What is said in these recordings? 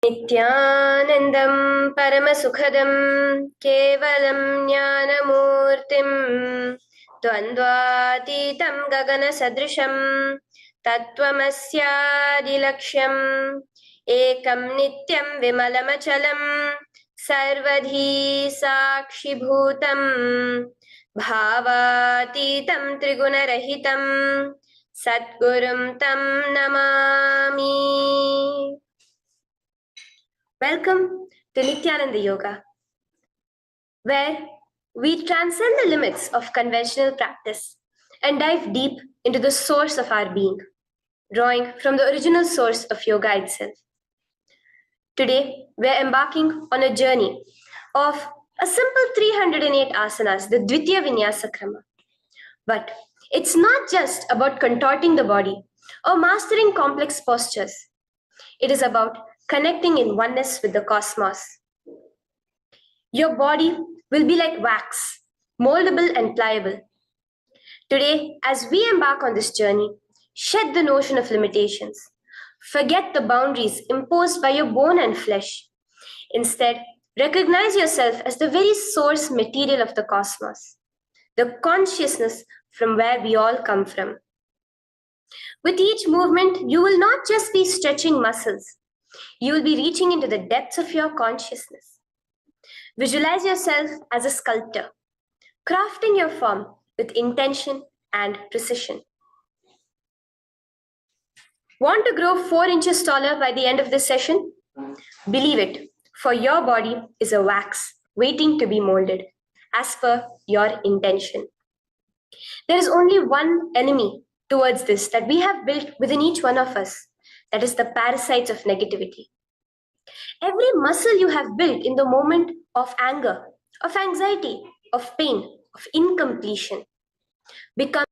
नित्यानन्दं परमसुखदं केवलं ज्ञानमूर्तिं द्वन्द्वातीतं गगनसदृशं तत्त्वमस्यादिलक्ष्यम् एकं नित्यं विमलमचलं सर्वधी साक्षिभूतं भावातीतं त्रिगुणरहितं सद्गुरुं तं Namami. Welcome to Nityananda Yoga, where we transcend the limits of conventional practice and dive deep into the source of our being, drawing from the original source of yoga itself. Today, we're embarking on a journey of a simple 308 asanas, the Dvitiya Vinyasa Krama. But it's not just about contorting the body or mastering complex postures. It is about connecting in oneness with the cosmos. Your body will be like wax, moldable and pliable. Today, as we embark on this journey, shed the notion of limitations. Forget the boundaries imposed by your bone and flesh. Instead, recognize yourself as the very source material of the cosmos, the consciousness from where we all come from. With each movement, you will not just be stretching muscles, you will be reaching into the depths of your consciousness. Visualize yourself as a sculptor, crafting your form with intention and precision. Want to grow 4 inches taller by the end of this session? Believe it, for your body is a wax waiting to be molded as per your intention. There is only one enemy towards this that we have built within each one of us, that is the parasites of negativity. Every muscle you have built in the moment of anger, of anxiety, of pain, of incompletion becomes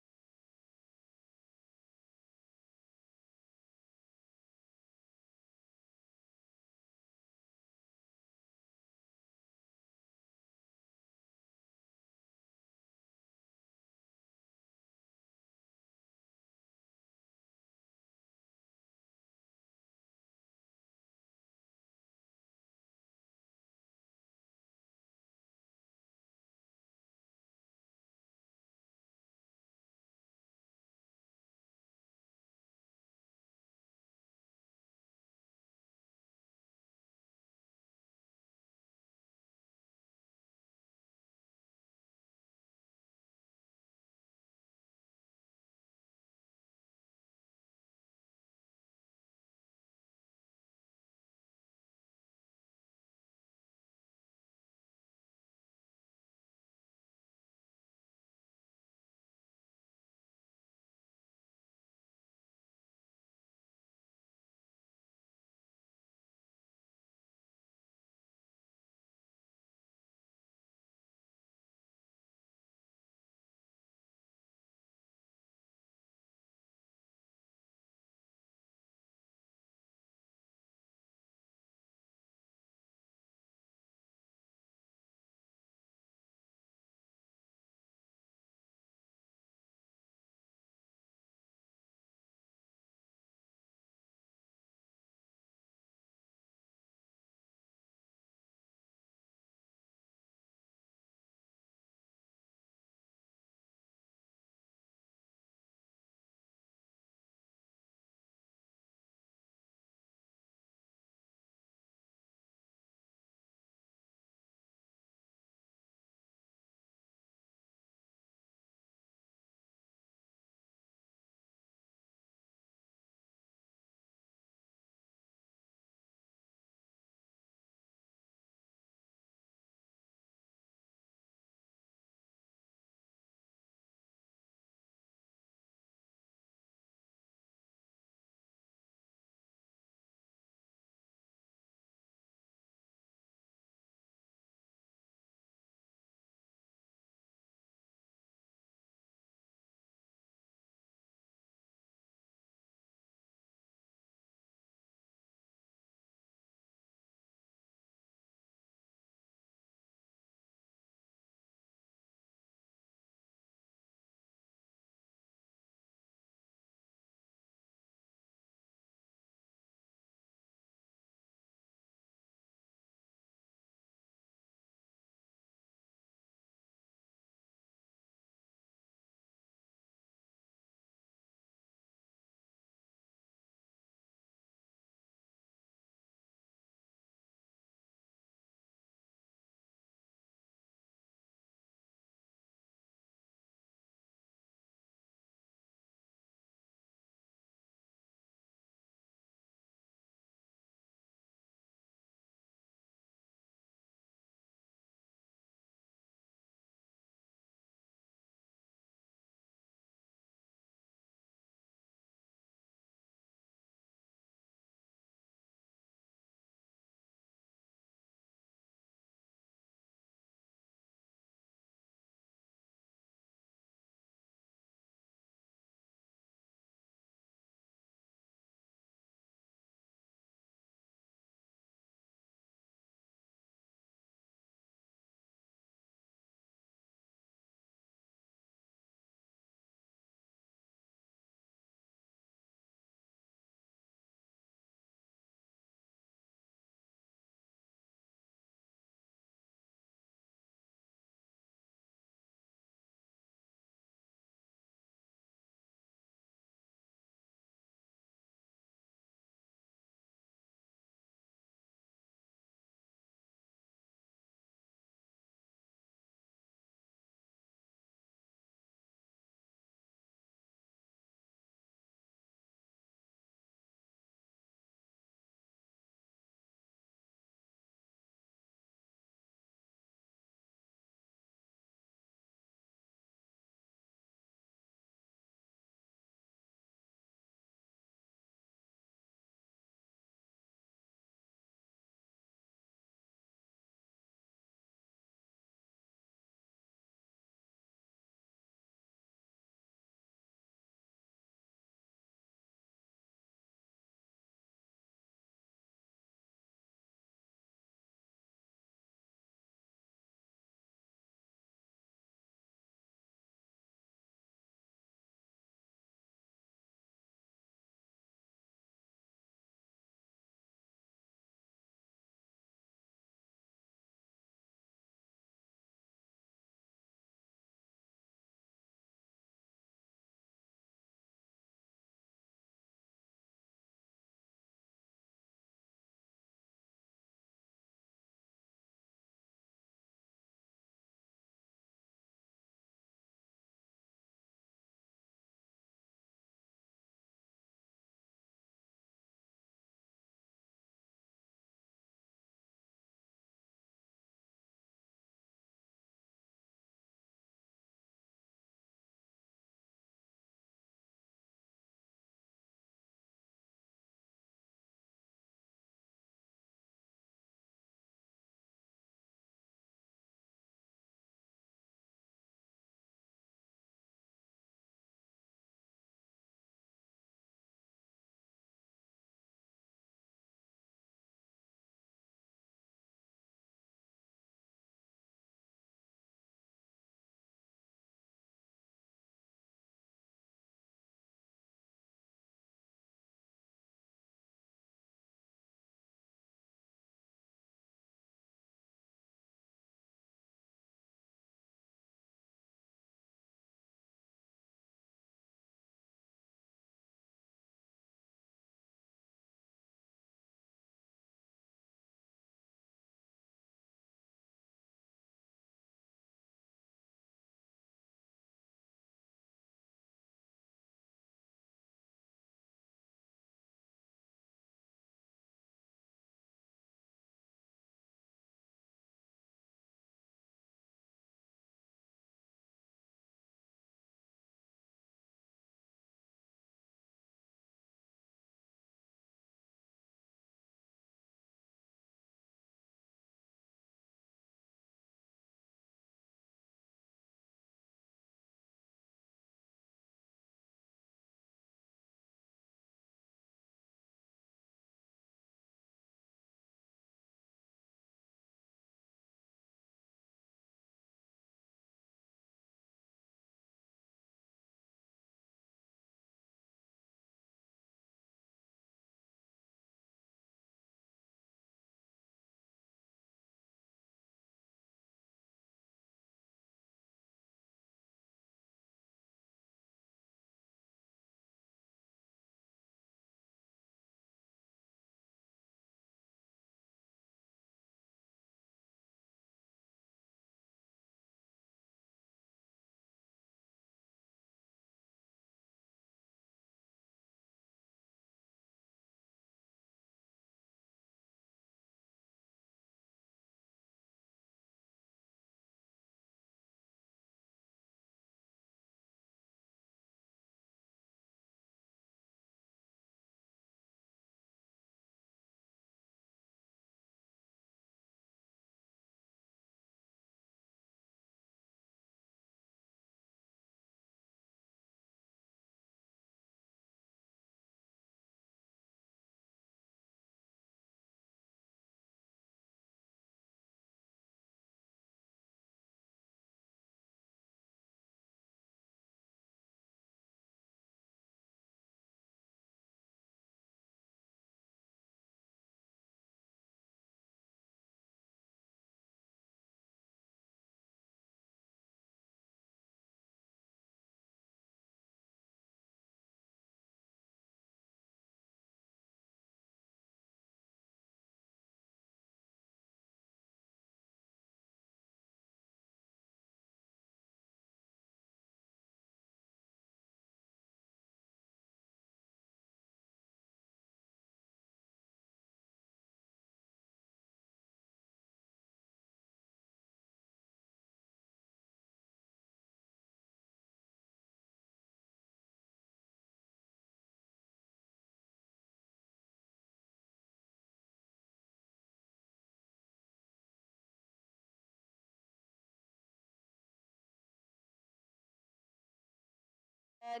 The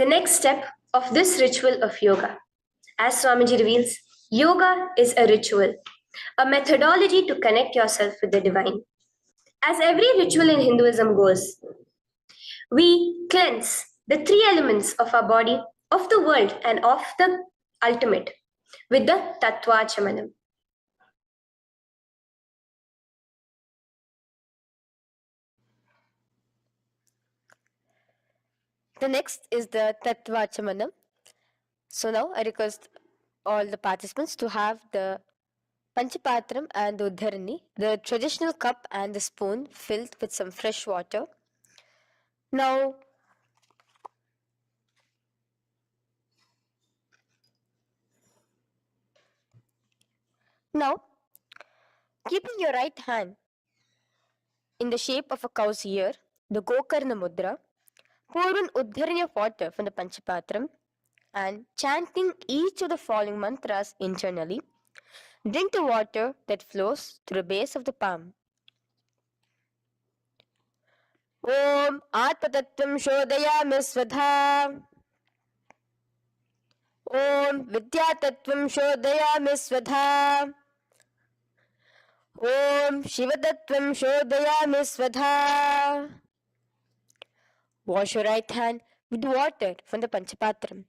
next step of this ritual of yoga, as Swamiji reveals, yoga is a ritual, a methodology to connect yourself with the divine. As every ritual in Hinduism goes, we cleanse the three elements of our body, of the world, and of the ultimate with the Tattva Chamanam. The next is the Tattva Chamanam. So now I request all the participants to have the Panchapatram and the Uddharani, the traditional cup and the spoon filled with some fresh water. Now, keeping your right hand in the shape of a cow's ear, the Gokarna Mudra, pour an Uddharani of water from the Panchapatram and chanting each of the following mantras internally, drink the water that flows through the base of the palm. Om Atmatattvam Shodayami Svadha. Om Vidyatattvam Shodayami Svadha. Om Shiva Dīkṣā Shodayami Svadha. Wash your right hand with water from the Panchapatram.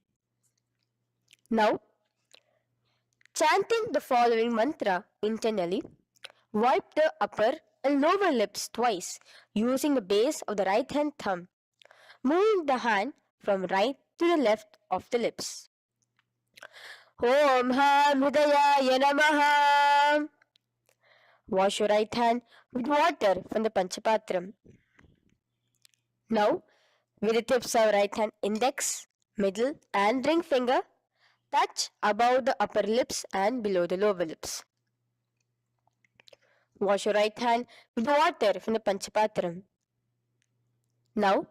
Now, chanting the following mantra internally, wipe the upper and lower lips twice using the base of the right hand thumb, moving the hand from right to the left of the lips. Om Ham Hridayaya Namaha. Wash your right hand with water from the Panchapatram. Now, with the tips of right hand index, middle and ring finger, touch above the upper lips and below the lower lips. Wash your right hand with water from the Panchapatram. Now,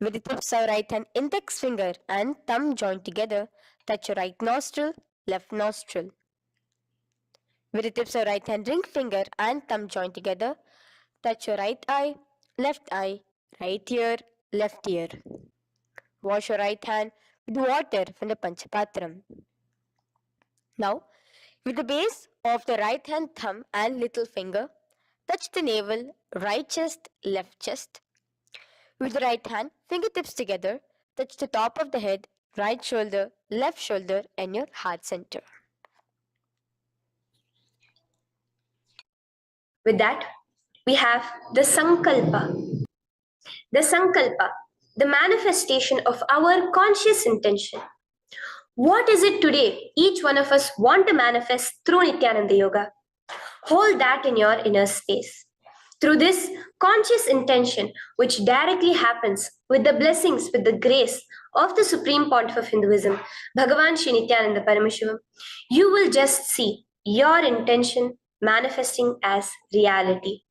with the tips of right hand index finger and thumb joined together, touch your right nostril, left nostril. With the tips of right hand ring finger and thumb joined together, touch your right eye, right ear, left ear. Wash your right hand with water from the Panchapatram. Now, with the base of the right hand thumb and little finger, touch the navel, right chest, left chest. With the right hand, fingertips together, touch the top of the head, right shoulder, left shoulder, and your heart center. With that, we have the Sankalpa. The Sankalpa, the manifestation of our conscious intention. What is it today each one of us want to manifest through Nityananda Yoga? Hold that in your inner space. Through this conscious intention, which directly happens with the blessings, with the grace of the Supreme Pontiff of Hinduism, Bhagavan Sri Nityananda Paramashivam, you will just see your intention manifesting as reality.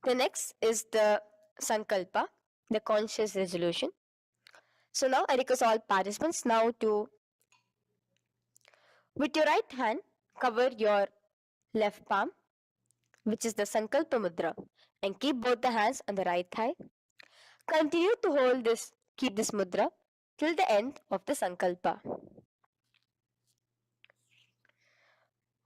The next is the Sankalpa, the conscious resolution. So now I request all participants now to, with your right hand, cover your left palm, which is the Sankalpa Mudra, and keep both the hands on the right thigh. Continue to keep this mudra till the end of the Sankalpa.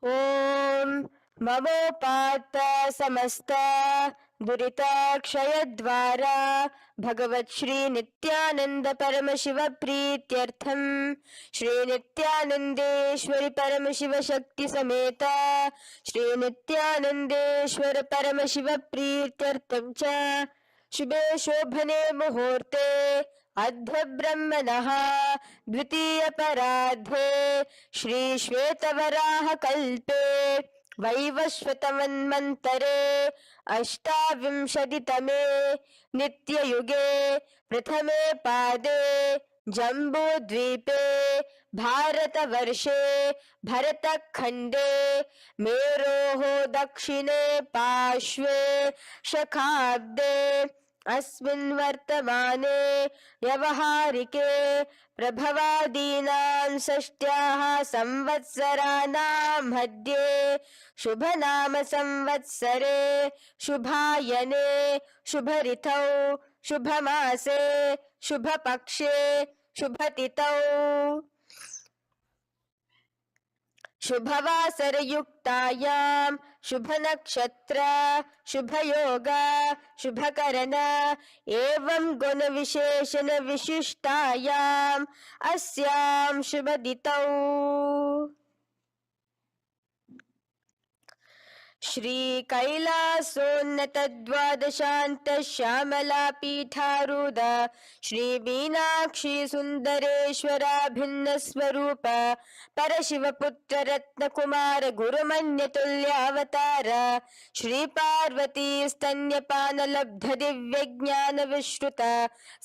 Om Mamopata Samasta Durita Kshayadvara Bhagavat Shri Nityananda Paramashiva Prityartham Shri Nityanandeshwari Paramashiva Shakti Sameta Shri Nityanandeshwara Paramashiva Prityartham Cha Shubhe Shobhane Muhurte Adha Brahmanaha Dvitiya Paradhe Shri Shvetavaraha Kalpe Vaivashvatamanmantare Ashtavimshaditame Nitya Yuge Prathame Pade Jambu Dvipe Bharata Varshe Bharata Khande Meroho Dakshine Pashve Shakhabde अस्मिन् वर्तमाने व्यवहारिके प्रभवादीनां षष्ट्याः संवत्सराणां मध्ये शुभनाम संवत्सरे शुभायने शुभऋतौ शुभमासे शुभपक्षे शुभतिथौ शुभवासरयुक्तायां शुभनक्षत्र शुभयोग शुभकरण एवं गुणविशेषण विशिष्टायाम् अस्यां शुभदितौ श्री कैलासोन्नत द्वादशांत श्यामला पीठारूढ़ श्री मीनाक्षी सुंदरेश्वरा भिन्न स्वरूप परशिव पुत्र रत्न कुमार गुरुमन्य तुल्यावतार श्री पार्वती स्तन्यपान लब्ध दिव्य ज्ञान विश्रुत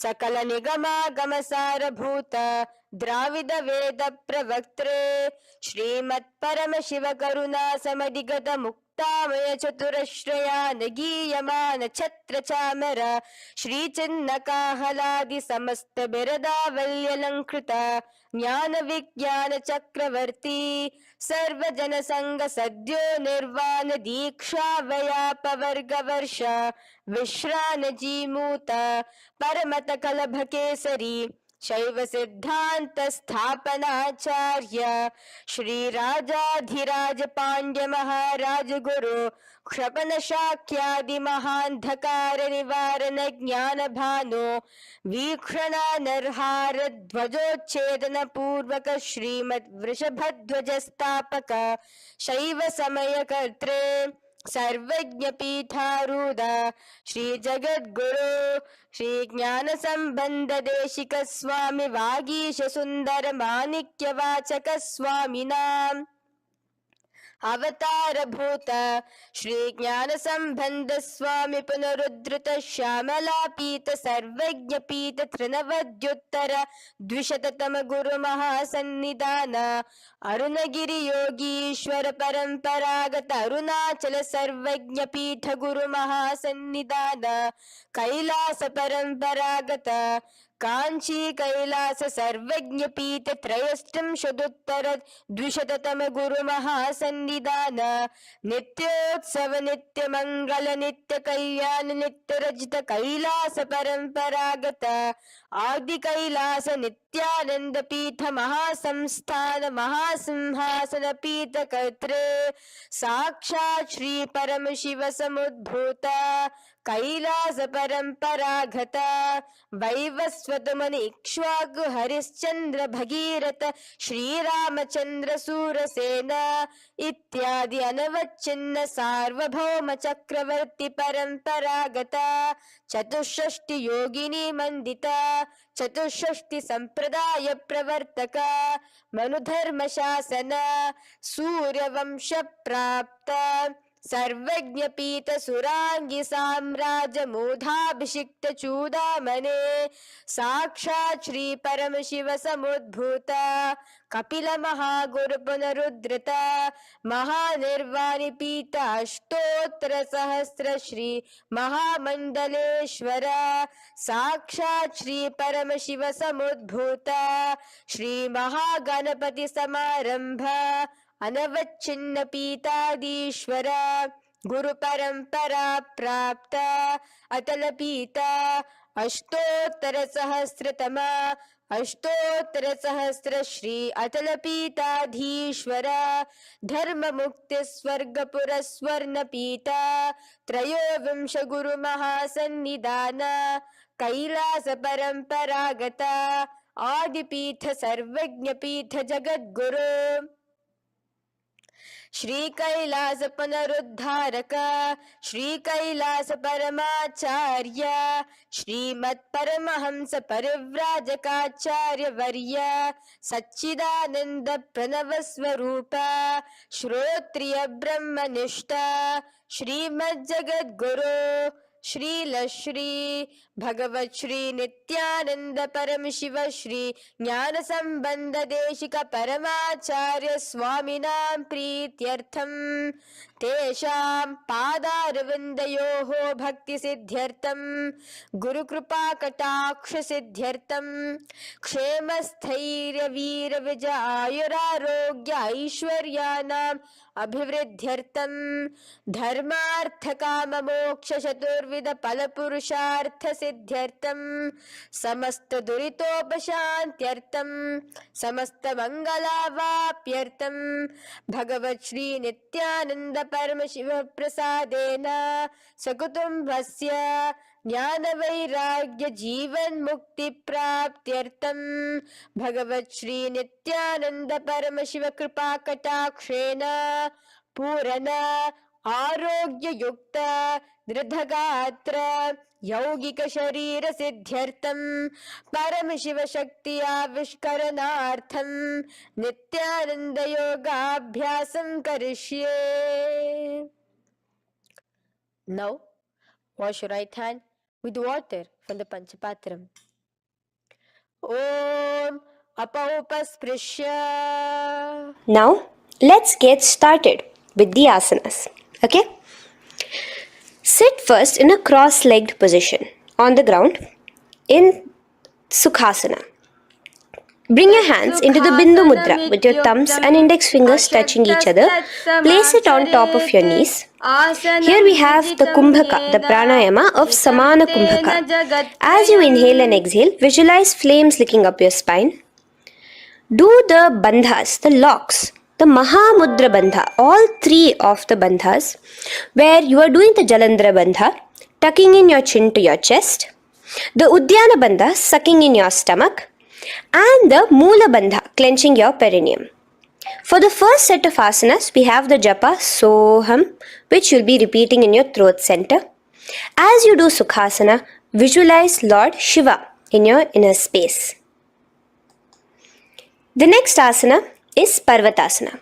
सकल निगमागम सारभूत द्राविड वेद प्रवक्त्रे श्रीमत् परमशिव करुणा समधिगत मुक्तामय चतुरश्रयान गीयमान छत्र चामर श्री चिन्ह काहलादि समस्त बिरदावल्यलंकृत ज्ञान विज्ञान चक्रवर्ती सर्वजन संग सद्यो निर्वाण दीक्षा व्याप वर्ग वर्ष विश्रान जीमूत परमत कलभ केसरी शैव सिद्धांत स्थापनाचार्य श्री राजाधिराज पांड्य महाराज गुरु क्षपन शाक्यादि महांधकार निवारण ज्ञान भानु वीक्षणा नरहार ध्वजोच्छेदन पूर्वक श्रीमद वृषभध्वज स्थापक शैव समय कर्त्रे सर्वज्ञ पीठारूढ़ श्री जगद्गुरु श्री ज्ञान संबंध देशिक स्वामी वागीश सुंदर माणिक्य वाचक स्वामिनां अवतार भूत श्री ज्ञान संबंध स्वामी पुनरुद्धृत श्यामला पीत सर्वज्ञ पीत त्रिनवद्युत्तर द्विशततम गुरु महासन्निधान अरुणगिरि योगीश्वर परंपरागत अरुणाचल सर्वज्ञ पीठ गुरु महासन्निधान कैलास परंपरागत कांची कैलास सर्वज्ञ पीठ त्रयस्त्रिंशदुत्तर द्विशततम गुरु महासन्निधान नित्योत्सव नित्य मंगल नित्य कल्याण नित्य रजित कैलास परंपरागत आदि कैलास नित्यानंद पीठ महासंस्थान महासिंहासन पीठ कर्त्रे साक्षात् श्री परमशिव समुद्भूत कैलास परंपरागत वैवस्वत मुनि इक्ष्वाकु हरिश्चंद्र भगीरथ श्रीरामचंद्र सूरसेन इत्यादि अनवच्छिन्न सार्वभौम चक्रवर्ती परंपरागत चतुष्षष्टि योगिनी मंडित चतुष्षष्टि संप्रदाय प्रवर्तक मनुधर्म शासन सूर्यवंश प्राप्त सर्वज्ञ पीठ सुरांगी साम्राज्य मूढ़ाभिषिक्त चूड़ामणे साक्षात् श्री परमशिव समुद्भूत कपिल महागुरु पुनरुद्धृत महानिर्वाणि पीठ अष्टोत्तर सहस्र श्री महामंडलेश्वर साक्षात् श्री परमशिव समुद्भूत श्री महागणपति समारंभ अनवच्छिन्न पीतादीश्वर गुरु परंपरा प्राप्त अतल पीता अष्टोत्तर सहस्रतम अष्टोत्तर सहस्र श्री अतल पीताधीश्वर धर्म मुक्ति स्वर्गपुर स्वर्ण पीता त्रयोविंश गुरु महासन्निधान कैलास परंपरागत आदिपीठ सर्वज्ञ पीठ जगद्गुरु श्री कैलास पुनरुद्धारक श्री कैलास परमाचार्य श्रीमत् परमहंस परिव्राजकाचार्य वर्य सच्चिदानंद प्रणव स्वरूप श्रोत्रिय ब्रह्मनिष्ठ श्रीमद् जगद्गुरु Srila Shri Bhagavat Shri Nityananda Paramashiva Shri Jnana Sambandha Deshika Paramacharya Swaminam Prityartham Tesham Padarvindayoho Bhakti Siddhyartham Guru Kripa Kataksha Siddhyartham Kshema Sthairya Veera Vijayurarogya Aishwaryanam Abhivriddhyartham Dharmartha Kama Moksha Chaturvida Palapurushartha Siddhyartham Samasta Duritopashantyartham Samasta Mangala Vapyartham Bhagavat Shri Nityananda Paramashiva Prasadena Sakutumbhasya Jnana Vairagya Jivan Mukti Praptyartham Bhagavat Shri Nityananda Paramashiva Kripa Katakshena Purana Arogya Yukta Dridhagatra Yaugika Sharira Siddhyartham Paramashiva Shakti Avishkaranartham Nityananda Yoga Abhyasam Karishye. Now, wash your right hand with water from the Panchapatram. Om Apaupasprisya. Now, let's get started with the asanas. Okay? Sit first in a cross-legged position on the ground in Sukhasana. Bring your hands into the Bindu Mudra with your thumbs and index fingers touching each other. Place it on top of your knees. Here we have the Kumbhaka, the pranayama of Samana Kumbhaka. As you inhale and exhale, visualize flames licking up your spine. Do the bandhas, the locks, the Mahamudra Bandha, all three of the bandhas, where you are doing the Jalandhara Bandha, tucking in your chin to your chest, the Udyana Bandha, sucking in your stomach, and the Moola Bandha, clenching your perineum. For the first set of asanas, we have the japa Soham, which you'll be repeating in your throat center. As you do Sukhasana, visualize Lord Shiva in your inner space. The next asana is Parvatasana.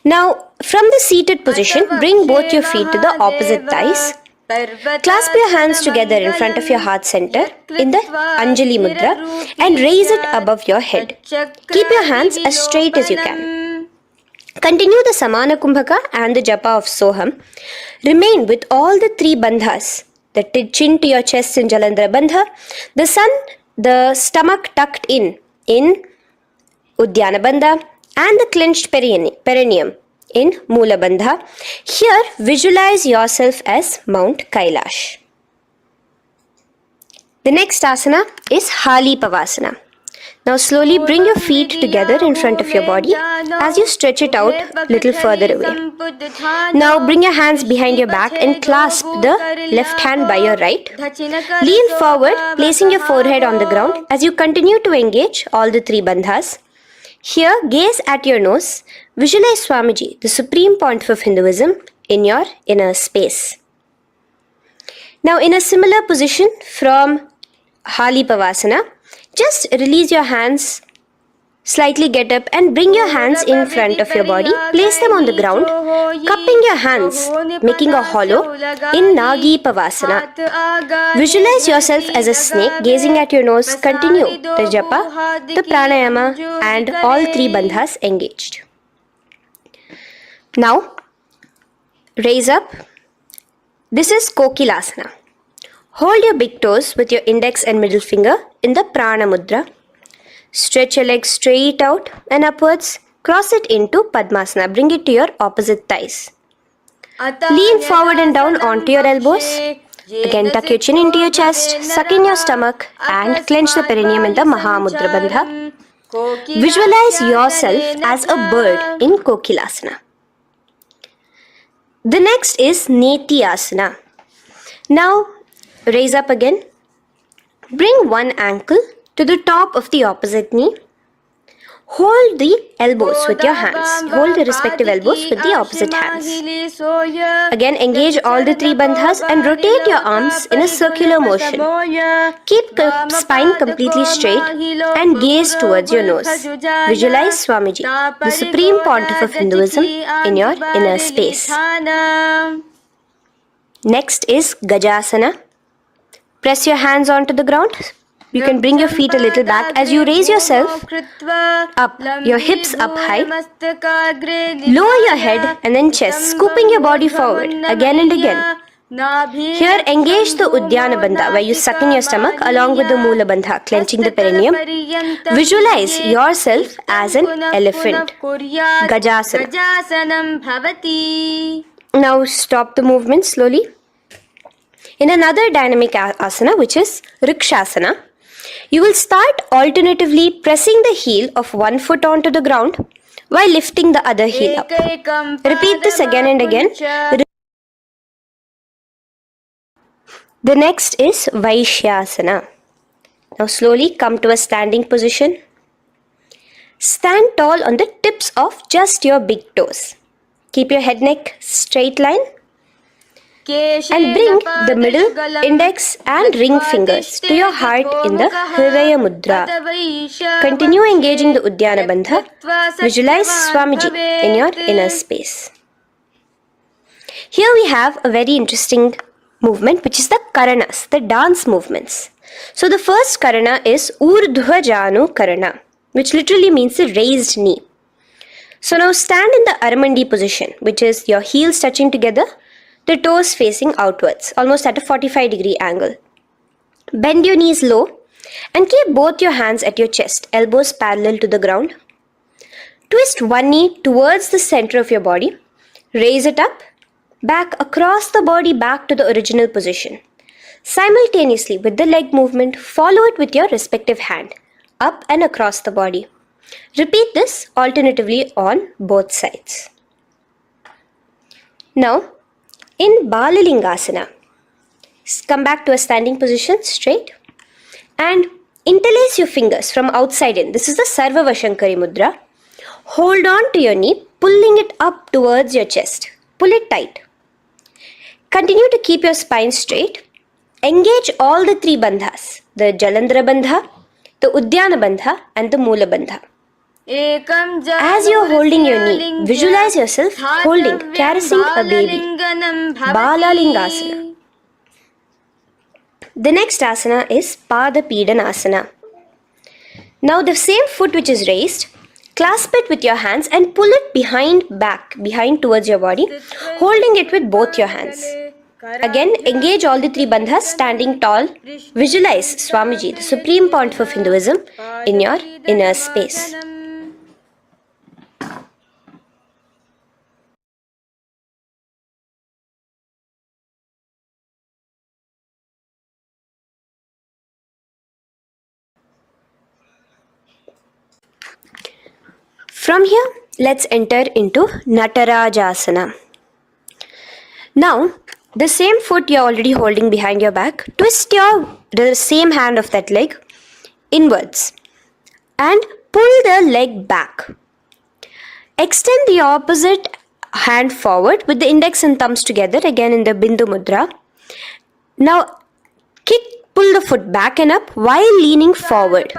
Now, from the seated position, bring both your feet to the opposite thighs. Clasp your hands together in front of your heart center in the Anjali Mudra and raise it above your head. Keep your hands as straight as you can. Continue the Samana Kumbhaka and the Japa of Soham. Remain with all the three bandhas, the chin to your chest in Jalandhara Bandha, the stomach tucked in Udyana Bandha, and the clenched perineum in Moola Bandha. Here, visualize yourself as Mount Kailash. The next asana is Hali Pavasana. Now slowly bring your feet together in front of your body as you stretch it out a little further away. Now bring your hands behind your back and clasp the left hand by your right. Lean forward, placing your forehead on the ground as you continue to engage all the three bandhas. Here, gaze at your nose. Visualize Swamiji, the Supreme Pontiff of Hinduism, in your inner space. Now, in a similar position from Hali Pavasana, just release your hands, slightly get up and bring your hands in front of your body. Place them on the ground, cupping your hands, making a hollow in Nagi Pavasana. Visualize yourself as a snake, gazing at your nose. Continue the japa, the pranayama, and all three bandhas engaged. Now, raise up. This is Kokilasana. Hold your big toes with your index and middle finger in the Prana Mudra. Stretch your legs straight out and upwards. Cross it into Padmasana. Bring it to your opposite thighs. Lean forward and down onto your elbows. Again, tuck your chin into your chest, suck in your stomach and clench the perineum in the Mahamudra Bandha. Visualize yourself as a bird in Kokilasana. The next is Neti Asana. Now, raise up again. Bring one ankle to the top of the opposite knee. Hold the elbows with your hands. Hold the respective elbows with the opposite hands. Again, engage all the three bandhas and rotate your arms in a circular motion. Keep the spine completely straight and gaze towards your nose. Visualize Swamiji, the Supreme Pontiff of Hinduism, in your inner space. Next is Gajasana. Press your hands onto the ground. You can bring your feet a little back as you raise yourself up, your hips up high. Lower your head and then chest, scooping your body forward again and again. Here, engage the Uddiyana Bandha, where you suck in your stomach along with the Moola Bandha, clenching the perineum. Visualize yourself as an elephant. Gajasana. Now stop the movement slowly. In another dynamic asana, which is Vrikshasana, you will start alternatively pressing the heel of one foot onto the ground while lifting the other heel up. Repeat this again and again. The next is Vaishyasana. Now slowly come to a standing position. Stand tall on the tips of just your big toes. Keep your head neck straight line. And bring the middle, index and ring fingers to your heart in the Hridaya Mudra. Continue engaging the Uddiyana Bandha. Visualize Swamiji in your inner space. Here we have a very interesting movement, which is the Karanas, the dance movements. So the first Karana is Urdhva Janu Karana, which literally means the raised knee. So now stand in the Aramandi position, which is your heels touching together, the toes facing outwards, almost at a 45-degree angle. Bend your knees low and keep both your hands at your chest, elbows parallel to the ground. Twist one knee towards the center of your body. Raise it up, back across the body back to the original position. Simultaneously with the leg movement, follow it with your respective hand, up and across the body. Repeat this alternatively on both sides. Now, in Balalingasana, come back to a standing position straight and interlace your fingers from outside in. This is the Sarva Vashankari Mudra. Hold on to your knee, pulling it up towards your chest. Pull it tight. Continue to keep your spine straight. Engage all the three bandhas, the Jalandhara Bandha, the Uddiyana Bandha and the Moola Bandha. As you are holding your knee, visualize yourself holding, caressing a baby. Balalingasana. The next asana is Pada Pidanasana. Now the same foot which is raised, clasp it with your hands and pull it behind towards your body, holding it with both your hands. Again, engage all the three bandhas, standing tall. Visualize Swamiji, the Supreme Pontiff of Hinduism, in your inner space. From here, let's enter into Natarajasana. Now, the same foot you're already holding behind your back, twist the same hand of that leg inwards and pull the leg back. Extend the opposite hand forward with the index and thumbs together, again in the Bindu Mudra. Now, pull the foot back and up while leaning forward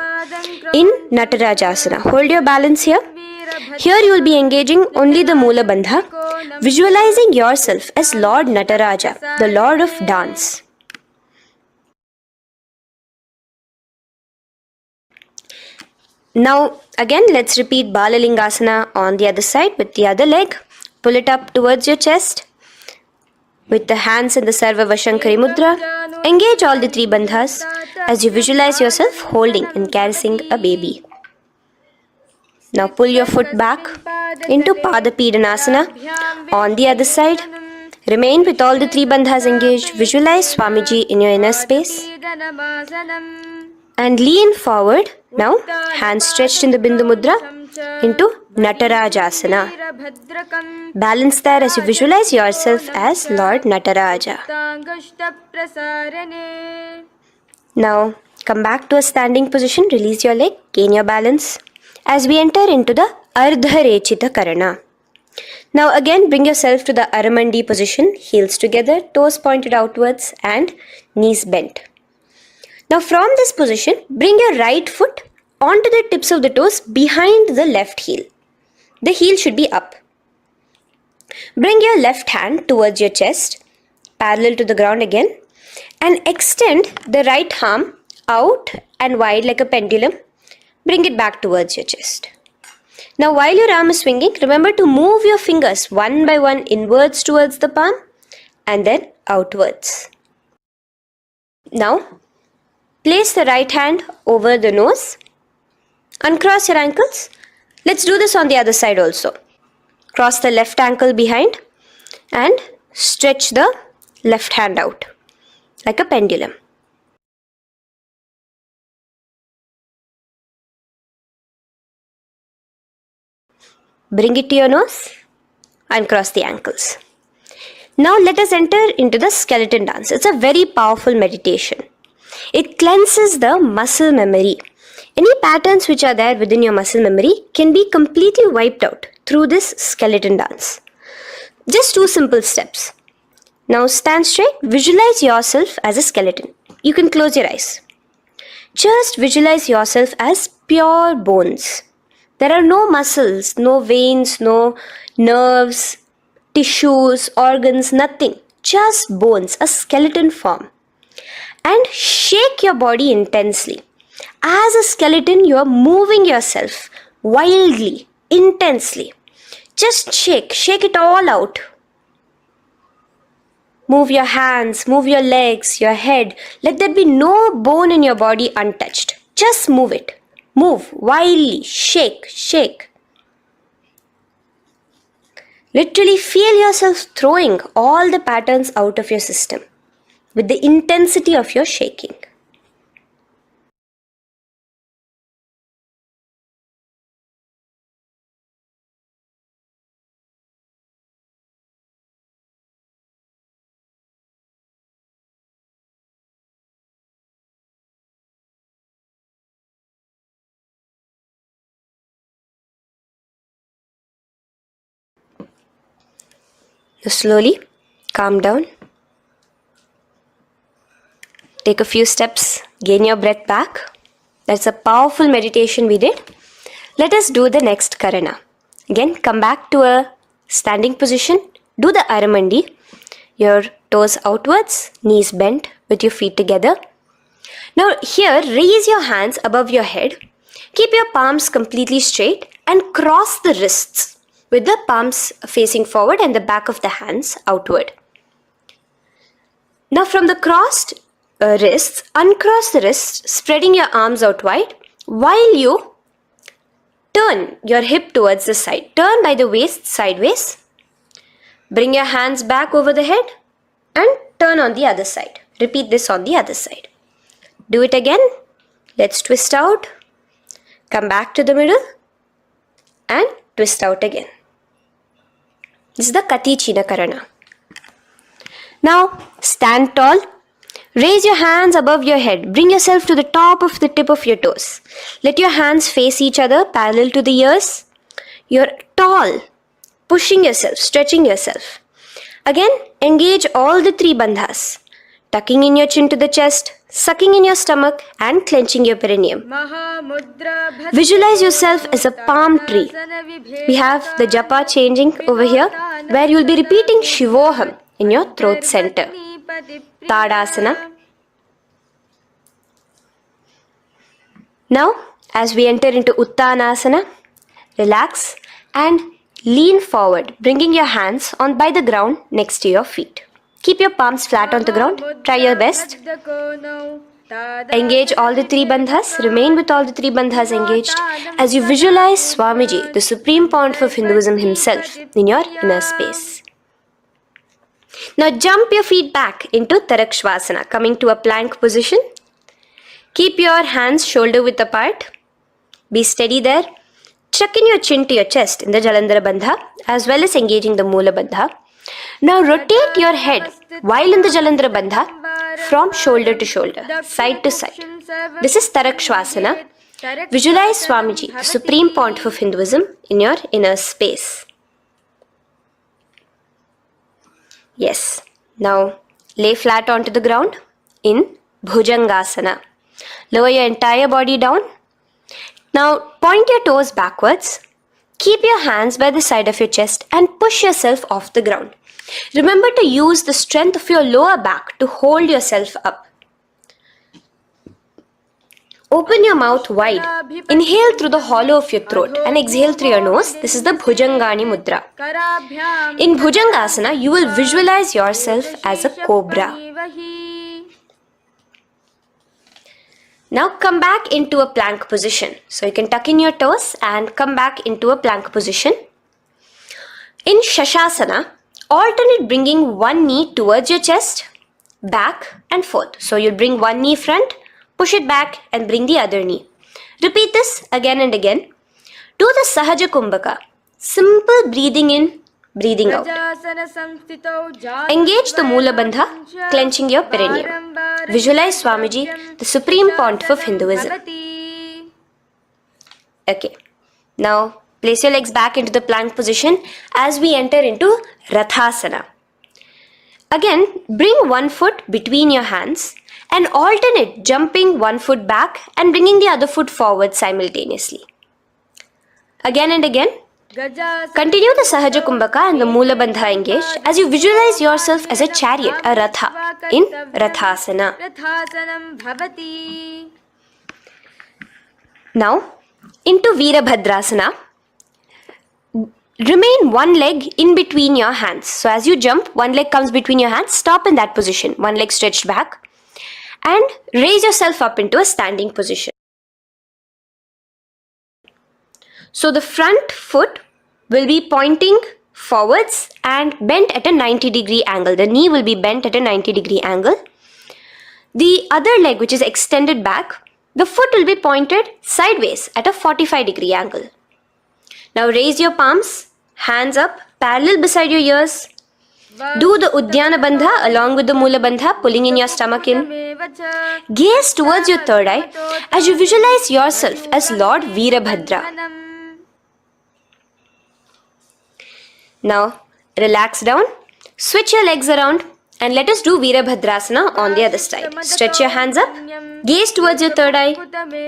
in Natarajasana. Hold your balance here. Here you will be engaging only the Moola Bandha, visualizing yourself as Lord Nataraja, the Lord of Dance. Now again let's repeat Balalingasana on the other side with the other leg. Pull it up towards your chest with the hands in the Sarva Vashankari Mudra. Engage all the three bandhas as you visualize yourself holding and caressing a baby. Now pull your foot back into Pada Pidanasana on the other side. Remain with all the three bandhas engaged. Visualize Swamiji in your inner space. And lean forward. Now, hands stretched in the Bindu Mudra into Natarajasana. Balance there as you visualize yourself as Lord Nataraja. Now, come back to a standing position. Release your leg. Gain your balance. As we enter into the Ardharechita Karana. Now again bring yourself to the Aramandi position, heels together, toes pointed outwards and knees bent. Now from this position, bring your right foot onto the tips of the toes behind the left heel. The heel should be up. Bring your left hand towards your chest, parallel to the ground again. And extend the right arm out and wide like a pendulum. Bring it back towards your chest. Now while your arm is swinging, remember to move your fingers one by one inwards towards the palm and then outwards. Now place the right hand over the nose. Uncross your ankles. Let's do this on the other side also. Cross the left ankle behind and stretch the left hand out like a pendulum. Bring it to your nose and cross the ankles. Now let us enter into the skeleton dance. It's a very powerful meditation. It cleanses the muscle memory. Any patterns which are there within your muscle memory can be completely wiped out through this skeleton dance. Just 2 simple steps. Now stand straight. Visualize yourself as a skeleton. You can close your eyes. Just visualize yourself as pure bones. There are no muscles, no veins, no nerves, tissues, organs, nothing. Just bones, a skeleton form. And shake your body intensely. As a skeleton, you are moving yourself wildly, intensely. Just shake it all out. Move your hands, move your legs, your head. Let there be no bone in your body untouched. Just move it. Move wildly, shake. Literally feel yourself throwing all the patterns out of your system with the intensity of your shaking. Now slowly calm down. Take a few steps, gain your breath back. That's a powerful meditation we did. Let us do the next Karana. Again, come back to a standing position. Do the Aramandi. Your toes outwards, knees bent with your feet together. Now here, raise your hands above your head. Keep your palms completely straight and cross the wrists with the palms facing forward and the back of the hands outward. Now from the crossed wrists, uncross the wrists, spreading your arms out wide while you turn your hip towards the side. Turn by the waist sideways. Bring your hands back over the head and turn on the other side. Repeat this on the other side. Do it again. Let's twist out. Come back to the middle and twist out again. This is the Katichina Karana. Now stand tall. Raise your hands above your head. Bring yourself to the top of the tip of your toes. Let your hands face each other parallel to the ears. You're tall, pushing yourself, stretching yourself. Again, engage all the 3 bandhas. Tucking in your chin to the chest, sucking in your stomach and clenching your perineum. Visualize yourself as a palm tree. We have the japa changing over here where you will be repeating Shivoham in your throat center. Tadasana. Now, as we enter into Uttanasana, relax and lean forward, bringing your hands on by the ground next to your feet. Keep your palms flat on the ground. Try your best. Engage all the 3 bandhas. Remain with all the 3 bandhas engaged as you visualize Swamiji, the Supreme Pontiff of Hinduism himself, in your inner space. Now jump your feet back into Tarakshvasana, coming to a plank position. Keep your hands shoulder width apart. Be steady there. Chuck in your chin to your chest in the Jalandhara Bandha as well as engaging the Moola Bandha. Now rotate your head while in the Jalandhara Bandha from shoulder to shoulder, side to side. This is Tarakshvasana. Visualize Swamiji, the Supreme Pontiff of Hinduism, in your inner space. Yes. Now lay flat onto the ground in Bhujangasana. Lower your entire body down. Now point your toes backwards. Keep your hands by the side of your chest and push yourself off the ground. Remember to use the strength of your lower back to hold yourself up. Open your mouth wide. Inhale through the hollow of your throat and exhale through your nose. This is the Bhujangani Mudra. In Bhujangasana, you will visualize yourself as a cobra. Now come back into a plank position. So you can tuck in your toes and come back into a plank position. In Shashasana, alternate bringing one knee towards your chest, back and forth. So you'll bring one knee front, push it back and bring the other knee. Repeat this again and again. Do the Sahaja Kumbhaka. Simple breathing in, breathing out. Engage the Mula Bandha, clenching your perineum. Visualize Swamiji, the Supreme Pontiff of Hinduism. Okay, now place your legs back into the plank position as we enter into Rathasana. Again, bring one foot between your hands and alternate jumping one foot back and bringing the other foot forward simultaneously. Again and again. Continue the Sahaja Kumbhaka and the Mula Bandha engaged as you visualize yourself as a chariot, a Ratha, in Rathasana. Now, into Veerabhadrasana. Remain one leg in between your hands. So as you jump, one leg comes between your hands, stop in that position, one leg stretched back, and raise yourself up into a standing position. So the front foot will be pointing forwards and bent at a 90-degree angle. The knee will be bent at a 90-degree angle. The other leg, which is extended back, the foot will be pointed sideways at a 45-degree angle. Now raise your palms, hands up, parallel beside your ears. Do the Uddiyana Bandha along with the Mula Bandha, pulling in your stomach in. Gaze towards your third eye as you visualize yourself as Lord Veerabhadra. Now relax down, switch your legs around and let us do Veerabhadrasana on the other side. Stretch your hands up, gaze towards your third eye,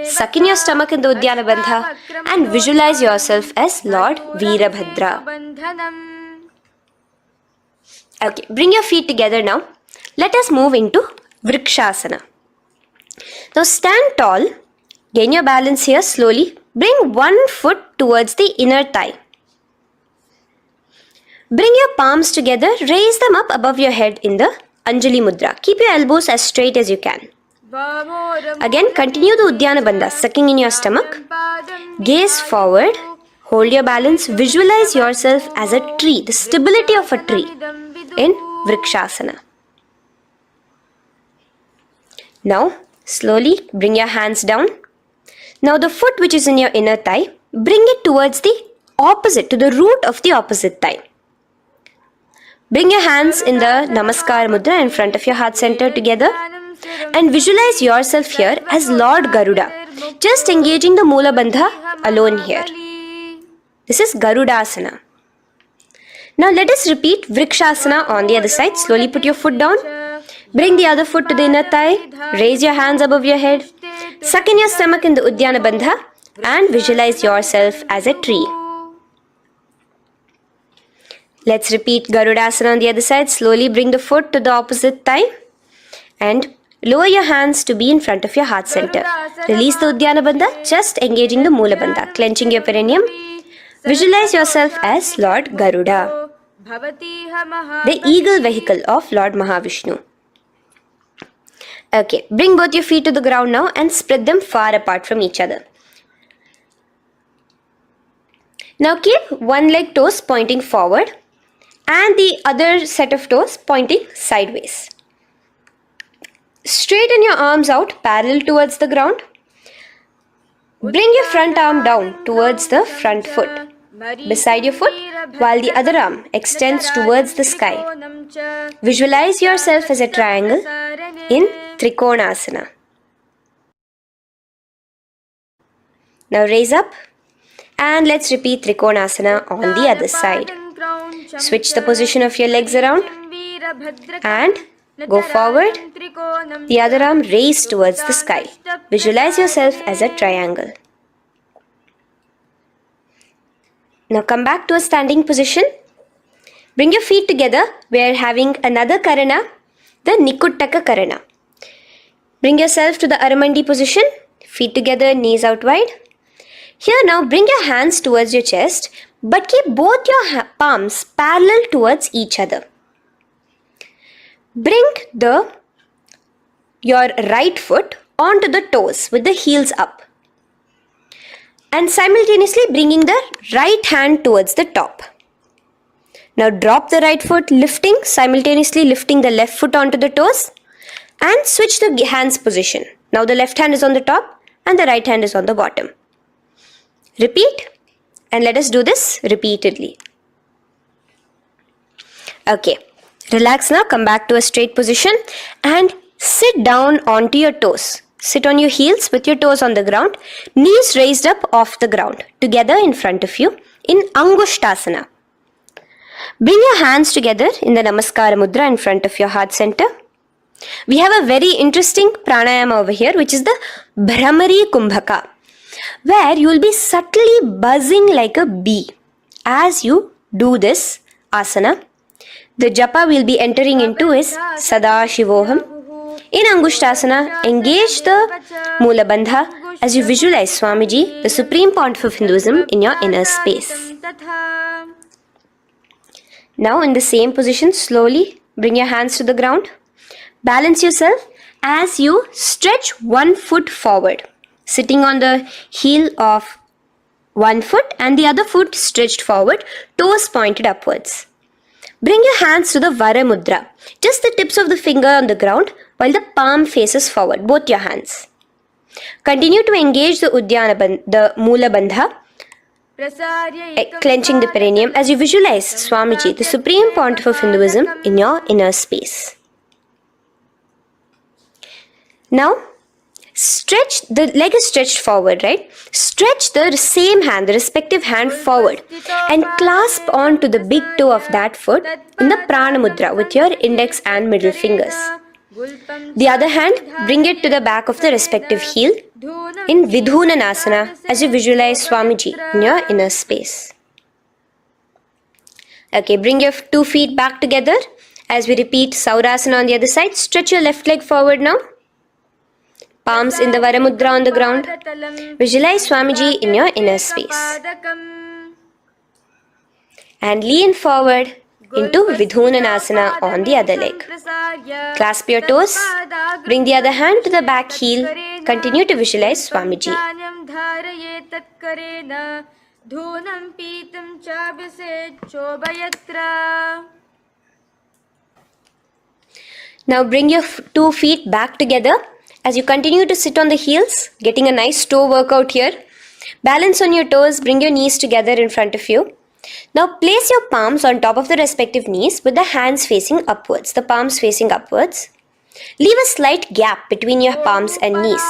suck in your stomach in the Uddiyana Bandha and visualize yourself as Lord Veerabhadra. Okay, bring your feet together now. Let us move into Vrikshasana. Now stand tall, gain your balance here slowly. Bring one foot towards the inner thigh. Bring your palms together, raise them up above your head in the Anjali Mudra. Keep your elbows as straight as you can. Again, continue the Uddiyana Bandha, sucking in your stomach. Gaze forward, hold your balance, visualize yourself as a tree, the stability of a tree in Vrikshasana. Now, slowly bring your hands down. Now the foot which is in your inner thigh, bring it towards the opposite, to the root of the opposite thigh. Bring your hands in the Namaskar Mudra in front of your heart center together and visualize yourself here as Lord Garuda, just engaging the Mula Bandha alone here. This is Garudasana. Now let us repeat Vrikshasana on the other side. Slowly put your foot down. Bring the other foot to the inner thigh. Raise your hands above your head. Suck in your stomach in the Uddiyana Bandha and visualize yourself as a tree. Let's repeat Garudasana on the other side. Slowly bring the foot to the opposite thigh and lower your hands to be in front of your heart center. Release the Uddiyana Bandha, just engaging the Mula Bandha, clenching your perineum. Visualize yourself as Lord Garuda, the eagle vehicle of Lord Mahavishnu. Okay, bring both your feet to the ground now and spread them far apart from each other. Now keep one leg toes pointing forward and the other set of toes pointing sideways. Straighten your arms out parallel towards the ground. Bring your front arm down towards the front foot, beside your foot, while the other arm extends towards the sky. Visualize yourself as a triangle in Trikonasana. Now raise up and let's repeat Trikonasana on the other side. Switch the position of your legs around and go forward. The other arm raised towards the sky. Visualize yourself as a triangle. Now come back to a standing position. Bring your feet together. We are having another karana, the Nikuttaka karana. Bring yourself to the Aramandi position. Feet together, knees out wide. Here now, bring your hands towards your chest, but keep both your palms parallel towards each other. Bring your right foot onto the toes with the heels up. And simultaneously bringing the right hand towards the top. Now drop the right foot, simultaneously lifting the left foot onto the toes, and switch the hands position. Now the left hand is on the top and the right hand is on the bottom. Repeat, and let us do this repeatedly. Okay, relax now, come back to a straight position and sit down onto your toes. Sit on your heels with your toes on the ground, knees raised up off the ground, together in front of you in Angushtasana. Bring your hands together in the Namaskara Mudra in front of your heart center. We have a very interesting pranayama over here, which is the Bhramari Kumbhaka, where you will be subtly buzzing like a bee as you do this asana. The japa we will be entering into is Sadashivoham. In Angushtasana, engage the Mula Bandha as you visualize Swamiji, the Supreme Pontiff of Hinduism, in your inner space. Now in the same position, slowly bring your hands to the ground. Balance yourself as you stretch one foot forward, sitting on the heel of one foot and the other foot stretched forward, toes pointed upwards. Bring your hands to the Vara Mudra, just the tips of the finger on the ground while the palm faces forward, both your hands. Continue to engage the Mula Bandha, clenching the perineum as you visualize Swamiji, the Supreme Pontiff of Hinduism, in your inner space. Now, the leg is stretched forward, right? Stretch the same hand, the respective hand forward and clasp onto the big toe of that foot in the Prana Mudra with your index and middle fingers. The other hand, bring it to the back of the respective heel in Vidhunanasana as you visualize Swamiji in your inner space. Okay, bring your 2 feet back together as we repeat Saurasana on the other side. Stretch your left leg forward now. Palms in the Vara Mudra on the ground. Visualize Swamiji in your inner space. And lean forward into Vidhunanasana on the other leg. Clasp your toes. Bring the other hand to the back heel. Continue to visualize Swamiji. Now bring your 2 feet back together as you continue to sit on the heels, getting a nice toe workout here. Balance on your toes, bring your knees together in front of you. Now place your palms on top of the respective knees with the hands facing upwards, the palms facing upwards. Leave a slight gap between your palms and knees.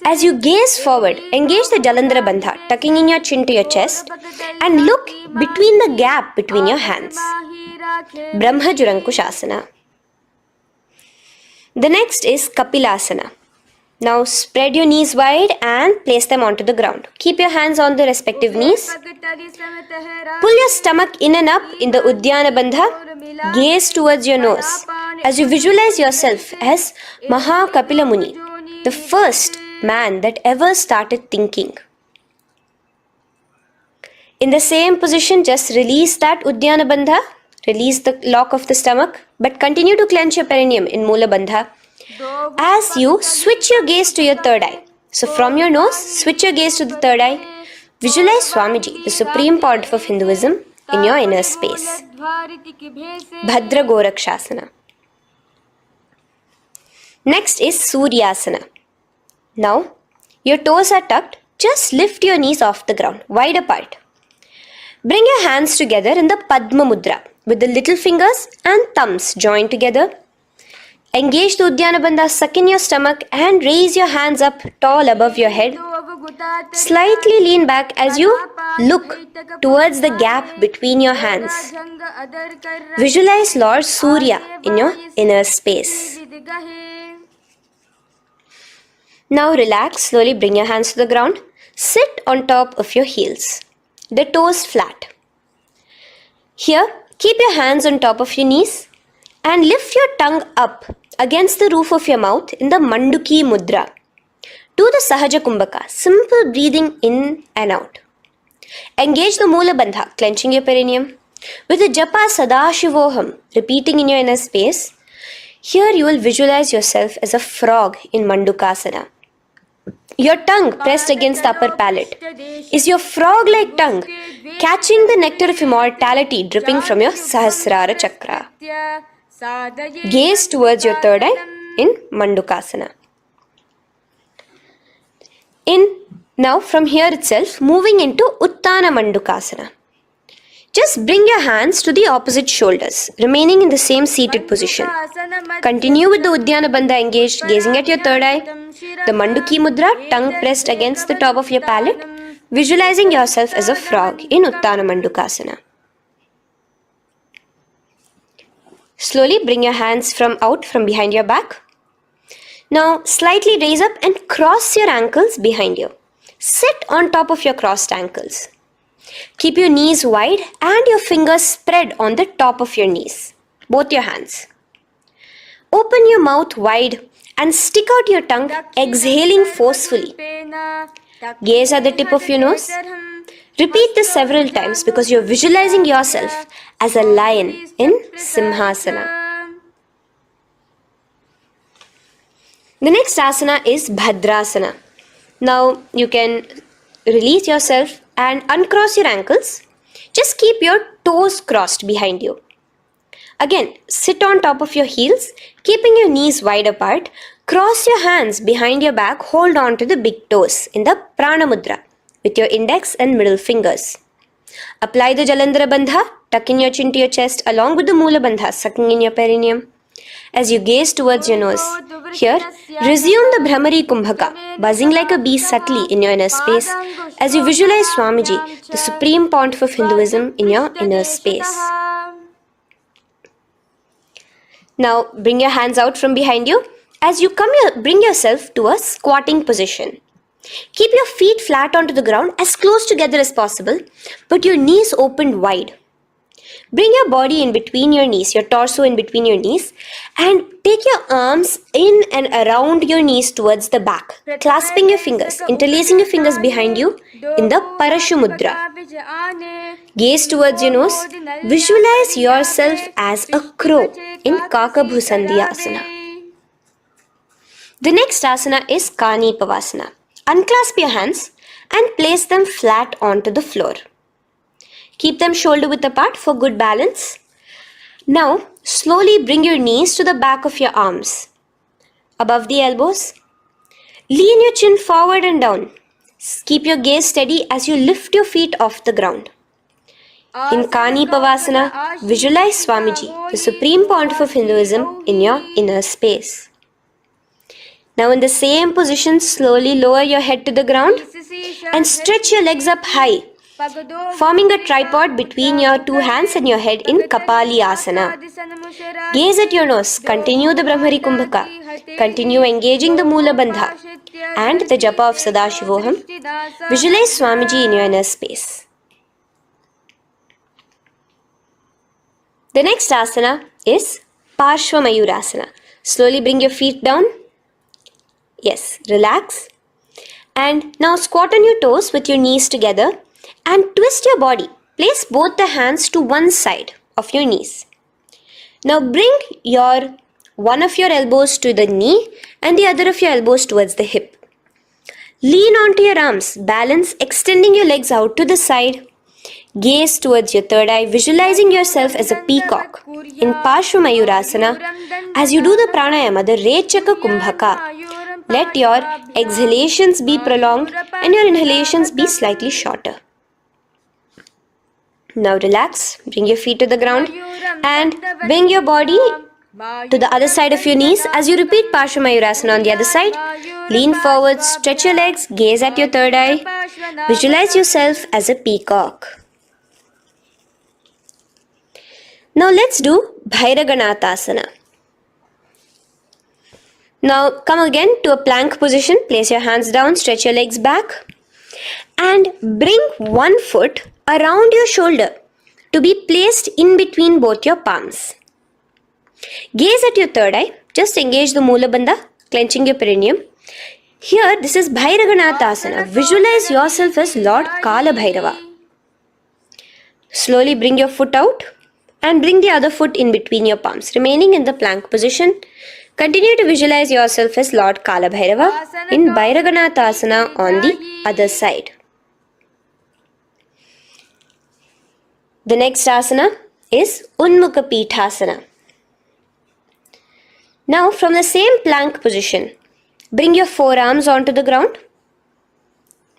As you gaze forward, engage the Jalandhara Bandha, tucking in your chin to your chest, and look between the gap between your hands. Brahma Jurankushasana. The next is Kapilasana. Now spread your knees wide and place them onto the ground. Keep your hands on the respective knees. Pull your stomach in and up in the Uddiyana Bandha. Gaze towards your nose as you visualize yourself as Maha Kapila Muni, the first man that ever started thinking. In the same position, just release that Uddiyana Bandha. Release the lock of the stomach, but continue to clench your perineum in Mula Bandha as you switch your gaze to your third eye. So from your nose, switch your gaze to the third eye. Visualize Swamiji, the Supreme Pontiff of Hinduism, in your inner space. Bhadra Gorakshasana. Next is Suryasana. Now, your toes are tucked. Just lift your knees off the ground, wide apart. Bring your hands together in the Padma Mudra with the little fingers and thumbs joined together. Engage the Uddiyana Bandha, suck in your stomach and raise your hands up tall above your head. Slightly lean back as you look towards the gap between your hands. Visualize Lord Surya in your inner space. Now relax, slowly bring your hands to the ground. Sit on top of your heels, the toes flat. Here, keep your hands on top of your knees and lift your tongue up against the roof of your mouth in the Manduki Mudra. Do the Sahaja Kumbhaka, simple breathing in and out. Engage the Mula Bandha, clenching your perineum. With the Japa Sadashivoham, repeating in your inner space, here you will visualize yourself as a frog in Mandukasana. Your tongue pressed against the upper palate. Is your frog-like tongue catching the nectar of immortality dripping from your Sahasrara Chakra? Gaze towards your third eye in Mandukasana. Now from here itself, moving into Uttana Mandukasana. Just bring your hands to the opposite shoulders, remaining in the same seated position. Continue with the Uddiyana Bandha engaged, gazing at your third eye. The Manduki Mudra, tongue pressed against the top of your palate, visualizing yourself as a frog in Uttana Mandukasana. Slowly bring your hands out from behind your back. Now slightly raise up and cross your ankles behind you. Sit on top of your crossed ankles. Keep your knees wide and your fingers spread on the top of your knees, both your hands. Open your mouth wide and stick out your tongue, exhaling forcefully. Gaze at the tip of your nose. Repeat this several times because you're visualizing yourself as a lion in Simhasana. The next asana is Bhadrasana. Now you can release yourself and uncross your ankles. Just keep your toes crossed behind you. Again, sit on top of your heels, keeping your knees wide apart. Cross your hands behind your back, hold on to the big toes in the Prana Mudra with your index and middle fingers. Apply the Jalandhara Bandha, tuck in your chin to your chest along with the Mula Bandha, sucking in your perineum. As you gaze towards your nose, here, resume the Brahmari Kumbhaka, buzzing like a bee subtly in your inner space as you visualize Swamiji, the Supreme Pontiff of Hinduism, in your inner space. Now, bring your hands out from behind you. As you bring yourself to a squatting position. Keep your feet flat onto the ground as close together as possible, but your knees opened wide. Bring your body in between your knees, your torso in between your knees, and take your arms in and around your knees towards the back, clasping your fingers, interlacing your fingers behind you in the Parashu Mudra. Gaze towards your nose. Visualize yourself as a crow in Kakabhusandhi Asana. The next asana is Kani Pavasana. Unclasp your hands and place them flat onto the floor. Keep them shoulder width apart for good balance. Now, slowly bring your knees to the back of your arms, above the elbows. Lean your chin forward and down. Keep your gaze steady as you lift your feet off the ground. In Kani Pavasana, visualize Swamiji, the Supreme Pontiff of Hinduism, in your inner space. Now in the same position, slowly lower your head to the ground and stretch your legs up high, forming a tripod between your two hands and your head in Kapali Asana. Gaze at your nose, continue the Brahmari Kumbhaka, continue engaging the Mula Bandha and the Japa of Sadashivoham. Visualize Swamiji in your inner space. The next asana is Parshva Mayurasana. Slowly bring your feet down. Yes, relax. And now squat on your toes with your knees together and twist your body. Place both the hands to one side of your knees. Now bring one of your elbows to the knee and the other of your elbows towards the hip. Lean onto your arms, balance, extending your legs out to the side. Gaze towards your third eye, visualizing yourself as a peacock in Parshva Mayurasana. As you do the pranayama, the Rechaka Kumbhaka, let your exhalations be prolonged and your inhalations be slightly shorter. Now relax, bring your feet to the ground and bring your body to the other side of your knees. As you repeat Parshva Mayurasana on the other side, lean forward, stretch your legs, gaze at your third eye, visualize yourself as a peacock. Now let's do Bhairaganathasana. Now come again to a plank position. Place your hands down, stretch your legs back and bring one foot around your shoulder to be feet placed in between both your palms. Gaze at your third eye. Just engage the Mula Bandha, clenching your perineum. Here, this is Bhairaganathasana. Visualize yourself as Lord Kala Bhairava. Slowly bring your foot out and bring the other foot in between your palms, remaining in the plank position. Continue to visualize yourself as Lord Kala Bhairava in Bhairaganathasana on the other side. The next asana is Unmukha Pīthāsana. Now, from the same plank position, bring your forearms onto the ground.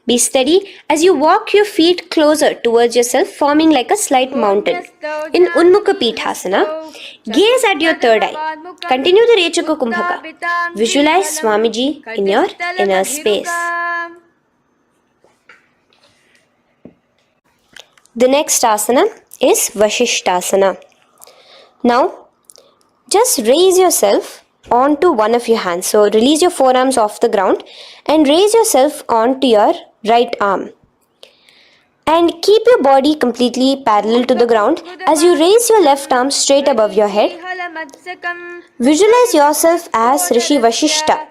Be steady as you walk your feet closer towards yourself, forming like a slight mountain. In Unmukha Pīthāsana, gaze at your third eye. Continue the Rechaka Kumbhaka. Visualize Swamiji in your inner space. The next asana is Vasishthasana. Now, just raise yourself onto one of your hands. So, release your forearms off the ground and raise yourself onto your right arm. And keep your body completely parallel to the ground as you raise your left arm straight above your head. Visualize yourself as Rishi Vasishta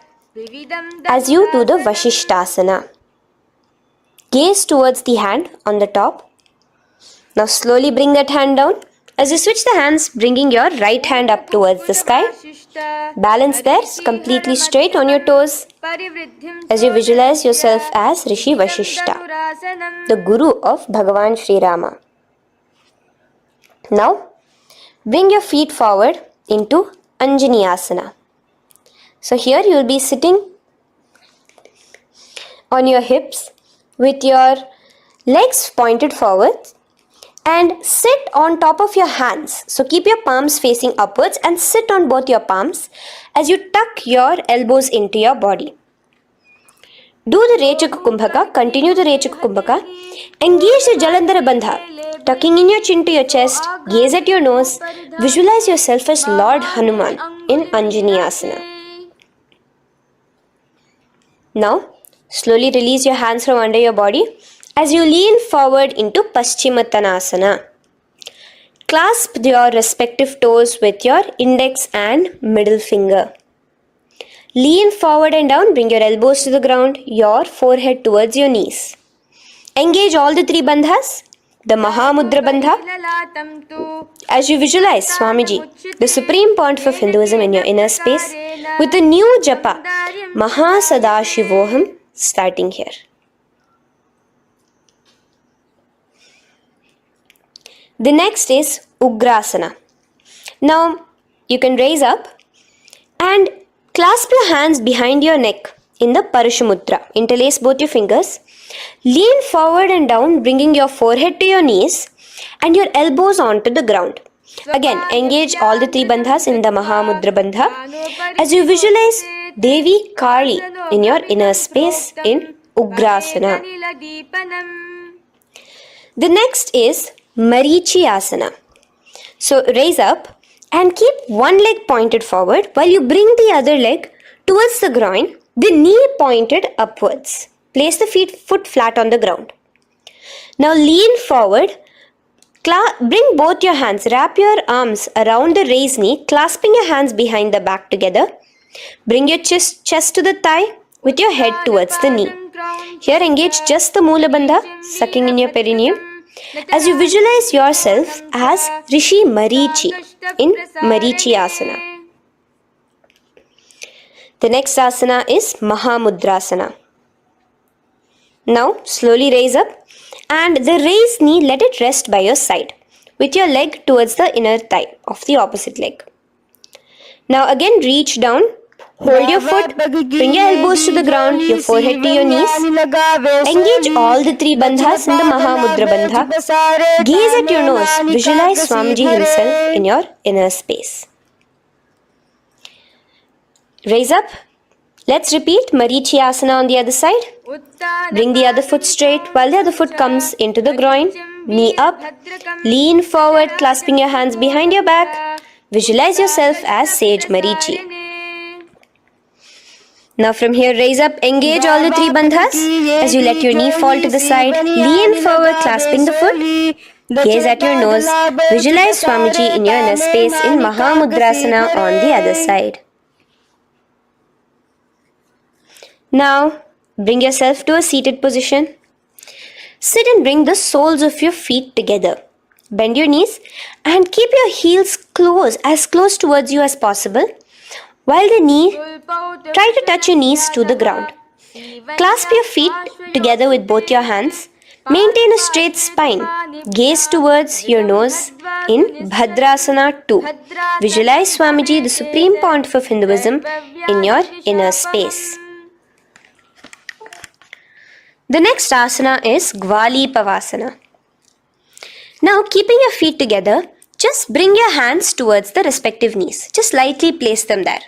as you do the Vasishthasana. Gaze towards the hand on the top. Now slowly bring that hand down. As you switch the hands, bringing your right hand up towards the sky. Balance there, completely straight on your toes. As you visualize yourself as Rishi Vasishta, the Guru of Bhagavan Sri Rama. Now, bring your feet forward into Anjani Asana. So here you will be sitting on your hips with your legs pointed forward. And sit on top of your hands. So keep your palms facing upwards and sit on both your palms as you tuck your elbows into your body. Do the Rechaka Kumbhaka, continue the Rechaka Kumbhaka. Engage the Jalandhara Bandha, tucking in your chin to your chest, gaze at your nose, visualize yourself as Lord Hanuman in Anjani Asana. Now, slowly release your hands from under your body. As you lean forward into Paschimottanasana, clasp your respective toes with your index and middle finger. Lean forward and down, bring your elbows to the ground, your forehead towards your knees. Engage all the three bandhas, the Mahamudra Bandha. As you visualize Swamiji, the Supreme Pontiff of Hinduism in your inner space, with a new japa, Mahasadashivoham, starting here. The next is Ugrasana. Now, you can raise up and clasp your hands behind your neck in the Parashamudra. Interlace both your fingers. Lean forward and down, bringing your forehead to your knees and your elbows onto the ground. Again, engage all the three bandhas in the Mahamudra Bandha as you visualize Devi Kali in your inner space in Ugrasana. The next is Marichi Asana. So raise up and keep one leg pointed forward while you bring the other leg towards the groin, the knee pointed upwards. Place the foot flat on the ground. Now lean forward, bring both your hands, wrap your arms around the raised knee, clasping your hands behind the back together. Bring your chest to the thigh with your head towards the knee. Here engage just the Mula Bandha, sucking in your perineum. As you visualize yourself as Rishi Marichi in Marichi Asana. The next asana is Mahamudrasana. Now slowly raise up and the raised knee, let it rest by your side with your leg towards the inner thigh of the opposite leg. Now again reach down. Hold your foot, bring your elbows to the ground, your forehead to your knees. Engage all the three bandhas in the Mahamudra Bandha. Gaze at your nose, visualize Swamiji himself in your inner space. Raise up. Let's repeat Marichi Asana on the other side. Bring the other foot straight while the other foot comes into the groin. Knee up. Lean forward, clasping your hands behind your back. Visualize yourself as Sage Marichi. Now from here, raise up, engage all the three bandhas as you let your knee fall to the side. Lean forward, clasping the foot. Gaze at your nose. Visualize Swamiji in your inner space in Mahamudrasana on the other side. Now, bring yourself to a seated position. Sit and bring the soles of your feet together. Bend your knees and keep your heels as close towards you as possible. While try to touch your knees to the ground. Clasp your feet together with both your hands. Maintain a straight spine. Gaze towards your nose in Bhadrasana 2. Visualize Swamiji, the Supreme Pontiff of Hinduism, in your inner space. The next asana is Gvali Pavasana. Now, keeping your feet together, just bring your hands towards the respective knees. Just lightly place them there.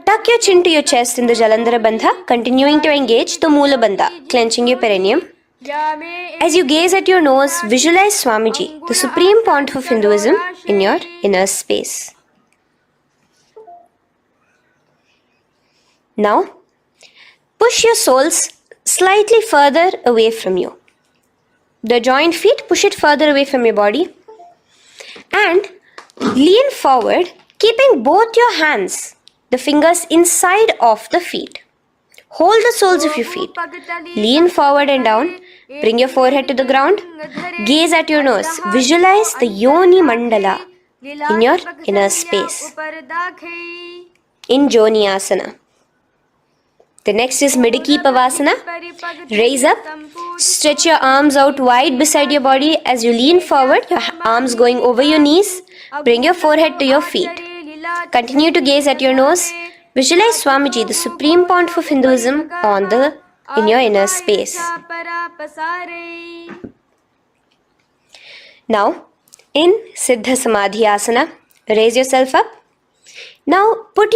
Tuck your chin to your chest in the Jalandhara Bandha, continuing to engage the Moola Bandha, clenching your perineum. As you gaze at your nose, visualize Swamiji, the Supreme Pontiff of Hinduism, in your inner space. Now, push your soles slightly further away from you. The joined feet, push it further away from your body. And lean forward, keeping both your hands, the fingers inside of the feet. Hold the soles of your feet. Lean forward and down. Bring your forehead to the ground. Gaze at your nose. Visualize the Yoni Mandala in your inner space. In Joni Asana. The next is Midiki Pavasana. Raise up. Stretch your arms out wide beside your body as you lean forward, your arms going over your knees. Bring your forehead to your feet. Continue to gaze at your nose. Visualize Swamiji, the Supreme Pontiff of Hinduism, in your inner space. Now, in Siddha Samadhi Asana, raise yourself up. Now, put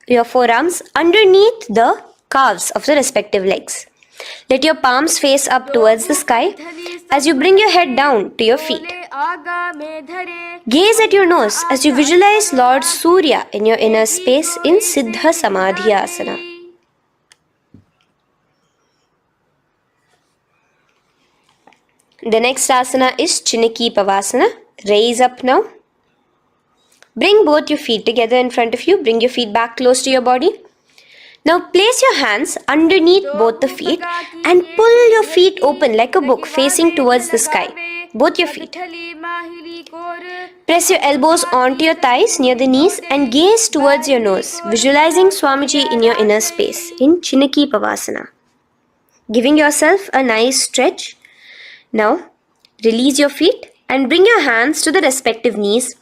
your forearms underneath the calves of the respective legs. Let your palms face up towards the sky as you bring your head down to your feet. Gaze at your nose as you visualize Lord Surya in your inner space in Siddha Samadhi Asana. The next asana is Chiniki Pavasana. Raise up now. Bring both your feet together in front of you. Bring your feet back close to your body. Now place your hands underneath both the feet and pull your feet open like a book facing towards the sky. Both your feet. Press your elbows onto your thighs near the knees and gaze towards your nose, visualizing Swamiji in your inner space in Chiniki Pavasana. Giving yourself a nice stretch. Now release your feet and bring your hands to the respective knees.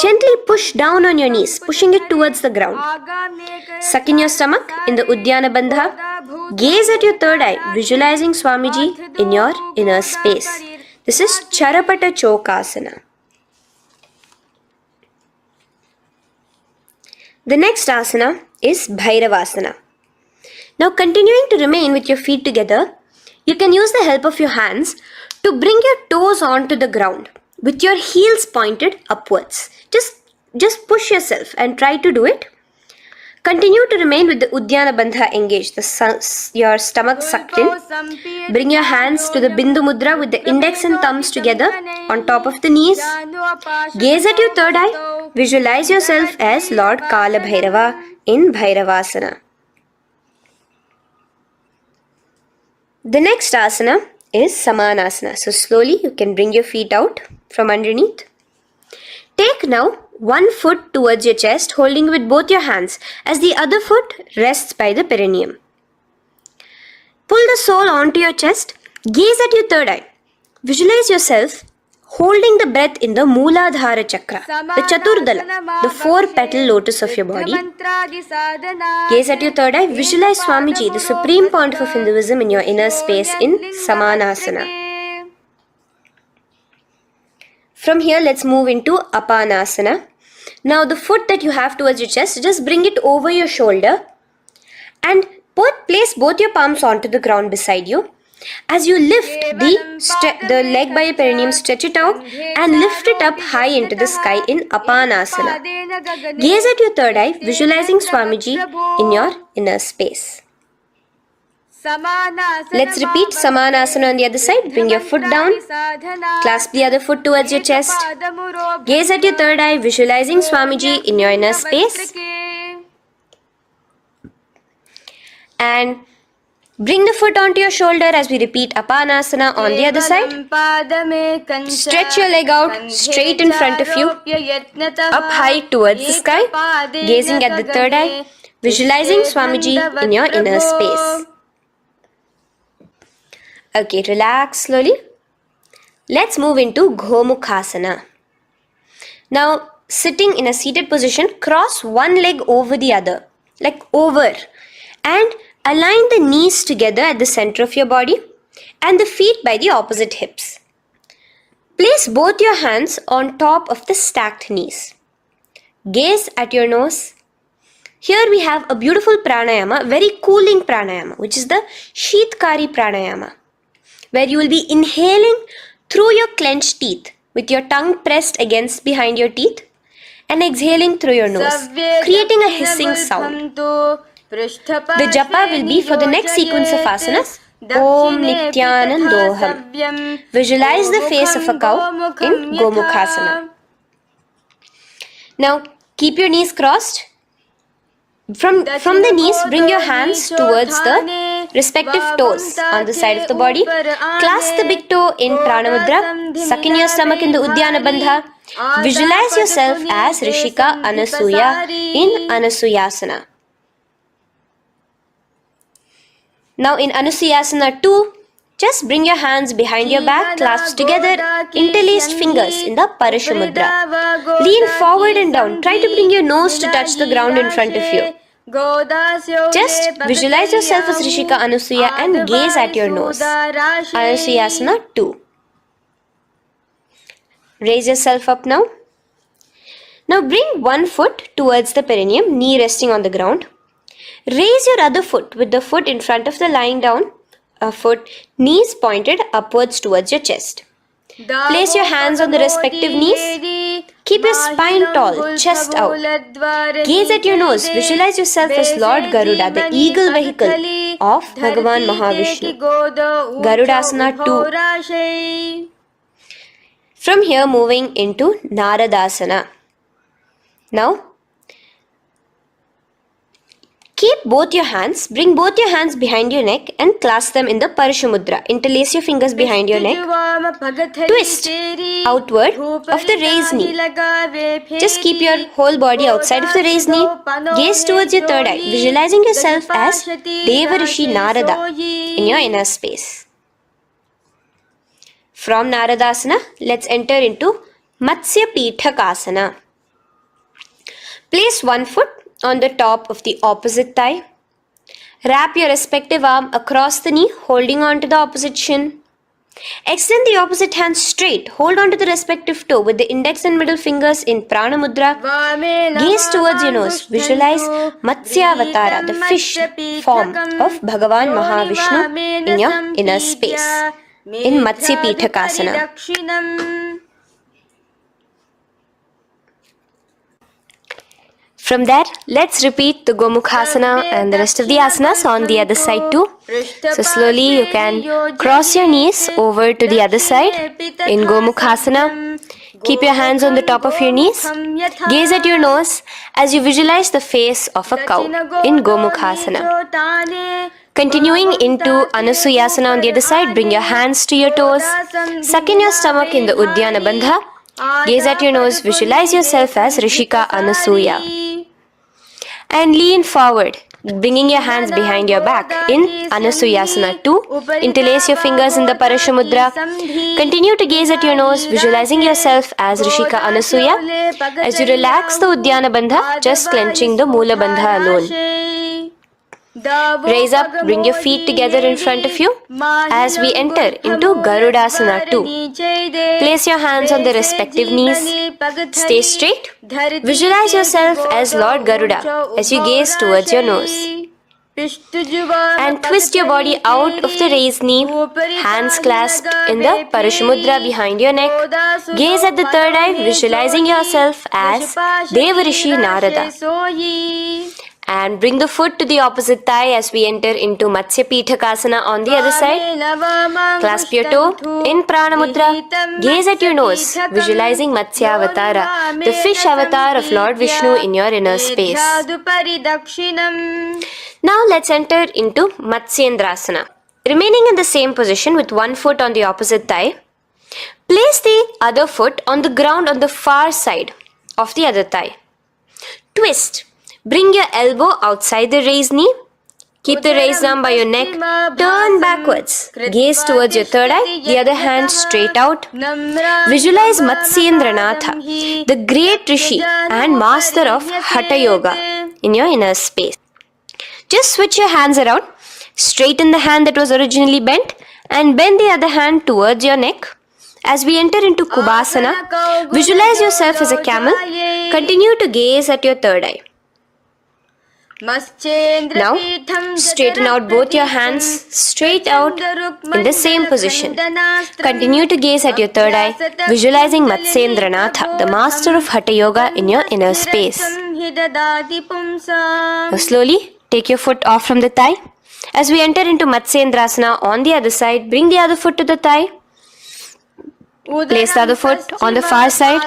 Gently push down on your knees, pushing it towards the ground. Suck in your stomach in the Uddiyana Bandha. Gaze at your third eye, visualizing Swamiji in your inner space. This is Charapata Chokasana. The next asana is Bhairavasana. Now, continuing to remain with your feet together, you can use the help of your hands to bring your toes onto the ground with your heels pointed upwards. Just push yourself and try to do it. Continue to remain with the Uddiyana Bandha engaged, your stomach sucked in. Bring your hands to the Bindu Mudra with the index and thumbs together on top of the knees. Gaze at your third eye. Visualize yourself as Lord Kala Bhairava in Bhairavasana. The next asana is Samanasana. So slowly you can bring your feet out from underneath. Take now one foot towards your chest, holding with both your hands as the other foot rests by the perineum. Pull the sole onto your chest. Gaze at your third eye. Visualize yourself holding the breath in the Mooladhara Chakra, the Chaturdala, the 4-petal lotus of your body. Gaze at your third eye. Visualize Swamiji, the Supreme Pontiff of Hinduism, in your inner space in Samanasana. From here, let's move into Apanasana. Now, the foot that you have towards your chest, just bring it over your shoulder and place both your palms onto the ground beside you. As you lift the leg by your perineum, stretch it out and lift it up high into the sky in Apanasana. Gaze at your third eye, visualizing Swamiji in your inner space. Let's repeat Samanasana on the other side. Bring your foot down. Clasp the other foot towards your chest. Gaze at your third eye, visualizing Swamiji in your inner space. And bring the foot onto your shoulder as we repeat Apanasana on the other side. Stretch your leg out straight in front of you, up high towards the sky, gazing at the third eye, visualizing Swamiji in your inner space. Okay, relax slowly. Let's move into Gomukhasana. Now, sitting in a seated position, cross one leg over the other, like over, and align the knees together at the center of your body and the feet by the opposite hips. Place both your hands on top of the stacked knees. Gaze at your nose. Here we have a beautiful pranayama, very cooling pranayama, which is the Sheetkari pranayama, where you will be inhaling through your clenched teeth with your tongue pressed against behind your teeth and exhaling through your nose, creating a hissing sound. The japa will be for the next sequence of asanas. Om Nityanandoham. Visualize the face of a cow in Gomukhasana. Now keep your knees crossed. From the knees, bring your hands towards the respective toes on the side of the body. Clasp the big toe in Pranamudra. Suck in your stomach in the Uddiyana Bandha. Visualize yourself as Rishika Anasuya in Anasuyasana. Now in Anusuyasana 2, just bring your hands behind your back, clasp together, interlaced fingers in the Parashamudra. Lean forward and down. Try to bring your nose to touch the ground in front of you. Just visualize yourself as Rishika Anasuya and gaze at your nose. Anusuyasana 2. Raise yourself up now. Now bring one foot towards the perineum, knee resting on the ground. Raise your other foot with the foot in front of the lying down, knees pointed upwards towards your chest. Place your hands on the respective knees. Keep your spine tall, chest out. Gaze at your nose. Visualize yourself as Lord Garuda, the eagle vehicle of Bhagavan Mahavishnu. Garudasana 2. From here, moving into Naradasana. Now, keep both your hands, bring both your hands behind your neck and clasp them in the Parashamudra. Interlace your fingers behind your neck. Twist outward of the raised knee. Just keep your whole body outside of the raised knee. Gaze towards your third eye, visualizing yourself as Devarishi Narada in your inner space. From Naradasana, let's enter into Matsya Pithakasana. Place one foot on the top of the opposite thigh. Wrap your respective arm across the knee, holding on to the opposite shin. Extend the opposite hand straight. Hold on to the respective toe with the index and middle fingers in Prana Mudra. Gaze towards your nose. Visualize Matsyavatara, the fish form of Bhagavan Mahavishnu in your inner space. In Matsya Pithakasana. From there, let's repeat the Gomukhasana and the rest of the asanas on the other side too. So slowly you can cross your knees over to the other side in Gomukhasana. Keep your hands on the top of your knees. Gaze at your nose as you visualize the face of a cow in Gomukhasana. Continuing into Anusuyasana on the other side, bring your hands to your toes. Suck in your stomach in the Uddiyana Bandha. Gaze at your nose, visualize yourself as Rishika Anasuya. And lean forward, bringing your hands behind your back in Anusuyasana 2. Interlace your fingers in the Parashamudra. Continue to gaze at your nose, visualizing yourself as Rishika Anasuya. As you relax the Uddiyana Bandha, just clenching the Mula Bandha alone. Raise up, bring your feet together in front of you as we enter into Garudasana 2. Place your hands on the respective knees. Stay straight. Visualize yourself as Lord Garuda as you gaze towards your nose. And twist your body out of the raised knee, hands clasped in the Parashamudra behind your neck. Gaze at the third eye, visualizing yourself as Devarishi Narada. And bring the foot to the opposite thigh as we enter into Matsya Piఠakasana on the other side. Clasp your toe in Prana Mudra. Gaze at your nose, visualizing Matsya Avatara, the fish avatar of Lord Vishnu in your inner space. Now let's enter into Matsyendrasana. Remaining in the same position with one foot on the opposite thigh, place the other foot on the ground on the far side of the other thigh. Twist. Bring your elbow outside the raised knee. Keep the raised arm by your neck. Turn backwards. Gaze towards your third eye, the other hand straight out. Visualize Matsyendranatha, the great Rishi and master of Hatha Yoga in your inner space. Just switch your hands around. Straighten the hand that was originally bent and bend the other hand towards your neck. As we enter into Kubhasana, visualize yourself as a camel. Continue to gaze at your third eye. Now, straighten out both your hands straight out in the same position. Continue to gaze at your third eye, visualizing Matsyendranatha, the master of Hatha Yoga in your inner space. Now slowly, take your foot off from the thigh. As we enter into Matsyendrasana on the other side, bring the other foot to the thigh. Place the other foot on the far side.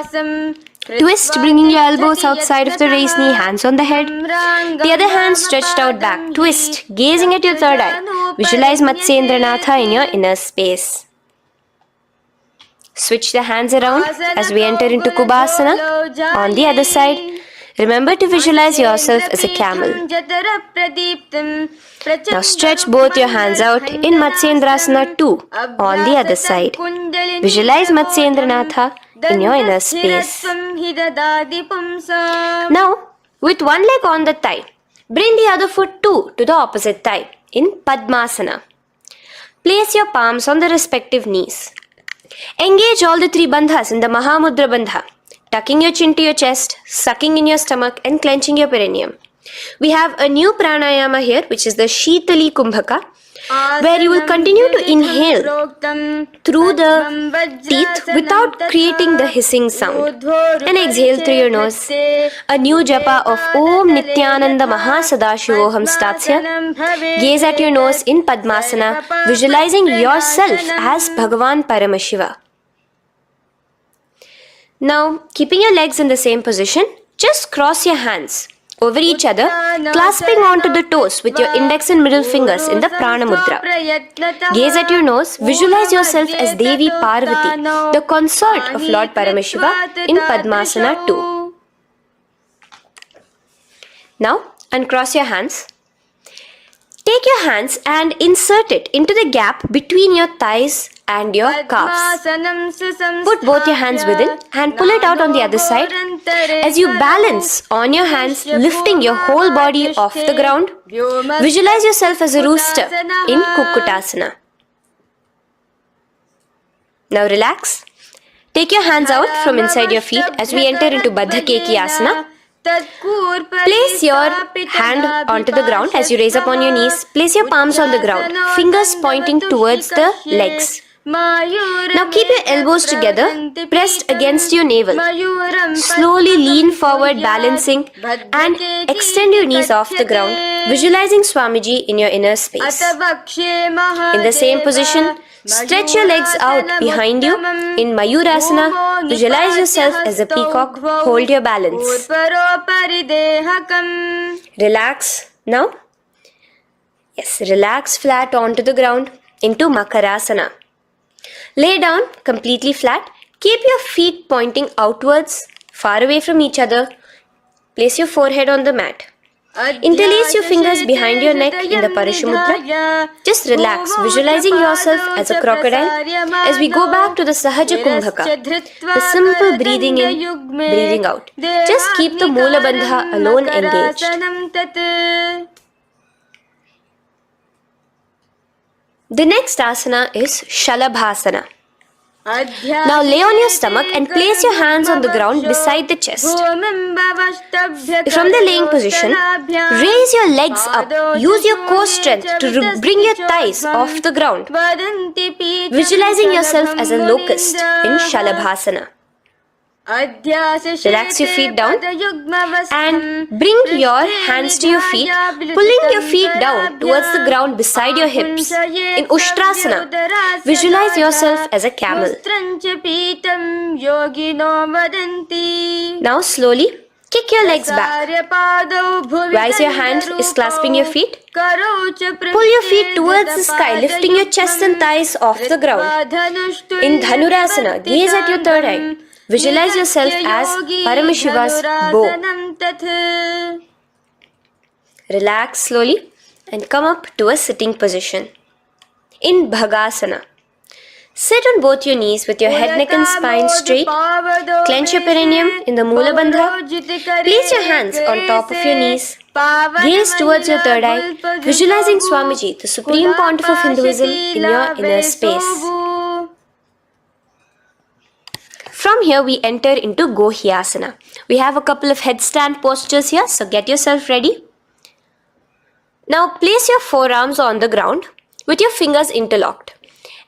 Twist, bringing your elbows outside of the raised knee, hands on the head. The other hand stretched out back. Twist, gazing at your third eye. Visualize Matsyendranatha in your inner space. Switch the hands around as we enter into Kubhasana on the other side. Remember to visualize yourself as a camel. Now stretch both your hands out in Matsyendrasana 2 on the other side. Visualize Matsyendranatha in your inner space. Now, with one leg on the thigh, bring the other foot too to the opposite thigh in Padmasana. Place your palms on the respective knees. Engage all the three bandhas in the Mahamudra Bandha, tucking your chin to your chest, sucking in your stomach and clenching your perineum. We have a new pranayama here, which is the Shitali Kumbhaka, where you will continue to inhale through the teeth without creating the hissing sound, and exhale through your nose. A new japa of Om Nityananda Mahasadashivoham starts here. Gaze at your nose in Padmasana, visualizing yourself as Bhagavan Paramashiva. Now, keeping your legs in the same position, just cross your hands over each other, clasping onto the toes with your index and middle fingers in the Prana Mudra. Gaze at your nose, visualize yourself as Devi Parvati, the consort of Lord Paramashiva in Padmasana 2. Now, uncross your hands. Take your hands and insert it into the gap between your thighs and your calves. Put both your hands within and pull it out on the other side. As you balance on your hands, lifting your whole body off the ground, visualize yourself as a rooster in Kukkutasana. Now relax. Take your hands out from inside your feet as we enter into Baddha Keki Asana. Place your hand onto the ground as you raise up on your knees. Place your palms on the ground, fingers pointing towards the legs. Now keep your elbows together, pressed against your navel. Slowly lean forward, balancing, and extend your knees off the ground, visualizing Swamiji in your inner space. In the same position, stretch your legs out behind you. In Mayurasana, visualize yourself as a peacock. Hold your balance. Relax now. Yes, relax flat onto the ground into Makarasana. Lay down completely flat. Keep your feet pointing outwards, far away from each other. Place your forehead on the mat. Interlace your fingers behind your neck in the Parishamudra. Just relax, visualizing yourself as a crocodile as we go back to the Sahaja Kumbhaka, the simple breathing in, breathing out. Just keep the Moola Bandha alone engaged. The next asana is Shalabhasana. Now lay on your stomach and place your hands on the ground beside the chest. From the laying position, raise your legs up. Use your core strength to bring your thighs off the ground. Visualizing yourself as a locust in Shalabhasana. Relax your feet down and bring your hands to your feet, pulling your feet down towards the ground beside your hips. In Ushtrasana, visualize yourself as a camel. Now slowly kick your legs back. Rise your hand is clasping your feet. Pull your feet towards the sky, lifting your chest and thighs off the ground. In Dhanurasana, gaze at your third eye. Visualize yourself as Paramashiva's bow. Relax slowly and come up to a sitting position. In Bhagasana, sit on both your knees with your head, neck and spine straight. Clench your perineum in the Moola Bandha. Place your hands on top of your knees. Gaze towards your third eye, visualizing Swamiji, the Supreme Pontiff of Hinduism, in your inner space. From here we enter into Gohyasana. We have a couple of headstand postures here, so get yourself ready. Now place your forearms on the ground with your fingers interlocked.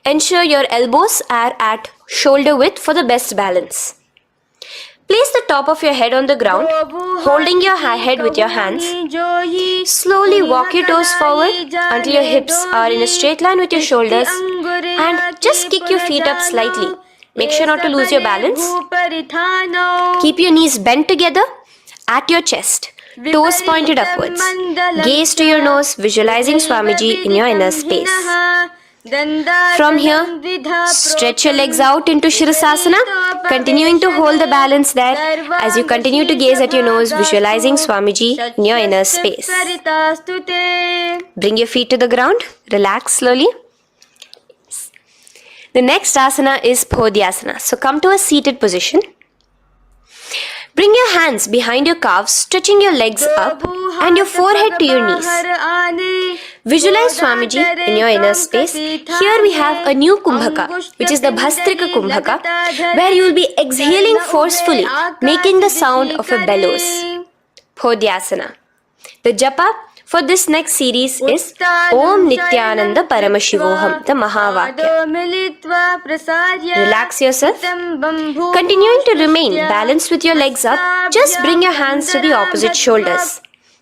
Ensure your elbows are at shoulder width for the best balance. Place the top of your head on the ground, holding your head with your hands. Slowly walk your toes forward until your hips are in a straight line with your shoulders, and just kick your feet up slightly. Make sure not to lose your balance. Keep your knees bent together at your chest, toes pointed upwards. Gaze to your nose, visualizing Swamiji in your inner space. From here, stretch your legs out into Shirasasana, continuing to hold the balance there as you continue to gaze at your nose, visualizing Swamiji in your inner space. Bring your feet to the ground, relax slowly. The next asana is Podhyasana. So come to a seated position. Bring your hands behind your calves, stretching your legs up and your forehead to your knees. Visualize Swamiji in your inner space. Here we have a new Kumbhaka, which is the Bhastrika Kumbhaka, where you will be exhaling forcefully, making the sound of a bellows. Podhyasana. The japa for this next series is Om Nityananda Paramashivoham, the Mahavakya. Relax yourself. Continuing to remain balanced with your legs up, just bring your hands to the opposite shoulders.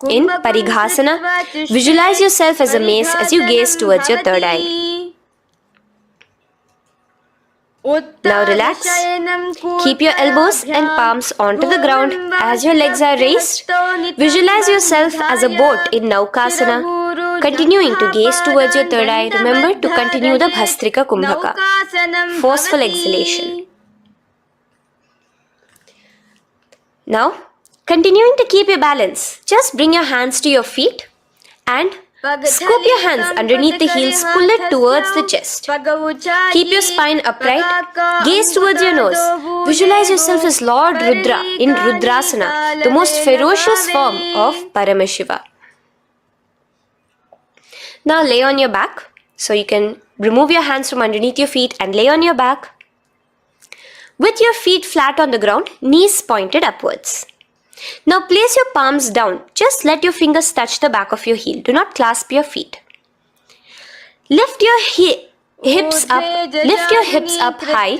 In Parighasana, visualize yourself as a mace as you gaze towards your third eye. Now relax. Keep your elbows and palms onto the ground as your legs are raised. Visualize yourself as a boat in Naukasana. Continuing to gaze towards your third eye, remember to continue the Bhastrika Kumbhaka. Forceful exhalation. Now, continuing to keep your balance, just bring your hands to your feet and scoop your hands underneath the heels, pull it towards the chest. Keep your spine upright, gaze towards your nose. Visualize yourself as Lord Rudra in Rudrasana, the most ferocious form of Paramashiva. Now lay on your back, so you can remove your hands from underneath your feet and lay on your back. With your feet flat on the ground, knees pointed upwards. Now place your palms down. Just let your fingers touch the back of your heel. Do not clasp your feet. Lift your hips up high,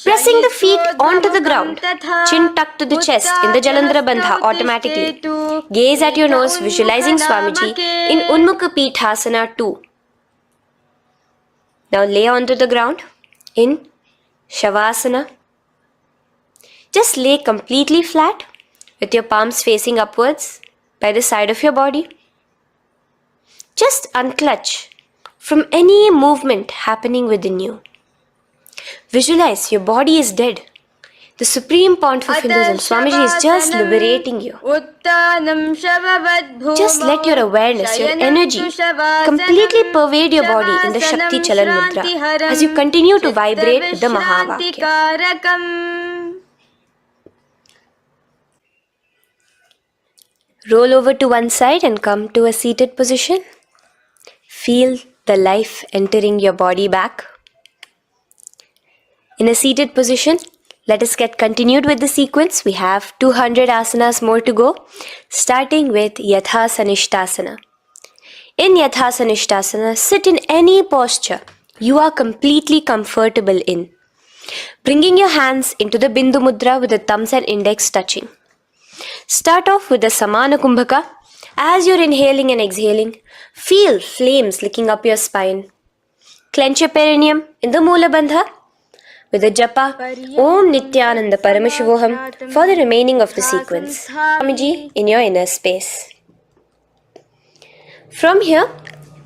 pressing the feet onto the ground. Chin tucked to the chest in the Jalandhara Bandha automatically. Gaze at your nose, visualizing Swamiji in Unmukha Pithasana 2. Now lay onto the ground in Shavasana. Just lay completely flat with your palms facing upwards by the side of your body. Just unclutch from any movement happening within you. Visualize your body is dead. The Supreme Pontiff of Hinduism, Swamiji, is just liberating you. Just let your awareness, your energy completely pervade your body in the Shakti Chalan Mudra as you continue to vibrate with the Mahavakya. Roll over to one side and come to a seated position. Feel the life entering your body back. In a seated position, let us get continued with the sequence. We have 200 asanas more to go, starting with Yatha Sanishtasana. In Yatha Sanishtasana, sit in any posture you are completely comfortable in. Bringing your hands into the Bindu Mudra with the thumbs and index touching. Start off with the Samana Kumbhaka. As you're inhaling and exhaling, feel flames licking up your spine. Clench your perineum in the Moola Bandha with the japa Om Nityananda Paramashivoham for the remaining of the sequence. Swamiji in your inner space. From here,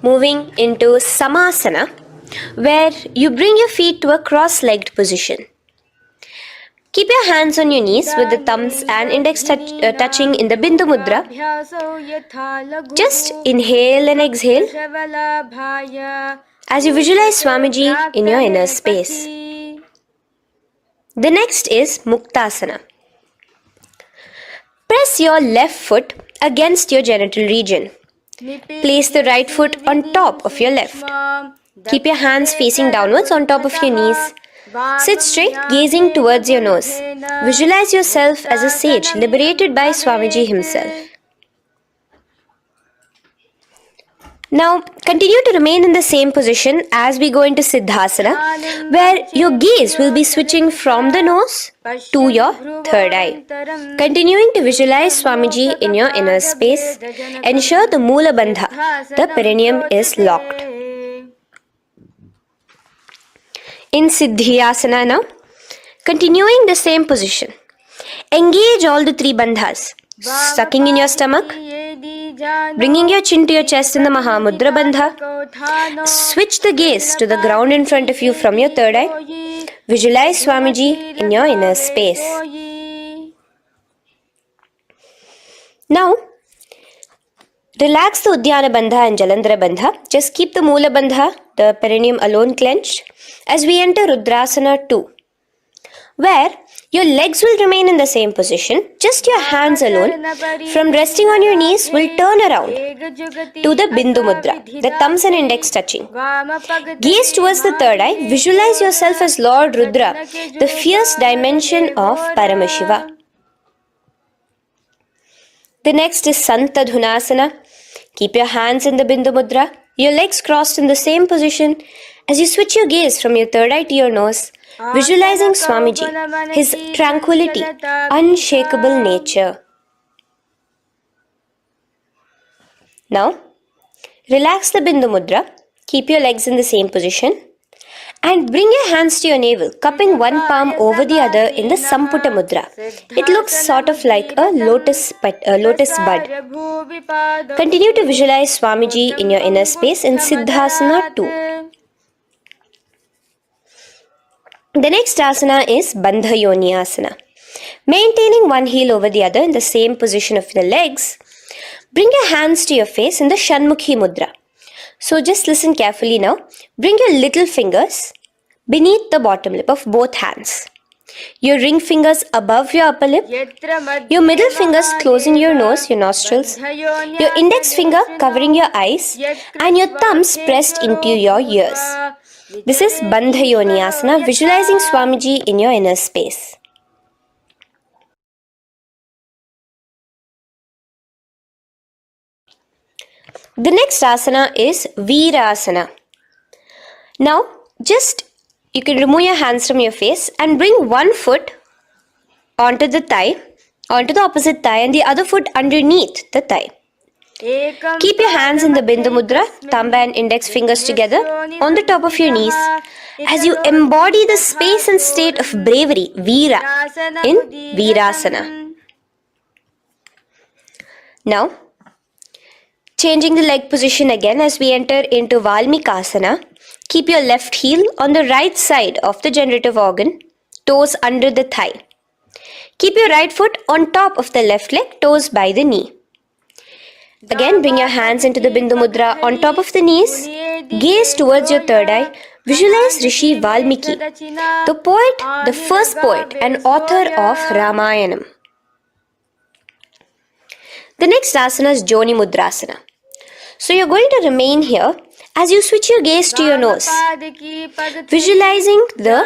moving into Samasana, where you bring your feet to a cross-legged position. Keep your hands on your knees with the thumbs and index touching in the Bindu Mudra. Just inhale and exhale as you visualize Swamiji in your inner space. The next is Muktasana. Press your left foot against your genital region. Place the right foot on top of your left. Keep your hands facing downwards on top of your knees. Sit straight, gazing towards your nose. Visualize yourself as a sage liberated by Swamiji himself. Now, continue to remain in the same position as we go into Siddhasana, where your gaze will be switching from the nose to your third eye. Continuing to visualize Swamiji in your inner space, ensure the Moola Bandha, the perineum, is locked. In Siddhyasana now, continuing the same position. Engage all the three bandhas, sucking in your stomach, bringing your chin to your chest in the Mahamudra Bandha. Switch the gaze to the ground in front of you from your third eye. Visualize Swamiji in your inner space. Now, relax the Uddiyana Bandha and Jalandhara Bandha. Just keep the Moola Bandha, the perineum, alone clenched as we enter Rudrasana 2, where your legs will remain in the same position, just your hands alone, from resting on your knees, will turn around to the Bindu Mudra, the thumbs and index touching. Gaze towards the third eye, visualize yourself as Lord Rudra, the fierce dimension of Paramashiva. The next is Santadhunasana. Keep your hands in the Bindu Mudra, your legs crossed in the same position as you switch your gaze from your third eye to your nose, visualizing Swamiji, his tranquility, unshakable nature. Now, relax the Bindu Mudra, keep your legs in the same position, and bring your hands to your navel, cupping one palm over the other in the Samputa Mudra. It looks sort of like a lotus bud. Continue to visualize Swamiji in your inner space in Siddhasana 2. The next asana is Bandha Yoni Asana. Maintaining one heel over the other in the same position of the legs, bring your hands to your face in the Shanmukhi Mudra. So just listen carefully now. Bring your little fingers beneath the bottom lip of both hands. Your ring fingers above your upper lip. Your middle fingers closing your nose, your nostrils. Your index finger covering your eyes. And your thumbs pressed into your ears. This is Bandha Yoni Asana, visualizing Swamiji in your inner space. The next asana is Virasana. Now, you can remove your hands from your face and bring one foot onto the opposite thigh, and the other foot underneath the thigh. Keep your hands in the Bindu Mudra, thumb and index fingers together on the top of your knees as you embody the space and state of bravery, Veera, in Virasana. Now, changing the leg position again as we enter into Valmikasana. Keep your left heel on the right side of the generative organ, toes under the thigh. Keep your right foot on top of the left leg, toes by the knee. Again, bring your hands into the Bindu Mudra on top of the knees. Gaze towards your third eye. Visualize Rishi Valmiki, the poet, the first poet and author of Ramayanam. The next asana is Joni Mudrasana. So you're going to remain here as you switch your gaze to your nose, visualizing the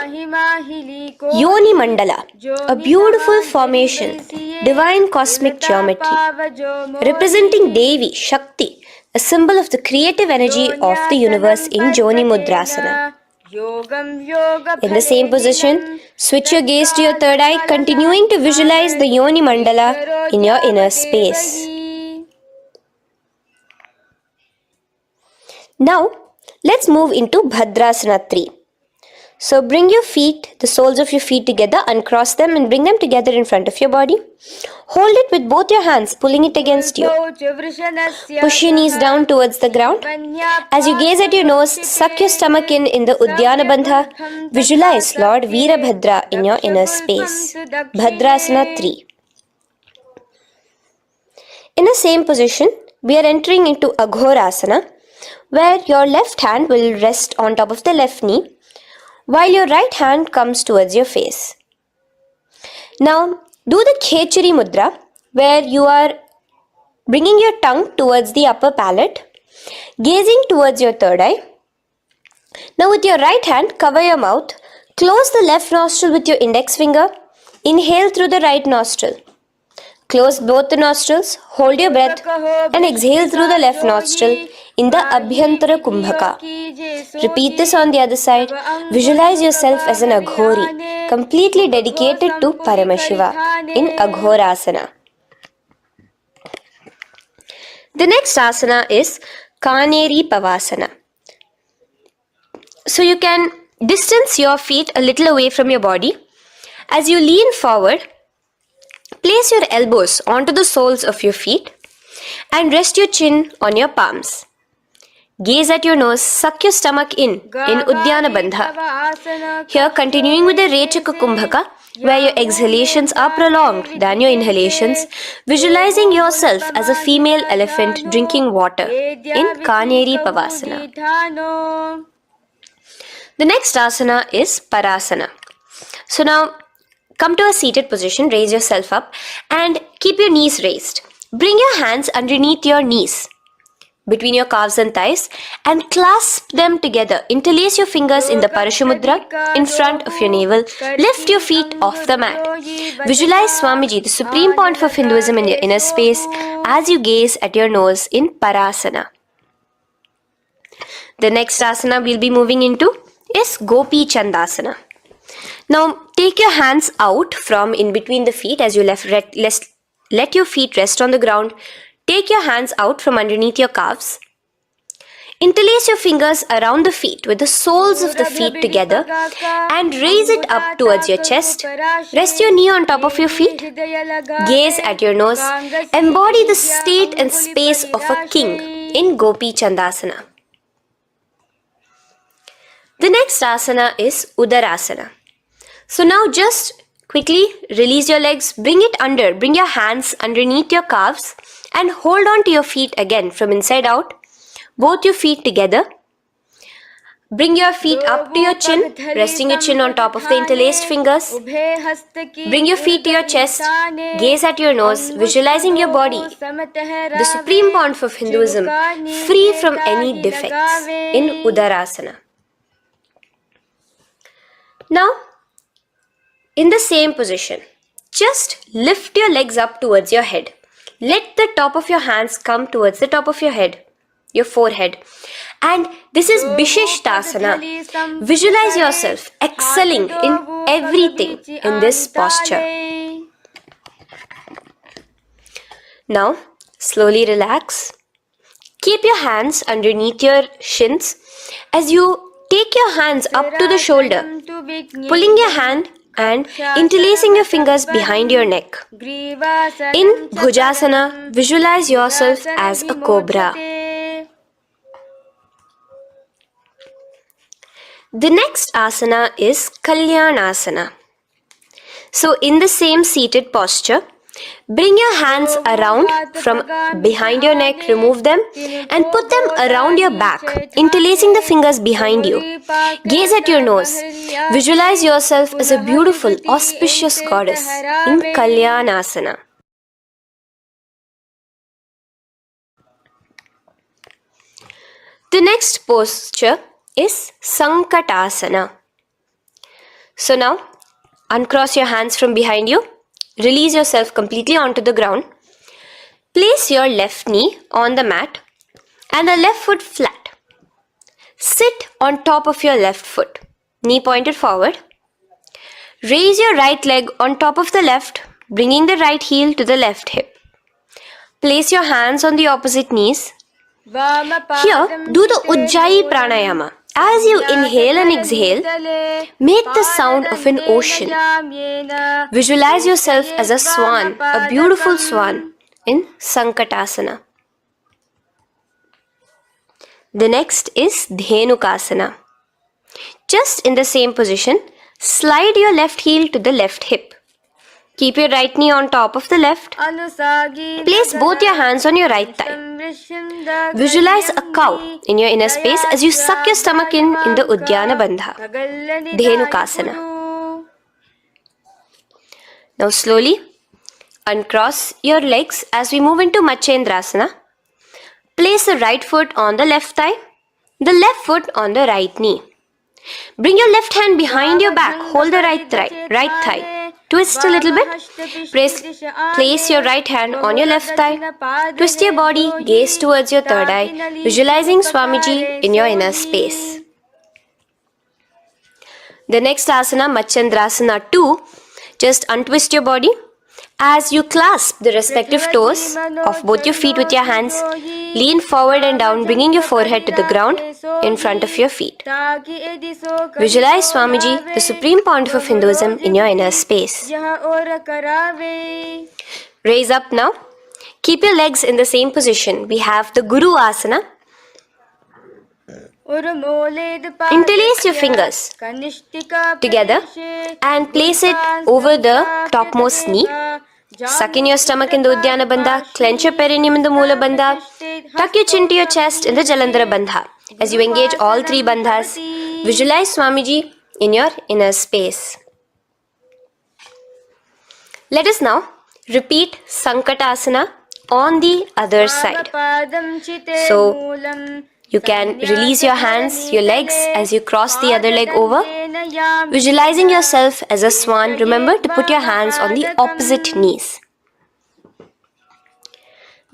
Yoni Mandala, a beautiful formation, divine cosmic geometry, representing Devi, Shakti, a symbol of the creative energy of the universe in Joni Mudrasana. In the same position, switch your gaze to your third eye, continuing to visualize the Yoni Mandala in your inner space. Now, let's move into Bhadrasana 3. So bring your feet, the soles of your feet together, uncross them and bring them together in front of your body. Hold it with both your hands, pulling it against you. Push your knees down towards the ground. As you gaze at your nose, suck your stomach in the Udyana Bandha. Visualize Lord Veerabhadra in your inner space. Bhadrasana 3. In the same position, we are entering into Aghorasana, where your left hand will rest on top of the left knee, while your right hand comes towards your face. Now, do the Khechari Mudra, where you are bringing your tongue towards the upper palate, gazing towards your third eye. Now, with your right hand, cover your mouth, close the left nostril with your index finger, inhale through the right nostril. Close both the nostrils, hold your breath, and exhale through the left nostril in the Abhyantara Kumbhaka. Repeat this on the other side. Visualize yourself as an Aghori, completely dedicated to Paramashiva in Aghorasana. The next asana is Kaneri Pavasana. So you can distance your feet a little away from your body. As you lean forward, place your elbows onto the soles of your feet and rest your chin on your palms. Gaze at your nose, suck your stomach in Udyana Bandha. Here, continuing with the Rechaka Kumbhaka, where your exhalations are prolonged than your inhalations, visualizing yourself as a female elephant drinking water in Kaneri Pavasana. The next asana is Parasana. So now, come to a seated position, raise yourself up and keep your knees raised. Bring your hands underneath your knees, between your calves and thighs, and clasp them together. Interlace your fingers in the Parashamudra in front of your navel. Lift your feet off the mat. Visualize Swamiji, the Supreme Pontiff of Hinduism, in your inner space as you gaze at your nose in Parasana. The next asana we'll be moving into is Gopi Chandasana. Now take your hands out from in between the feet as you let your feet rest on the ground. Take your hands out from underneath your calves. Interlace your fingers around the feet with the soles of the feet together and raise it up towards your chest. Rest your knee on top of your feet. Gaze at your nose. Embody the state and space of a king in Gopi Chandasana. The next asana is Udarasana. So now just quickly release your legs, bring your hands underneath your calves and hold on to your feet again from inside out, both your feet together. Bring your feet up to your chin, resting your chin on top of the interlaced fingers. Bring your feet to your chest, gaze at your nose, visualizing your body, the Supreme Pontiff of Hinduism, free from any defects in Udarasana. Now, in the same position, just lift your legs up towards your head. Let the top of your hands come towards the top of your head, your forehead. And this is Vishishtasana. Visualize yourself excelling in everything in this posture. Now, slowly relax. Keep your hands underneath your shins as you take your hands up to the shoulder, pulling your hand and interlacing your fingers behind your neck. In Bhujasana, visualize yourself as a cobra. The next asana is Kalyanasana. So in the same seated posture, bring your hands around from behind your neck, remove them and put them around your back, interlacing the fingers behind you. Gaze at your nose. Visualize yourself as a beautiful, auspicious goddess in Kalyanasana. The next posture is Sankatasana. So now, uncross your hands from behind you. Release yourself completely onto the ground. Place your left knee on the mat and the left foot flat. Sit on top of your left foot, knee pointed forward. Raise your right leg on top of the left, bringing the right heel to the left hip. Place your hands on the opposite knees. Here, do the Ujjayi Pranayama. As you inhale and exhale, make the sound of an ocean. Visualize yourself as a swan, a beautiful swan, in Sankatasana. The next is Dhenukasana. Just in the same position, slide your left heel to the left hip. Keep your right knee on top of the left. Place both your hands on your right thigh. Visualize a cow in your inner space as you suck your stomach in the Uddiyana Bandha, Dhenukasana. Now slowly uncross your legs as we move into Matsyendrasana. Place the right foot on the left thigh, the left foot on the right knee. Bring your left hand behind your back, hold the right thigh. Twist a little bit. Place your right hand on your left thigh. Twist your body, gaze towards your third eye, visualizing Swamiji in your inner space. The next asana, Matsyendrasana 2, just untwist your body. As you clasp the respective toes of both your feet with your hands, lean forward and down, bringing your forehead to the ground in front of your feet. Visualize Swamiji, the Supreme Pontiff of Hinduism, in your inner space. Raise up now. Keep your legs in the same position. We have the Guru Asana. Interlace your fingers together and place it over the topmost knee. Suck in your stomach in the Uddiyana Bandha, clench your perineum in the Moola Bandha, tuck your chin to your chest in the Jalandhara Bandha. As you engage all three bandhas, visualize Swamiji in your inner space. Let us now repeat Sankatasana on the other side. So, you can release your hands, your legs as you cross the other leg over. Visualizing yourself as a swan, remember to put your hands on the opposite knees.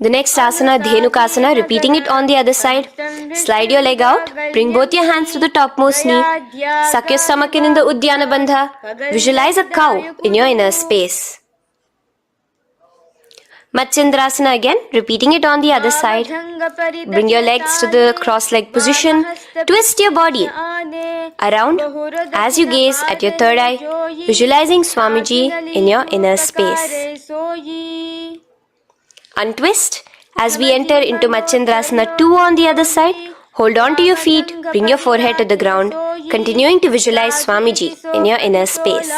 The next asana, Dhenukasana, repeating it on the other side. Slide your leg out, bring both your hands to the topmost knee. Suck your stomach in the Uddiyana Bandha. Visualize a cow in your inner space. Matsyendrasana again, repeating it on the other side. Bring your legs to the cross-leg position. Twist your body around as you gaze at your third eye, visualizing Swamiji in your inner space. Untwist as we enter into Matsyendrasana 2 on the other side. Hold on to your feet, bring your forehead to the ground, continuing to visualize Swamiji in your inner space.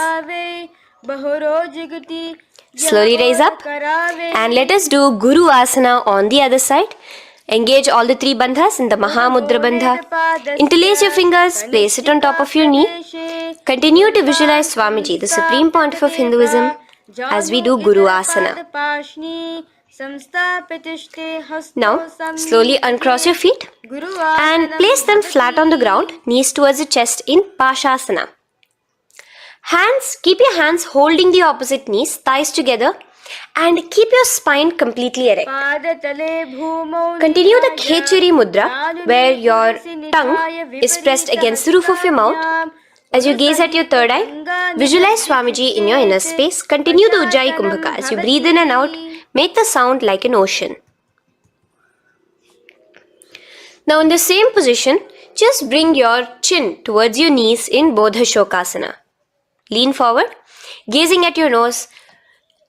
Slowly raise up and let us do Guru Asana on the other side. Engage all the three bandhas in the Mahamudra Bandha. Interlace your fingers, place it on top of your knee. Continue to visualize Swamiji, the Supreme Pontiff of Hinduism, as we do Guru Asana. Now, slowly uncross your feet and place them flat on the ground, knees towards the chest in Pashasana. Keep your hands holding the opposite knees, thighs together, and keep your spine completely erect. Continue the Khechari Mudra, where your tongue is pressed against the roof of your mouth. As you gaze at your third eye, visualize Swamiji in your inner space. Continue the Ujjayi Kumbhaka. As you breathe in and out, make the sound like an ocean. Now in the same position, just bring your chin towards your knees in Bodha Shokasana. Lean forward, gazing at your nose,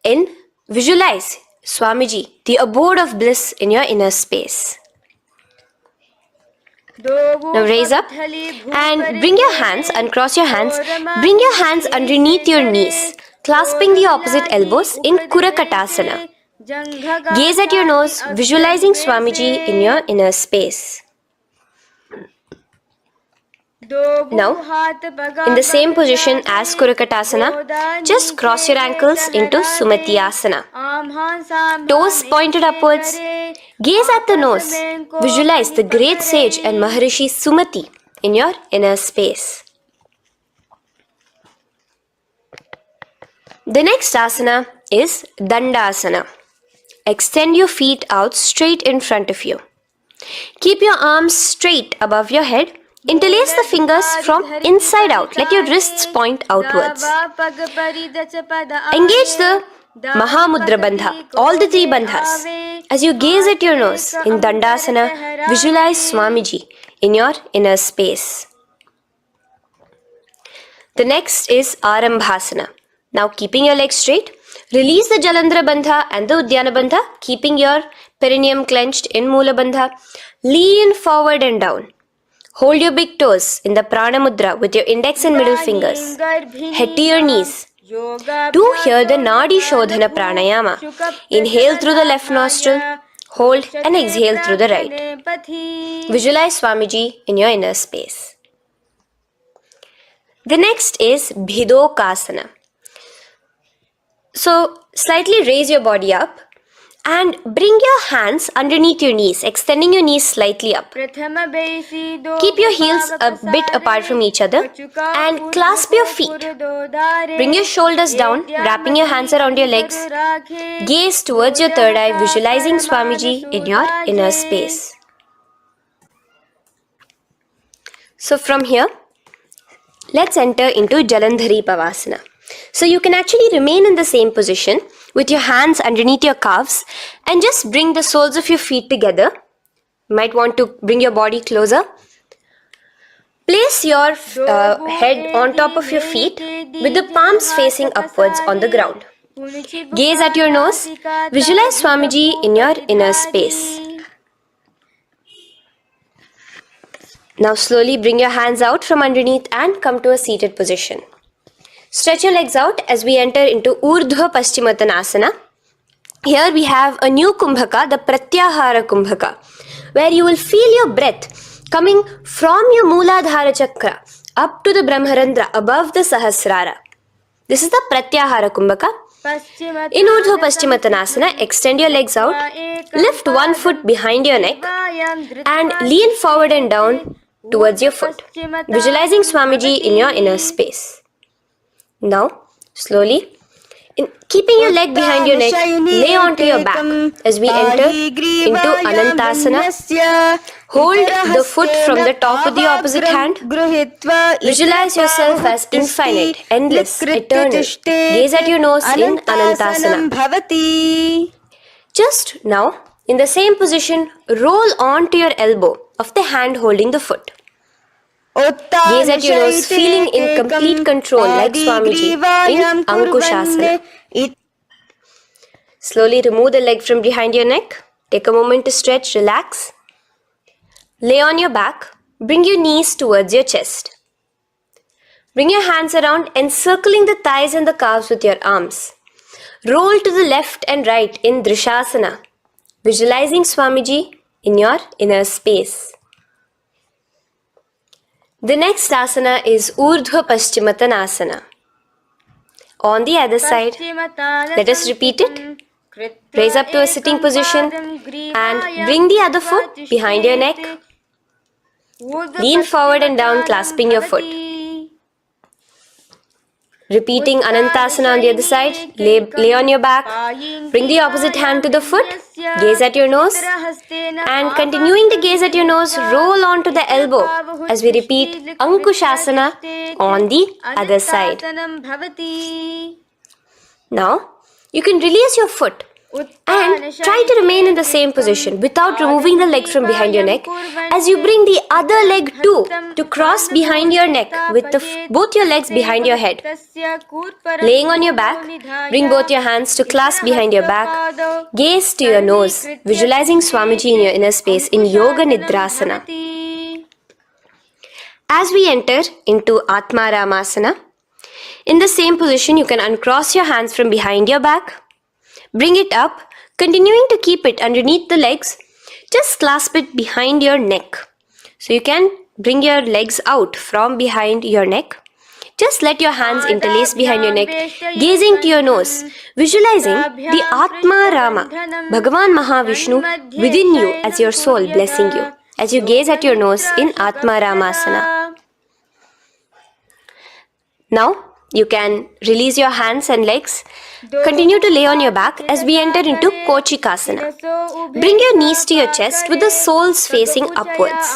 and visualize Swamiji, the abode of bliss in your inner space. Now raise up and bring your hands, uncross your hands, bring your hands underneath your knees, clasping the opposite elbows in Kurakatasana. Gaze at your nose, visualizing Swamiji in your inner space. Now, in the same position as Kurakatasana, just cross your ankles into Sumati Asana. Toes pointed upwards. Gaze at the nose. Visualize the great sage and Maharishi Sumati in your inner space. The next asana is Dandasana. Extend your feet out straight in front of you. Keep your arms straight above your head Interlace the fingers from inside out. Let your wrists point outwards. Engage the Mahamudra Bandha, all the three bandhas. As you gaze at your nose in Dandasana, visualize Swamiji in your inner space. The next is Arambhasana. Now keeping your legs straight, release the Jalandhara Bandha and the Udyana Bandha, keeping your perineum clenched in Mula Bandha. Lean forward and down. Hold your big toes in the Prana Mudra with your index and middle fingers. Head to your knees. Do here the Nadi Shodhana Pranayama. Inhale through the left nostril, hold and exhale through the right. Visualize Swamiji in your inner space. The next is Bhidokasana. So slightly raise your body up and bring your hands underneath your knees, extending your knees slightly up. Keep your heels a bit apart from each other and clasp your feet. Bring your shoulders down, wrapping your hands around your legs. Gaze towards your third eye, visualizing Swamiji in your inner space. So from here, let's enter into Jalandhari Pavasana. So you can actually remain in the same position with your hands underneath your calves and just bring the soles of your feet together. You might want to bring your body closer. Place your head on top of your feet with the palms facing upwards on the ground. Gaze at your nose. Visualize Swamiji in your inner space. Now slowly bring your hands out from underneath and come to a seated position. Stretch your legs out as we enter into Urdhva Paschimottanasana. Here we have a new Kumbhaka, the Pratyahara Kumbhaka, where you will feel your breath coming from your Mooladhara Chakra up to the Brahmarandra above the Sahasrara. This is the Pratyahara Kumbhaka. In Urdhva Paschimottanasana, extend your legs out, lift one foot behind your neck and lean forward and down towards your foot, visualizing Swamiji in your inner space. Now, slowly, keeping your leg behind your neck, lay onto your back as we enter into Anantasana. Hold the foot from the top of the opposite hand. Visualize yourself as infinite, endless, eternal. Gaze at your nose in Anantasana. Just now, in the same position, roll onto your elbow of the hand holding the foot. Gaze at your nose, feeling in complete control like Swamiji in Ankushasana. Slowly remove the leg from behind your neck. Take a moment to stretch, relax. Lay on your back. Bring your knees towards your chest. Bring your hands around, encircling the thighs and the calves with your arms. Roll to the left and right in Drishasana, visualizing Swamiji in your inner space. The next asana is Urdhva Paschimottanasana. On the other side, let us repeat it. Raise up to a sitting position and bring the other foot behind your neck. Lean forward and down, clasping your foot. Repeating Anantasana on the other side, lay on your back, bring the opposite hand to the foot, gaze at your nose, and continuing to gaze at your nose, roll onto the elbow as we repeat Ankushasana on the other side. Now, you can release your foot and try to remain in the same position without removing the leg from behind your neck as you bring the other leg too to cross behind your neck with both your legs behind your head. Laying on your back, bring both your hands to clasp behind your back. Gaze to your nose, visualizing Swamiji in your inner space in Yoga Nidrasana. As we enter into Atmaramasana, in the same position you can uncross your hands from behind your back. Bring it up, continuing to keep it underneath the legs. Just clasp it behind your neck. So you can bring your legs out from behind your neck. Just let your hands interlace behind your neck, gazing to your nose, visualizing the Atma Rama, Bhagavan Mahavishnu within you as your soul blessing you, as you gaze at your nose in Atma Ramasana. Now, you can release your hands and legs. Continue to lay on your back as we enter into Kochikasana. Bring your knees to your chest with the soles facing upwards.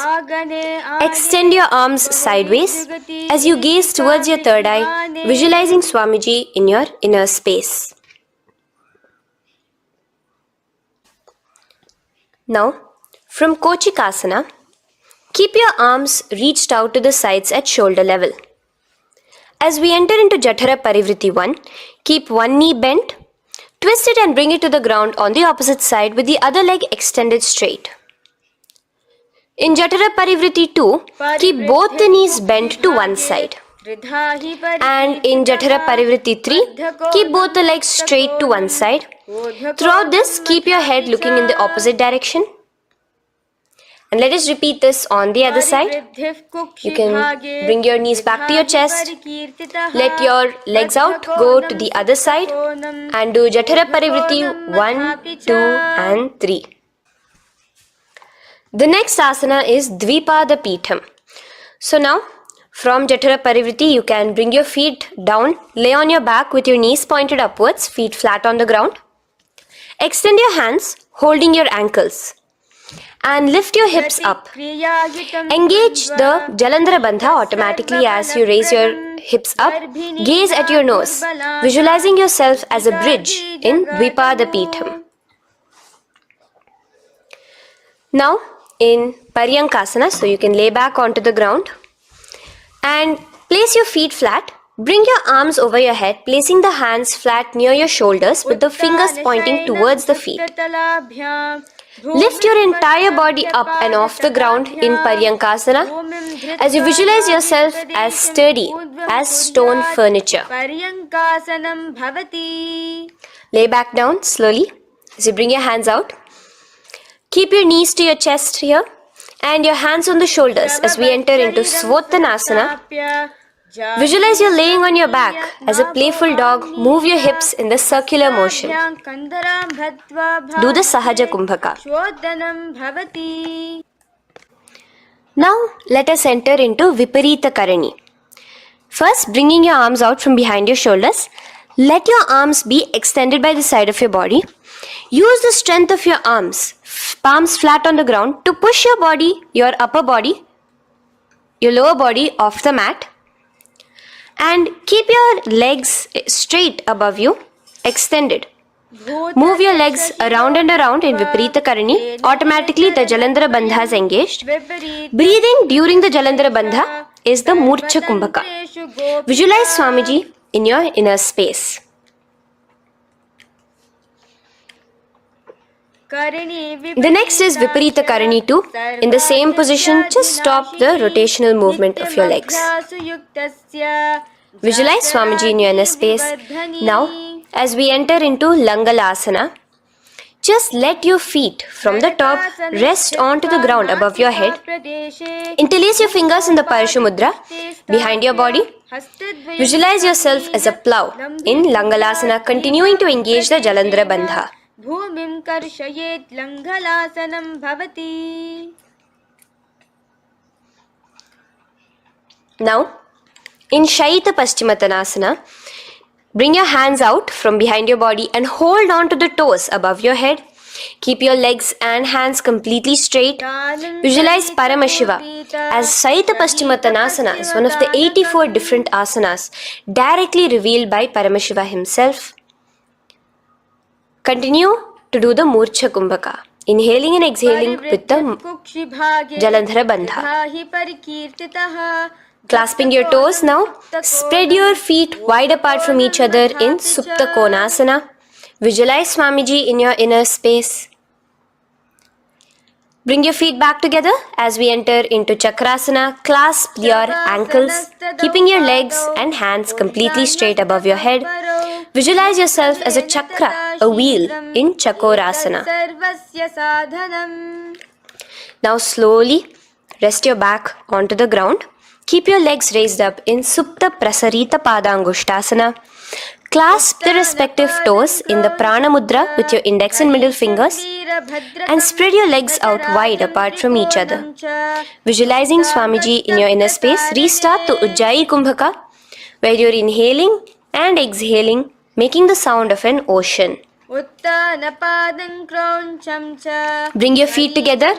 Extend your arms sideways as you gaze towards your third eye, visualizing Swamiji in your inner space. Now, from Kochikasana, keep your arms reached out to the sides at shoulder level. As we enter into Jatara Parivritti 1, keep one knee bent, twist it and bring it to the ground on the opposite side with the other leg extended straight. In Jatara Parivritti 2, keep both the knees bent to one side. And in Jatara Parivritti 3, keep both the legs straight to one side. Throughout this, keep your head looking in the opposite direction. And let us repeat this on the other side. You can bring your knees back to your chest. Let your legs out, go to the other side and do Jatara Parivritti 1, 2 and 3. The next asana is Dvipada Pitham. So now, from Jatara Parivritti, you can bring your feet down, lay on your back with your knees pointed upwards, feet flat on the ground. Extend your hands, holding your ankles. And lift your hips up. Engage the Jalandhara Bandha automatically as you raise your hips up. Gaze at your nose, visualizing yourself as a bridge in Dvipada Pitham. Now, in Paryankasana, so you can lay back onto the ground and place your feet flat. Bring your arms over your head, placing the hands flat near your shoulders with the fingers pointing towards the feet. Lift your entire body up and off the ground in Paryankasana as you visualize yourself as sturdy as stone furniture. Lay back down slowly as you bring your hands out. Keep your knees to your chest here and your hands on the shoulders as we enter into Svottanasana. Visualize you're laying on your back as a playful dog. Move your hips in the circular motion. Do the Sahaja Kumbhaka. Now let us enter into Viparita Karani. First, bringing your arms out from behind your shoulders. Let your arms be extended by the side of your body. Use the strength of your arms, palms flat on the ground, to push your body, your upper body, your lower body off the mat. And keep your legs straight above you, extended. Move your legs around and around in Viparita Karani. Automatically the Jalandhara Bandha is engaged. Breathing during the Jalandhara Bandha is the Murcha Kumbhaka. Visualize Swamiji in your inner space. The next is Viparita Karani 2. In the same position, just stop the rotational movement of your legs. Visualize Swamiji in your inner space. Now, as we enter into Langalasana, just let your feet from the top rest onto the ground above your head. Interlace your fingers in the Parashu Mudra behind your body. Visualize yourself as a plow in Langalasana, continuing to engage the Jalandhara Bandha. भूमिं कर्षयेत् लङ्घलासनं भवति. Now, in Shaita Paschimottanasana, bring your hands out from behind your body and hold on to the toes above your head. Keep your legs and hands completely straight. Visualize Paramashiva as Shaita Paschimottanasana is one of the 84 different asanas directly revealed by Paramashiva himself. Continue to do the Murcha Kumbhaka, inhaling and exhaling with the Jalandhara Bandha. Clasping your toes now, spread your feet wide apart from each other in Supta Konasana. Visualize Swamiji in your inner space. Bring your feet back together as we enter into Chakrasana. Clasp your ankles, keeping your legs and hands completely straight above your head. Visualize yourself as a chakra, a wheel in Chakorasana. Now slowly rest your back onto the ground. Keep your legs raised up in Supta Prasarita Padangushtasana. Clasp the respective toes in the Prana Mudra with your index and middle fingers and spread your legs out wide apart from each other. Visualizing Swamiji in your inner space, restart to Ujjayi Kumbhaka. where you're inhaling and exhaling, making the sound of an ocean. Bring your feet together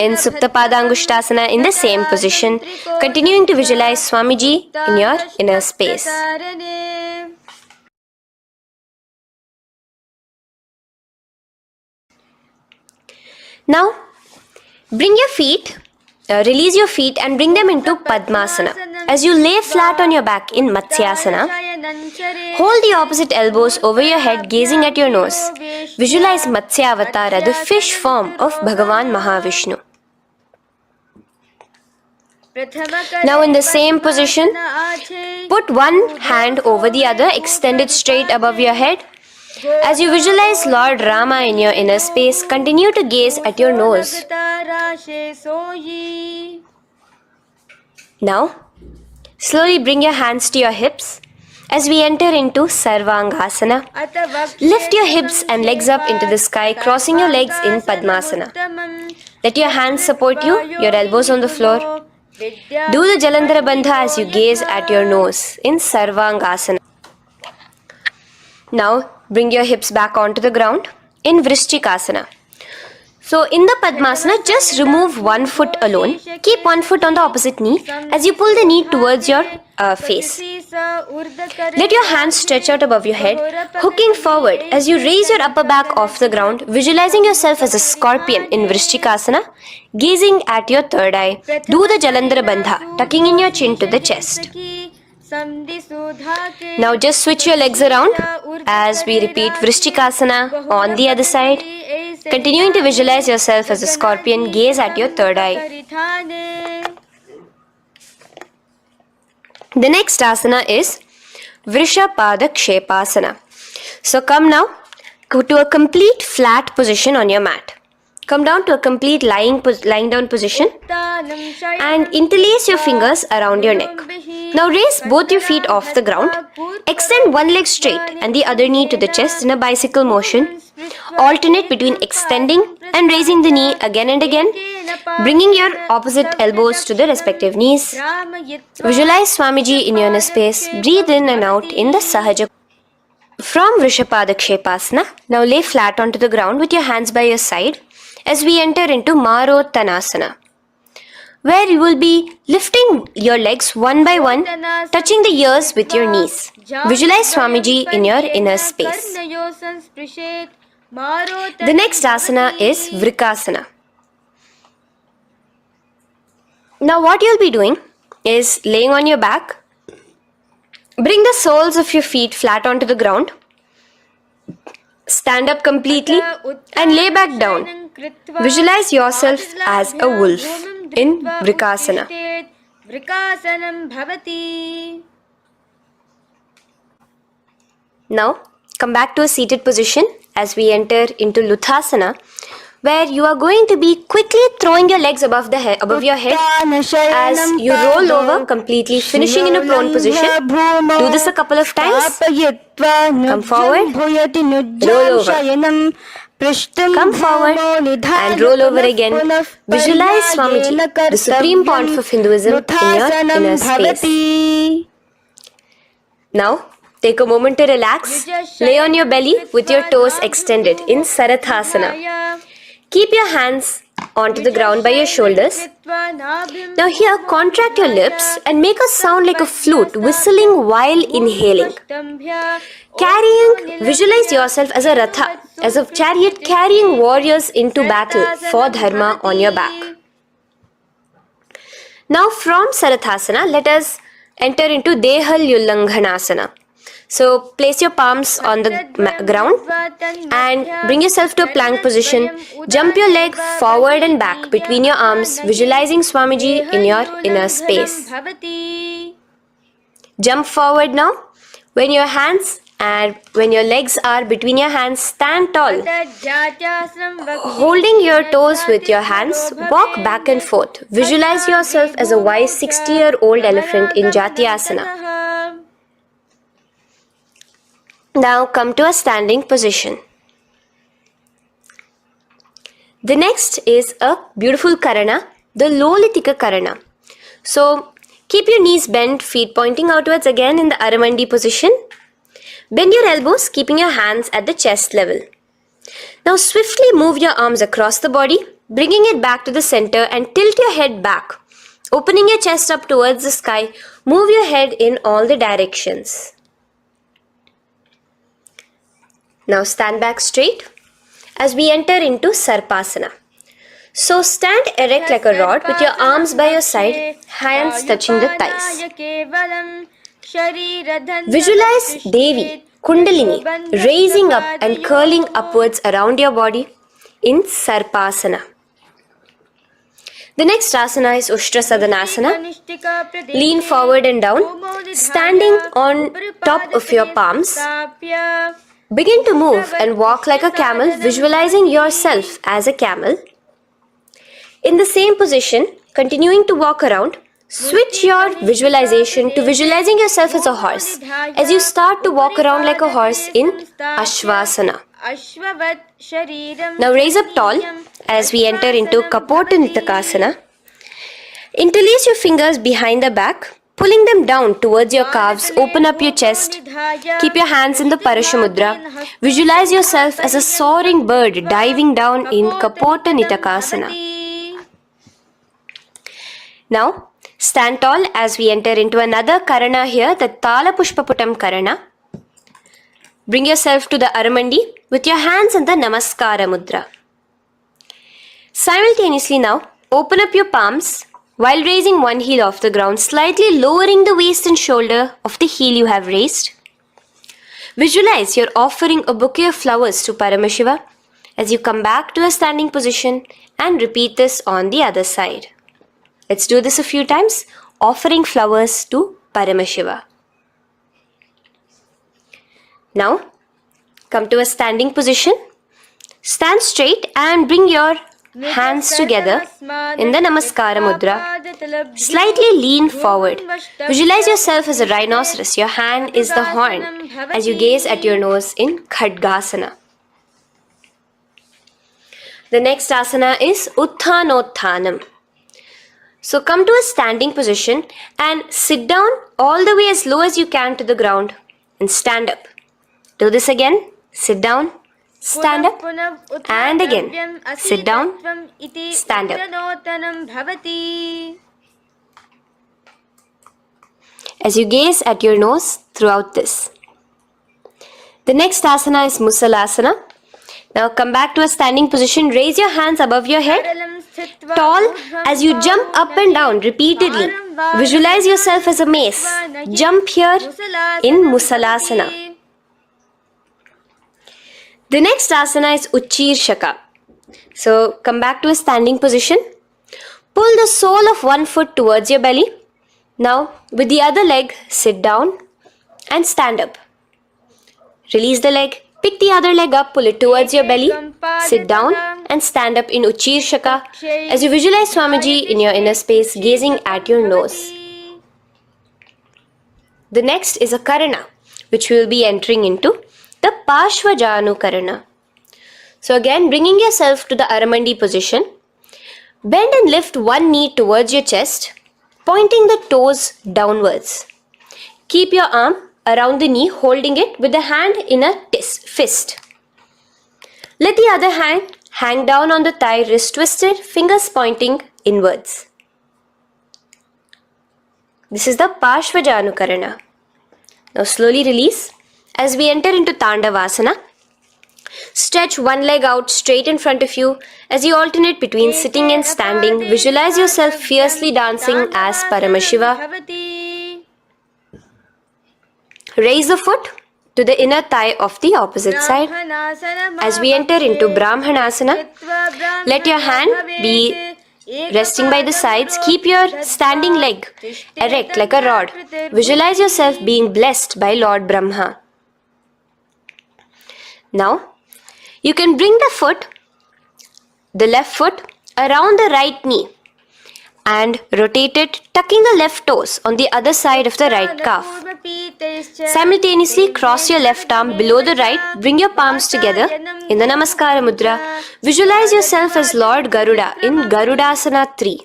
in Supta Padangushtasana in the same position, continuing to visualize Swamiji in your inner space. Now, release your feet and bring them into Padmasana. As you lay flat on your back in Matsyasana, hold the opposite elbows over your head, gazing at your nose. Visualize Matsya Avatara, the fish form of Bhagavan Mahavishnu. Now in the same position, put one hand over the other, extend it straight above your head. As you visualize Lord Rama in your inner space, continue to gaze at your nose. Now, slowly bring your hands to your hips as we enter into Sarvangasana. Lift your hips and legs up into the sky, crossing your legs in Padmasana. Let your hands support you, your elbows on the floor. Do the Jalandhara Bandha as you gaze at your nose in Sarvangasana. Now, bring your hips back onto the ground in Vrishchikasana. So, in the Padmasana, just remove one foot alone. Keep one foot on the opposite knee as you pull the knee towards your face. Let your hands stretch out above your head, hooking forward as you raise your upper back off the ground, visualizing yourself as a scorpion in Vrishchikasana, gazing at your third eye. Do the Jalandhara Bandha, tucking in your chin to the chest. Now just switch your legs around as we repeat Vrishchikasana on the other side. Continuing to visualize yourself as a scorpion, gaze at your third eye. The next asana is Vrishapada Kshepasana. So come now to a complete flat position on your mat. Come down to a complete lying down position and interlace your fingers around your neck. Now raise both your feet off the ground. Extend one leg straight and the other knee to the chest in a bicycle motion. Alternate between extending and raising the knee again and again, bringing your opposite elbows to the respective knees. Visualize Swamiji in your inner space. Breathe in and out in the Sahaja. From Vrishapada Kshepasana, now lay flat onto the ground with your hands by your side as we enter into Marottanasana, where you will be lifting your legs one by one, touching the ears with your knees. Visualize Swamiji in your inner space. The next asana is Vrikasana. Now what you'll be doing is laying on your back. Bring the soles of your feet flat onto the ground. Stand up completely and lay back down. Visualize yourself as a wolf in Vrikasana. Now come back to a seated position as we enter into Luthasana, where you are going to be quickly throwing your legs above your head as you roll over completely, finishing in a prone position. Do this a couple of times. Come forward, roll over. Come forward and roll over again. Visualize Swamiji, the Supreme Pontiff of Hinduism, in your inner space. Now, take a moment to relax. Lay on your belly with your toes extended in Sarathasana. Keep your hands onto the ground by your shoulders. Now here, contract your lips and make a sound like a flute, whistling while inhaling. Visualize yourself as a ratha, as a chariot carrying warriors into battle for dharma on your back. Now from Sarathasana, let us enter into Dehal Ullanghanasana. So place your palms on the ground and bring yourself to a plank position. Jump your leg forward and back between your arms, visualizing Swamiji in your inner space. Jump forward now. When your legs are between your hands, stand tall. Holding your toes with your hands, walk back and forth. Visualize yourself as a wise 60-year-old elephant in Jatyasana. Now come to a standing position. The next is a beautiful Karana, the Lolitika Karana. So Keep your knees bent, feet pointing outwards again in the Aramandi position. Bend your elbows, keeping your hands at the chest level. Now swiftly move your arms across the body, bringing it back to the center and tilt your head back. Opening your chest up towards the sky, move your head in all the directions. Now stand back straight as we enter into Sarpasana. So stand erect like a rod with your arms by your side, hands touching the thighs. Visualize Devi, Kundalini, raising up and curling upwards around your body in Sarpasana. The next asana is Ushtrasadanasana. Lean forward and down, standing on top of your palms. Begin to move and walk like a camel, visualizing yourself as a camel. In the same position, continuing to walk around, switch your visualization to visualizing yourself as a horse as you start to walk around like a horse in Ashvasana. Now raise up tall as we enter into Kapotanitakasana. Interlace your fingers behind the back, pulling them down towards your calves. Open up your chest. Keep your hands in the Parashamudra. Visualize yourself as a soaring bird diving down in Kapotanitakasana. Now stand tall as we enter into another Karana here, the Tala Pushpaputam Karana. Bring yourself to the Aramandi with your hands in the Namaskara Mudra. Simultaneously now, open up your palms while raising one heel off the ground, slightly lowering the waist and shoulder of the heel you have raised. Visualize you're offering a bouquet of flowers to Paramashiva as you come back to a standing position and repeat this on the other side. Let's do this a few times, offering flowers to Paramashiva. Now, come to a standing position. Stand straight and bring your hands together in the Namaskara Mudra. Slightly lean forward. Visualize yourself as a rhinoceros. Your hand is the horn as you gaze at your nose in Khadgasana. The next asana is Uttanottanam. So come to a standing position and sit down all the way as low as you can to the ground and stand up. Do this again. Sit down, stand up, and again. Sit down, stand up. As you gaze at your nose throughout this. The next asana is Musalasana. Now come back to a standing position. Raise your hands above your head. Tall as you jump up and down repeatedly. Visualize yourself as a mace. Jump here in Musalasana. The next asana is Uchirshaka. So come back to a standing position. Pull the sole of one foot towards your belly. Now with the other leg, sit down and stand up. Release the leg. Pick the other leg up, pull it towards your belly. Sit down and stand up in Uchirshaka as you visualize Swamiji in your inner space, gazing at your nose. The next is a Karana, which we will be entering into. The Pashvajanu Karana. So again, bringing yourself to the Aramandi position. Bend and lift one knee towards your chest, pointing the toes downwards. Keep your arm around the knee, holding it with the hand in a fist. Let the other hand hang down on the thigh, wrist twisted, fingers pointing inwards. This is the Pashvajanu Karana. Now slowly release. As we enter into Tandavasana, stretch one leg out straight in front of you as you alternate between sitting and standing. Visualize yourself fiercely dancing as Paramashiva. Raise the foot to the inner thigh of the opposite side. As we enter into Brahmanasana, let your hand be resting by the sides. Keep your standing leg erect like a rod. Visualize yourself being blessed by Lord Brahma. Now, you can bring the left foot around the right knee and rotate it, tucking the left toes on the other side of the right calf. Simultaneously, cross your left arm below the right, bring your palms together in the Namaskara Mudra. Visualize yourself as Lord Garuda in Garudasana 3.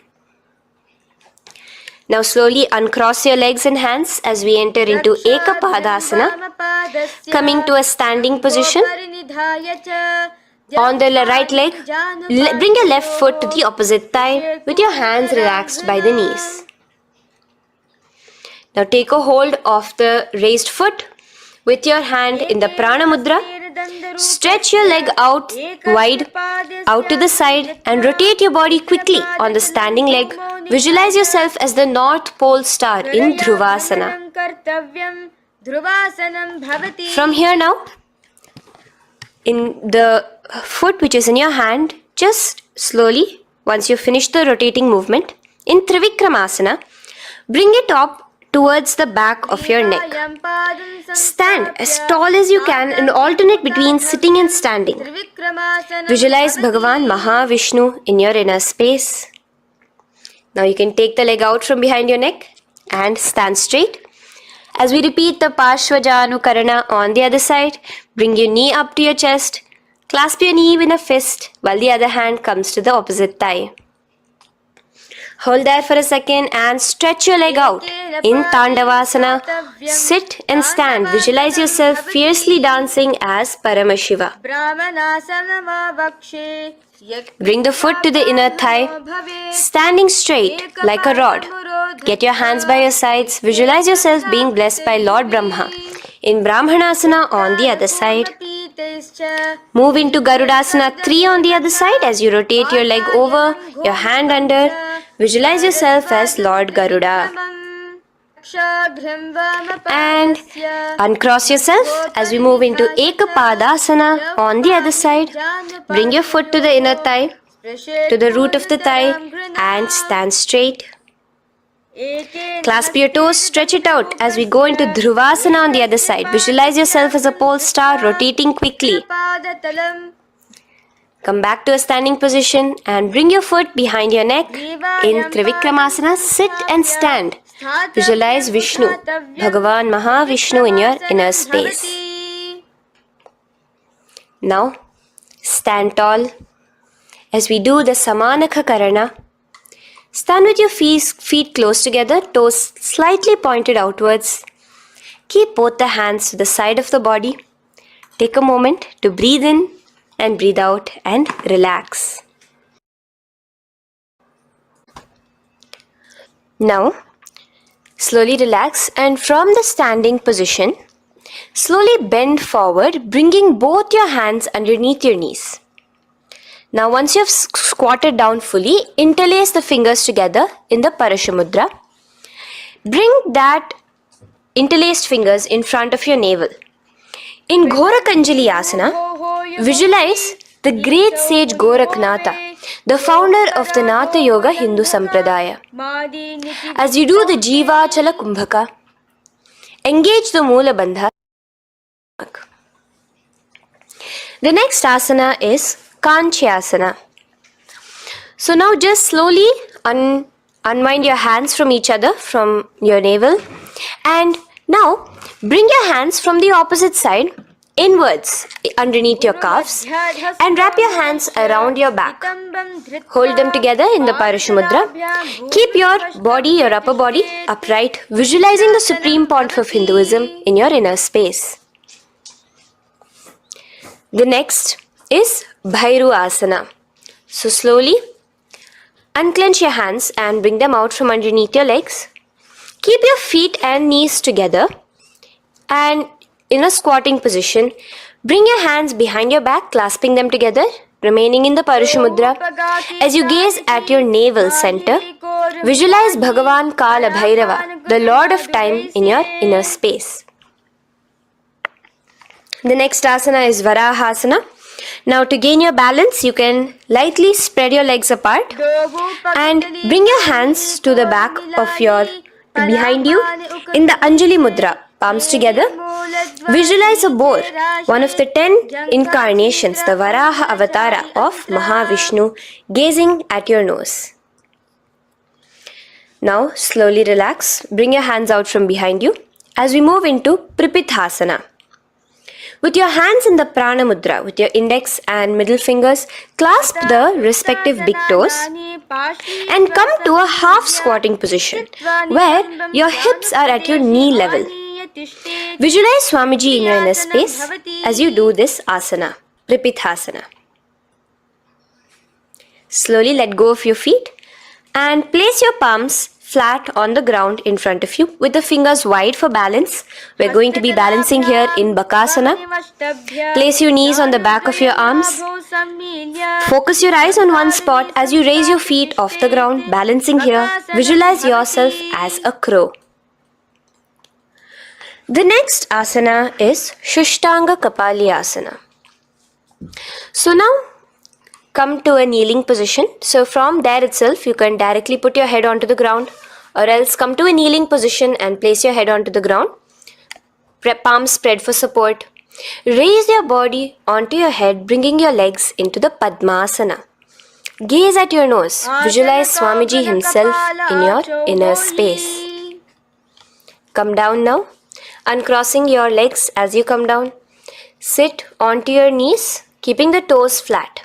Now slowly uncross your legs and hands as we enter into Ekapadasana, coming to a standing position. On the right leg, bring your left foot to the opposite thigh with your hands relaxed by the knees. Now take a hold of the raised foot with your hand in the Prana Mudra. Stretch your leg out wide, out to the side, and rotate your body quickly on the standing leg. Visualize yourself as the North Pole star in Dhruvasana. From here now, in the foot which is in your hand, just slowly, once you finish the rotating movement, in Trivikramasana, bring it up towards the back of your neck. Stand as tall as you can and alternate between sitting and standing. Visualize Bhagavan Mahavishnu in your inner space. Now you can take the leg out from behind your neck and stand straight. As we repeat the Parshvajanukarana on the other side, bring your knee up to your chest, clasp your knee in a fist while the other hand comes to the opposite thigh. Hold there for a second and stretch your leg out. In Tandavasana, sit and stand. Visualize yourself fiercely dancing as Paramashiva. Bring the foot to the inner thigh, standing straight like a rod. Get your hands by your sides. Visualize yourself being blessed by Lord Brahma. In Brahmanasana on the other side. Move into Garudasana 3 on the other side as you rotate your leg over, your hand under. Visualize yourself as Lord Garuda. And uncross yourself as we move into Ekapadasana on the other side. Bring your foot to the inner thigh, to the root of the thigh, and stand straight. Clasp your toes, stretch it out as we go into Dhruvasana on the other side. Visualize yourself as a pole star rotating quickly. Come back to a standing position and bring your foot behind your neck. In Trivikramasana, sit and stand. Visualize Vishnu, Bhagavan Mahavishnu in your inner space. Now, stand tall as we do the Samanakha Karana. Stand with your feet close together, toes slightly pointed outwards. Keep both the hands to the side of the body. Take a moment to breathe in and breathe out and relax. Now, slowly relax and from the standing position, slowly bend forward, bringing both your hands underneath your knees. Now once you have squatted down fully, interlace the fingers together in the Parashamudra. Bring that interlaced fingers in front of your navel. In Ghorakanjali Asana, visualize the great sage Goraknatha, the founder of the Natha Yoga Hindu Sampradaya. As you do the Jiva Chala Kumbhaka, engage the Moola Bandha. The next asana is Kanchyasana. So now just slowly unwind your hands from each other, from your navel, and now bring your hands from the opposite side inwards underneath your calves and wrap your hands around your back. Hold them together in the Parashamudra. Keep your body, your upper body upright, visualizing the Supreme Pontiff of Hinduism in your inner space. The next is Bhairu Asana. So slowly unclench your hands and bring them out from underneath your legs. Keep your feet and knees together and in a squatting position, bring your hands behind your back, clasping them together, remaining in the Parashamudra. As you gaze at your navel center, visualize Bhagavan Kala Bhairava, the Lord of Time, in your inner space. The next asana is Varahasana. Now to gain your balance, you can lightly spread your legs apart and bring your hands to the back of your behind you in the Anjali Mudra, palms together. Visualize a boar, one of the 10 incarnations, the Varaha Avatara of Mahavishnu, gazing at your nose. Now slowly relax, bring your hands out from behind you as we move into Pripithasana. With your hands in the prana mudra, with your index and middle fingers, clasp the respective big toes and come to a half squatting position where your hips are at your knee level. Visualize Swamiji in your inner space as you do this asana, Pripithasana. Slowly let go of your feet and place your palms flat on the ground in front of you with the fingers wide for balance. We're going to be balancing here in Bakasana. Place your knees on the back of your arms. Focus your eyes on one spot as you raise your feet off the ground, balancing here. Visualize yourself as a crow. The next asana is Shushtanga Kapali Asana. So now come to a kneeling position. So from there itself, you can directly put your head onto the ground, or else come to a kneeling position and place your head onto the ground. Palms spread for support. Raise your body onto your head, bringing your legs into the Padmasana. Gaze at your nose. Visualize Swamiji himself in your inner space. Come down now, uncrossing your legs as you come down. Sit onto your knees, keeping the toes flat.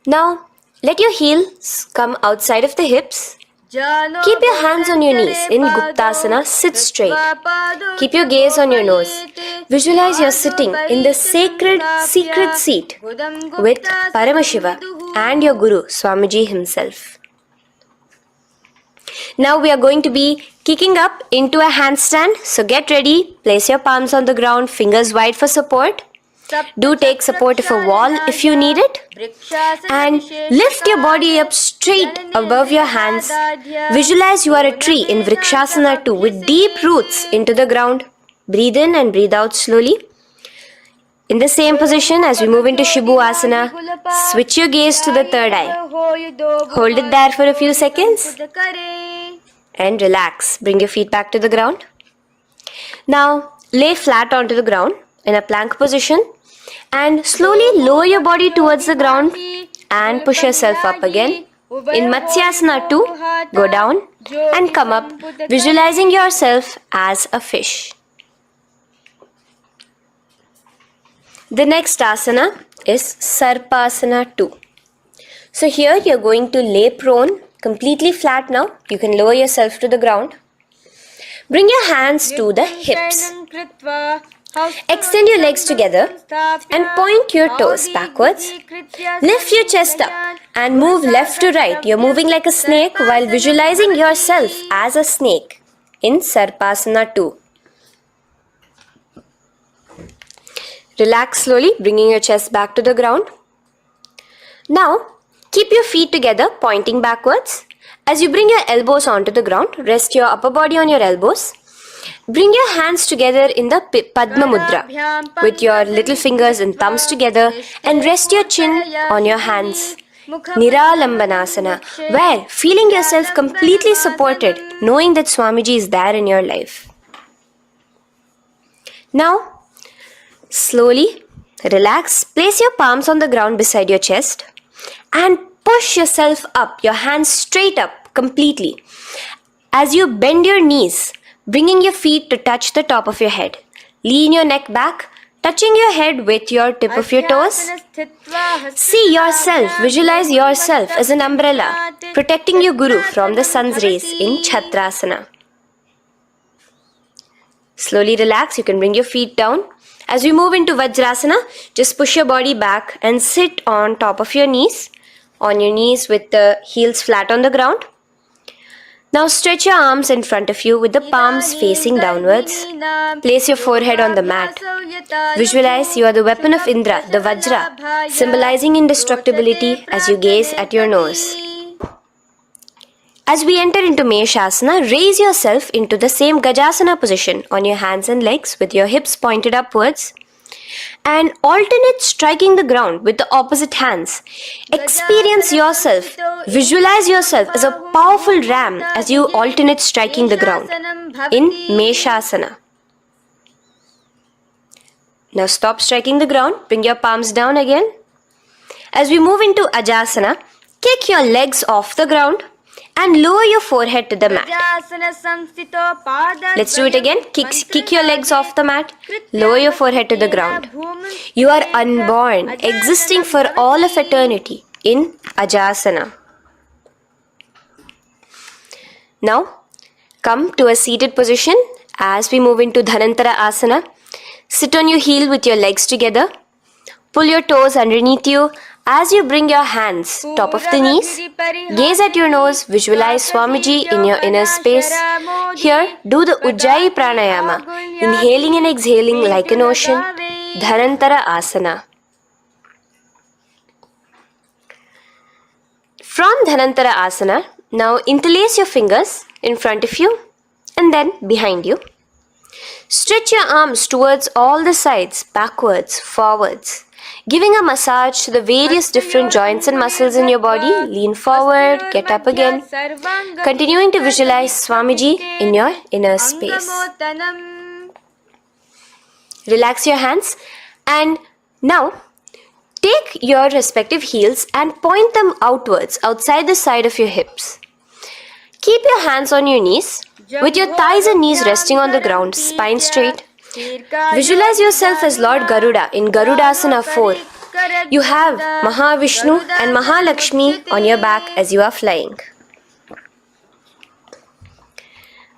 Now, let your heels come outside of the hips. Keep your hands on your knees in Guptasana, sit straight. Keep your gaze on your nose. Visualize you're sitting in the sacred secret seat with Paramashiva and your Guru, Swamiji himself. Now we are going to be kicking up into a handstand. So get ready, place your palms on the ground, fingers wide for support. Do take support of a wall if you need it. And lift your body up straight above your hands. Visualize you are a tree in Vrikshasana 2 with deep roots into the ground. Breathe in and breathe out slowly. In the same position as we move into Shibhu-asana, switch your gaze to the third eye. Hold it there for a few seconds. And relax. Bring your feet back to the ground. Now, lay flat onto the ground in a plank position. And slowly lower your body towards the ground and push yourself up again. In Matsyasana 2, go down and come up, visualizing yourself as a fish. The next asana is Sarpasana 2. So here you're going to lay prone, completely flat now. You can lower yourself to the ground. Bring your hands to the hips. Extend your legs together and point your toes backwards. Lift your chest up and move left to right. You're moving like a snake while visualizing yourself as a snake in Sarpasana 2. Relax slowly, bringing your chest back to the ground. Now, keep your feet together, pointing backwards. As you bring your elbows onto the ground, rest your upper body on your elbows. Bring your hands together in the Padma Mudra with your little fingers and thumbs together and rest your chin on your hands. Niralambanasana, where feeling yourself completely supported, knowing that Swamiji is there in your life. Now, slowly relax, place your palms on the ground beside your chest and push yourself up, your hands straight up completely. As you bend your knees, bringing your feet to touch the top of your head. Lean your neck back, touching your head with your tip of your toes. See yourself, visualize yourself as an umbrella, protecting your Guru from the sun's rays in Chhatrasana. Slowly relax, you can bring your feet down. As we move into Vajrasana, just push your body back and sit on top of your knees, with the heels flat on the ground. Now stretch your arms in front of you with the palms facing downwards. Place your forehead on the mat. Visualize you are the weapon of Indra, the Vajra, symbolizing indestructibility as you gaze at your nose. As we enter into Meshasana, raise yourself into the same Gajasana position on your hands and legs with your hips pointed upwards. And alternate striking the ground with the opposite hands. Experience yourself, visualize yourself as a powerful ram as you alternate striking the ground in Meshasana. Now stop striking the ground, bring your palms down again. As we move into Ajasana, kick your legs off the ground and lower your forehead to the mat. Let's do it again. Kick your legs off the mat. Lower your forehead to the ground. You are unborn, existing for all of eternity in Ajasana. Now, come to a seated position as we move into Dhanantara Asana. Sit on your heel with your legs together. Pull your toes underneath you as you bring your hands top of the knees. Gaze at your nose, visualize Swamiji in your inner space. Here, do the Ujjayi Pranayama, inhaling and exhaling like an ocean. Dhanantara Asana. From Dhanantara Asana, now interlace your fingers in front of you and then behind you. Stretch your arms towards all the sides, backwards, forwards, giving a massage to the various different joints and muscles in your body. Lean forward, get up again, continuing to visualize Swamiji in your inner space. Relax your hands and now take your respective heels and point them outwards, outside the side of your hips. Keep your hands on your knees, with your thighs and knees resting on the ground, spine straight. Visualize yourself as Lord Garuda in Garudasana 4. You have Mahavishnu and Mahalakshmi on your back as you are flying.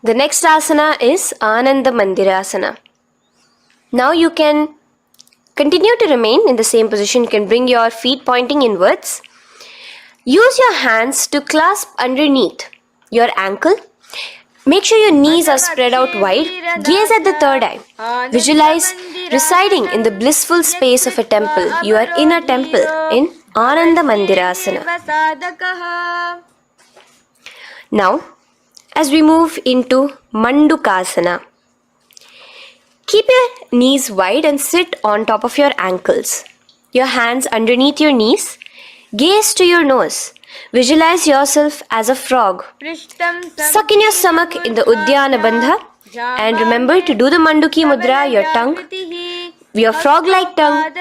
The next asana is Ananda Mandirasana. Now you can continue to remain in the same position. You can bring your feet pointing inwards. Use your hands to clasp underneath your ankle. Make sure your knees are spread out wide. Gaze at the third eye. Visualize residing in the blissful space of a temple. You are in a temple in Ananda Mandirasana. Now, as we move into Mandukasana, keep your knees wide and sit on top of your ankles. Your hands underneath your knees. Gaze to your nose. Visualize yourself as a frog. Suck in your stomach in the Uddiyana Bandha and remember to do the Manduki Mudra, your tongue, your frog-like tongue,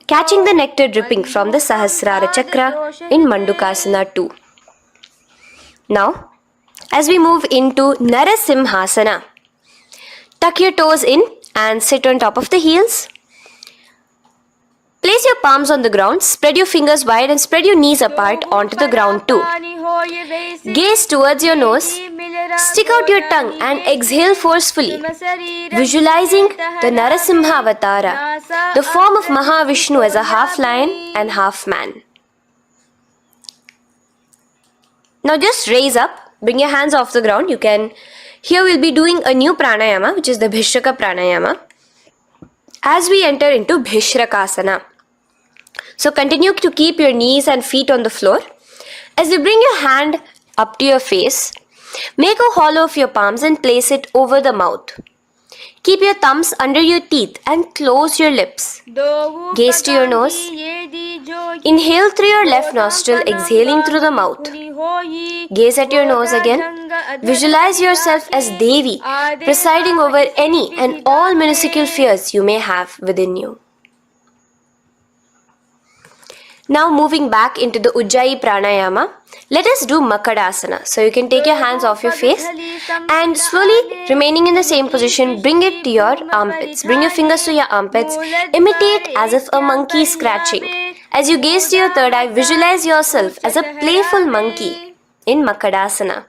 catching the nectar dripping from the Sahasrara Chakra in Mandukasana 2. Now, as we move into Narasimhasana, tuck your toes in and sit on top of the heels. Place your palms on the ground, spread your fingers wide and spread your knees apart onto the ground too. Gaze towards your nose, stick out your tongue and exhale forcefully, visualizing the Narasimha Avatara, the form of Mahavishnu as a half lion and half man. Now just raise up, bring your hands off the ground. Here we'll be doing a new pranayama, which is the Bhishraka pranayama, as we enter into Bhishrakasana. So continue to keep your knees and feet on the floor. As you bring your hand up to your face, make a hollow of your palms and place it over the mouth. Keep your thumbs under your teeth and close your lips. Gaze to your nose. Inhale through your left nostril, exhaling through the mouth. Gaze at your nose again. Visualize yourself as Devi, presiding over any and all minuscule fears you may have within you. Now moving back into the Ujjayi Pranayama, let us do Makadasana. So you can take your hands off your face and slowly remaining in the same position, bring it to your armpits. Bring your fingers to your armpits. Imitate as if a monkey is scratching. As you gaze to your third eye, visualize yourself as a playful monkey in Makadasana.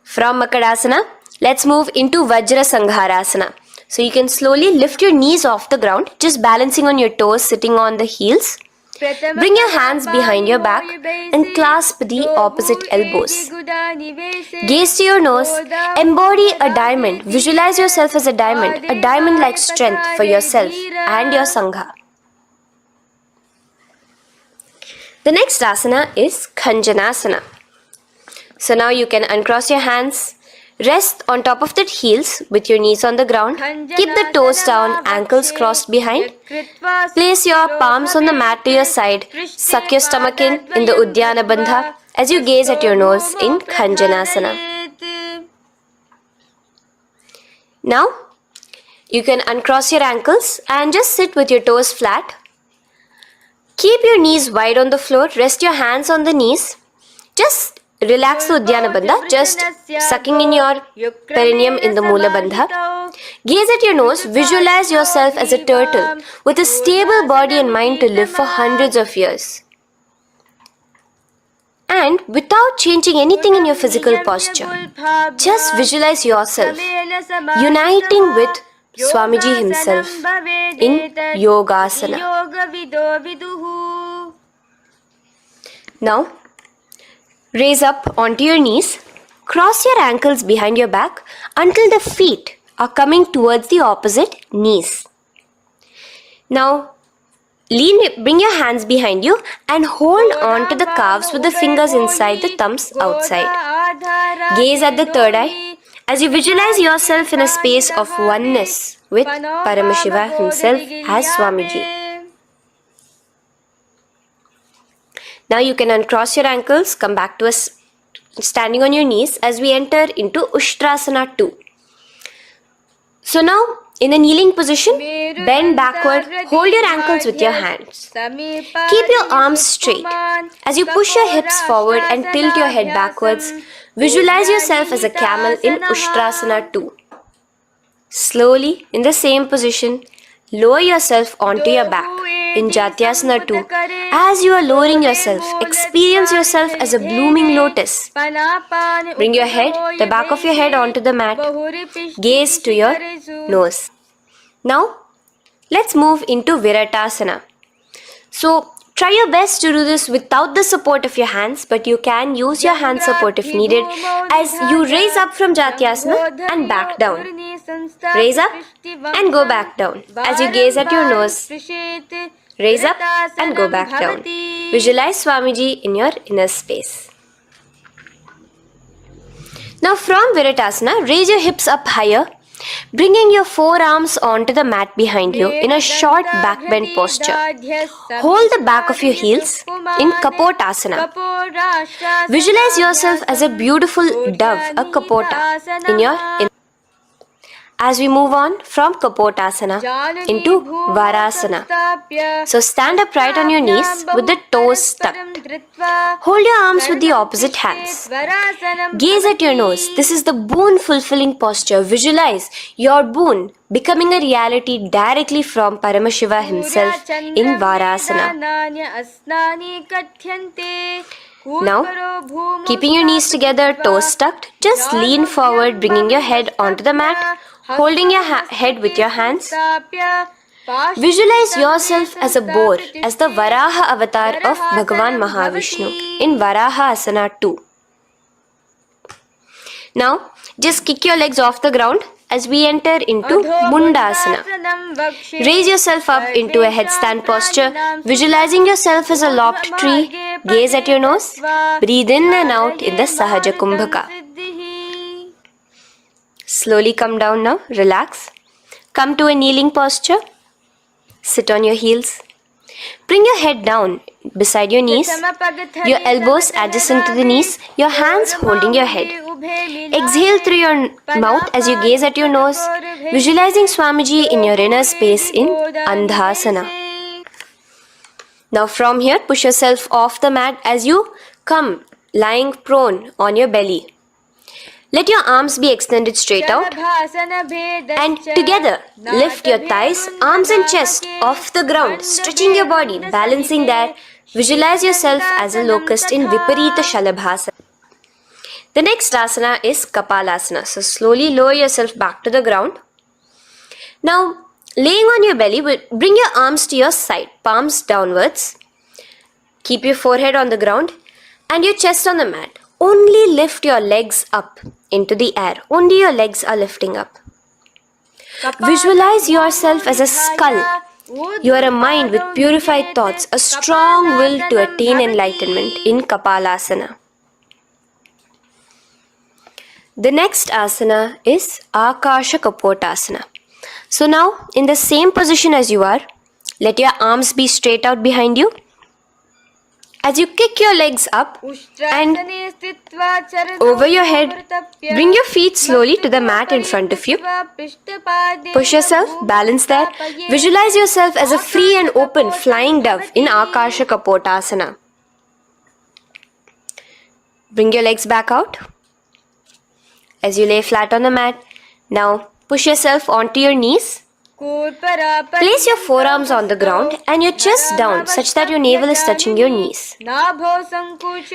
From Makadasana, let's move into Vajra Sangharasana. So you can slowly lift your knees off the ground, just balancing on your toes, sitting on the heels. Bring your hands behind your back and clasp the opposite elbows. Gaze to your nose, embody a diamond. Visualize yourself as a diamond-like strength for yourself and your Sangha. The next asana is Khanjanasana. So now you can uncross your hands. Rest on top of the heels with your knees on the ground. Keep the toes down, ankles crossed behind. Place your palms on the mat to your side. Suck your stomach in the Uddiyana Bandha as you gaze at your nose in Khanjanasana. Now, you can uncross your ankles and just sit with your toes flat. Keep your knees wide on the floor. Rest your hands on the knees. Just relax the Uddiyana Bandha, just sucking in your perineum in the Mula Bandha. Gaze at your nose. Visualize yourself as a turtle with a stable body and mind to live for hundreds of years. And without changing anything in your physical posture, just visualize yourself uniting with Swamiji himself in Yogasana. Now, raise up onto your knees, cross your ankles behind your back until the feet are coming towards the opposite knees. Now, bring your hands behind you and hold on to the calves with the fingers inside, the thumbs outside. Gaze at the third eye as you visualize yourself in a space of oneness with Paramashiva himself as Swamiji. Now you can uncross your ankles, come back to us standing on your knees as we enter into Ushtrasana 2. So now, in a kneeling position, bend backward, hold your ankles with your hands. Keep your arms straight. As you push your hips forward and tilt your head backwards, visualize yourself as a camel in Ushtrasana 2. Slowly, in the same position, lower yourself onto your back in Jatyasana 2. As you are lowering yourself, experience yourself as a blooming lotus. Bring your head, the back of your head onto the mat. Gaze to your nose. Now, let's move into Viratasana. So, try your best to do this without the support of your hands, but you can use your hand support if needed as you raise up from Jatyasana and back down. Raise up and go back down as you gaze at your nose. Raise up and go back down. Visualize Swamiji in your inner space. Now from Viratasana, raise your hips up higher, bringing your forearms onto the mat behind you in a short back bend posture. Hold the back of your heels in Kapotasana. Visualize yourself as a beautiful dove, a Kapota, in your as we move on from Kapotasana into Varasana. So stand upright on your knees with the toes tucked. Hold your arms with the opposite hands. Gaze at your nose. This is the boon fulfilling posture. Visualize your boon becoming a reality directly from Paramashiva himself in Varasana. Now, keeping your knees together, toes tucked, just lean forward, bringing your head onto the mat, holding your head with your hands. Visualize yourself as a boar, as the Varaha avatar of Bhagavan Mahavishnu in Varaha Asana 2. Now, just kick your legs off the ground as we enter into Mundasana. Raise yourself up into a headstand posture, visualizing yourself as a lopped tree. Gaze at your nose. Breathe in and out in the Sahaja Kumbhaka. Slowly come down now. Relax. Come to a kneeling posture. Sit on your heels. Bring your head down beside your knees, your elbows adjacent to the knees, your hands holding your head. Exhale through your mouth as you gaze at your nose, visualizing Swamiji in your inner space in Andhasana. Now from here, push yourself off the mat as you come lying prone on your belly. Let your arms be extended straight out and together lift your thighs, arms and chest off the ground, stretching your body, balancing there. Visualize yourself as a locust in Viparita Shalabhasana. The next asana is Kapalasana. So slowly lower yourself back to the ground. Now laying on your belly, bring your arms to your side, palms downwards. Keep your forehead on the ground and your chest on the mat. Only lift your legs up into the air. Only your legs are lifting up. Visualize yourself as a skull. You are a mind with purified thoughts, a strong will to attain enlightenment in Kapalasana. The next asana is Akasha Kapotasana. So now, in the same position as you are, let your arms be straight out behind you. As you kick your legs up and over your head, bring your feet slowly to the mat in front of you. Push yourself, balance there. Visualize yourself as a free and open flying dove in Akasha Kapotasana. Bring your legs back out as you lay flat on the mat. Now push yourself onto your knees. Place your forearms on the ground and your chest down such that your navel is touching your knees.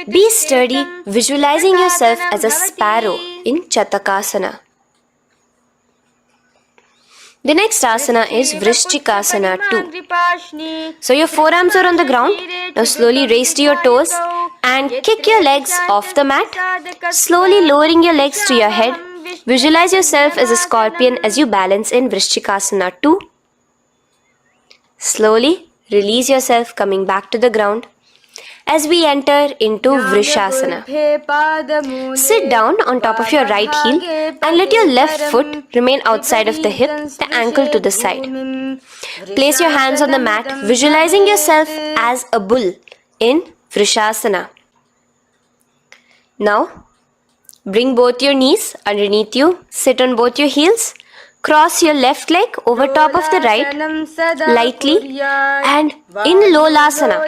Be sturdy, visualizing yourself as a sparrow in Chatakasana. The next asana is Vrishchikasana 2. So your forearms are on the ground. Now slowly raise to your toes and kick your legs off the mat. Slowly lowering your legs to your head. Visualize yourself as a scorpion as you balance in Vrishchikasana 2. Slowly release yourself, coming back to the ground as we enter into Vrishasana. Sit down on top of your right heel and let your left foot remain outside of the hip, the ankle to the side. Place your hands on the mat, visualizing yourself as a bull in Vrishasana. Now, bring both your knees underneath you, sit on both your heels, cross your left leg over top of the right lightly and in Lolasana,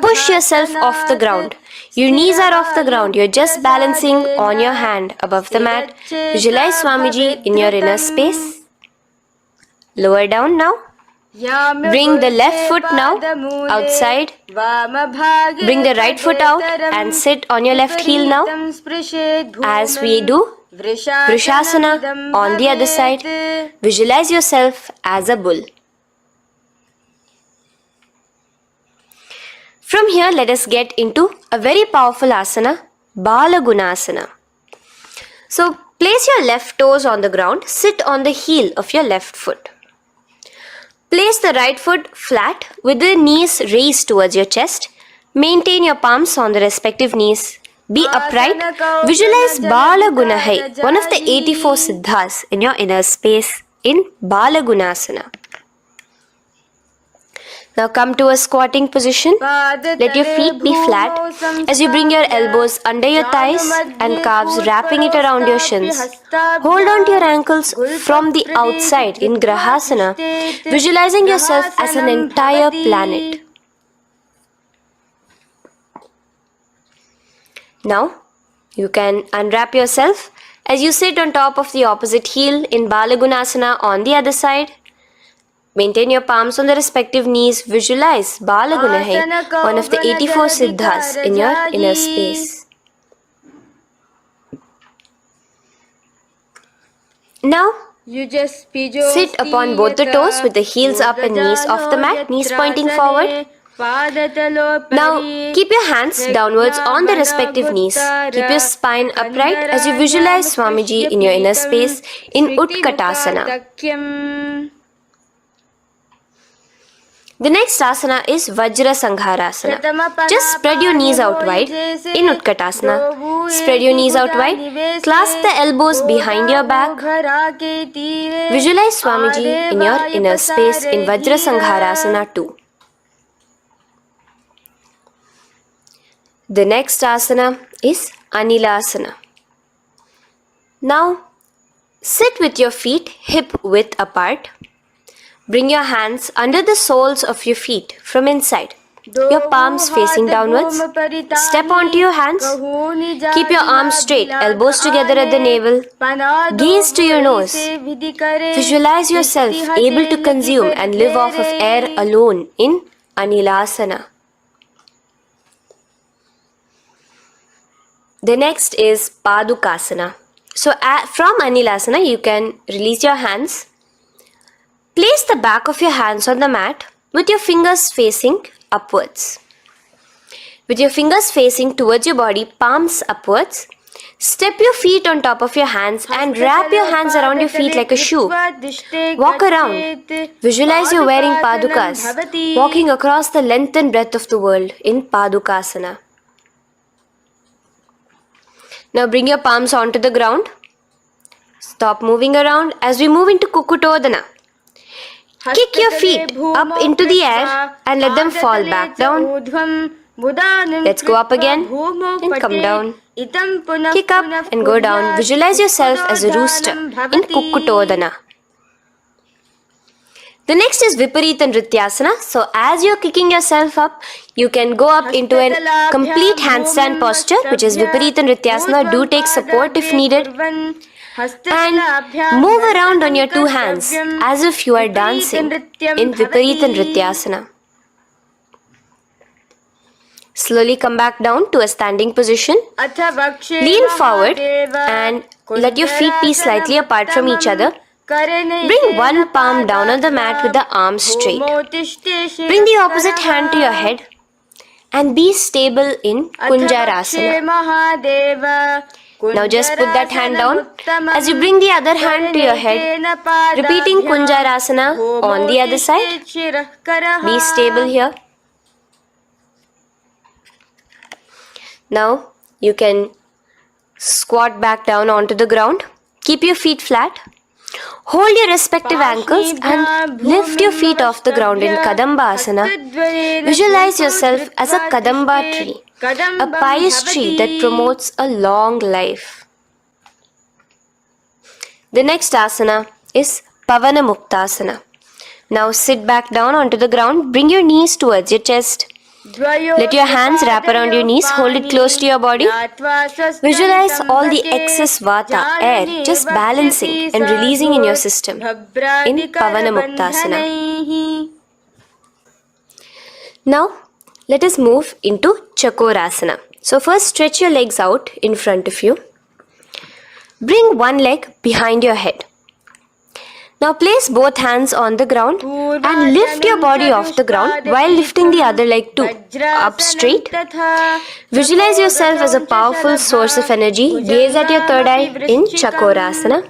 push yourself off the ground. Your knees are off the ground, you're just balancing on your hand above the mat. Visualize Swamiji in your inner space. Lower down now. Bring the left foot now outside. Bring the right foot out and sit on your left heel now. As we do Vrishasana on the other side, visualize yourself as a bull. From here, let us get into a very powerful asana, Balagunasana. So, place your left toes on the ground, sit on the heel of your left foot. Place the right foot flat with the knees raised towards your chest. Maintain your palms on the respective knees. Be upright. Visualize Balagunahai, one of the 84 siddhas in your inner space in Balagunasana. Now come to a squatting position. Let your feet be flat as you bring your elbows under your thighs and calves, wrapping it around your shins. Hold on to your ankles from the outside in Grahasana, visualizing yourself as an entire planet. Now, you can unwrap yourself as you sit on top of the opposite heel in Balagunasana on the other side. Maintain your palms on the respective knees. Visualize Balagunahai, one of the 84 siddhas in your inner space. Now, sit upon both the toes with the heels up and knees off the mat, knees pointing forward. Now, keep your hands downwards on the respective knees. Keep your spine upright as you visualize Swamiji in your inner space in Utkatasana. The next asana is Vajra Sangharasana. Just spread your knees out wide in Utkatasana. Spread your knees out wide. Clasp the elbows behind your back. Visualize Swamiji in your inner space in Vajra Sangharasana 2. The next asana is Anilasana. Now, sit with your feet hip width apart. Bring your hands under the soles of your feet from inside. Your palms facing downwards. Step onto your hands. Keep your arms straight, elbows together at the navel. Gaze to your nose. Visualize yourself able to consume and live off of air alone in Anilasana. The next is Padukasana. So from Anilasana, you can release your hands. Place the back of your hands on the mat with your fingers facing upwards. With your fingers facing towards your body, palms upwards. Step your feet on top of your hands and wrap your hands around your feet like a shoe. Walk around. Visualize you're wearing padukas, walking across the length and breadth of the world in Padukasana. Now bring your palms onto the ground. Stop moving around as we move into Kukutodana. Kick your feet up into the air and let them fall back down. Let's go up again and come down. Kick up and go down. Visualize yourself as a rooster in Kukkutodana. The next is Viparita Nrityasana. So as you're kicking yourself up, you can go up into a complete handstand posture, which is Viparita Nrityasana. Do take support if needed. And move around on your two hands as if you are dancing in Viparita Nrityasana. Slowly come back down to a standing position. Lean forward and let your feet be slightly apart from each other. Bring one palm down on the mat with the arms straight. Bring the opposite hand to your head and be stable in Kunjarasana. Now just put that hand down as you bring the other hand to your head, repeating Kunjarasana on the other side. Be stable here. Now you can squat back down onto the ground. Keep your feet flat. Hold your respective ankles and lift your feet off the ground in Kadamba Asana. Visualize yourself as a Kadamba tree, a pious tree that promotes a long life. The next asana is Pavana Muktasana. Now sit back down onto the ground. Bring your knees towards your chest. Let your hands wrap around your knees. Hold it close to your body. Visualize all the excess vata, air, just balancing and releasing in your system in Pavana Muktasana. Now, let us move into Chakorasana. So first stretch your legs out in front of you. Bring one leg behind your head. Now place both hands on the ground and lift your body off the ground while lifting the other leg too, up straight. Visualize yourself as a powerful source of energy. Gaze at your third eye in Chakorasana.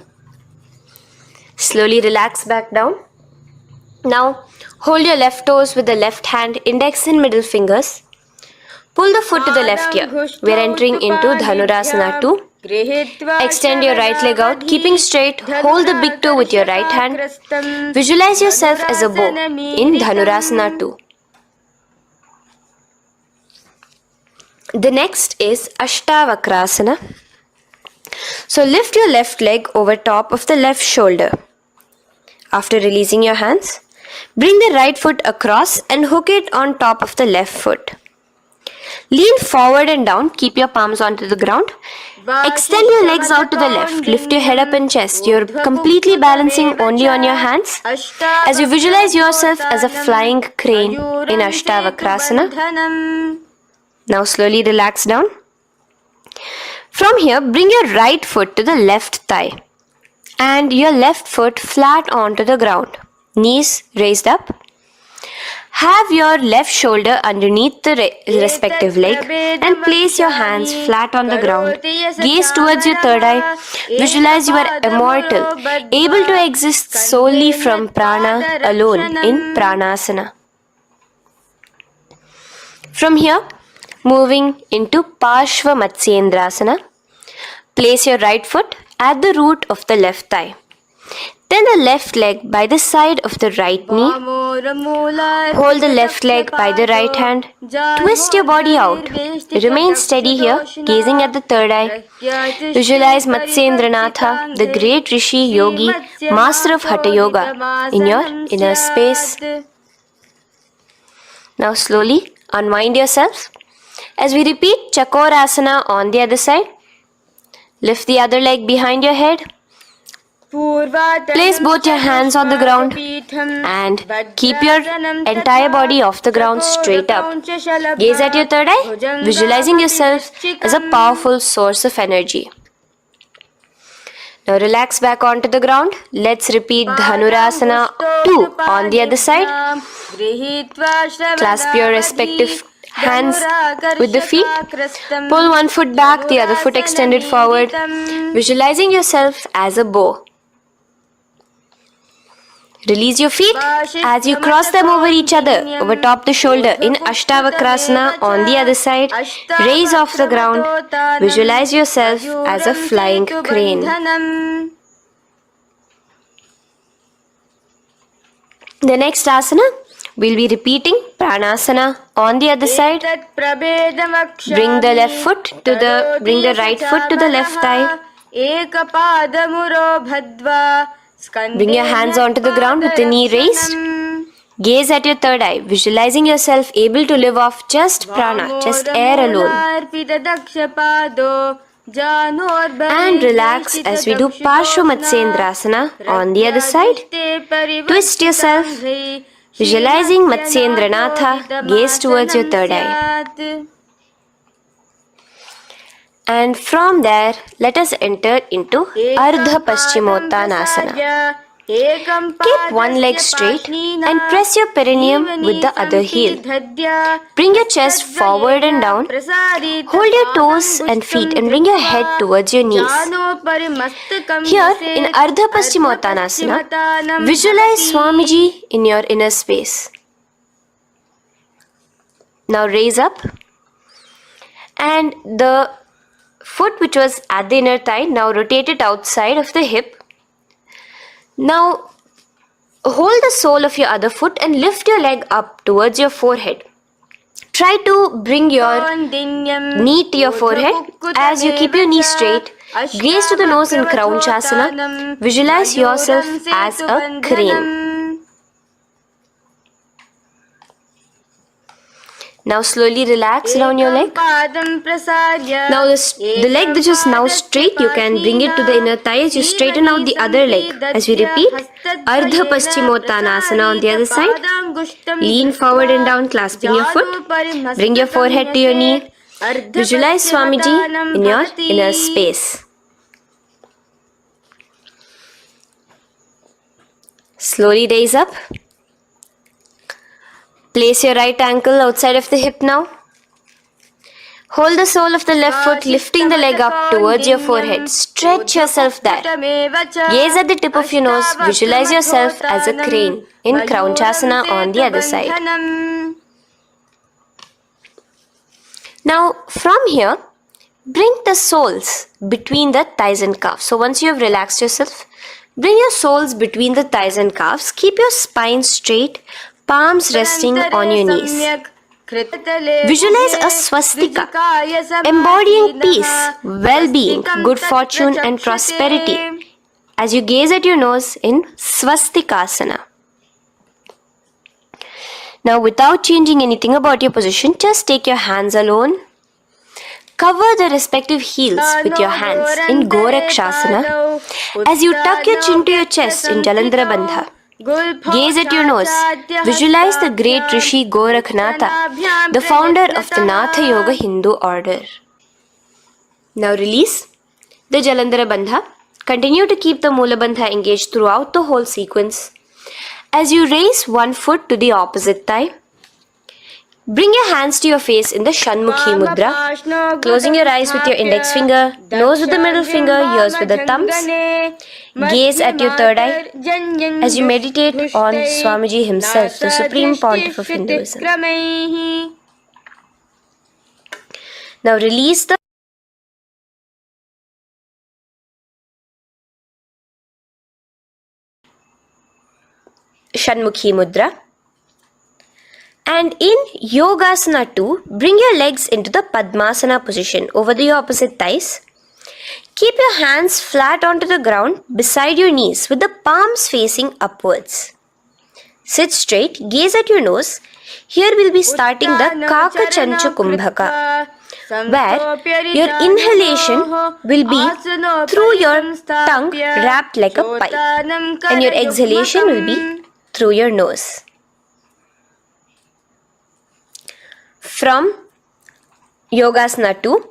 Slowly relax back down. Now hold your left toes with the left hand, index and middle fingers. Pull the foot to the left ear. We are entering into Dhanurasana 2. Extend your right leg out, keeping straight. Hold the big toe with your right hand. Visualize yourself as a bow in Dhanurasana 2. The next is Ashtavakrasana. So lift your left leg over top of the left shoulder. After releasing your hands, bring the right foot across and hook it on top of the left foot. Lean forward and down. Keep your palms onto the ground. Extend your legs out to the left. Lift your head up and chest. You're completely balancing only on your hands as you visualize yourself as a flying crane in Ashtavakrasana. Now slowly relax down. From here, bring your right foot to the left thigh and your left foot flat onto the ground. Knees raised up. Have your left shoulder underneath the respective leg and place your hands flat on the ground. Gaze towards your third eye. Visualize you are immortal, able to exist solely from prana alone in Pranasana. From here, moving into Parshva Matsyendrasana. Place your right foot at the root of the left thigh. Then the left leg by the side of the right knee. Hold the left leg by the right hand. Twist your body out. Remain steady here, gazing at the third eye. Visualize Matsyendranatha, the great Rishi, Yogi, master of Hatha Yoga, in your inner space. Now slowly unwind yourself. As we repeat Chakorasana on the other side, lift the other leg behind your head. Place both your hands on the ground and keep your entire body off the ground straight up. Gaze at your third eye, visualizing yourself as a powerful source of energy. Now relax back onto the ground. Let's repeat Dhanurasana 2 on the other side. Clasp your respective hands with the feet. Pull one foot back, the other foot extended forward. Visualizing yourself as a bow. Release your feet as you cross them over each other, over top the shoulder in Ashtavakrasana on the other side. Raise off the ground. Visualize yourself as a flying crane. The next asana, We'll be repeating Pranasana on the other side. Bring the right foot to the left thigh. Bring your hands onto the ground with the knee raised. Gaze at your third eye, visualizing yourself able to live off just prana, just air alone. And relax as we do Parshva on the other side. Twist yourself, visualizing Matsyendranatha, gaze towards your third eye. And from there, let us enter into Ardha Paschimottanasana. Keep one leg straight and press your perineum with the other heel. Bring your chest forward and down. Hold your toes and feet and bring your head towards your knees. Here in Ardha Paschimottanasana, visualize Swamiji in your inner space. Now raise up, and the foot which was at the inner thigh, now rotate it outside of the hip. Now hold the sole of your other foot and lift your leg up towards your forehead. Try to bring your knee to your forehead as you keep your knee straight. Gaze to the nose in Kraunchasana. Visualize yourself as a crane. Now slowly relax down your leg. Now the leg which is now straight, you can bring it to the inner thigh as you straighten out the other leg. As we repeat, Ardha Paschimottanasana on the other side. Lean forward and down, clasping your foot. Bring your forehead to your knee. Visualize Swamiji in your inner space. Slowly raise up. Place your right ankle outside of the hip now. Hold the sole of the left foot, lifting the leg up towards your forehead. Stretch yourself there. Gaze at the tip of your nose. Visualize yourself as a crane in Kraunchasana on the other side. Now from here, bring the soles between the thighs and calves. So once you have relaxed yourself, bring your soles between the thighs and calves. Keep your spine straight. Palms resting on your knees. Visualize a swastika, embodying peace, well-being, good fortune and prosperity as you gaze at your nose in swastikasana. Now without changing anything about your position, just take your hands alone. Cover the respective heels with your hands in Gorakshasana as you tuck your chin to your chest in Jalandhara Bandha. Gaze at your nose. Visualize the great Rishi Gorakhnatha, the founder of the Natha Yoga Hindu order. Now release the Jalandhara Bandha. Continue to keep the Mula Bandha engaged throughout the whole sequence. As you raise one foot to the opposite thigh, bring your hands to your face in the Shanmukhi Mudra, closing your eyes with your index finger, nose with the middle finger, ears with the thumbs. Gaze at your third eye as you meditate on Swamiji himself, the Supreme Pontiff of Hinduism. Now release the Shanmukhi Mudra. And in Yogasana 2, bring your legs into the Padmasana position over the opposite thighs. Keep your hands flat onto the ground beside your knees with the palms facing upwards. Sit straight, gaze at your nose. Here we'll be starting the Kaka Chanchu Kumbhaka, where your inhalation will be through your tongue wrapped like a pipe, and your exhalation will be through your nose. From Yogasana 2,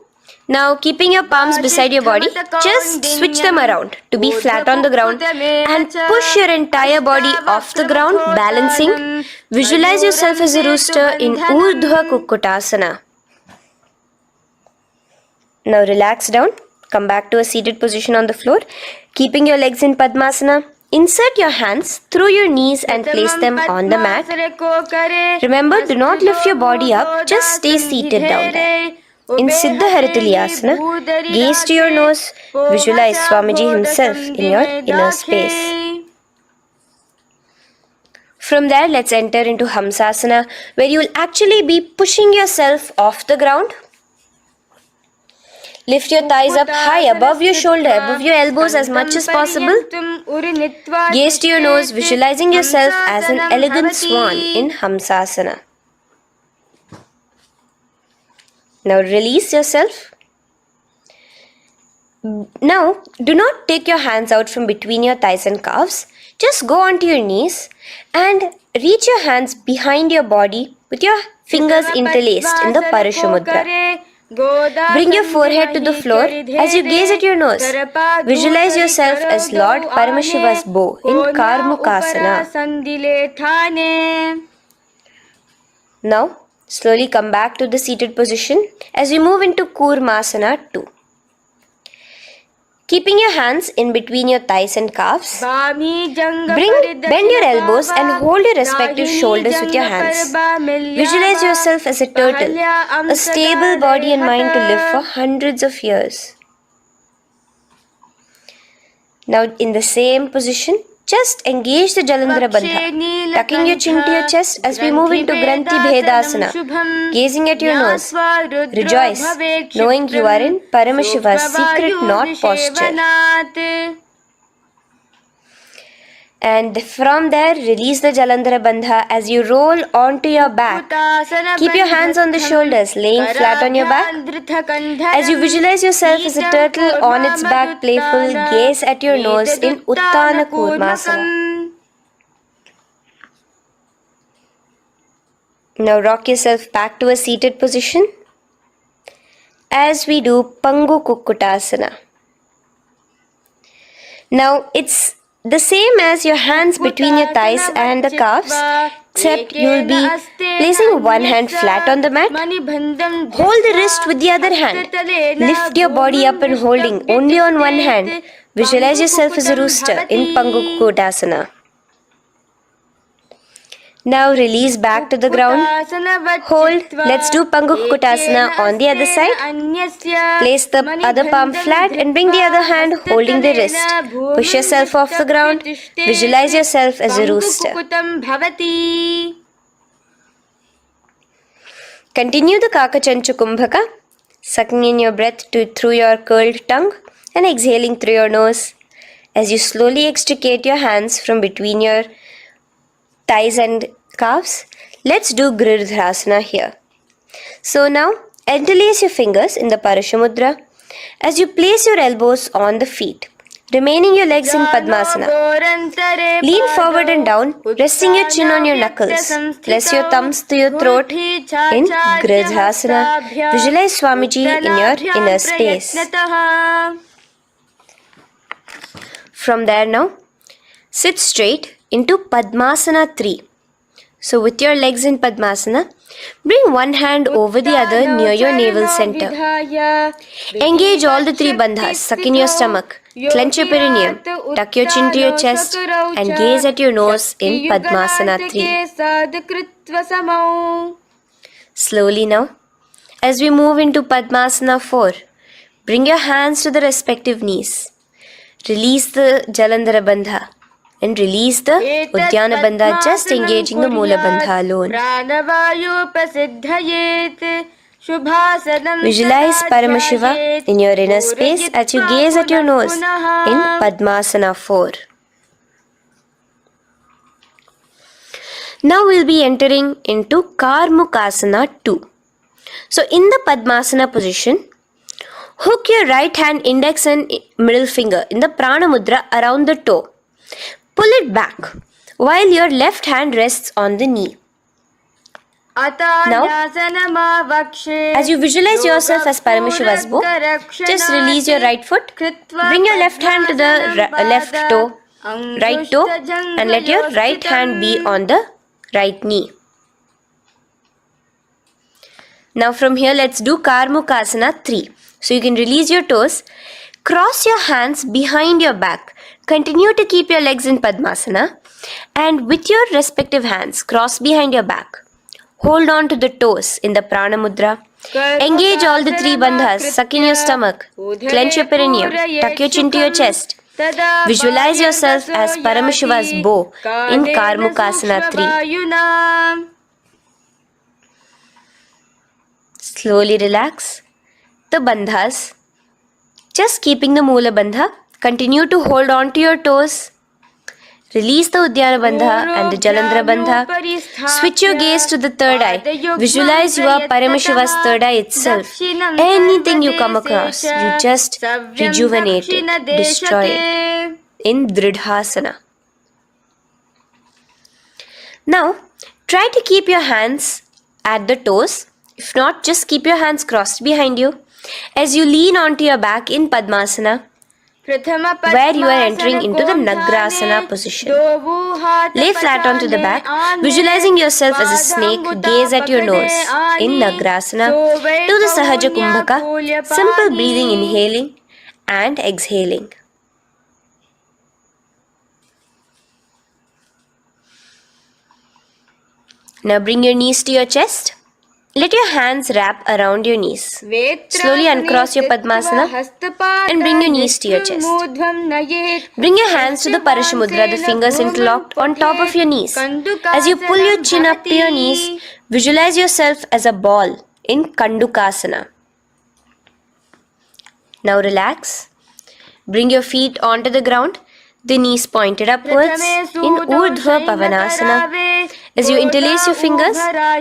now keeping your palms beside your body, just switch them around to be flat on the ground and push your entire body off the ground, balancing. Visualize yourself as a rooster in Urdhva Kukkutasana. Now relax down, come back to a seated position on the floor, keeping your legs in Padmasana. Insert your hands through your knees and place them on the mat. Remember, do not lift your body up, just stay seated down there. In Siddha Harituliyasana, gaze to your nose, visualize Swamiji himself in your inner space. From there, let's enter into Hamsasana, where you will actually be pushing yourself off the ground. Lift your thighs up high above your shoulder, above your elbows as much as possible. Gaze to your nose, visualizing yourself as an elegant swan in Hamsasana. Now release yourself. Now, do not take your hands out from between your thighs and calves. Just go onto your knees and reach your hands behind your body with your fingers interlaced in the Paramashivoham. Bring your forehead to the floor as you gaze at your nose. Visualize yourself as Lord Paramashiva's bow in Karmukasana. Now, slowly come back to the seated position as we move into Kurmasana 2. Keeping your hands in between your thighs and calves, bend your elbows and hold your respective shoulders with your hands. Visualize yourself as a turtle, a stable body and mind to live for hundreds of years. Now in the same position, just engage the Jalandhara Bandha, tucking your chin to your chest as we move into Granthi Bhedasana, gazing at your nose. Rejoice, knowing you are in Paramashiva's secret knot posture. And from there, release the Jalandhara Bandha as you roll onto your back. Keep your hands on the shoulders, laying flat on your back. As you visualize yourself as a turtle on its back, playful, gaze at your nose in Uttana Kurmasana. Now rock yourself back to a seated position as we do Pangu Kukkutasana. Now it's the same as your hands between your thighs and the calves, except you will be placing one hand flat on the mat. Hold the wrist with the other hand. Lift your body up and holding only on one hand. Visualize yourself as a rooster in Pangu Kukkutasana. Now release back to the ground. Hold. Let's do Pangu Kukkutasana on the other side. Place the other palm flat and bring the other hand holding the wrist. Push yourself off the ground. Visualize yourself as a rooster. Continue the Kakachanchu Kumbhaka, sucking in your breath through your curled tongue and exhaling through your nose. As you slowly extricate your hands from between your thighs and calves, let's do Girdharasana here. So now, interlace your fingers in the Parashamudra as you place your elbows on the feet, remaining your legs in Padmasana. Lean forward and down, resting your chin on your knuckles. Place your thumbs to your throat in Girdharasana. Visualize Swamiji in your inner space. From there now, sit straight into Padmasana 3. So with your legs in Padmasana, bring one hand over the other near your navel center. Engage all the three bandhas, suck in your stomach, clench your perineum, tuck your chin to your chest and gaze at your nose in Padmasana 3. Slowly now, as we move into Padmasana 4, bring your hands to the respective knees. Release the Jalandhara Bandha and release the Uddiyana Bandha, just engaging the Moola Bandha alone. Visualize Paramashiva in your inner space as you gaze at your nose in Padmasana 4. Now we'll be entering into Karmukasana 2. So in the Padmasana position, hook your right hand index and middle finger in the Prana Mudra around the toe. Pull it back while your left hand rests on the knee. Now, as you visualize yourself as Paramashiva's bow, just release your right foot, bring your left hand to the left toe, right toe, and let your right hand be on the right knee. Now from here, let's do Karmukasana 3. So you can release your toes, cross your hands behind your back, continue to keep your legs in Padmasana, and with your respective hands, cross behind your back. Hold on to the toes in the Prana Mudra. Engage all the three bandhas, suck in your stomach, clench your perineum, tuck your chin to your chest, Visualize yourself as Paramashiva's bow in Karmukasana 3. Slowly relax the bandhas. Just keeping the Mula Bandha. Continue to hold on to your toes. Release the Udyana Bandha and the Jalandhara Bandha. Switch your gaze to the third eye. Visualize you are Paramashiva's third eye itself. Anything you come across, you just rejuvenate it, destroy it in Dridhasana. Now, try to keep your hands at the toes. If not, just keep your hands crossed behind you. As you lean onto your back in Padmasana, where you are entering into the Nagrasana position. Lay flat onto the back, visualizing yourself as a snake, gaze at your nose. In Nagrasana, do the Sahaja Kumbhaka, simple breathing, inhaling and exhaling. Now bring your knees to your chest. Let your hands wrap around your knees. Slowly uncross your Padmasana and bring your knees to your chest. Bring your hands to the Parashamudra, the fingers interlocked on top of your knees. As you pull your chin up to your knees, visualize yourself as a ball in Kandukasana. Now relax. Bring your feet onto the ground, the knees pointed upwards in Urdhva Pavanasana. As you interlace your fingers,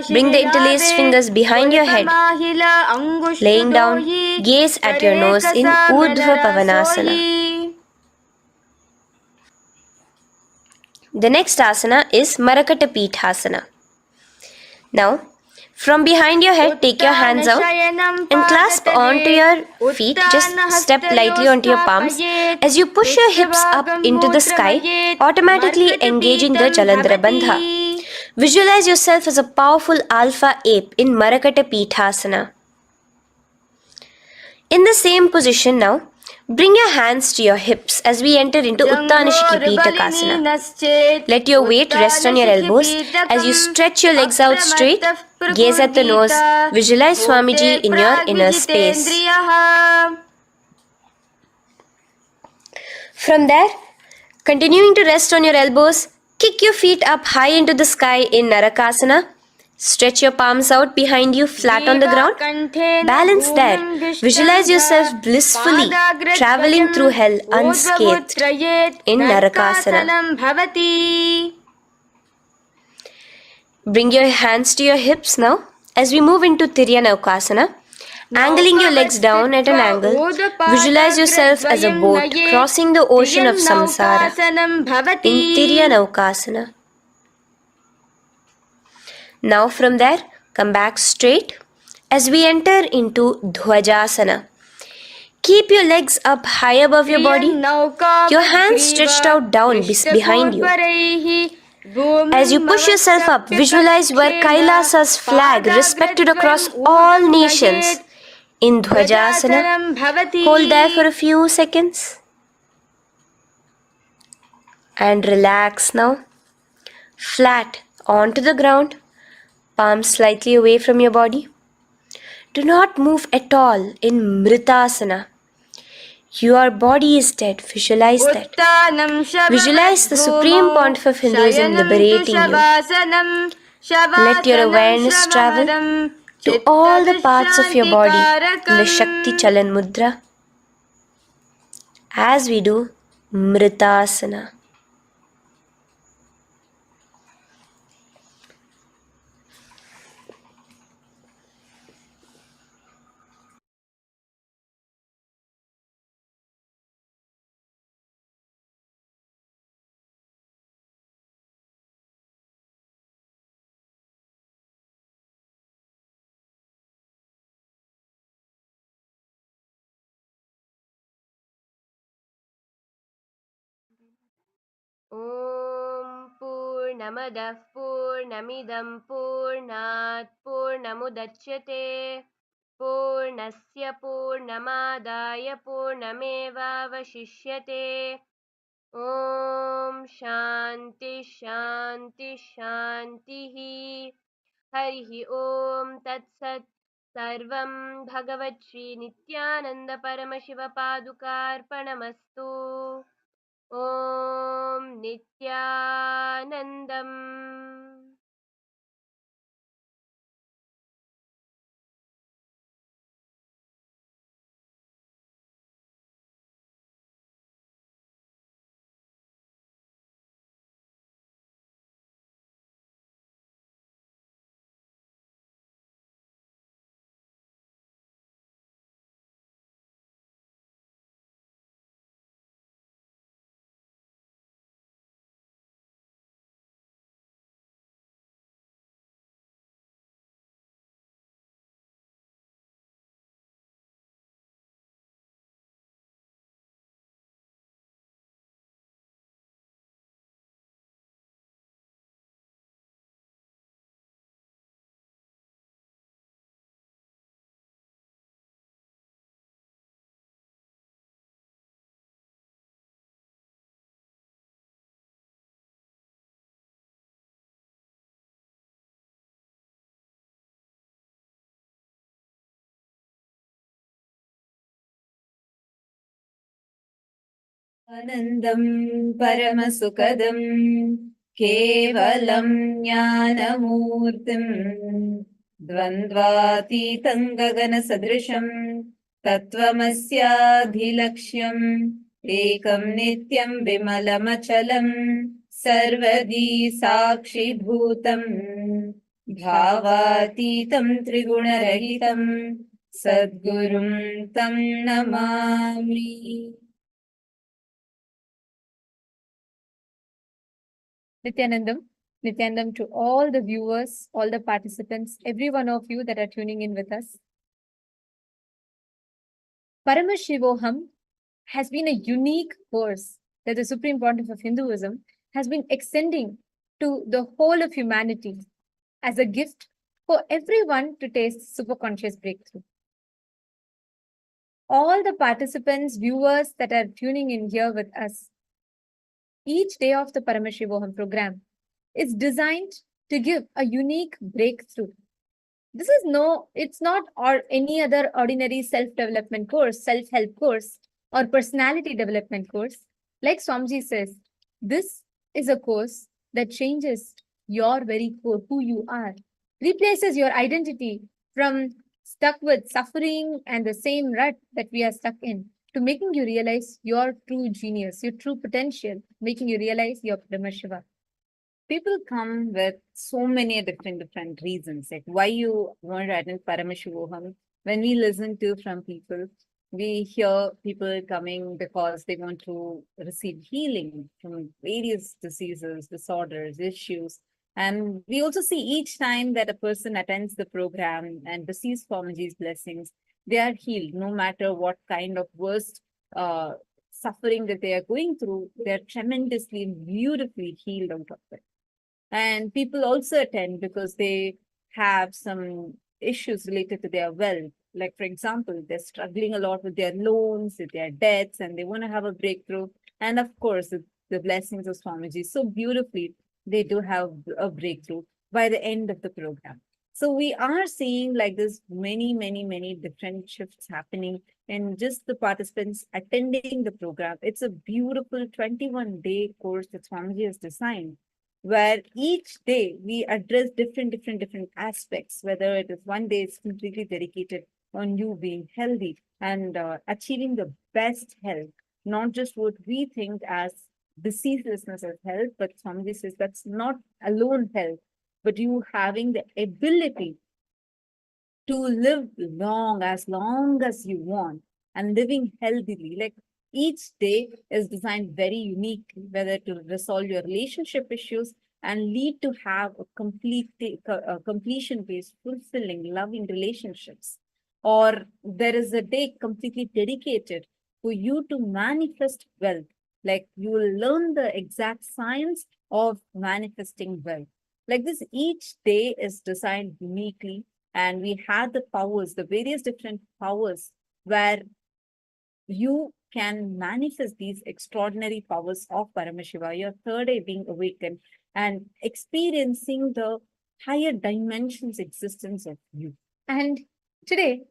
bring the interlaced fingers behind your head. Laying down, gaze at your nose in Urdhva Pavanasana. The next asana is Marakata Pithasana. Now, from behind your head, take your hands out and clasp onto your feet. Just step lightly onto your palms. As you push your hips up into the sky, automatically engaging the Jalandhara Bandha. Visualize yourself as a powerful alpha ape in Marakata Pithasana. In the same position now, bring your hands to your hips as we enter into Uttanashiki Pitakasana. Let your weight rest on your elbows as you stretch your legs out straight. Gaze at the nose. Visualize Swamiji in your inner space. From there, continuing to rest on your elbows, kick your feet up high into the sky in Narakasana. Stretch your palms out behind you, flat on the ground. Balance there. Visualize yourself blissfully traveling through hell unscathed in Narakasana. Bring your hands to your hips now as we move into Tiryanaukasana. Angling your legs down at an angle, visualize yourself as a boat crossing the ocean of samsara in Tiryanaukasana. Now from there, come back straight as we enter into Dhwajasana. Keep your legs up high above your body, your hands stretched out down behind you. As you push yourself up, visualize where Kailasa's flag respected across all nations in Dhwajasana. Hold there for a few seconds and relax now. Flat onto the ground. Palms slightly away from your body. Do not move at all in Mritasana. Your body is dead. Visualize that. Visualize the Supreme Pontiff of Hinduism liberating you. Let your awareness travel to all the parts of your body in the Shakti Chalan Mudra as we do Mritasana. Om Purnamadah Purnamidam Purnat Purnamudachyate Purnasya Purnamadaya Purnamevavashishyate. Om Shanti Shanti Shanti. Harihi Om Tat Sat. Sarvam Bhagavat Shri Nityananda Paramashiva Padukarpanamastu. Om Nityanandam. आनन्दं परमसुखदं केवलं ज्ञानमूर्तिं द्वन्द्वातीतं गगनसदृशं तत्त्वमस्याधिलक्ष्यम् एकं नित्यं विमलमचलं सर्वदी साक्षिभूतम् भावातीतं त्रिगुणरहितं सद्गुरुं तं Namami. Nityanandam to all the viewers, all the participants, every one of you that are tuning in with us. Paramashivoham has been a unique course that the Supreme Pontiff of Hinduism has been extending to the whole of humanity as a gift for everyone to taste superconscious breakthrough. All the participants, viewers that are tuning in here with us, each day of the Paramashivoham program is designed to give a unique breakthrough. This is it's not or any other ordinary self-development course, self-help course, or personality development course. Like Swamiji says, this is a course that changes your very core, who you are, replaces your identity from stuck with suffering and the same rut that we are stuck in, to making you realize your true genius, your true potential, making you realize your Paramashiva. People come with so many different reasons, like why you want to attend Paramashivoham. When we listen to from people, we hear people coming because they want to receive healing from various diseases, disorders, issues. And we also see each time that a person attends the program and receives Swamiji's blessings, they are healed, no matter what kind of worst suffering that they are going through, they're tremendously and beautifully healed out of it. And people also attend because they have some issues related to their wealth. Like, for example, they're struggling a lot with their loans, with their debts, and they want to have a breakthrough. And of course, the blessings of Swamiji, so beautifully, they do have a breakthrough by the end of the program. So we are seeing like this many different shifts happening in just the participants attending the program. It's a beautiful 21-day course that Swamiji has designed, where each day we address different aspects, whether it is one day is completely dedicated on you being healthy and achieving the best health, not just what we think as diseaselessness as health, but Swamiji says that's not alone health, but you having the ability to live long as you want and living healthily. Like, each day is designed very uniquely, whether to resolve your relationship issues and lead to have a completion-based, fulfilling, loving relationships. Or there is a day completely dedicated for you to manifest wealth. Like, you will learn the exact science of manifesting wealth. Like this, each day is designed uniquely, and we had the powers, the various different powers, where you can manifest these extraordinary powers of Paramashiva, your third eye being awakened and experiencing the higher dimensions existence of you. And today,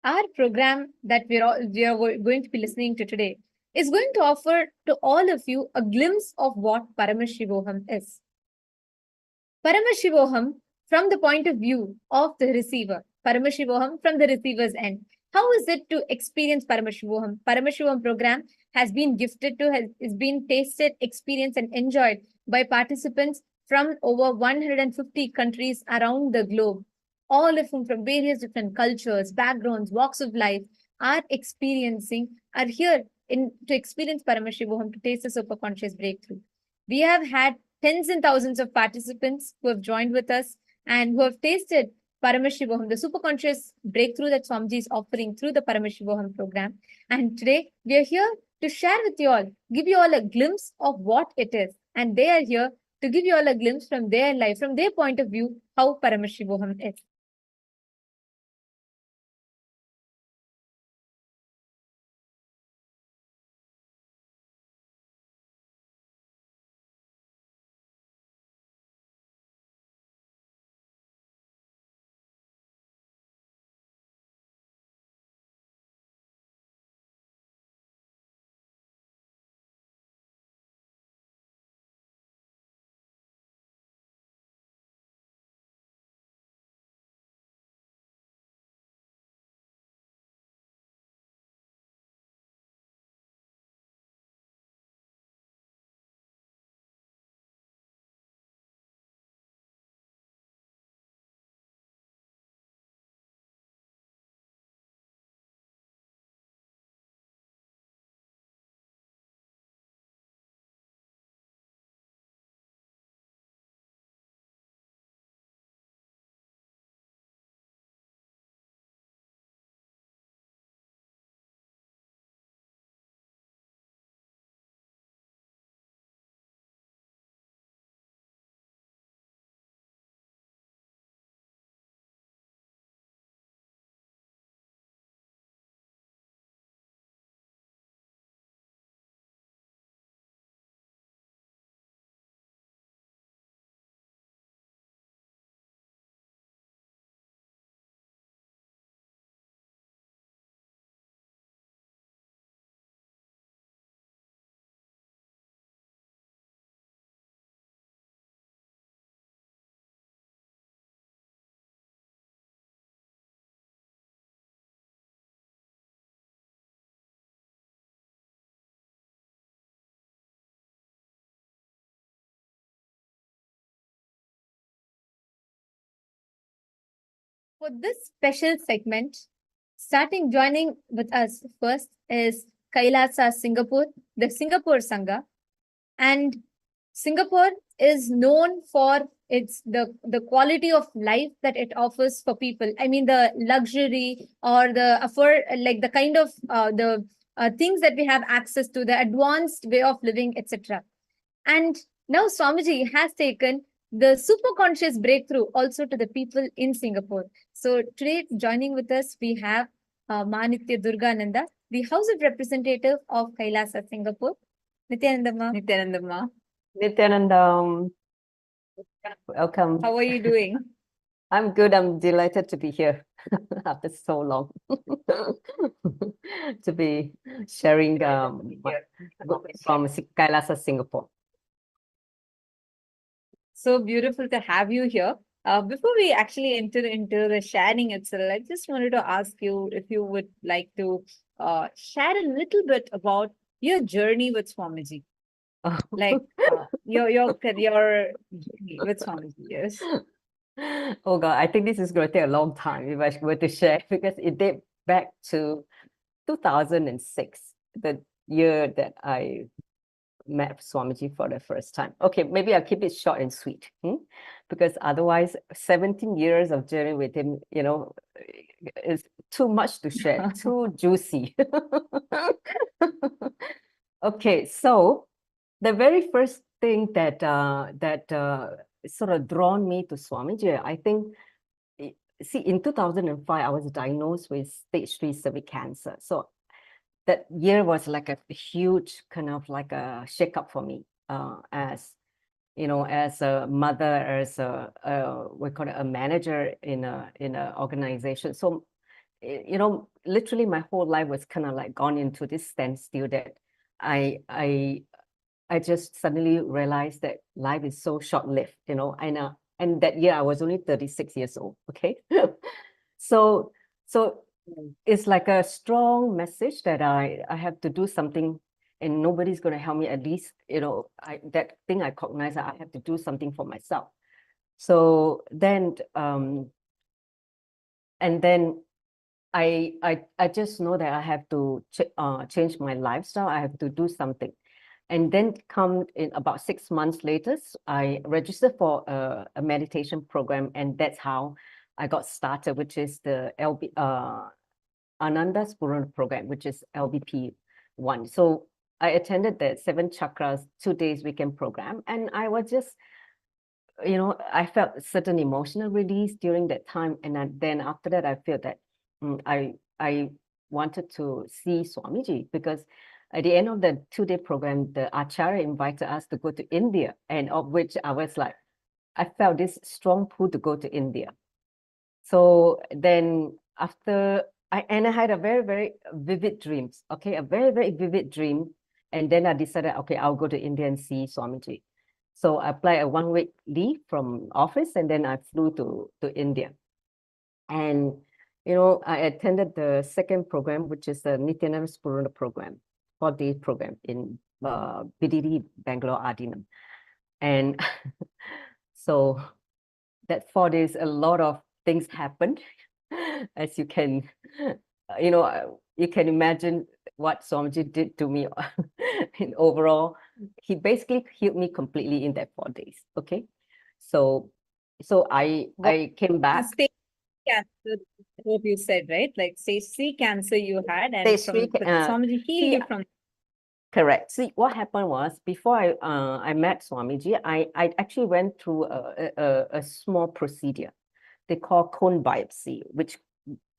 our program that we are going to be listening to today is going to offer to all of you a glimpse of what Paramashivoham is. Paramashivoham from the point of view of the receiver, Paramashivoham from the receiver's end. How is it to experience Paramashivoham? Paramashivoham program has been gifted to, has been tasted, experienced, and enjoyed by participants from over 150 countries around the globe, all of whom from various different cultures, backgrounds, walks of life are here to experience Paramashivoham, to taste the superconscious breakthrough. We have had tens and thousands of participants who have joined with us and who have tasted Paramashivoham, the superconscious breakthrough that Swamiji is offering through the Paramashivoham program. And today we are here to share with you all, give you all a glimpse of what it is. And they are here to give you all a glimpse from their life, from their point of view, how Paramashivoham is. For this special segment, joining with us first is Kailasa, Singapore, the Singapore Sangha. And Singapore is known for the quality of life that it offers for people. I mean, the luxury or the kind of the things that we have access to, the advanced way of living, etc. And now Swamiji has taken the super conscious breakthrough also to the people in Singapore. So today, joining with us, we have Manitya Durgananda, the House of Representative of Kailasa, Singapore. Nityanandamma. Nityanandamma. Nityanandam. Welcome. How are you doing? I'm good. I'm delighted to be here after so long to be sharing from Kailasa, Singapore. So beautiful to have you here. Before we actually enter into the sharing itself, I just wanted to ask you if you would like to share a little bit about your journey with Swamiji. Like your career with Swamiji, yes. Oh God, I think this is going to take a long time if I were to share because it dates back to 2006, the year that I met Swamiji for the first time. Okay, maybe I'll keep it short and sweet, because otherwise 17 years of journey with him, is too much to share, too juicy. Okay, so the very first thing that sort of drawn me to Swamiji, I think, see, in 2005, I was diagnosed with stage 3 cervical cancer. So that year was like a huge kind of like a shakeup for me, as as a mother, as we call it a manager in a organization. So literally my whole life was kind of like gone into this standstill that I just suddenly realized that life is so short-lived, you know, and that year I was only 36 years old, okay? So it's like a strong message that I have to do something and nobody's going to help me. At least, you know, that thing I cognize that I have to do something for myself. So then, and then I just know that I have to change my lifestyle. I have to do something. And then come in about 6 months later, I registered for a meditation program, and that's how I got started, which is the Ananda Spurana program, which is LBP1. So I attended the 7 chakras 2 days weekend program, and I was just, you know, I felt a certain emotional release during that time, and then after that, I feel that I wanted to see Swamiji, because at the end of the 2-day program, the Acharya invited us to go to India, and of which I was like, I felt this strong pull to go to India. So then after, I had a very, very vivid dreams, okay, a very, very vivid dream. And then I decided, okay, I'll go to India and see Swamiji. So I applied a 1-week leave from office, and then I flew to India. And, you know, I attended the second program, which is the Nityananda Spurana program, 4-day program in BDD, Bangalore, Adinam. And so that 4 days, a lot of things happened, as you can, you know, you can imagine what Swamiji did to me. In overall, he basically healed me completely in that 4 days. Okay, so I came back. Stage cancer, what you said, right? Like stage 3 cancer you had, and Stage from 3, Swamiji healed you from. Correct. See, what happened was, before I met Swamiji, I actually went through a small procedure they call cone biopsy, which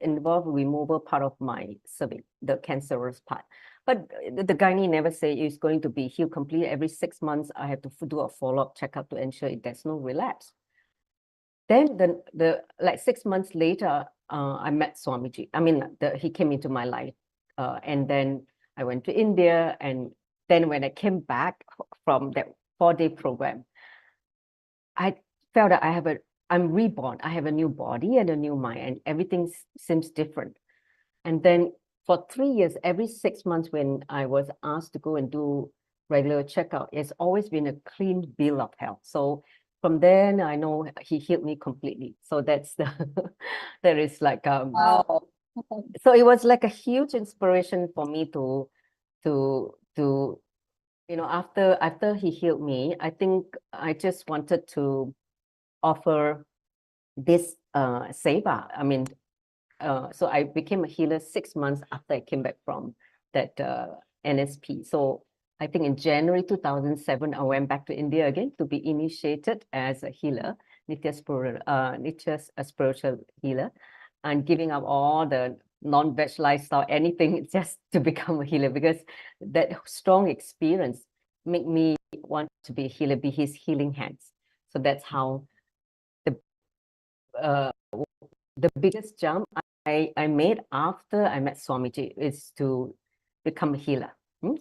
involve removal part of my cervix, the cancerous part. But the gynae never say it's going to be healed completely. Every 6 months, I have to do a follow-up checkup to ensure there's no relapse. Then the like 6 months later, I met Swamiji. I mean, he came into my life, and then I went to India, and then when I came back from that 4-day program, I felt that I'm reborn. I have a new body and a new mind, and everything seems different. And then for 3 years, every 6 months, when I was asked to go and do regular checkup, it's always been a clean bill of health. So from then, I know he healed me completely. So that's the there is like Wow. so it was like a huge inspiration for me to you know, after he healed me, I think I just wanted to offer this seva. I mean, so I became a healer 6 months after I came back from that NSP. So I think in January 2007, I went back to India again to be initiated as a healer, Nitya spiritual healer, and giving up all the non-veg lifestyle, anything, just to become a healer, because that strong experience made me want to be a healer, be his healing hands. So that's how the biggest jump I made after I met Swamiji is to become a healer.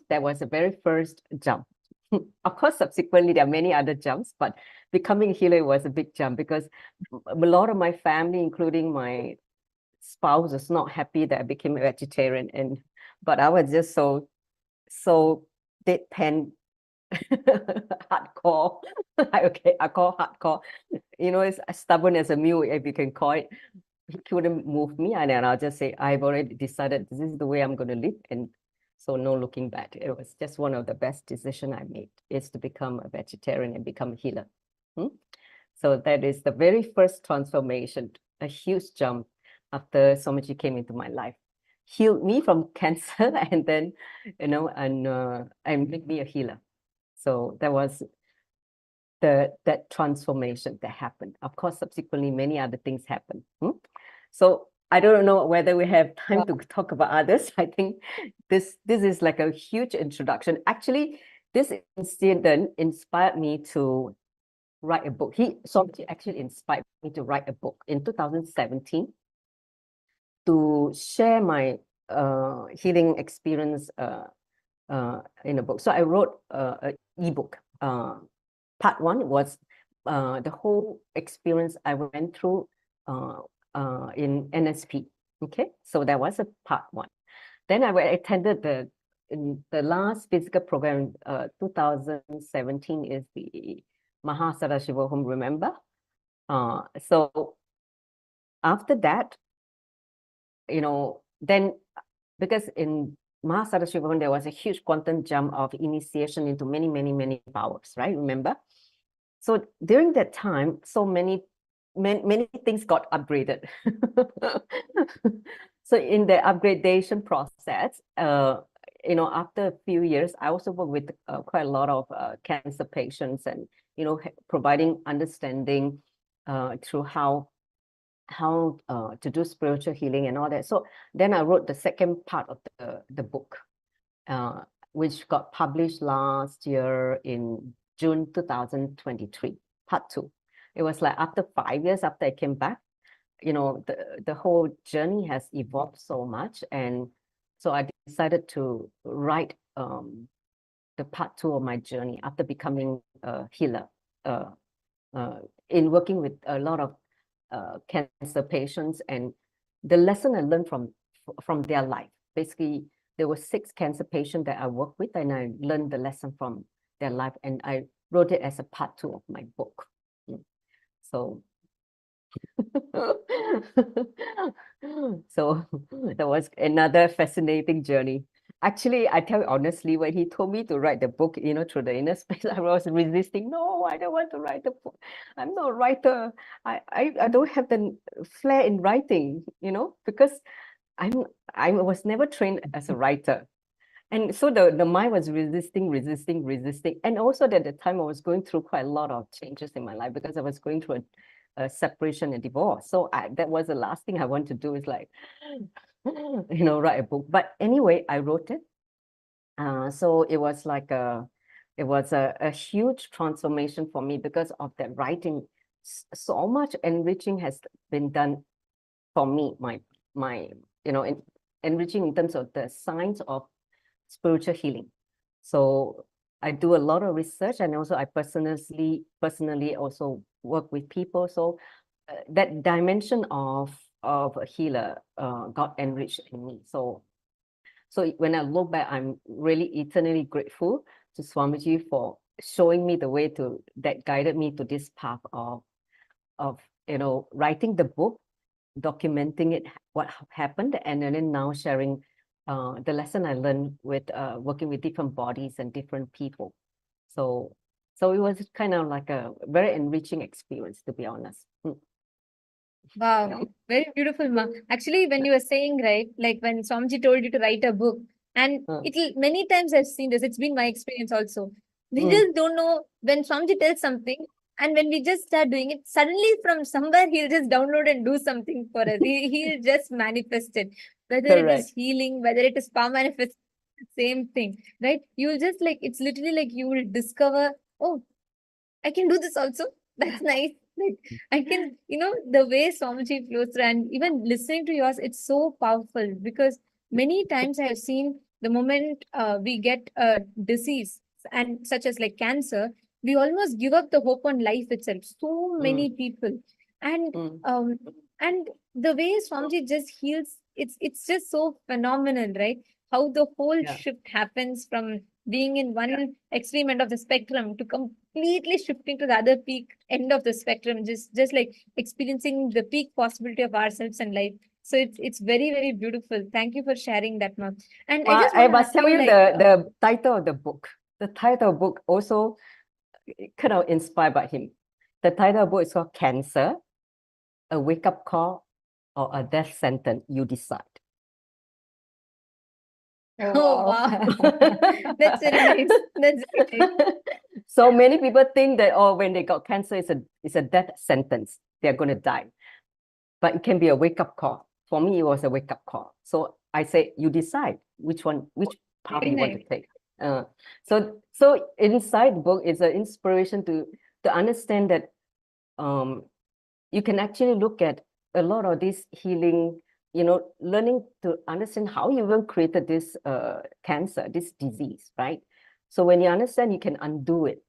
That was the very first jump. Of course, subsequently, there are many other jumps, but becoming a healer was a big jump, because a lot of my family, including my spouse, was not happy that I became a vegetarian. But I was just so deadpan hardcore. Okay, I call hardcore. You know, it's as stubborn as a mule, if you can call it. He couldn't move me, and then I'll just say, I've already decided this is the way I'm going to live, and so no looking back. It was just one of the best decisions I made, is to become a vegetarian and become a healer. So that is the very first transformation, a huge jump after Swamiji came into my life, healed me from cancer, and then, you know, and made me a healer. So that was that transformation that happened. Of course, subsequently, many other things happened. So I don't know whether we have time to talk about others. I think this is like a huge introduction. Actually, this incident inspired me to write a book. Swamiji actually inspired me to write a book in 2017 to share my healing experience in a book. So I wrote an ebook. Part one was the whole experience I went through in NSP. Okay, so that was a part one. Then I attended the last physical program, 2017 is the Paramashivoham, remember? So after that, then because in Paramashivoham, there was a huge quantum jump of initiation into many, many, many powers, right? Remember? So during that time, so many things got upgraded. So in the upgradation process, after a few years, I also work with quite a lot of cancer patients, and providing understanding through how to do spiritual healing and all that. So then I wrote the second part of the book, which got published last year in June 2023, part two. It was like after 5 years after I came back, the whole journey has evolved so much. And so I decided to write the part two of my journey after becoming a healer, in working with a lot of cancer patients, and the lesson I learned from their life. Basically, there were 6 cancer patients that I worked with, and I learned the lesson from their life, and I wrote it as a part 2 of my book. So so that was another fascinating journey. Actually, I tell you honestly, when he told me to write the book, through the inner space, I was resisting. No, I don't want to write the book. I'm not a writer. I don't have the flair in writing, because I was never trained as a writer. And so the mind was resisting. And also at the time I was going through quite a lot of changes in my life, because I was going through a separation and divorce. So that was the last thing I want to do, is like, write a book. But anyway, I wrote it. So it was like a huge transformation for me because of that writing. So much enriching has been done for me, enriching in terms of the science of spiritual healing. So I do a lot of research, and also I personally also work with people. So that dimension of a healer got enriched in me. So when I look back, I'm really eternally grateful to Swamiji for showing me the way that guided me to this path of writing the book, documenting it, what happened, and then now sharing the lesson I learned with working with different bodies and different people. So it was kind of like a very enriching experience, to be honest. Wow, very beautiful, Ma. Actually, when you were saying, right, like when Swamiji told you to write a book, and many times I've seen this, it's been my experience also. We just don't know when Swamiji tells something, and when we just start doing it, suddenly from somewhere he'll just download and do something for us. He'll just manifest it. Whether it is healing, whether it is power manifest, same thing, right? You'll just like, it's literally like you will discover, oh, I can do this also. That's nice. Like I can, the way Swamiji flows through, and even listening to yours, it's so powerful, because many times I have seen the moment we get a disease, and such as like cancer, we almost give up the hope on life itself. So many people, and and the way Swamiji just heals, it's just so phenomenal, right? How the whole shift happens from being in one extreme end of the spectrum to completely shifting to the other peak end of the spectrum, just like experiencing the peak possibility of ourselves and life. So it's very, very beautiful. Thank you for sharing that, Mom. And I just want to must ask tell you, like, the title of the book. The title of the book also kind of inspired by him. The title of the book is called Cancer, a Wake-Up Call or a Death Sentence, You Decide. oh wow, that's very nice. That's very nice. So many people think that, when they got cancer, it's a death sentence. They're going to die. But it can be a wake-up call. For me, it was a wake-up call. So I say, you decide which path you want to take. So inside the book is an inspiration to understand that you can actually look at a lot of these healing learning to understand how you even created this cancer, this disease, right? So when you understand, you can undo it.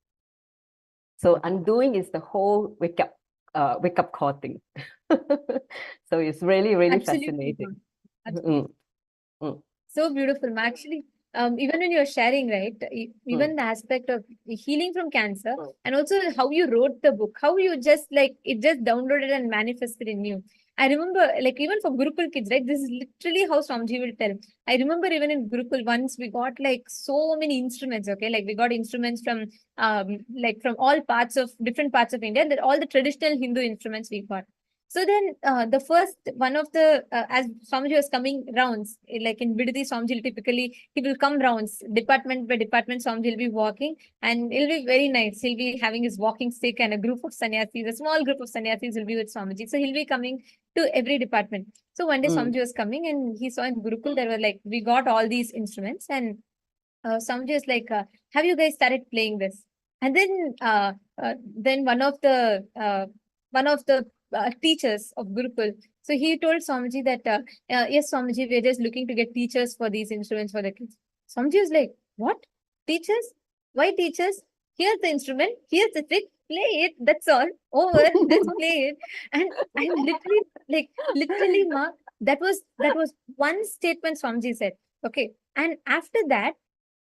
So undoing is the whole wake up call thing. So it's really, really Absolutely. fascinating. Absolutely. Mm. So beautiful, Ma. Actually, even when you're sharing, right, even the aspect of healing from cancer, and also how you wrote the book, how you just like it just downloaded and manifested in you. I remember, like, even for Gurukul kids, right, this is literally how Swamiji will tell. I remember even in Gurukul, once we got like so many instruments, okay, like we got instruments from like from all parts of different parts of India, that all the traditional Hindu instruments we got. So then the first one of the, as Swamiji was coming rounds, like in Vidadi, Swamiji typically, he will come rounds, department by department, Swamiji will be walking and it'll be very nice. He'll be having his walking stick and a group of sannyasis, a small group of sannyasis will be with Swamiji. So he'll be coming to every department. So one day Swamiji was coming and he saw in Gurukul, there were like, we got all these instruments and Swamiji was like, have you guys started playing this? And then one of the teachers of Gurukul. So he told Swamiji that, yes, Swamiji, we're just looking to get teachers for these instruments for the kids. Swamiji was like, what? Teachers? Why teachers? Here's the instrument, here's the trick, play it, that's all. Over, just play it. And I'm literally, Ma, that was one statement Swamiji said. Okay. And after that,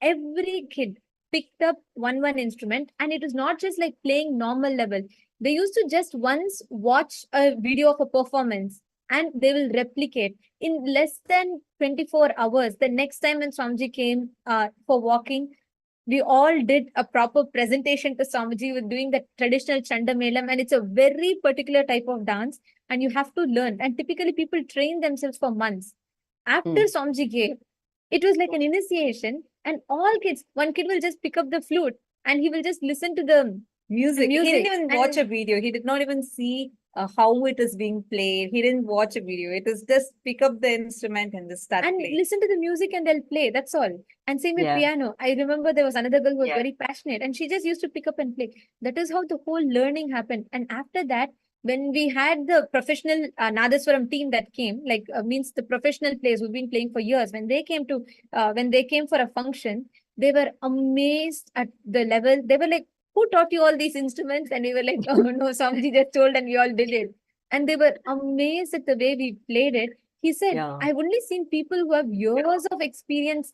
every kid picked up one instrument, and it was not just like playing normal level. They used to just once watch a video of a performance and they will replicate in less than 24 hours. The next time when Swamiji came for walking, we all did a proper presentation to Swamiji with doing the traditional Chandamelam, and it's a very particular type of dance, and you have to learn. And typically, people train themselves for months. After Swamiji gave, it was like an initiation, and all kids, one kid will just pick up the flute and he will just listen to the music. He didn't even and watch a video. He did not even see how it is being played. He didn't watch a video. It is just pick up the instrument and just start and playing. listen to the music and they'll play. That's all. And same with Yeah. piano. I remember there was another girl who was very passionate and she just used to pick up and play. That is how the whole learning happened. And after that, when we had the professional Nadaswaram team that came, like means the professional players who've been playing for years, when they came for a function, they were amazed at the level. They were like, who taught you all these instruments? And we were like, oh no, somebody just told and we all did it. And they were amazed at the way we played it. He said, I've only seen people who have years of experience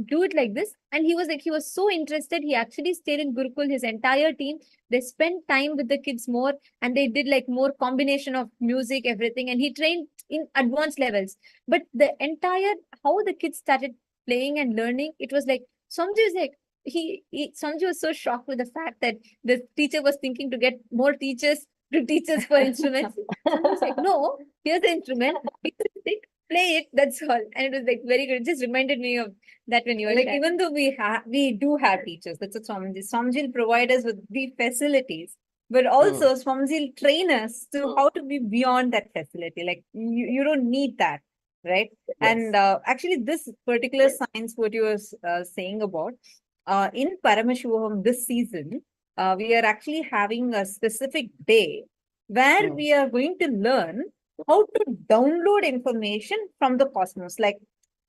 do it like this. And he was so interested. He actually stayed in Gurukul, his entire team. They spent time with the kids more and they did like more combination of music, everything. And he trained in advanced levels. But the entire, how the kids started playing and learning, it was like, Swamiji was like, Swamiji was so shocked with the fact that the teacher was thinking to get more teachers to teach us for instruments. Swamiji was like, no, here's the instrument, pick the stick, play it, that's all. And it was like very good. It just reminded me of that when you were like sharing. even though we do have teachers, that's what Swamiji will provide us with the facilities, but also Swamiji will train us to how to be beyond that facility. Like you don't need that, right? Yes. And actually this particular science, what you were saying about, in Paramashivoham this season, we are actually having a specific day where we are going to learn how to download information from the cosmos. Like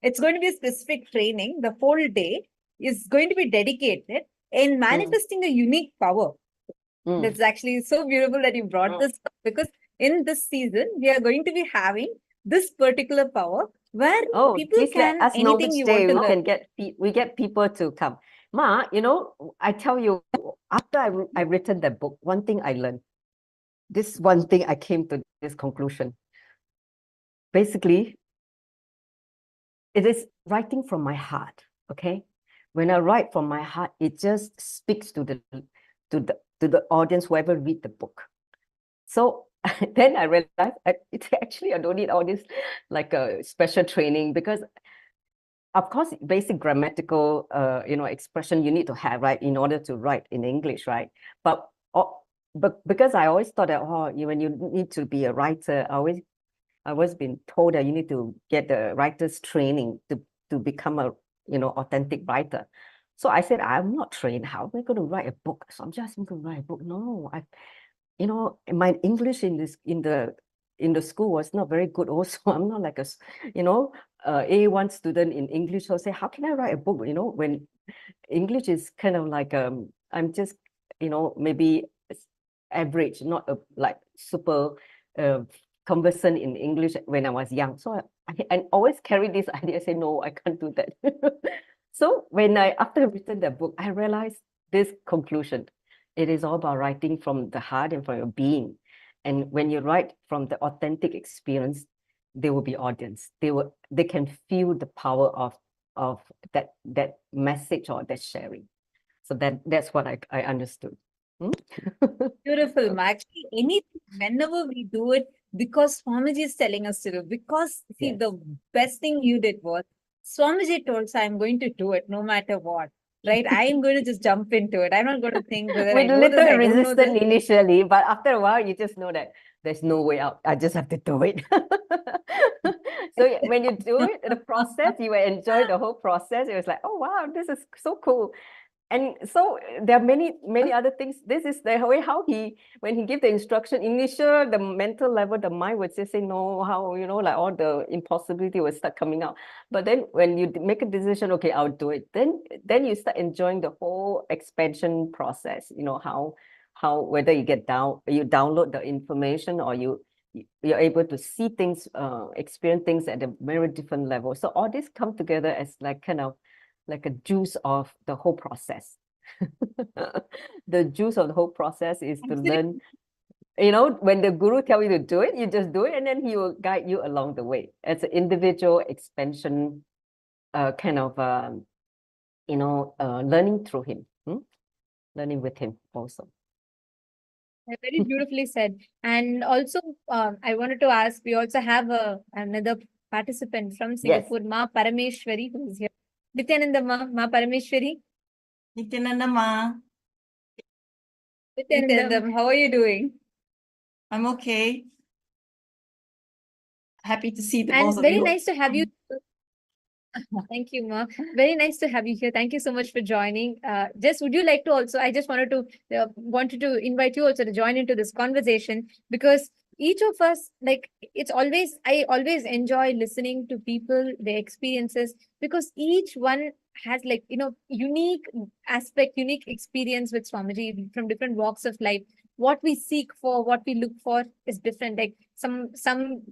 it's going to be a specific training. The whole day is going to be dedicated in manifesting a unique power. That's actually so beautiful that you brought this up, because in this season, we are going to be having this particular power where people please can let us know anything which you day want to we learn. can we get people to come. Ma, I tell you, after I written that book, one thing I learned, this one thing I came to this conclusion. Basically, it is writing from my heart, okay? When I write from my heart, it just speaks to the audience, whoever read the book. So then I realized I don't need all this like a special training, because of course, basic grammatical, expression you need to have, right, in order to write in English, right? But because I always thought that, when you need to be a writer, I always been told that you need to get the writer's training to become a, authentic writer. So I said, I'm not trained. How am I going to write a book? So I'm just going to write a book. No, my English in the in the school was not very good also. I'm not like a, A1 student in English. So I say, how can I write a book? When English is kind of like, I'm just, maybe average, not like super conversant in English when I was young. So I always carry this idea. I say, no, I can't do that. So after I written the book, I realized this conclusion. It is all about writing from the heart and from your being. And when you write from the authentic experience, there will be audience. They can feel the power of that message or that sharing. So that's what I understood. Beautiful, Ma. Actually, anything, whenever we do it, because Swamiji is telling us to do, because see, Yes. the best thing you did was Swamiji told us, I'm going to do it no matter what. Right? I'm going to just jump into it. I'm not going to think whether I With know this, little I don't know this. resistance initially, but after a while, you just know that there's no way out. I just have to do it. So when you do it, the process, you will enjoy the whole process. It was like, oh wow, this is so cool. And so there are many other things. This is the way how when he gave the instruction, initial, the mental level, the mind would just say no, how, like all the impossibility will start coming out. But then when you make a decision, okay, I'll do it, then you start enjoying the whole expansion process, how whether you download the information or you're able to see things, experience things at a very different level. So all this come together as like kind of like a juice of the whole process. The juice of the whole process is to learn, when the guru tell you to do it, you just do it, and then he will guide you along the way. It's an individual expansion kind of, learning through him, learning with him also. Very beautifully said. And also, I wanted to ask, we also have another participant from Singapore, Ma Parameshwari, who is here. Nityananda Ma Parameshwari. Nityananda Ma. Nityananda, how are you doing? I'm okay. Happy to see the And both of very you. nice to have you. Thank you, Ma. Very nice to have you here. Thank you so much for joining. Would you like to also, I just wanted to invite you also to join into this conversation, because each of us, I always enjoy listening to people, their experiences, because each one has unique aspect, unique experience with Swamiji from different walks of life. What we seek for, what we look for is different. Like some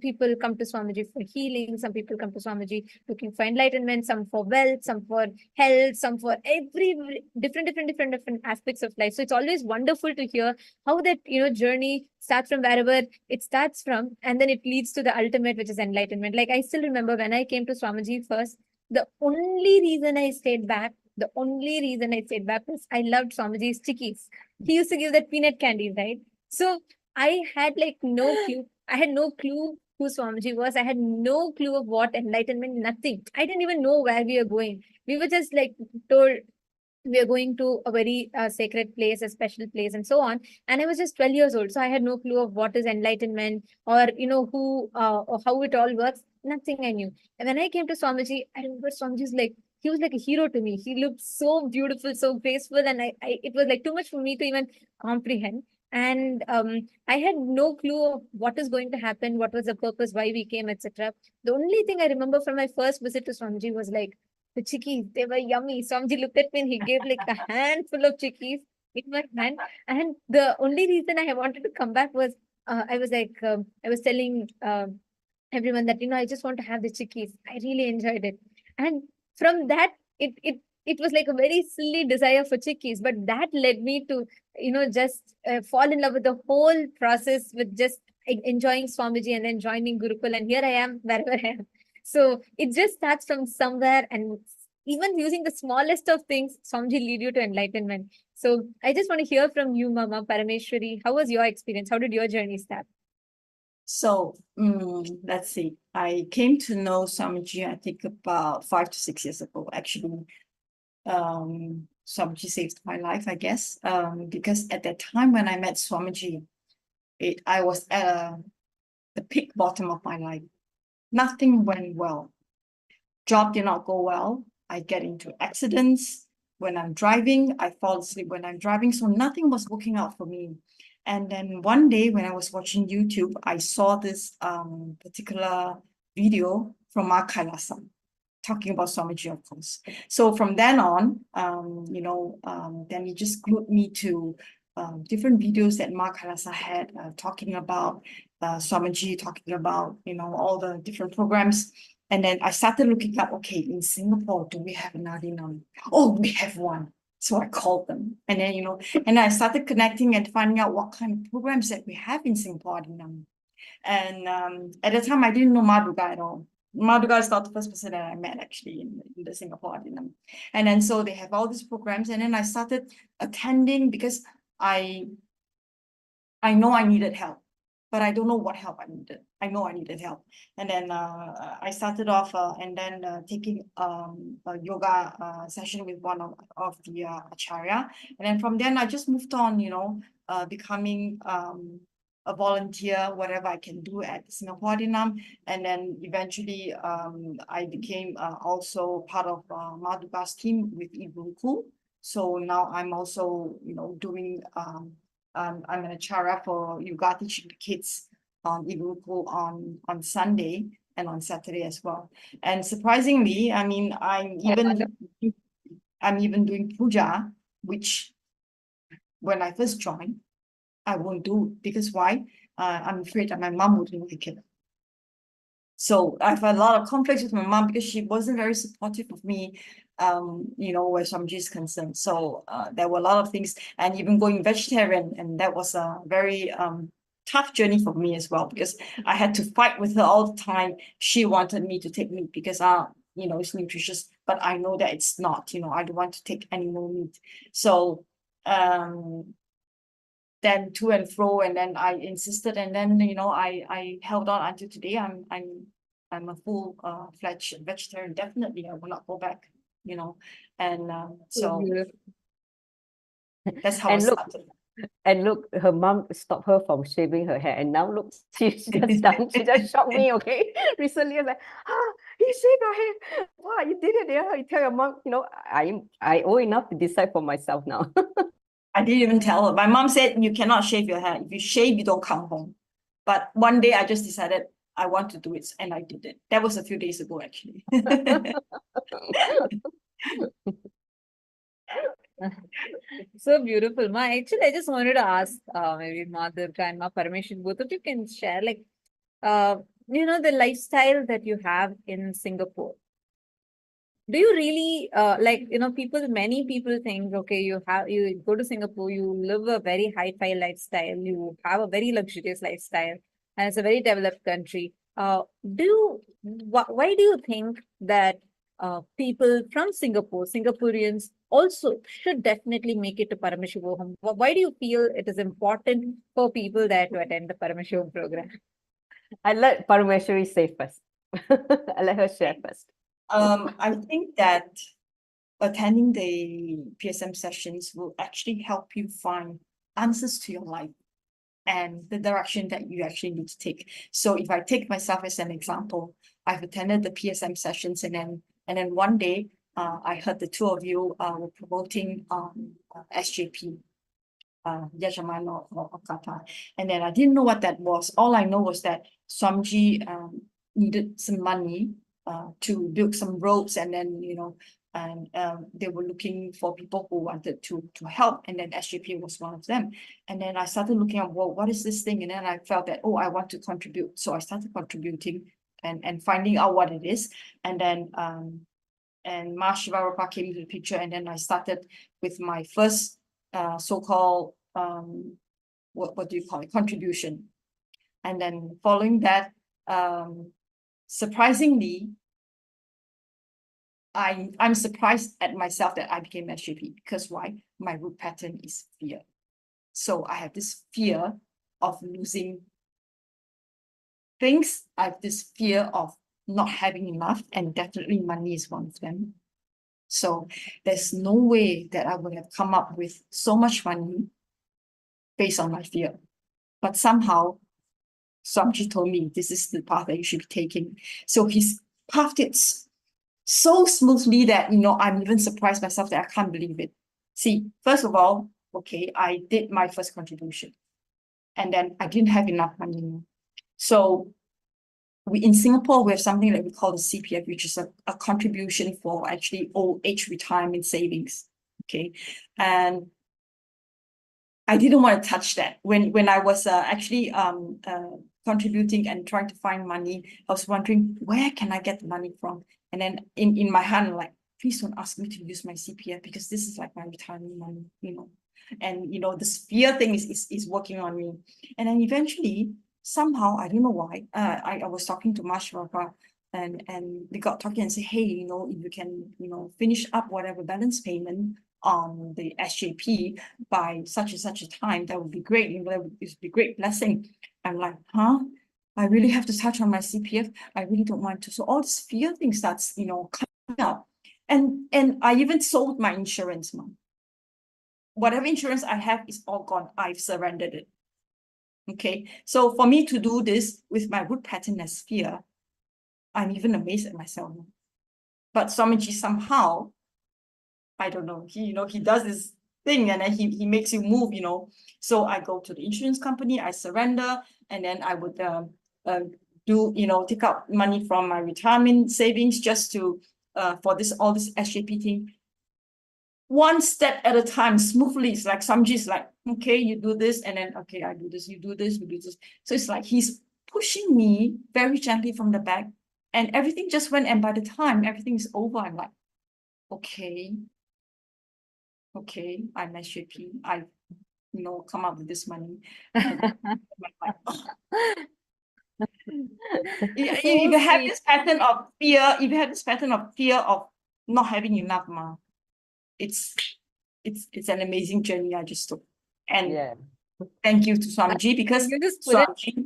people come to Swamiji for healing, some people come to Swamiji looking for enlightenment, some for wealth, some for health, some for every different aspects of life. So it's always wonderful to hear how that journey starts from wherever it starts from, and then it leads to the ultimate, which is enlightenment. Like I still remember when I came to Swamiji first, the only reason I stayed back was I loved Swamiji's chickies. He used to give that peanut candy, right? So I had no clue. I had no clue who Swamiji was. I had no clue of what enlightenment, nothing. I didn't even know where we were going. We were just told we are going to a very sacred place, a special place, and so on. And I was just 12 years old. So I had no clue of what is enlightenment or, who or how it all works. Nothing I knew. And when I came to Swamiji, I remember Swamiji's he was like a hero to me. He looked so beautiful, so graceful. And it was too much for me to even comprehend. And I had no clue of what is going to happen, what was the purpose, why we came, etc. The only thing I remember from my first visit to Swamiji was the chickies, they were yummy. Swamiji looked at me and he gave a handful of chickies in my hand. And the only reason I wanted to come back was I was telling everyone that, I just want to have the chickies. I really enjoyed it. And from that, it was a very silly desire for chickies, but that led me to, just fall in love with the whole process, with just enjoying Swamiji and then joining Gurukul. And here I am, wherever I am. So it just starts from somewhere, and even using the smallest of things, Swamiji lead you to enlightenment. So I just want to hear from you, Mama Parameshwari. How was your experience? How did your journey start? So let's see. I came to know Swamiji, I think about 5 to 6 years ago. Actually, Swamiji saved my life, I guess, because at that time when I met Swamiji, I was at the peak bottom of my life. Nothing went well. Job did not go well. I get into accidents when I'm driving. I fall asleep when I'm driving. So nothing was working out for me. And then one day when I was watching YouTube, I saw this particular video from Ma Kailasa talking about Swamiji, of course. So from then on, then it just glued me to different videos that Ma Kailasa had talking about Swamiji, talking about, all the different programs. And then I started looking up, okay, in Singapore, do we have an Adinam? Oh, we have one. So I called them. And then, and I started connecting and finding out what kind of programs that we have in Singapore Adinam. And at the time, I didn't know Maduga at all. Maduga is not the first person that I met actually in the Singapore Adinam. And then so they have all these programs. And then I started attending because I know I needed help, but I don't know what help I needed. I know I needed help. And then I started off taking a yoga session with one of the acharya. And then from then I just moved on, becoming a volunteer, whatever I can do at Singapore Adinam. And then eventually I became also part of Maduga's team with Ibuku. So now I'm also, doing I'm an acharya for yoga teaching the kids on Ibuku on Sunday and on Saturday as well. And surprisingly, I mean, I'm even doing puja, which when I first joined, I won't do because why? I'm afraid that my mom wouldn't like it. So I've had a lot of conflicts with my mom because she wasn't very supportive of me, where Swamiji is concerned. So there were a lot of things, and even going vegetarian, and that was a very tough journey for me as well, because I had to fight with her all the time. She wanted me to take meat because it's nutritious, but I know that it's not, I don't want to take animal meat. So then to and fro, and then I insisted, and then I held on until today. I'm a full fledged vegetarian. Definitely, I will not go back. And so that's how I started. And look, her mom stopped her from shaving her hair, and now look, she's just done. She just shocked me. Okay, recently I was like, you shaved your hair. Wow, you did it. Yeah, you tell your mom. I owe enough to decide for myself now. I didn't even tell her. My mom said, you cannot shave your hair. If you shave, you don't come home. But one day I just decided I want to do it, and I did it. That was a few days ago, actually. So beautiful. Actually, I just wanted to ask maybe Madhurga and Ma Parmeshwar, both of you can share the lifestyle that you have in Singapore. Do you really many people think, okay, you go to Singapore, you live a very high-fi lifestyle, you have a very luxurious lifestyle, and it's a very developed country. Why do you think that people from Singaporeans also should definitely make it to Paramashivoham? Why do you feel it is important for people there to attend the Paramashivoham program? I let Parameshwari say first. I let her share first. I think that attending the PSM sessions will actually help you find answers to your life and the direction that you actually need to take. So if I take myself as an example, I've attended the PSM sessions, and then one day I heard the two of you were promoting SJP. Yajamano or Kata. And then I didn't know what that was. All I know was that Swamiji needed some money to build some roads, and then they were looking for people who wanted to help, and then SJP was one of them. And then I started looking at, well, what is this thing? And then I felt that, I want to contribute. So I started contributing and finding out what it is. And then and Ma Shiva Rapa came into the picture, and then I started with my first so-called what do you call it, contribution. And then following that, surprisingly, I'm surprised at myself that I became SJP, because why? My root pattern is fear. So I have this fear of losing things. I have this fear of not having enough, and definitely money is one of them. So there's no way that I would have come up with so much money based on my fear. But somehow, Swamiji told me this is the path that you should be taking. So he's pathed it so smoothly that, I'm even surprised myself that I can't believe it. See, first of all, okay, I did my first contribution. And then I didn't have enough money. So in Singapore, we have something that we call the CPF, which is a contribution for actually old age retirement savings. Okay. And I didn't want to touch that. When I was actually contributing and trying to find money, I was wondering, where can I get the money from? And then in my hand, I'm like, please don't ask me to use my CPF because this is like my retirement money, And this fear thing is working on me. And then eventually, somehow, I don't know why, I was talking to Mashwapa, and we got talking and say, hey, if you can, finish up whatever balance payment on the SJP by such and such a time, that would be great. That would be a great blessing. I'm like, huh? I really have to touch on my CPF. I really don't want to. So all this fear thing starts, coming up. And I even sold my insurance, Mom. Whatever insurance I have is all gone. I've surrendered it. Okay. So for me to do this with my root pattern as fear, I'm even amazed at myself. But Swamiji somehow, I don't know, he does this thing and then he makes you move, So I go to the insurance company, I surrender, and then I would take out money from my retirement savings just to for all this SJP thing. One step at a time, smoothly. It's like Samji's like, okay, you do this, and then okay, I do this, you do this, we do this. So it's like he's pushing me very gently from the back, and everything just went. And by the time everything's over, I'm like, okay, I'm SJP. I, come up with this money. If you have this pattern of fear, of not having enough, it's an amazing journey I just took. And thank you to Swamiji, because You just put Swamiji,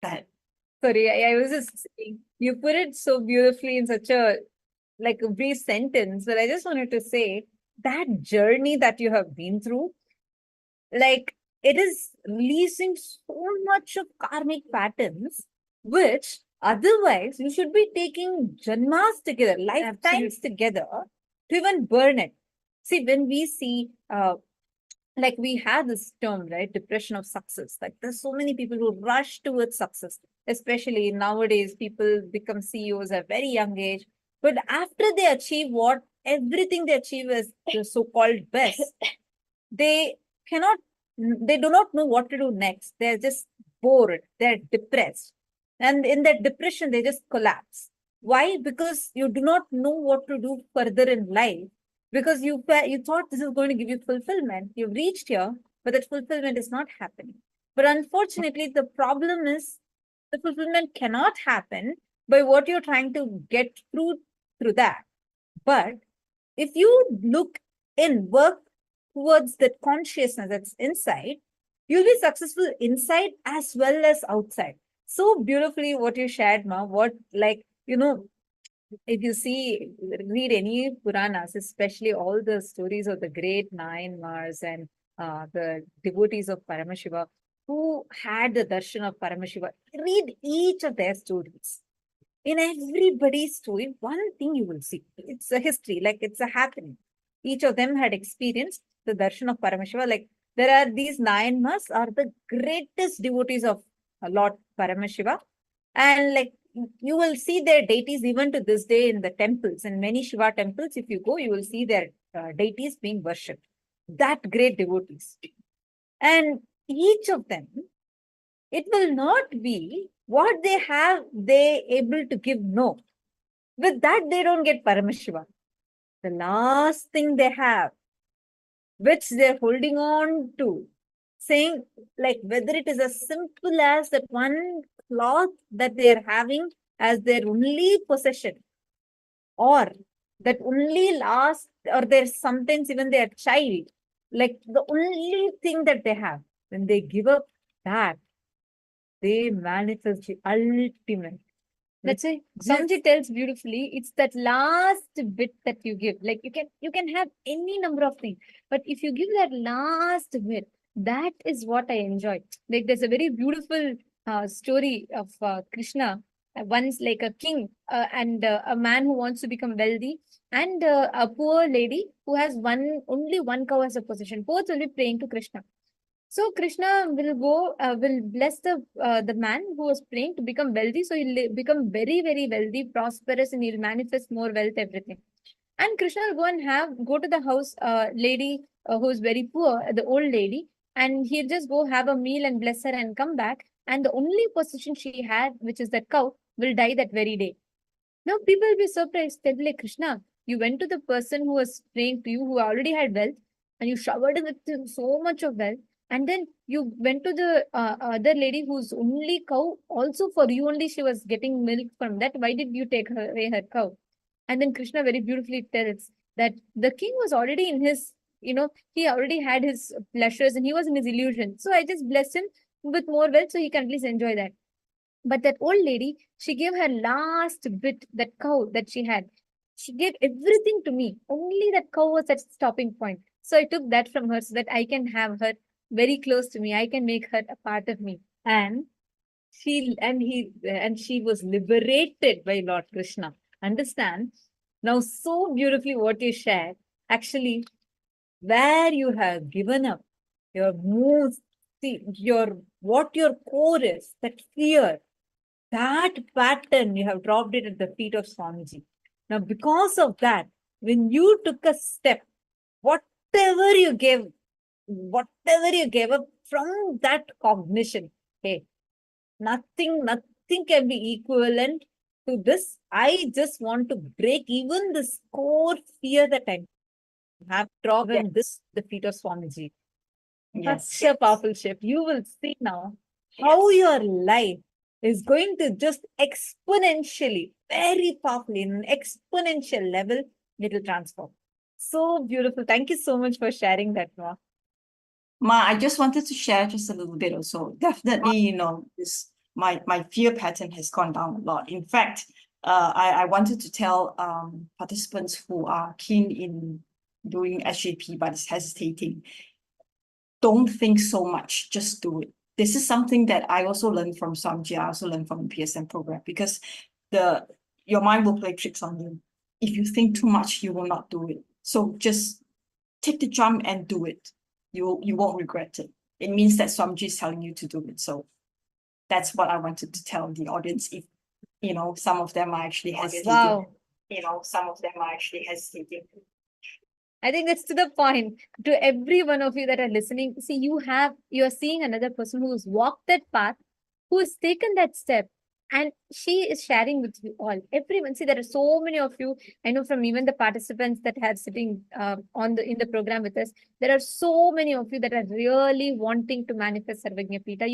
that Sorry, I was just saying, you put it so beautifully in such a brief sentence, but I just wanted to say that journey that you have been through, it is releasing so much of karmic patterns, which otherwise you should be taking janmas together, lifetimes together to even burn it. See, when we see, we have this term, right? Depression of success. Like there's so many people who rush towards success, especially nowadays, people become CEOs at very young age. But after they achieve everything they achieve as the so-called best, they do not know what to do next. They're just bored. They're depressed. And in that depression, they just collapse. Why? Because you do not know what to do further in life. Because you thought this is going to give you fulfillment. You've reached here, but that fulfillment is not happening. But unfortunately, the problem is the fulfillment cannot happen by what you're trying to get through that. But if you look in, work towards that consciousness that's inside, you'll be successful inside as well as outside. So beautifully what you shared, Ma, if you read any Puranas, especially all the stories of the great nine Mars and the devotees of Paramashiva who had the darshan of Paramashiva, read each of their stories. In everybody's story, one thing you will see, it's a history, it's a happening. Each of them had experienced the darshan of Paramashiva. There are these nine Mars are the greatest devotees of Lord Paramashiva. And you will see their deities even to this day in the temples. In many Shiva temples, if you go, you will see their deities being worshipped. That great devotees. And each of them, it will not be what they have, they able to give. No. With that, they don't get Paramashiva. The last thing they have, which they're holding on to, saying whether it is as simple as that one cloth that they're having as their only possession, or that only last, or there's sometimes even their child, the only thing that they have, when they give up that, they manifest the ultimate. That's why Samji tells beautifully, it's that last bit that you give. You can have any number of things, but if you give that last bit, that is what I enjoy. There's a very beautiful story of Krishna One's like a king and a man who wants to become wealthy, and a poor lady who has only one cow as a possession. Both will be praying to Krishna. So Krishna will go, will bless the man who was praying to become wealthy. So he'll become very, very wealthy, prosperous, and he'll manifest more wealth, everything. And Krishna will go to the house lady who's very poor, the old lady, and he'll just go have a meal and bless her and come back. And the only possession she had, which is that cow, will die that very day. Now people will be surprised. They'll be like, Krishna, you went to the person who was praying to you, who already had wealth, and you showered him with so much of wealth. And then you went to the other lady whose only cow, also for you only she was getting milk from that. Why did you take away her cow? And then Krishna very beautifully tells that the king was already in his, he already had his pleasures and he was in his illusion. So I just blessed him with more wealth so he can at least enjoy that. But that old lady, she gave her last bit, that cow that she had. She gave everything to me. Only that cow was at stopping point. So I took that from her so that I can have her very close to me. I can make her a part of me. And she was liberated by Lord Krishna. Understand? Now, so beautifully what you shared, actually, where you have given up your moves, what your core is, that fear, that pattern, you have dropped it at the feet of Swamiji. Now, because of that, when you took a step, whatever you gave up from that cognition, hey, nothing can be equivalent to this. I just want to break even this core fear that I have, dropped the feet of Swamiji. Yes. Such a powerful shift. You will see now how your life is going to just exponentially, very powerfully, in an exponential level, it will transform. So beautiful. Thank you so much for sharing that, Ma. Ma, I just wanted to share just a little bit also. Definitely, this my fear pattern has gone down a lot. In fact, I wanted to tell participants who are keen in doing SJP but is hesitating, don't think so much, just do it. This is something that I also learned from Swamiji. I also learned from the PSM program, because your mind will play tricks on you. If you think too much, you will not do it. So just take the jump and do it. You won't regret it. It means that Swamiji is telling you to do it. So that's what I wanted to tell the audience. If some of them are actually hesitating. Wow. Some of them are actually hesitating. I think that's to the point. To every one of you that are listening, see, you're seeing another person who's walked that path, who has taken that step, and she is sharing with you all. Everyone, see, there are so many of you. I know from even the participants that have sitting in the program with us, there are so many of you that are really wanting to manifest Sarvagnya Pita.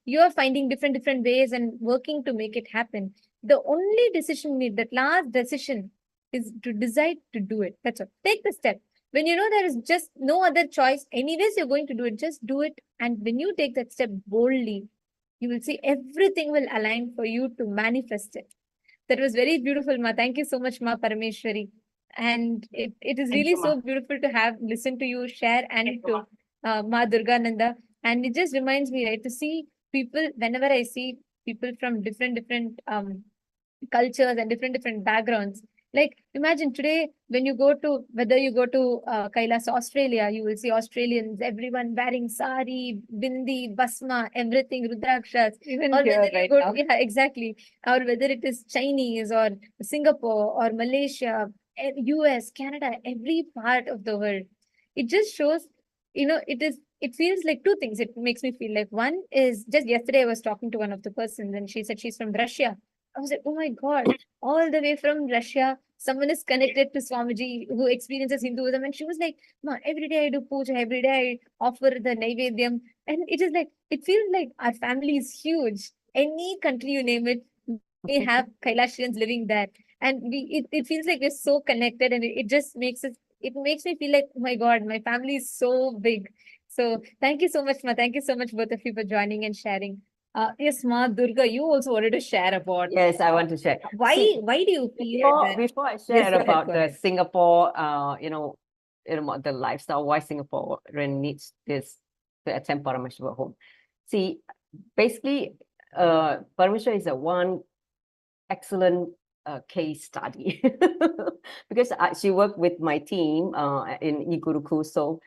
You're finding different ways and working to make it happen. The only decision you need, that last decision, is to decide to do it. That's all. Take the step. When you know there is just no other choice, anyways, you're going to do it, just do it. And when you take that step boldly, you will see everything will align for you to manifest it. That was very beautiful, Ma. Thank you so much, Ma Parameshwari. And it is really so beautiful to have listened to you share, and to Ma Durga Nanda. And it just reminds me, right, to see people, whenever I see people from different cultures and different backgrounds. Like, imagine today, when you go to, whether you go to Kailas, Australia, you will see Australians, everyone wearing sari, bindi, basma, everything, rudrakshas. Even Or here whether you right go now. yeah, exactly. Or whether it is Chinese or Singapore or Malaysia, US, Canada, every part of the world. It just shows, it feels like two things. It makes me feel like, one is, just yesterday I was talking to one of the persons and she said she's from Russia. I was like, oh my God, all the way from Russia, someone is connected to Swamiji who experiences Hinduism. And she was like, Ma, every day I do puja, every day I offer the Naivedyam. And it is like, it feels like our family is huge. Any country you name it, we have Kailashians living there. And it feels like we're so connected, and it just makes it makes me feel like, oh my God, my family is so big. So thank you so much, Ma. Thank you so much, both of you, for joining and sharing. Yes, Ma Durga, you also wanted to share about. Yes, I want to share. Why See, do you feel that? before I Yes, share go ahead, about go the ahead. Singapore, the lifestyle, why Singapore needs this to attend Paramashivoham. See, basically, Paramashiva is a one excellent case study because she worked with my team in Iguruku. So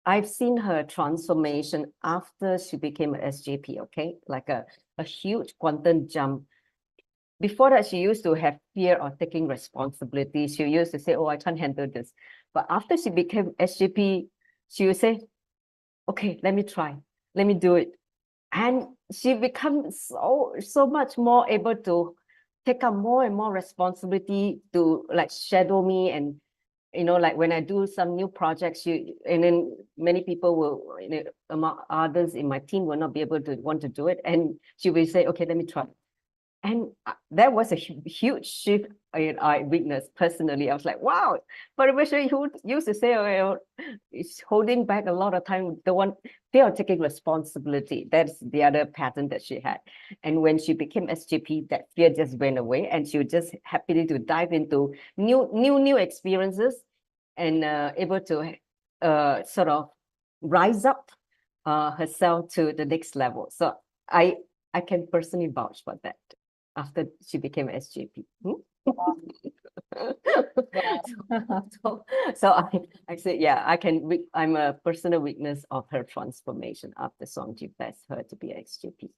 I've seen her transformation after she became an SJP, okay? Like a huge quantum jump. Before that, she used to have fear of taking responsibility. She used to say, oh, I can't handle this. But after she became SJP, she would say, okay, let me try. Let me do it. And she becomes so much more able to take up more and more responsibility to like shadow me. And, you know, like when I do some new projects, and then many people will, you know, among others in my team will not be able to want to do it. And she will say, okay, let me try. And that was a huge shift I witnessed personally. I was like, wow, Paramashivoham, who used to say, oh, it's holding back a lot of time, fear of taking responsibility. That's the other pattern that she had. And when she became SJP, that fear just went away, and she was just happily to dive into new experiences and able to sort of rise up herself to the next level. So I can personally vouch for that after she became SJP. So I said, yeah, I'm a personal witness of her transformation after Swamiji blessed her to be SJP.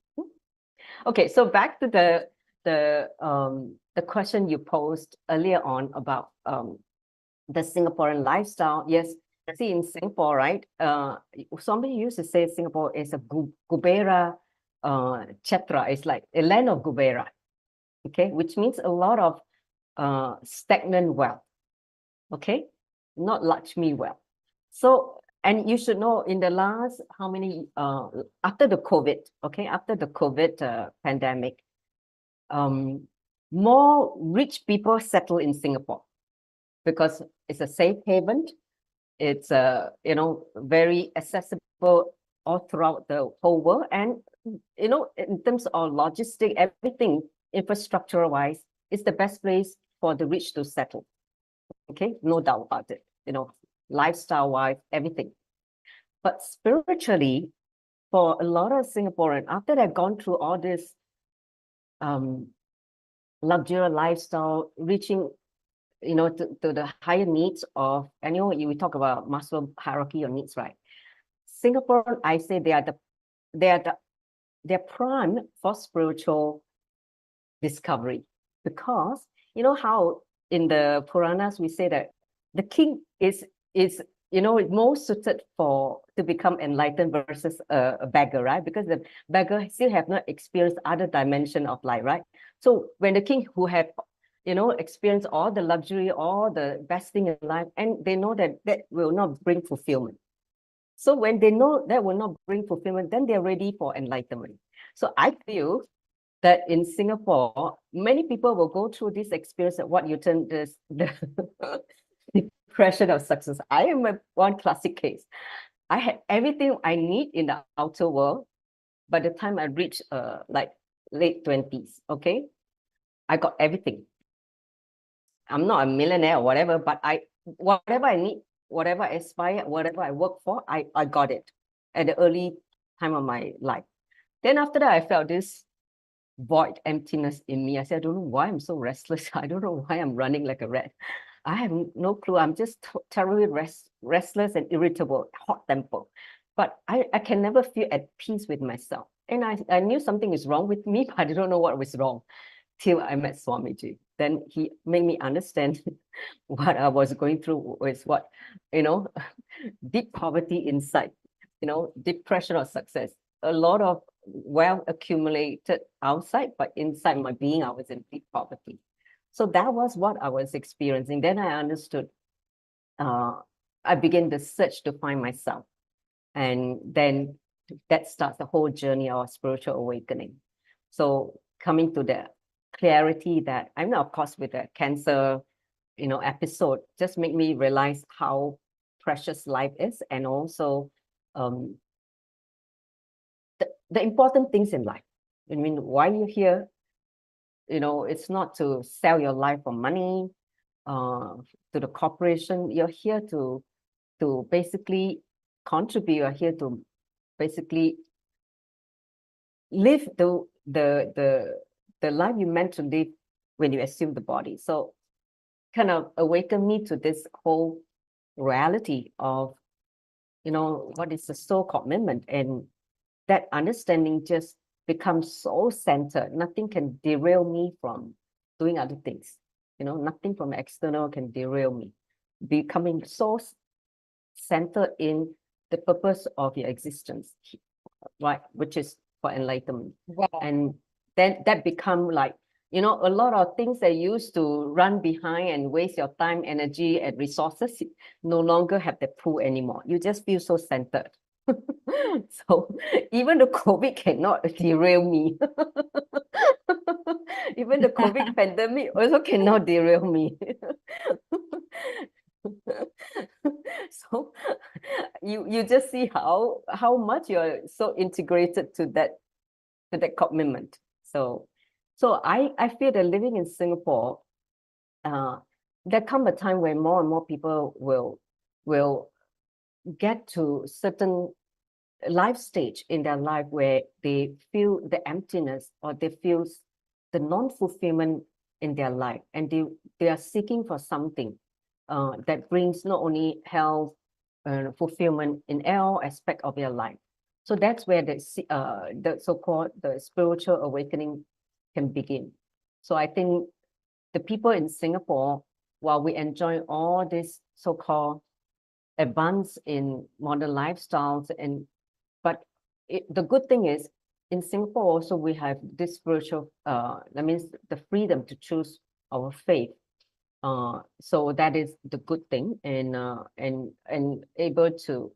Okay, so back to the question you posed earlier on about the Singaporean lifestyle. Yes, see in Singapore, right? Somebody used to say Singapore is a Kubera Chatra. It's like a land of Kubera. Okay, which means a lot of stagnant wealth, okay, not Lakshmi wealth. So, and you should know in the last, how many, after the COVID, okay, after the COVID pandemic, more rich people settle in Singapore because it's a safe haven. It's, you know, very accessible all throughout the whole world. And, you know, in terms of logistic, everything, infrastructure wise, it's the best place for the rich to settle. Okay, no doubt about it. You know, lifestyle wise, everything. But spiritually, for a lot of Singaporeans, after they've gone through all this luxury lifestyle, reaching, you know, to the higher needs of, and you know, we talk about Maslow hierarchy of needs, right? Singapore, I say they're prime for spiritual discovery, because you know how in the Puranas we say that the king is you know most suited to become enlightened versus a beggar, right? Because the beggar still have not experienced other dimension of life, right? So when the king who have, you know, experienced all the luxury, all the best thing in life, and they know that that will not bring fulfillment. So when they know that will not bring fulfillment, then they're ready for enlightenment. So I feel that in Singapore, many people will go through this experience of what you term the depression of success. I am one classic case. I had everything I need in the outer world. By the time I reached like late 20s, okay, I got everything. I'm not a millionaire or whatever, but whatever I need, whatever I aspire, whatever I work for, I got it at the early time of my life. Then after that, I felt this void, emptiness in me. I said, I don't know why I'm so restless. I don't know why I'm running like a rat. I have no clue. I'm just terribly restless and irritable, hot-tempered. But I can never feel at peace with myself. And I knew something is wrong with me, but I don't know what was wrong till I met Swamiji. Then he made me understand what I was going through was what, you know, deep poverty inside, you know, depression of success, a lot of wealth accumulated outside, but inside my being, I was in deep poverty. So that was what I was experiencing. Then I understood. I began the search to find myself. And then that starts the whole journey of spiritual awakening. So coming to the clarity that I'm not, of course, with the cancer, you know, episode, just make me realize how precious life is, and also the important things in life. I mean, why you're here, you know, it's not to sell your life for money to the corporation. You're here to basically contribute. You're here to basically live the life you meant to live when you assume the body. So kind of awaken me to this whole reality of, what is the soul commitment, and that understanding just becomes so centered. Nothing can derail me from doing other things. Nothing from external can derail me. Becoming so centered in the purpose of your existence, right? Which is for enlightenment. Wow. And then that become like, a lot of things that used to run behind and waste your time, energy, and resources no longer have the pull anymore. You just feel so centered. So even the COVID cannot derail me. Even the COVID pandemic also cannot derail me. So you just see how much you're so integrated to that commitment. So I feel that living in Singapore, there come a time where more and more people will get to certain life stage in their life where they feel the emptiness, or they feel the non-fulfillment in their life, and they are seeking for something that brings not only health and fulfillment in all aspect of their life. So that's where the so-called the spiritual awakening can begin. So I think the people in Singapore, while we enjoy all this so-called advance in modern lifestyles, but the good thing is, in Singapore also we have this spiritual, that means the freedom to choose our faith. So that is the good thing, and able to,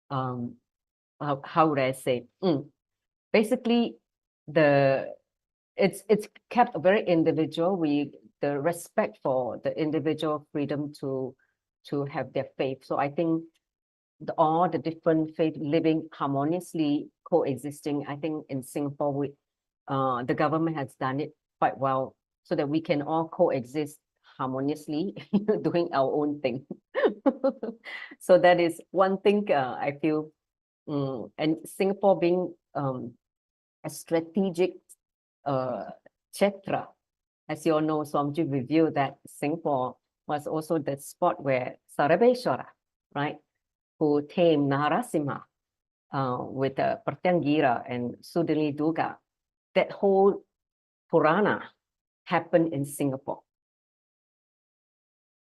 how would I say? Basically, it's kept very individual. The respect for the individual freedom to have their faith. So I think all the different faith living harmoniously coexisting. I think in Singapore, the government has done it quite well, so that we can all coexist harmoniously, doing our own thing. So that is one thing I feel. And Singapore being a strategic kshetra, as you all know, Swamiji revealed that Singapore was also the spot where Sarabeshwara, right, who tamed Narasimha with Pratyangira and Sudali Durga. That whole Purana happened in Singapore.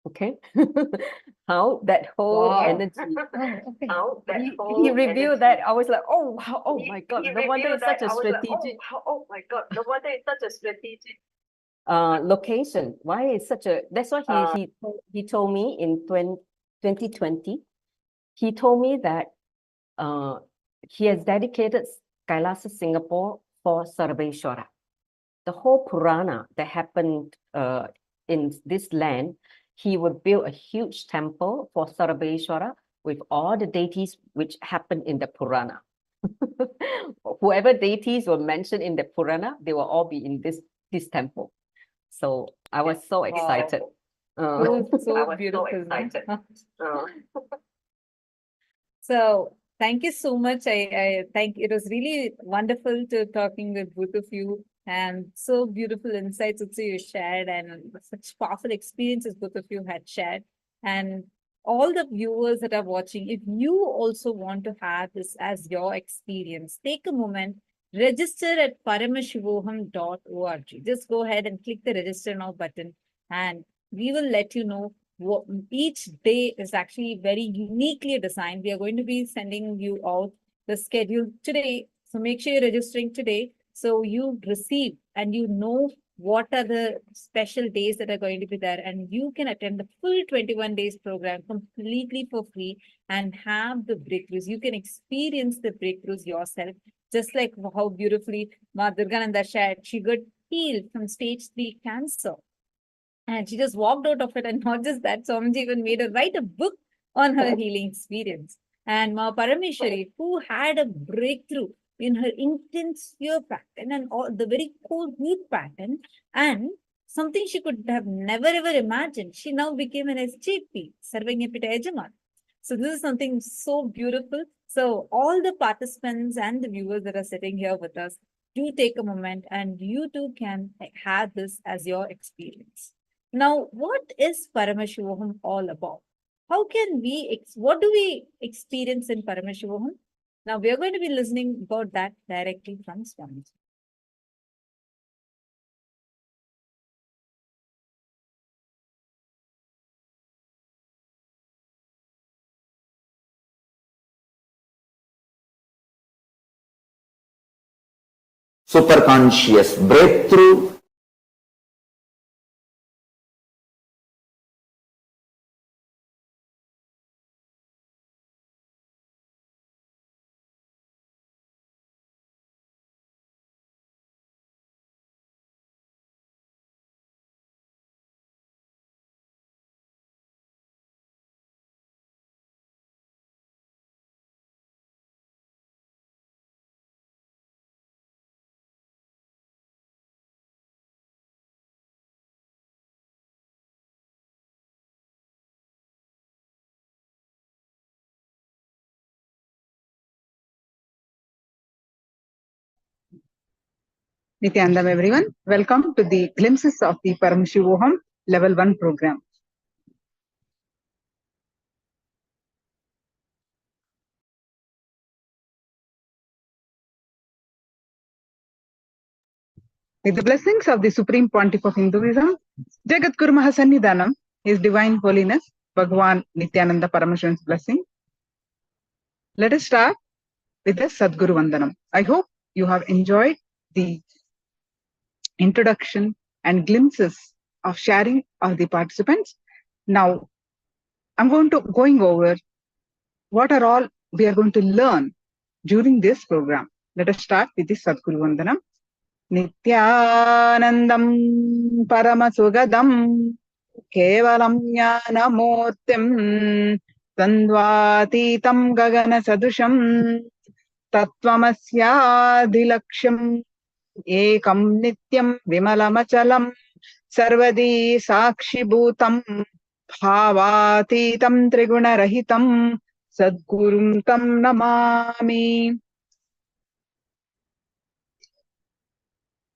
Okay, how that whole energy, how that he revealed that. I was like, oh wow, oh my God, no wonder it's such a strategic. Oh my God, no wonder it's such a strategic location. Why is such a? That's why he told me in 2020. He told me that he has dedicated Kailasa Singapore for Sarabeshwara. The whole Purana that happened in this land, he would build a huge temple for Sarabeshwara with all the deities which happened in the Purana. Whoever deities were mentioned in the Purana, they will all be in this temple. So I was so excited. So beautiful. So excited. So thank you so much. I think it was really wonderful to talking with both of you, and so beautiful insights also you shared, and such powerful experiences both of you had shared. And all the viewers that are watching, if you also want to have this as your experience, take a moment, register at paramashivoham.org. Just go ahead and click the register now button, and we will let you know what each day is actually very uniquely designed. We are going to be sending you out the schedule today. So make sure you're registering today, so you receive and you know what are the special days that are going to be there, and you can attend the full 21 days program completely for free and have the breakthroughs. You can experience the breakthroughs yourself, just like how beautifully Ma Durgananda shared. She got healed from stage 3 cancer. And she just walked out of it. And not just that, Swamiji even made her write a book on her healing experience. And Ma Parameshwari, who had a breakthrough in her intense fear pattern and all the very cold heat pattern, and something she could have never ever imagined. She now became an SJP, Sarvanyapita Ejaman. So this is something so beautiful. So all the participants and the viewers that are sitting here with us, do take a moment and you too can have this as your experience. Now, what is Paramashivoham all about? How can we, what do we experience in Paramashivoham? Now, we are going to be listening about that directly from Swami. Superconscious breakthrough, Nityanandam everyone. Welcome to the glimpses of the Paramashivoham Level-1 program. With the blessings of the Supreme Pontiff of Hinduism, Jagat Guru Mahasannidhanam, His Divine Holiness, Bhagwan Nityananda Paramashivan's blessing. Let us start with the Sadguru Vandanam. I hope you have enjoyed the introduction and glimpses of sharing of the participants. Now, I'm going over what are all we are going to learn during this program. Let us start with the Sadguru Vandanam. Nityanandam Paramasogadam Kevalam Jnanamurtim Tandvatitam Gagana Sadusham Tattvamasya Ekam Nityam Vimalamachalam Sarvadi Sakshi Bhutam Bhavatitam Triguna Rahitam Sadgurum Tam Namami.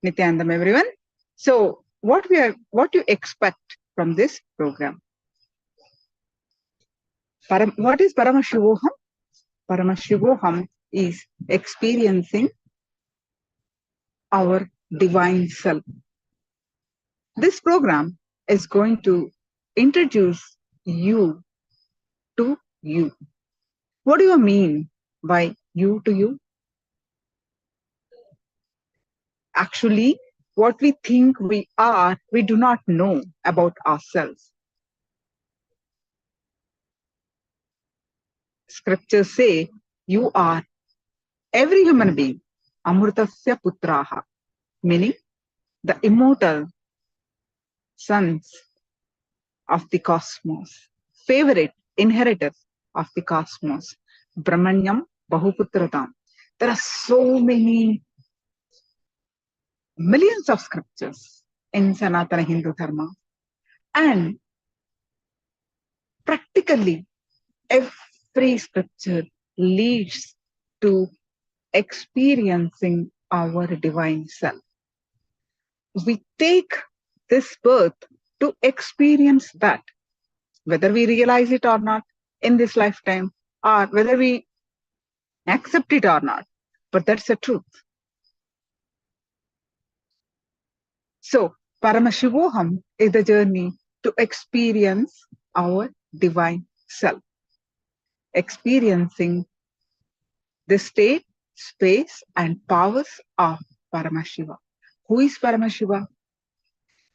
Nityanandam everyone. So what you expect from this program? What is Paramashivoham? Paramashivoham is experiencing our divine self. This program is going to introduce you to you. What do you mean by you to you? Actually, what we think we are, we do not know about ourselves. Scriptures say you are every human being, Amrutasya Putraha, meaning the immortal sons of the cosmos, favorite inheritors of the cosmos, Brahmanyam Bahuputratam. There are so many millions of scriptures in Sanatana Hindu Dharma, and practically every scripture leads to experiencing our divine self. We take this birth to experience that, whether we realize it or not in this lifetime, or whether we accept it or not. But that's the truth. So, Paramashivoham is the journey to experience our divine self, experiencing the state, space, and powers of Paramashiva. Who is Paramashiva?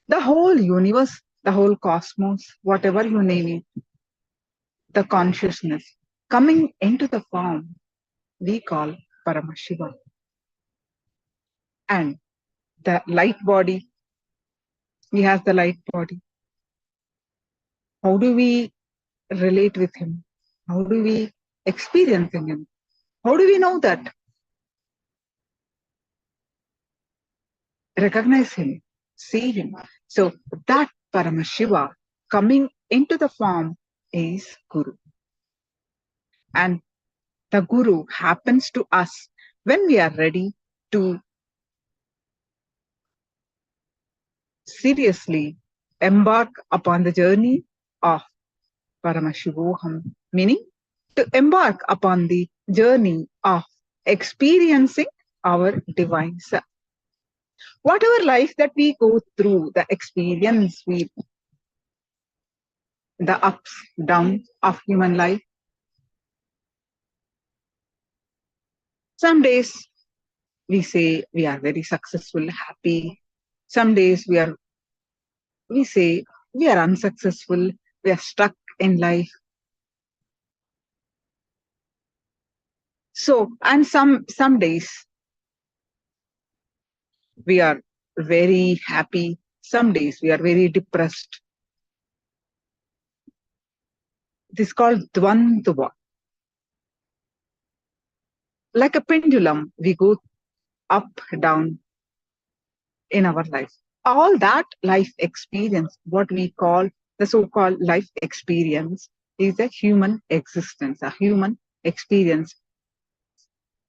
The whole universe, the whole cosmos, whatever you name it, the consciousness coming into the form we call Paramashivam. And the light body, he has the light body. How do we relate with him? How do we experience him? How do we know that? Recognize him, see him. So that Paramashiva coming into the form is Guru. And the Guru happens to us when we are ready to seriously embark upon the journey of Paramashivoham, meaning to embark upon the journey of experiencing our divine self. Whatever life that we go through, the experience the ups, downs of human life, some days we say we are very successful, happy. Some days we say we are unsuccessful, we are stuck in life. So, and some days we are very happy, some days we are very depressed. This is called dvandva. Like a pendulum, we go up, down in our life. All that life experience, what we call the so-called life experience, is a human existence, a human experience.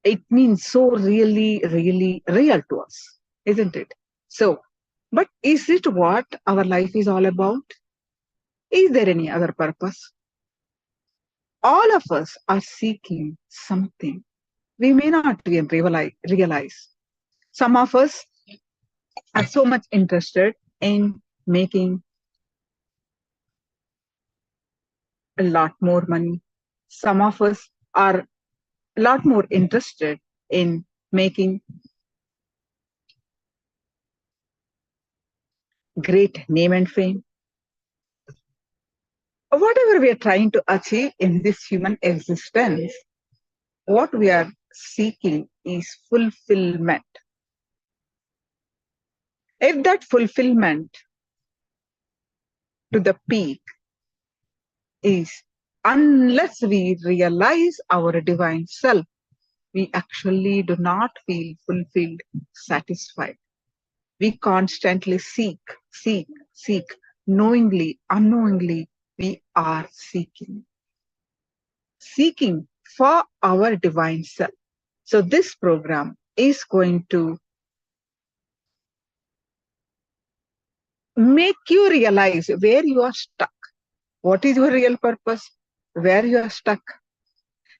It means so really, really real to us, isn't it? So, but is it what our life is all about? Is there any other purpose? All of us are seeking something. We may not even realize. Some of us are so much interested in making a lot more money. Some of us are a lot more interested in making great name and fame. Whatever we are trying to achieve in this human existence, what we are seeking is fulfillment. If that fulfillment to the peak is, unless we realize our divine self, we actually do not feel fulfilled, satisfied. We constantly seek, knowingly, unknowingly, we are seeking for our divine self. So this program is going to make you realize where you are stuck. What is your real purpose? Where you are stuck.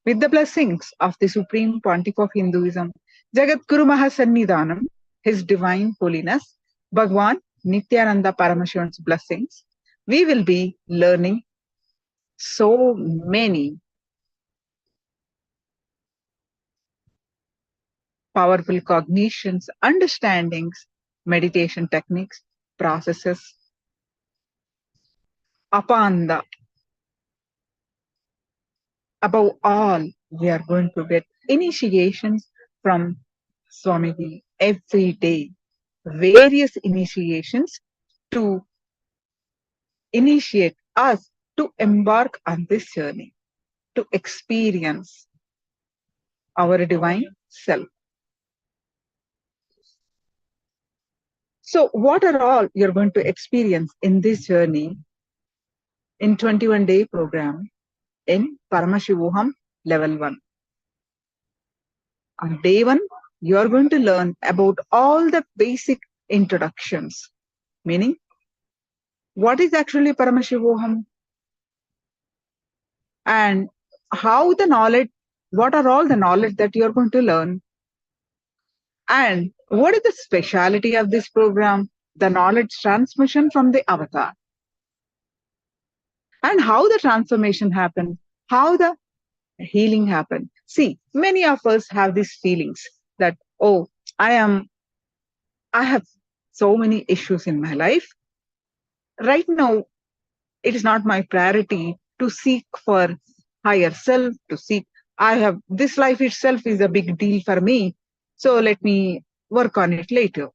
With the blessings of the Supreme Pontiff of Hinduism, Jagat Guru Mahasannidhanam, His Divine Holiness, Bhagwan Nityananda Paramashivan's blessings, we will be learning so many powerful cognitions, understandings, meditation techniques, processes. Above all, we are going to get initiations from Swamiji every day, various initiations to initiate us to embark on this journey, to experience our divine self. So what are all you're going to experience in this journey in 21-day program in Paramashivoham Level 1? On day 1, you're going to learn about all the basic introductions, meaning what is actually Paramashivoham and how the knowledge, what are all the knowledge that you're going to learn, and what is the speciality of this program, the knowledge transmission from the avatar, and how the transformation happened, how the healing happened. See, many of us have these feelings that, oh, I have so many issues in my life. Right now, it is not my priority to seek for higher self, to seek, this life itself is a big deal for me. So let me work on it later.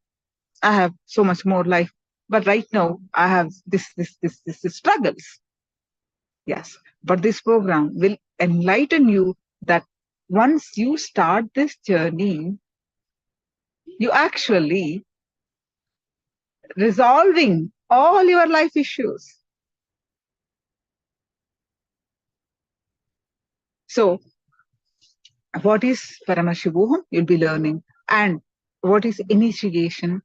I have so much more life. But right now, I have this struggles. Yes, but this program will enlighten you that once you start this journey, you actually resolving all your life issues. So, what is Paramashivoham? You'll be learning. And what is initiation?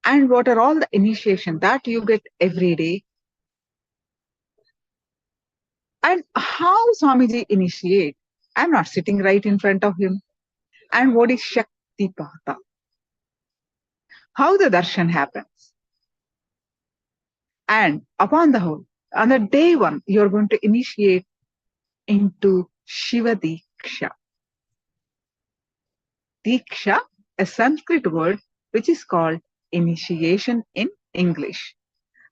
And what are all the initiation that you get every day? And how Swamiji initiate? I'm not sitting right in front of him. And what is Shaktipata? How the darshan happens. And upon the whole, on the day one, you're going to initiate into Shiva Dīkṣā. Dīkṣā, a Sanskrit word which is called initiation in English.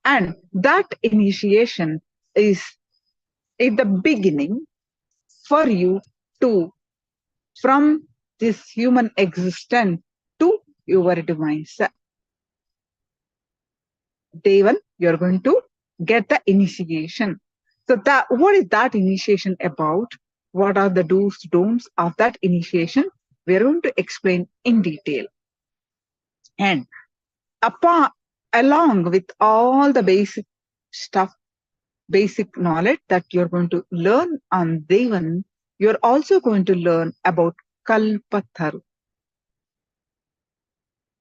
And that initiation is the beginning for you to, from this human existence to your divine self. Day one, you're going to get the initiation. So that, what is that initiation about? What are the do's, don'ts of that initiation? We're going to explain in detail. And along with all the basic stuff, basic knowledge that you're going to learn on day one, you're also going to learn about Kalpataru.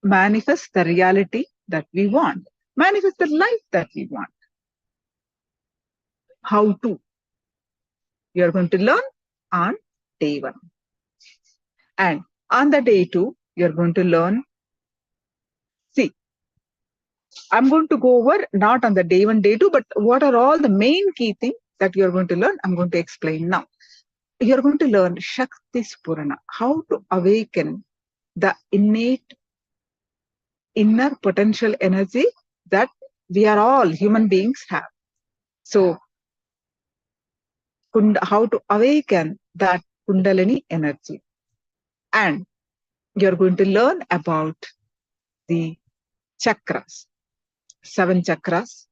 Manifest the reality that we want. Manifest the life that we want. How to? You're going to learn on day one. And on the day two, you're going to learn. See, I'm going to go over not on the day one, day two, but what are all the main key things that you're going to learn? I'm going to explain now. You're going to learn Shakti Spurana, how to awaken the innate inner potential energy that we are all human beings have. So, how to awaken that Kundalini energy. And you're going to learn about the chakras, 7 chakras,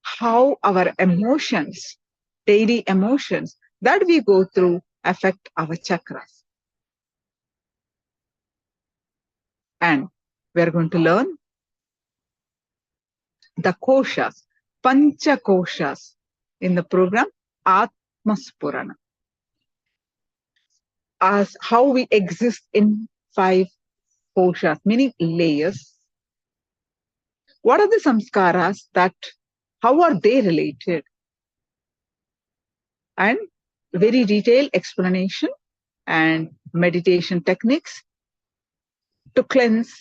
how our emotions, daily emotions that we go through affect our chakras. And we're going to learn the koshas, pancha koshas in the program Atmaspurana. As how we exist in 5 koshas, meaning layers. What are the samskaras that, how are they related? And very detailed explanation and meditation techniques to cleanse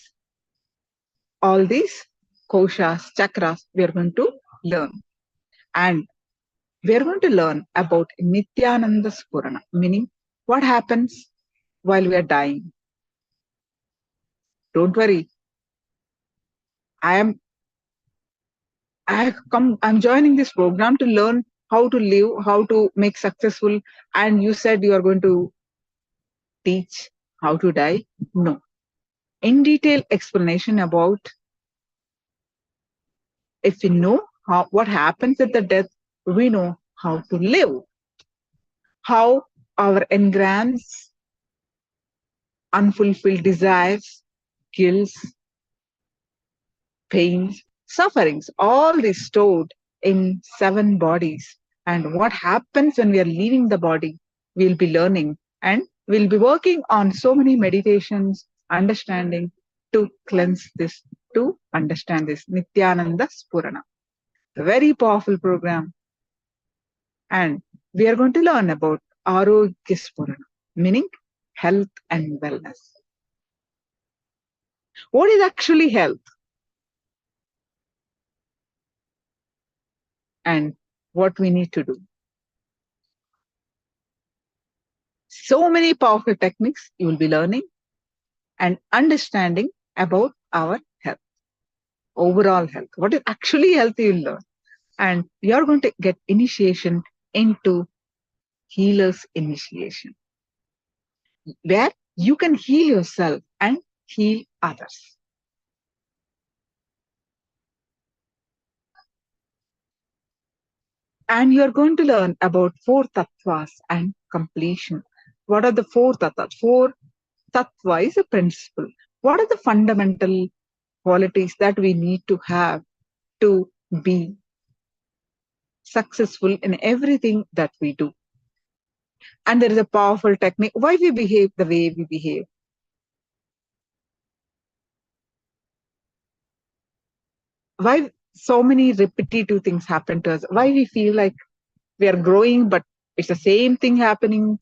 all these koshas, chakras, we are going to learn. And we are going to learn about Nityananda Spurana, meaning what happens while we are dying. Don't worry. I'm joining this program to learn how to live, how to make successful. And you said you are going to teach how to die. No. In detail explanation about if we know what happens at the death, we know how to live. How our engrams, unfulfilled desires, guilts, pains, sufferings, all these stored in 7 bodies. And what happens when we are leaving the body, we'll be learning. And we'll be working on so many meditations, understanding to cleanse this, to understand this. Nityananda Spurana. A very powerful program. And we are going to learn about Arogya Spurana, meaning health and wellness. What is actually health? And what we need to do. So many powerful techniques you will be learning and understanding about our health, overall health. What is actually health you will learn. And you are going to get initiation into healer's initiation, where you can heal yourself and heal others. And you are going to learn about 4 tattvas and completion. What are the 4 tattvas? 4 tattva is a principle. What are the fundamental qualities that we need to have to be successful in everything that we do? And there is a powerful technique, why we behave the way we behave. why so many repetitive things happen to us, why we feel like we are growing, but it's the same thing happening.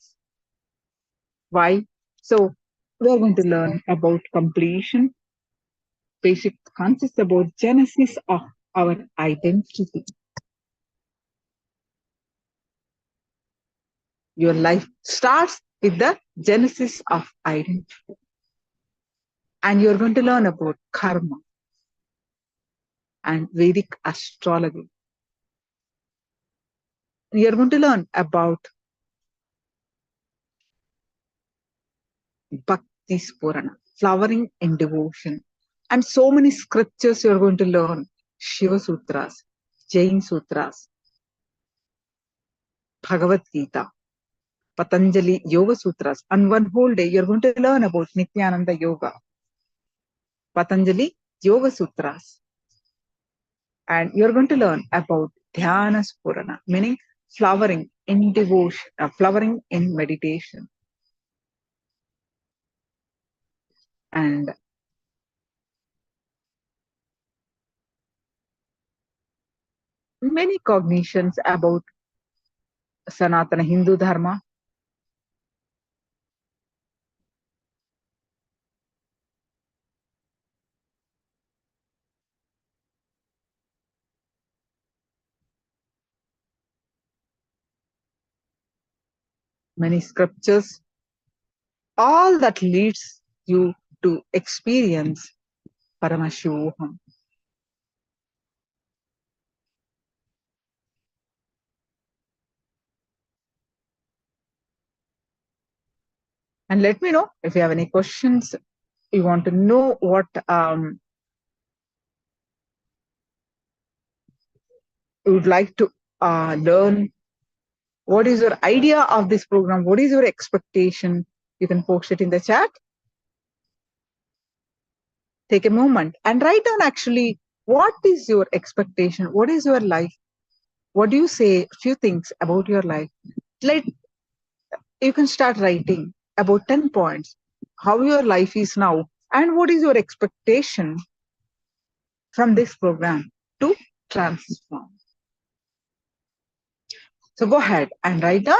Why? So we are going to learn about completion. Basic concepts about genesis of our identity. Your life starts with the genesis of identity. And you're going to learn about karma and Vedic astrology. You're going to learn about Bhakti Spurana, flowering in devotion. And so many scriptures you're going to learn. Shiva Sutras, Jain Sutras, Bhagavad Gita, Patanjali Yoga Sutras. And one whole day you're going to learn about Nityananda Yoga, Patanjali Yoga Sutras. And you're going to learn about Dhyana Spurana, meaning flowering in devotion, flowering in meditation. And many cognitions about Sanatana Hindu Dharma, many scriptures, all that leads you to experience Paramashivoham. And let me know if you have any questions, you want to know what you would like to learn. What is your idea of this program? What is your expectation? You can post it in the chat. Take a moment and write down actually what is your expectation? What is your life? What do you say? A few things about your life. Let you can start writing about 10 points, how your life is now, and what is your expectation from this program to transform. So go ahead and write down.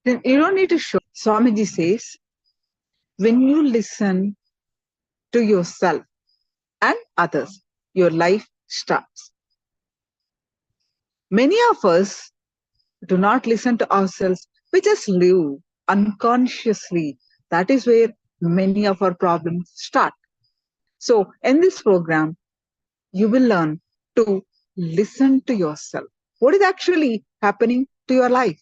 Then you don't need to show. Swamiji says, when you listen to yourself and others, your life starts. Many of us do not listen to ourselves. We just live unconsciously. That is where many of our problems start. So in this program, you will learn to listen to yourself. What is actually happening to your life?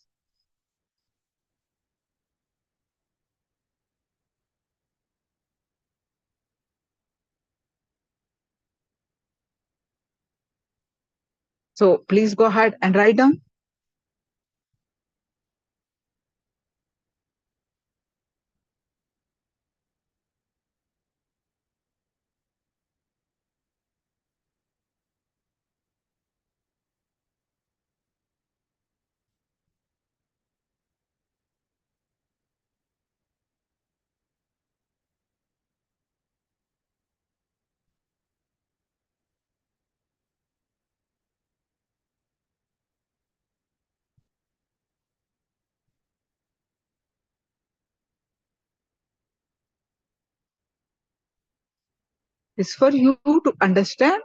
So please go ahead and write down. It's for you to understand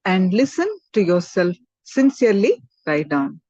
and listen to yourself sincerely. Write down.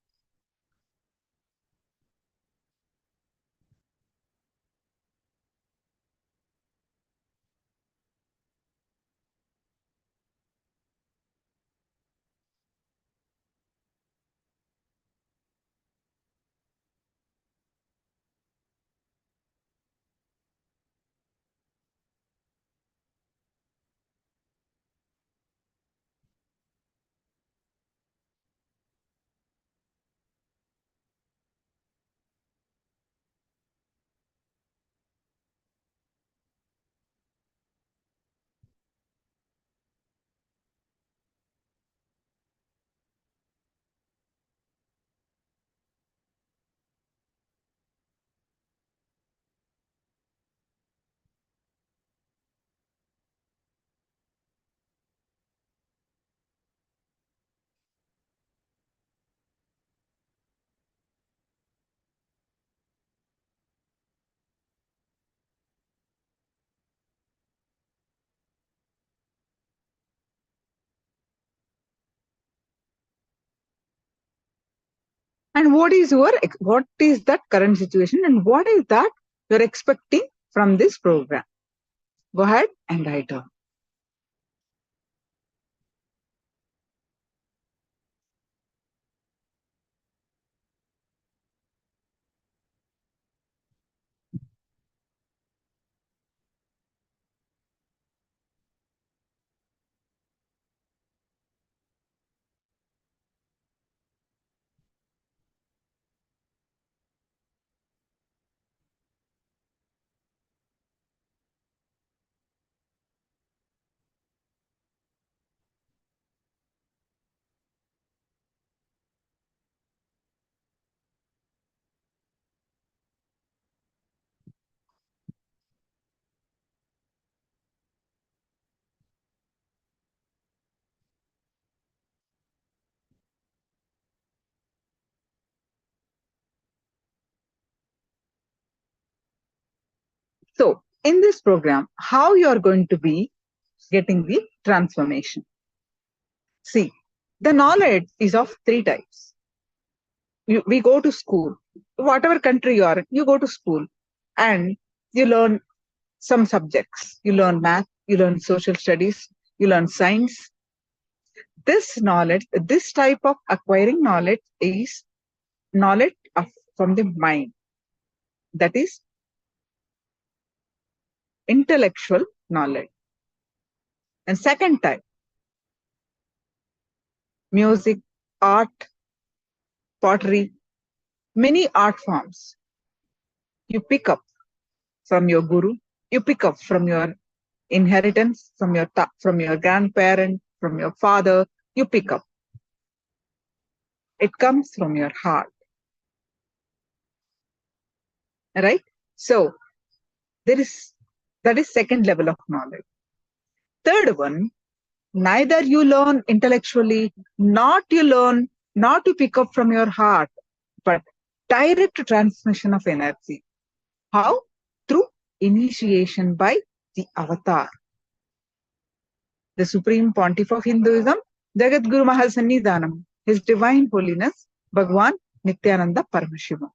And what is that current situation, and what is that you're expecting from this program? Go ahead and write down. So in this program, how you are going to be getting the transformation? See, the knowledge is of 3 types. We go to school, whatever country you are in, you go to school and you learn some subjects. You learn math, you learn social studies, you learn science. This knowledge, this type of acquiring knowledge is knowledge from the mind. That is intellectual knowledge. And second type, music, art, pottery, many art forms. You pick up from your guru, you pick up from your inheritance, from your grandparent, from your father, you pick up. It comes from your heart. Right? So that is second level of knowledge. Third one, neither you learn intellectually, not to pick up from your heart, but direct transmission of energy. How? Through initiation by the avatar. The Supreme Pontiff of Hinduism, Jagat Guru Mahal Sannidhanam, His Divine Holiness, Bhagwan Nityananda Paramashivam.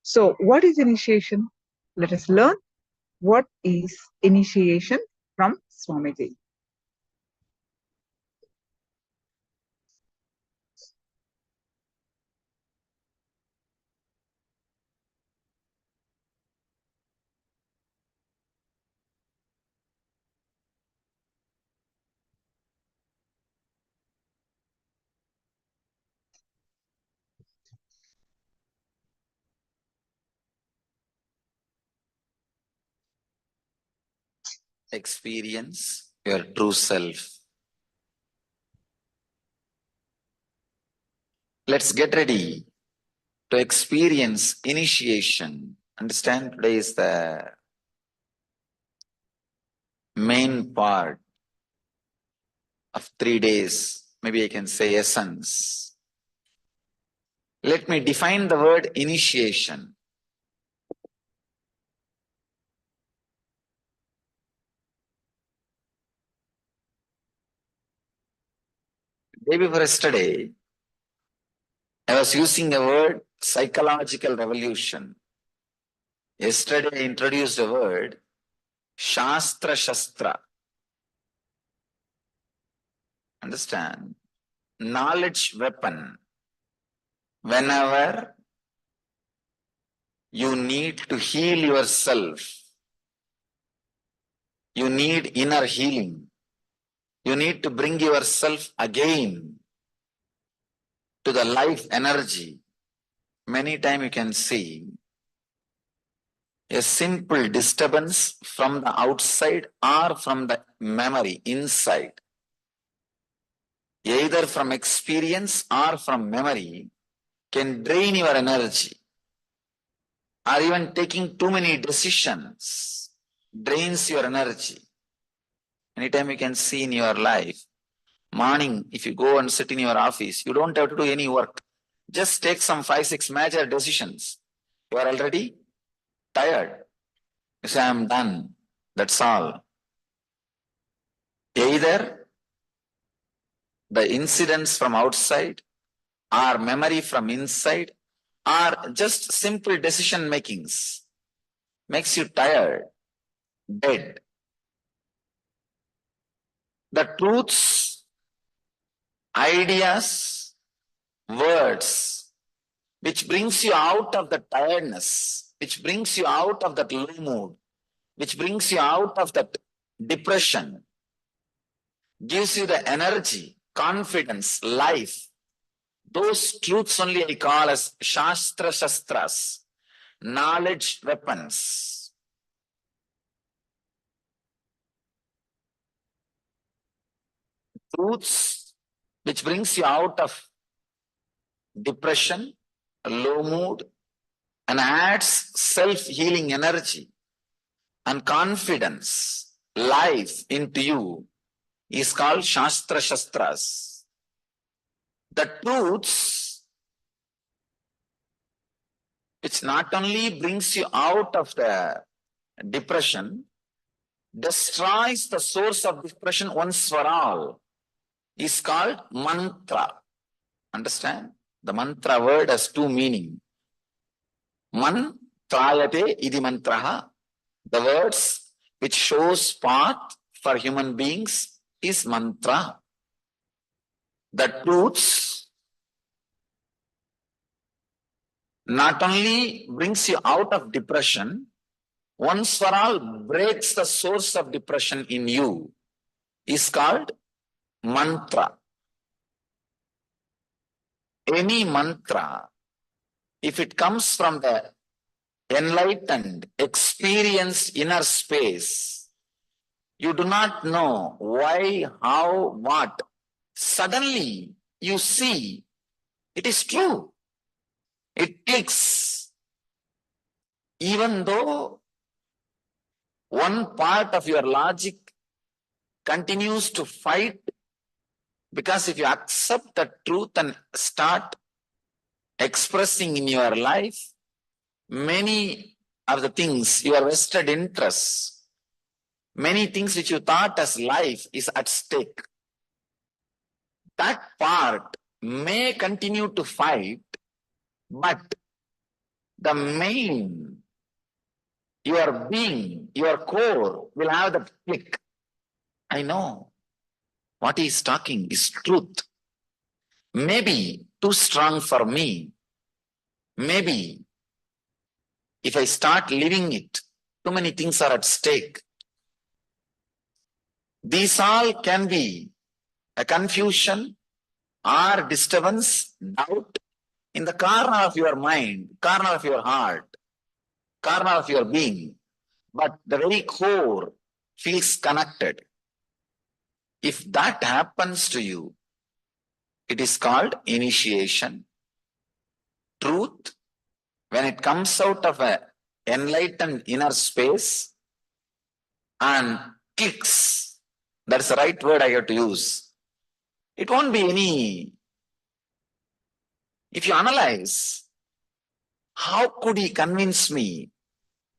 So what is initiation? Let us learn what is initiation from Swamiji. Experience your true self. Let's get ready to experience initiation. Understand, today is the main part of 3 days. Maybe I can say essence. Let me define the word initiation. Day before yesterday, I was using a word psychological revolution. Yesterday I introduced a word Shastra Shastra. Understand? Knowledge weapon. Whenever you need to heal yourself, you need inner healing. You need to bring yourself again to the life energy. Many times you can see a simple disturbance from the outside or from the memory inside. Either from experience or from memory can drain your energy. Or even taking too many decisions drains your energy. Anytime you can see in your life, morning, if you go and sit in your office, you don't have to do any work. Just take some 5-6 major decisions. You are already tired. You say, I'm done. That's all. Either the incidents from outside or memory from inside, or just simple decision makings makes you tired, dead. The truths, ideas, words, which brings you out of the tiredness, which brings you out of that low mood, which brings you out of that depression, gives you the energy, confidence, life. Those truths only I call as Shastra Shastras, knowledge weapons. Truths which brings you out of depression, low mood, and adds self-healing energy and confidence, life into you is called Shastra Shastras. The truths which not only brings you out of the depression, destroys the source of depression once for all, is called mantra. Understand? The mantra word has two meanings. Mantrayate idi mantraha. The words which shows path for human beings is mantra. The truths not only brings you out of depression, once for all breaks the source of depression in you, is called mantra. Any mantra, if it comes from the enlightened, experienced inner space, you do not know why, how, what. Suddenly you see it is true. It clicks. Even though one part of your logic continues to fight, because if you accept the truth and start expressing in your life, many of the things, your vested interests, many things which you thought as life is at stake. That part may continue to fight, but the main, your being, your core will have that click. I know what he is talking is truth. Maybe too strong for me. Maybe if I start living it, too many things are at stake. These all can be a confusion or disturbance, doubt in the corner of your mind, corner of your heart, corner of your being, but the very core feels connected. If that happens to you, it is called initiation. Truth, when it comes out of an enlightened inner space and clicks, that's the right word I have to use. It won't be any. If you analyze, how could he convince me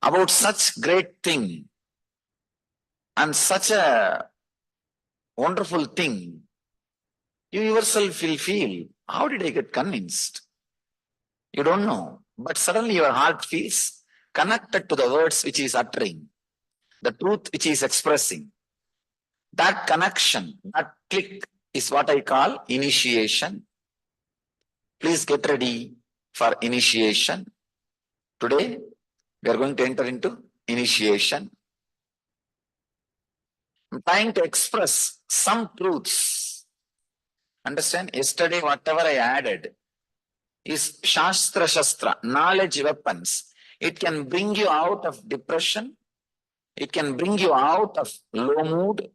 about such great thing and such a wonderful thing? You yourself will feel, how did I get convinced? You don't know, but suddenly your heart feels connected to the words which he is uttering, the truth which he is expressing. That connection, that click is what I call initiation. Please get ready for initiation. Today, we are going to enter into initiation. I'm trying to express some truths. Understand? Yesterday, whatever I added is Shastra Shastra, knowledge weapons. It can bring you out of depression. It can bring you out of low mood.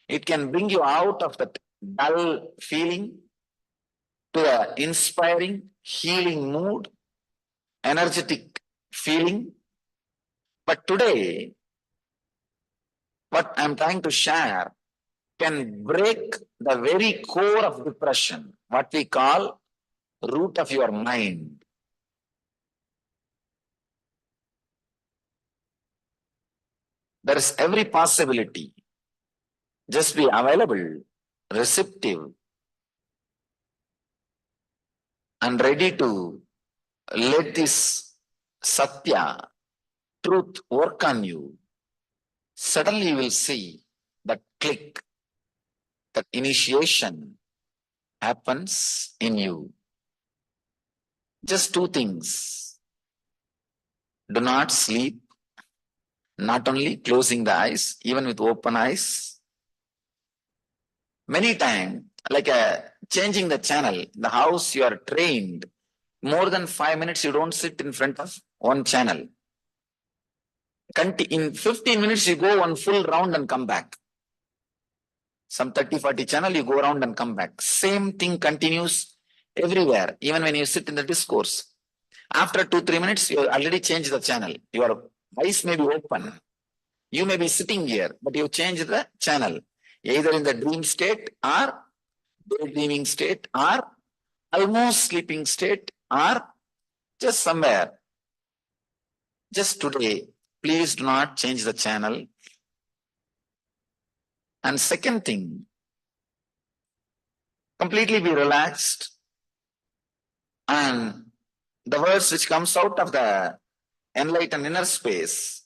It can bring you out of that dull feeling to an inspiring, healing mood, energetic feeling. But today, what I'm trying to share can break the very core of depression, what we call root of your mind. There is every possibility. Just be available, receptive. and ready to let this Satya, truth work on you, suddenly you will see that click, that initiation happens in you. Just two things. Do not sleep, not only closing the eyes, even with open eyes. Many times, like changing the channel, the house you are trained, more than 5 minutes you don't sit in front of one channel. In 15 minutes you go one full round and come back. Some 30-40 channel you go around and come back. Same thing continues everywhere, even when you sit in the discourse. After 2-3 minutes, you already changed the channel. Your eyes may be open. You may be sitting here, but you changed the channel, either in the dream state or daydreaming state or almost sleeping state or just somewhere. Just today, please do not change the channel. And second thing, completely be relaxed, and the words which comes out of the enlightened inner space,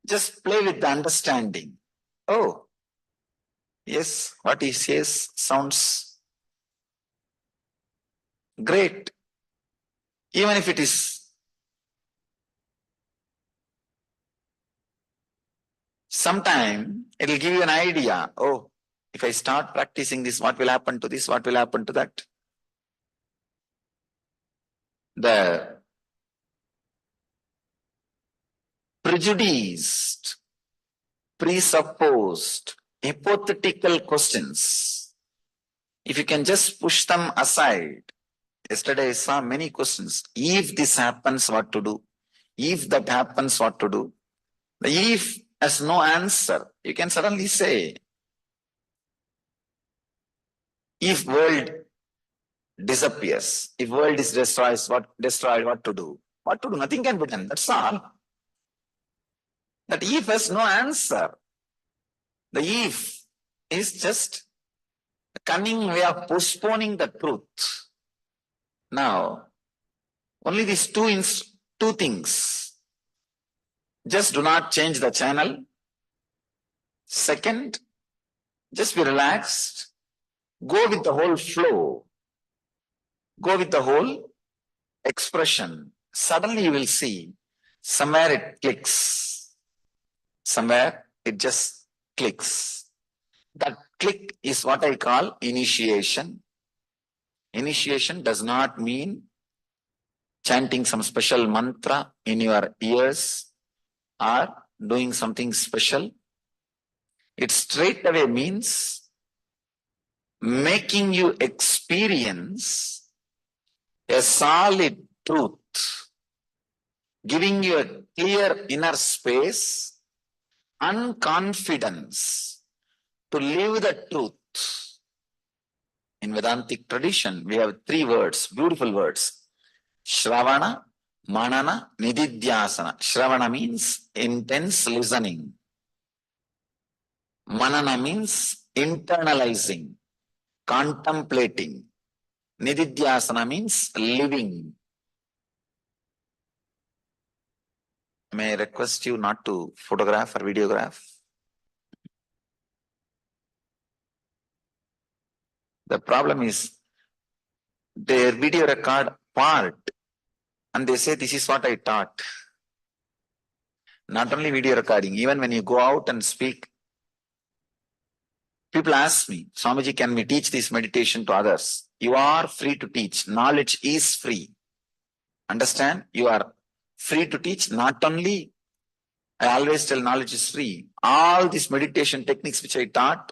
just play with the understanding. Oh, yes, what he says sounds great. Even if it is sometime, it will give you an idea. Oh, if I start practicing this, what will happen to this? What will happen to that? The prejudiced, presupposed, hypothetical questions, if you can just push them aside. Yesterday I saw many questions. If this happens, what to do? If that happens, what to do? The if has no answer. You can suddenly say, if world disappears, if world is destroyed, what to do? What to do? Nothing can be done. That's all. That if has no answer. The if is just a cunning way of postponing the truth. Now, only these two things. Just do not change the channel. Second, just be relaxed. Go with the whole flow. Go with the whole expression. Suddenly you will see somewhere it clicks. Somewhere it just clicks. That click is what I call initiation. Initiation does not mean chanting some special mantra in your ears or doing something special. It straight away means making you experience a solid truth, giving you a clear inner space and confidence to live the truth. In Vedantic tradition, we have 3 words, beautiful words. Shravana, Manana, Nididhyasana. Shravana means intense listening. Manana means internalizing, contemplating. Nididhyasana means living. May I request you not to photograph or videograph? The problem is their video record part and they say this is what I taught. Not only video recording, even when you go out and speak, people ask me, Swamiji, can we teach this meditation to others? You are free to teach. Knowledge is free. Understand? You are free to teach. Not only, I always tell knowledge is free. All these meditation techniques which I taught,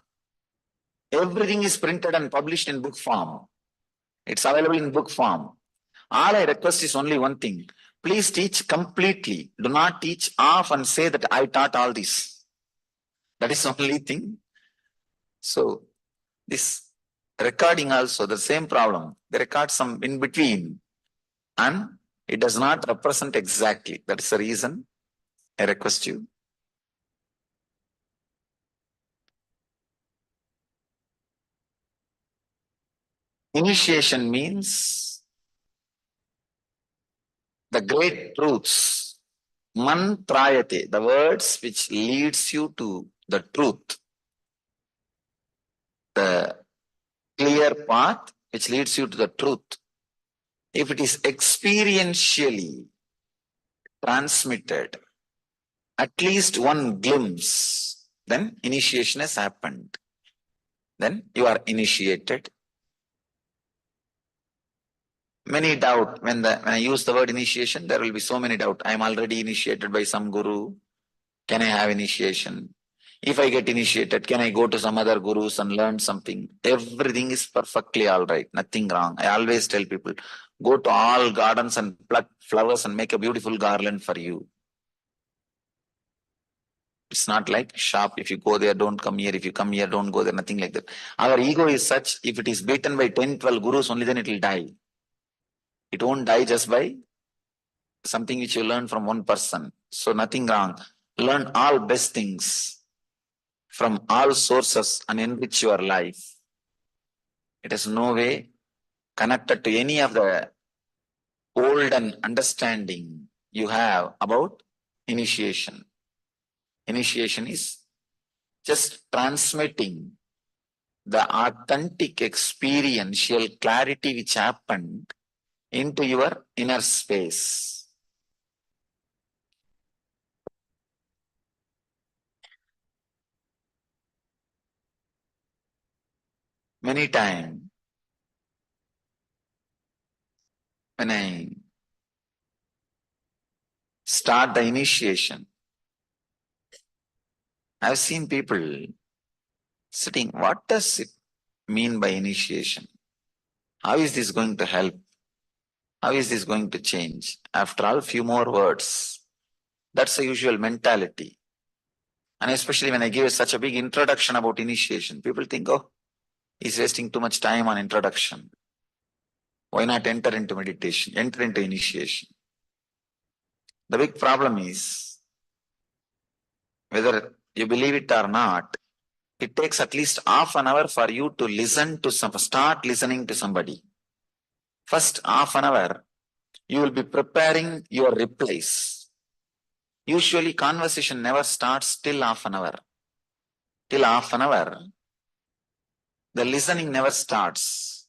everything is printed and published in book form. It's available in book form. All I request is only one thing. Please teach completely. Do not teach off and say that I taught all this. That is the only thing. So, this recording also, the same problem. They record some in between and it does not represent exactly. That is the reason I request you. Initiation means the great truths. Mantrayate, the words which leads you to the truth. The clear path which leads you to the truth. If it is experientially transmitted, at least one glimpse, then initiation has happened. Then you are initiated. Many doubt when I use the word initiation, there will be so many doubt. I am already initiated by some guru. Can I have initiation? If I get initiated, can I go to some other gurus and learn something? Everything is perfectly all right. Nothing wrong. I always tell people, go to all gardens and pluck flowers and make a beautiful garland for you. It's not like shop. If you go there, don't come here. If you come here, don't go there. Nothing like that. Our ego is such, if it is beaten by 10, 12 gurus, only then it will die. It won't die just by something which you learn from one person. So nothing wrong. Learn all best things from all sources and enrich your life. It is no way connected to any of the olden understanding you have about initiation. Initiation is just transmitting the authentic experiential clarity which happened into your inner space. Many times when I start the initiation, I've seen people sitting, what does it mean by initiation? How is this going to help? How is this going to change? After all, few more words. That's the usual mentality. And especially when I give such a big introduction about initiation, people think, oh, he's wasting too much time on introduction. Why not enter into meditation, enter into initiation? The big problem is, whether you believe it or not, it takes at least half an hour for you to listen to start listening to somebody. First half an hour, you will be preparing your replies. Usually conversation never starts till half an hour. Till half an hour, the listening never starts.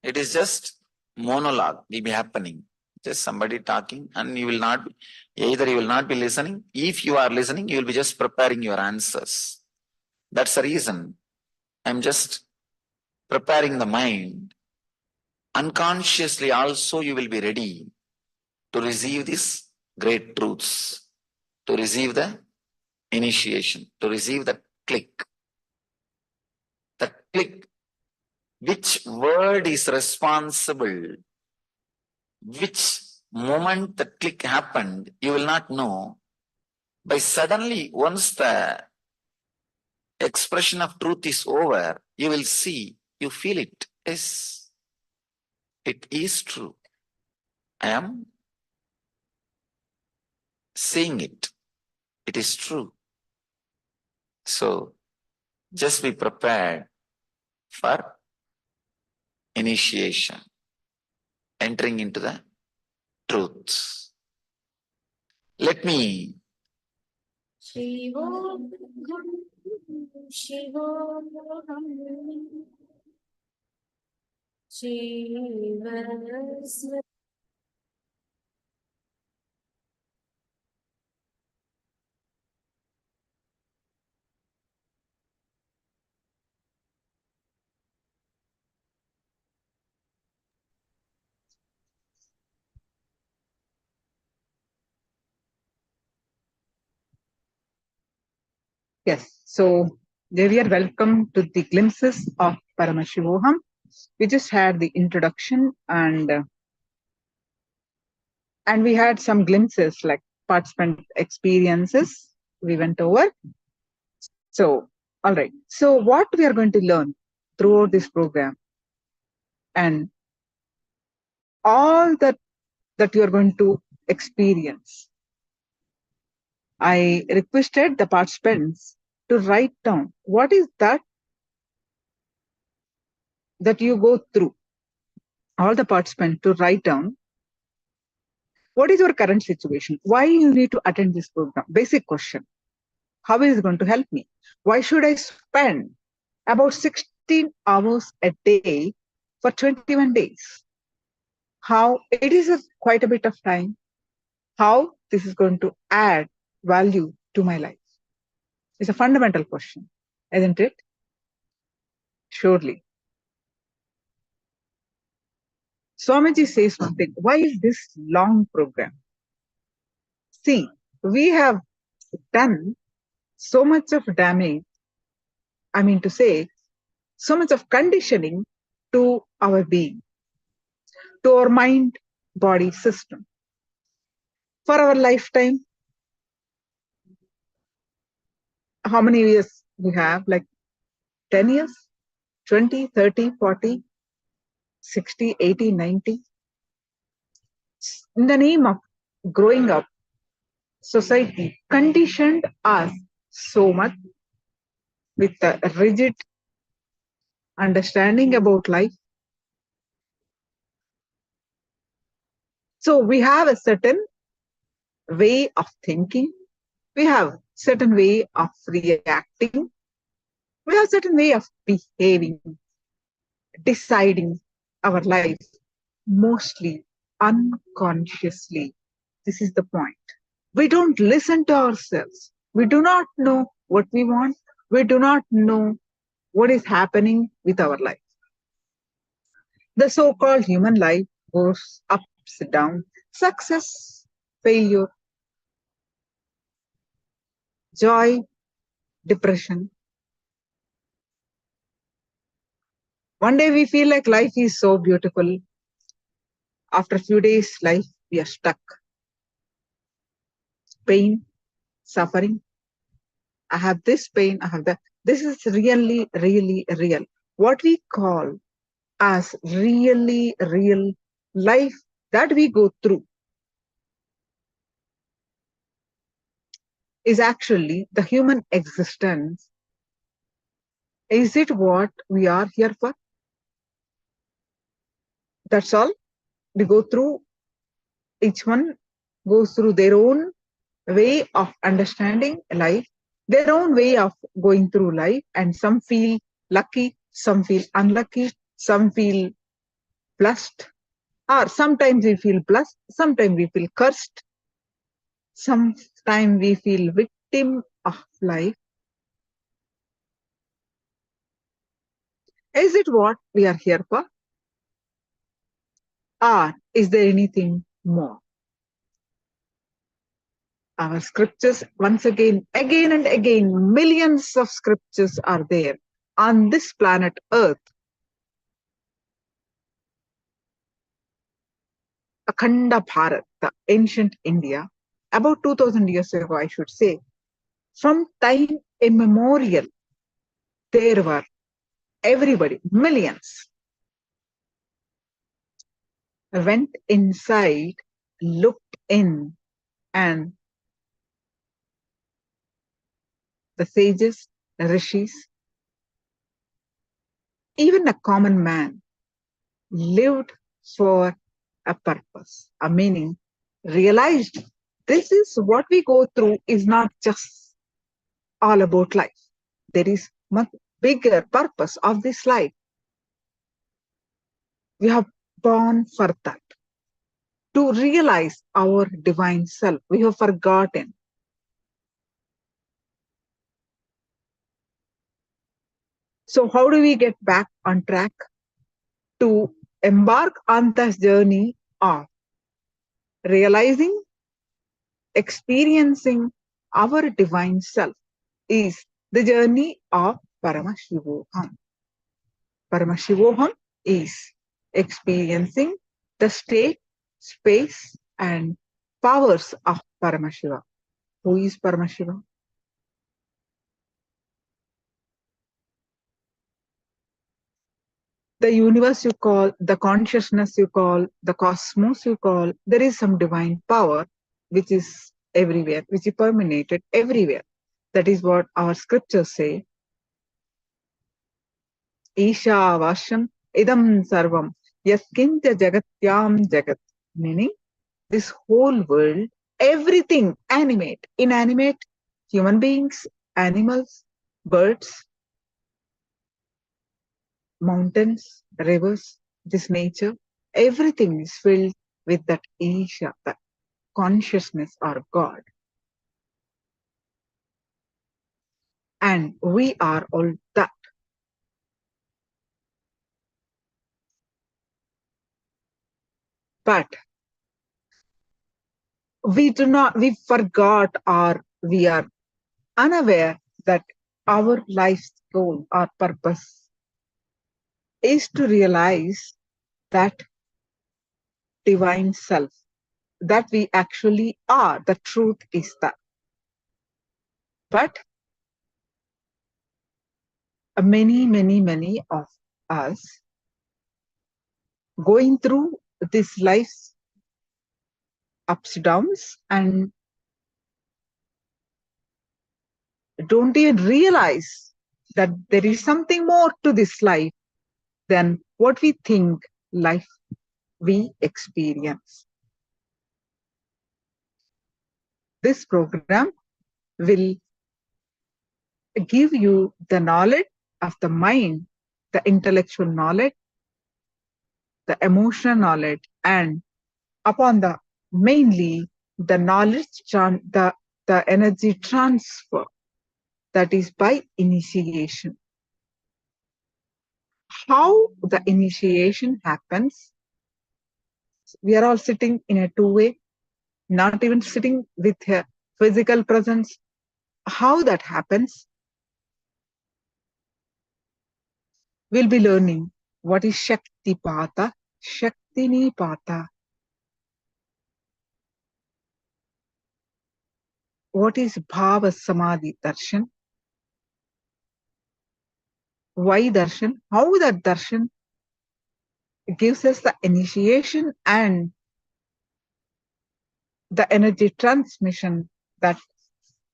It is just monologue will be happening. Just somebody talking, and you will not be, either you will not be listening. If you are listening, you will be just preparing your answers. That's the reason I'm just preparing the mind. Unconsciously also you will be ready to receive these great truths, to receive the initiation, to receive the click. The click, which word is responsible, which moment the click happened, you will not know. By suddenly, once the expression of truth is over, you will see, you feel it. Yes, it is true. I am seeing it. It is true. So, just be prepared for initiation, entering into the truth. Let me Yes. So, dear, welcome to the glimpses of Paramashivoham. We just had the introduction and we had some glimpses like participant experiences we went over. So, all right. So, what we are going to learn throughout this program and all that you are going to experience, I requested the participants to write down what is that that you go through, all the participants, to write down what is your current situation, why you need to attend this program. Basic question: how is it going to help me? Why should I spend about 16 hours a day for 21 days? How it is quite a bit of time. How this is going to add value to my life? It's a fundamental question, isn't it? Surely. Swamiji says one thing: why is this long program? See, we have done so much of damage, I mean to say, so much of conditioning to our being, to our mind body system. For our lifetime, how many years we have? Like 10 years, 20, 30, 40, 60, 80, 90. In the name of growing up, society conditioned us so much with a rigid understanding about life. So we have a certain way of thinking, we have certain way of reacting, we have certain way of behaving, deciding our life, mostly unconsciously. This is the point. We don't listen to ourselves. We do not know what we want. We do not know what is happening with our life. The so-called human life goes ups and downs, success, failure, joy, depression. One day we feel like life is so beautiful. After a few days, life, we are stuck. Pain, suffering. I have this pain, I have that. This is really, really real. What we call as really real life that we go through is actually the human existence. Is it what we are here for? That's all. We go through, each one goes through their own way of understanding life, their own way of going through life, and some feel lucky, some feel unlucky, some feel blessed, or sometimes we feel blessed, sometimes we feel cursed, sometimes we feel victim of life. Is it what we are here for? Or is there anything more? Our scriptures, once again and again, millions of scriptures are there on this planet Earth. Akhanda Bharat, the ancient India, about 2000 years ago, I should say, from time immemorial, there were everybody, millions, went inside, looked in, and the sages, the rishis, even a common man lived for a purpose, a meaning, realized this is what we go through is not just all about life. There is much bigger purpose of this life. We have born for that, to realize our divine self. We have forgotten. So how do we get back on track? To embark on this journey of realizing, experiencing our divine self is the journey of Paramashivoham. Paramashivoham is experiencing the state, space, and powers of Paramashiva. Who is Paramashiva? The universe you call, the consciousness you call, the cosmos you call, there is some divine power which is everywhere, which is permeated everywhere. That is what our scriptures say. Isha Vasham idam sarvam yaskincha jagatyam jagat, meaning this whole world, everything, animate, inanimate, human beings, animals, birds, mountains, rivers, this nature, everything is filled with that Isha, that consciousness or God. And we are all that. But we forgot, or we are unaware that our life's goal or purpose is to realize that divine self, that we actually are. The truth is that. But many of us going through this life's ups downs and don't even realize that there is something more to this life than what we think life we experience. This program will give you the knowledge of the mind, the intellectual knowledge, the emotional knowledge, and upon the mainly the knowledge, the energy transfer, that is by initiation. How the initiation happens, we are all sitting in a two-way, not even sitting with a physical presence. How that happens, we'll be learning what is Shakti Pata, Shaktini Pata, what is Bhava Samadhi Darshan, why Darshan, how that Darshan gives us the initiation and the energy transmission that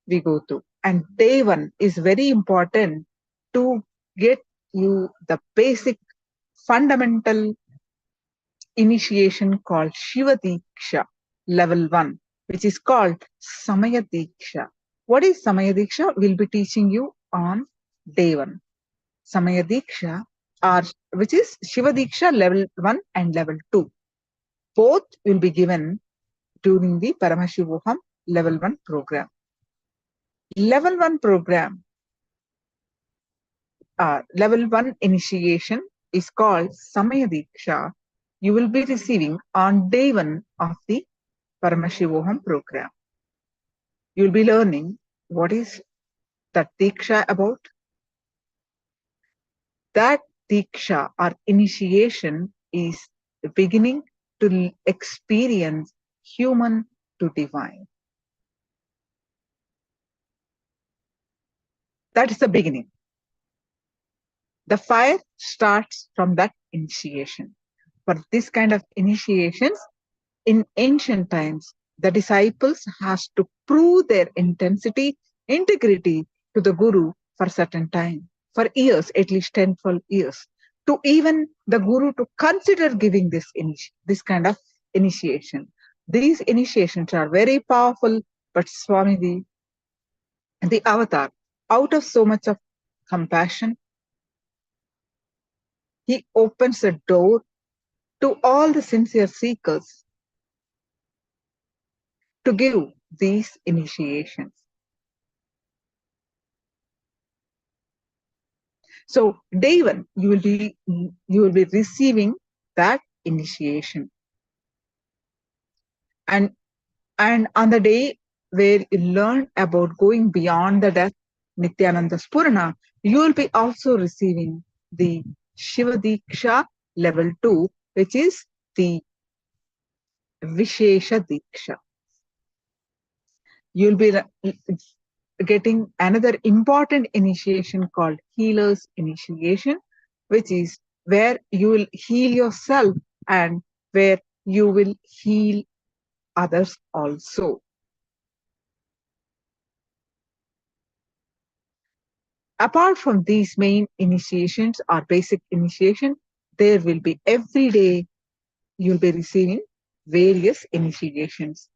we go through. And day one is very important to get you the basic fundamental initiation called Shiva Dīkṣā Level 1, which is called Samaya Dīkṣā. What is Samaya Dīkṣā? We'll be teaching you on day one. Samaya Dīkṣā, which is Shiva Dīkṣā Level 1 and Level 2. Both will be given during the Paramashivoham Level 1 program. Level 1 program, Level 1 initiation is called Samaya Dīkṣā. You will be receiving on day one of the Paramashivoham program. You will be learning what is that Dīkṣā about. That Dīkṣā or initiation is the beginning to experience human to divine. That is the beginning. The fire starts from that initiation. For this kind of initiations, in ancient times, the disciples has to prove their intensity, integrity to the Guru for certain time, for years, at least 10, 12 years, to even the Guru to consider giving this kind of initiation. These initiations are very powerful, but Swamiji, the avatar, out of so much of compassion, he opens a door to all the sincere seekers to give these initiations. So day one, you will be receiving that initiation. And on the day where you learn about going beyond the death, Nityananda Spurana, you will be also receiving the Shiva Dīkṣā Level 2, which is the Vishesha Dīkṣā. You'll be getting another important initiation called Healer's Initiation, which is where you will heal yourself and where you will heal others also. Apart from these main initiations or basic initiation, there will be every day you'll be receiving various initiations.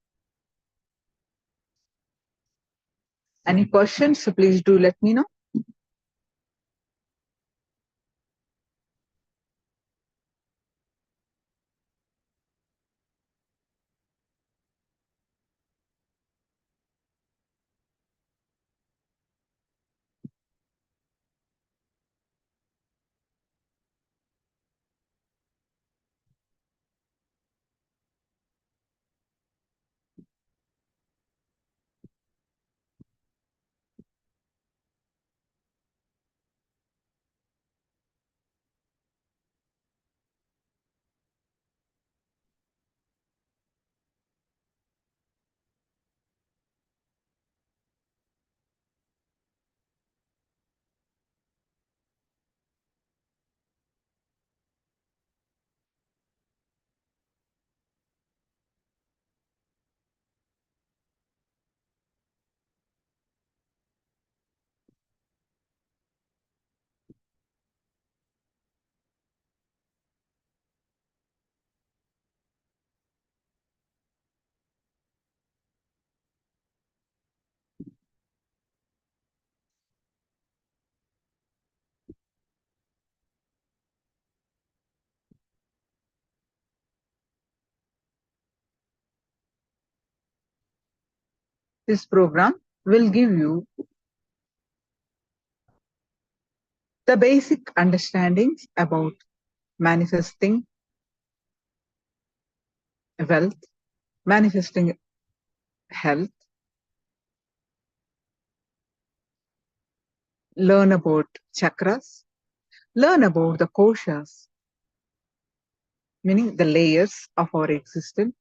Any questions? So please do let me know. This program will give you the basic understandings about manifesting wealth, manifesting health, learn about chakras, learn about the koshas, meaning the layers of our existence,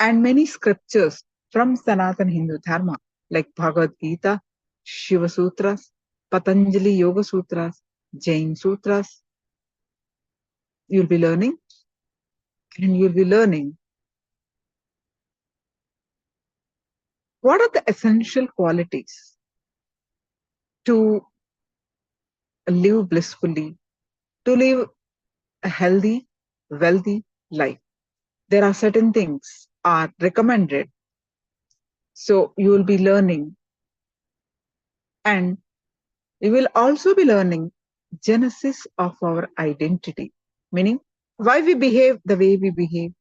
and many scriptures from Sanatana Hindu Dharma, like Bhagavad Gita, Shiva Sutras, Patanjali Yoga Sutras, Jain Sutras. You'll be learning, and you'll be learning what are the essential qualities to live blissfully, to live a healthy, wealthy life. There are certain things are recommended. So you will be learning, and you will also be learning genesis of our identity, meaning why we behave the way we behave,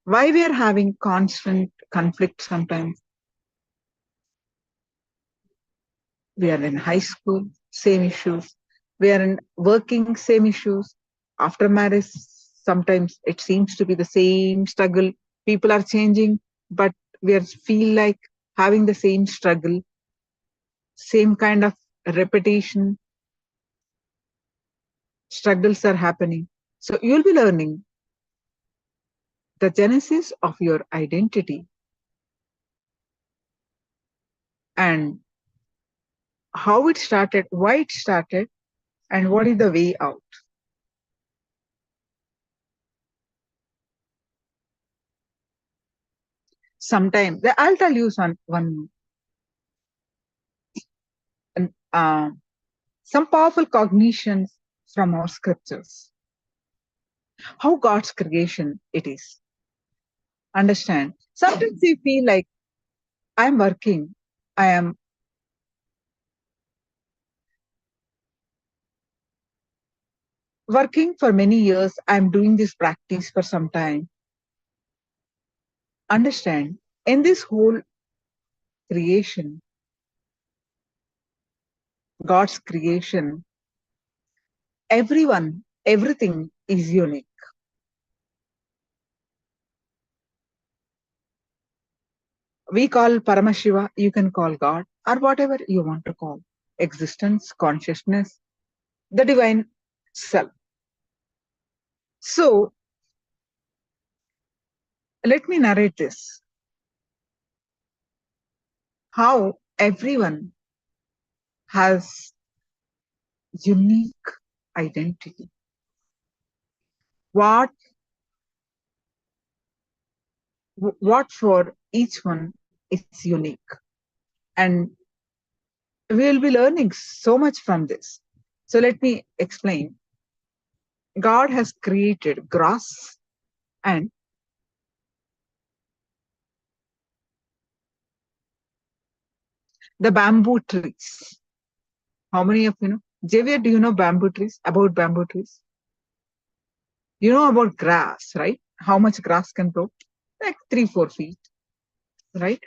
why we are having constant conflict sometimes. We are in high school, same issues. We are in working, same issues. After marriage, sometimes it seems to be the same struggle. People are changing, but we are feel like having the same struggle, same kind of repetition. Struggles are happening. So you'll be learning the genesis of your identity and how it started, why it started, and what is the way out. Sometimes I'll tell you some powerful cognitions from our scriptures. How God's creation it is. Understand? Sometimes we feel like I'm working, I am working for many years, I'm doing this practice for some time. Understand? In this whole creation, God's creation, everyone, everything is unique. We call Paramashiva, you can call God, or whatever you want to call. Existence, consciousness, the divine self. So, let me narrate this. How everyone has unique identity. What for each one is unique. And we'll be learning so much from this. So let me explain. God has created grass and the bamboo trees. How many of you know? Javier, do you know bamboo trees? About bamboo trees? You know about grass, right? How much grass can grow? Like 3-4 feet, right?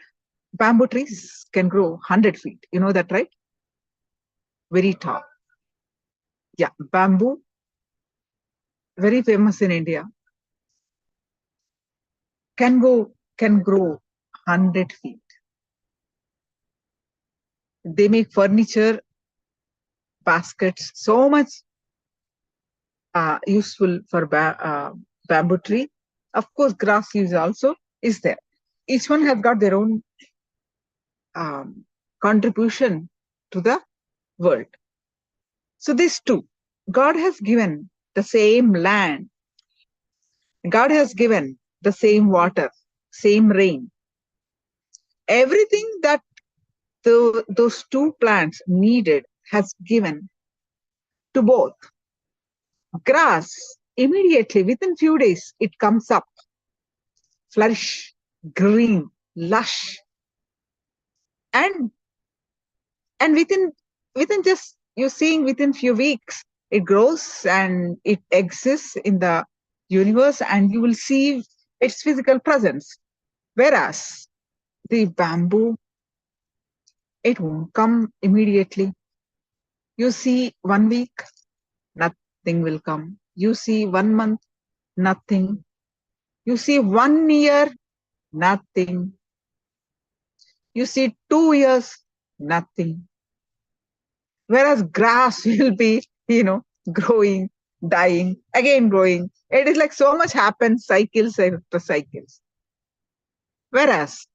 Bamboo trees can grow 100 feet. You know that, right? Very tall. Yeah, bamboo, very famous in India, can grow 100 feet. They make furniture, baskets, so much useful for bamboo tree. Of course, grass use also is there. Each one has got their own contribution to the world. So these two, God has given the same land. God has given the same water, same rain. Everything that those two plants needed has given to both. Grass, immediately within few days, it comes up, flourish, green, lush, and within just you're seeing within few weeks, it grows and it exists in the universe, and you will see its physical presence. Whereas the bamboo, it won't come immediately. You see 1 week, nothing will come. You see 1 month, nothing. You see 1 year, nothing. You see 2 years, nothing. Whereas grass will be, growing, dying, again growing. It is like so much happens, cycles after cycles. Whereas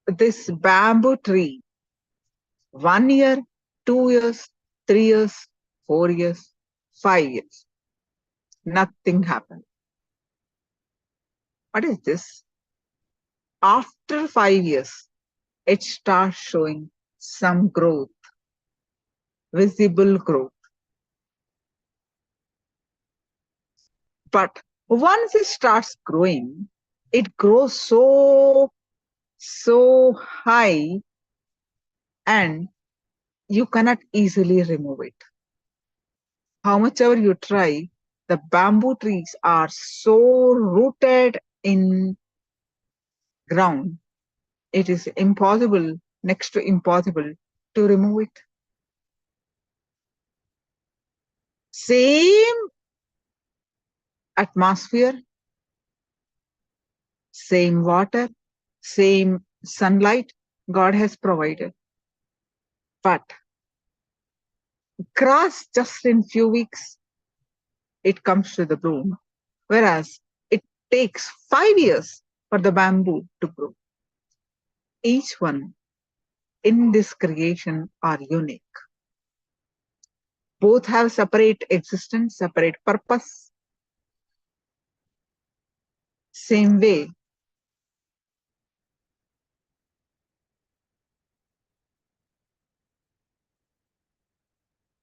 this bamboo tree, 1 year, 2 years, 3 years, 4 years, 5 years, nothing happened. What is this? After 5 years, it starts showing some growth, visible growth. But once it starts growing, it grows so high and you cannot easily remove it. How much ever you try, the bamboo trees are so rooted in ground, it is impossible, next to impossible, to remove it. Same atmosphere, same water, same sunlight God has provided. But grass, just in few weeks, it comes to the bloom. Whereas it takes 5 years for the bamboo to grow. Each one in this creation are unique. Both have separate existence, separate purpose. Same way,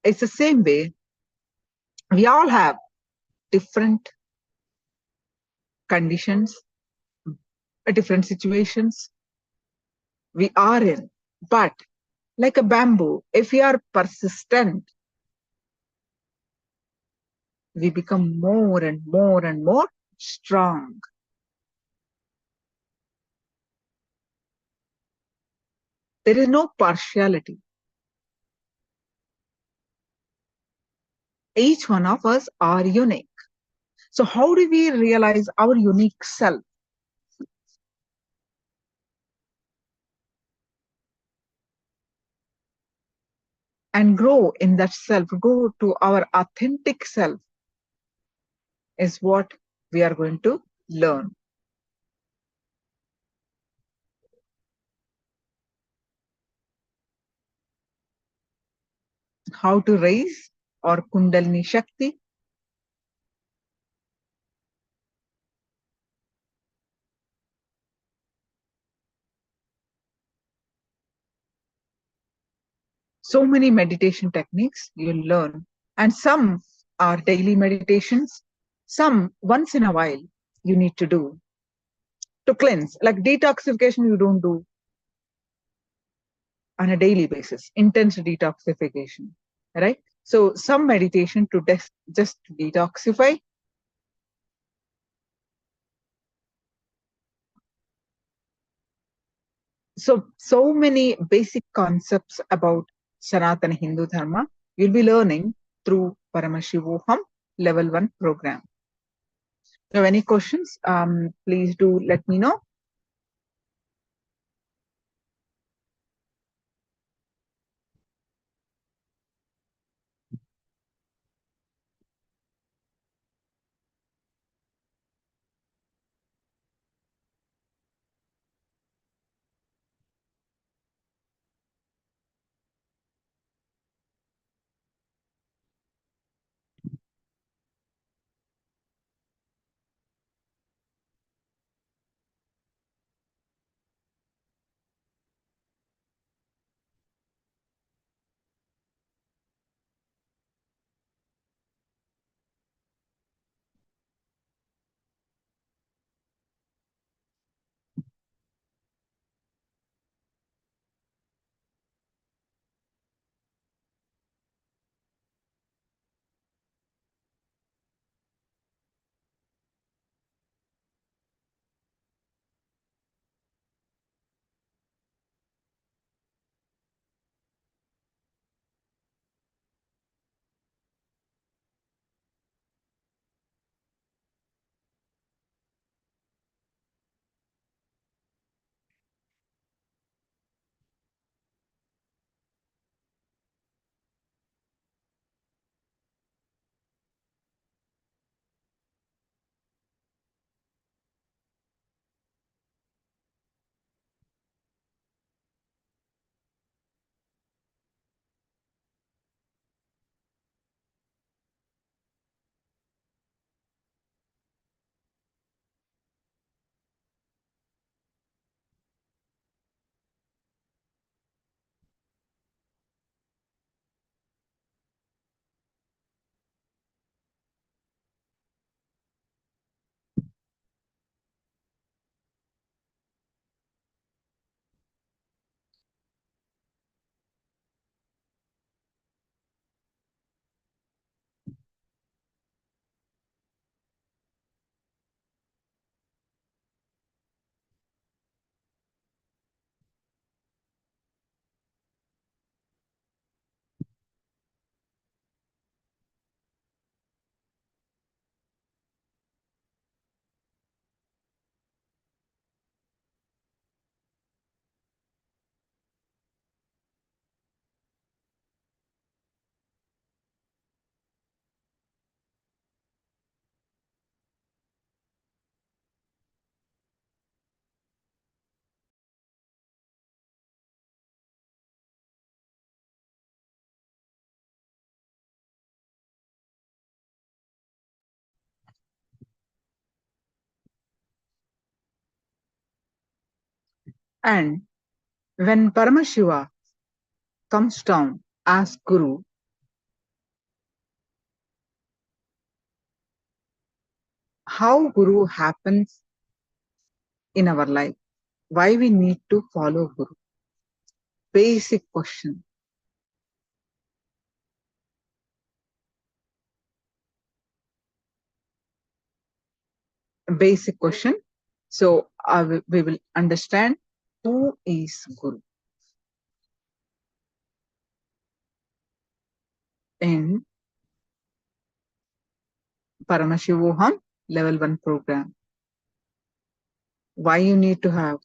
it's the same way. We all have different conditions, different situations we are in. But like a bamboo, if we are persistent, we become more and more and more strong. There is no partiality. Each one of us are unique. So how do we realize our unique self? And grow in that self, go to our authentic self, is what we are going to learn. How to raise our Kundalini Shakti. So many meditation techniques you'll learn, And some are daily meditations, some once in a while you need to do to cleanse. Like detoxification, you don't do on a daily basis, intense detoxification, right? So some meditation to just detoxify. So many basic concepts about Sanatana Hindu Dharma you'll be learning through Paramashivoham Level-1 program. If you have any questions, please do let me know. And when Paramashiva comes down as Guru, how Guru happens in our life, why we need to follow Guru. Basic question. Basic question. So we will understand who is Guru. In Paramashivoham Level-1 program. Why you need to have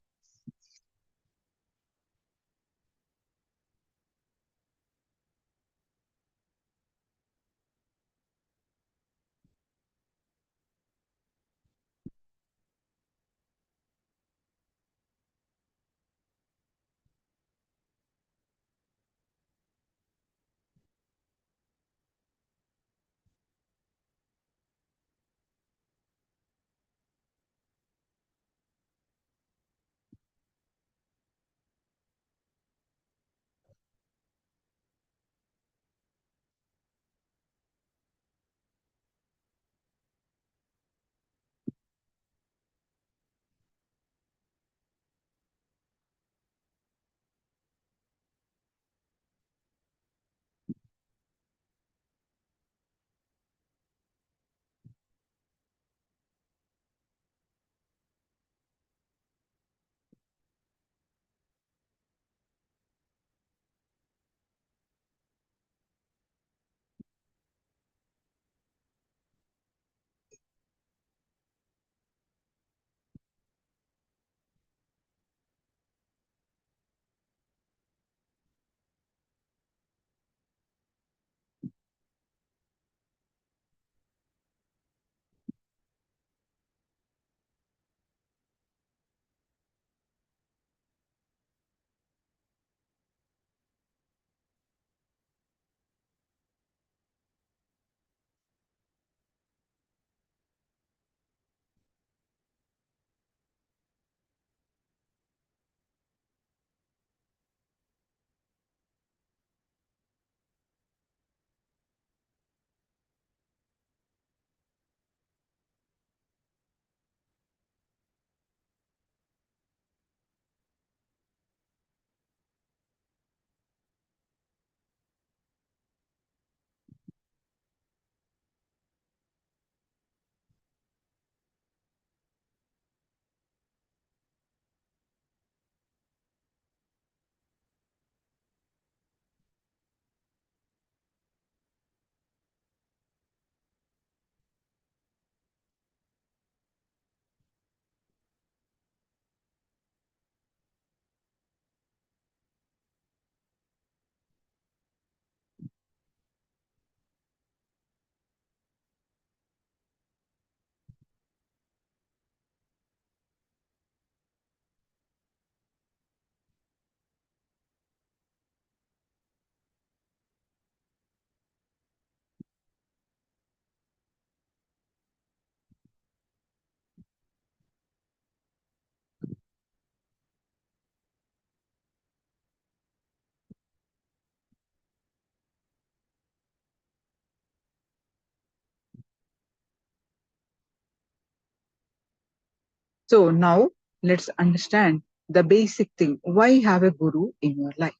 So now let's understand the basic thing. Why have a guru in your life?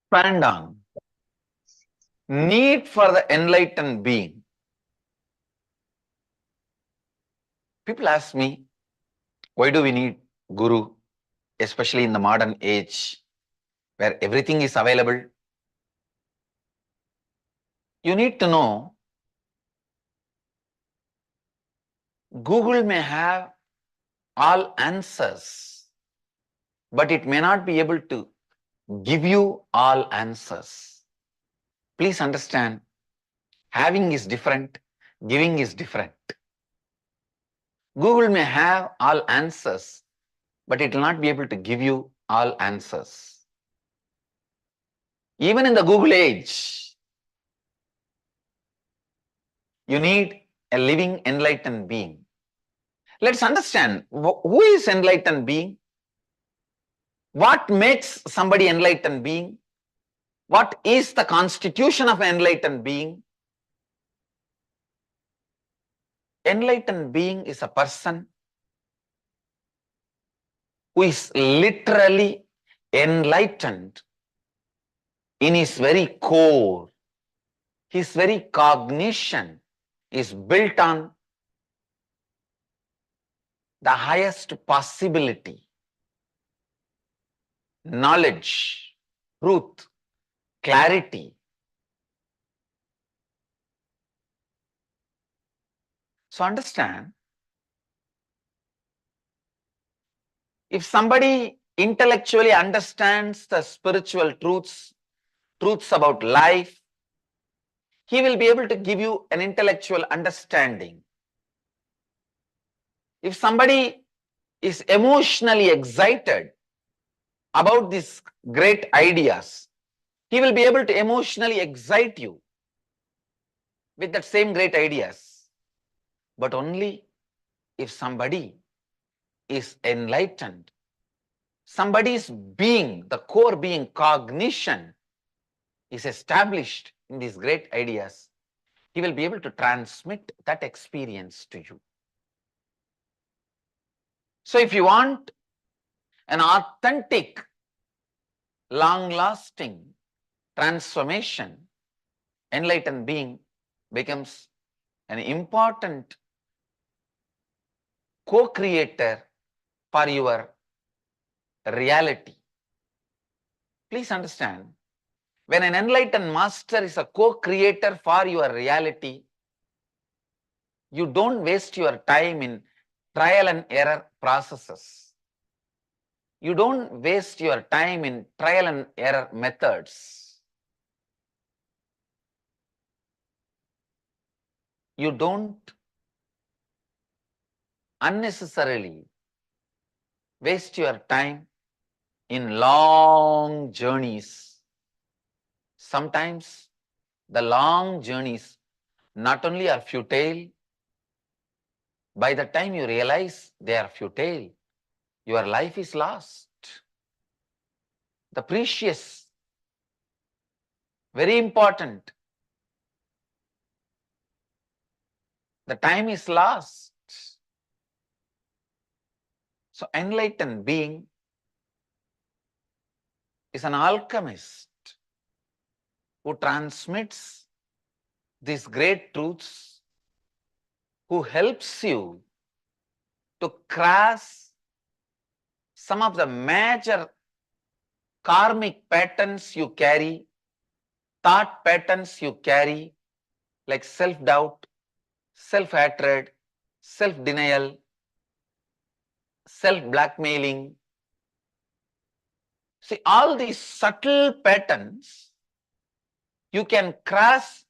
Stand on. Need for the enlightened being. People ask me, why do we need guru, especially in the modern age where everything is available? You need to know, Google may have all answers, but it may not be able to give you all answers. Please understand, having is different, giving is different. Google may have all answers, but it will not be able to give you all answers. Even in the Google age, you need a living enlightened being. Let's understand, who is enlightened being? What makes somebody enlightened being? What is the constitution of an enlightened being? Enlightened being is a person who is literally enlightened in his very core. His very cognition is built on the highest possibility, knowledge, truth, clarity. So understand, if somebody intellectually understands the spiritual truths about life, he will be able to give you an intellectual understanding. If somebody is emotionally excited about these great ideas, he will be able to emotionally excite you with that same great ideas. But only if somebody is enlightened, somebody's being, the core being, cognition is established in these great ideas, he will be able to transmit that experience to you. So if you want an authentic, long-lasting transformation, enlightened being becomes an important co-creator for your reality. Please understand, when an enlightened master is a co-creator for your reality, you don't waste your time in trial and error processes. You don't waste your time in trial and error methods. You don't unnecessarily waste your time in long journeys. Sometimes the long journeys not only are futile, by the time you realize they are futile, your life is lost. The precious, very important, the time is lost. So enlightened being is an alchemist who transmits these great truths, who helps you to cross some of the major karmic patterns you carry, thought patterns you carry, like self-doubt, self-hatred, self-denial, self-blackmailing. See, all these subtle patterns you can cross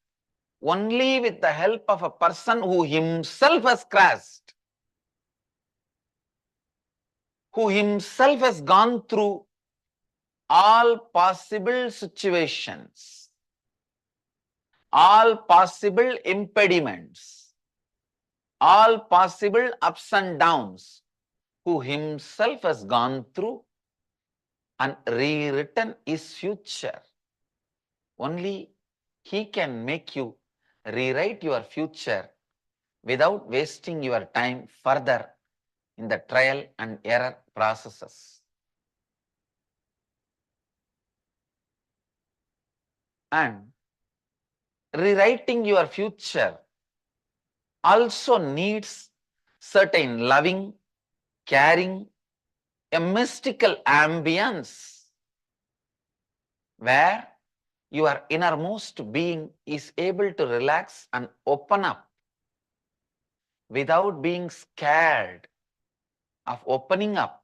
only with the help of a person who himself has crossed, who himself has gone through all possible situations. all possible impediments, all possible ups and downs, who himself has gone through and rewritten his future. Only he can make you rewrite your future without wasting your time further in the trial and error processes. And rewriting your future also needs certain loving, caring, a mystical ambience where your innermost being is able to relax and open up without being scared of opening up,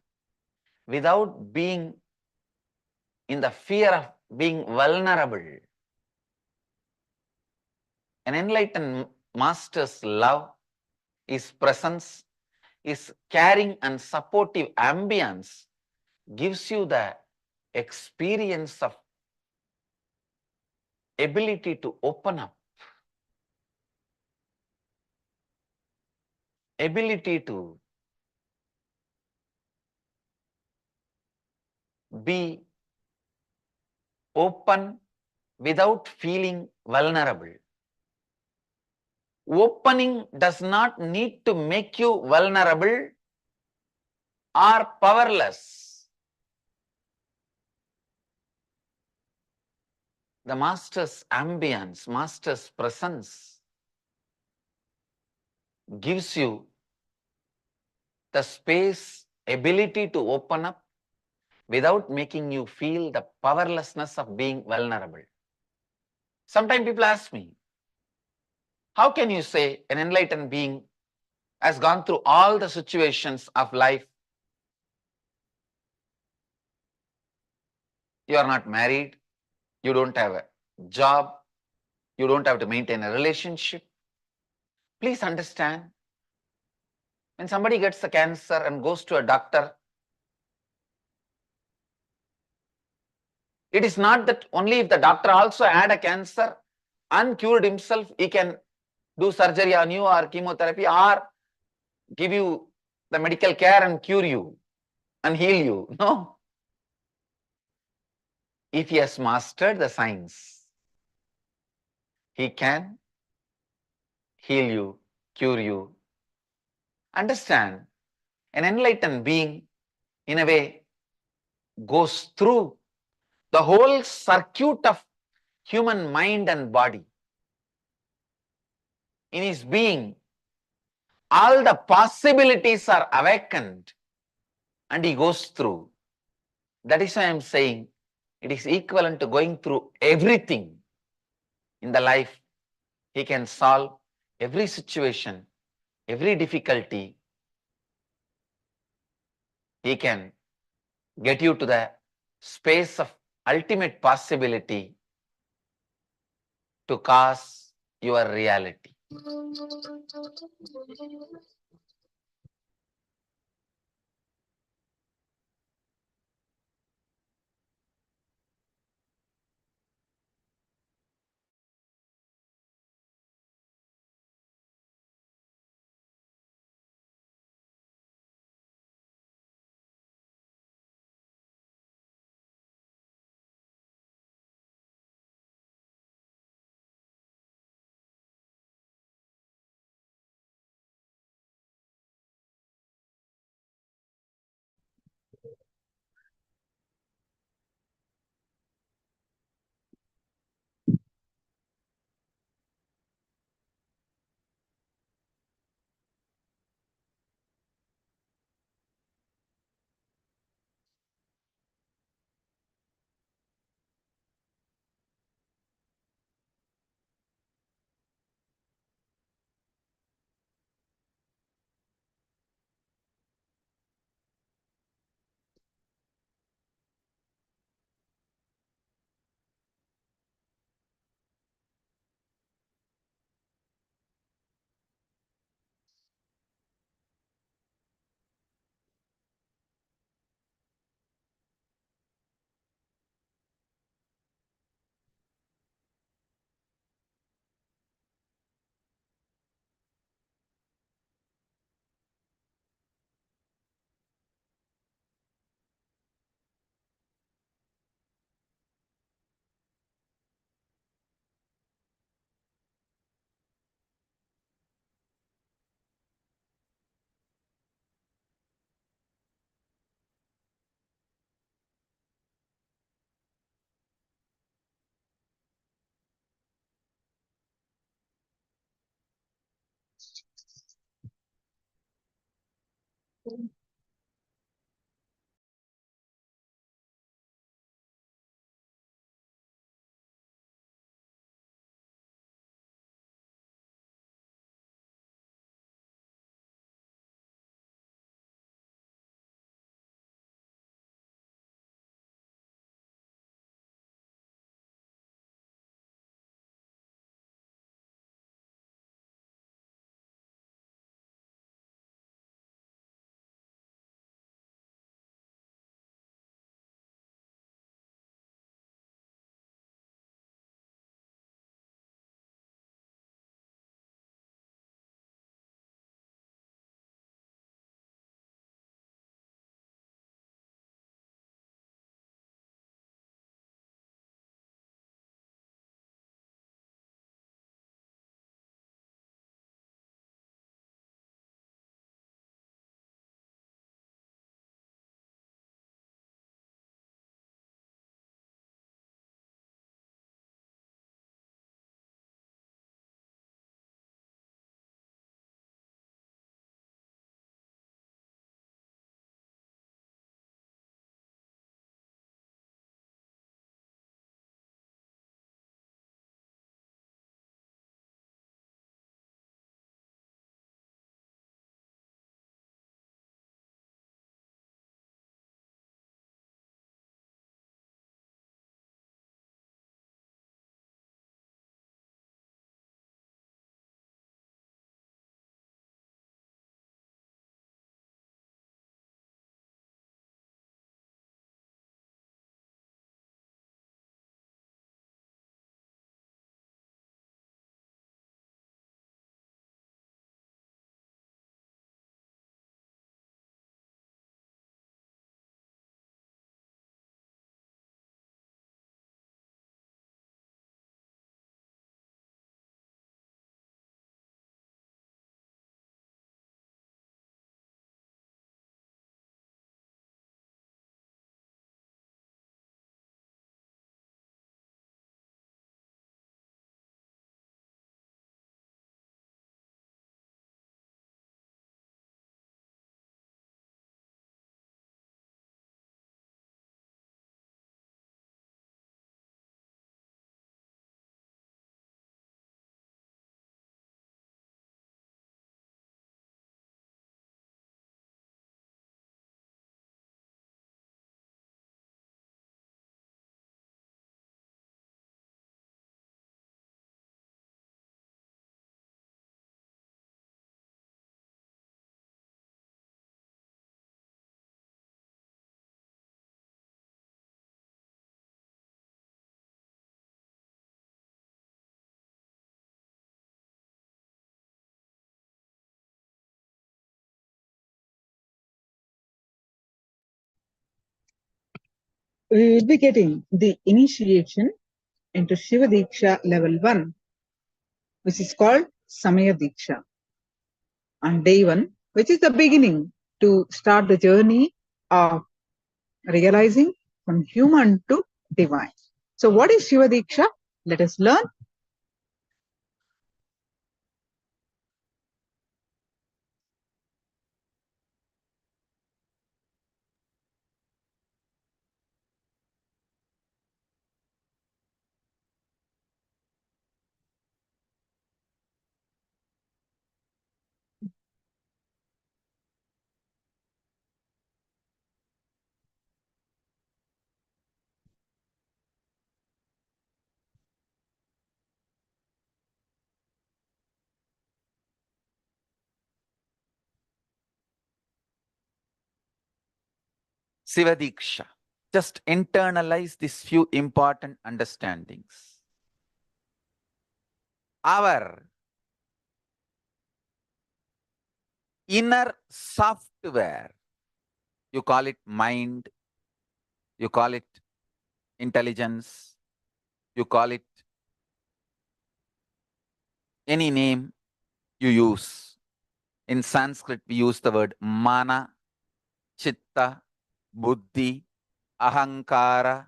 without being in the fear of being vulnerable. An enlightened master's love, his presence, his caring and supportive ambience gives you the experience of ability to open up, ability to be open without feeling vulnerable. Opening does not need to make you vulnerable or powerless. The master's ambience, master's presence gives you the space, ability to open up without making you feel the powerlessness of being vulnerable. Sometimes people ask me, how can you say an enlightened being has gone through all the situations of life? You are not married, you don't have a job, you don't have to maintain a relationship. Please understand, when somebody gets a cancer and goes to a doctor, it is not that only if the doctor also had a cancer and cured himself, he can do surgery on you or chemotherapy or give you the medical care and cure you and heal you. No. If he has mastered the science, he can heal you, cure you. Understand, an enlightened being, in a way, goes through the whole circuit of human mind and body. In his being, all the possibilities are awakened and he goes through. That is why I am saying it is equivalent to going through everything in the life. He can solve every situation, every difficulty. He can get you to the space of ultimate possibility to cause your reality. We will be getting the initiation into Shiva Dīkṣā Level 1, which is called Samaya Dīkṣā. On day 1, which is the beginning to start the journey of realizing from human to divine. So what is Shiva Dīkṣā? Let us learn. Shiva Dīkṣā. Just internalize these few important understandings. Our inner software, you call it mind, you call it intelligence, you call it any name you use. In Sanskrit, we use the word mana, chitta, buddhi, ahankara.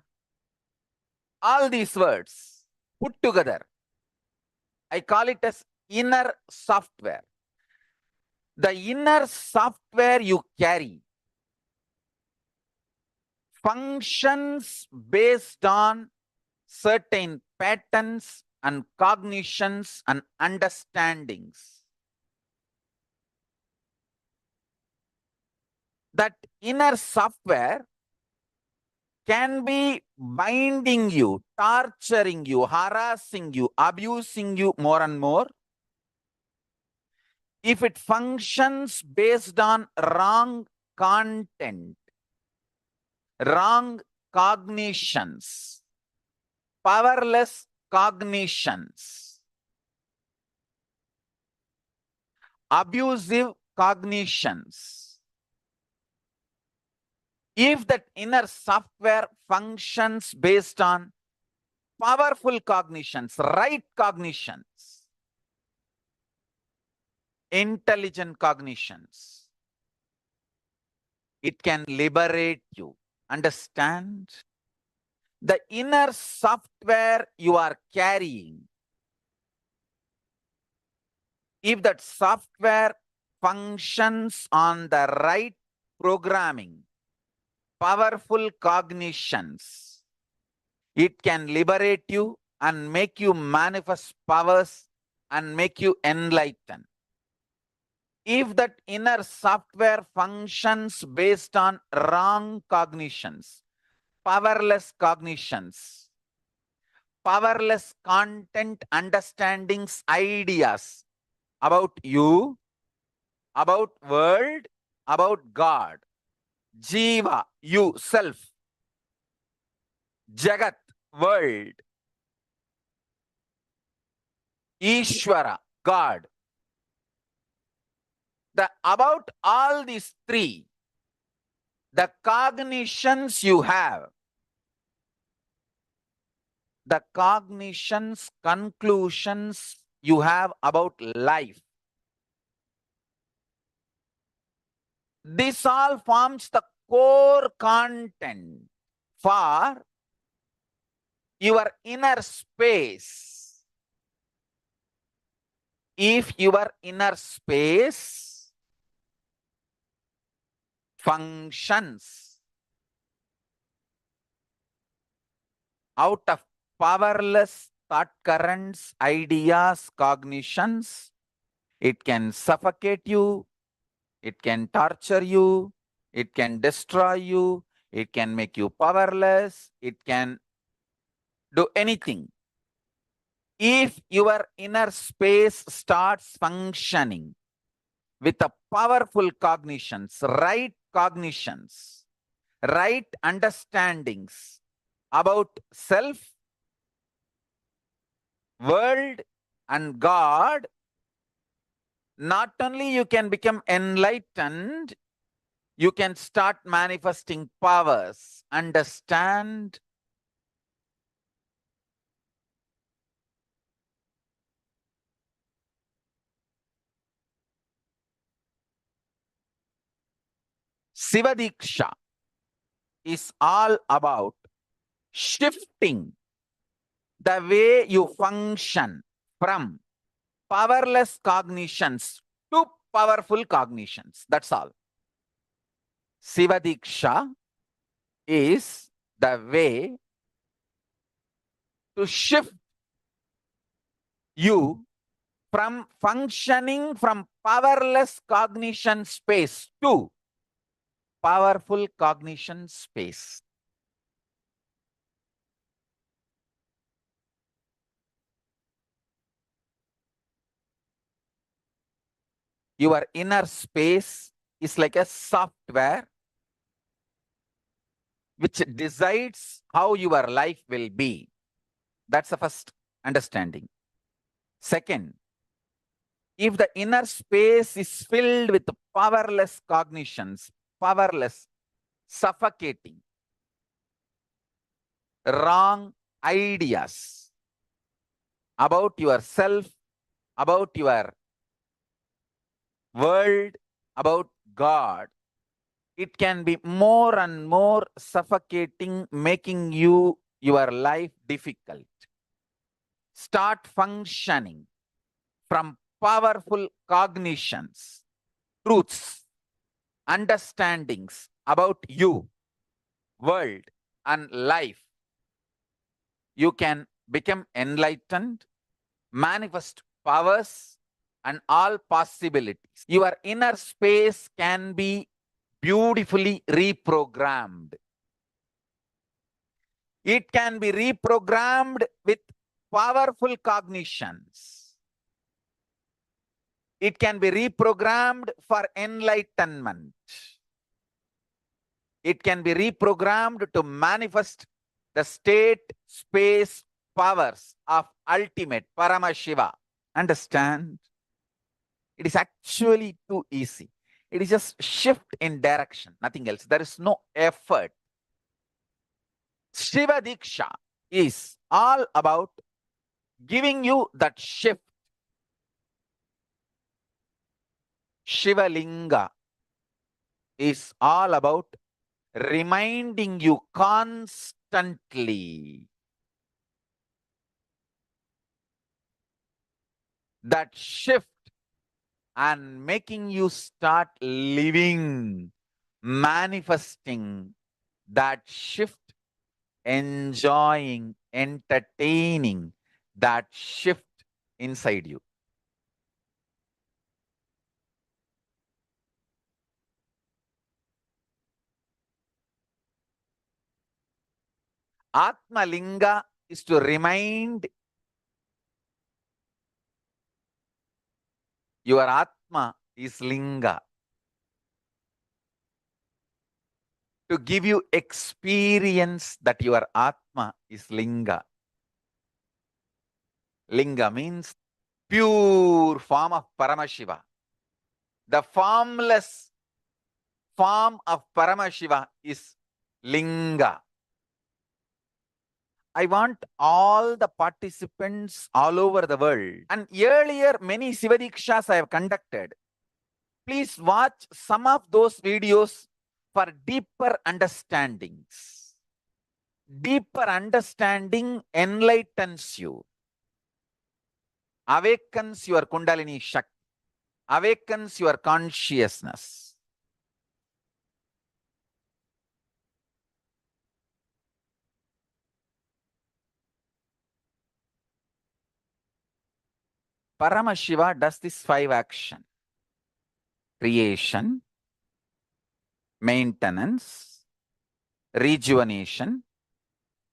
All these words put together, I call it as inner software. The inner software you carry functions based on certain patterns and cognitions and understandings. That inner software can be binding you, torturing you, harassing you, abusing you more and more. If it functions based on wrong content, wrong cognitions, powerless cognitions, abusive cognitions. If that inner software functions based on powerful cognitions, right cognitions, intelligent cognitions, it can liberate you. Understand? The inner software you are carrying, if that software functions on the right programming, powerful cognitions, it can liberate you and make you manifest powers and make you enlighten. If that inner software functions based on wrong cognitions, powerless cognitions, powerless content, understandings, ideas about you, about world, about God, Jiva, you, self, Jagat, world, Ishvara, God. About all these three, the cognitions you have, the cognitions, conclusions you have about life, this all forms the core content for your inner space. If your inner space functions out of powerless thought currents, ideas, cognitions, it can suffocate you, it can torture you, it can destroy you, it can make you powerless, it can do anything. If your inner space starts functioning with a powerful cognitions, right understandings about self, world, and God, not only you can become enlightened, you can start manifesting powers. Understand? Shiva Dīkṣā is all about shifting the way you function from powerless cognitions to powerful cognitions. That's all. Shiva Dīkṣā is the way to shift you from functioning from powerless cognition space to powerful cognition space. Your inner space is like a software which decides how your life will be. That's the first understanding. Second, if the inner space is filled with powerless cognitions, powerless, suffocating, wrong ideas about yourself, about your world, about God, it can be more and more suffocating, making your life difficult. Start functioning from powerful cognitions, truths, understandings about you, world, and life, you can become enlightened, manifest powers, and all possibilities. Your inner space can be beautifully reprogrammed. It can be reprogrammed with powerful cognitions. It can be reprogrammed for enlightenment. It can be reprogrammed to manifest the state, space, powers of ultimate Paramashiva. Understand? It is actually too easy. It is just shift in direction, nothing else. There is no effort. Shiva Dīkṣā is all about giving you that shift. Shiva Linga is all about reminding you constantly that shift and making you start living, manifesting that shift, enjoying, entertaining that shift inside you. Atma Linga is to remind your Atma is Linga. To give you experience that your Atma is Linga. Linga means pure form of Paramashiva. The formless form of Paramashiva is Linga. I want all the participants all over the world, and earlier many Shiva Dīkṣās I have conducted. Please watch some of those videos for deeper understandings. Deeper understanding enlightens you, awakens your Kundalini Shakti, awakens your consciousness. Paramashiva does this 5 action: creation, maintenance, rejuvenation,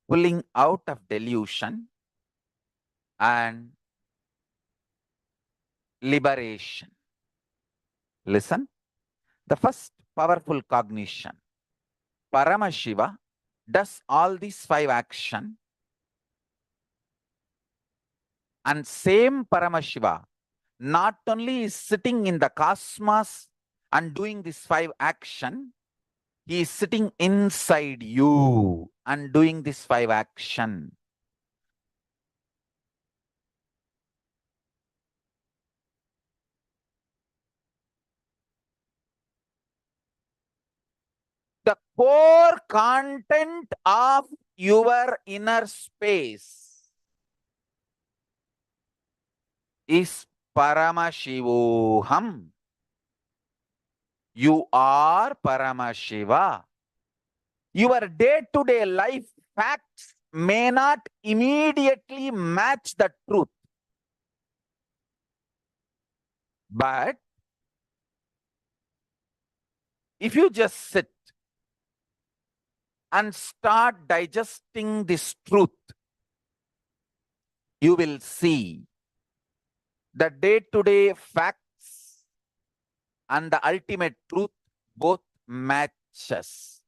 pulling out of delusion, and liberation. Listen, the first powerful cognition. Paramashiva does all these 5 action, and same Paramashiva not only is sitting in the cosmos and doing this 5 action, he is sitting inside you and doing this 5 action. The core content of your inner space is Paramashivoham. You are Paramashiva. Your day-to-day life facts may not immediately match the truth, but if you just sit and start digesting this truth, you will see the day-to-day facts and the ultimate truth both matches.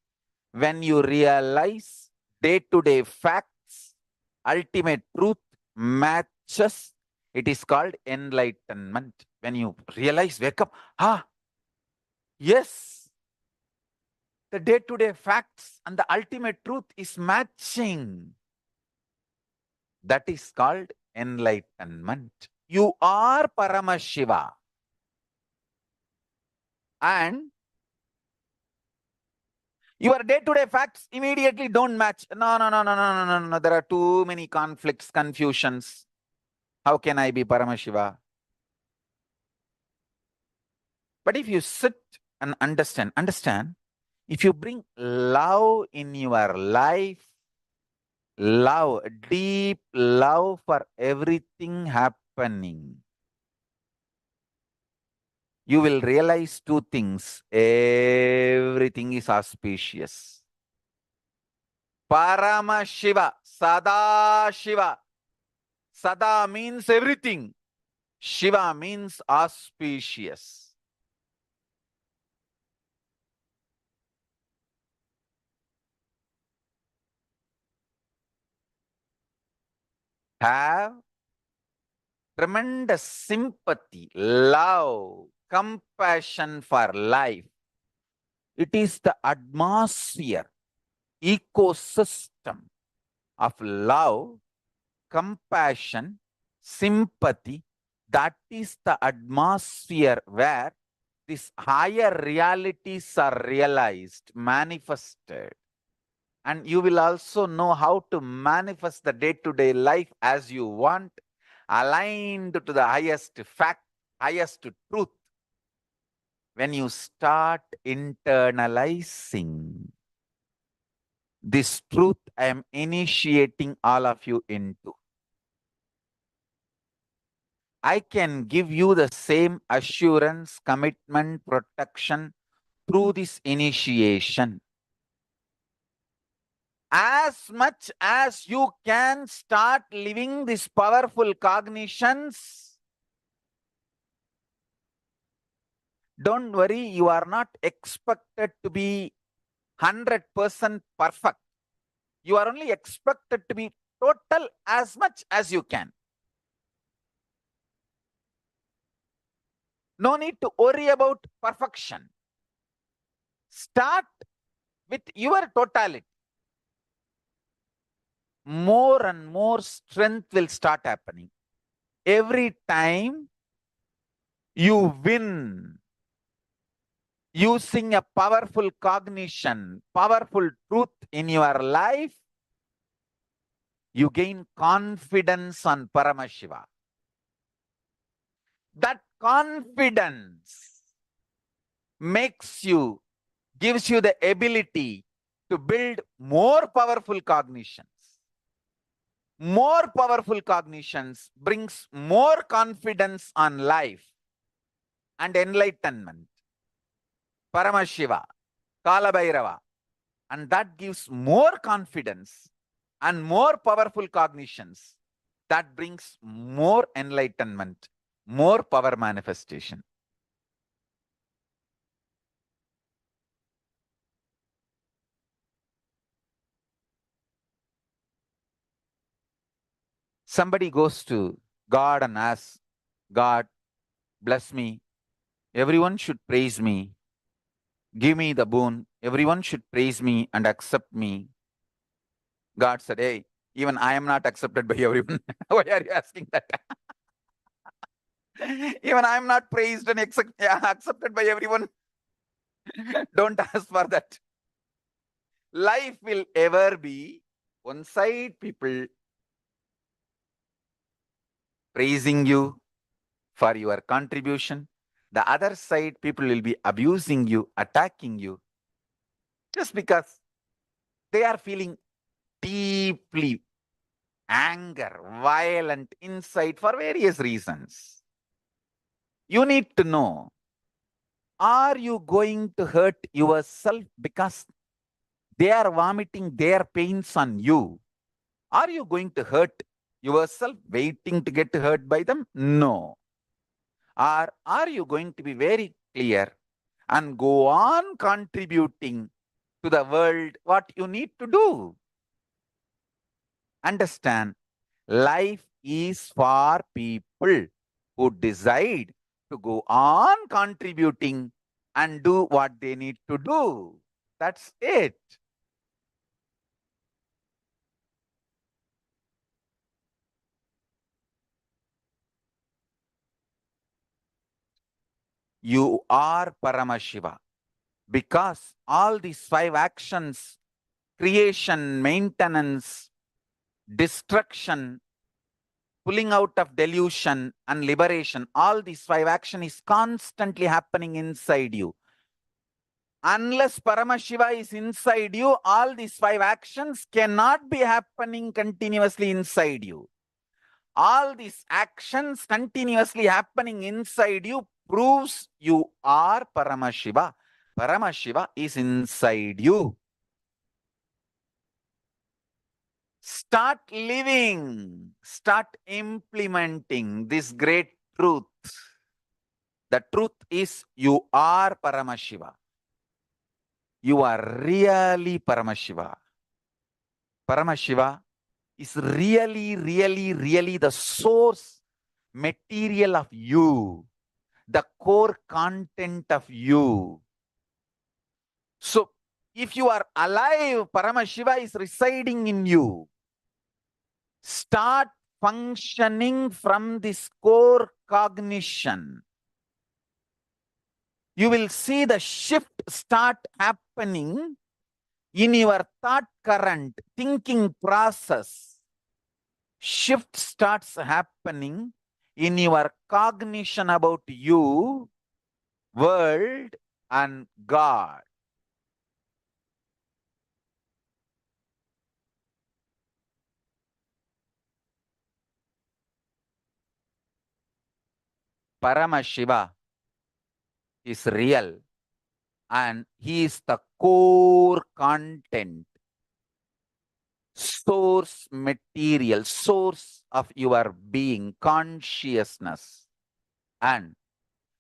When you realize day-to-day facts, ultimate truth matches, it is called enlightenment. When you realize, wake up, yes, the day-to-day facts and the ultimate truth is matching. That is called enlightenment. You are Paramashiva. And your day-to-day facts immediately don't match. No. There are too many conflicts, confusions. How can I be Paramashiva? But if you sit and understand, if you bring love in your life, love, deep love for everything happening, you will realize two things. Everything is auspicious. Paramashiva, Sada Shiva. Sada means everything. Shiva means auspicious. Have tremendous sympathy, love, compassion for life. It is the atmosphere, ecosystem of love, compassion, sympathy. That is the atmosphere where these higher realities are realized, manifested. And you will also know how to manifest the day-to-day life as you want, aligned to the highest fact, highest truth. When you start internalizing this truth, I am initiating all of you into. I can give you the same assurance, commitment, protection through this initiation. As much as you can start living these powerful cognitions, don't worry, you are not expected to be 100% perfect. You are only expected to be total as much as you can. No need to worry about perfection. Start with your totality. More and more strength will start happening. Every time you win using a powerful cognition, powerful truth in your life, you gain confidence on Paramashiva. That confidence gives you the ability to build more powerful cognitions. More powerful cognitions brings more confidence on life and enlightenment. Paramashiva, Kalabhairava, and that gives more confidence and more powerful cognitions. That brings more enlightenment, more power manifestation. Somebody goes to God and asks, God, bless me. Everyone should praise me. Give me the boon. Everyone should praise me and accept me. God said, hey, even I am not accepted by everyone. Why are you asking that? Even I am not praised and accepted by everyone. Don't ask for that. Life will ever be one side people praising you for your contribution. The other side people will be abusing you, attacking you, just because they are feeling deeply anger, violent inside for various reasons. You need to know, are you going to hurt yourself because they are vomiting their pains on you? Are you going to hurt yourself waiting to get hurt by them? No. Or are you going to be very clear and go on contributing to the world what you need to do? Understand, life is for people who decide to go on contributing and do what they need to do. That's it. You are Paramashiva because all these 5 actions, creation, maintenance, destruction, pulling out of delusion and liberation, all these 5 actions is constantly happening inside you. Unless Paramashiva is inside you, all these 5 actions cannot be happening continuously inside you. All these actions continuously happening inside you proves you are Paramashiva. Paramashiva is inside you. Start living, start implementing this great truth. The truth is you are Paramashiva. You are really Paramashiva. Paramashiva is really, really, really the source material of you, the core content of you. So, if you are alive, Paramashiva is residing in you. Start functioning from this core cognition. You will see the shift start happening in your thought current, thinking process. Shift starts happening in your cognition about you, world, and God. Paramashiva is real and he is the core content, source material, source of your being, consciousness. And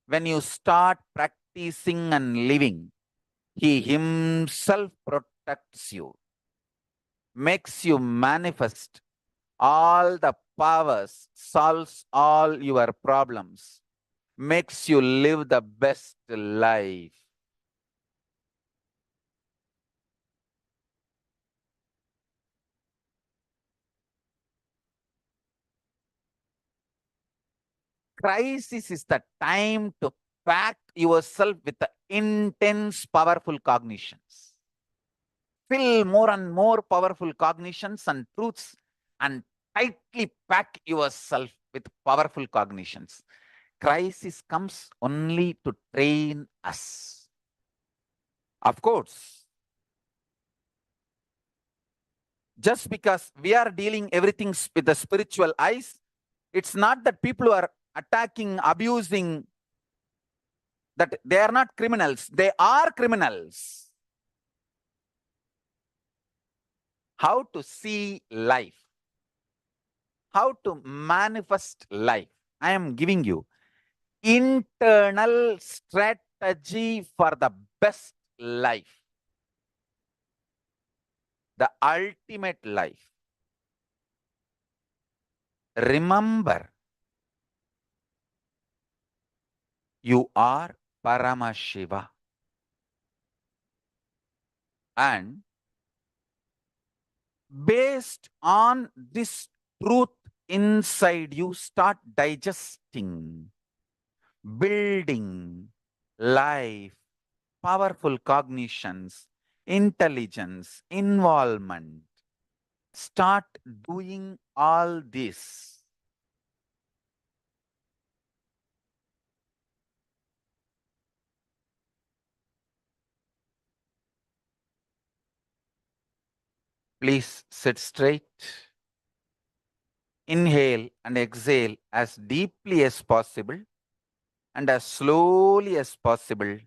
when you start practicing and living, he himself protects you, makes you manifest all the powers, solves all your problems, makes you live the best life. Crisis is the time to pack yourself with the intense, powerful cognitions. Fill more and more powerful cognitions and truths and tightly pack yourself with powerful cognitions. Crisis comes only to train us. Of course, just because we are dealing everything with the spiritual eyes, it's not that people are attacking, abusing, that they are not criminals. They are criminals. How to see life, how to manifest life. I am giving you internal strategy for the best life, the ultimate life. Remember, you are Paramashiva. And based on this truth inside you, start digesting, building life, powerful cognitions, intelligence, involvement. Start doing all this. Please sit straight. Inhale and exhale as deeply as possible and as slowly as possible.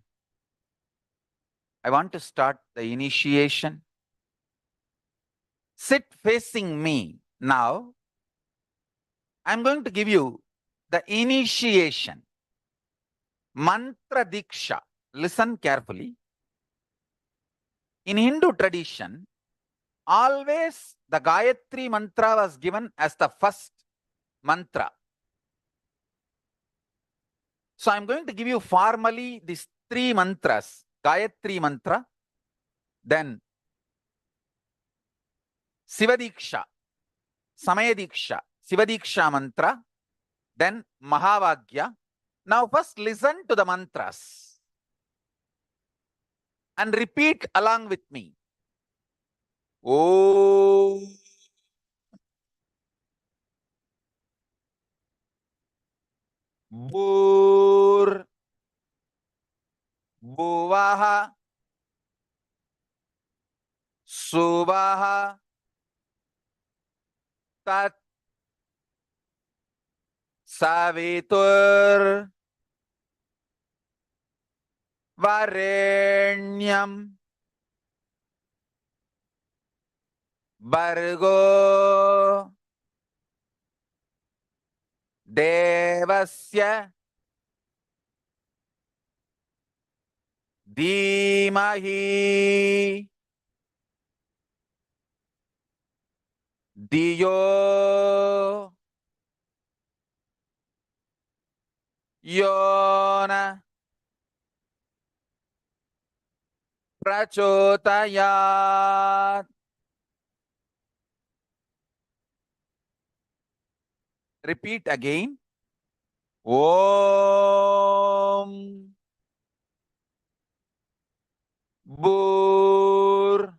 I want to start the initiation. Sit facing me. Now, I'm going to give you the initiation. Mantra Dīkṣā. Listen carefully. In Hindu tradition, always the Gayatri mantra was given as the first mantra. So I'm going to give you formally these 3 mantras. Gayatri mantra, then Shiva Dīkṣā, Samaya Dīkṣā, Shiva Dīkṣā mantra, then Mahavagya. Now first listen to the mantras and repeat along with me. Om Bur Buvaha Suvaha Tat Savitur Varenyam Bargo Devasya Dhimahi Diyo Yona Prachotayat. Repeat again. Om Bur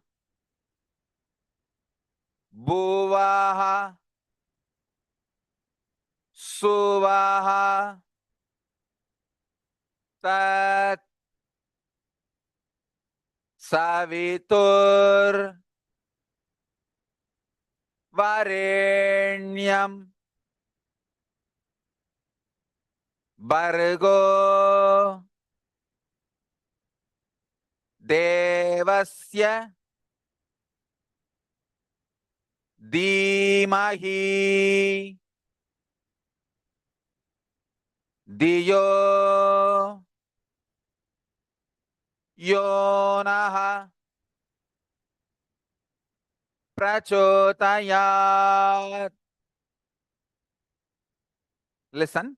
Buvaha Suvaha Tat Savitur Varenyam Bargo Devasya Dhimahi Diyo Yonaha Prachotayat. Listen,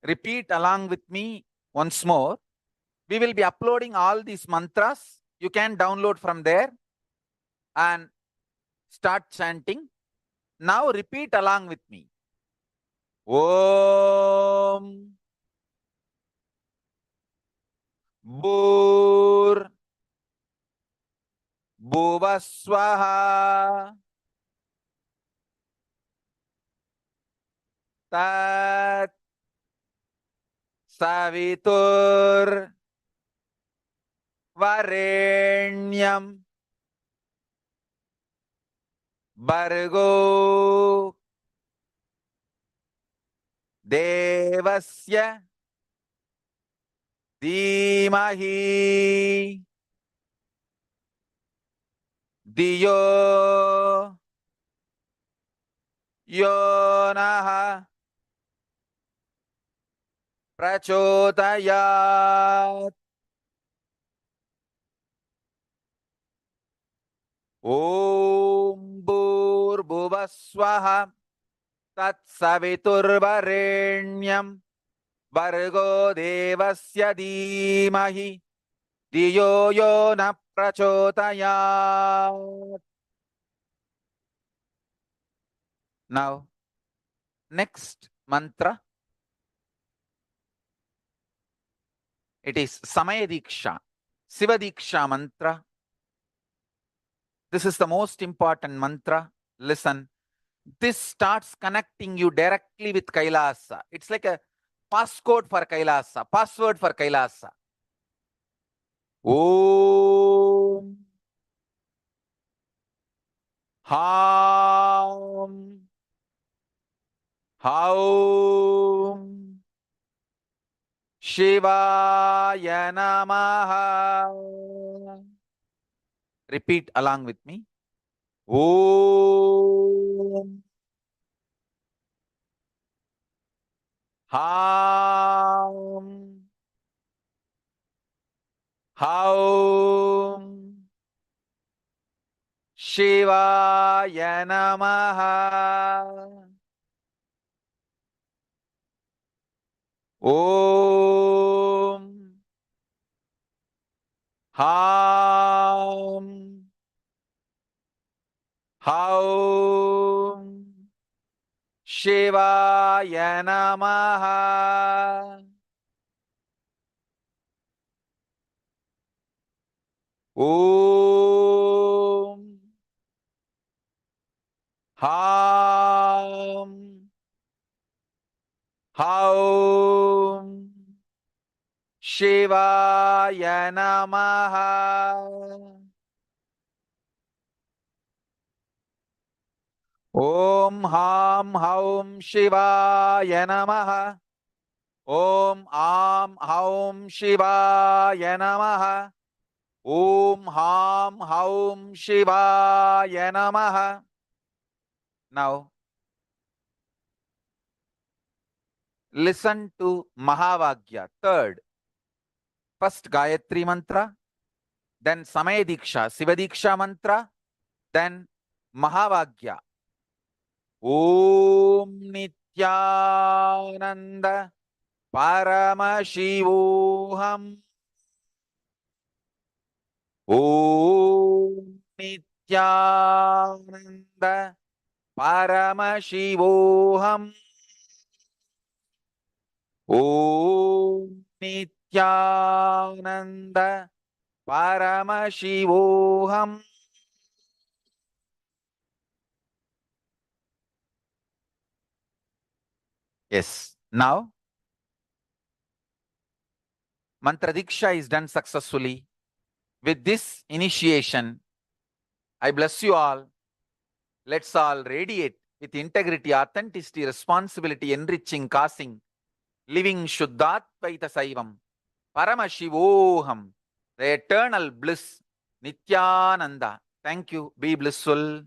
repeat along with me once more. We will be uploading all these mantras. You can download from there and start chanting. Now repeat along with me. Om Bur Bhuvaswaha Tat Savitur Varenyam Bargo Devasya Dhimahi Diyo Yonaha Prachotayat. Om Bhuvaswaha Tat Savitur Varenyam Bargo Devasya Dhimahi Diyo Yona Prachotayat. Now, next mantra. It is Samaya Dīkṣā, Shiva Dīkṣā mantra. This is the most important mantra. Listen, this starts connecting you directly with Kailasa. It's like a passcode for Kailasa, password for Kailasa. Om Ham Haum Shivaya Namaha. Repeat along with me. Om Ham Haum Shivaya Namaha. Om Ham Haum Shivaya Namaha. Om Ham Haum Shivaya Namaha. Om Ham Haum Shivaya Namaha. Om Am Haum Shivaya Namaha. Om Ham Haum Shivaya Namaha. Now, listen to Mahavagya, third. First Gayatri mantra, then Samaya Dīkṣā, Shiva Dīkṣā mantra, then Mahavagya. Om Nityananda Paramashivoham. Om Nityananda Paramashivoham. Om Nityananda Paramashivoham. Yes. Now, Mantra Diksha is done successfully. With this initiation, I bless you all. Let's all radiate with integrity, authenticity, responsibility, enriching, causing, living Shuddhatvaita Saivam, Paramashivoham, the eternal bliss, Nityananda. Thank you. Be blissful.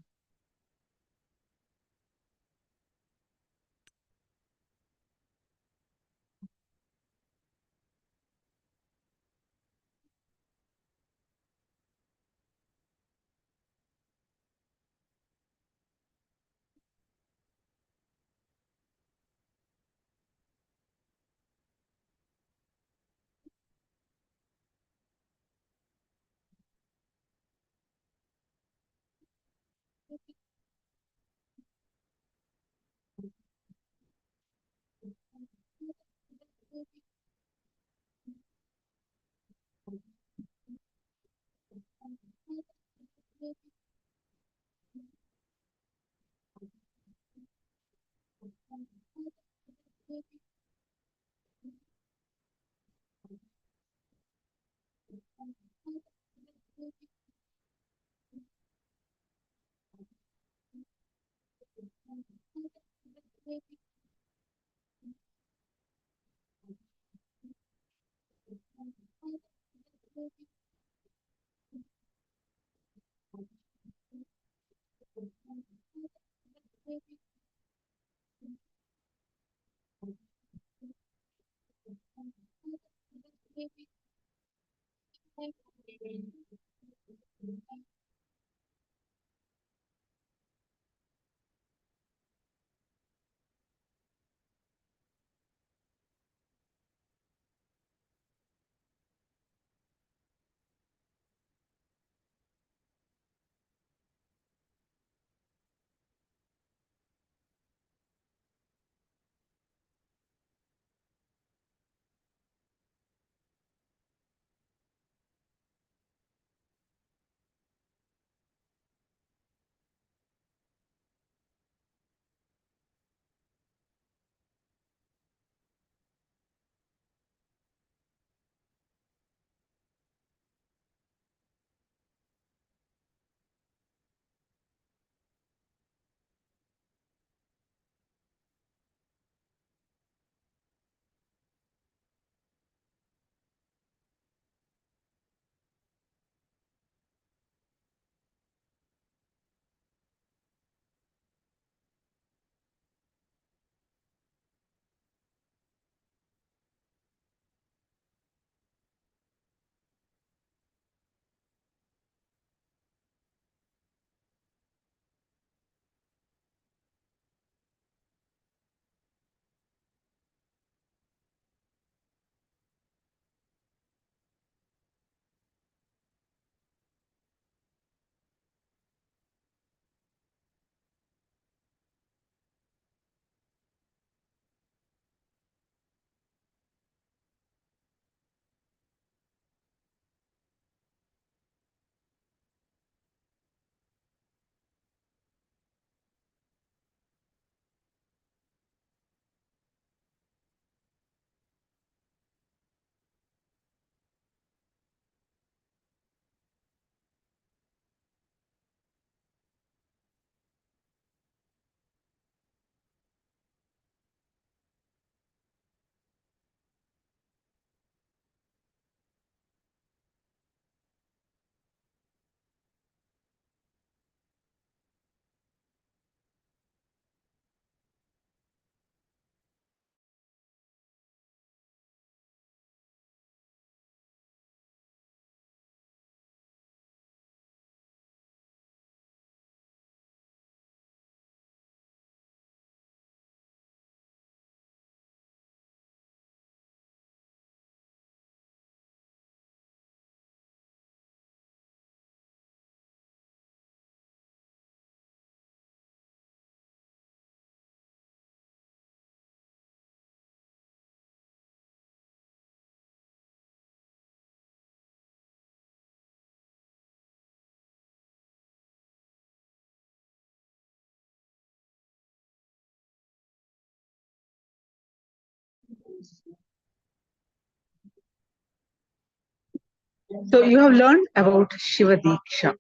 So you have learned about Shiva Dīkṣā.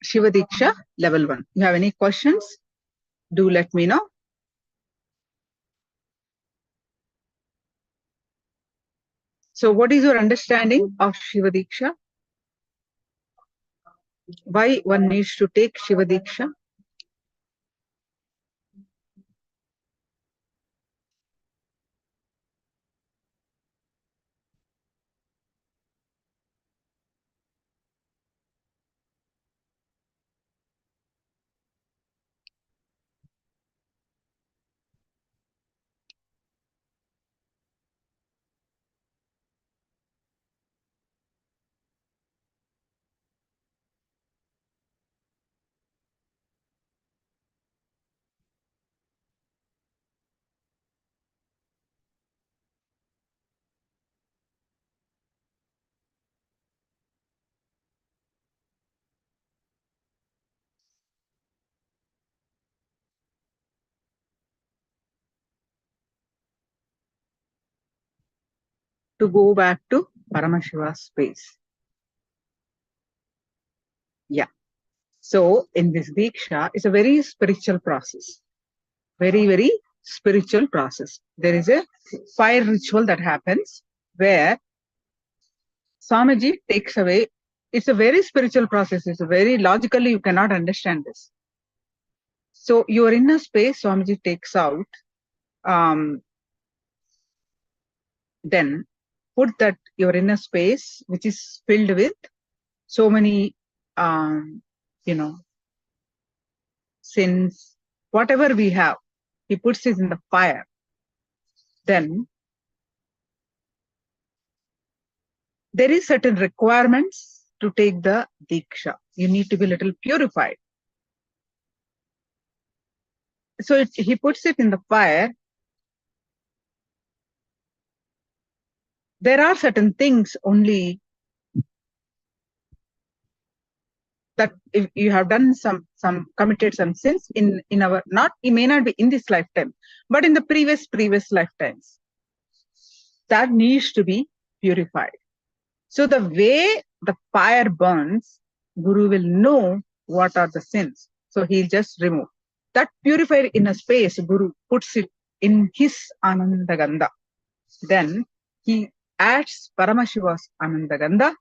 Shiva Dīkṣā level 1. You have any questions? Do let me know. So what is your understanding of Shiva Dīkṣā? Why one needs to take Shiva Dīkṣā? To go back to Paramashiva space. Yeah. So in this Diksha, it's a very spiritual process. Very, very spiritual process. There is a fire ritual that happens where Swamiji takes away. It's a very spiritual process. It's a very logically, you cannot understand this. So your inner space, Swamiji takes out, then put that your inner space, which is filled with so many, sins, whatever we have, he puts it in the fire. Then there is certain requirements to take the Diksha. You need to be a little purified. So he puts it in the fire. There are certain things only that if you have done some committed some sins in our, not, it may not be in this lifetime, but in the previous lifetimes, that needs to be purified. So the way the fire burns, Guru will know what are the sins. So he'll just remove. That purified inner space, Guru puts it in his Anandagandha. Then he adds Paramashiva's Anandagandha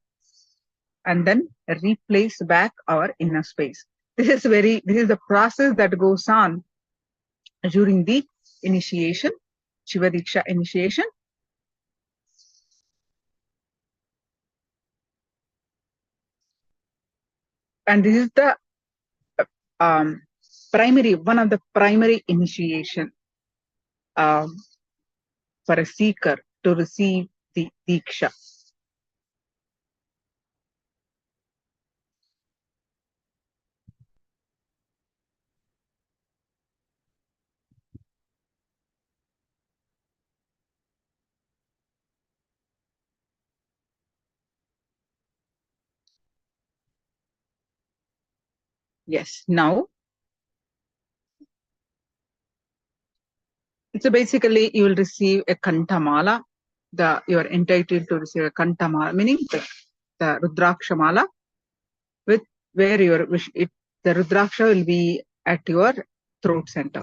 and then replace back our inner space. This is the process that goes on during the initiation, Shiva Dīkṣā initiation. And this is the one of the primary initiation for a seeker to receive the Dīkṣā. Yes, now, so basically you will receive a Kantamala. You are entitled to receive a Kantamala, meaning the Rudraksha Mala, with where the Rudraksha will be at your throat center.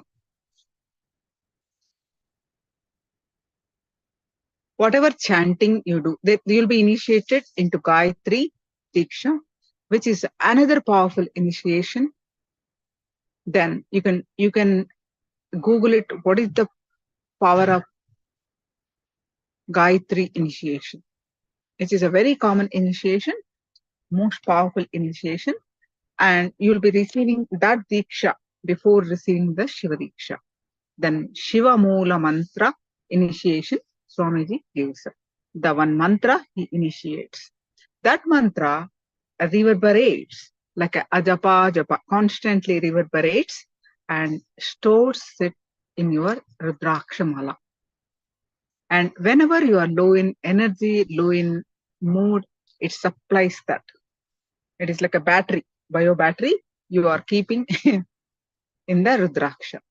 Whatever chanting you do, you will be initiated into Gayatri Dīkṣā, which is another powerful initiation. Then you can Google it. What is the power of Gayatri initiation? It is a very common initiation, most powerful initiation, and you will be receiving that Dīkṣā before receiving the Shiva Dīkṣā. Then Shiva Moola Mantra initiation, Swamiji gives. The one mantra he initiates. That mantra reverberates like a ajapa japa, constantly reverberates and stores it in your Rudraksha Mala. And whenever you are low in energy, low in mood, it supplies that. It is like a battery, bio battery you are keeping in the Rudraksha.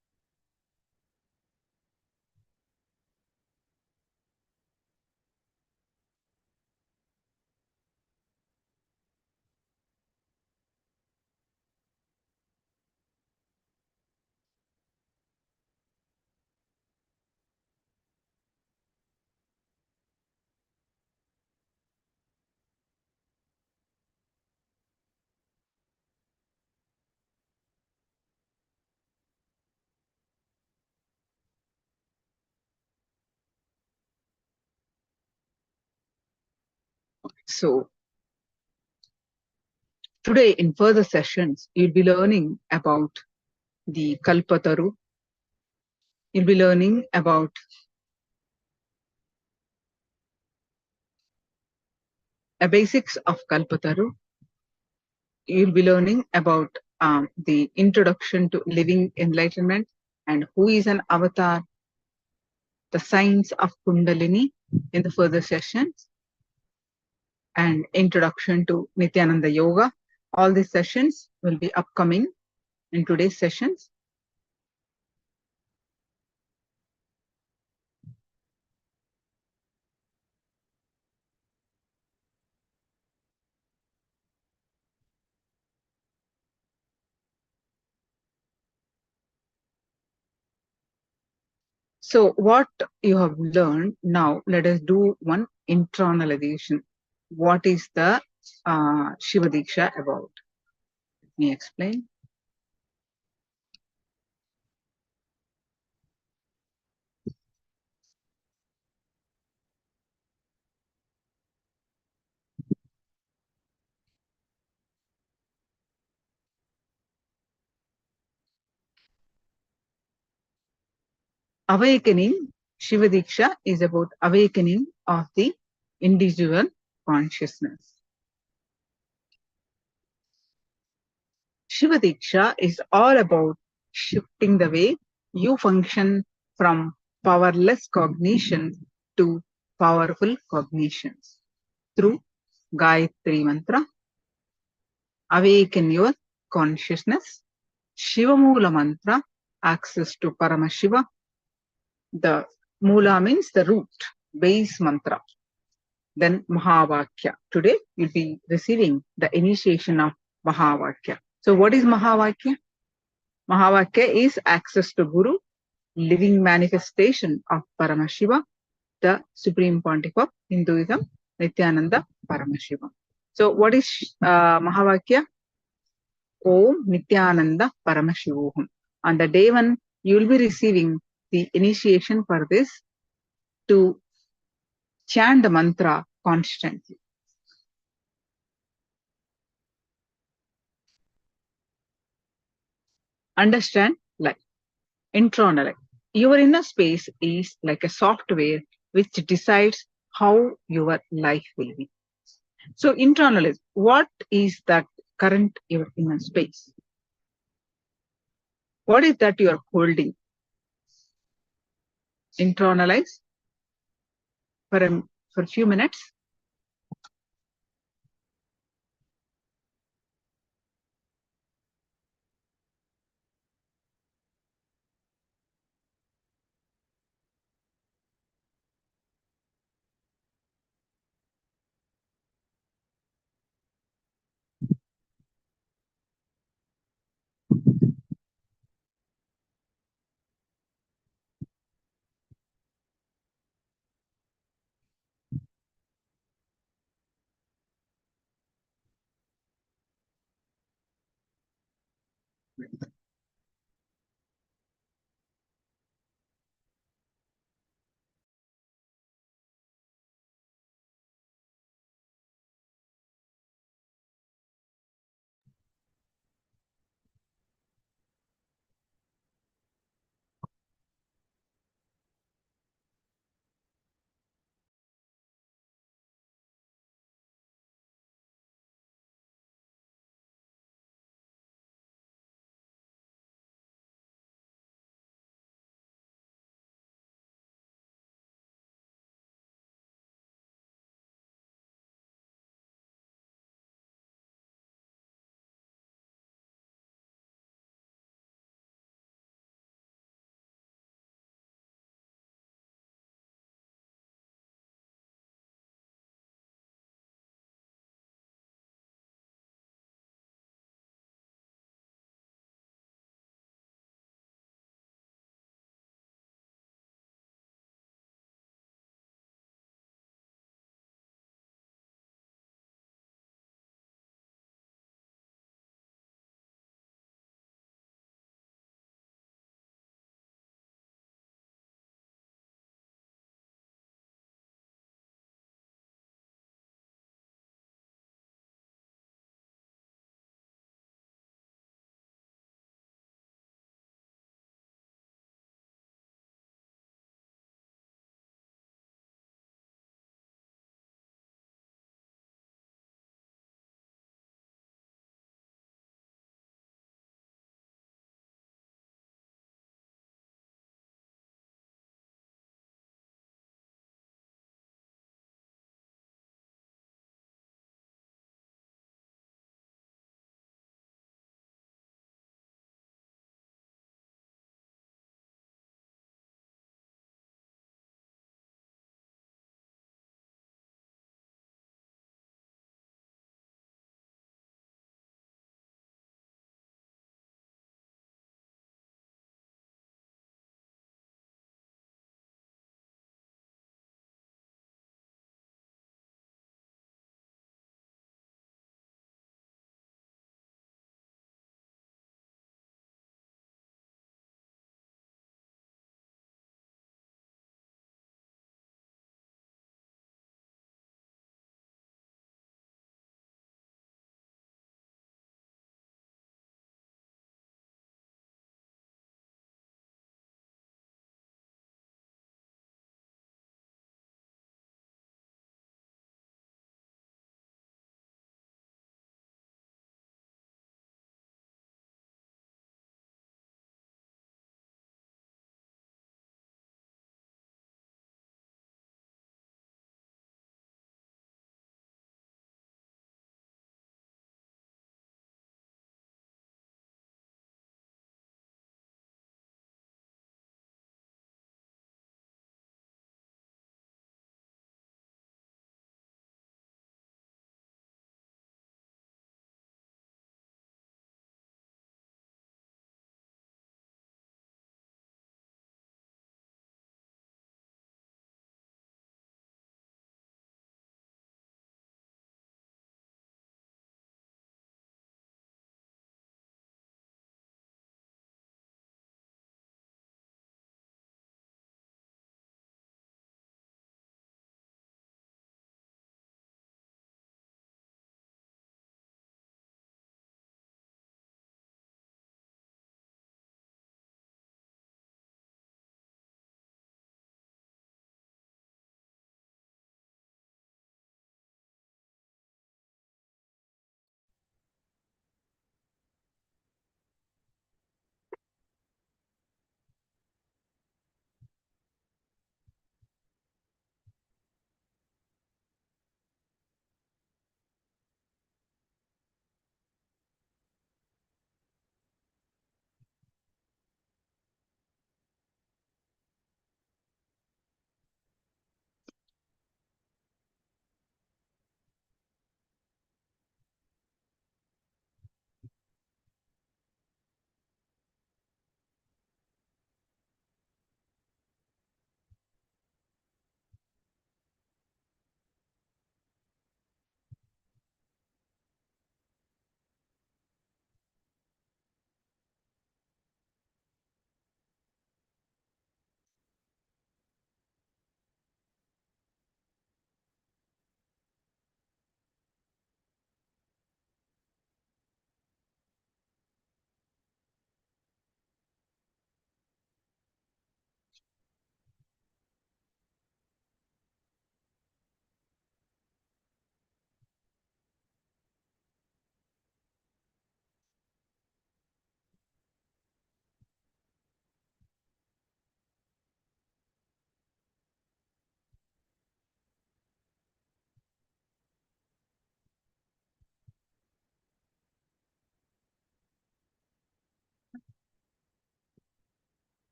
So today in further sessions, you'll be learning about the Kalpataru. You'll be learning about the basics of Kalpataru. You'll be learning about the introduction to living enlightenment and who is an avatar, the science of Kundalini in the further sessions, and introduction to Nityananda Yoga. All these sessions will be upcoming in today's sessions. So what you have learned, now let us do one internalization. What is the Shiva Dīkṣā about? Let me explain. Awakening, Shiva Dīkṣā is about awakening of the individual consciousness. Shiva Dīkṣā is all about shifting the way you function from powerless cognition to powerful cognitions through Gayatri Mantra. Awaken your consciousness. Shiva Mula Mantra, access to Paramashiva. The Mula means the root, base mantra. Then Mahavakya. Today you'll be receiving the initiation of Mahavakya. So what is Mahavakya? Mahavakya is access to Guru, living manifestation of Paramashiva, the Supreme Pontiff of Hinduism, Nityananda Paramashivam. So what is Mahavakya? Om Nityananda Paramashivoham. On the day when you will be receiving the initiation for this, to chant the mantra constantly. Understand, like internalize. Your inner space is like a software which decides how your life will be. So internalize. What is that current your inner space? What is that you are holding? Internalize for a few minutes.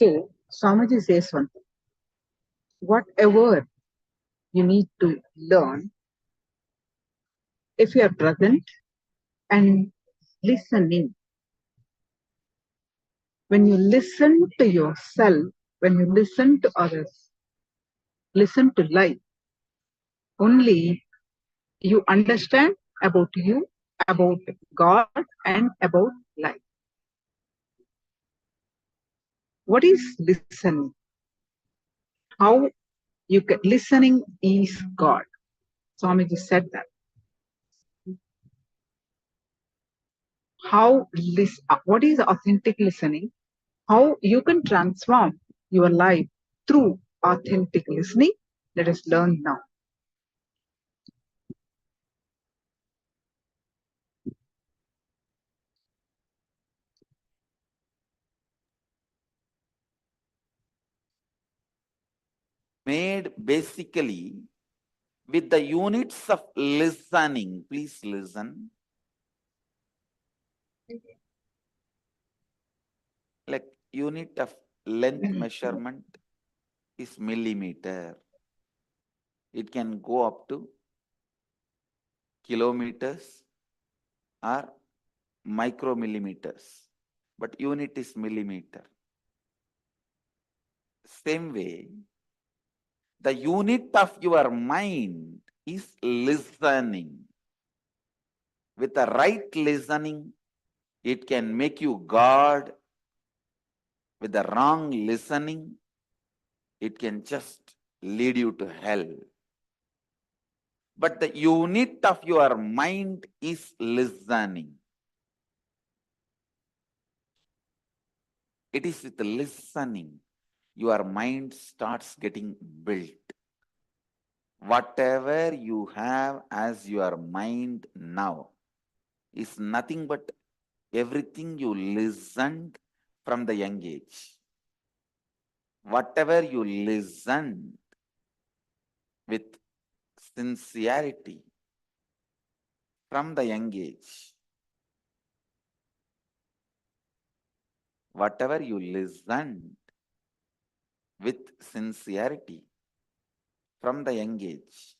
So, Swamiji says one thing. Whatever you need to learn, if you are present and listening, when you listen to yourself, when you listen to others, listen to life, only you understand about you, about God, and about life. What is listening? How you can listening is God. Swamiji said that. What is authentic listening? How you can transform your life through authentic listening? Let us learn now. Made basically with the units of listening. Please listen. Like unit of length measurement is millimeter. It can go up to kilometers or micromillimeters, but unit is millimeter. Same way, the unit of your mind is listening. With the right listening, it can make you God. With the wrong listening, it can just lead you to hell. But the unit of your mind is listening. It is with listening your mind starts getting built. Whatever you have as your mind now is nothing but everything you listened from the young age. Whatever you listened with sincerity from the young age, whatever you listened with sincerity from the young age,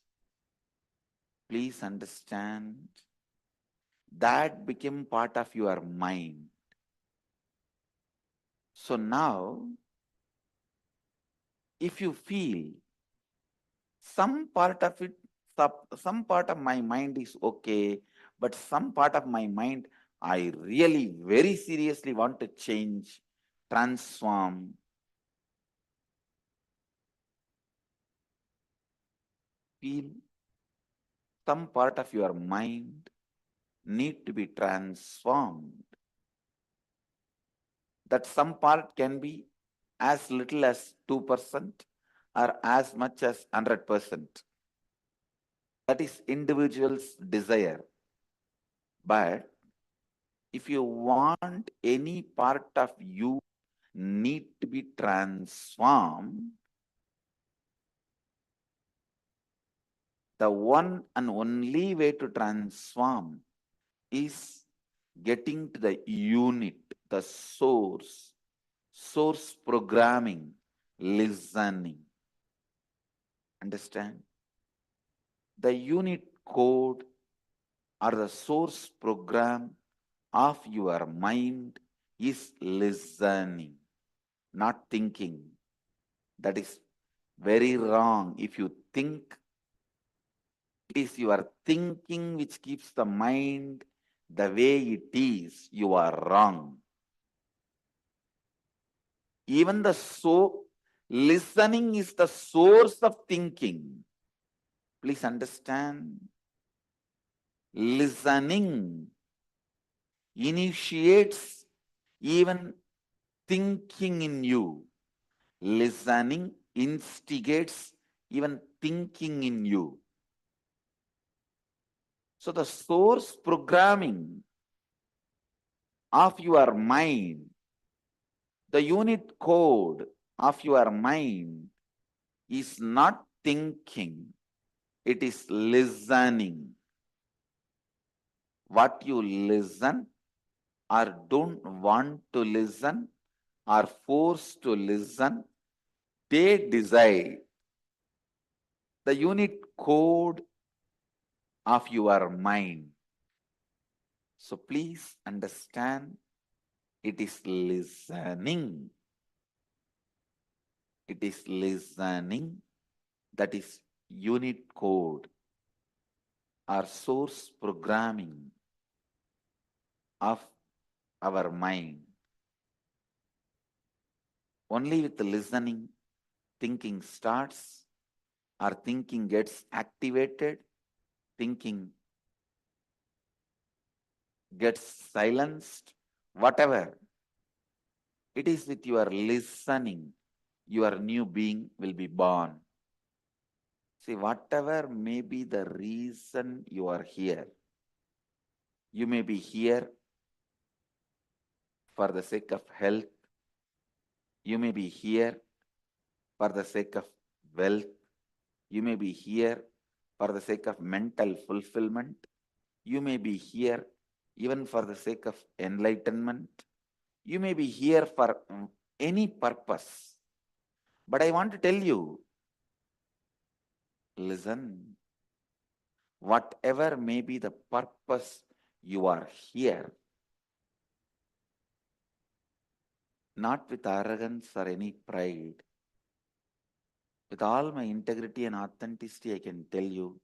please understand that became part of your mind. So now, if you feel some part of it, some part of my mind is okay, but some part of my mind, I really very seriously want to change, transform. Feel some part of your mind need to be transformed. That some part can be as little as 2% or as much as 100%. That is individual's desire. But if you want any part of you need to be transformed, the one and only way to transform is getting to the unit, the source programming, listening. Understand? The unit code or the source program of your mind is listening, not thinking. That is very wrong. If you think, it is your thinking which keeps the mind the way it is, you are wrong. Even the listening is the source of thinking. Please understand. Listening initiates even thinking in you. Listening instigates even thinking in you. So the source programming of your mind, the unit code of your mind is not thinking, it is listening. What you listen or don't want to listen are forced to listen, they decide the unit code of your mind. So please understand, it is listening. It is listening that is unit code or source programming of our mind. Only with the listening, thinking starts, or thinking gets activated, thinking gets silenced, whatever. It is with your listening, your new being will be born. See, whatever may be the reason you are here, you may be here for the sake of health, you may be here for the sake of wealth, you may be here for the sake of mental fulfillment, you may be here even for the sake of enlightenment, you may be here for any purpose. But I want to tell you, listen, whatever may be the purpose you are here, not with arrogance or any pride, with all my integrity and authenticity, I can tell you,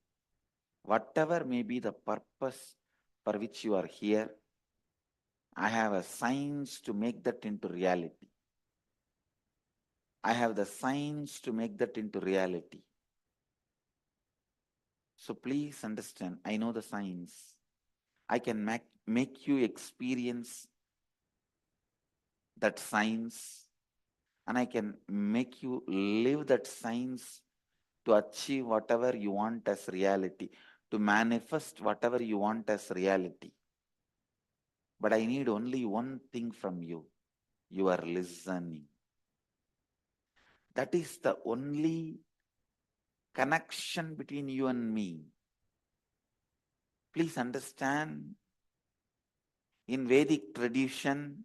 whatever may be the purpose for which you are here, I have a science to make that into reality. I have the science to make that into reality. So please understand, I know the science. I can make you experience that science, and I can make you live that science to achieve whatever you want as reality, to manifest whatever you want as reality. But I need only one thing from you. You are listening. That is the only connection between you and me. Please understand, in Vedic tradition,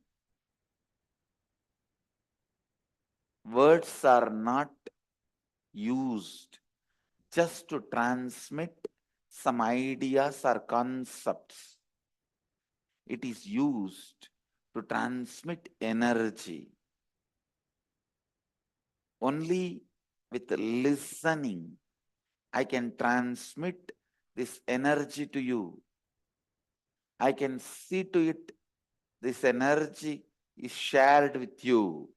words are not used just to transmit some ideas or concepts. It is used to transmit energy. Only with listening, I can transmit this energy to you. I can see to it this energy is shared with you.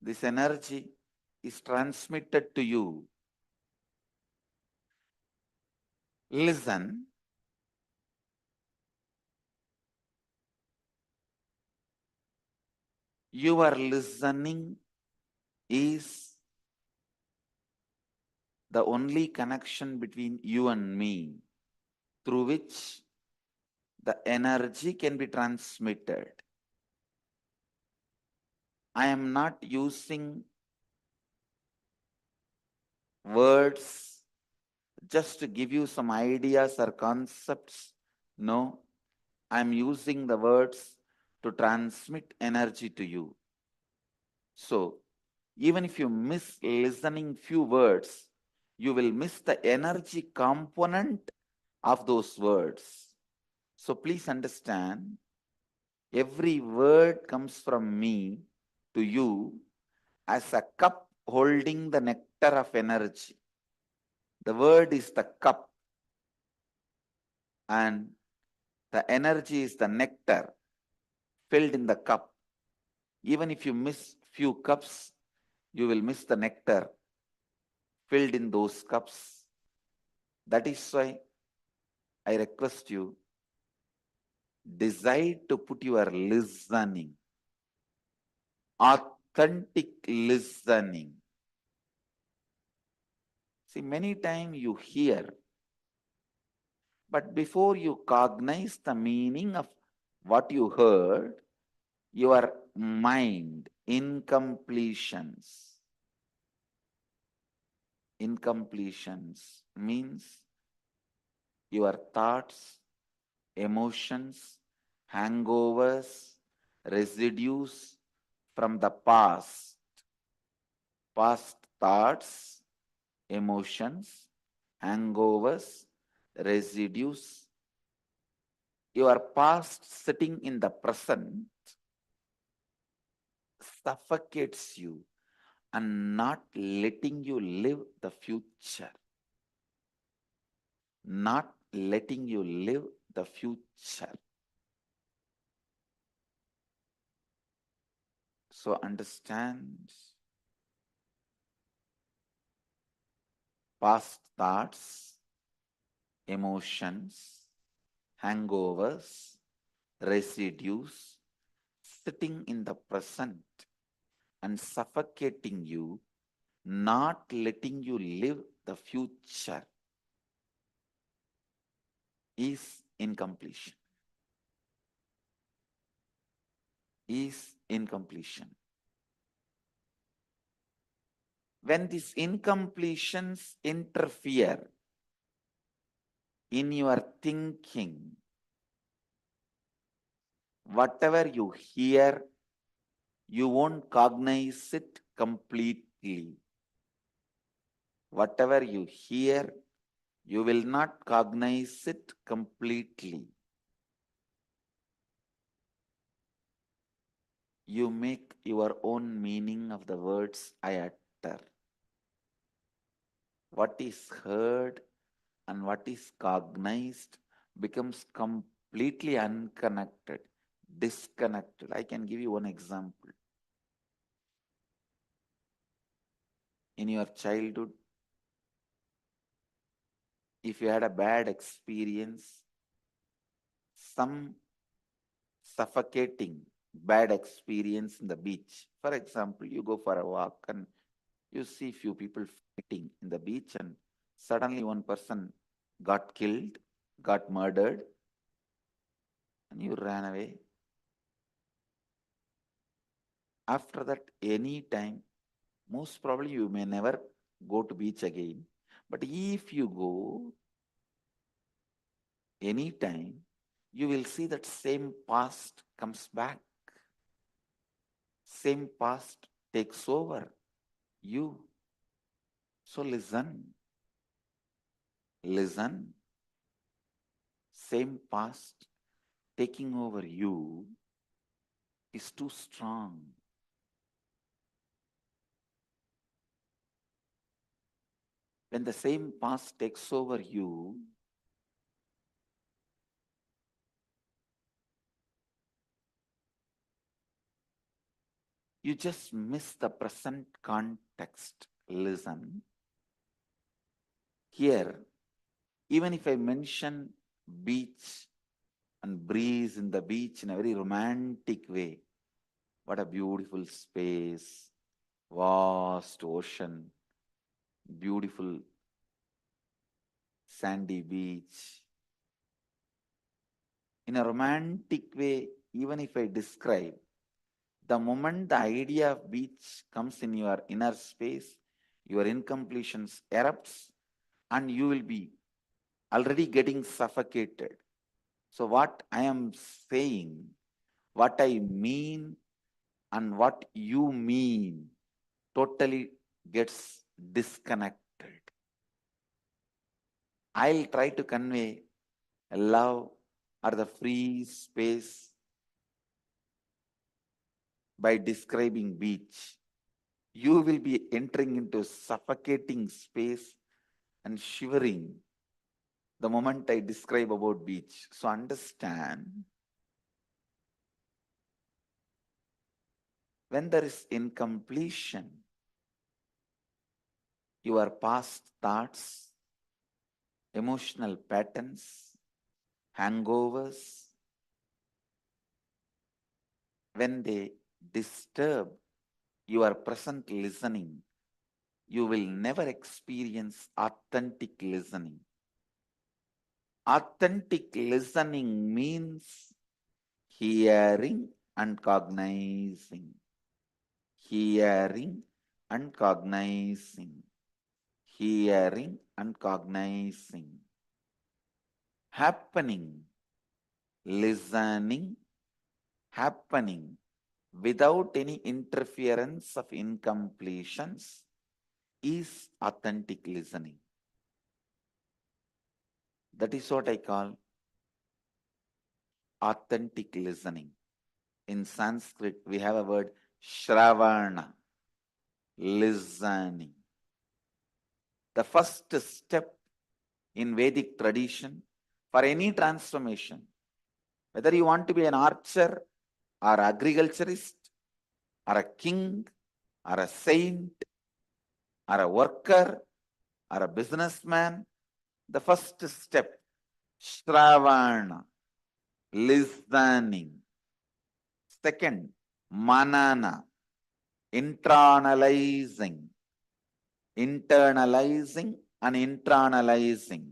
This energy is transmitted to you. Listen. Your listening is the only connection between you and me, through which the energy can be transmitted. I am not using words just to give you some ideas or concepts. No, I am using the words to transmit energy to you. So, even if you miss listening few words, you will miss the energy component of those words. So please understand, every word comes from me to you as a cup holding the nectar of energy. The word is the cup, and the energy is the nectar filled in the cup. Even if you miss few cups, you will miss the nectar filled in those cups. That is why I request you, decide to put your listening, authentic listening. See, many times you hear, but before you cognize the meaning of what you heard, your mind, incompletions means your thoughts, emotions, hangovers, residues from the past thoughts, emotions, hangovers, residues, your past sitting in the present suffocates you and not letting you live the future. Not letting you live the future. So understand, past thoughts, emotions, hangovers, residues, sitting in the present and suffocating you, not letting you live the future, is incompletion. Is incompletion. When these incompletions interfere in your thinking, whatever you hear, you won't cognize it completely. Whatever you hear, you will not cognize it completely. You make your own meaning of the words I utter. What is heard and what is cognized becomes completely unconnected, disconnected. I can give you one example. In your childhood, if you had a bad experience, some suffocating bad experience in the beach. For example, you go for a walk and you see few people fighting in the beach and suddenly one person got killed, got murdered, and you ran away. After that, any time, most probably you may never go to beach again. But if you go any time, you will see that same past comes back. Same past takes over you. So listen. Listen. Same past taking over you is too strong. When the same past takes over you, you just miss the present context. Listen. Here, even if I mention beach and breeze in the beach in a very romantic way, what a beautiful space, vast ocean, beautiful sandy beach. In a romantic way, even if I describe, the moment the idea of beach comes in your inner space, your incompletions erupts and you will be already getting suffocated. So what I am saying, what I mean and what you mean totally gets disconnected. I'll try to convey love or the free space by describing beach. You will be entering into suffocating space and shivering the moment I describe about beach. So understand, when there is incompletion, your past thoughts, emotional patterns, hangovers, when they disturb your present listening, you will never experience authentic listening. Authentic listening means hearing and cognizing. Hearing and cognizing. Hearing and cognizing. Happening, listening, happening without any interference of incompletions is authentic listening. That is what I call authentic listening. In Sanskrit, we have a word Shravana, listening. The first step in Vedic tradition for any transformation, whether you want to be an archer or agriculturist or a king or a saint or a worker or a businessman, the first step, Shravana, listening. Second, Manana, internalizing and internalizing.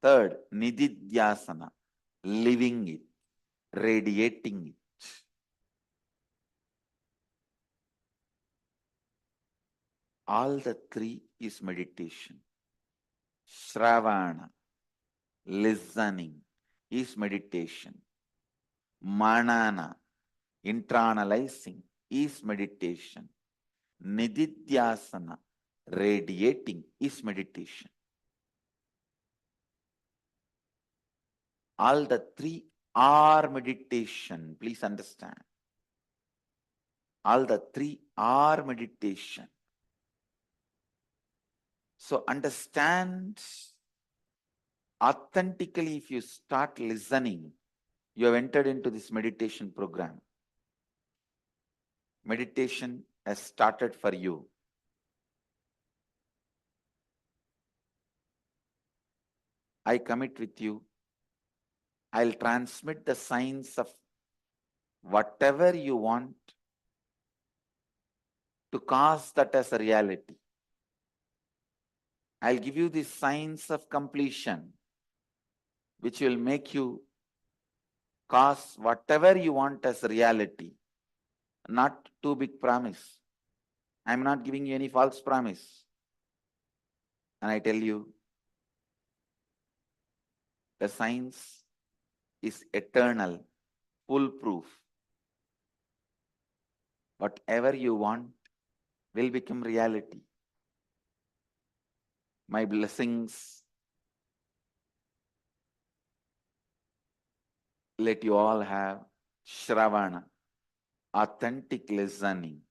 Third, Nididhyasana, living it, radiating it. All the three is meditation. Shravana, listening, is meditation. Manana, internalizing, is meditation. Nididhyasana, radiating, is meditation. All the three are meditation. Please understand. All the three are meditation. So understand, authentically, if you start listening, you have entered into this meditation program. Meditation has started for you. I commit with you. I'll transmit the signs of whatever you want to cause that as a reality. I'll give you the signs of completion, which will make you cause whatever you want as a reality. Not too big promise. I'm not giving you any false promise. And I tell you, the science is eternal, foolproof. Whatever you want will become reality. My blessings, let you all have Shravana, authentic listening.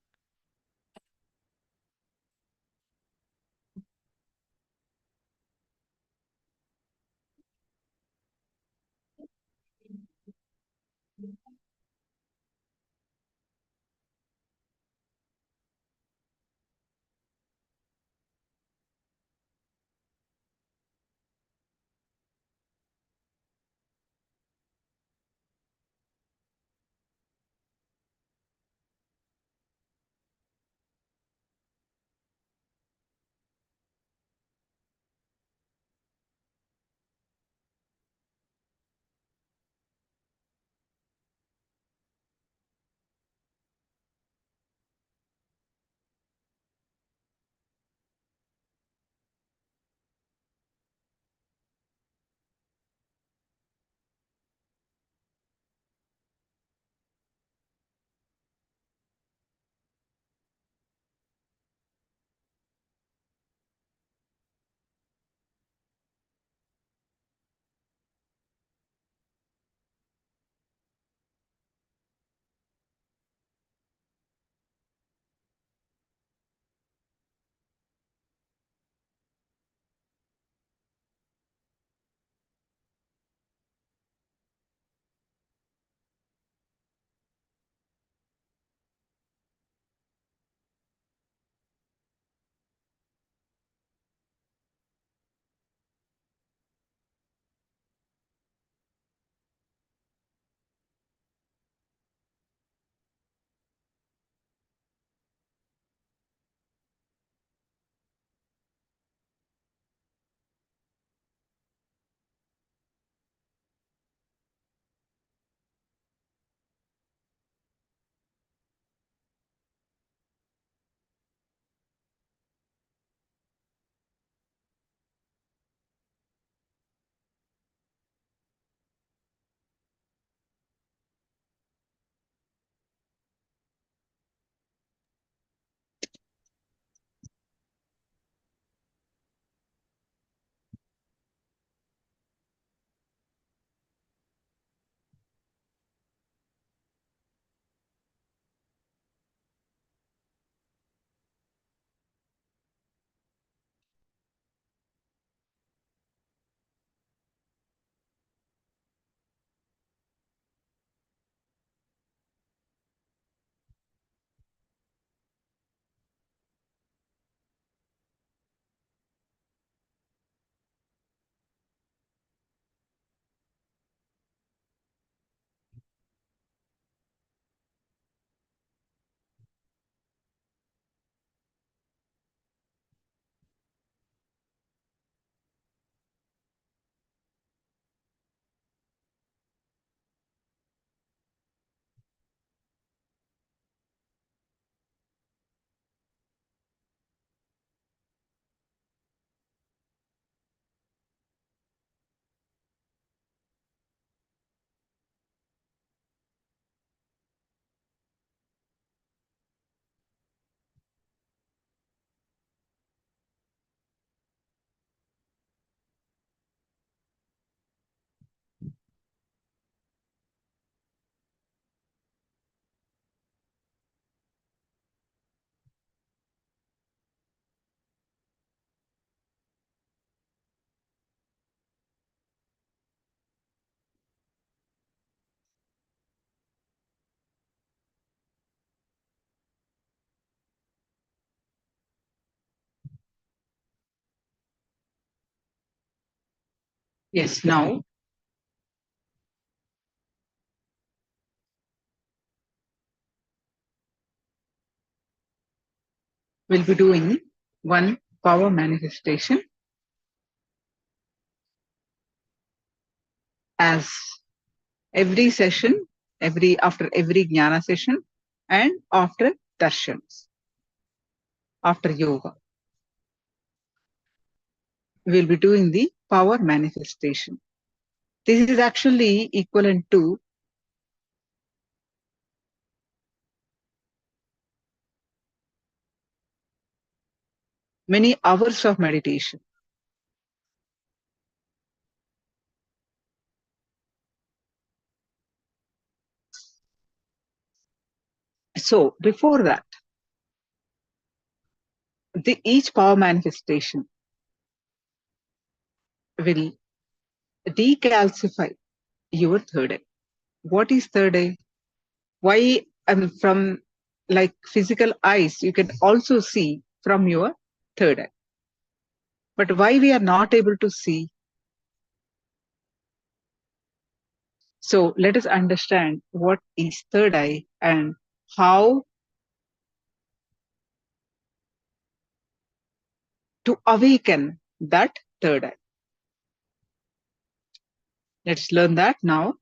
Yes, now we'll be doing one power manifestation as every session, after every jnana session and after darshans, after yoga. We'll be doing the power manifestation. This is actually equivalent to many hours of meditation. So before that, each power manifestation will decalcify your third eye. What is third eye? Why? From like physical eyes, you can also see from your third eye. But why we are not able to see? So let us understand what is third eye and how to awaken that third eye. Let's learn that now.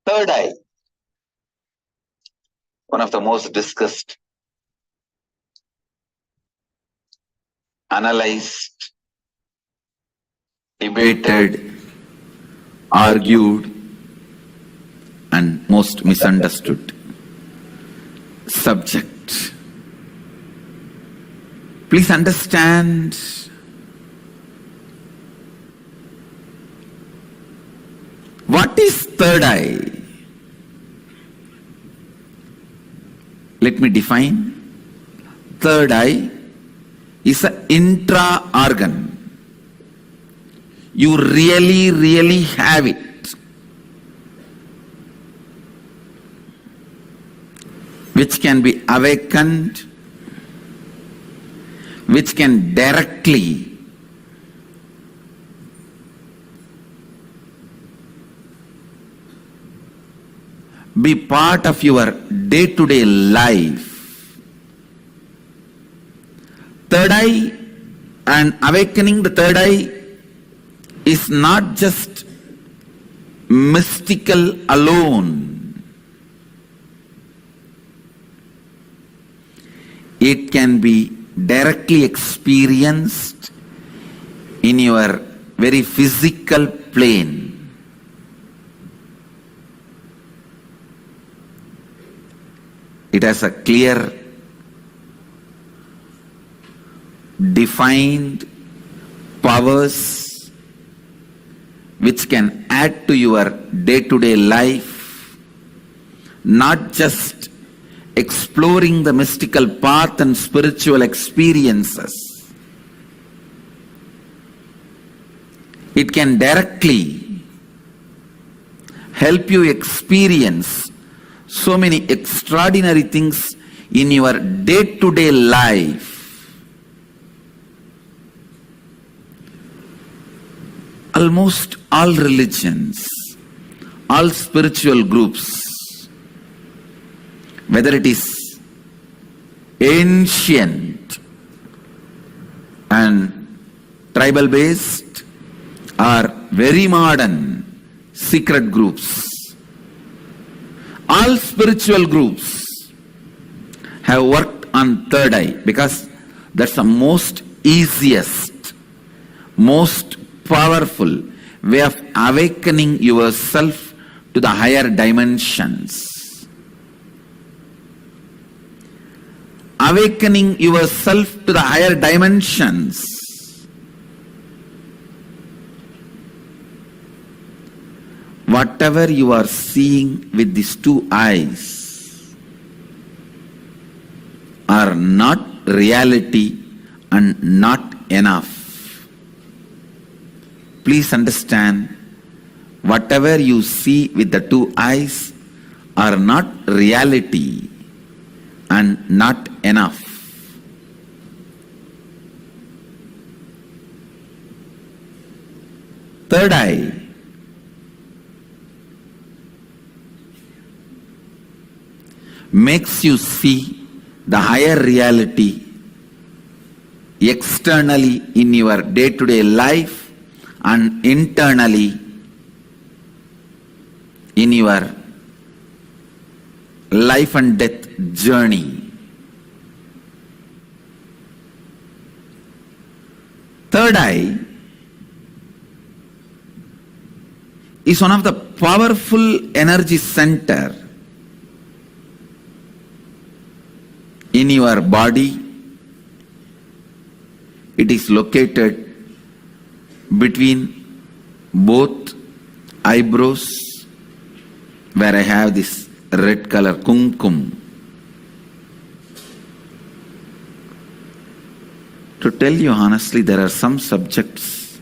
Third eye, one of the most discussed, analyzed, debated, argued, and most misunderstood subject. Please understand, what is third eye? Let me define. Third eye is an intra-organ. You really have it. Which can be awakened, which can directly be part of your day-to-day life. Third eye and awakening the third eye is not just mystical alone. It can be directly experienced in your very physical plane. It has a clear, defined powers which can add to your day-to-day life, not just exploring the mystical path and spiritual experiences. It can directly help you experience so many extraordinary things in your day-to-day life. Almost all religions, all spiritual groups, whether it is ancient and tribal based or very modern secret groups, all spiritual groups have worked on third eye because that's the most easiest, most powerful way of awakening yourself to the higher dimensions. Awakening yourself to the higher dimensions. Whatever you are seeing with these two eyes are not reality and not enough. Please understand, whatever you see with the two eyes are not reality and not enough. Third eye makes you see the higher reality externally in your day-to-day life and internally in your life and death journey. Third eye is one of the powerful energy center in your body. It is located between both eyebrows, where I have this red color kumkum. To tell you honestly, there are some subjects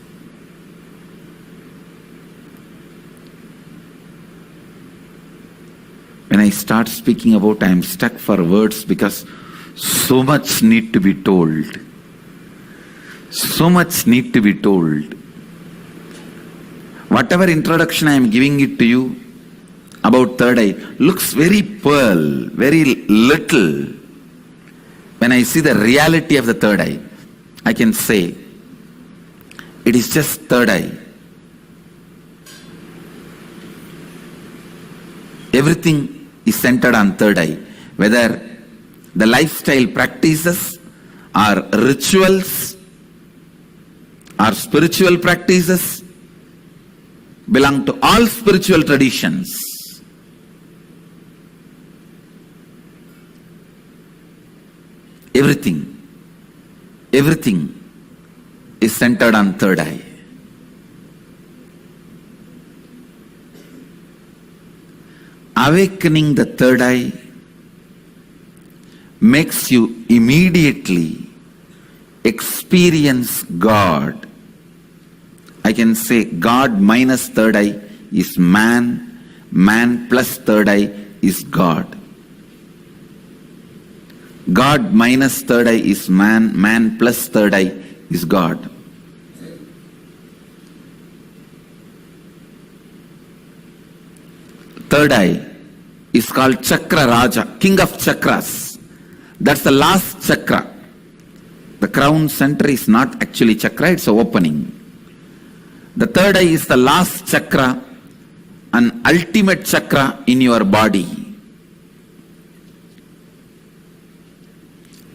when I start speaking about, I am stuck for words because so much need to be told. So much need to be told. Whatever introduction I am giving it to you about third eye looks very pearl, very little. When I see the reality of the third eye, I can say it is just third eye. Everything is centered on third eye. Whether the lifestyle practices or rituals or spiritual practices belong to all spiritual traditions. Everything is centered on third eye. Awakening the third eye makes you immediately experience God. I can say God minus third eye is man, man plus third eye is God. God minus third eye is man, man plus third eye is God. Third eye is called Chakra Raja, king of chakras. That's the last chakra. The crown center is not actually chakra, it's an opening. The third eye is the last chakra, an ultimate chakra in your body.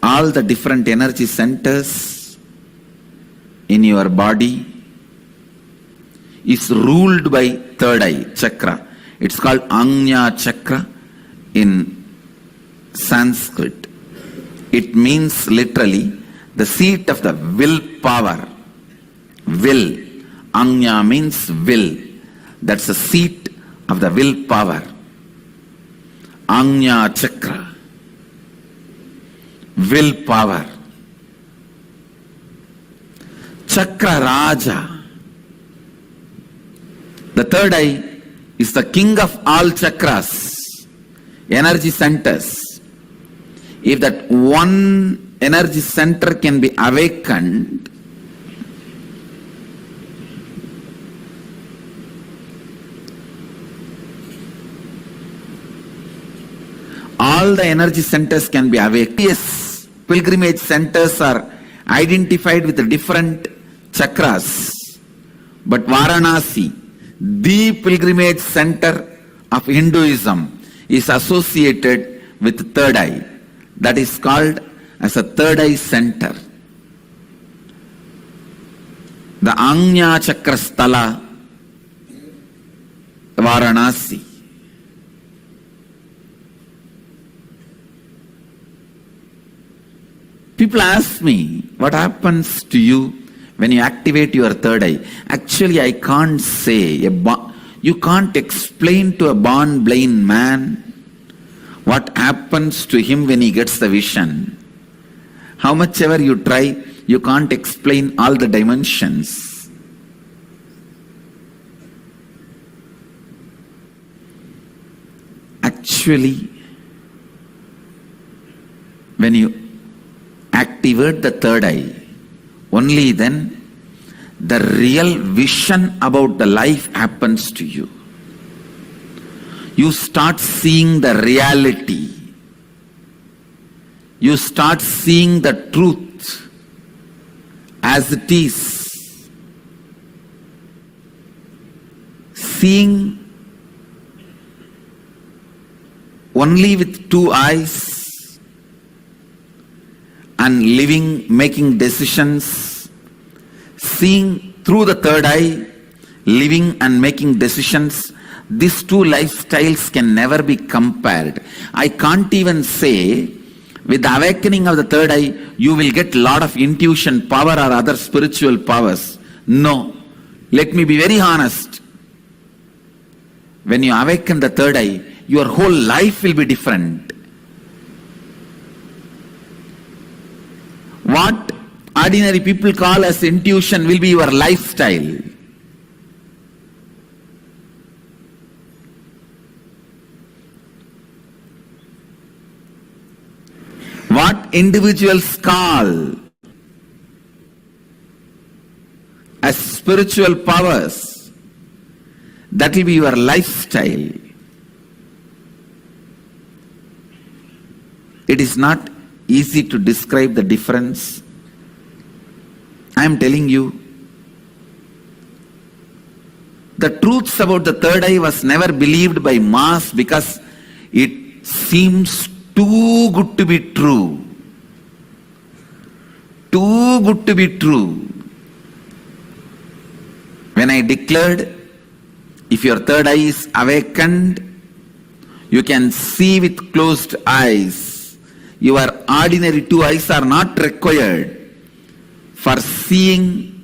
All the different energy centers in your body is ruled by third eye chakra. It's called Ajna chakra in Sanskrit. It means literally the seat of the will power. Will. Ajna means will. That's the seat of the will power. Ajna chakra. Will power. Chakra Raja. The third eye is the king of all chakras, energy centers. If that one energy center can be awakened, all the energy centers can be awakened. Yes, pilgrimage centers are identified with the different chakras, but Varanasi, the pilgrimage center of Hinduism, is associated with third eye. That is called as a third eye center. The Ajna Chakra Sthala, Varanasi. People ask me, what happens to you when you activate your third eye? Actually, I can't say. You can't explain to a born blind man what happens to him when he gets the vision. How much ever you try, you can't explain all the dimensions. Actually, when you activate the third eye, only then the real vision about the life happens to you. You start seeing the reality. You start seeing the truth as it is. Seeing only with two eyes and living, making decisions, seeing through the third eye, living and making decisions, these two lifestyles can never be compared. I can't even say with the awakening of the third eye, you will get a lot of intuition power or other spiritual powers. No. Let me be very honest. When you awaken the third eye, your whole life will be different. What ordinary people call as intuition will be your lifestyle. What individuals call as spiritual powers, that will be your lifestyle. It is not easy to describe the difference. I am telling you, The truths about the third eye was never believed by mass because it seems too good to be true. Too good to be true. When I declared, if your third eye is awakened, you can see with closed eyes. Your ordinary two eyes are not required for seeing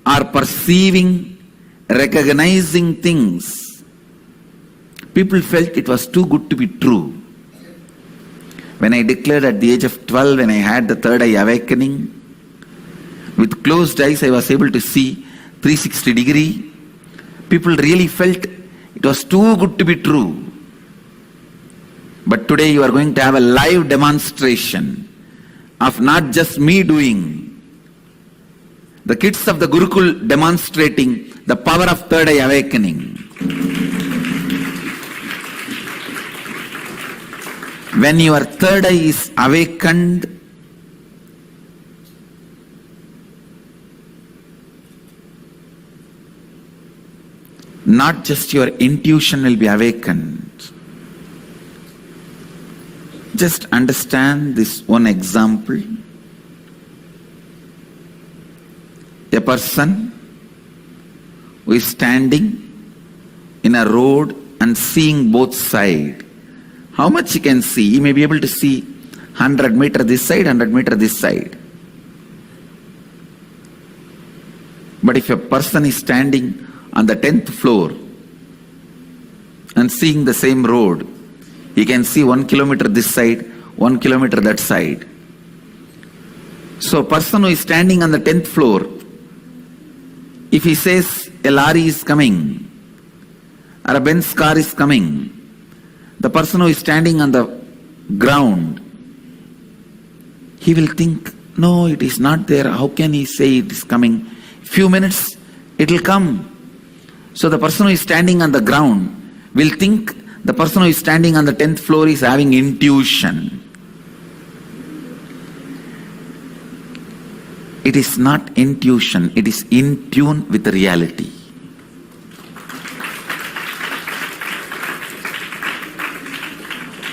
or perceiving, recognizing things. People felt it was too good to be true. When I declared at the age of 12, when I had the third eye awakening, with closed eyes I was able to see 360 degree. People really felt it was too good to be true. But today you are going to have a live demonstration of not just me doing. The kids of the Gurukul demonstrating the power of third eye awakening. When your third eye is awakened, not just your intuition will be awakened. Just understand this one example. A person who is standing in a road and seeing both sides. How much he can see? He may be able to see 100 meters this side, 100 meters this side. But if a person is standing on the 10th floor and seeing the same road, he can see 1 kilometer this side, 1 kilometer that side. So a person who is standing on the 10th floor, if he says a lorry is coming or a Benz car is coming, the person who is standing on the ground, he will think, no, it is not there. How can he say it is coming? Few minutes, it will come. So the person who is standing on the ground will think the person who is standing on the 10th floor is having intuition. It is not intuition, it is in tune with the reality.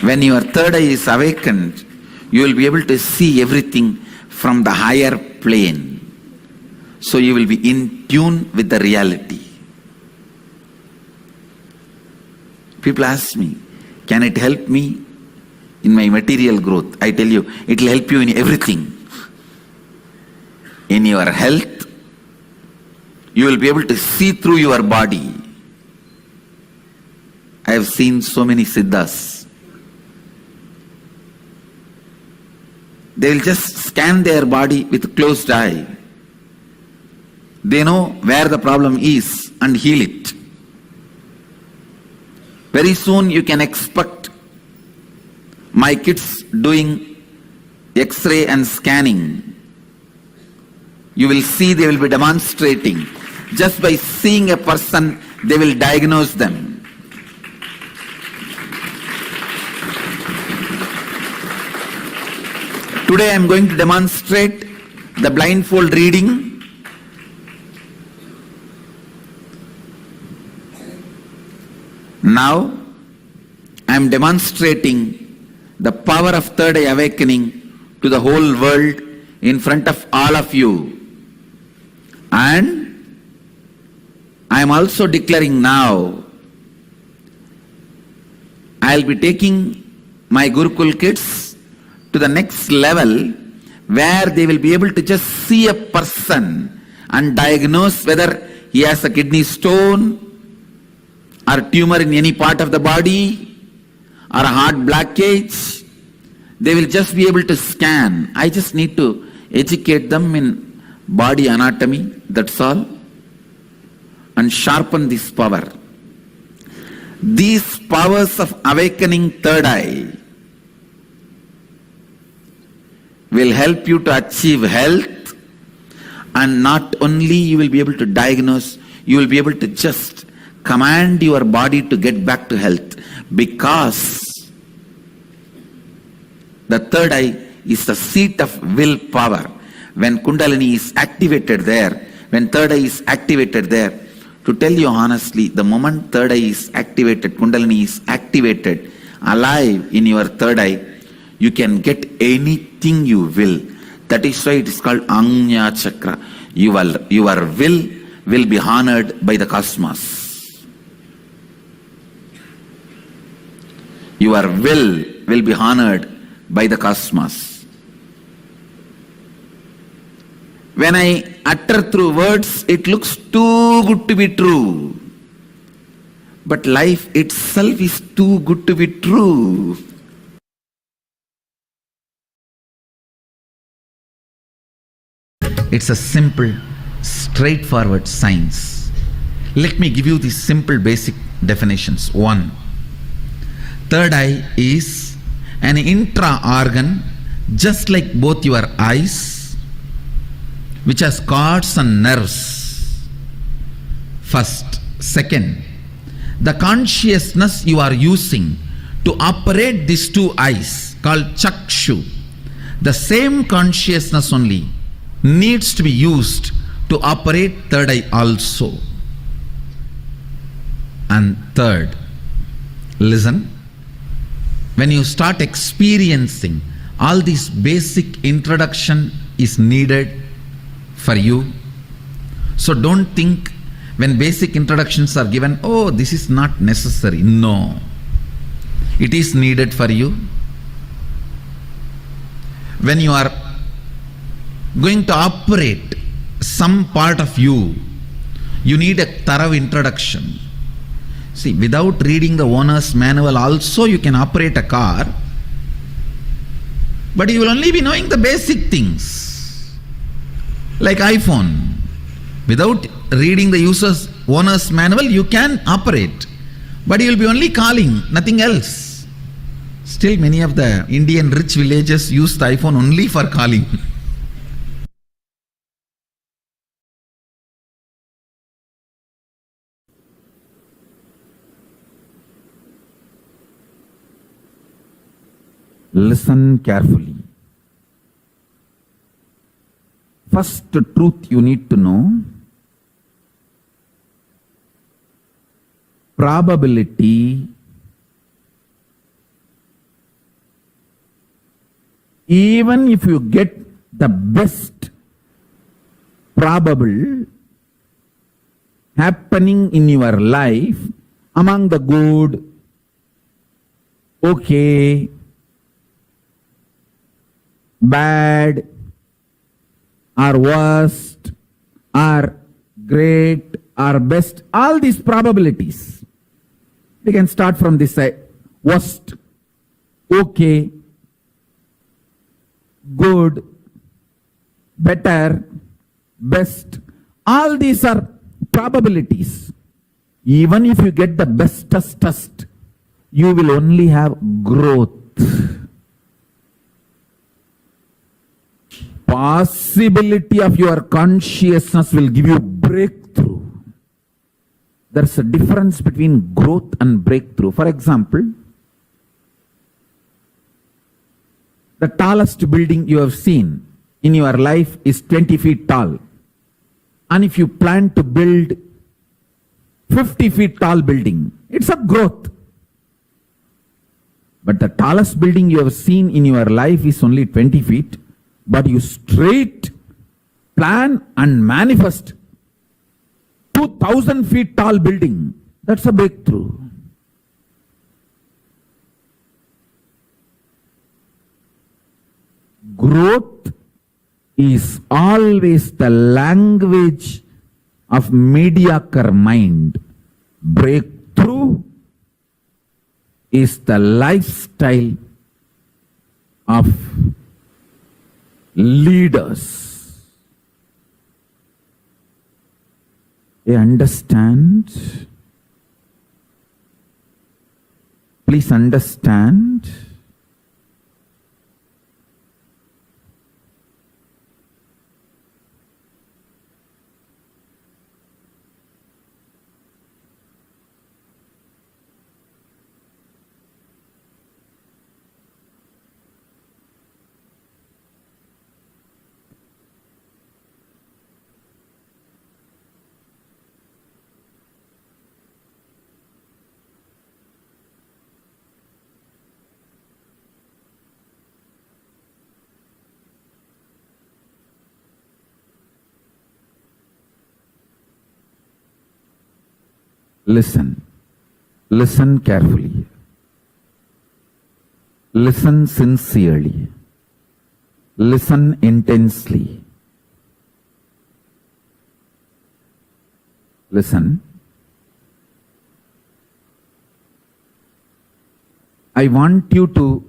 When your third eye is awakened, you will be able to see everything from the higher plane. So you will be in tune with the reality. People ask me, can it help me in my material growth? I tell you, it will help you in everything. In your health, you will be able to see through your body. I have seen so many siddhas. They will just scan their body with closed eye. They know where the problem is and heal it. Very soon you can expect my kids doing X-ray and scanning. You will see they will be demonstrating. Just by seeing a person, they will diagnose them. Today I am going to demonstrate the blindfold reading. Now I am demonstrating the power of third eye awakening to the whole world in front of all of you. And I am also declaring now, I will be taking my Gurukul kids to the next level where they will be able to just see a person and diagnose whether he has a kidney stone or tumor in any part of the body or a heart blockage. They will just be able to scan. I just need to educate them in body anatomy, that's all, and sharpen this power. These powers of awakening third eye will help you to achieve health, and not only you will be able to diagnose, you will be able to just command your body to get back to health, because the third eye is the seat of willpower. when Kundalini is activated there, when third eye is activated there, to tell you honestly, the moment third eye is activated, Kundalini is activated, alive in your third eye, you can get anything you will. That is why it is called Anya Chakra. Your will be honored by the cosmos. Your will be honored by the cosmos. When I utter through words, it looks too good to be true. But life itself is too good to be true. It's a simple, straightforward science. Let me give you these simple basic definitions. 1. Third eye is an intra-organ, just like both your eyes, which has cords and nerves. First. Second, the consciousness you are using to operate these two eyes, called chakshu, the same consciousness only needs to be used to operate third eye also. And third, listen, when you start experiencing all this basic introduction is needed for you. So don't think when basic introductions are given, oh, this is not necessary. No, it is needed for you. When you are going to operate some part of you, you need a thorough introduction. See, without reading the owner's manual also you can operate a car, but you will only be knowing the basic things. Like iPhone, without reading the owner's manual you can operate, but you will be only calling, nothing else. Still many of the Indian rich villages use the iPhone only for calling. Listen carefully. First truth you need to know, probability even if you get the best probable happening in your life among the good, okay, bad, or worst, or great, or best, all these probabilities. We can start from this side. Worst, okay, good, better, best. All these are probabilities. Even if you get the bestest, you will only have growth. Possibility of your consciousness will give you breakthrough. There's a difference between growth and breakthrough. For example, the tallest building you have seen in your life is 20 feet tall. And if you plan to build 50 feet tall building, it's a growth. But the tallest building you have seen in your life is only 20 feet. But you straight plan and manifest 2,000 feet tall building. That's a breakthrough. Growth is always the language of mediocre mind. Breakthrough is the lifestyle of leaders. You understand? Please understand. Listen. Listen carefully. Listen sincerely. Listen intensely. Listen. I want you to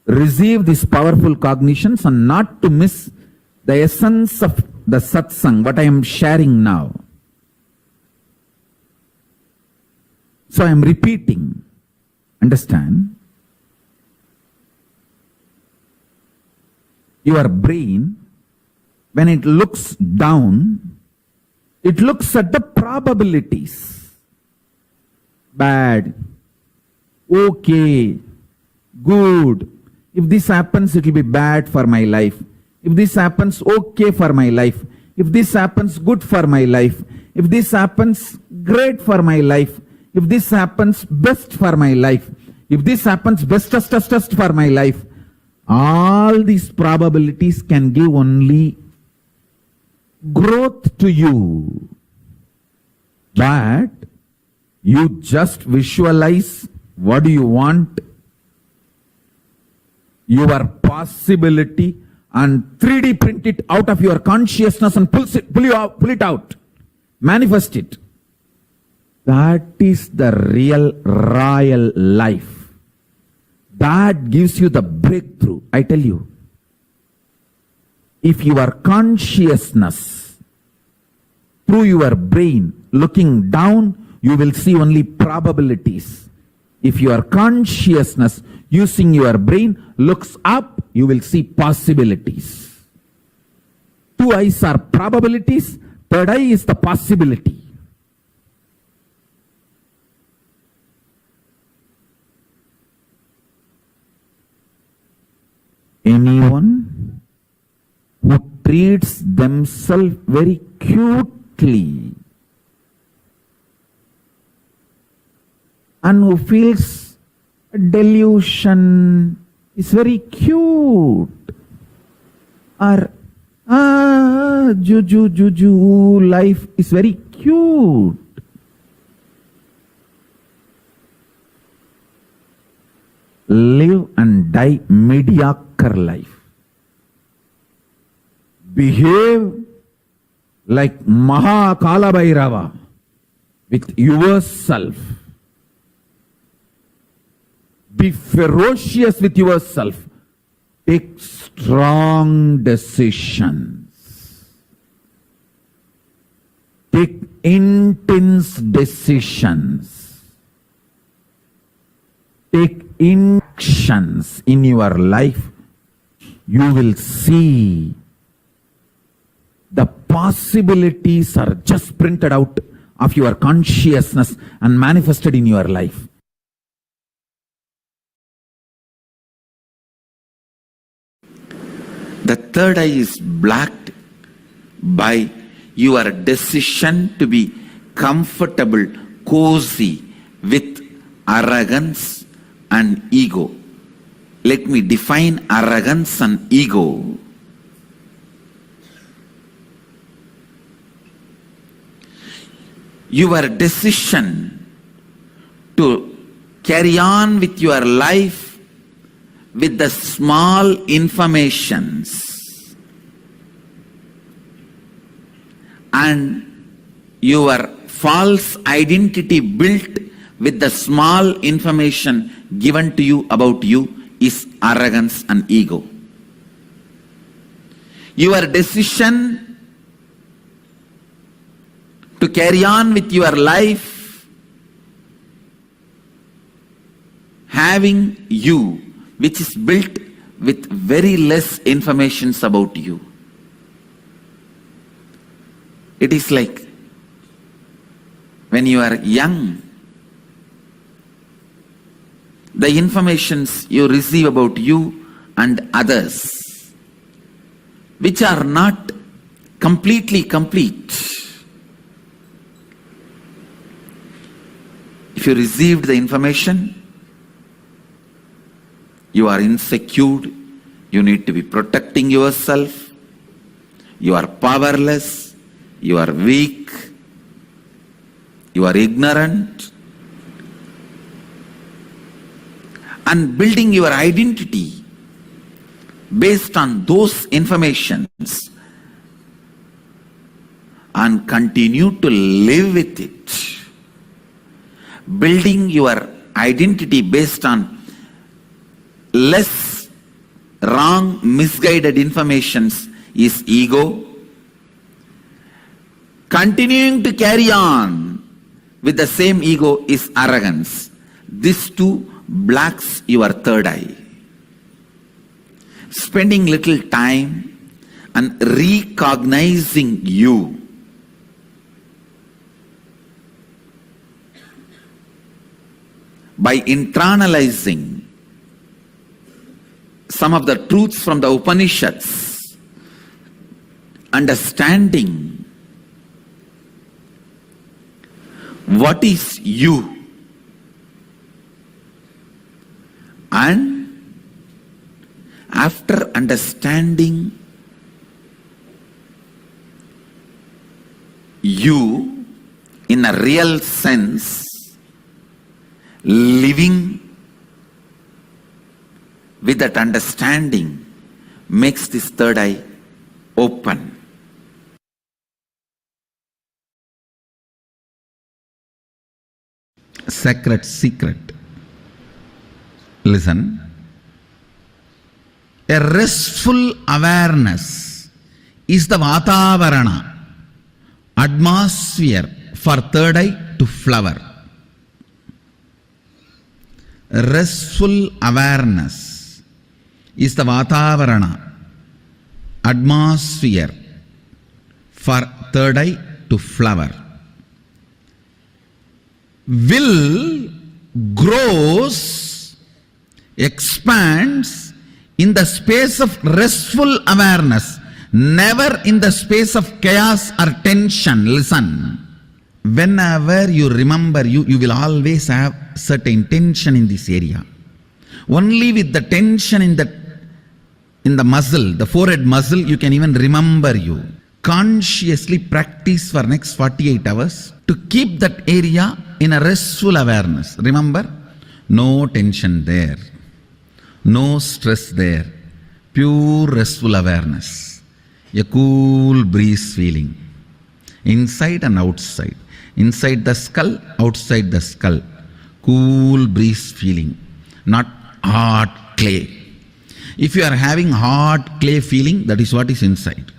receive these powerful cognitions and not to miss the essence of the satsang, what I am sharing now. So I am repeating. Understand? Your brain, when it looks down, it looks at the probabilities. Bad, okay, good. If this happens, it will be bad for my life. If this happens, okay for my life. If this happens, good for my life. If this happens, great for my life. If this happens, best for my life. If this happens, bestest for my life. All these probabilities can give only growth to you. But you just visualize what do you want, your possibility, and 3D print it out of your consciousness and pull it out. Manifest it. That is the real royal life. That gives you the breakthrough. I tell you, if your consciousness through your brain looking down, you will see only probabilities. If your consciousness using your brain looks up, you will see possibilities. Two eyes are probabilities, third eye is the possibility. Anyone who treats themselves very cutely and who feels a delusion is very cute, or juju, life is very cute. Live and die mediocre life. Behave like Maha Kala Bhairava with yourself. Be ferocious with yourself. Take strong decisions. Take intense decisions. Take actions in your life. You will see the possibilities are just printed out of your consciousness and manifested in your life. The third eye is blocked by your decision to be comfortable, cozy with arrogance and ego. Let me define arrogance and ego. Your decision to carry on with your life with the small informations and your false identity built with the small information given to you about you is arrogance and ego. Your decision to carry on with your life having you, which is built with very less informations about you. It is like when you are young, the informations you receive about you and others, which are not completely complete. If you received the information, you are insecure, you need to be protecting yourself, you are powerless, you are weak, you are ignorant, and building your identity based on those informations and continue to live with it. Building your identity based on less wrong, misguided informations is ego. Continuing to carry on with the same ego is arrogance. This too blacks your third eye. Spending little time and recognizing you by internalizing some of the truths from the Upanishads, understanding what is you, and after understanding you in a real sense, living with that understanding makes this third eye open. Sacred secret. Listen. A restful awareness is the Vatavarana, atmosphere for third eye to flower. Restful awareness is the Vatavarana, atmosphere for third eye to flower. Will grows, expands in the space of restful awareness, never in the space of chaos or tension. Listen. Whenever you remember you will always have certain tension in this area. Only with the tension in the muscle, the forehead muscle, you can even remember you. Consciously practice for next 48 hours to keep that area in a restful awareness. Remember, no tension there, no stress there, pure restful awareness, a cool breeze feeling, inside and outside. Inside the skull, outside the skull. Cool breeze feeling, not hard clay. If you are having hard clay feeling, that is what is inside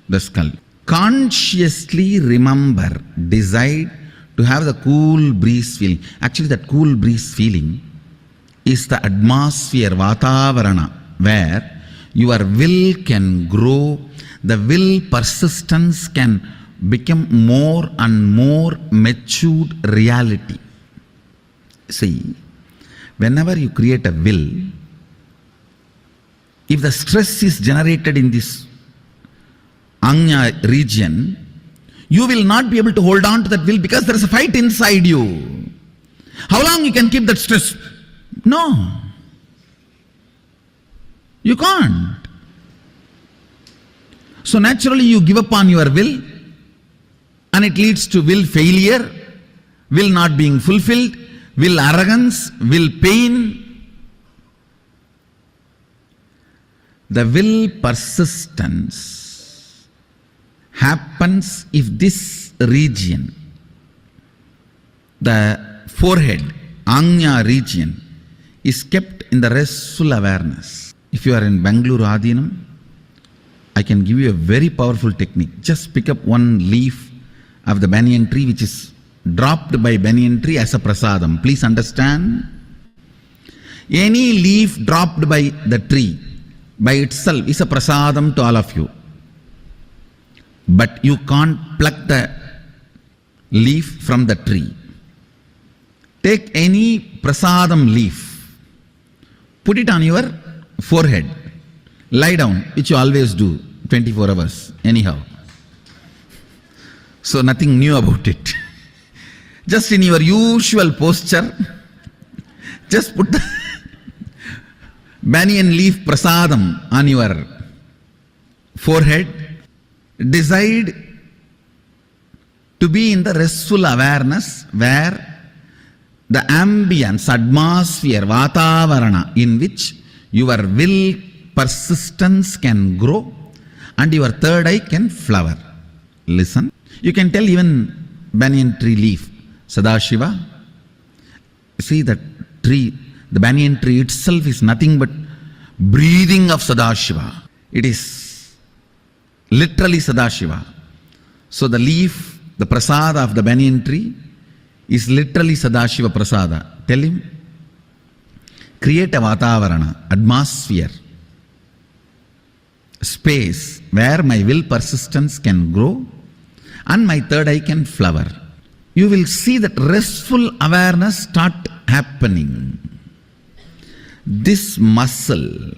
the skull. Consciously remember, decide to have the cool breeze feeling. Actually, that cool breeze feeling is the atmosphere, Vatavarana, where your will can grow, the will persistence can become more and more matured reality. See, whenever you create a will, if the stress is generated in this Anya region, you will not be able to hold on to that will because there is a fight inside you. How long you can keep that stress? No. You can't. So naturally you give up on your will, and it leads to will failure, will not being fulfilled, will arrogance, will pain. The will persistence happens if this region, the forehead, Anya region, is kept in the restful awareness. If you are in Bangalore Adinam, I can give you a very powerful technique. Just pick up one leaf of the banyan tree which is dropped by banyan tree as a prasadam. Please understand. Any leaf dropped by the tree by itself is a prasadam to all of you. But you can't pluck the leaf from the tree. Take any prasadam leaf, put it on your forehead, lie down, which you always do 24 hours anyhow. So nothing new about it. Just in your usual posture, just put the banyan leaf prasadam on your forehead. Decide to be in the restful awareness where the ambience, atmosphere, vatavarana in which your will persistence can grow and your third eye can flower. Listen. You can tell even banyan tree leaf, Sadashiva. See that tree, the banyan tree itself is nothing but breathing of Sadashiva. It is literally Sadashiva. So the leaf, the prasada of the banyan tree is literally Sadashiva prasada. Tell him, create a vatavarana, atmosphere, space where my will persistence can grow and my third eye can flower. You will see that restful awareness start happening. This muscle,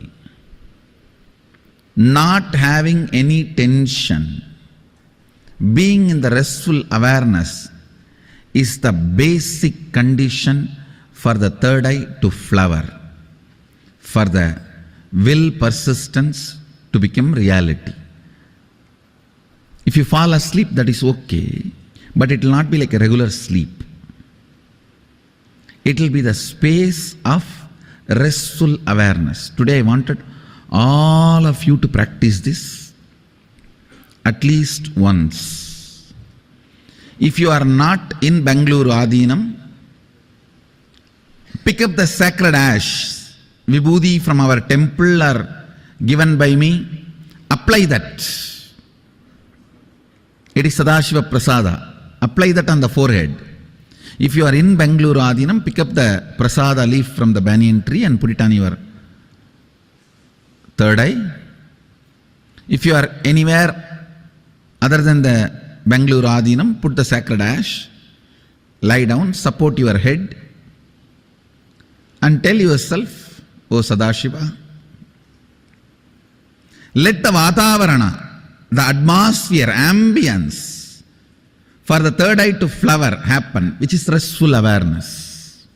not having any tension, being in the restful awareness is the basic condition for the third eye to flower, for the will persistence to become reality. If you fall asleep, that is okay, but it will not be like a regular sleep. It will be the space of restful awareness. Today I wanted all of you to practice this at least once. If you are not in Bangalore Adinam, pick up the sacred ash, vibhuti from our temple or given by me, apply that. It is Sadashiva Prasada. Apply that on the forehead. If you are in Bangalore Adinam, pick up the Prasada leaf from the banyan tree and put it on your third eye. If you are anywhere other than the Bangalore Adinam, put the sacred ash, lie down, support your head and tell yourself, O Sadashiva, let the Vatavarana, the atmosphere, ambience for the third eye to flower happen, which is restful awareness.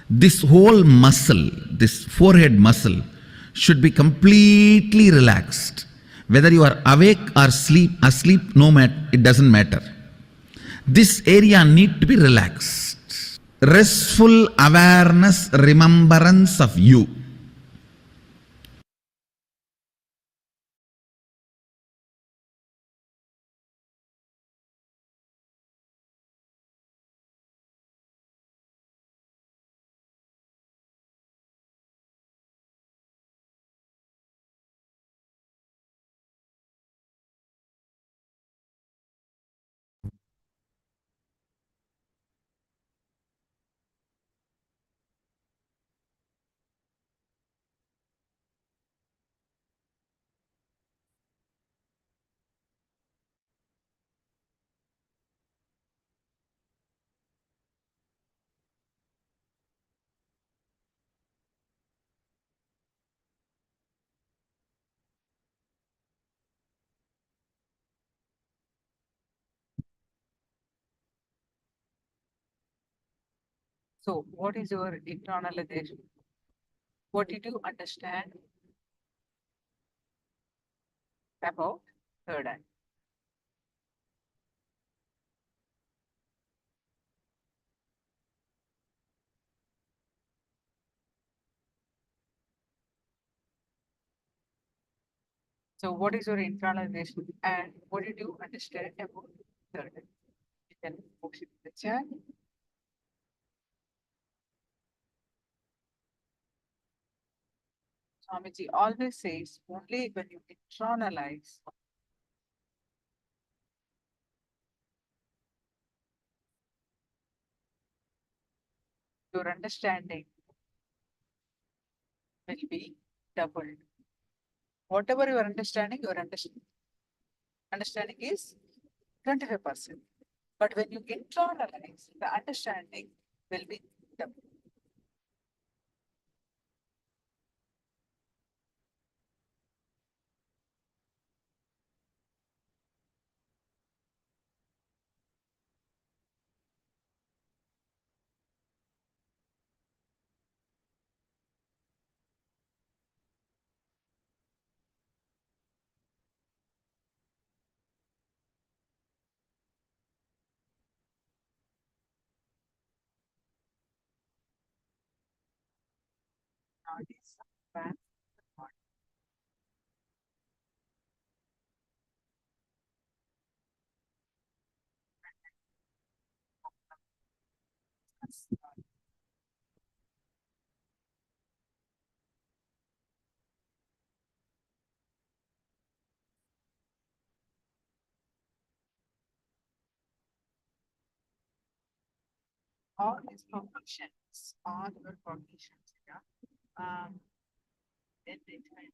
This whole muscle, this forehead muscle should be completely relaxed. Whether you are awake or asleep, no matter, it doesn't matter. This area need to be relaxed. Restful awareness, remembrance of you. So, what is your internalization? What did you understand about third eye? So, what is your internalization and what did you understand about third eye? You can post it in the chat. Swamiji always says only when you internalize your understanding will be doubled. Whatever your understanding is 25%. But when you internalize, the understanding will be doubled. nadis back to the body. All these cognitions, all your cognitions, yeah. Then they time.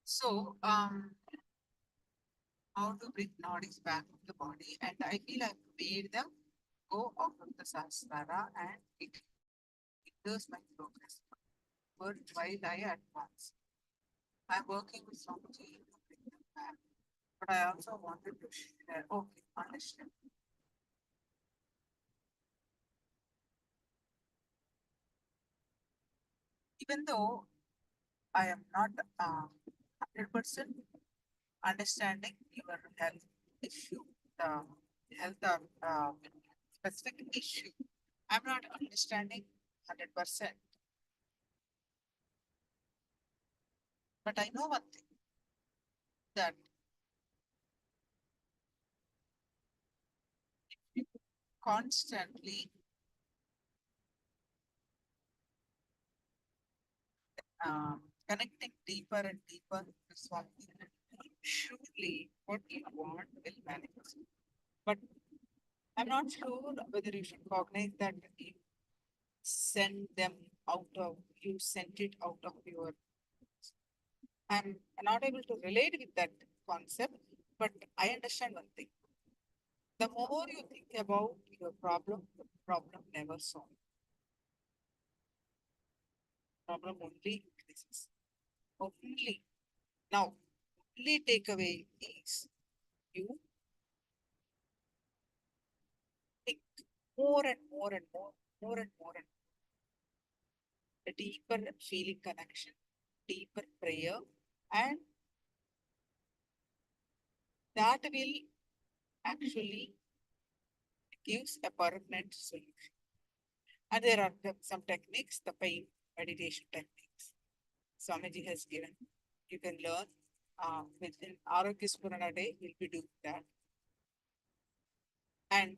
So, how to bring knowledge back to the body, and I feel I've made them go out of the sahasrara, and it hinders my progress. But while I advance, I'm working with somebody to bring them back. But I also wanted to share, okay, understand. Even though I am not 100% understanding your health issue, the health of specific issue, I'm not understanding 100%. But I know one thing, that if you constantly connecting deeper and deeper to something, surely what you want will manifest. But I'm not sure whether you should cognize that you send them out of, you sent it out of your. I'm not able to relate with that concept, but I understand one thing. The more you think about your problem, the problem never solved. Problem only increases. Only now, only takeaway is you think more and more and more and more and a deeper feeling connection, deeper prayer, and that will actually gives a permanent solution. And there are some techniques, the pain meditation techniques Swamiji has given. You can learn within Arogya Spurana Day, we'll be doing that. And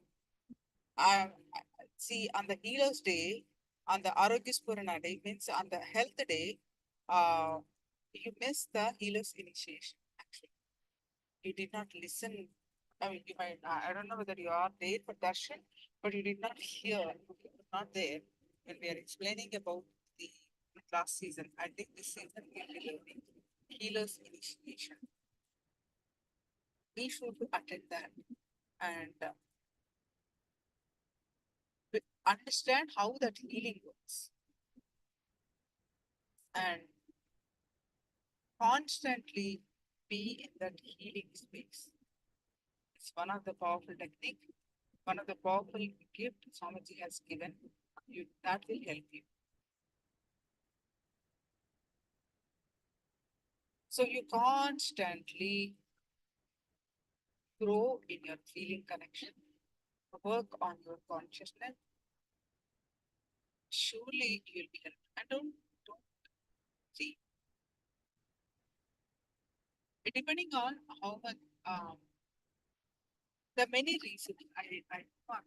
see, on the Healers Day, on the Arogya Spurana Day, means on the Health Day, you missed the Healers Initiation, actually. You did not listen. I mean, you might, I don't know whether you are there for darshan, but you did not hear, you were not there when we are explaining about the last season. I think this season we'll be learning Healers Initiation. We should attend that and understand how that healing works. And constantly be in that healing space. It's one of the powerful technique, one of the powerful gift Swamiji has given you, that will help you. So you constantly grow in your feeling connection, work on your consciousness. Surely you'll be helped. And don't see. Depending on how much There are many reasons. I thought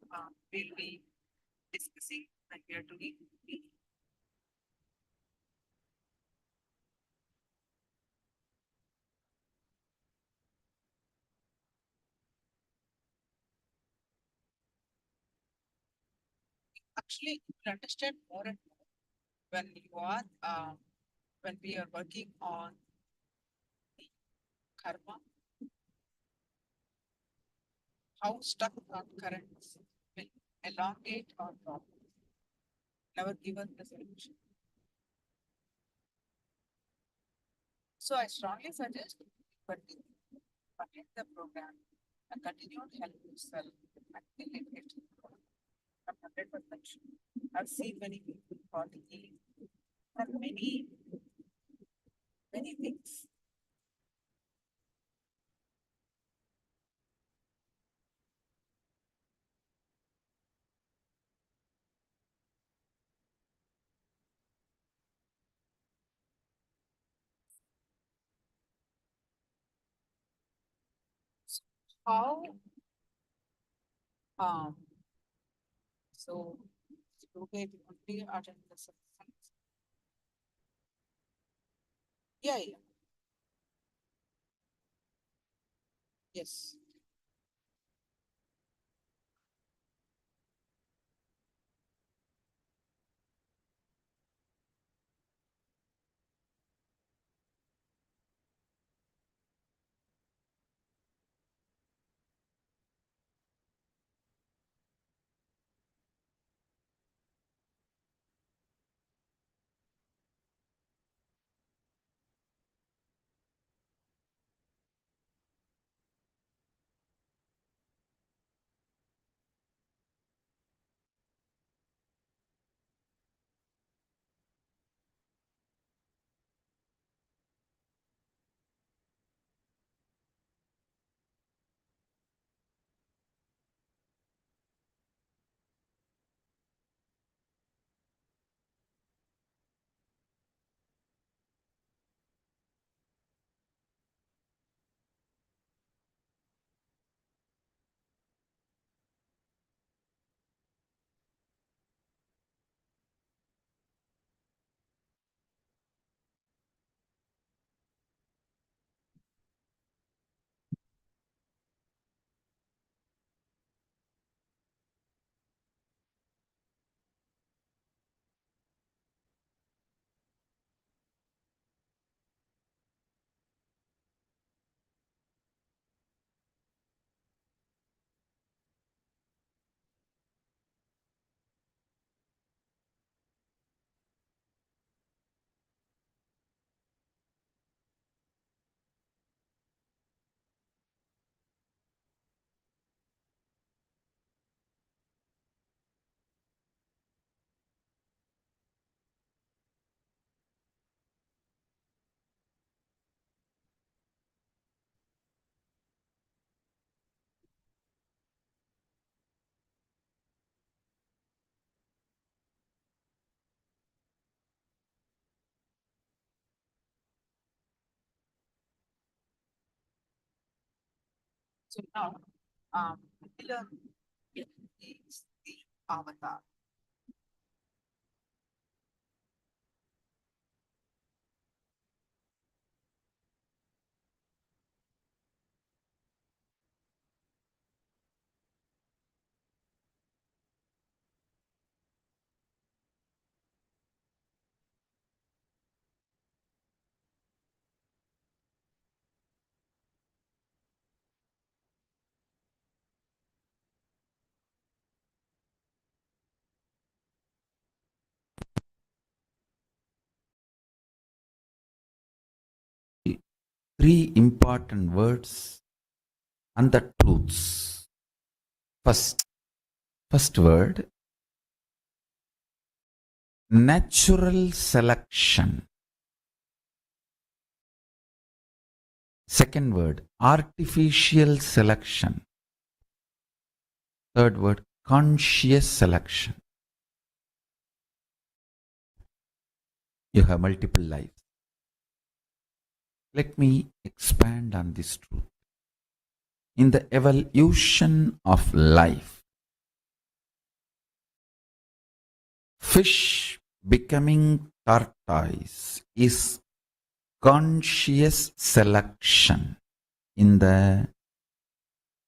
we'll be discussing that we are doing. Actually, you understand more and more when you are when we are working on the karma, how stuck on currents will elongate our problem, never given the solution. So I strongly suggest continue the program and continue to help yourself until it gets I'm 100% sure. I've seen many people calling healing for many things. So how so okay, if you only attend the sessions. Yeah. Yes. So now we learn is the avatar. Three important words and the truths. First word, natural selection. Second word, artificial selection. Third word, conscious selection. You have multiple lives. Let me expand on this truth. in the evolution of life. Fish becoming tortoise is conscious selection in the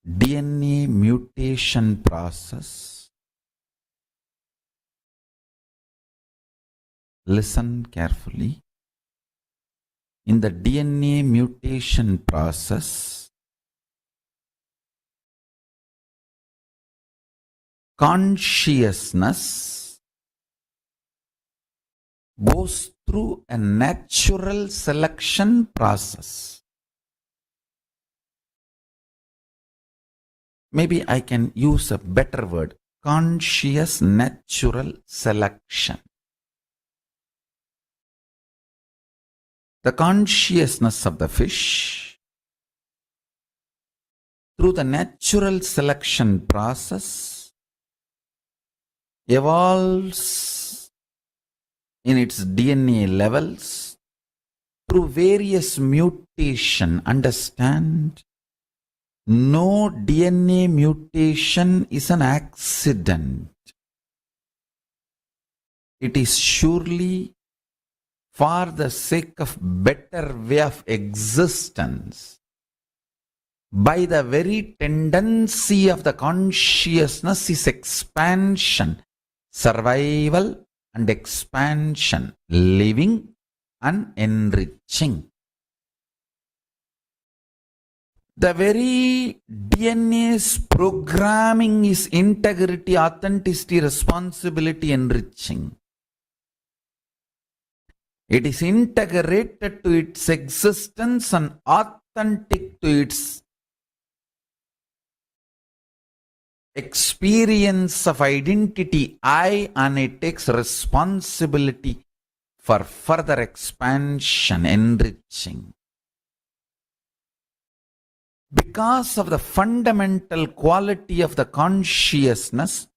DNA mutation process. Listen carefully. In the DNA mutation process, consciousness goes through a natural selection process. Maybe I can use a better word, conscious natural selection. The consciousness of the fish, through the natural selection process, evolves in its DNA levels through various mutation. Understand, no DNA mutation is an accident. It is surely for the sake of better way of existence. By the very tendency of the consciousness is expansion, survival and expansion, living and enriching. The very DNA's programming is integrity, authenticity, responsibility, enriching. It is integrated to its existence and authentic to its experience of identity, I, and it takes responsibility for further expansion, enriching. Because of the fundamental quality of the consciousness,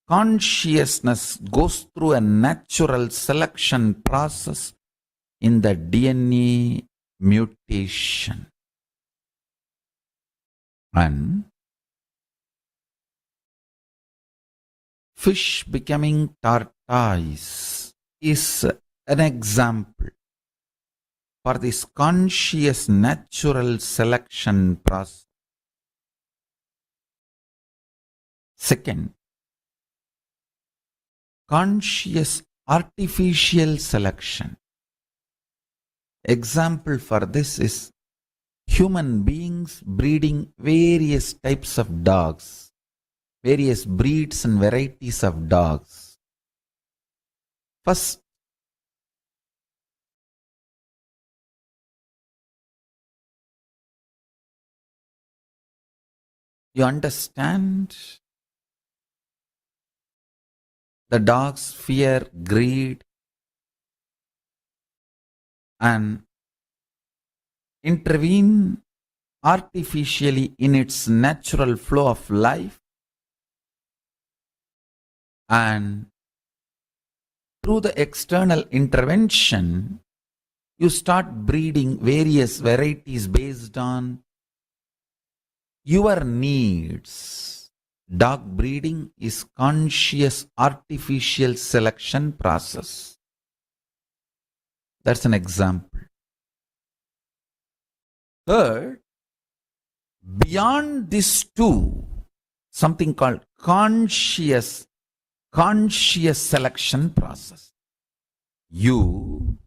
consciousness goes through a natural selection process in the DNA mutation. And fish becoming tortoise is an example for this conscious natural selection process. Second, conscious artificial selection. Example for this is human beings breeding various types of dogs, various breeds and varieties of dogs. First, you understand the dogs fear, greed, and intervene artificially in its natural flow of life, and through the external intervention you start breeding various varieties based on your needs. Dog breeding is conscious artificial selection process. That's an example. Third, beyond these two, something called conscious selection process. You,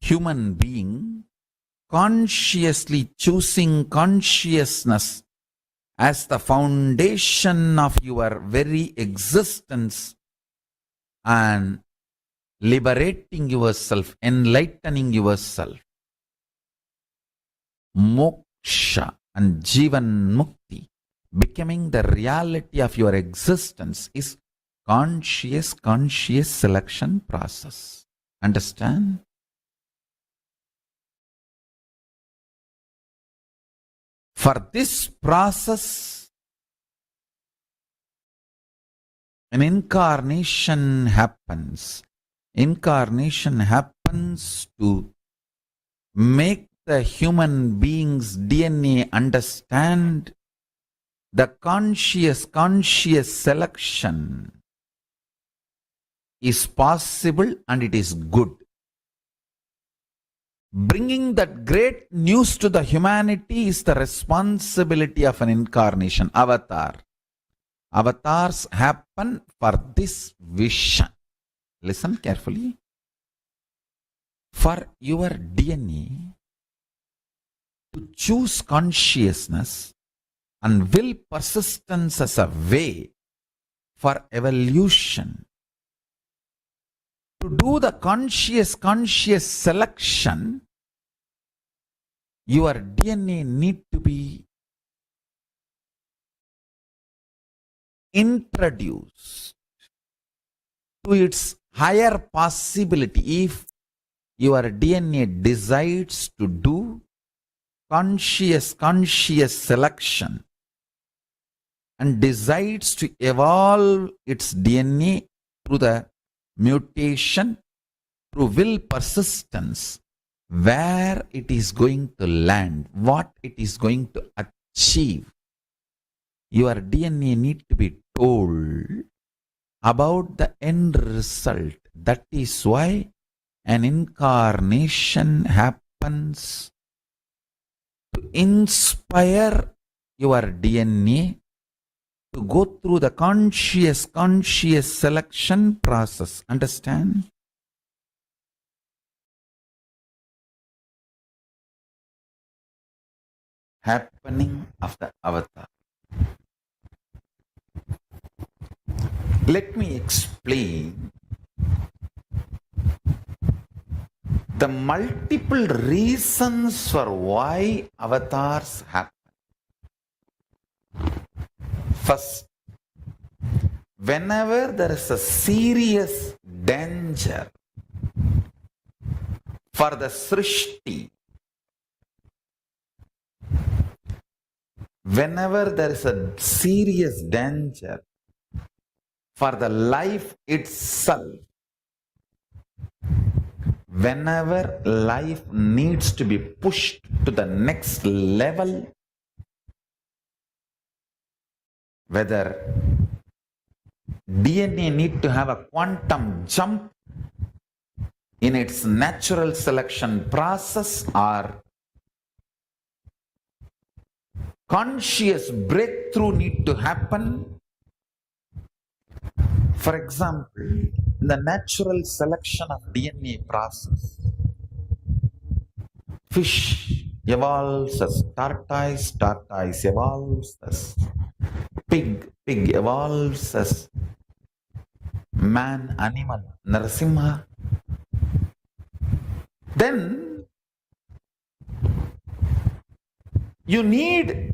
human being, consciously choosing consciousness as the foundation of your very existence and liberating yourself, enlightening yourself. Moksha and Jivan Mukti, becoming the reality of your existence, is conscious selection process. Understand? For this process, an incarnation happens. Incarnation happens to make the human being's DNA understand the conscious selection is possible and it is good. Bringing that great news to the humanity is the responsibility of an incarnation, avatar. Avatars happen for this vision. Listen carefully. For your DNA to choose consciousness and will persistence as a way for evolution, to do the conscious selection, your DNA need to be introduced to its higher possibility. If your DNA decides to do conscious selection and decides to evolve its DNA through the mutation, through will persistence, where it is going to land, what it is going to achieve, your DNA need to be told about the end result. That is why an incarnation happens to inspire your DNA to go through the conscious selection process. Understand? Happening of the avatar. Let me explain the multiple reasons for why avatars happen. First, whenever there is a serious danger for the Srishti, whenever there is a serious danger for the life itself, whenever life needs to be pushed to the next level, whether DNA need to have a quantum jump in its natural selection process or conscious breakthrough need to happen. For example, the natural selection of DNA process, fish evolves as tortoise, tortoise evolves as pig, pig evolves as man, animal, Narasimha. Then you need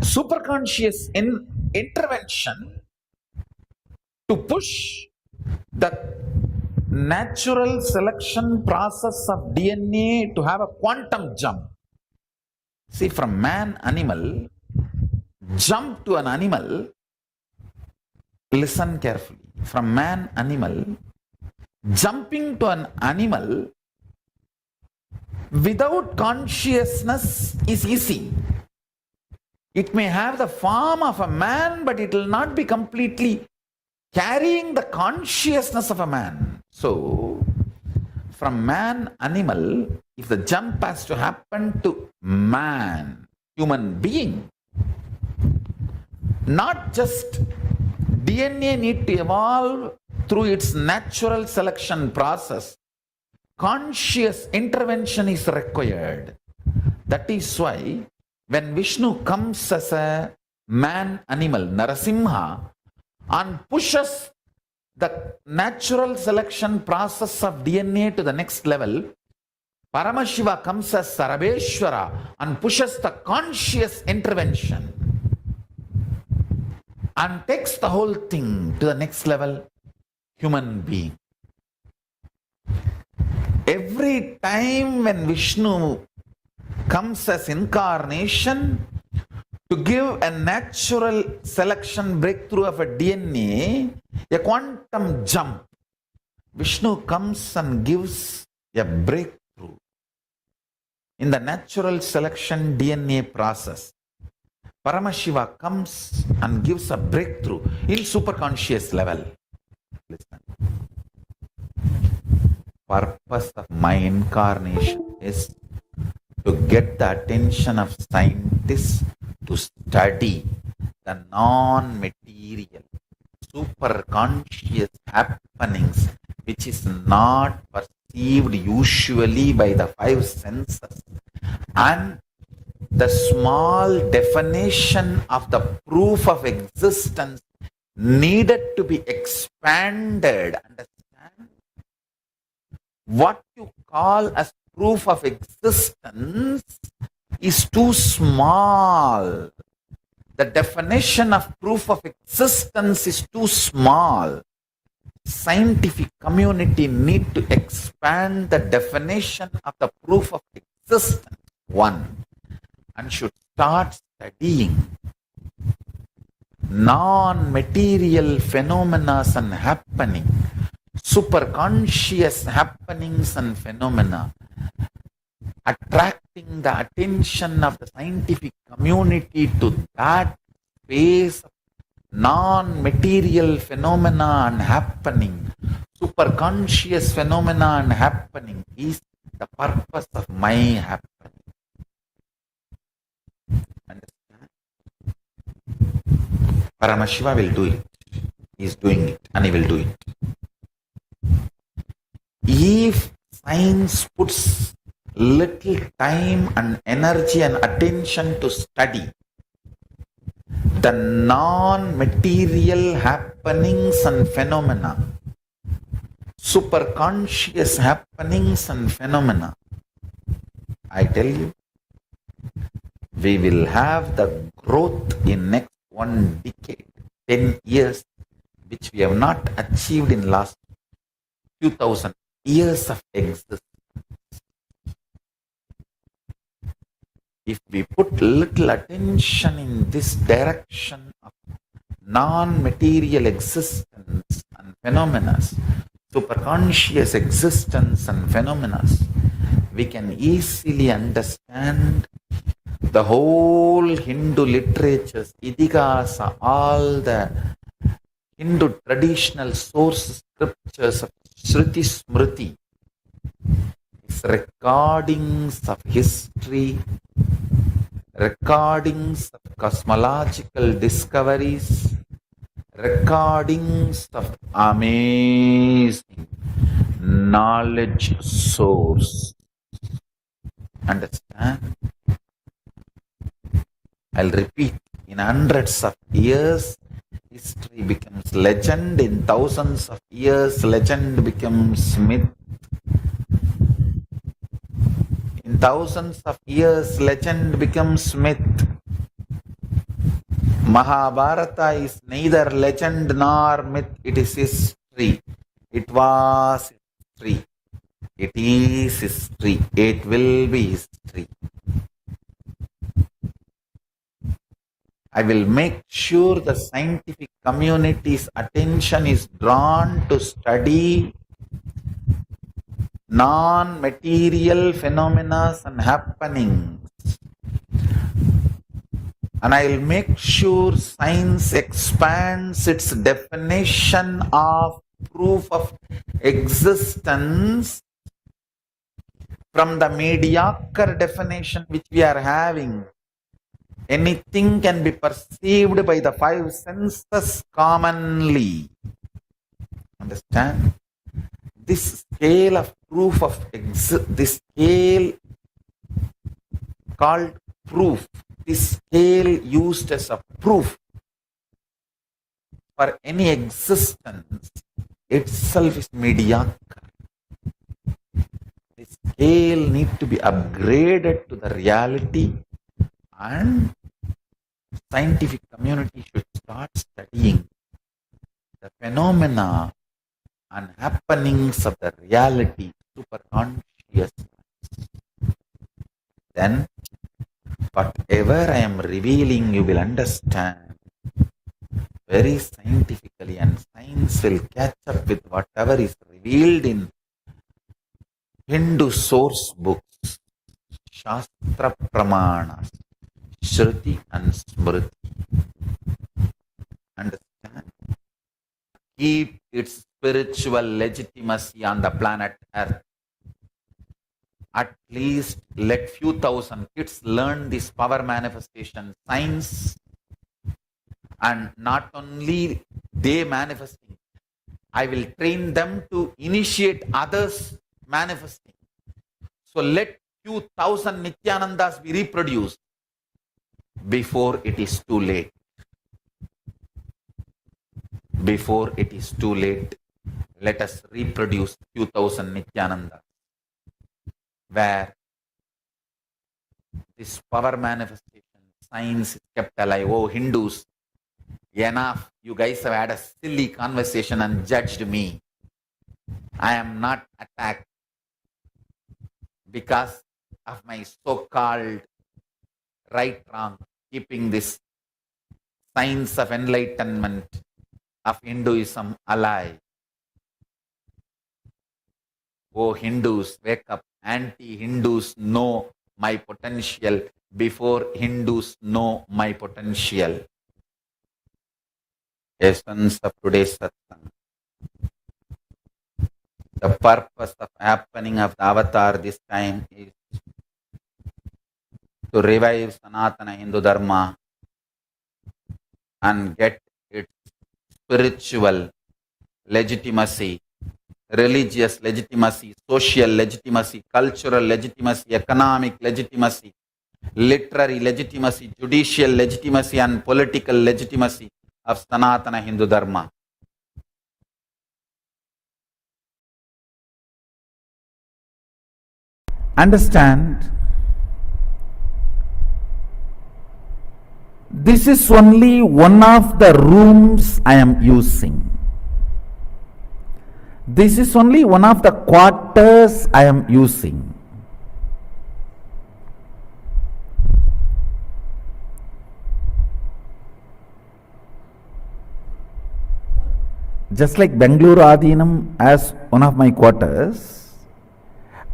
superconscious intervention to push the natural selection process of DNA to have a quantum jump. See, from man, animal, jump to an animal, listen carefully. From man, animal, jumping to an animal without consciousness is easy. It may have the form of a man, but it will not be completely carrying the consciousness of a man. So, from man, animal, if the jump has to happen to man, human being, not just DNA need to evolve through its natural selection process, conscious intervention is required. That is why when Vishnu comes as a man animal, Narasimha, and pushes the natural selection process of DNA to the next level, Paramashiva comes as Sarabeshwara and pushes the conscious intervention and takes the whole thing to the next level, human being. Every time when Vishnu comes as incarnation to give a natural selection breakthrough of a DNA, a quantum jump, Vishnu comes and gives a breakthrough. In the natural selection DNA process, Paramashiva comes and gives a breakthrough in superconscious level. Listen. Purpose of my incarnation is to get the attention of scientists to study the non-material, superconscious happenings which is not perceived usually by the five senses, and the small definition of the proof of existence needed to be expanded. Understand? What you call as proof of existence is too small. The definition of proof of existence is too small. Scientific community need to expand the definition of the proof of existence, one, and should start studying non-material phenomena and happening, superconscious happenings and phenomena, attracting the attention of the scientific community to that space of non-material phenomena and happening, superconscious phenomena and happening is the purpose of my happening. Understand? Paramashiva will do it. He is doing it and he will do it. If science puts little time and energy and attention to study the non-material happenings and phenomena, superconscious happenings and phenomena, I tell you, we will have the growth in next 1 decade, 10 years, which we have not achieved in last 2000 years of existence. If we put little attention in this direction of non-material existence and phenomena, superconscious existence and phenomena, we can easily understand the whole Hindu literatures, Idihasa, all the Hindu traditional source scriptures of Shruti Smriti, recordings of history, recordings of cosmological discoveries, recordings of amazing knowledge source. Understand? I'll repeat, in hundreds of years, history becomes legend. In thousands of years, legend becomes myth. In thousands of years, legend becomes myth. Mahabharata is neither legend nor myth, it is history. It was history. It is history. It will be history. I will make sure the scientific community's attention is drawn to study non-material phenomena and happenings. And I will make sure science expands its definition of proof of existence from the mediocre definition which we are having. Anything can be perceived by the five senses commonly. Understand? This scale of proof of this scale called proof, this scale used as a proof for any existence itself is mediocre. This scale needs to be upgraded to the reality, and scientific community should start studying the phenomena and happenings of the reality, superconsciousness. Then, whatever I am revealing, you will understand very scientifically, and science will catch up with whatever is revealed in Hindu source books, Shastra Pramanas, Shruti and Smriti. Understand? Keep its spiritual legitimacy on the planet Earth. At least let few thousand kids learn this power manifestation science, and not only they manifesting, I will train them to initiate others manifesting. So let few thousand Nityanandas be reproduced before it is too late. Before it is too late, let us reproduce few thousand Nityanandas, where this power manifestation science is kept alive. Oh, Hindus, enough. You guys have had a silly conversation and judged me. I am not attacked because of my so-called right wrong, keeping this science of enlightenment of Hinduism alive. Oh, Hindus, wake up. Anti-Hindus know my potential before Hindus know my potential. Essence of today's satsang. The purpose of happening of the avatar this time is to revive Sanatana Hindu Dharma and get its spiritual legitimacy, religious legitimacy, social legitimacy, cultural legitimacy, economic legitimacy, literary legitimacy, judicial legitimacy, and political legitimacy of Sanatana Hindu Dharma. Understand, this is only one of the rooms I am using. This is only one of the quarters I am using. Just like Bangalore Adhinam as one of my quarters,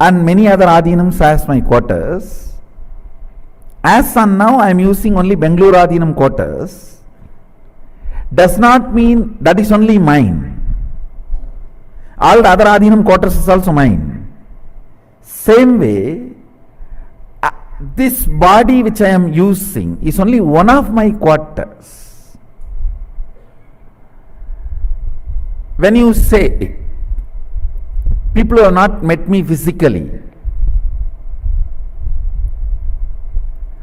and many other Adhinams as my quarters, as on now I am using only Bangalore Adhinam quarters, does not mean that is only mine. All the other Adhinam quarters is also mine. Same way, this body which I am using is only one of my quarters. When you say, people who have not met me physically,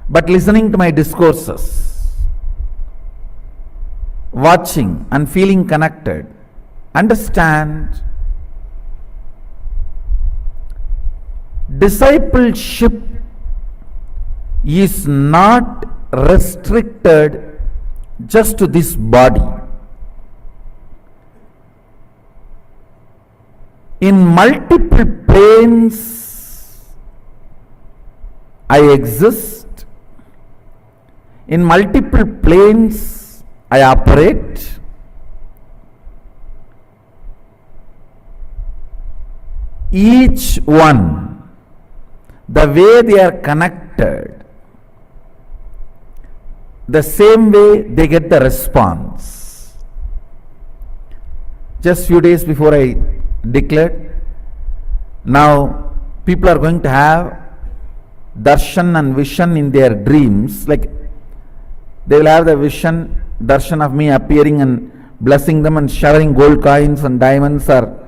but listening to my discourses, watching and feeling connected, understand, discipleship is not restricted just to this body. In multiple planes, I exist. In multiple planes, I operate. Each one, the way they are connected, the same way they get the response. Just few days before I declared, now people are going to have darshan and vision in their dreams. Like they will have the vision, darshan of me appearing and blessing them and showering gold coins and diamonds, or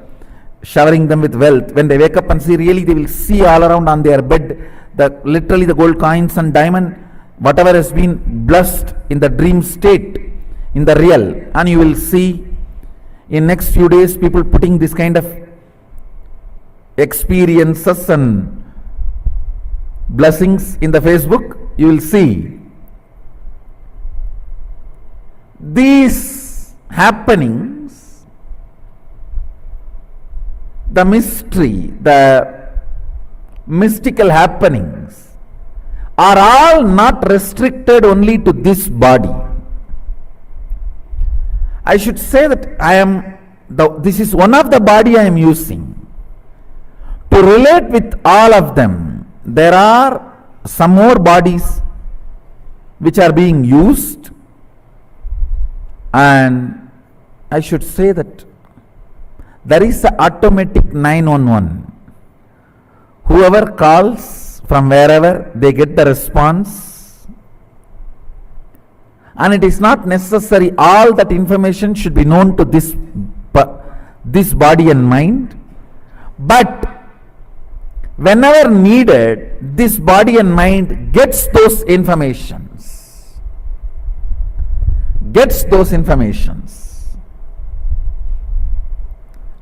showering them with wealth. When they wake up and see, really they will see all around on their bed that literally the gold coins and diamond, whatever has been blessed in the dream state, in the real. And you will see in next few days people putting this kind of experiences and blessings in the Facebook. You will see these happenings, the mystery, the mystical happenings are all not restricted only to this body. I should say that this is one of the body I am using. To relate with all of them, there are some more bodies which are being used, and I should say that there is an automatic 911. Whoever calls from wherever, they get the response, and it is not necessary all that information should be known to this body and mind, but whenever needed, this body and mind gets those informations.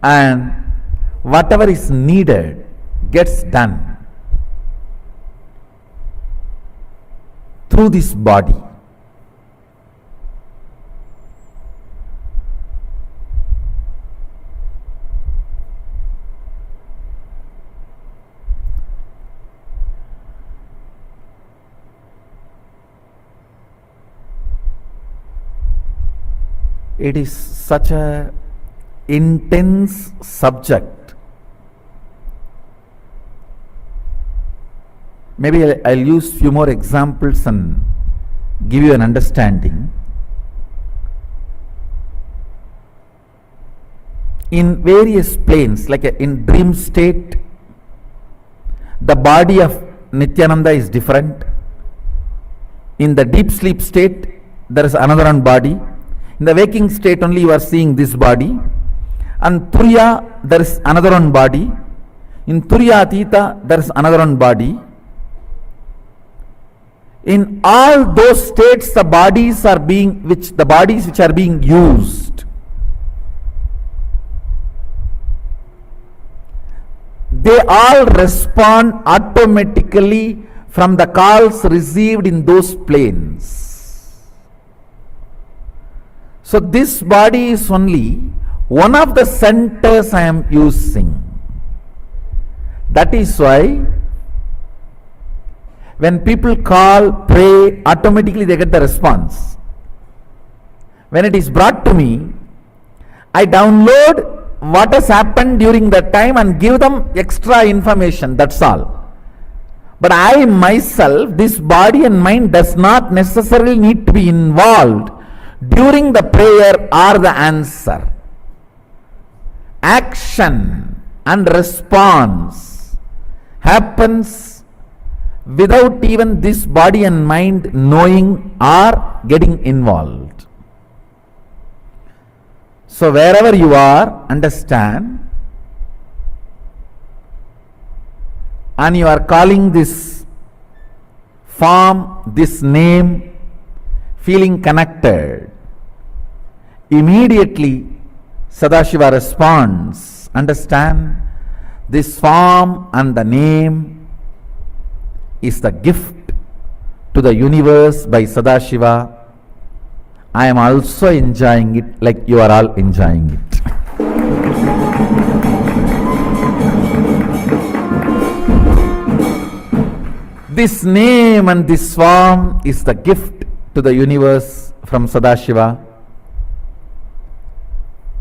And whatever is needed gets done through this body. It is such a intense subject. Maybe I'll use few more examples and give you an understanding. In various planes, like in dream state, the body of Nityananda is different. In the deep sleep state, there is another one body. In the waking state only you are seeing this body. And Turiya, there is another one body. In Turiya Atita, there is another one body. In all those states, the bodies which are being used, they all respond automatically from the calls received in those planes. So this body is only one of the centers I am using. That is why when people call, pray, automatically they get the response. When it is brought to me, I download what has happened during that time and give them extra information, that's all. But I myself, this body and mind does not necessarily need to be involved during the prayer or the answer. Action and response happens without even this body and mind knowing or getting involved. So wherever you are, understand, and you are calling this form, this name, feeling connected, immediately Sadashiva responds. Understand, this form and the name is the gift to the universe by Sadashiva. I am also enjoying it like you are all enjoying it. This name and this form is the gift to the universe from Sadashiva.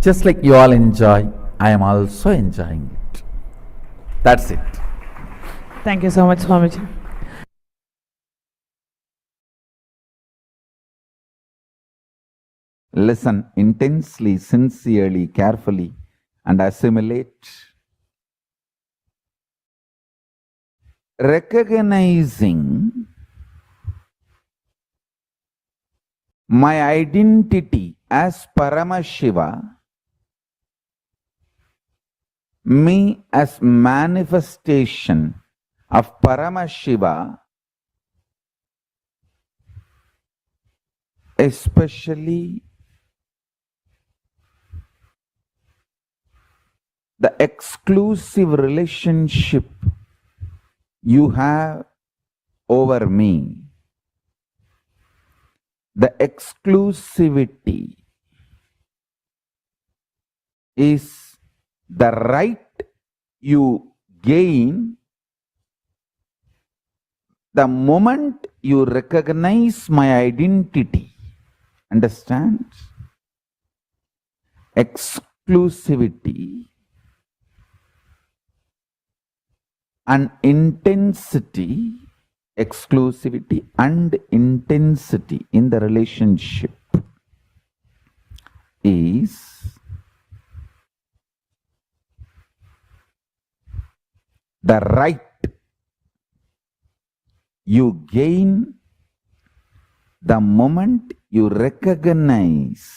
Just like you all enjoy, I am also enjoying it. That's it. Thank you so much, Swamiji. Listen intensely, sincerely, carefully, and assimilate. Recognizing my identity as Paramashiva, me as manifestation of Paramashiva, especially the exclusive relationship you have over me, the exclusivity is the right you gain the moment you recognize my identity. Understand? Exclusivity and intensity exclusivity and intensity in the relationship is the right you gain the moment you recognize,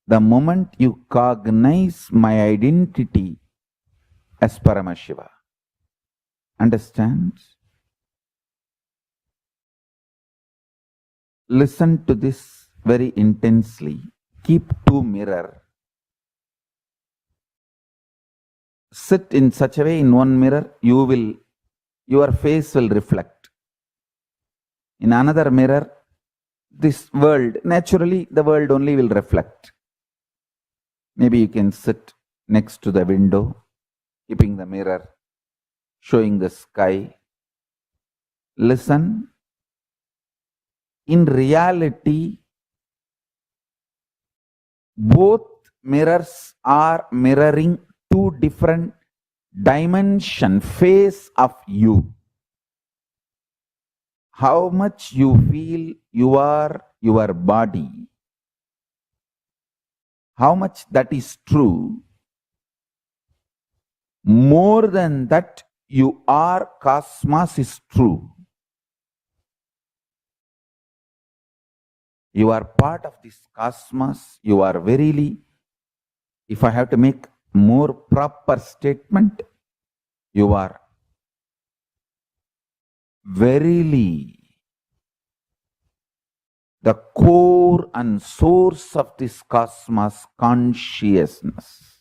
the moment you cognize my identity as Paramashiva. Understand? Listen to this very intensely. Keep two mirrors. Sit in such a way in one mirror, your face will reflect. In another mirror, this world, naturally the world only will reflect. Maybe you can sit next to the window, keeping the mirror, showing the sky. Listen. In reality, both mirrors are mirroring two different dimension, phase of you. How much you feel you are your body, how much that is true, more than that you are cosmos is true. You are part of this cosmos. You are verily, if I have to make more proper statement, you are verily the core and source of this cosmos consciousness.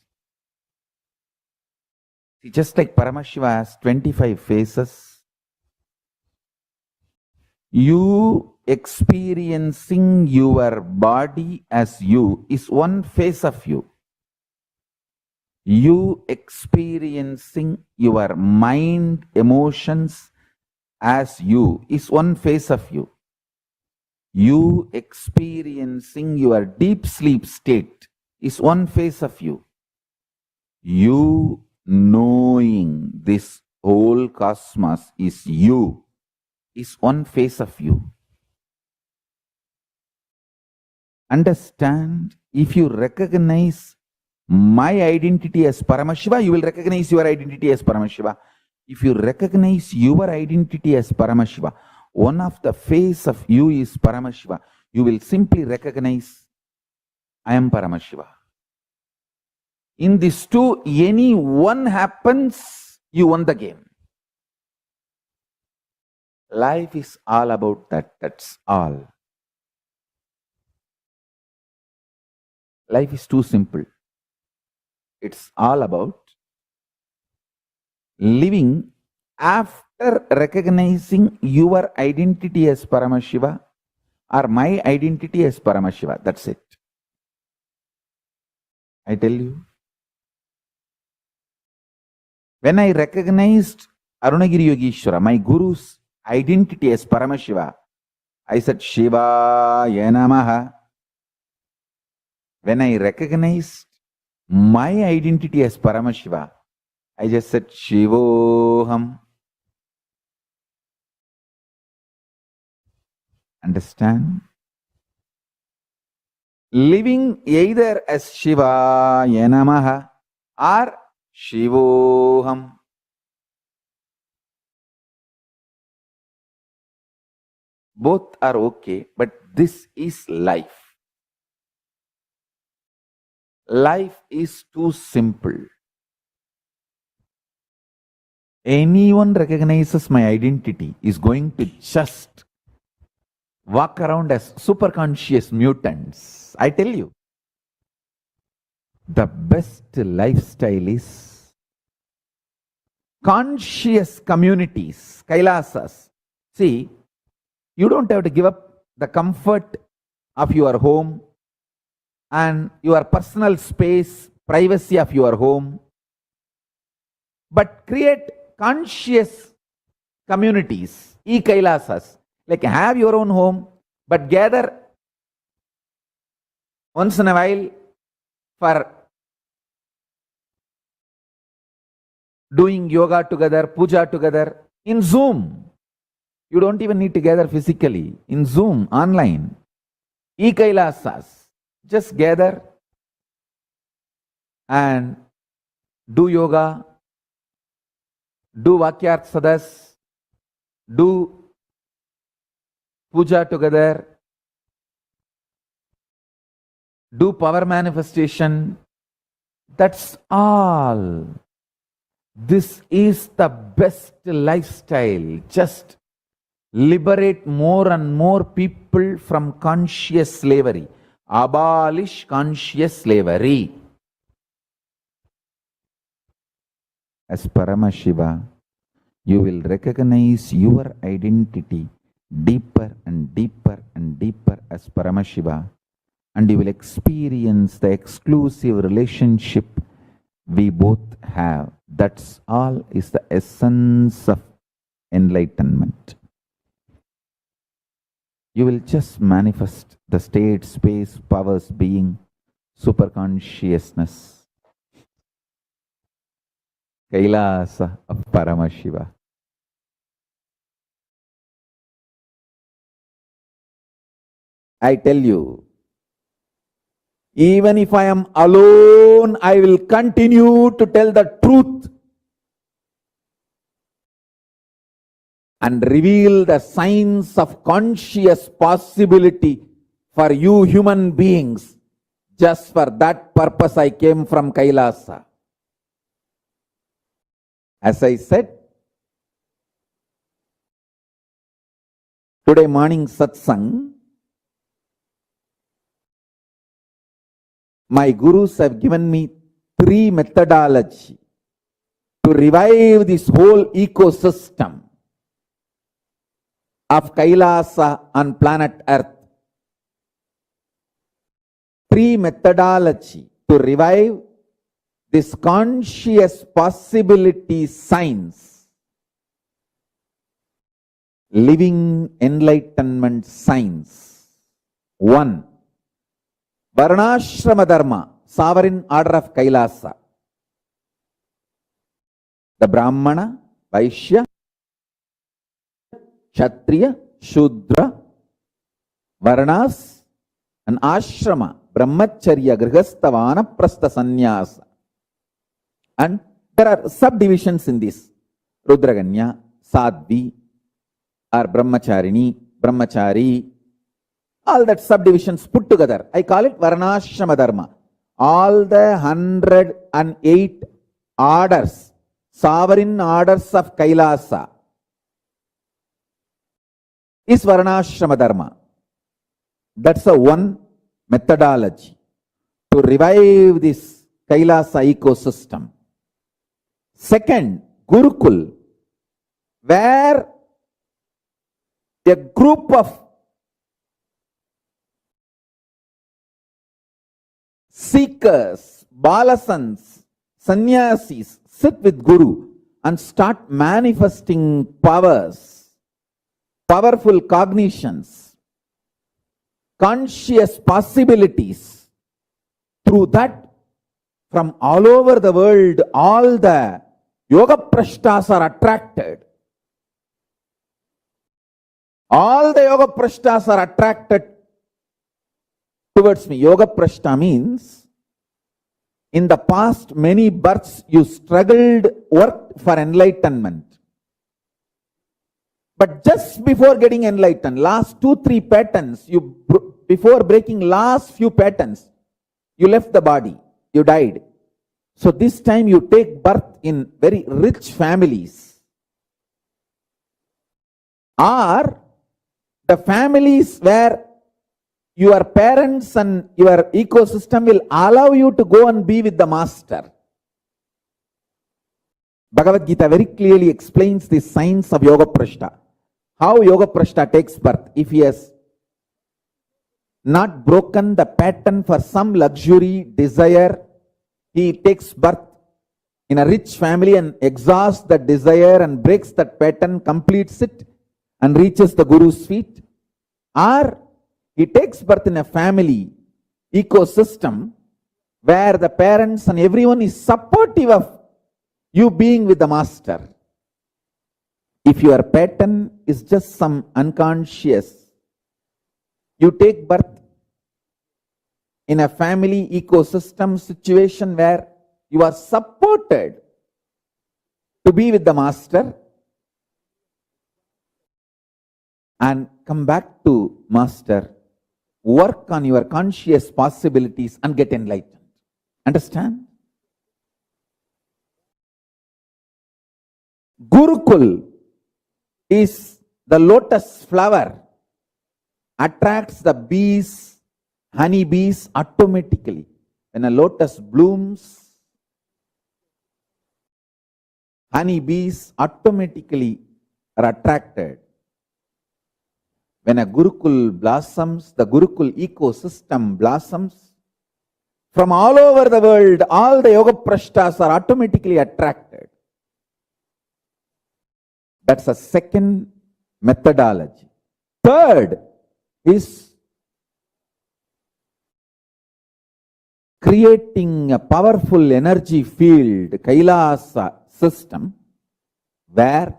See, just like Paramashiva has 25 faces, you experiencing your body as you is one face of you. You experiencing your mind, emotions as you is one face of you. You experiencing your deep sleep state is one face of you. You knowing this whole cosmos is you is one face of you. Understand, if you recognize my identity as Paramashiva, you will recognize your identity as Paramashiva. If you recognize your identity as Paramashiva, one of the face of you is Paramashiva, you will simply recognize, I am Paramashiva. In these two, any one happens, you won the game. Life is all about that. That's all. Life is too simple. It's all about living after recognizing your identity as Paramashiva or my identity as Paramashiva. That's it. I tell you. When I recognized Arunagiri Yogeshwara, my guru's identity as Paramashiva, I said Shiva Namaha. When I recognized my identity as Paramashiva, I just said Shivoham. Understand? Living either as Shiva Namaha or Shivoham. Both are okay, but this is life. Life is too simple. Anyone recognizes my identity is going to just walk around as superconscious mutants. I tell you, the best lifestyle is conscious communities, Kailasas. See, you don't have to give up the comfort of your home and your personal space, privacy of your home, but create conscious communities, e-Kailasas. Like have your own home, but gather once in a while for doing yoga together, puja together in Zoom. You don't even need to gather physically. In Zoom, online. E-Kailasas. Just gather and do yoga, do Vakyart Sadas, do puja together, do power manifestation. That's all. This is the best lifestyle. Just liberate more and more people from conscious slavery. Abolish conscious slavery. As Paramashiva, you will recognize your identity deeper and deeper and deeper as Paramashiva, and you will experience the exclusive relationship we both have. That's all is the essence of enlightenment. You will just manifest the state, space, powers, being, superconsciousness. Kailasa of Paramashiva. I tell you, even if I am alone, I will continue to tell the truth and reveal the signs of conscious possibility for you human beings. Just for that purpose I came from Kailasa. As I said, today morning satsang, my gurus have given me 3 methodology to revive this whole ecosystem of Kailasa on planet Earth. 3 methodology to revive this conscious possibility science, living enlightenment science. 1. Varnashrama Dharma, sovereign order of Kailasa. The Brahmana, Vaishya, Kshatriya, Shudra, Varnas, and Ashrama, Brahmacharya, Grihastha, Vanaprastha, Sannyasa. And there are subdivisions in this. Rudraganya, Sadhvi, or Brahmacharini, Brahmachari, all that subdivisions put together. I call it Varnashrama Dharma. All the 108 orders, sovereign orders of Kailasa is Varnashrama Dharma. That's a one methodology to revive this Kailasa ecosystem. Second, Gurukul, where a group of seekers, balasans, sannyasis sit with Guru and start manifesting powers, powerful cognitions, conscious possibilities. Through that, from all over the world, all the yoga prashtas are attracted. All the yoga prashtas are attracted towards me. Yoga prashta means, in the past many births you struggled, worked for enlightenment. But just before getting enlightened, last 2-3 patterns, before breaking last few patterns, you left the body, you died. So this time you take birth in very rich families. Or the families where your parents and your ecosystem will allow you to go and be with the master. Bhagavad Gita very clearly explains the science of Yoga Prashta. How Yoga Prashta takes birth. If he has not broken the pattern for some luxury, desire, he takes birth in a rich family and exhausts that desire and breaks that pattern, completes it, and reaches the Guru's feet. Or he takes birth in a family ecosystem where the parents and everyone is supportive of you being with the master. If your pattern is just some unconscious, you take birth in a family ecosystem situation where you are supported to be with the master and come back to master, work on your conscious possibilities and get enlightened. Understand? Gurukul is the lotus flower, attracts the bees, honey bees automatically. When a lotus blooms, honey bees automatically are attracted. When a Gurukul blossoms, the Gurukul ecosystem blossoms. From all over the world, all the yoga prashtas are automatically attracted. That's a second methodology. Third is creating a powerful energy field, Kailasa system, where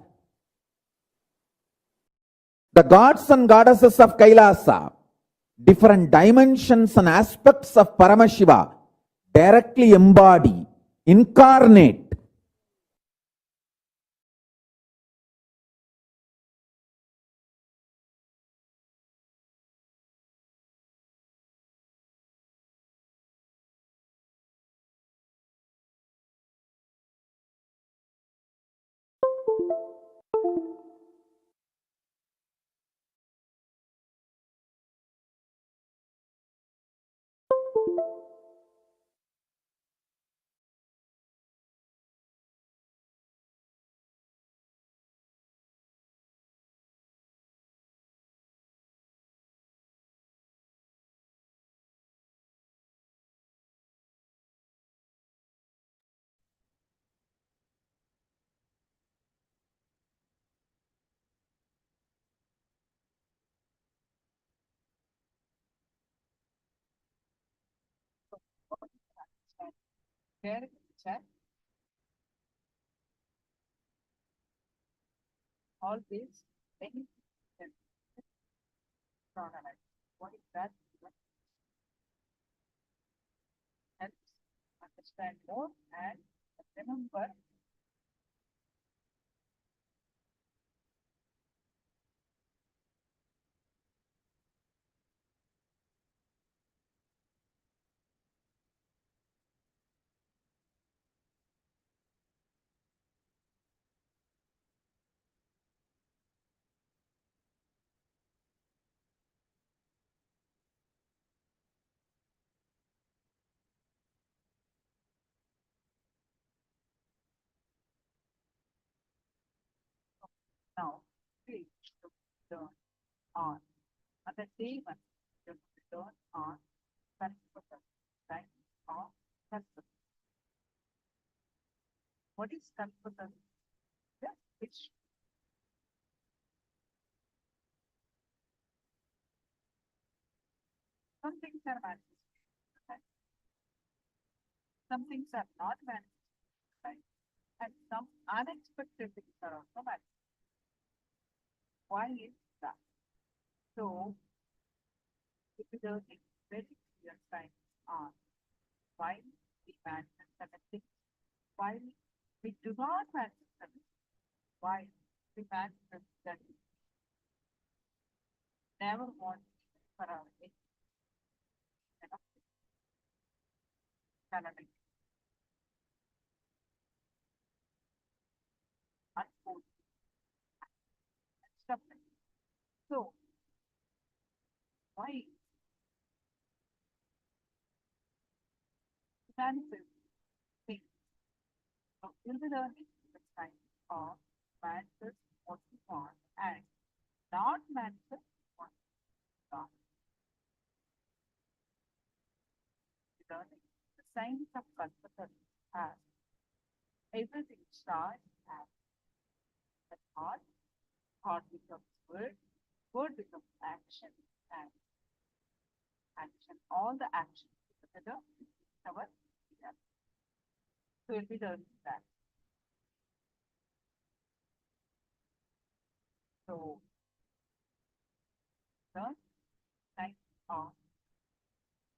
the gods and goddesses of Kailasa, different dimensions and aspects of Paramashiva, directly embody, incarnate. Share it in the chat. Always, any product. What is that? Helps understand more and remember now. Please turn on. At the same time, you turn on Sankalpa, right? Or Sankalpa. What is Sankalpa? Yeah, which some things are manifested, right? Some things are not manifested, right? And some unexpected things are also manifested. Why is that? So, if you don't take very clear signs on why we manifest certain things, why we do not manifest certain things, why we manifest that we never want for our challenge unfold and stuff like that. So, why manifest things? So, you'll be learning the signs of manifest what you want and not manifest what you want. Learning the signs of Kalpataru as everything starts as a thought becomes word becomes action, and action, all the actions together is our reality. So we'll be learning that. So, the type of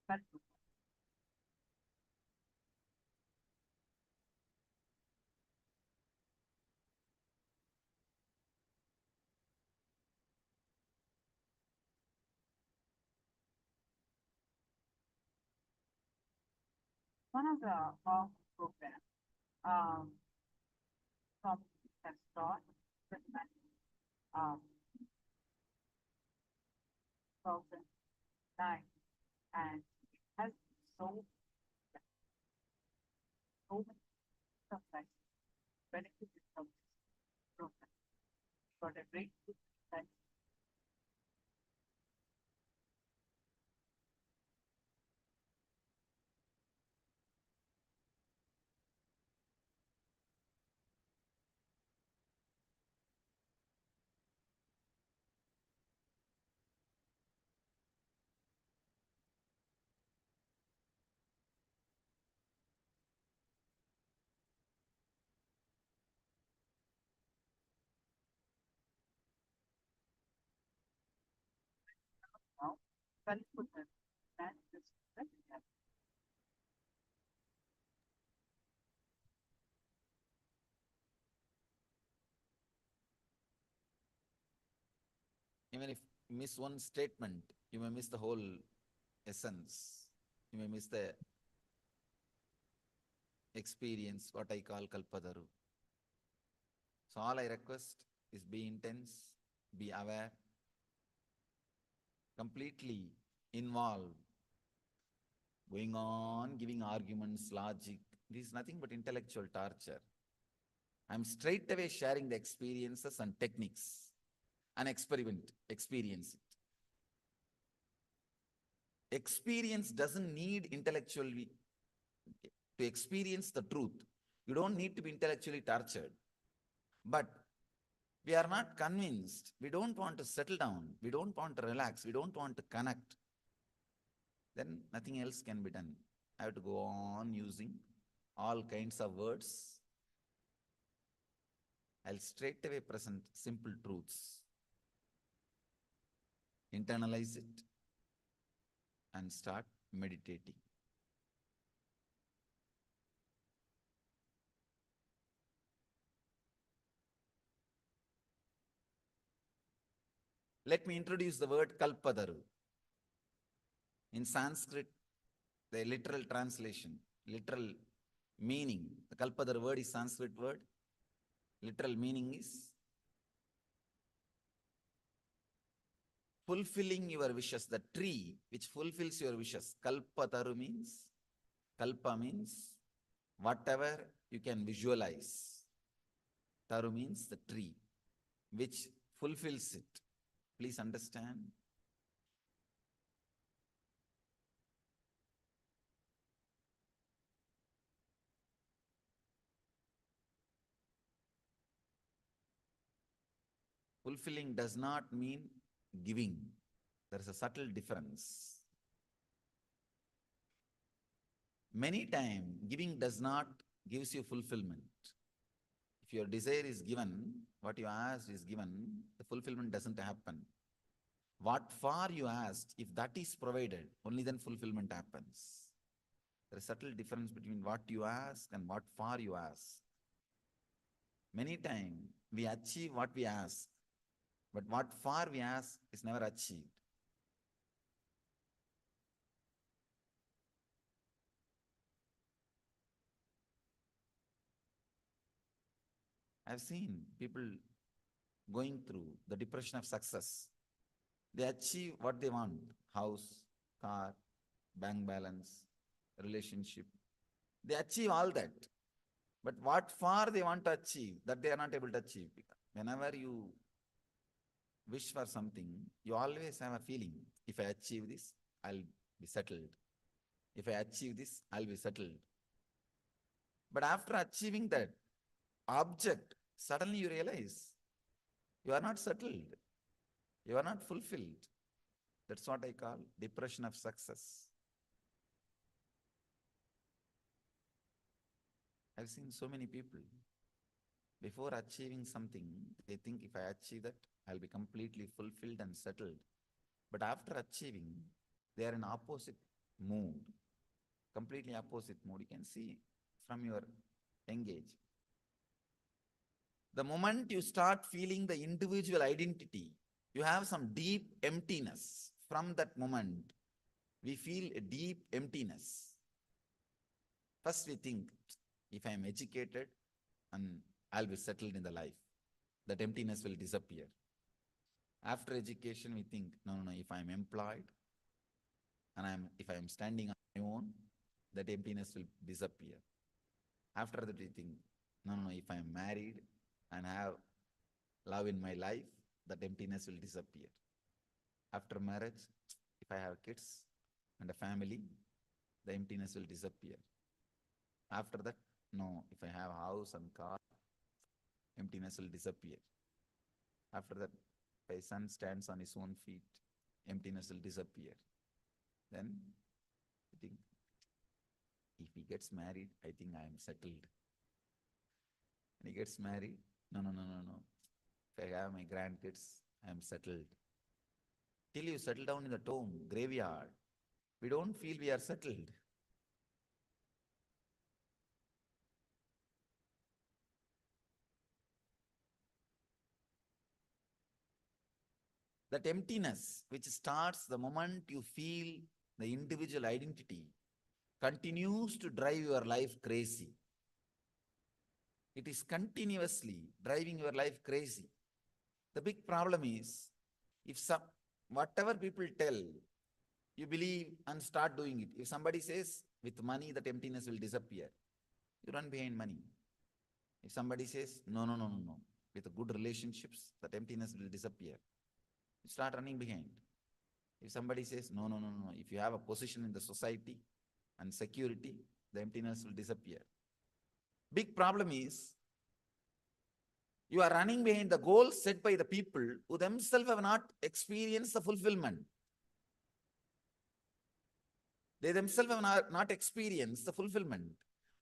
person. One of the program from has taught um 2009, and it has so many like benefits from this program. Got a great like now, well-put and this Even if you miss one statement, you may miss the whole essence. You may miss the experience, what I call Kalpadaru. So all I request is be intense, be aware, completely involved, going on, giving arguments, logic. This is nothing but intellectual torture. I'm straight away sharing the experiences and techniques and experience it. Experience doesn't need intellectually to experience the truth. You don't need to be intellectually tortured. But we are not convinced. We don't want to settle down. We don't want to relax. We don't want to connect. Then nothing else can be done. I have to go on using all kinds of words. I'll straight away present simple truths. Internalize it and start meditating. Let me introduce the word Kalpadaru. In Sanskrit, the literal translation, literal meaning, the Kalpadaru word is Sanskrit word. Literal meaning is fulfilling your wishes, the tree which fulfills your wishes. Kalpataru means, kalpa means whatever you can visualize. Taru means the tree which fulfills it. Please understand. Fulfilling does not mean giving. There is a subtle difference. Many times, giving does not gives you fulfillment. If your desire is given, what you asked is given, the fulfillment doesn't happen. What for you asked, if that is provided, only then fulfillment happens. There is a subtle difference between what you ask and what for you ask. Many times, we achieve what we ask, but what for we ask is never achieved. I've seen people going through the depression of success. They achieve what they want: house, car, bank balance, relationship. They achieve all that. But what for they want to achieve, that they are not able to achieve. Whenever you wish for something, you always have a feeling, if I achieve this, I'll be settled. If I achieve this, I'll be settled. But after achieving that object, suddenly you realize you are not settled. You are not fulfilled. That's what I call depression of success. I've seen so many people. Before achieving something, they think if I achieve that, I'll be completely fulfilled and settled. But after achieving, they are in opposite mood, completely opposite mood. You can see from your engage. The moment you start feeling the individual identity, you have some deep emptiness. From that moment, we feel a deep emptiness. First we think, if I am educated and I'll be settled in the life, that emptiness will disappear. After education, we think, no, if I'm employed and if I'm standing on my own, that emptiness will disappear. After that, we think, no, if I'm married and have love in my life, that emptiness will disappear. After marriage, if I have kids and a family, the emptiness will disappear. After that, no, if I have a house and car, emptiness will disappear. After that, if my son stands on his own feet, emptiness will disappear. Then I think, if he gets married, I think I am settled. When he gets married, no. If I have my grandkids, I am settled. Till you settle down in the tomb, graveyard, we don't feel we are settled. That emptiness, which starts the moment you feel the individual identity, continues to drive your life crazy. It is continuously driving your life crazy. The big problem is, if whatever people tell, you believe and start doing it. If somebody says, with money, that emptiness will disappear, you run behind money. If somebody says, no, with good relationships, that emptiness will disappear, you start running behind. If somebody says, no, if you have a position in the society and security, the emptiness will disappear. Big problem is, you are running behind the goals set by the people who themselves have not experienced the fulfillment. They themselves have not experienced the fulfillment,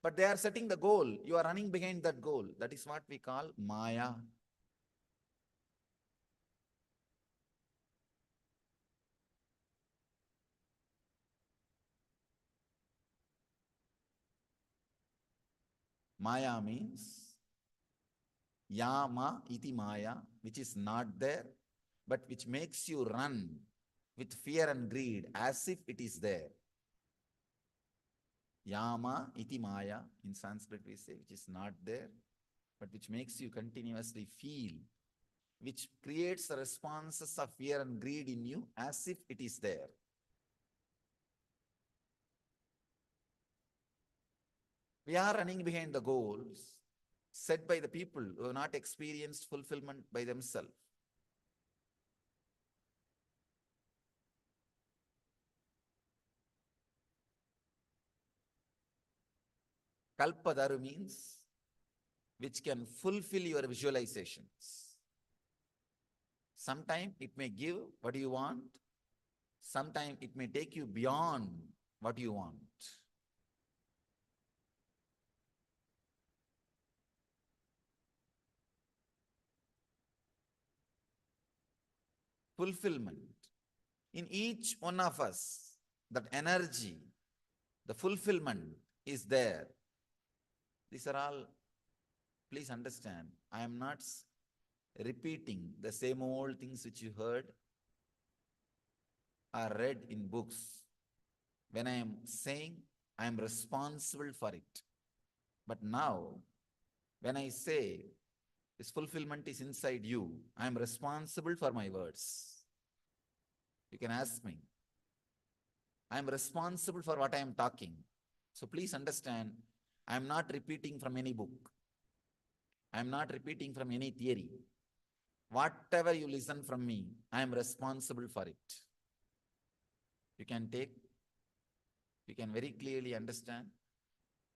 but they are setting the goal. You are running behind that goal. That is what we call Maya. Maya means Yama iti Maya, which is not there, but which makes you run with fear and greed as if it is there. Yama iti Maya, in Sanskrit we say, which is not there, but which makes you continuously feel, which creates the responses of fear and greed in you as if it is there. We are running behind the goals set by the people who have not experienced fulfillment by themselves. Kalpadaru means which can fulfill your visualizations. Sometimes it may give what you want. Sometimes it may take you beyond what you want. Fulfillment. In each one of us, that energy, the fulfillment is there. These are all, please understand, I am not repeating the same old things which you heard or read in books. When I am saying, I am responsible for it. But now, when I say this fulfillment is inside you, I am responsible for my words. You can ask me. I am responsible for what I am talking. So please understand, I am not repeating from any book. I am not repeating from any theory. Whatever you listen from me, I am responsible for it. You can very clearly understand,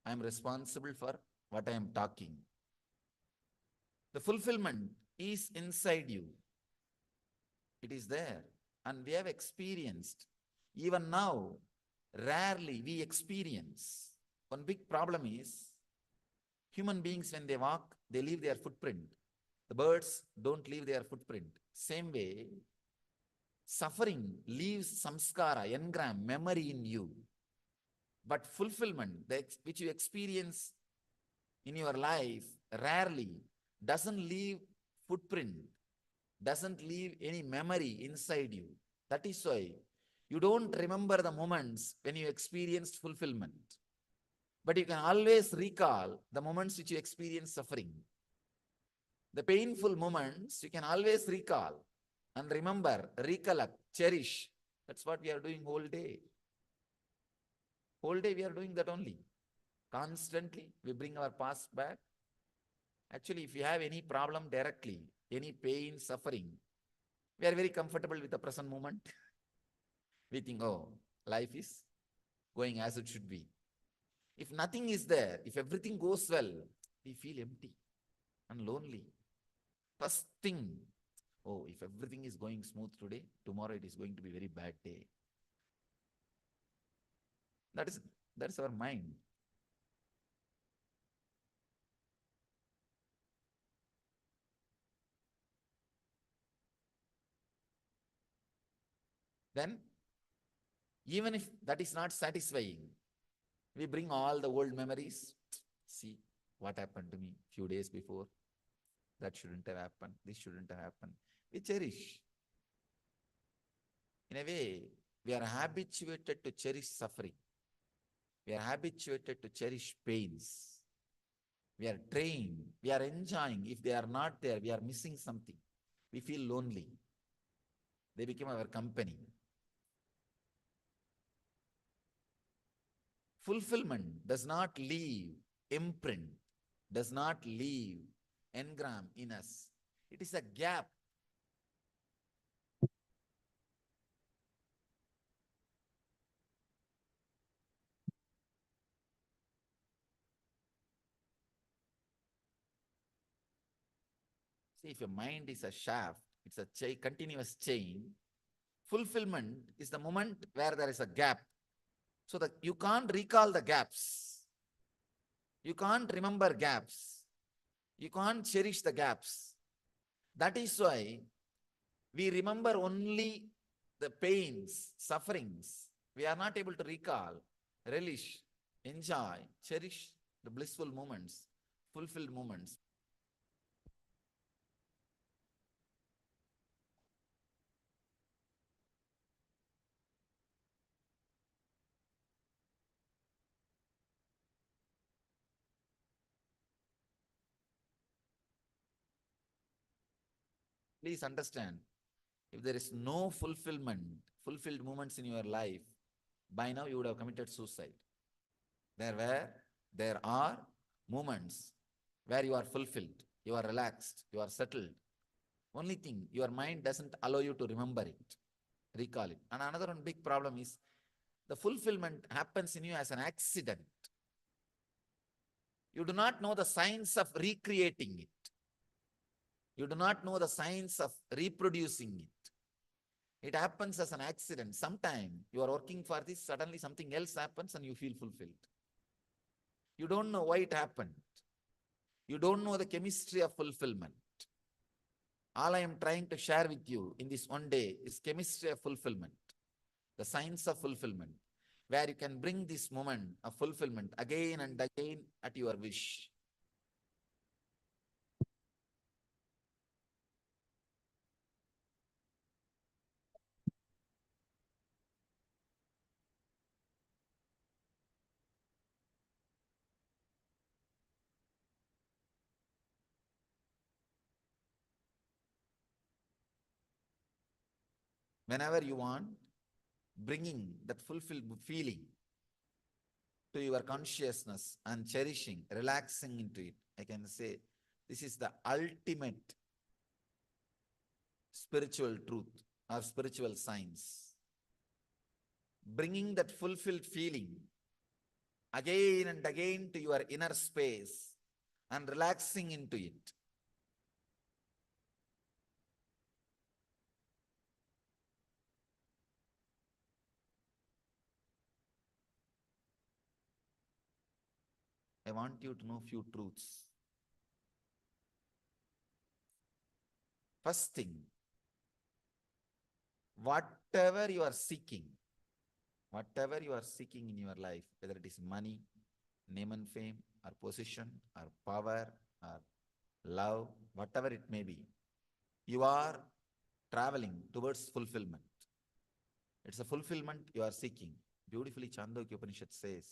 I am responsible for what I am talking. The fulfillment is inside you. It is there. And we have experienced. Even now, rarely we experience. One big problem is, human beings, when they walk they leave their footprint. The birds don't leave their footprint. Same way, suffering leaves samskara, engram, memory in you. But fulfillment, which you experience in your life, rarely doesn't leave footprint, doesn't leave any memory inside you. That is why you don't remember the moments when you experienced fulfillment. But you can always recall the moments which you experienced suffering. The painful moments you can always recall and remember, recollect, cherish. That's what we are doing whole day. Whole day we are doing that only. Constantly we bring our past back. Actually, if you have any problem directly, any pain, suffering, we are very comfortable with the present moment. We think, oh, life is going as it should be. If nothing is there, if everything goes well, we feel empty and lonely. First thing, oh, if everything is going smooth today, tomorrow it is going to be a very bad day. That's our mind. Then, even if that is not satisfying, we bring all the old memories. See what happened to me a few days before. That shouldn't have happened. This shouldn't have happened. We cherish. In a way, we are habituated to cherish suffering. We are habituated to cherish pains. We are trained. We are enjoying. If they are not there, we are missing something. We feel lonely. They become our company. Fulfillment does not leave imprint, does not leave engram in us. It is a gap. See, if your mind is a shaft, it's a continuous chain. Fulfillment is the moment where there is a gap. So that you can't recall the gaps. You can't remember gaps. You can't cherish the gaps. That is why we remember only the pains, sufferings. We are not able to recall, relish, enjoy, cherish the blissful moments, fulfilled moments. Please understand, if there is no fulfilled moments in your life, by now you would have committed suicide. There are moments where you are fulfilled, you are relaxed, you are settled. Only thing, your mind doesn't allow you to remember it, recall it. And another one big problem is the fulfillment happens in you as an accident. You do not know the science of recreating it. You do not know the science of reproducing it. It happens as an accident. Sometime you are working for this, suddenly something else happens and you feel fulfilled. You don't know why it happened. You don't know the chemistry of fulfillment. All I am trying to share with you in this one day is chemistry of fulfillment, the science of fulfillment, where you can bring this moment of fulfillment again and again at your wish. Whenever you want, bringing that fulfilled feeling to your consciousness and cherishing, relaxing into it. I can say this is the ultimate spiritual truth or spiritual science. Bringing that fulfilled feeling again and again to your inner space and relaxing into it. I want you to know few truths. First thing, whatever you are seeking in your life, whether it is money, name and fame, or position, or power, or love, whatever it may be, you are traveling towards fulfillment. It's a fulfillment you are seeking. Beautifully, Chandogya Upanishad says,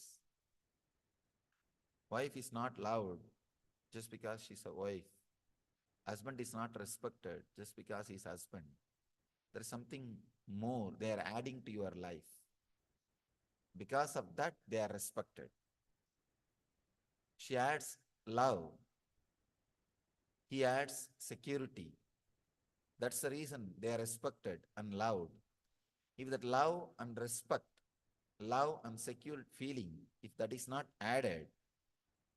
wife is not loved just because she's a wife. Husband is not respected just because he's husband. There is something more they are adding to your life. Because of that, they are respected. She adds love. He adds security. That's the reason they are respected and loved. If that love and respect, love and secure feeling, if that is not added,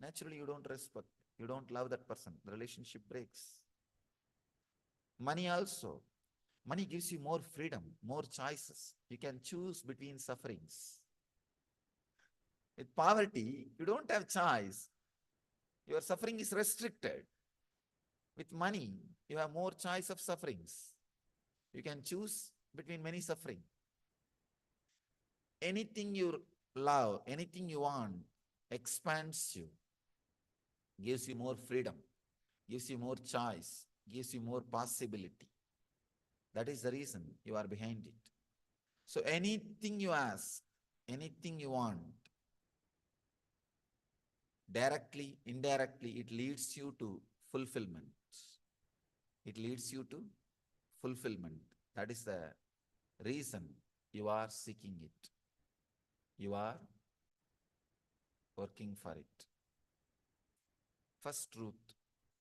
naturally you don't respect, you don't love that person. The relationship breaks. Money also. Money gives you more freedom, more choices. You can choose between sufferings. With poverty, you don't have choice. Your suffering is restricted. With money, you have more choice of sufferings. You can choose between many suffering. Anything you love, anything you want, expands you, gives you more freedom, gives you more choice, gives you more possibility. That is the reason you are behind it. So anything you ask, anything you want, directly, indirectly, it leads you to fulfillment. It leads you to fulfillment. That is the reason you are seeking it. You are working for it. First truth,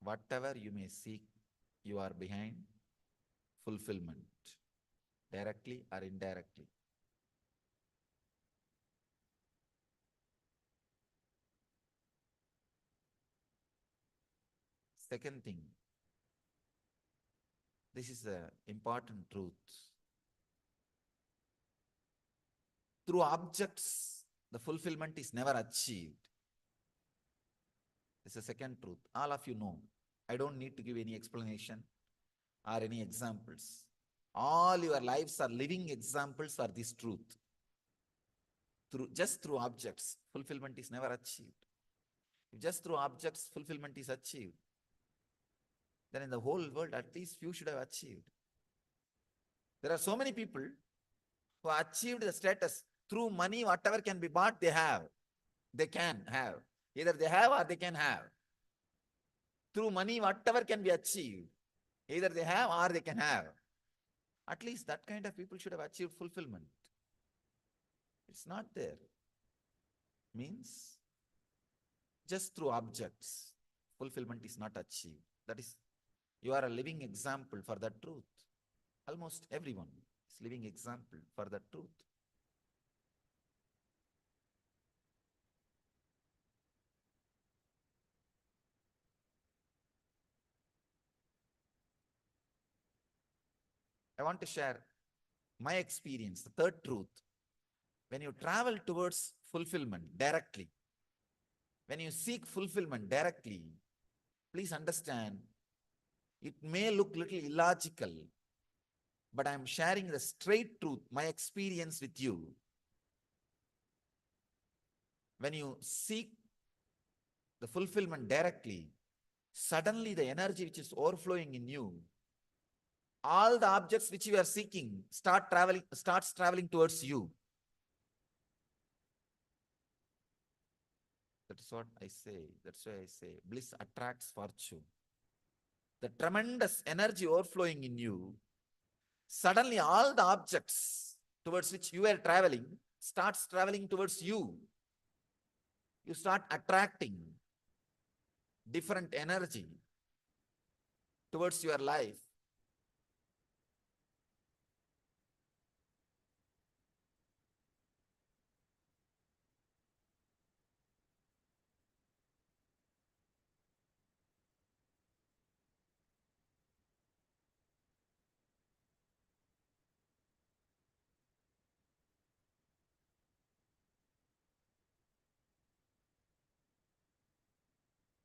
whatever you may seek, you are behind fulfillment, directly or indirectly. Second thing, this is an important truth. Through objects, the fulfillment is never achieved. This is the second truth. All of you know. I don't need to give any explanation or any examples. All your lives are living examples for this truth. Just through objects, fulfillment is never achieved. If just through objects, fulfillment is achieved, then in the whole world, at least few should have achieved. There are so many people who achieved the status through money, whatever can be bought, they have. They can have. Either they have or they can have. Through money, whatever can be achieved, either they have or they can have. At least that kind of people should have achieved fulfillment. It's not there. Means just through objects, fulfillment is not achieved. That is, you are a living example for that truth. Almost everyone is living example for that truth. I want to share my experience, the third truth. When you travel towards fulfillment directly, when you seek fulfillment directly, please understand, it may look little illogical, but I'm sharing the straight truth, my experience with you. When you seek the fulfillment directly, suddenly the energy which is overflowing in you, all the objects which you are seeking starts traveling towards you. That's what I say. That's why I say bliss attracts fortune. The tremendous energy overflowing in you, suddenly all the objects towards which you are traveling starts traveling towards you. You start attracting different energy towards your life.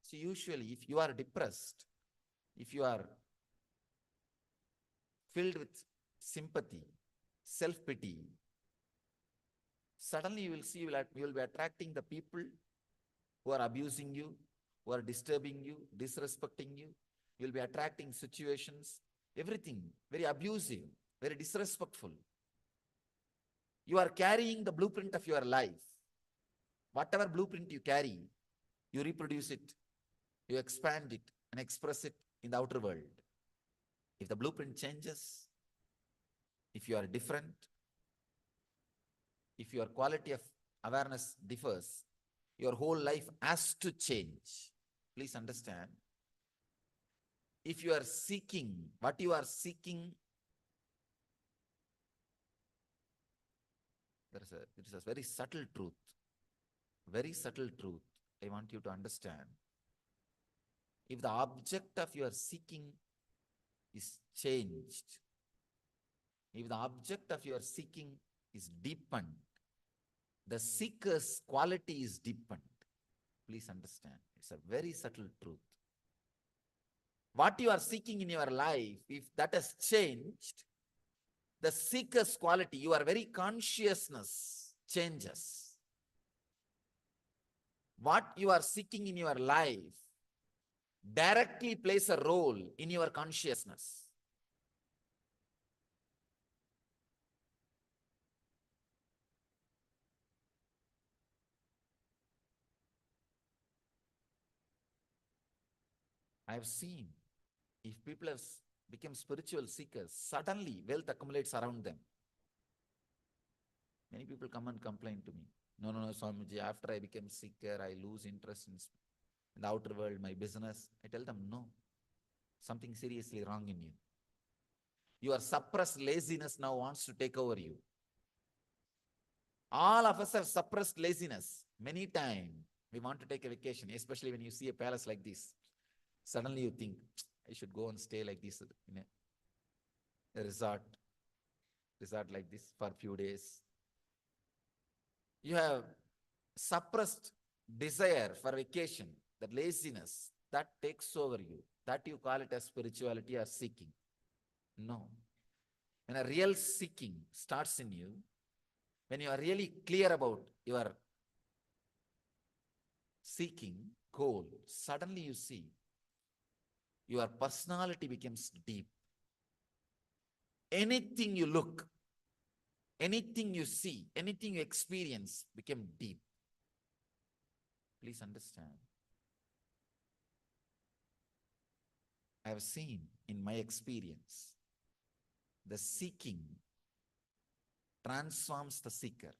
So usually if you are depressed, if you are filled with sympathy, self-pity, suddenly you will see you will be attracting the people who are abusing you, who are disturbing you, disrespecting you. You will be attracting situations, everything very abusive, very disrespectful. You are carrying the blueprint of your life. Whatever blueprint you carry, you reproduce it, you expand it and express it in the outer world. If the blueprint changes, if you are different, if your quality of awareness differs, your whole life has to change. Please understand. If you are seeking, what you are seeking, it is a very subtle truth. Very subtle truth. I want you to understand. If the object of your seeking is changed, if the object of your seeking is deepened, the seeker's quality is deepened. Please understand. It's a very subtle truth. What you are seeking in your life, if that has changed, the seeker's quality, your very consciousness changes. What you are seeking in your life directly plays a role in your consciousness. I have seen if people have become spiritual seekers, suddenly wealth accumulates around them. Many people come and complain to me. No, Swamiji, after I became seeker, I lose interest in the outer world, my business. I tell them, no, something seriously wrong in you. Your suppressed laziness now wants to take over you. All of us have suppressed laziness. Many times we want to take a vacation, especially when you see a palace like this. Suddenly you think, I should go and stay like this in a resort like this for a few days. You have suppressed desire for vacation, the laziness, that takes over you. That you call it as spirituality or seeking. No. When a real seeking starts in you, when you are really clear about your seeking goal, suddenly you see your personality becomes deep. Anything you look, anything you see, anything you experience become deep. Please understand. I have seen in my experience, the seeking transforms the seeker.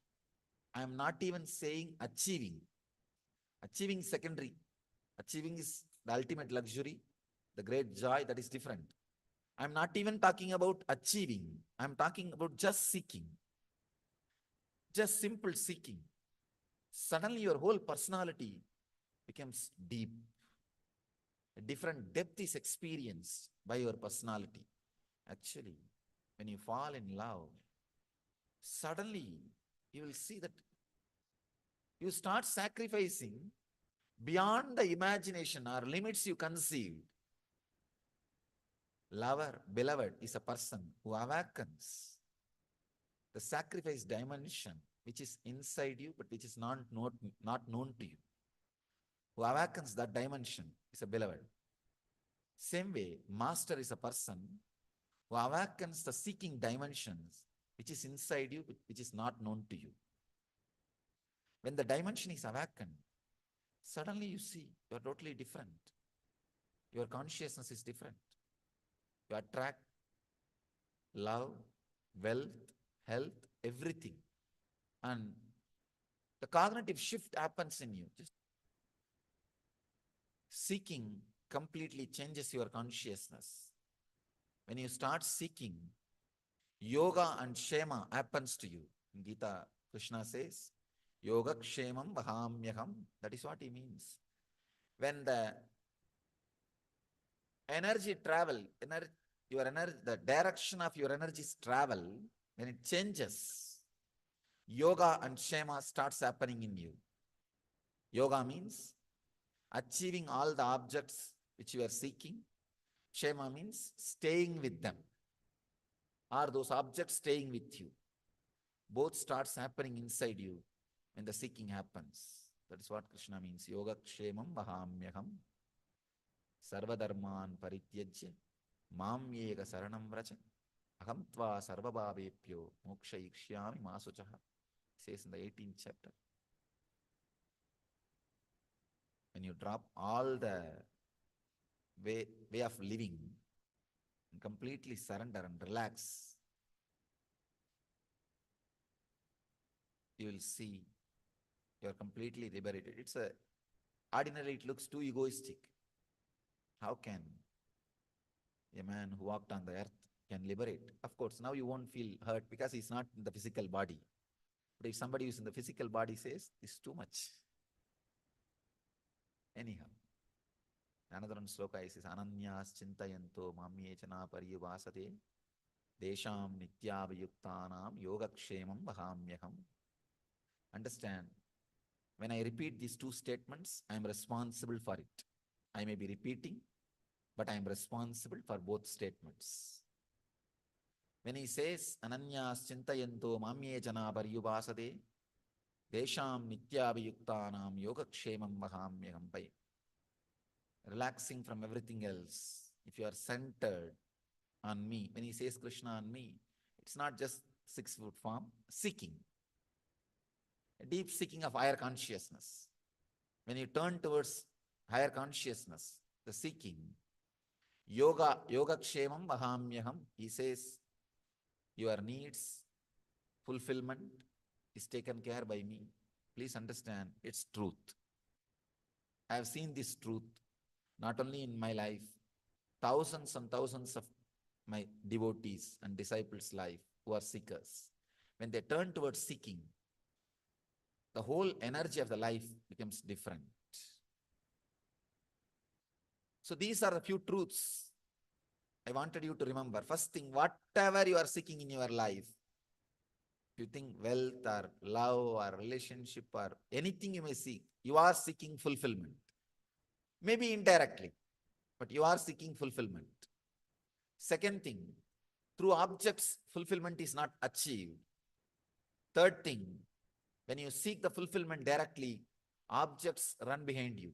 I am not even saying achieving. Achieving is secondary. Achieving is the ultimate luxury, the great joy, that is different. I'm not even talking about achieving. I'm talking about just seeking. Just simple seeking. Suddenly your whole personality becomes deep. A different depth is experienced by your personality. Actually, when you fall in love, suddenly you will see that you start sacrificing beyond the imagination or limits you conceived. Lover, beloved, is a person who awakens the sacrifice dimension which is inside you but which is not known to you. Who awakens that dimension is a beloved. Same way, master is a person who awakens the seeking dimensions which is inside you, which is not known to you. When the dimension is awakened, suddenly you see you are totally different. Your consciousness is different. You attract love, wealth, health, everything. And the cognitive shift happens in you. Just seeking completely changes your consciousness. When you start seeking, yoga and kshema happens to you. In Gita, Krishna says, yoga kshemam vahamyaham. That is what he means. When the energy travel, the direction of your energies travel, when it changes, yoga and kshema starts happening in you. Yoga means achieving all the objects which you are seeking. Kshema means staying with them. Or those objects staying with you? Both starts happening inside you when the seeking happens. That is what Krishna means. Yoga kshemam vahamyaham sarvadharman parityajya mam yega saranam vracha aham tva sarvabhavepyo moksha ikshyami masuchaha. Says in the 18th chapter. When you drop all the way of living and completely surrender and relax, you will see you are completely liberated. Ordinarily it looks too egoistic. How can a man who walked on the earth can liberate? Of course, now you won't feel hurt because he's not in the physical body. But if somebody who's in the physical body says, it's too much. Anyhow, another one sloka is Ananyas Chintayanto Mamyechana Pariyuvasate Desham Nityavayuktanam Yogakshemam Vahamyaham. Understand, when I repeat these two statements, I am responsible for it. I may be repeating, but I am responsible for both statements. When he says Ananyas Chintayanto Mamyechana Pariyuvasate Desham Nityavayuktanam Yogakshemam Vahamyaham, by relaxing from everything else. If you are centered on me, when he says Krishna on me, it's not just 6-foot form, seeking. A deep seeking of higher consciousness. When you turn towards higher consciousness, the seeking, Yogakshemam Vahamyaham, he says, your needs, fulfillment is taken care by me. Please understand, it's truth. I have seen this truth not only in my life, thousands and thousands of my devotees and disciples' life who are seekers. When they turn towards seeking, the whole energy of the life becomes different. So these are the few truths I wanted you to remember. First thing, whatever you are seeking in your life, you think wealth or love or relationship or anything you may seek, you are seeking fulfillment. Maybe indirectly, but you are seeking fulfillment. Second thing, through objects, fulfillment is not achieved. Third thing, when you seek the fulfillment directly, objects run behind you.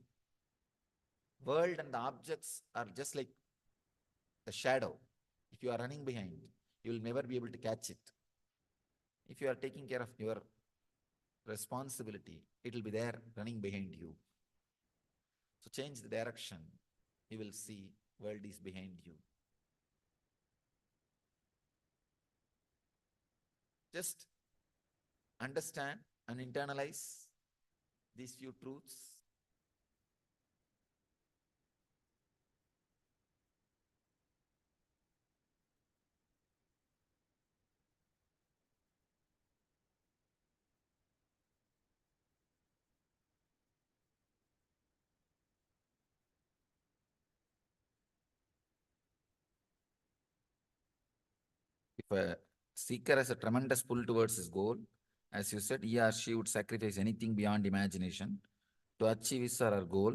World and the objects are just like the shadow. If you are running behind, you will never be able to catch it. If you are taking care of your responsibility, it will be there running behind you. So change the direction. You will see world is behind you. Just understand and internalize these few truths. If a seeker has a tremendous pull towards his goal, as you said, he or she would sacrifice anything beyond imagination to achieve his or her goal.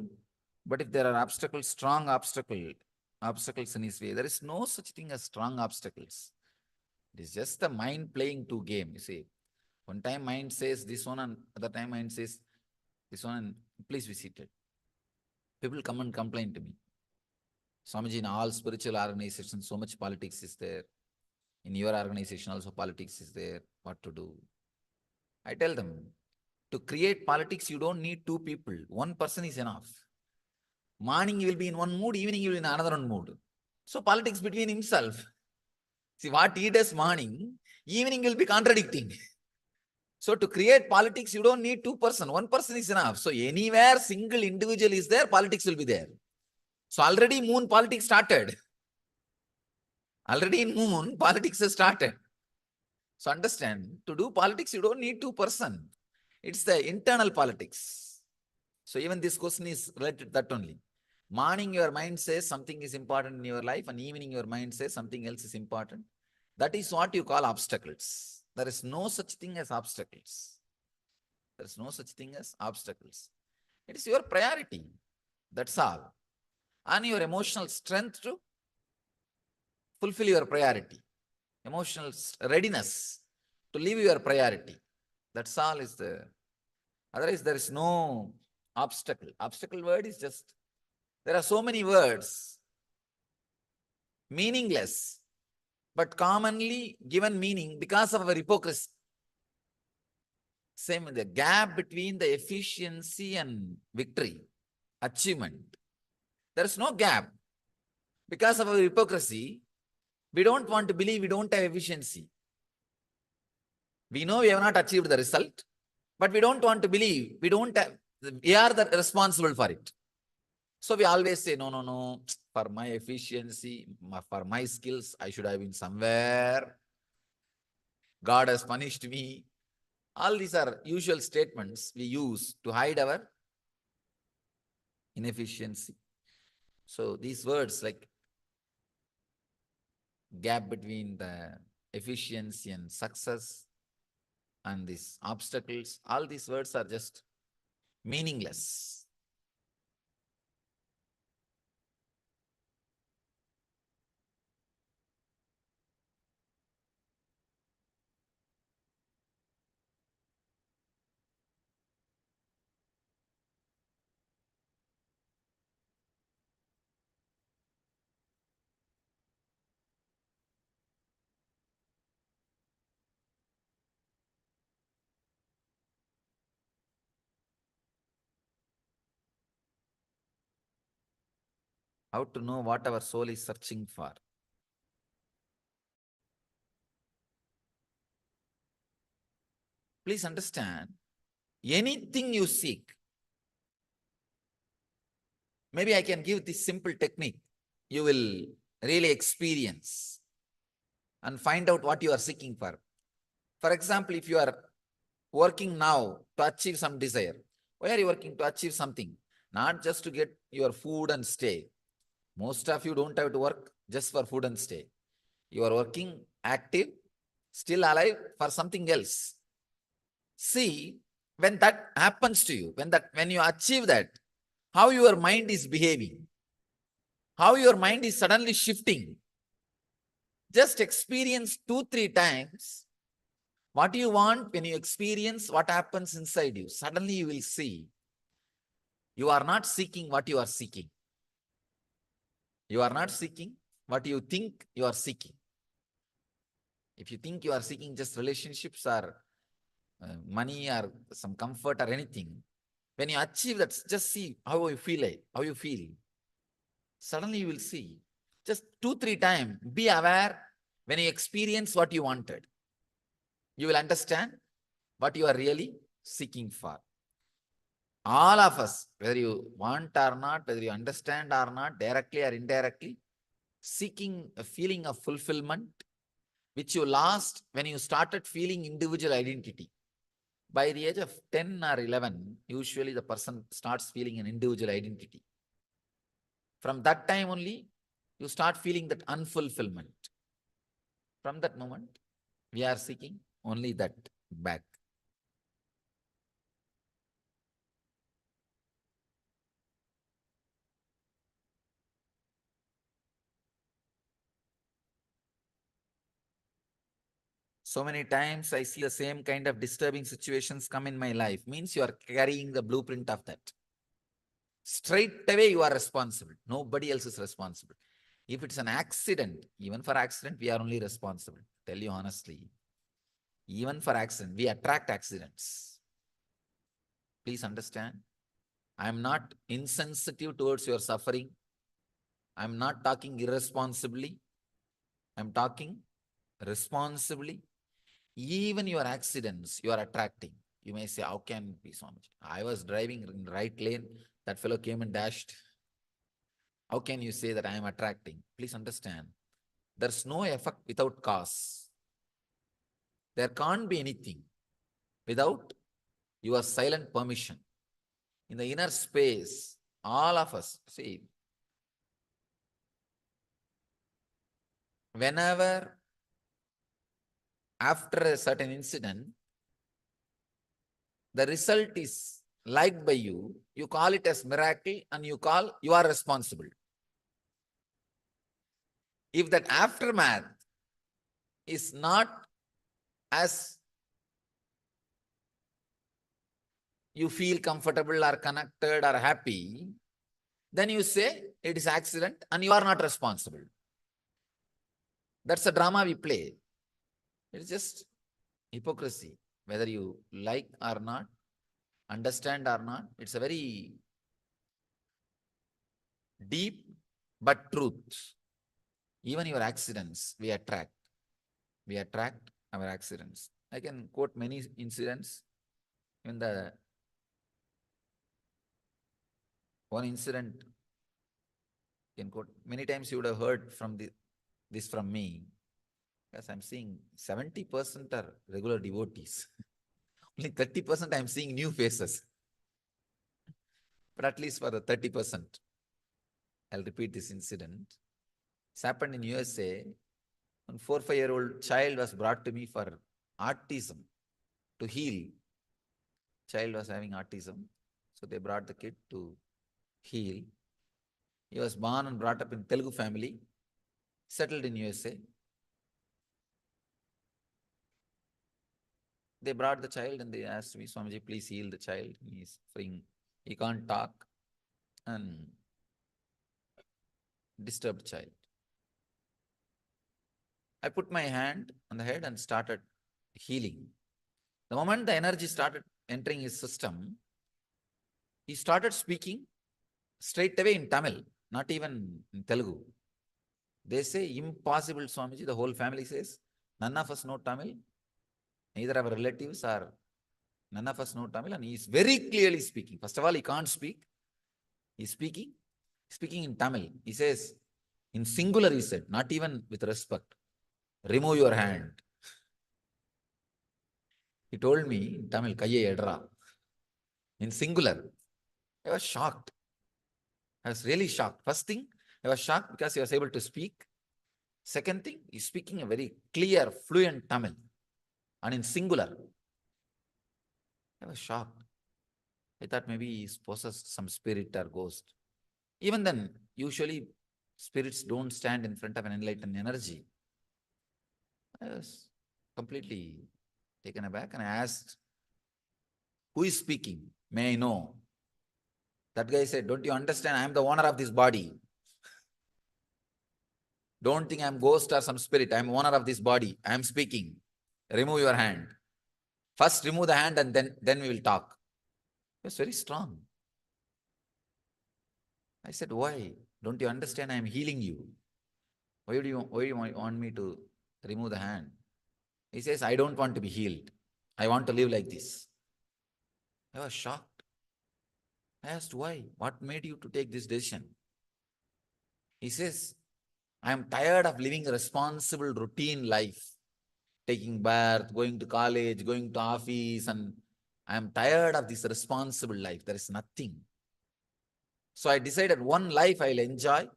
But if there are obstacles, strong obstacles in his way, there is no such thing as strong obstacles. It is just the mind playing two games. You see, one time mind says this one, and other time mind says this one, and please be seated. People come and complain to me. Swamiji, in all spiritual organizations, so much politics is there. In your organization also politics is there. What to do? I tell them, to create politics, you don't need two people. One person is enough. Morning you will be in one mood, evening you will be in another one mood. So politics between himself. See, what he does morning, evening will be contradicting. So to create politics, you don't need two person. One person is enough. So anywhere single individual is there, politics will be there. So already moon politics started. Already in moon, politics has started. So understand, to do politics, you don't need two person. It's the internal politics. So even this question is related to that only. Morning, your mind says something is important in your life, and evening, your mind says something else is important. That is what you call obstacles. There is no such thing as obstacles. There is no such thing as obstacles. It is your priority. That's all. And your emotional strength to fulfill your priority. emotional readiness to leave your priority. That's all is the, otherwise there is no obstacle. Obstacle word is just, there are so many words, meaningless, but commonly given meaning because of our hypocrisy. Same with the gap between the efficiency and victory, achievement. There is no gap. Because of our hypocrisy, we don't want to believe we don't have efficiency. We know we have not achieved the result, but we don't want to believe we don't have, we are the responsible for it. So we always say, no, no, no, for my efficiency, for my skills, I should have been somewhere. God has punished me. All these are usual statements we use to hide our inefficiency. So these words like gap between the efficiency and success and these obstacles, all these words are just meaningless. How to know what our soul is searching for? Please understand, anything you seek, maybe I can give this simple technique. You will really experience and find out what you are seeking for. For example, if you are working now to achieve some desire, why are you working? To achieve something, not just to get your food and stay. Most of you don't have to work just for food and stay. You are working active, still alive for something else. See, when that happens to you, when you achieve that, how your mind is behaving, how your mind is suddenly shifting. Just experience 2-3 times what you want. When you experience what happens inside you, suddenly you will see you are not seeking what you are seeking. You are not seeking what you think you are seeking. If you think you are seeking just relationships or money or some comfort or anything, when you achieve that, just see how you feel. How you feel. Suddenly you will see. Just 2-3 times, be aware when you experience what you wanted. You will understand what you are really seeking for. All of us, whether you want or not, whether you understand or not, directly or indirectly, seeking a feeling of fulfillment, which you lost when you started feeling individual identity. By the age of 10 or 11, usually the person starts feeling an individual identity. From that time only, you start feeling that unfulfillment. From that moment, we are seeking only that back. So many times I see the same kind of disturbing situations come in my life. Means you are carrying the blueprint of that. Straight away you are responsible. Nobody else is responsible. If it's an accident, even for accident, we are only responsible. Tell you honestly, even for accident, we attract accidents. Please understand. I am not insensitive towards your suffering. I am not talking irresponsibly. I am talking responsibly. Even your accidents, you are attracting. You may say, how can it be so much? I was driving in the right lane. That fellow came and dashed. How can you say that I am attracting? Please understand. There's no effect without cause. There can't be anything without your silent permission. In the inner space, all of us, see, whenever after a certain incident, the result is liked by you, you call it as miracle and you are responsible. If that aftermath is not as you feel comfortable or connected or happy, then you say it is accident and you are not responsible. That's a drama we play. It's just hypocrisy. Whether you like or not, understand or not, it's a very deep but truth. Even your accidents, we attract. We attract our accidents. I can quote many incidents. In the one incident, you can quote many times. You would have heard from this from me, because I'm seeing 70% are regular devotees. Only 30% I'm seeing new faces. But at least for the 30%, I'll repeat this incident. It's happened in USA. A 4 or 5-year-old child was brought to me for autism to heal. Child was having autism, so they brought the kid to heal. He was born and brought up in Telugu family, settled in USA. They brought the child and they asked me, Swamiji, please heal the child. He's suffering. He can't talk and disturbed child. I put my hand on the head and started healing. The moment the energy started entering his system, he started speaking straight away in Tamil, not even in Telugu. They say, impossible, Swamiji. The whole family says, none of us know Tamil. Neither our relatives or none of us know Tamil. And he is very clearly speaking. First of all, he can't speak. He's speaking in Tamil. He says, in singular, he said, not even with respect, remove your hand. He told me in Tamil, Kaiye edra. In singular. I was shocked. I was really shocked. First thing, I was shocked because he was able to speak. Second thing, he's speaking a very clear, fluent Tamil. And in singular. I was shocked. I thought maybe he's possessed some spirit or ghost. Even then, usually spirits don't stand in front of an enlightened energy. I was completely taken aback and I asked, who is speaking? May I know? That guy said, don't you understand? I am the owner of this body. Don't think I am ghost or some spirit. I am owner of this body. I am speaking. Remove your hand. First remove the hand and then we will talk. It was very strong. I said, why? Don't you understand? I am healing you. Why do you want me to remove the hand? He says, I don't want to be healed. I want to live like this. I was shocked. I asked, why? What made you to take this decision? He says, I am tired of living a responsible routine life. Taking bath, going to college, going to office, and I am tired of this responsible life. There is nothing. So I decided one life I'll enjoy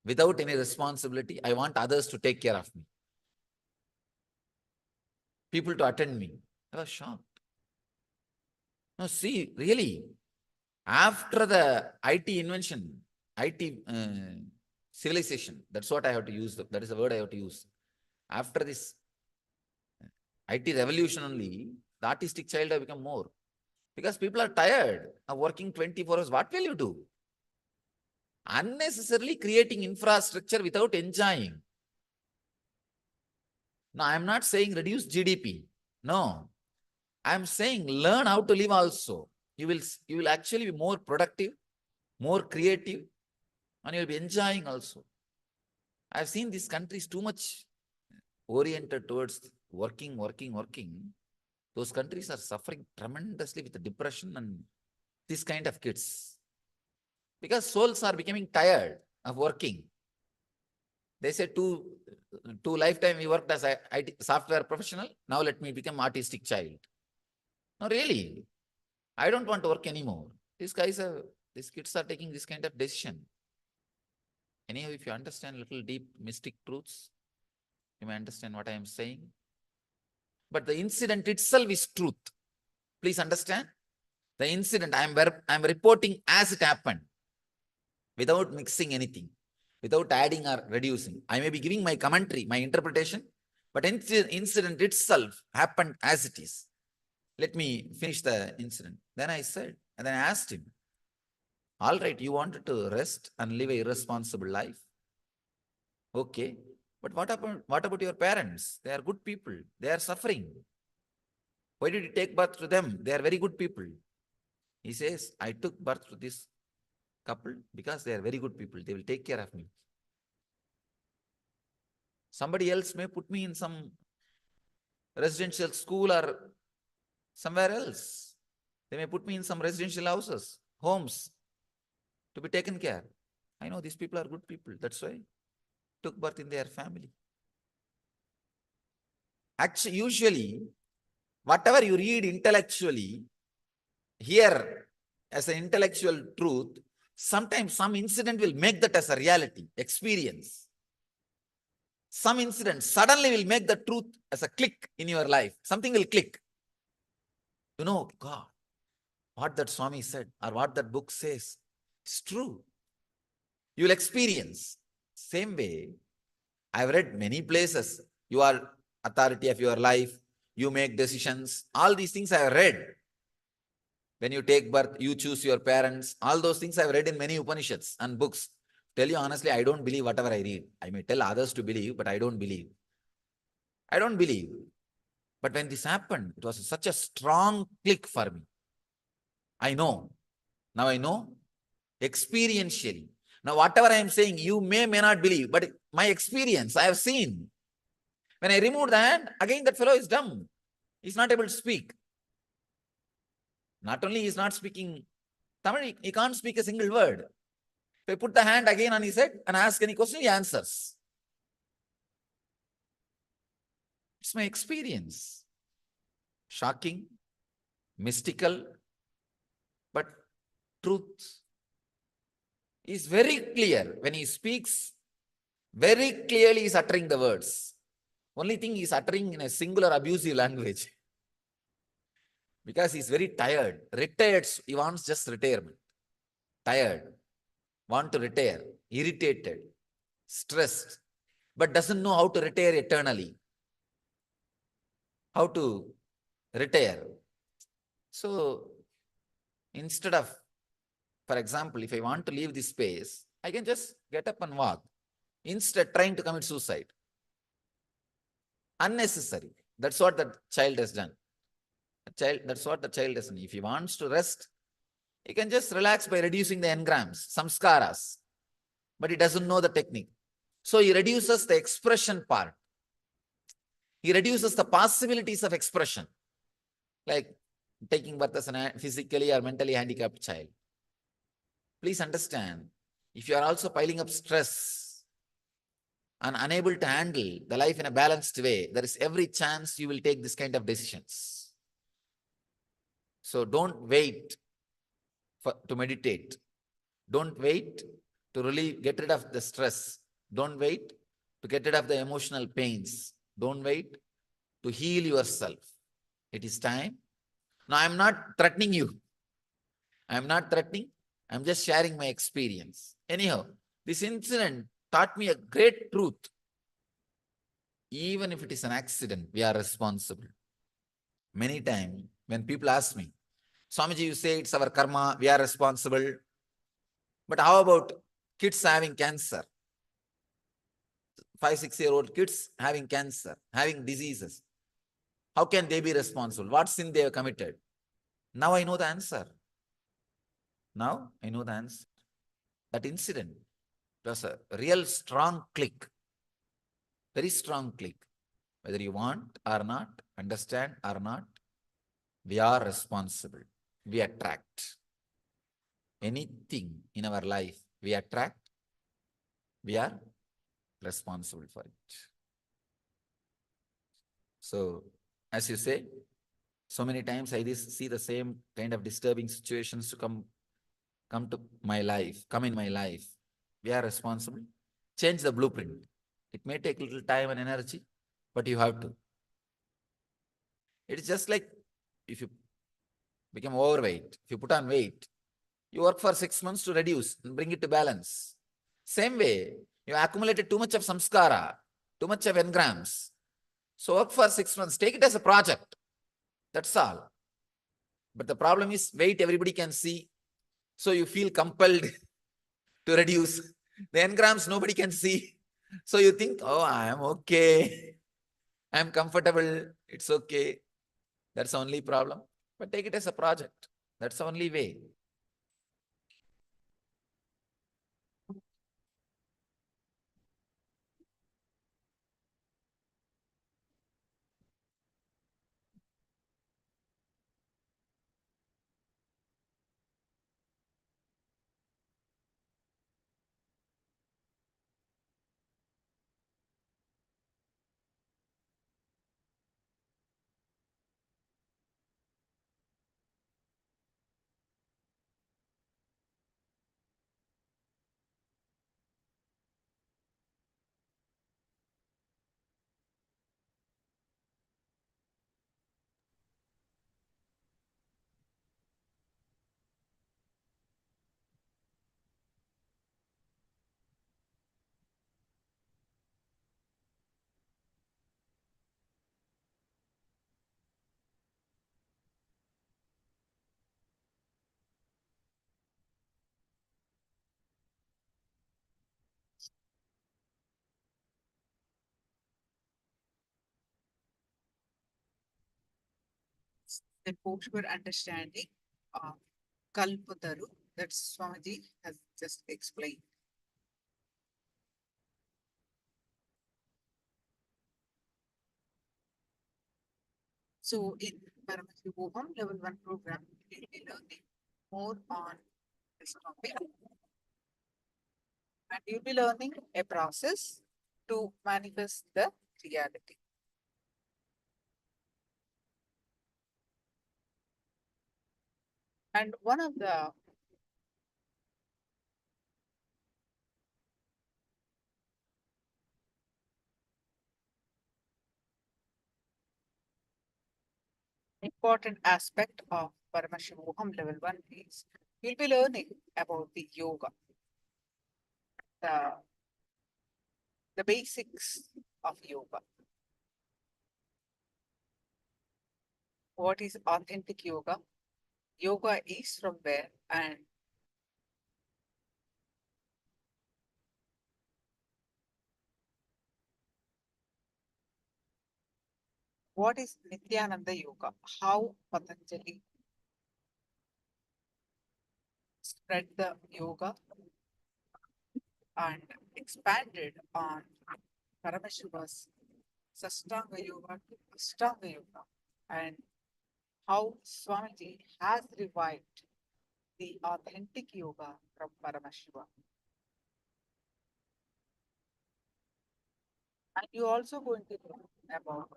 without any responsibility. I want others to take care of me. People to attend me. I was shocked. No, see, really, after the IT invention, IT civilization, that's what I have to use. That is the word I have to use. After this IT revolution only, the artistic child have become more. Because people are tired of working 24 hours. What will you do? Unnecessarily creating infrastructure without enjoying. No, I'm not saying reduce GDP. No. I'm saying learn how to live also. You will actually be more productive, more creative, and you'll be enjoying also. I've seen these countries too much oriented towards working. Those countries are suffering tremendously with the depression and this kind of kids. Because souls are becoming tired of working. They say two lifetime we worked as a IT software professional. Now let me become artistic child. No, really. I don't want to work anymore. These kids are taking this kind of decision. Anyhow, if you understand little deep mystic truths, you may understand what I am saying. But the incident itself is truth. Please understand. The incident I am reporting as it happened, without mixing anything, without adding or reducing. I may be giving my commentary, my interpretation, but incident itself happened as it is. Let me finish the incident. Then I said, and then I asked him, all right, you wanted to rest and live a irresponsible life. Okay, but what about your parents? They are good people. They are suffering. Why did you take birth to them? They are very good people. He says, I took birth to this couple because they are very good people. They will take care of me. Somebody else may put me in some residential school or somewhere else. They may put me in some residential houses, homes, to be taken care. I know these people are good people. That's why I took birth in their family. Actually, usually, whatever you read intellectually, here as an intellectual truth, sometimes some incident will make that as a reality, experience. Some incident suddenly will make the truth as a click in your life. Something will click. You know, God, what that Swami said or what that book says, it's true. You will experience. Same way, I've read many places. You are authority of your life. You make decisions. All these things I have read. When you take birth, you choose your parents. All those things I've read in many Upanishads and books. Tell you honestly, I don't believe whatever I read. I may tell others to believe, but I don't believe. I don't believe. But when this happened, it was such a strong click for me. I know. Now I know experientially. Now whatever I am saying, you may not believe, but my experience, I have seen. When I remove the hand, again that fellow is dumb. He's not able to speak. Not only he's not speaking Tamil, he can't speak a single word. If I put the hand again on his head and ask any question, he answers. It's my experience. Shocking, mystical, but truth is very clear. When he speaks, very clearly he's uttering the words. Only thing he's uttering in a singular abusive language. Because he's very tired. Retired, he wants just retirement. Tired, want to retire, irritated, stressed, but doesn't know how to retire eternally. How to retire. So, instead of, for example, if I want to leave this space, I can just get up and walk. Instead, trying to commit suicide. Unnecessary. That's what that child has done. That's what the child has done. If he wants to rest, he can just relax by reducing the engrams, samskaras. But he doesn't know the technique. So he reduces the expression part. He reduces the possibilities of expression. Like taking birth as a physically or mentally handicapped child. Please understand, if you are also piling up stress and unable to handle the life in a balanced way, there is every chance you will take this kind of decisions. So don't wait to meditate. Don't wait to get rid of the stress. Don't wait to get rid of the emotional pains. Don't wait to heal yourself. It is time. Now, I'm not threatening you. I'm not threatening. I'm just sharing my experience. Anyhow, this incident taught me a great truth. Even if it is an accident, we are responsible. Many times, when people ask me, Swamiji, you say it's our karma, we are responsible. But how about kids having cancer? 5-6-year-old kids having cancer, having diseases. How can they be responsible? What sin they have committed? Now I know the answer. Now I know the answer. That incident was a real strong click. Very strong click. Whether you want or not, understand or not, we are responsible. We attract. Anything in our life we attract, we are responsible for it. So, as you say, so many times I see the same kind of disturbing situations to come to my life, come in my life. We are responsible. Change the blueprint. It may take a little time and energy, but you have to. It's just like if you become overweight, if you put on weight, you work for 6 months to reduce and bring it to balance. Same way, You accumulated too much of samskara, too much of engrams. So work for 6 months. Take it as a project. That's all. But the problem is weight everybody can see. So you feel compelled to reduce. The engrams nobody can see. So you think, oh, I am okay. I am comfortable. It's okay. That's the only problem. But take it as a project. That's the only way. The post-word understanding of Kalpataru that Swamiji has just explained. So in Paramashivoham Level-1 program, we will be learning more on this topic. And you'll be learning a process to manifest the reality. And one of the important aspect of Paramashivoham Level-1 is you'll be learning about the yoga, the basics of yoga. What is authentic yoga? Yoga is from where, and what is Nityananda Yoga? How Patanjali spread the yoga and expanded on Paramashiva's Sastanga Yoga to Ashtanga Yoga, and how Swamiji has revived the authentic yoga from Paramashiva. And you're also going to learn about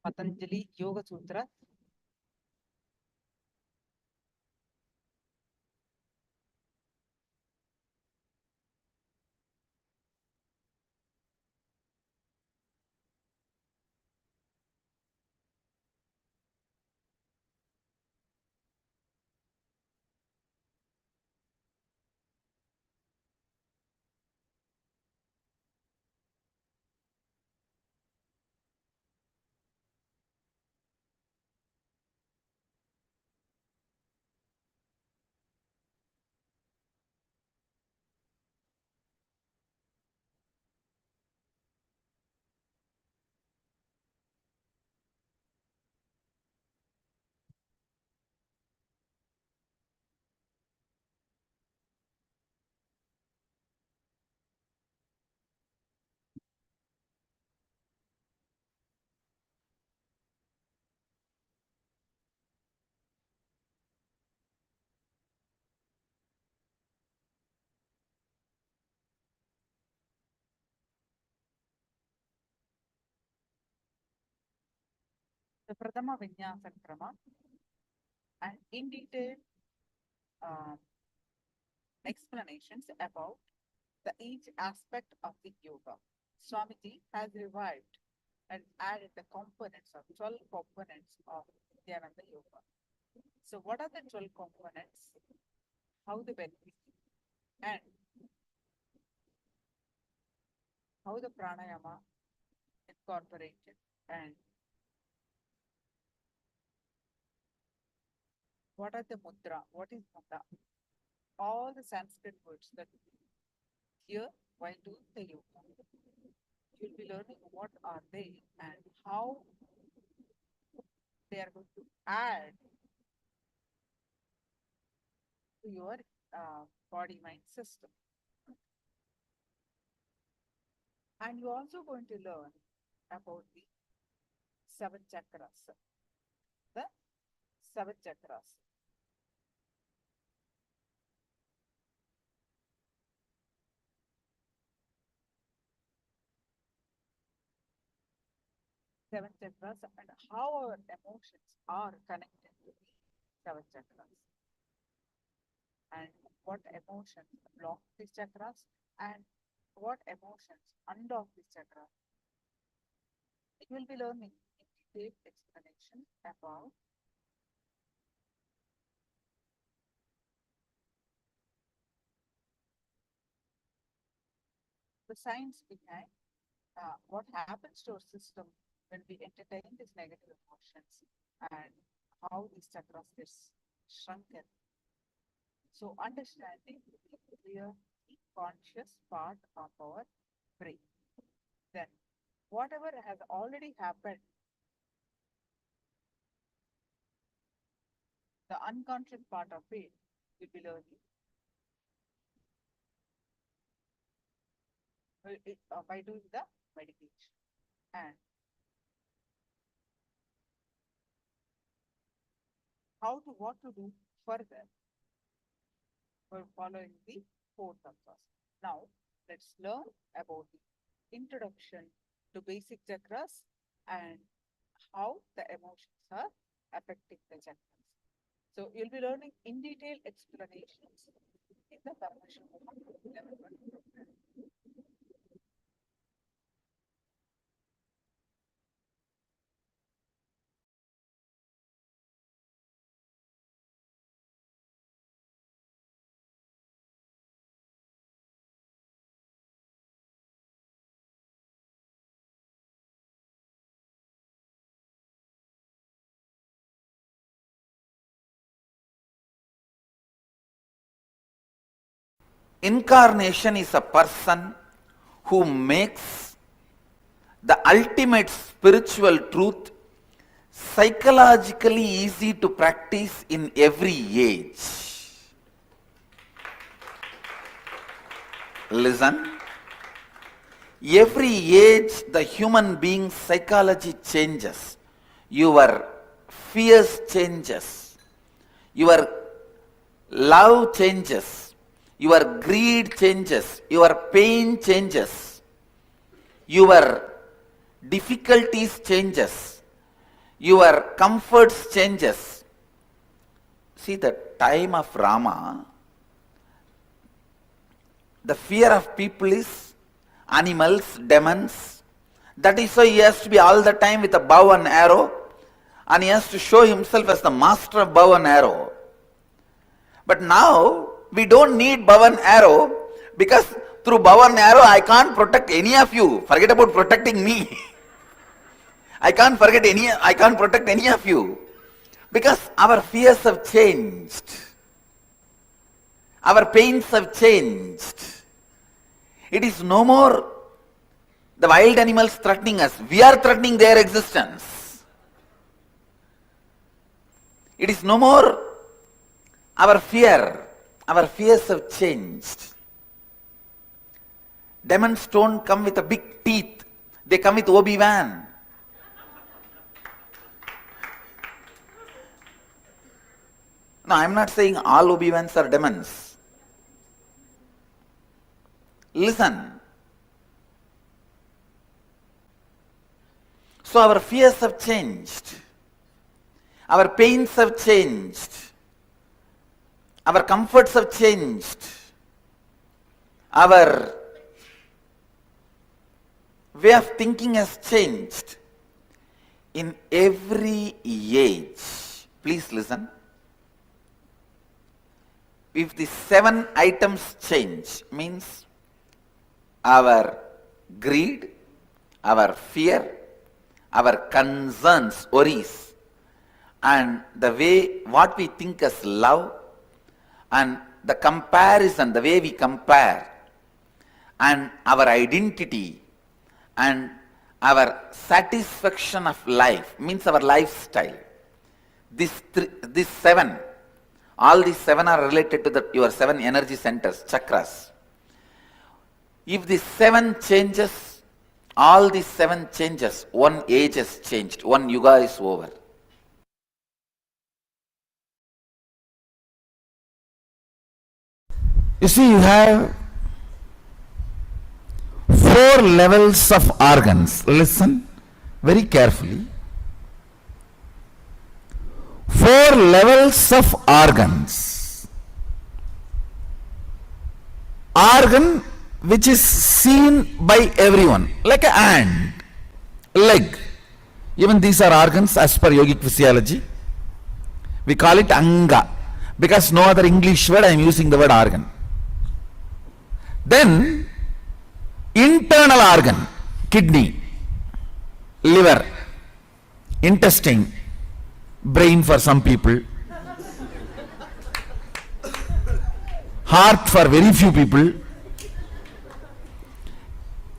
Patanjali Yoga Sutra. The Pradama Vinyasa Krama, and in detail explanations about each aspect of the yoga. Swamiji has revived and added the components of 12 components of Dhyana Yoga. So what are the 12 components? How they benefit and how the pranayama incorporated and what are the mudra? What is mudra? All the Sanskrit words that we hear while doing the yoga. You'll be learning what are they and how they are going to add to your body-mind system. And you're also going to learn about the 7 chakras. The 7 chakras. Seven chakras and how our emotions are connected to the 7 chakras. And what emotions block these chakras and what emotions unlock these chakras. You will be learning in detailed explanation about the science behind what happens to our system when we entertain these negative emotions and how these chakras get shrunken. So understanding the clear conscious part of our brain. Then whatever has already happened, the unconscious part of it will be learning by doing the meditation and what to do further for following the 4 chakras. Now let's learn about the introduction to basic chakras and how the emotions are affecting the chakras. So you'll be learning in detail explanations in the Paramashivoham Level-1 program. Incarnation is a person who makes the ultimate spiritual truth psychologically easy to practice in every age. Listen. Every age the human being's psychology changes. Your fears changes. Your love changes. Your greed changes. Your pain changes. Your difficulties changes. Your comforts changes. See, the time of Rama, the fear of people is animals, demons. That is why he has to be all the time with a bow and arrow, and he has to show himself as the master of bow and arrow. But now we don't need bow and arrow, because through bow and arrow I can't protect any of you. Forget about protecting me. I can't protect any of you, because our fears have changed. Our pains have changed. It is no more the wild animals threatening us. We are threatening their existence. It is no more our fear. Our fears have changed. Demons don't come with a big teeth. They come with Obi-Wan. No, I am not saying all Obi-Wans are demons. Listen. So our fears have changed. Our pains have changed. Our comforts have changed. Our way of thinking has changed in every age. Please listen. If the 7 items change, means our greed, our fear, our concerns, worries, and the way what we think as love, and the comparison, the way we compare, and our identity, and our satisfaction of life, means our lifestyle. These 7, all these 7 are related to your 7 energy centers, chakras. If the 7 changes, all these 7 changes, one age has changed, one yuga is over. You see, you have 4 levels of organs. Listen very carefully. 4 levels of organs. Organ which is seen by everyone, like a hand, leg. Even these are organs as per yogic physiology. We call it anga, because no other English word, I am using the word organ. Then internal organ, kidney, liver, intestine, brain for some people, heart for very few people.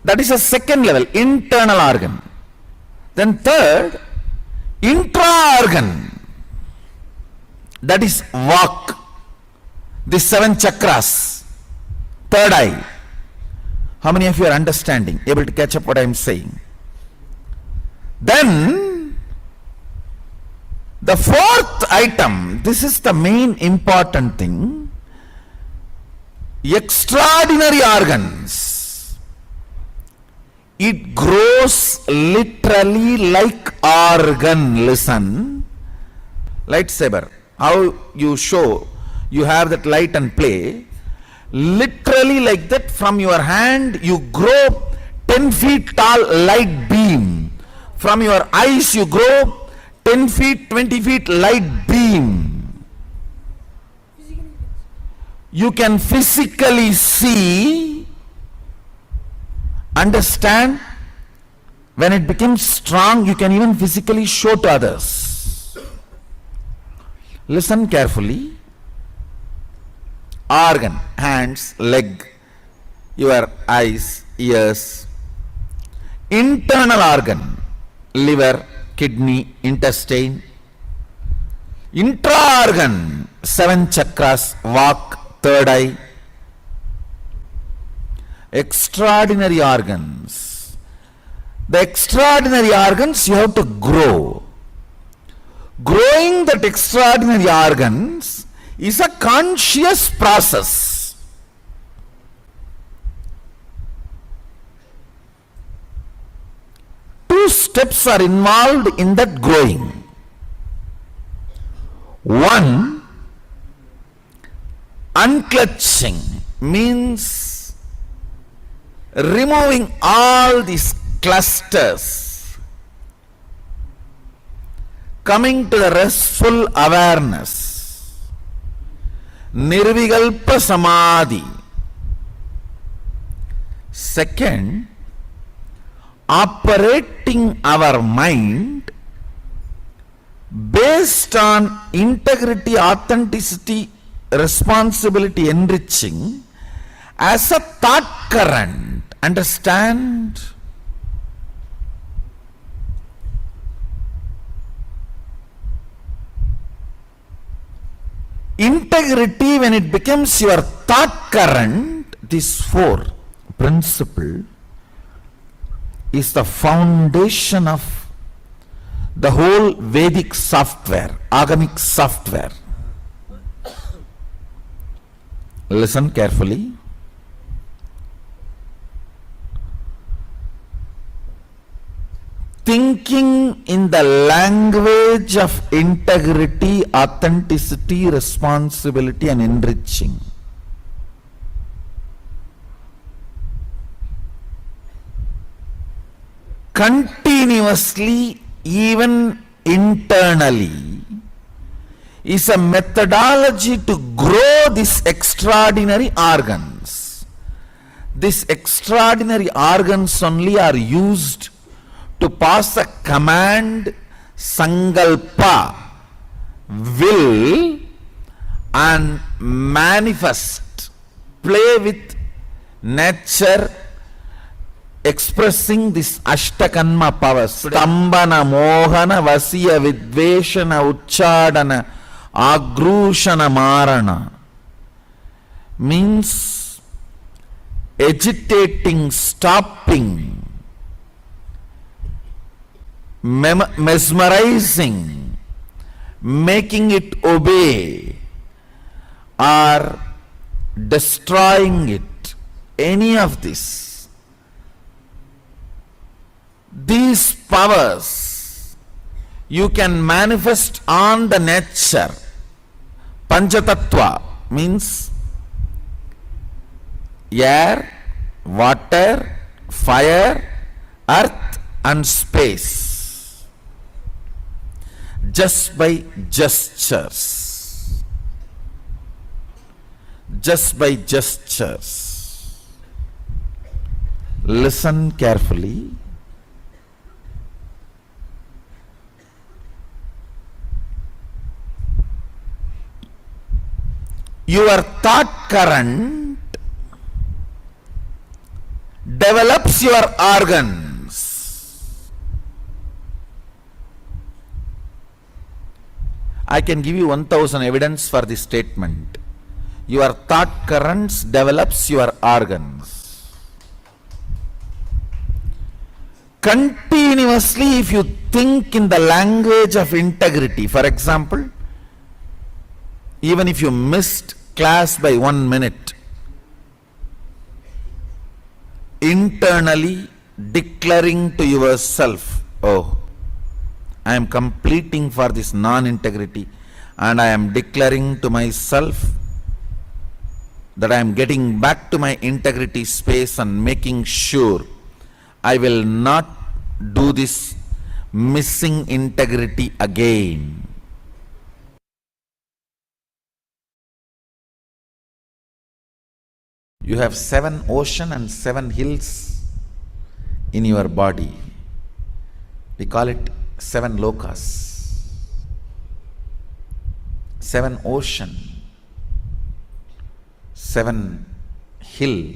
That is a second level, internal organ. Then third, intra-organ. That is vak, the 7 chakras, third eye. How many of you are understanding, able to catch up what I am saying? Then, the 4th item, this is the main important thing, extraordinary organs. It grows literally like organ. Listen. Lightsaber. How you show, you have that light and play. Literally like that, from your hand you grow 10 feet tall light beam. From your eyes you grow 10 feet, 20 feet light beam. You can physically see, understand. When it becomes strong, you can even physically show to others. Listen carefully. Organ, hands, leg, your eyes, ears. Internal organ, liver, kidney, intestine. Intra-organ, 7 chakras, vak, third eye. Extraordinary organs. The extraordinary organs you have to grow. Growing that extraordinary organs is a conscious process. Two steps are involved in that growing. One, unclutching, means removing all these clusters, coming to the restful awareness, nirvikalpa samadhi. Second, operating our mind based on integrity, authenticity, responsibility, enriching as a thought current. Understand? Integrity, when it becomes your thought current, this 4 principle is the foundation of the whole Vedic software, agamic software. Listen carefully. Thinking in the language of integrity, authenticity, responsibility and enriching. continuously, even internally, is a methodology to grow these extraordinary organs. These extraordinary organs only are used to pass a command, Sankalpa, will, and manifest, play with nature, expressing this Ashtakanma powers. Stambana, Mohana, Vasya, Vidveshana, Uchchadana, Agrushana, Marana means agitating, stopping, mesmerizing, making it obey, or destroying it. Any of this. These powers you can manifest on the nature. Panchatattva means air, water, fire, earth and space. Just by gestures. Just by gestures. Listen carefully. Your thought current develops your organs. I can give you 1000 evidence for this statement. Your thought currents develops your organs. Continuously, if you think in the language of integrity, for example, even if you missed class by 1 minute, internally declaring to yourself, oh, I am completing for this non-integrity, and I am declaring to myself that I am getting back to my integrity space and making sure I will not do this missing integrity again. You have 7 oceans and 7 hills in your body. We call it 7 lokas. 7 ocean, 7 hill.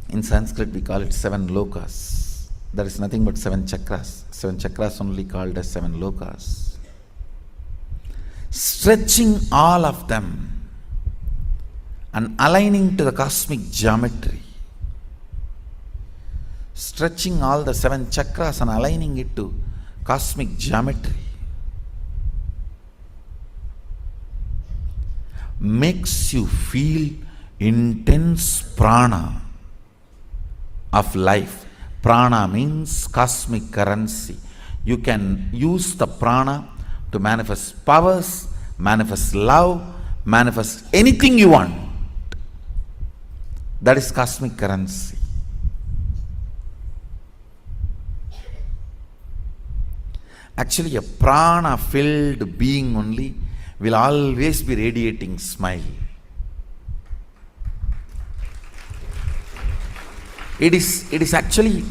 In Sanskrit we call it 7 lokas. There is nothing but 7 chakras. 7 chakras only called as 7 lokas. Stretching all of them and aligning to the cosmic geometry. Stretching all the 7 chakras and aligning it to cosmic geometry makes you feel intense prana of life. Prana means cosmic currency. You can use the prana to manifest powers, manifest love, manifest anything you want. That is cosmic currency. Actually, a prana-filled being only will always be radiating smile. It is actually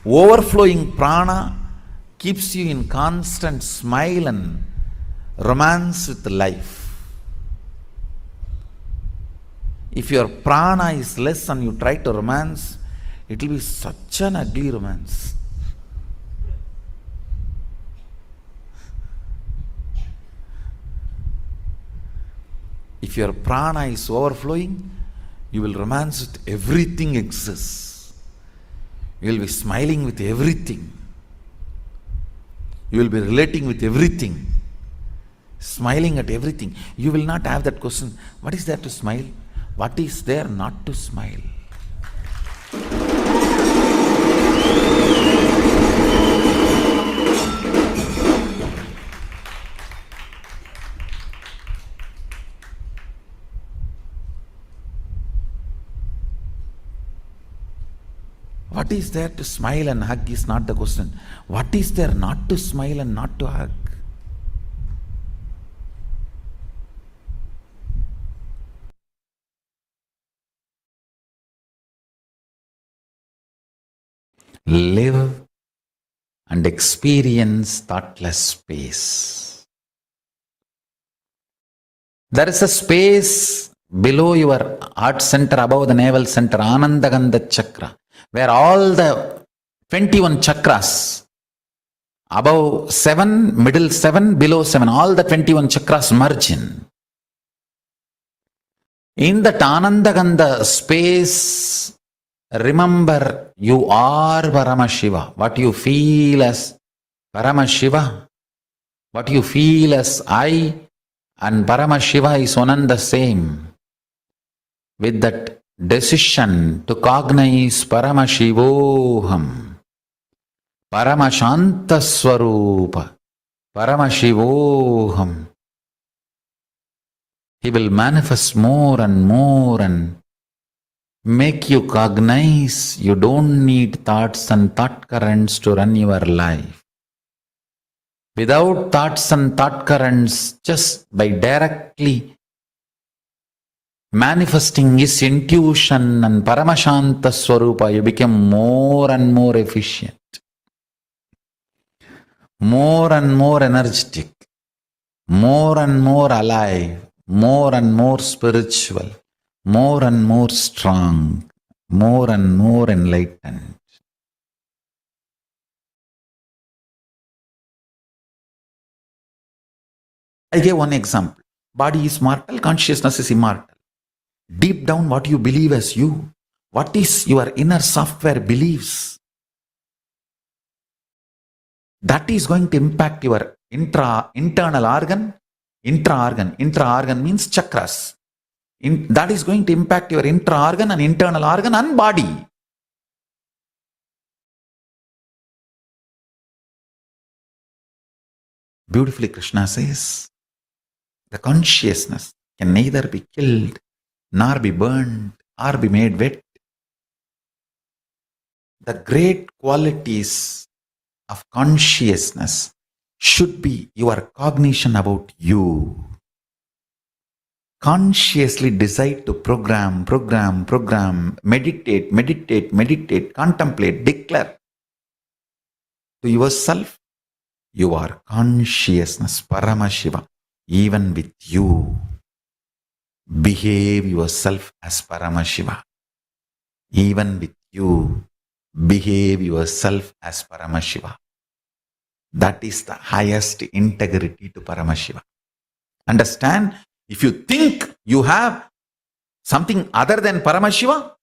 overflowing prana keeps you in constant smile and romance with life. If your prana is less and you try to romance, it will be such an ugly romance. If your prana is overflowing, you will romance with everything exists. You will be smiling with everything. You will be relating with everything. Smiling at everything. You will not have that question, what is there to smile? What is there not to smile? is there to smile and hug is not the question. What is there not to smile and not to hug? Live and experience thoughtless space. There is a space below your heart center, above the navel center, Anandagandha chakra, where all the 21 chakras, above 7, middle 7, below 7, all the 21 chakras merge in. In that Anandagandha space, remember you are Paramashiva. What you feel as Paramashiva, what you feel as I and Paramashiva is one and the same. With that decision to cognize Paramashivoham, Paramashanta Swarupa, Paramashivoham, he will manifest more and make you cognize you don't need thoughts and thought currents to run your life. Without thoughts and thought currents, just by directly manifesting his intuition and Paramashanta Swarupa, you become more and more efficient, more and more energetic, more and more alive, more and more spiritual, more and more strong, more and more enlightened. I gave one example. Body is mortal, consciousness is immortal. Deep down, what you believe as you, what is your inner software believes, that is going to impact your internal organ. Intra-organ means chakras. That is going to impact your intra-organ and internal organ and body. Beautifully, Krishna says, the consciousness can neither be killed, nor be burned, or be made wet. The great qualities of consciousness should be your cognition about you. Consciously decide to program, meditate, contemplate, declare to yourself, you are consciousness, Paramashiva, even with you. Behave yourself as Paramashiva. Even with you, behave yourself as Paramashiva. That is the highest integrity to Paramashiva. Understand? If you think you have something other than Paramashiva,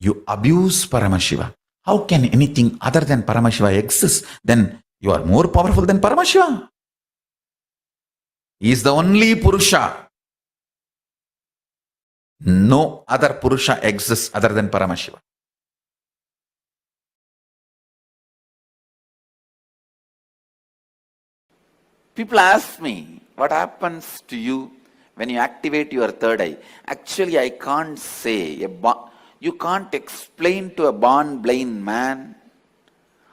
you abuse Paramashiva. How can anything other than Paramashiva exist? Then you are more powerful than Paramashiva. He is the only Purusha. No other Purusha exists other than Paramashiva. People ask me, what happens to you when you activate your third eye? Actually, I can't say. You can't explain to a born blind man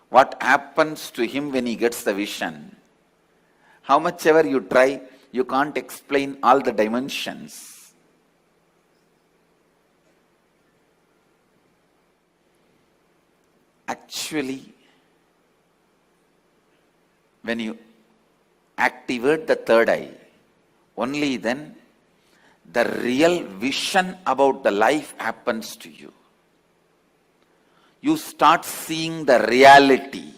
what happens to him when he gets the vision. How much ever you try, you can't explain all the dimensions. Actually, when you activate the third eye, only then the real vision about the life happens to you. You start seeing the reality.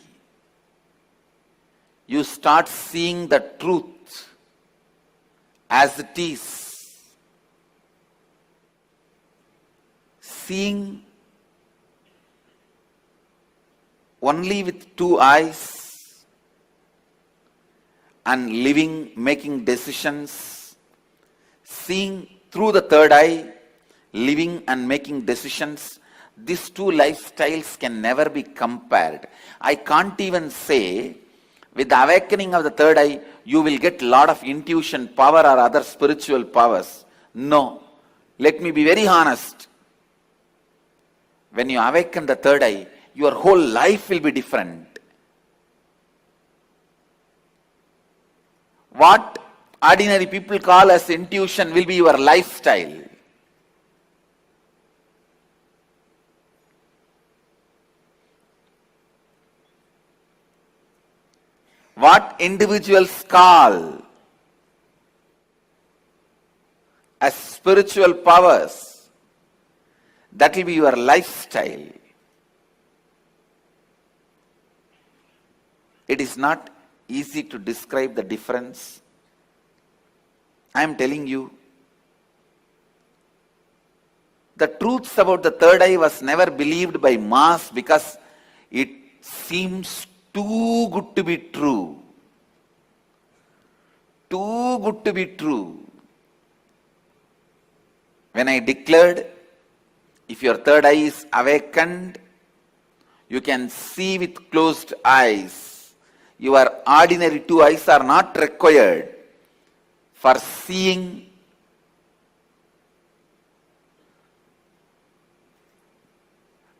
You start seeing the truth as it is. Seeing only with two eyes and living, making decisions, seeing through the third eye, living and making decisions, these two lifestyles can never be compared. I can't even say, with the awakening of the third eye, you will get a lot of intuition power or other spiritual powers. No. Let me be very honest. When you awaken the third eye, your whole life will be different. What ordinary people call as intuition will be your lifestyle. What individuals call as spiritual powers, that will be your lifestyle. It is not easy to describe the difference. I am telling you, the truths about the third eye was never believed by mass because it seems too good to be true. Too good to be true. When I declared, if your third eye is awakened, you can see with closed eyes. Your ordinary two eyes are not required for seeing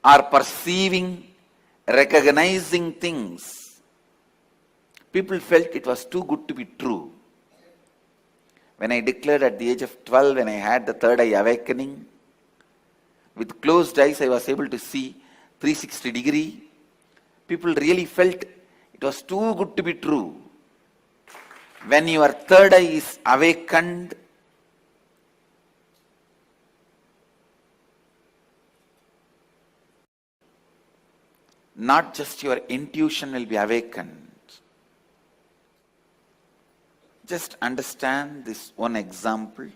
or perceiving, recognizing things. People felt it was too good to be true. When I declared at the age of 12, when I had the third eye awakening, with closed eyes I was able to see 360 degree. People really felt it was too good to be true. When your third eye is awakened, not just your intuition will be awakened. Just understand this one example.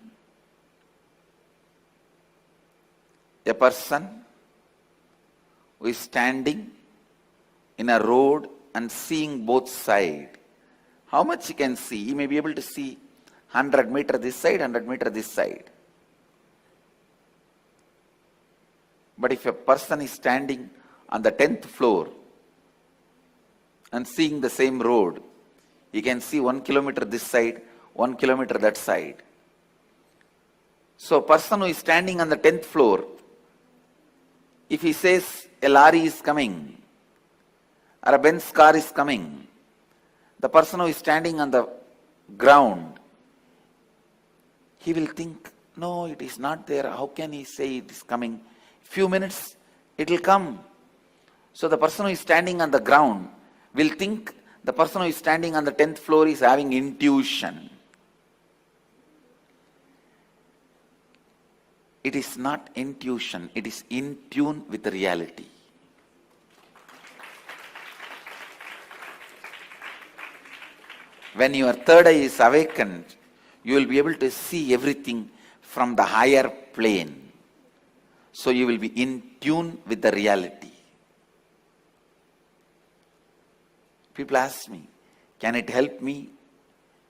A person who is standing in a road and seeing both sides. How much he can see? He may be able to see 100 meters this side, 100 meters this side. But if a person is standing on the 10th floor and seeing the same road, he can see 1 kilometer this side, 1 kilometer that side. So a person who is standing on the 10th floor, if he says a lorry is coming or a Benz car is coming, the person who is standing on the ground, he will think, no, it is not there. How can he say it is coming? Few minutes, it will come. So the person who is standing on the ground will think the person who is standing on the 10th floor is having intuition. It is not intuition, it is in tune with the reality. When your third eye is awakened, you will be able to see everything from the higher plane. So you will be in tune with the reality. People ask me, can it help me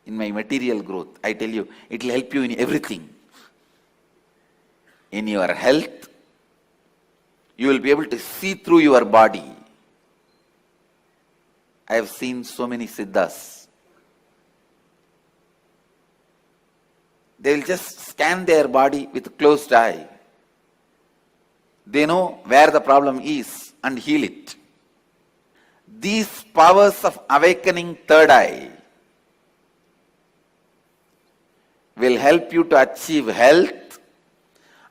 in my material growth? I tell you, it will help you in everything. In your health, you will be able to see through your body. I have seen so many siddhas. They will just scan their body with a closed eye. They know where the problem is and heal it. These powers of awakening third eye will help you to achieve health,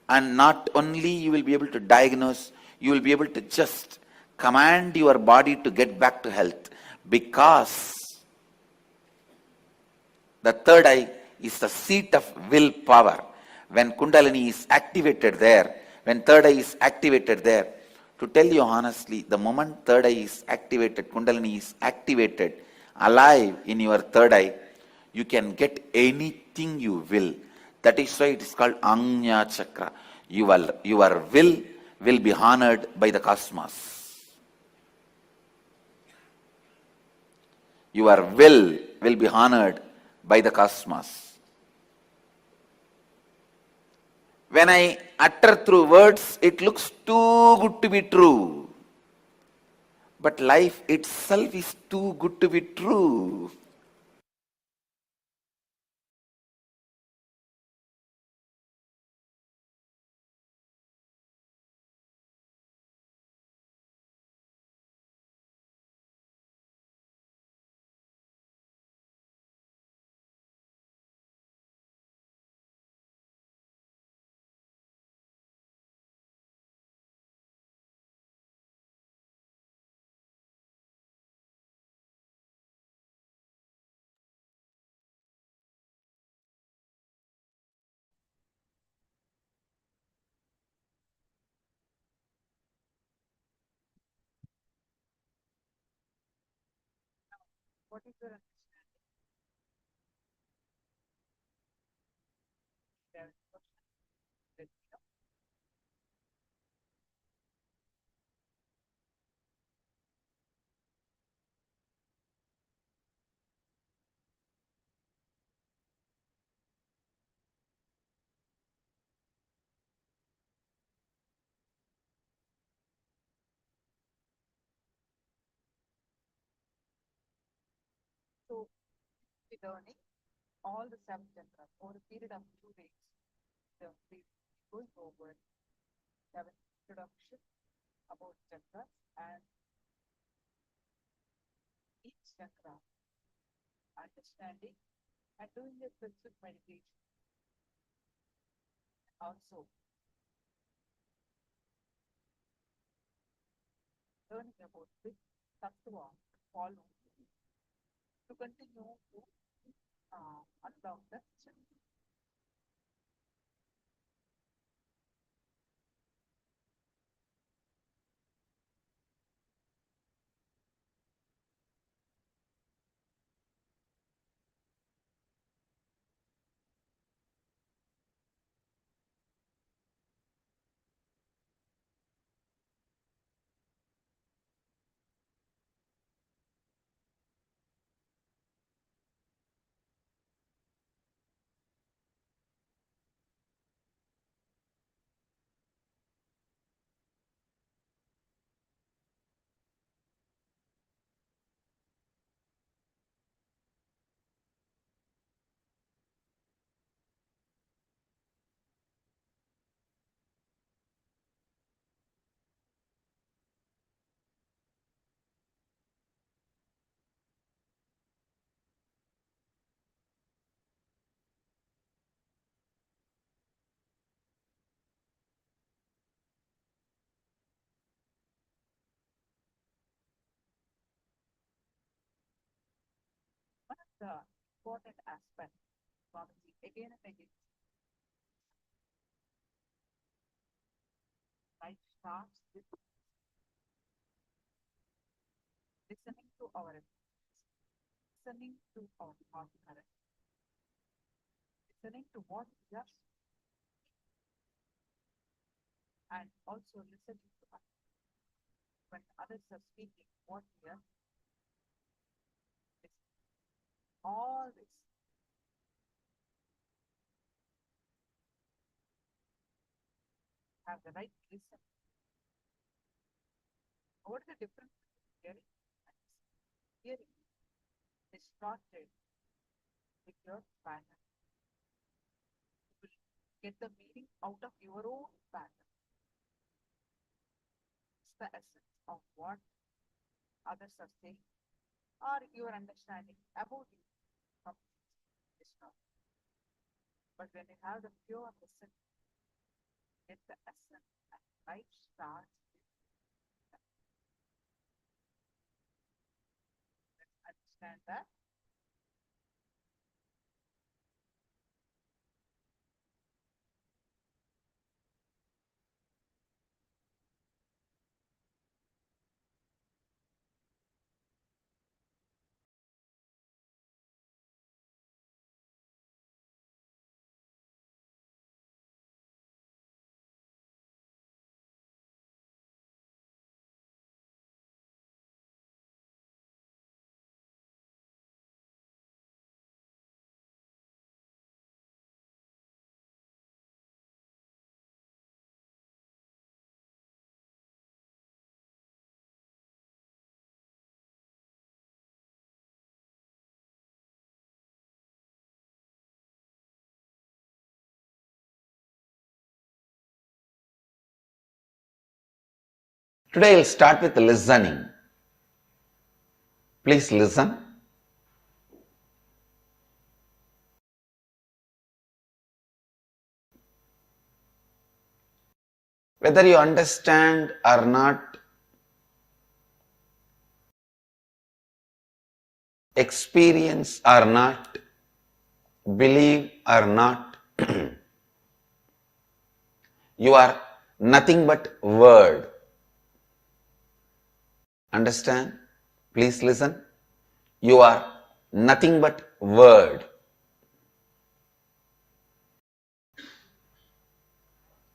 and not only you will be able to diagnose, you will be able to just command your body to get back to health, because the third eye is the seat of willpower. When Kundalini is activated there, when third eye is activated there, to tell you honestly, the moment third eye is activated, Kundalini is activated, alive in your third eye, you can get anything you will. That is why it is called Anya Chakra. Your will be honored by the cosmos. Your will be honored by the cosmos. When I utter through words, it looks too good to be true. But life itself is too good to be true. What is your understanding? There is a question. Let me know. So, we're learning all the 7 chakras over a period of 2 days. So, we going over, have an introduction about chakras and each chakra, understanding and doing a specific meditation. Also, learning about which tattva to follow to continue to unlock the chakra. One of the important aspects, Swamiji, again and again, life starts with listening to our emotions, listening to our heart current, listening to what we are saying, and also listening to others. When others are speaking, what we are listening. All this have the right to listen. What is the difference between hearing and listening? Hearing is started with your pattern. You will get the meaning out of your own pattern. It's the essence of what others are saying or your understanding about you completely is not. But when you have the pure listening, get the essence and life starts with that. Let's understand that. Today I'll start with listening. Please listen. Whether you understand or not, experience or not, believe or not, you are nothing but word. Understand? Please listen. You are nothing but word.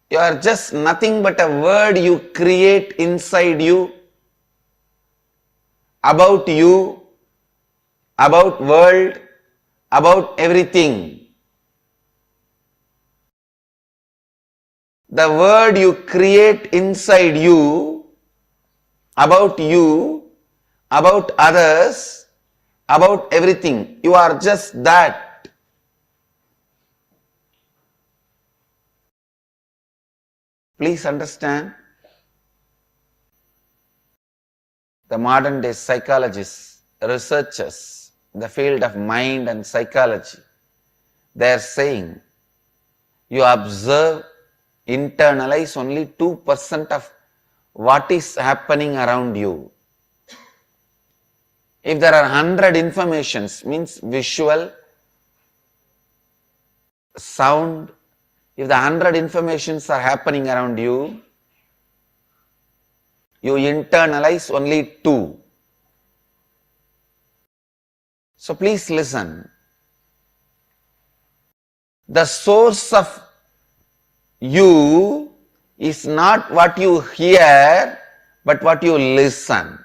You are just nothing but a word you create inside you, about world, about everything. The word you create inside you, about others, about everything. You are just that. Please understand. The modern day psychologists, researchers, the field of mind and psychology, they are saying you observe, internalize only 2% of what is happening around you. If there are 100 informations, means visual, sound, if the 100 informations are happening around you, you internalize only 2. So please listen. The source of you is not what you hear, but what you listen.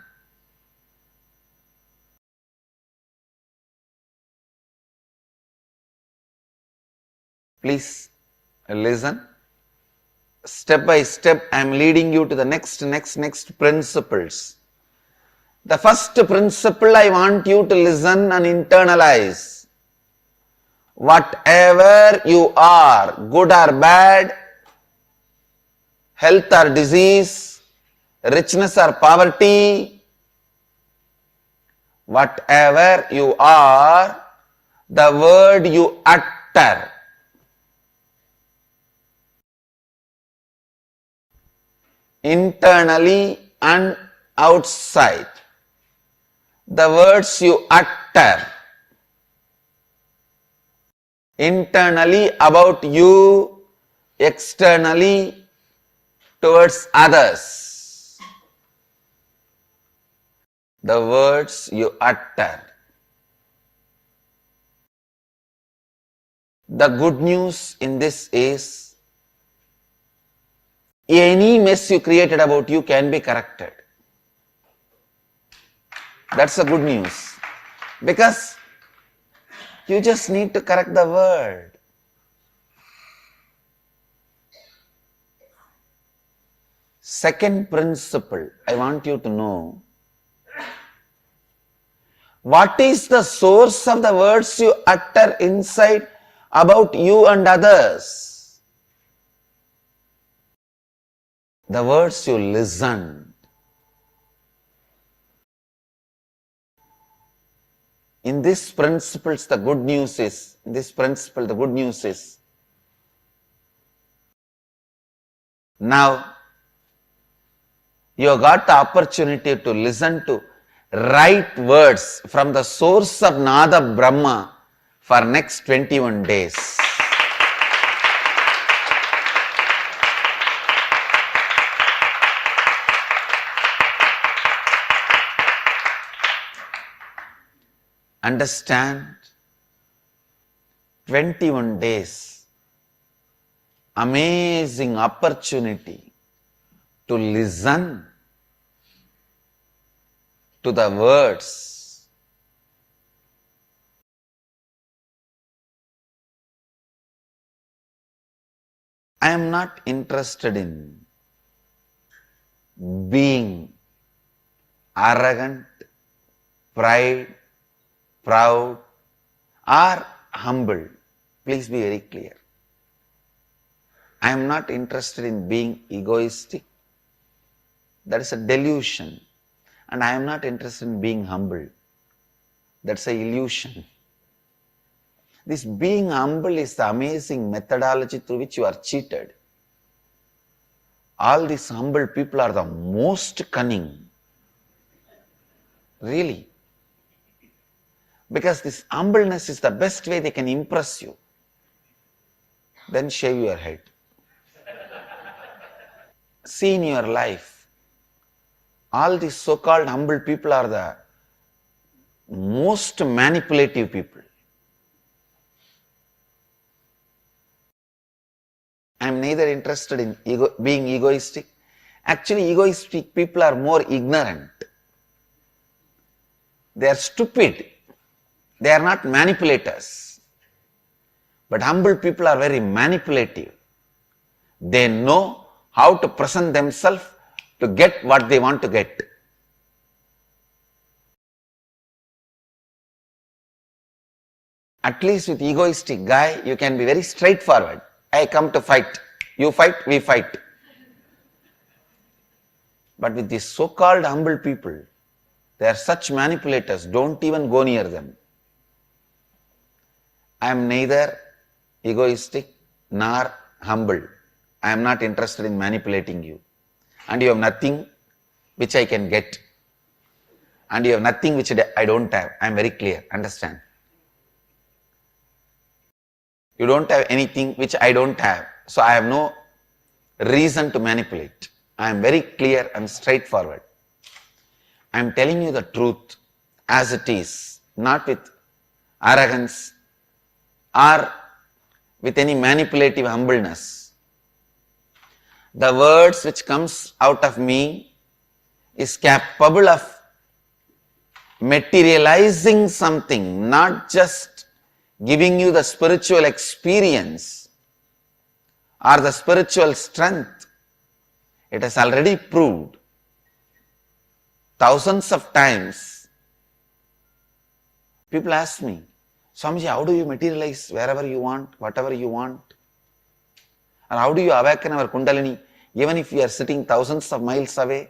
Please listen. Step by step, I am leading you to the next principles. The first principle I want you to listen and internalize. Whatever you are, good or bad, health or disease, richness or poverty, whatever you are, the word you utter, internally and outside, the words you utter, internally about you, externally towards others, the words you utter. The good news in this is, any mess you created about you can be corrected. That's the good news. Because you just need to correct the word. Second principle, I want you to know, what is the source of the words you utter inside about you and others? The words you listen. In this principles, the good news is, now you have got the opportunity to listen to right words from the source of Nada Brahma for next 21 days. Understand? 21 days. Amazing opportunity to listen to the words. I am not interested in being arrogant, proud, or humble. Please be very clear. I am not interested in being egoistic. That is a delusion. And I am not interested in being humble. That's an illusion. This being humble is the amazing methodology through which you are cheated. All these humble people are the most cunning. Really. Because this humbleness is the best way they can impress you. Then shave your head. See in your life, all these so-called humble people are the most manipulative people. I am neither interested in being egoistic. Actually, egoistic people are more ignorant. They are stupid. They are not manipulators. But humble people are very manipulative. They know how to present themselves to get what they want to get. At least with egoistic guy, you can be very straightforward. I come to fight. You fight, we fight. But with these so-called humble people, they are such manipulators, don't even go near them. I am neither egoistic nor humble. I am not interested in manipulating you. And you have nothing which I can get. And you have nothing which I don't have. I am very clear, understand? You don't have anything which I don't have. So I have no reason to manipulate. I am very clear and straightforward. I am telling you the truth as it is, not with arrogance or with any manipulative humbleness. The words which comes out of me is capable of materializing something, not just giving you the spiritual experience or the spiritual strength. It has already proved thousands of times. People ask me, Swamiji, how do you materialize wherever you want, whatever you want? Or how do you awaken our Kundalini even if we are sitting thousands of miles away?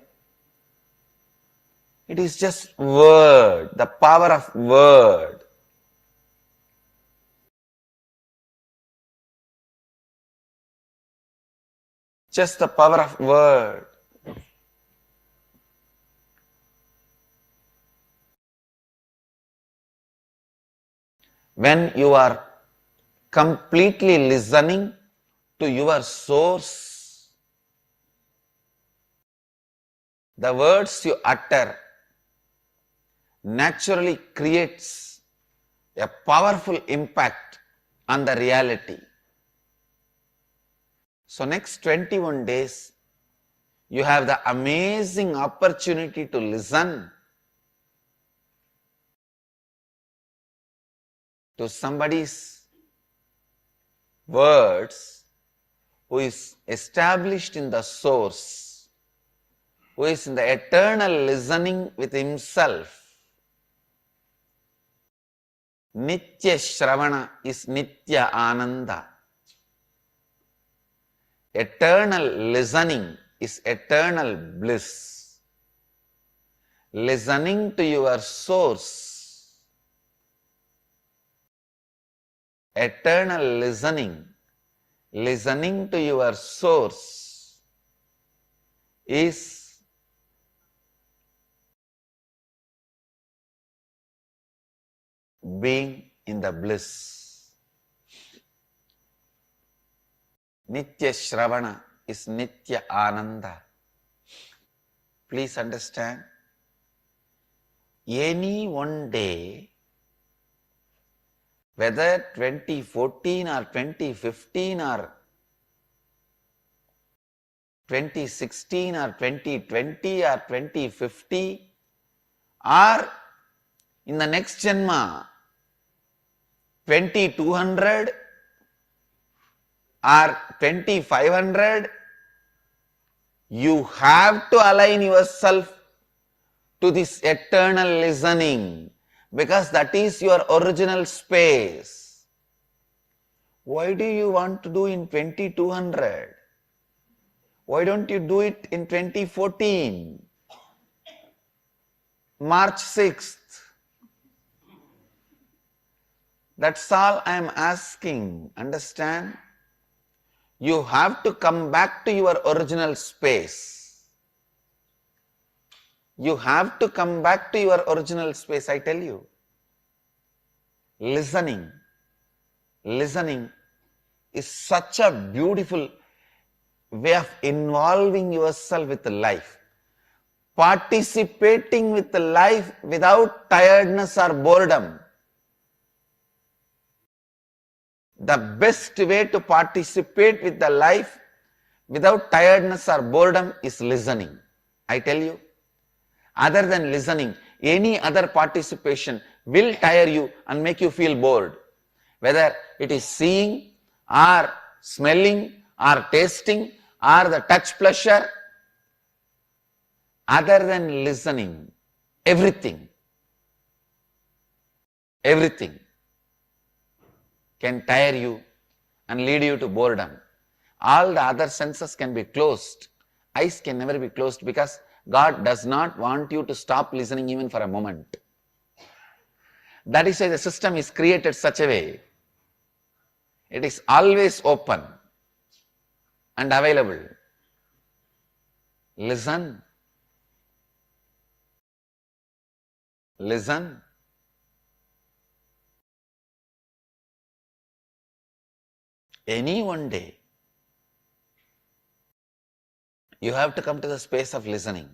It is just word, the power of word. Just the power of word. When you are completely listening to your source, the words you utter naturally creates a powerful impact on the reality. So next 21 days, you have the amazing opportunity to listen to somebody's words who is established in the source, who is in the eternal listening with himself. Nitya Shravana is Nitya Ananda. Eternal listening is eternal bliss. Listening to your source, eternal listening, listening to your source is being in the bliss. Nitya Shravana is Nitya Ananda. Please understand, any one day, whether 2014 or 2015 or 2016 or 2020 or 2050 or in the next Janma 2200 or 2500, you have to align yourself to this eternal listening, because that is your original space. Why do you want to do in 2200? Why don't you do it in 2014? March 6th. That's all I am asking. Understand? You have to come back to your original space. You have to come back to your original space, I tell you. Listening is such a beautiful way of involving yourself with life. participating with the life without tiredness or boredom. The best way to participate with the life without tiredness or boredom is listening. I tell you, other than listening, any other participation will tire you and make you feel bored. Whether it is seeing or smelling or tasting or the touch pleasure, other than listening, everything can tire you and lead you to boredom. All the other senses can be closed. Eyes can never be closed because God does not want you to stop listening even for a moment. That is why the system is created such a way. It is always open and available. Listen. Listen. Any one day, you have to come to the space of listening.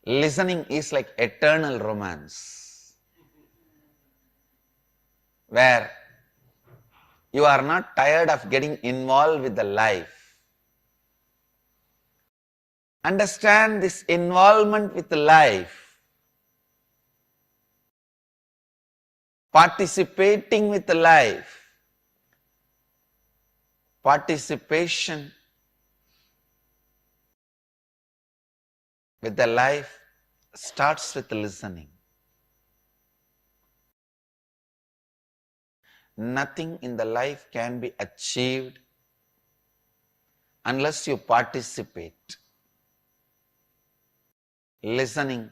Listening is like eternal romance, where you are not tired of getting involved with the life. Understand this involvement with the life, participating with the life. Participation with the life starts with listening. Nothing in the life can be achieved unless you participate. Listening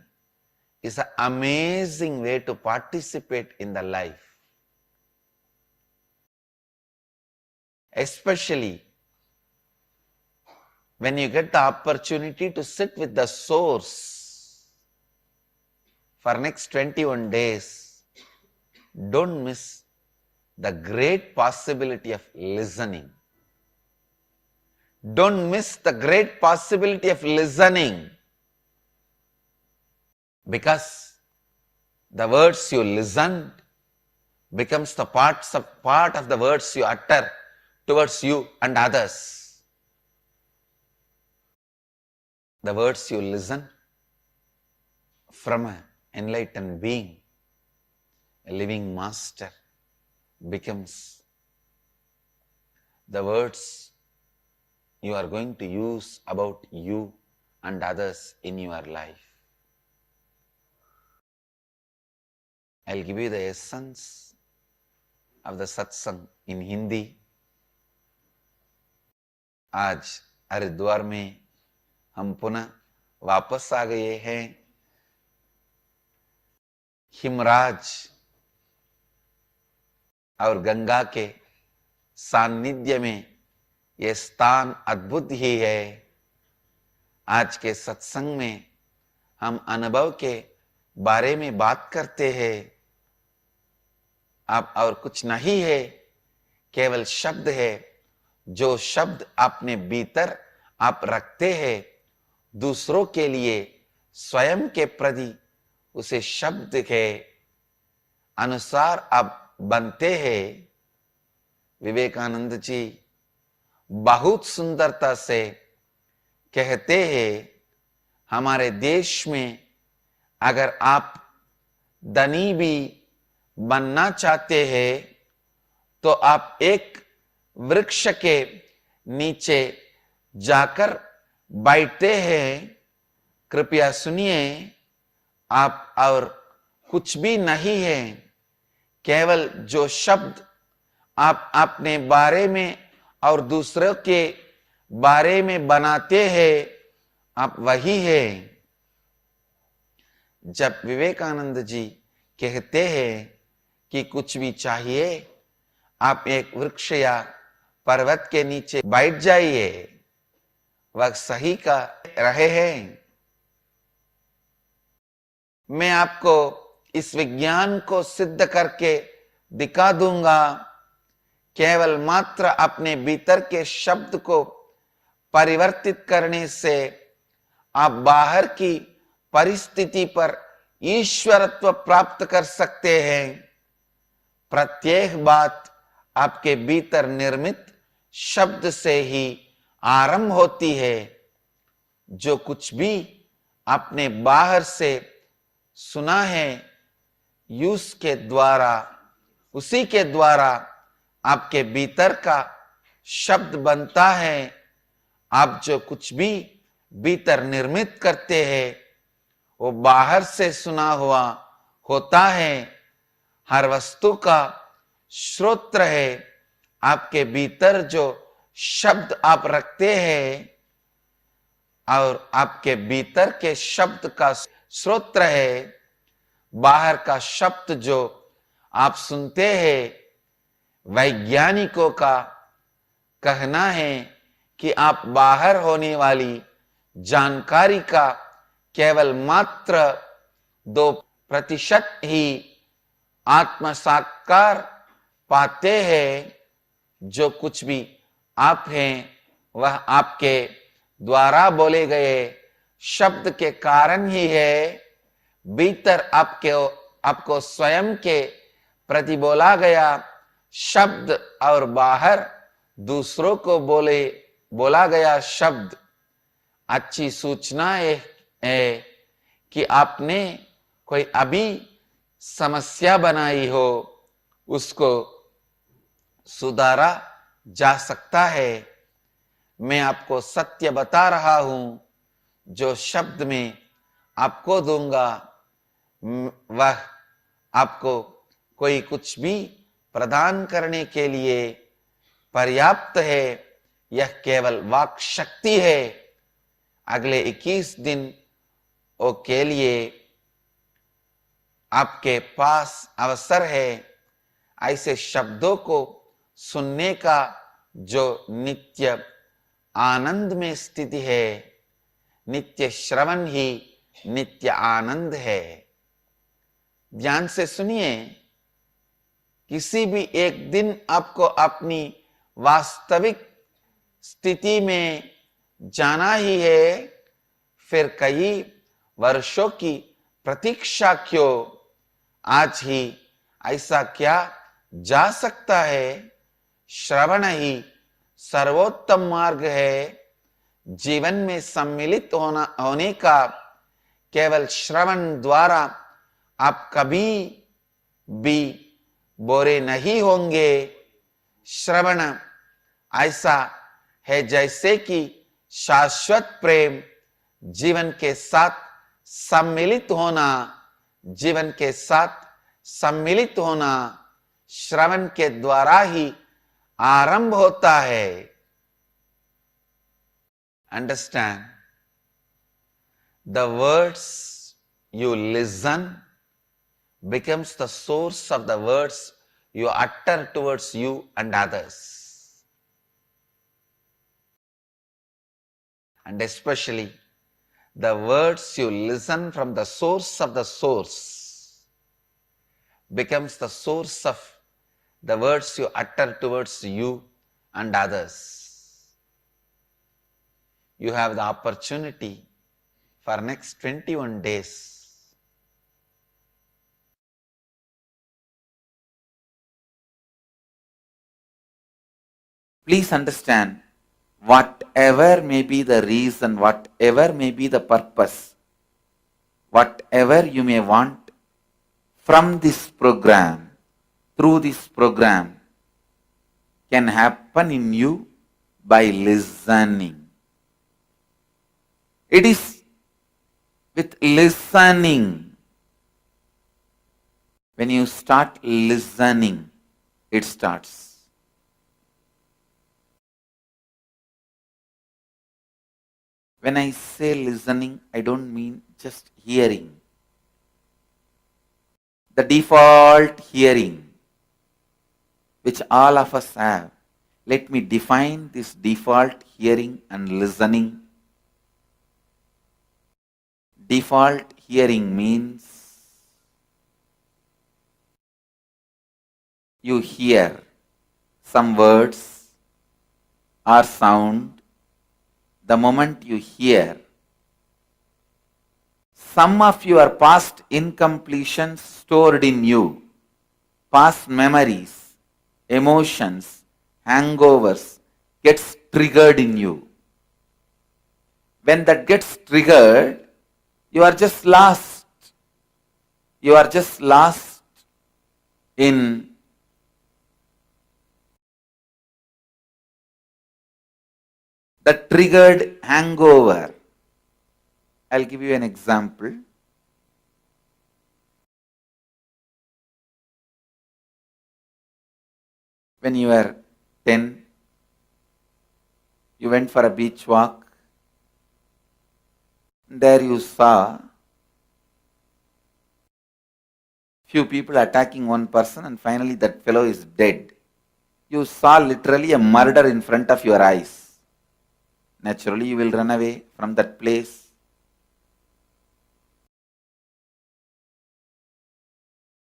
is an amazing way to participate in the life. Especially when you get the opportunity to sit with the source for next 21 days, don't miss the great possibility of listening. Don't miss the great possibility of listening, because the words you listened becomes the part of the words you utter towards you and others. The words you listen from an enlightened being, a living master, becomes the words you are going to use about you and others in your life. I'll give you the essence of the satsang in Hindi. आज हरिद्वार में हम पुनः वापस आ गए हैं। हिमराज और गंगा के सानिध्य में ये स्थान अद्भुत ही है। आज के सत्संग में हम अनुभव के बारे में बात करते हैं। अब और कुछ नहीं है, केवल शब्द है। जो शब्द अपने भीतर आप रखते हैं, दूसरों के लिए, स्वयं के प्रति उसे शब्द के अनुसार आप बनते हैं। विवेकानंद जी बहुत सुंदरता से कहते हैं, हमारे देश में अगर आप धनी भी बनना चाहते हैं तो आप एक वृक्ष के नीचे जाकर बैठते हैं। कृपया सुनिए, आप और कुछ भी नहीं है, केवल जो शब्द आप अपने बारे में और दूसरों के बारे में बनाते हैं, आप वही है। जब विवेकानंद जी कहते हैं कि कुछ भी चाहिए, आप एक वृक्ष या पर्वत के नीचे बैठ जाइए, वह सही का रहे हैं। मैं आपको इस विज्ञान को सिद्ध करके दिखा दूंगा। केवल मात्र अपने भीतर के शब्द को परिवर्तित करने से आप बाहर की परिस्थिति पर ईश्वरत्व प्राप्त कर सकते हैं। प्रत्येक बात आपके भीतर निर्मित शब्द से ही आरंभ होती है। जो कुछ भी आपने बाहर से सुना है, उसी के द्वारा आपके भीतर का शब्द बनता है। आप जो कुछ भी भीतर निर्मित करते हैं, वो बाहर से सुना हुआ होता है। हर वस्तु का श्रोत्र है। आपके भीतर जो शब्द आप रखते हैं और आपके भीतर के शब्द का श्रोत्र है। बाहर का शब्द जो आप सुनते हैं, वैज्ञानिकों का कहना है कि आप बाहर होने वाली जानकारी का केवल मात्र 2% ही आत्म साक्षात्कार पाते हैं। जो कुछ भी आप हैं, वह आपके द्वारा बोले गए शब्द के कारण ही है। भीतर आपको स्वयं के प्रति बोला गया शब्द और बाहर दूसरों को बोला गया शब्द। अच्छी सूचना है कि आपने कोई अभी समस्या बनाई हो, उसको सुधारा जा सकता है। मैं आपको सत्य बता रहा हूं। जो शब्द मैं आपको दूंगा, वह आपको कोई कुछ भी प्रदान करने के लिए पर्याप्त है। यह केवल वाक शक्ति है। अगले 21 दिन के लिए आपके पास अवसर है। ऐसे शब्दों को सुनने का जो नित्य आनंद में स्थिति है। नित्य श्रवण ही नित्य आनंद है। ध्यान से सुनिए। किसी भी एक दिन आपको अपनी वास्तविक स्थिति में जाना ही है। फिर कई वर्षों की प्रतीक्षा क्यों? आज ही ऐसा क्या जा सकता है? श्रवण ही सर्वोत्तम मार्ग है। जीवन में सम्मिलित होने का केवल श्रवण द्वारा आप कभी भी बोरे नहीं होंगे। श्रवण ऐसा है जैसे कि शाश्वत प्रेम, जीवन के साथ सम्मिलित होना। जीवन के साथ सम्मिलित होना श्रवण के द्वारा ही आरंभ होता है। Understand? The words you listen becomes the source of the words you utter towards you and others. And especially the words you listen from the source of the source becomes the source of the words you utter towards you and others. You have the opportunity for next 21 days. Please understand, whatever may be the reason, whatever may be the purpose, whatever you may want from this program, through this program, can happen in you by listening. It is with listening. When you start listening, it starts. When I say listening, I don't mean just hearing. The default hearing, which all of us have. Let me define this default hearing and listening. Default hearing means you hear some words or sound the moment you hear, some of your past incompletions stored in you, past memories, emotions, hangovers gets triggered in you. When that gets triggered, you are just lost. You are just lost in the triggered hangover. I'll give you an example. When you were 10, you went for a beach walk. There you saw few people attacking one person and finally that fellow is dead. You saw literally a murder in front of your eyes. Naturally, you will run away from that place.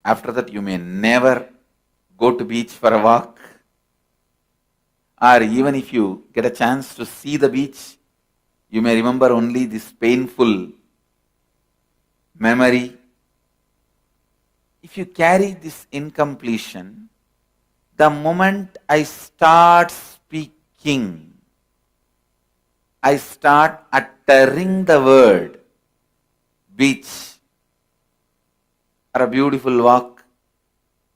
After that, you may never go to beach for a walk. Or even if you get a chance to see the beach, you may remember only this painful memory. If you carry this incompletion, the moment I start speaking, I start uttering the word beach or a beautiful walk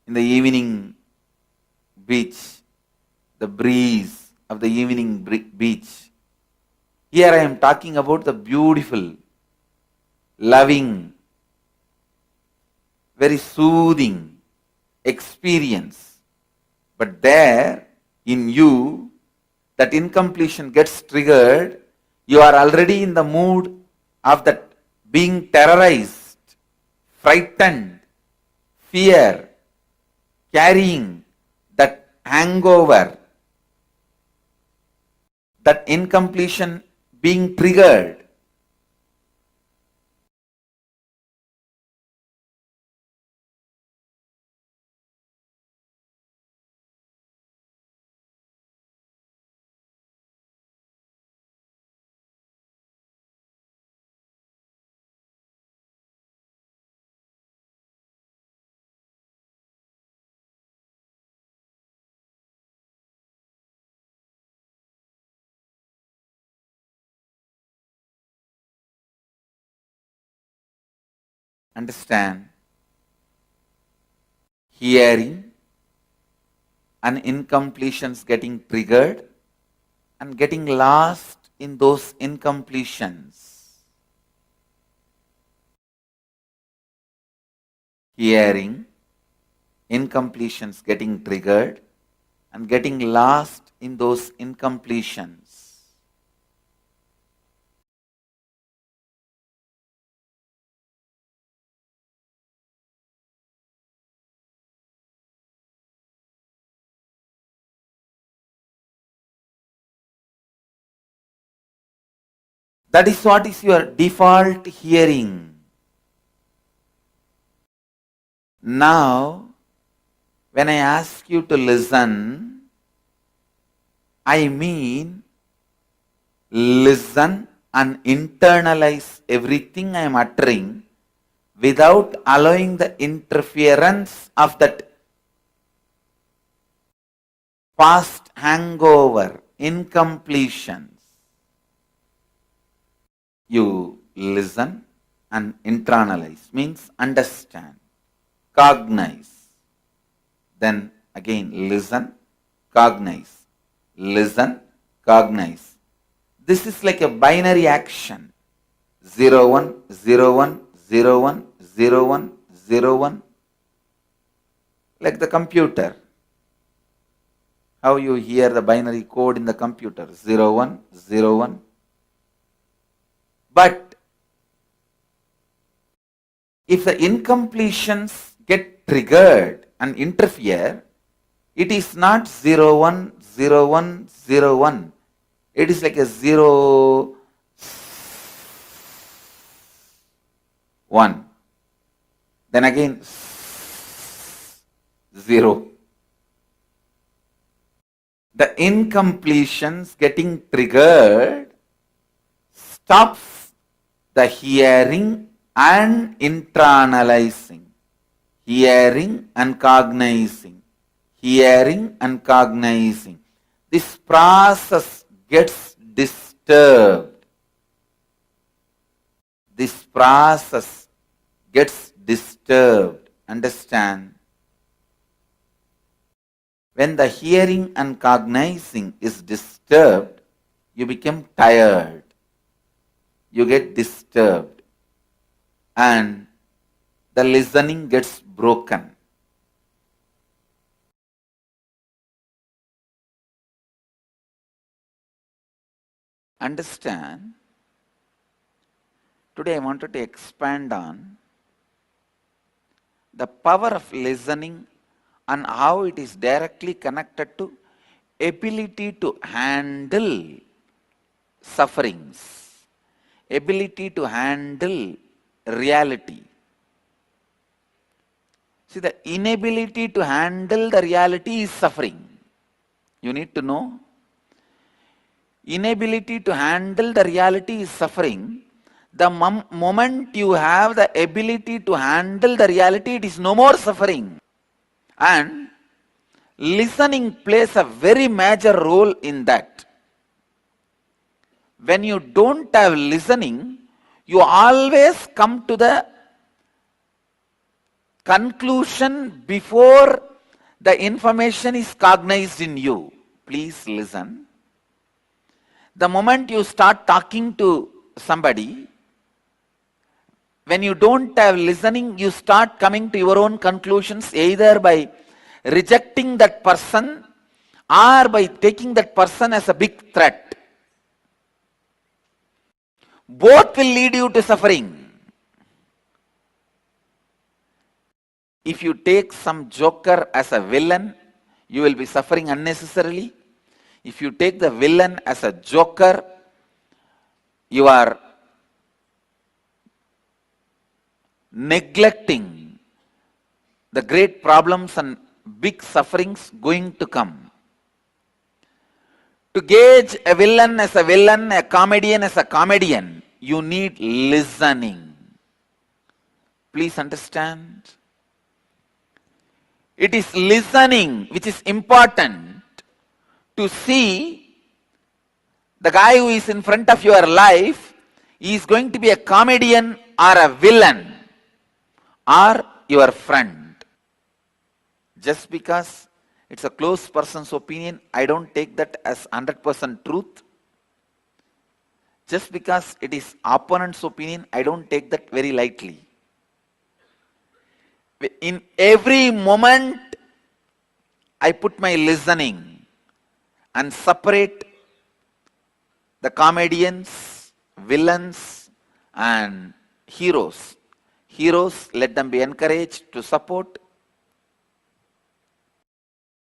in the evening beach, the breeze of the evening beach. Here I am talking about the beautiful, loving, very soothing experience. But there in you, that incompletion gets triggered, you are already in the mood of that being terrorized, frightened, fear, carrying that hangover, that incompletion being triggered. Understand? Hearing and incompletions getting triggered and getting lost in those incompletions. Hearing, incompletions getting triggered and getting lost in those incompletions. That is what is your default hearing. Now, when I ask you to listen, I mean listen and internalize everything I am uttering without allowing the interference of that past hangover, incompletions. You listen and internalize, means understand, cognize. Then again listen, cognize, listen, cognize. This is like a binary action. 0, 1, 0, 1, 0, 1, 0, 1, 0, 1. Like the computer. How you hear the binary code in the computer. 0, 1, 0, 1. But if the incompletions get triggered and interfere, it is not 0, 1, 0, 1, 0, 1. It is like a 0, 1. Then again 0. The incompletions getting triggered stops the hearing and internalizing, hearing and cognizing, hearing and cognizing. This process gets disturbed. This process gets disturbed. Understand? When the hearing and cognizing is disturbed, you become tired. You get disturbed. And the listening gets broken. Understand? Today I wanted to expand on the power of listening and how it is directly connected to ability to handle sufferings, ability to handle reality. See, the inability to handle the reality is suffering. You need to know. Inability to handle the reality is suffering. The moment you have the ability to handle the reality, it is no more suffering. And listening plays a very major role in that. When you don't have listening, you always come to the conclusion before the information is cognized in you. Please listen. The moment you start talking to somebody, when you don't have listening, you start coming to your own conclusions either by rejecting that person or by taking that person as a big threat. Both will lead you to suffering. If you take some joker as a villain, you will be suffering unnecessarily. If you take the villain as a joker, you are neglecting the great problems and big sufferings going to come. To gauge a villain as a villain, a comedian as a comedian, you need listening. Please understand. It is listening which is important to see the guy who is in front of your life is going to be a comedian or a villain or your friend. Just because it's a close person's opinion, I don't take that as 100% truth. Just because it is opponent's opinion, I don't take that very lightly. In every moment, I put my listening and separate the comedians, villains, and heroes. Heroes, let them be encouraged to support.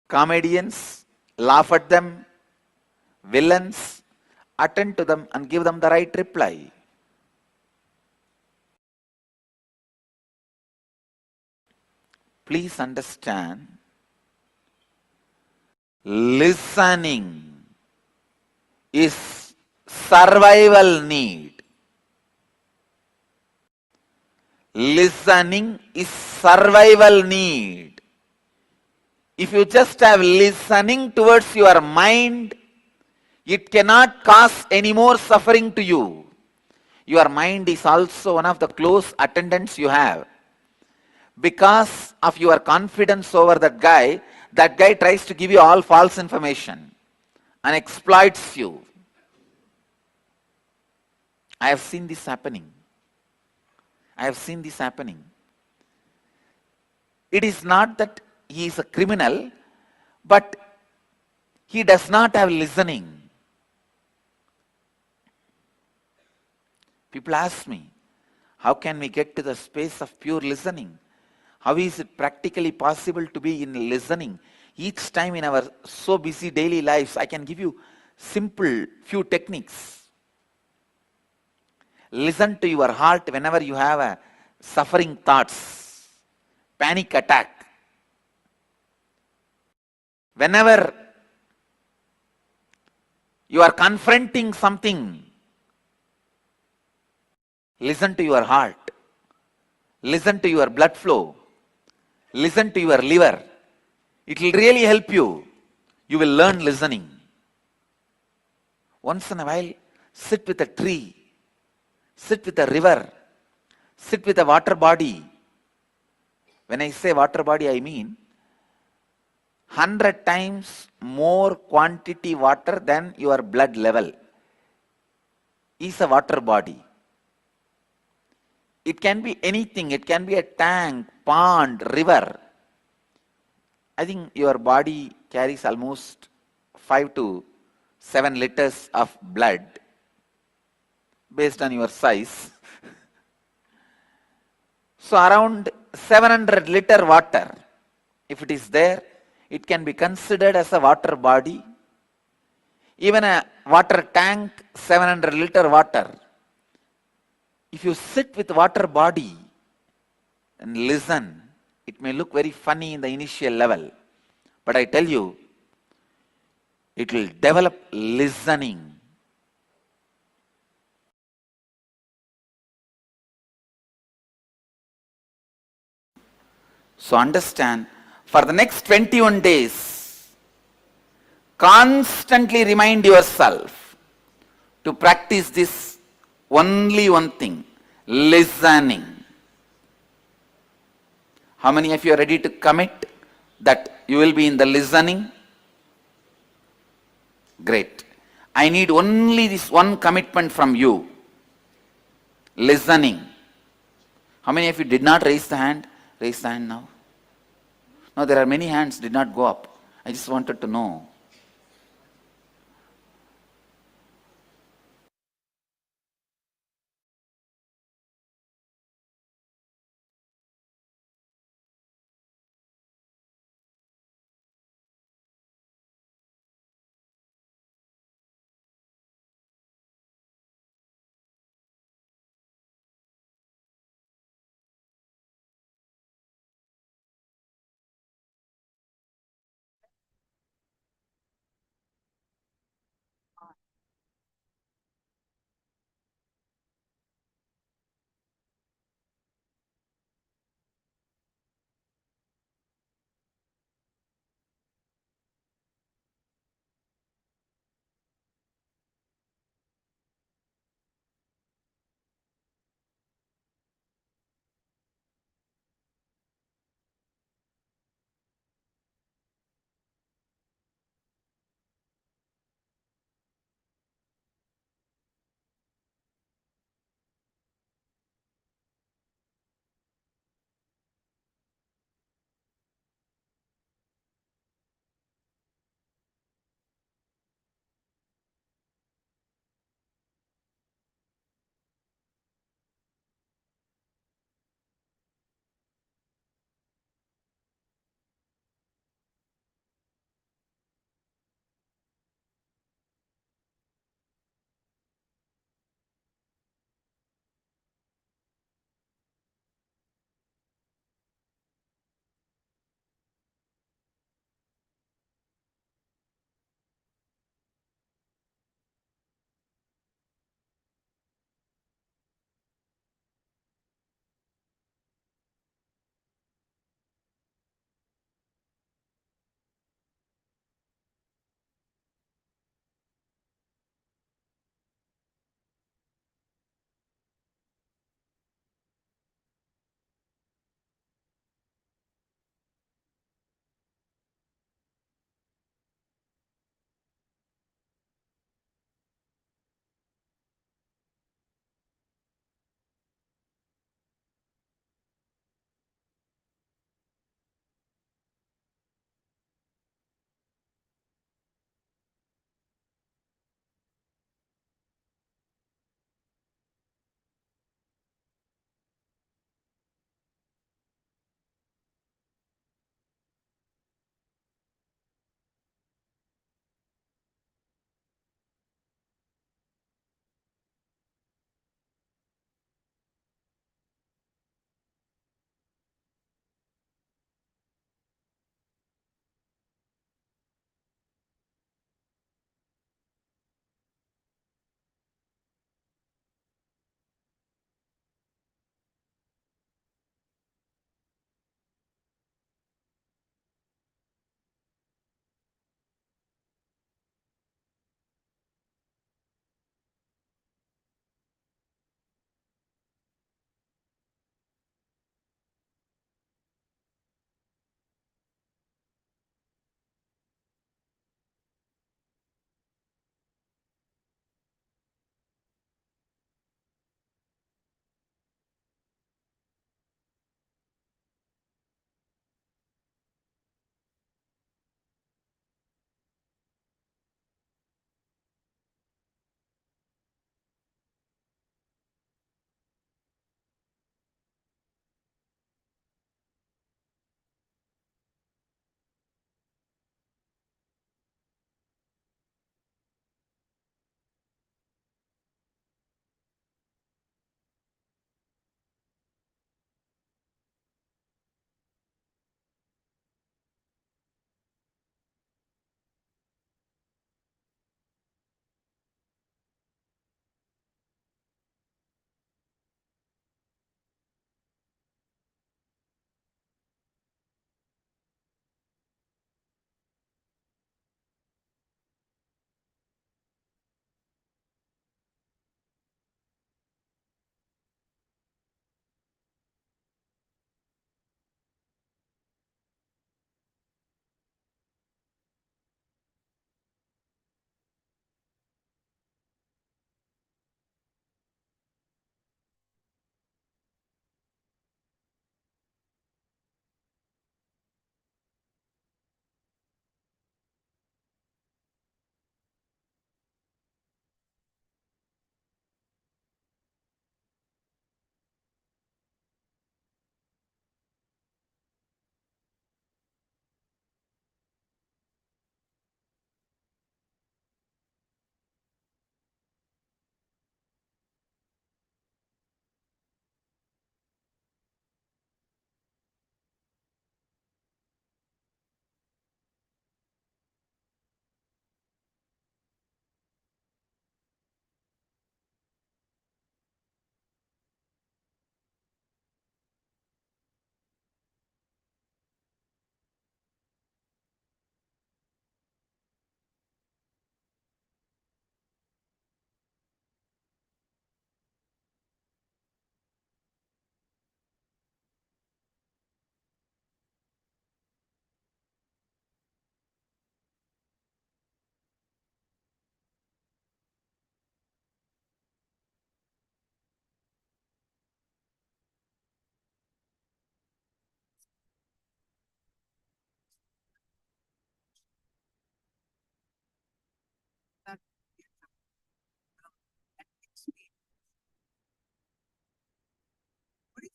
Comedians, laugh at them. Villains, attend to them and give them the right reply. Please understand, listening is survival need. Listening is survival need. If you just have listening towards your mind, it cannot cause any more suffering to you. Your mind is also one of the close attendants you have. Because of your confidence over that guy tries to give you all false information and exploits you. I have seen this happening. I have seen this happening. It is not that he is a criminal, but he does not have listening. People ask me, how can we get to the space of pure listening? How is it practically possible to be in listening? Each time in our so busy daily lives, I can give you simple few techniques. Listen to your heart whenever you have a suffering thoughts, panic attack. Whenever you are confronting something Listen to your heart. Listen to your blood flow. Listen to your liver. It will really help you. You will learn listening. Once in a while, sit with a tree. Sit with a river. Sit with a water body. When I say water body, I mean 100 times more quantity water than your blood level is a water body. It can be anything. It can be a tank, pond, river. I think your body carries almost 5 to 7 liters of blood based on your size. So around 700 liter water, if it is there, it can be considered as a water body. Even a water tank, 700 liter water. If you sit with water body and listen, it may look very funny in the initial level. But I tell you, it will develop listening. So understand, for the next 21 days, constantly remind yourself to practice this only one thing, listening. How many of you are ready to commit that you will be in the listening? Great. I need only this one commitment from you. Listening. How many of you did not raise the hand? Raise the hand now. No, there are many hands did not go up. I just wanted to know.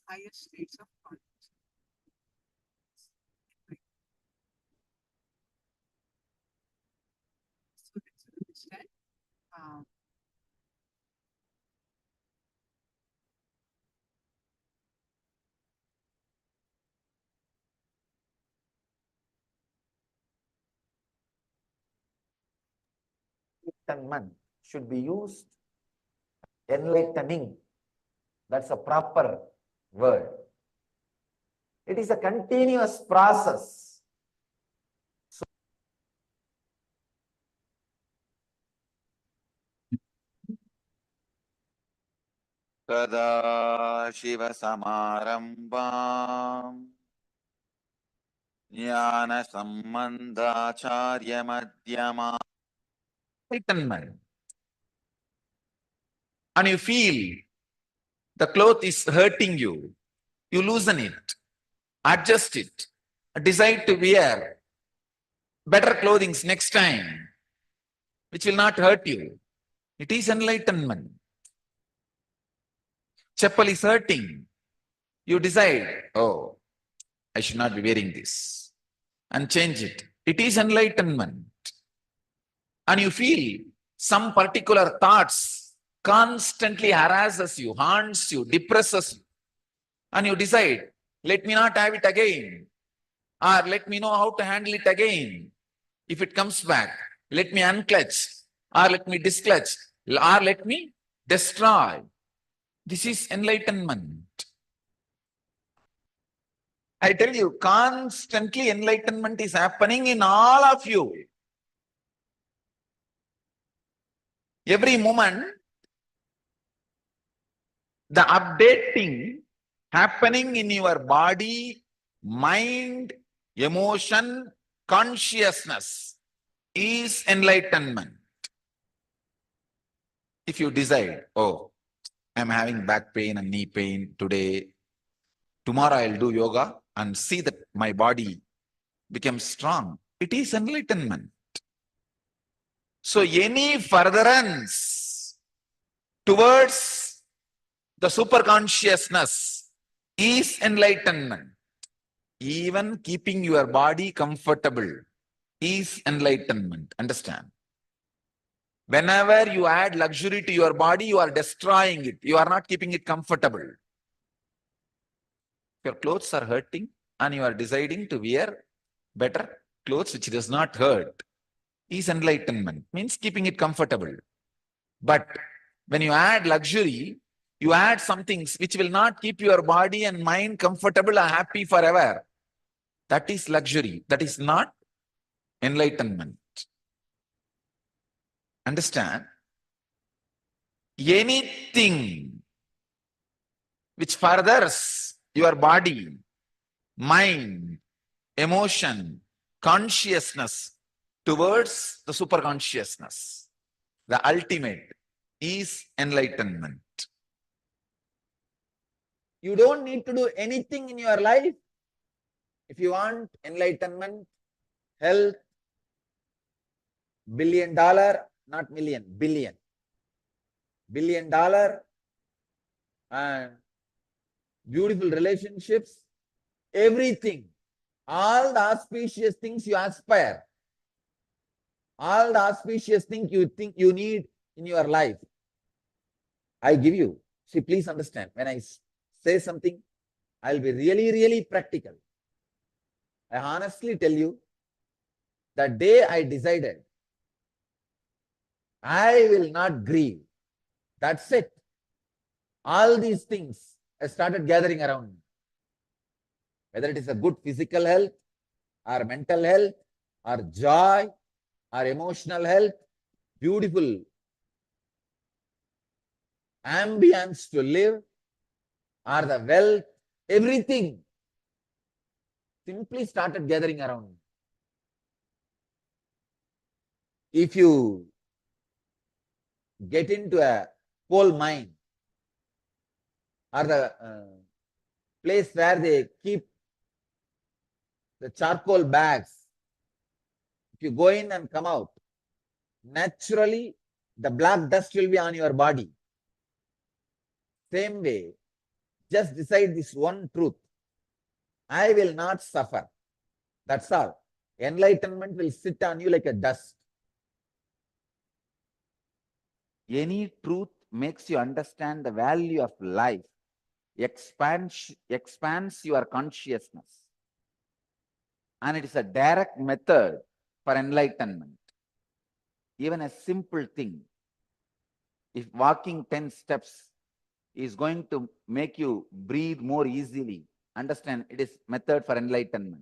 highest states of consciousness. So let's understand. Enlightenment should be used. Enlightening, that's a proper word. It is a continuous process. Kada Shiva Samarambam Jnana Sambandhacharya Madhyama. Enlightenment. And you feel the cloth is hurting you, you loosen it, adjust it, decide to wear better clothing next time, which will not hurt you. It is enlightenment. Chappal is hurting. You decide, oh, I should not be wearing this, and change it. It is enlightenment. And you feel some particular thoughts constantly harasses you, haunts you, depresses you. And you decide, let me not have it again. Or let me know how to handle it again. If it comes back, let me unclutch, or let me disclutch, or let me destroy. This is enlightenment. I tell you, constantly enlightenment is happening in all of you. Every moment, the updating happening in your body, mind, emotion, consciousness is enlightenment. If you decide, oh, I'm having back pain and knee pain today, tomorrow I'll do yoga and see that my body becomes strong. It is enlightenment. So any furtherance towards the superconsciousness is enlightenment. Even keeping your body comfortable is enlightenment. Understand? Whenever you add luxury to your body, you are destroying it. You are not keeping it comfortable. Your clothes are hurting and you are deciding to wear better clothes which does not hurt is enlightenment. Means keeping it comfortable. But when you add luxury, you add some things which will not keep your body and mind comfortable and happy forever. That is luxury. That is not enlightenment. Understand? Anything which furthers your body, mind, emotion, consciousness towards the superconsciousness, the ultimate, is enlightenment. You don't need to do anything in your life. If you want enlightenment, health, $1 billion, not million, billion, $1 billion, and beautiful relationships, everything, all the auspicious things you aspire, all the auspicious things you think you need in your life, I give you. See, please understand, when I say something, I'll be really, really practical. I honestly tell you, the day I decided, I will not grieve. That's it. All these things I started gathering around me. Whether it is a good physical health, or mental health, or joy, or emotional health, beautiful ambience to live, or the wealth, everything simply started gathering around me. If you get into a coal mine, or the place where they keep the charcoal bags, if you go in and come out, naturally the black dust will be on your body. Same way, Just decide this one truth. I will not suffer. That's all. Enlightenment will sit on you like a dust. Any truth makes you understand the value of life, expands your consciousness. And it is a direct method for enlightenment. Even a simple thing, if walking 10 steps is going to make you breathe more easily, understand it is method for enlightenment.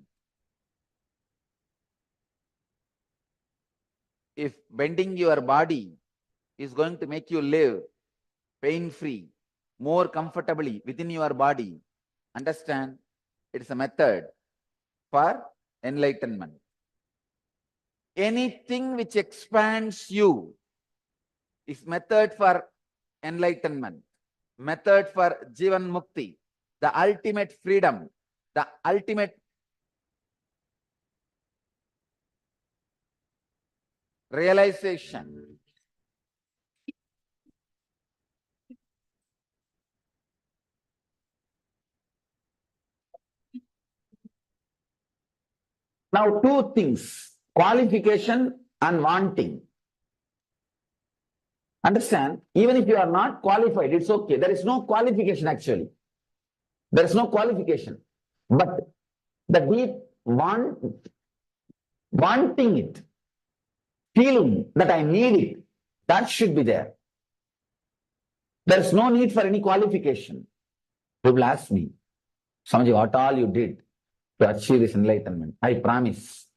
If bending your body is going to make you live pain-free, more comfortably within your body, understand it is a method for enlightenment. Anything which expands you is method for enlightenment, method for Jivan Mukti, the ultimate freedom, the ultimate realization. Now, two things, qualification and wanting. Understand, even if you are not qualified, it's okay. There is no qualification actually. There is no qualification. But the deep wanting it, feeling that I need it, that should be there. There is no need for any qualification. People ask me, Swamiji, what all you did to achieve this enlightenment? I promise.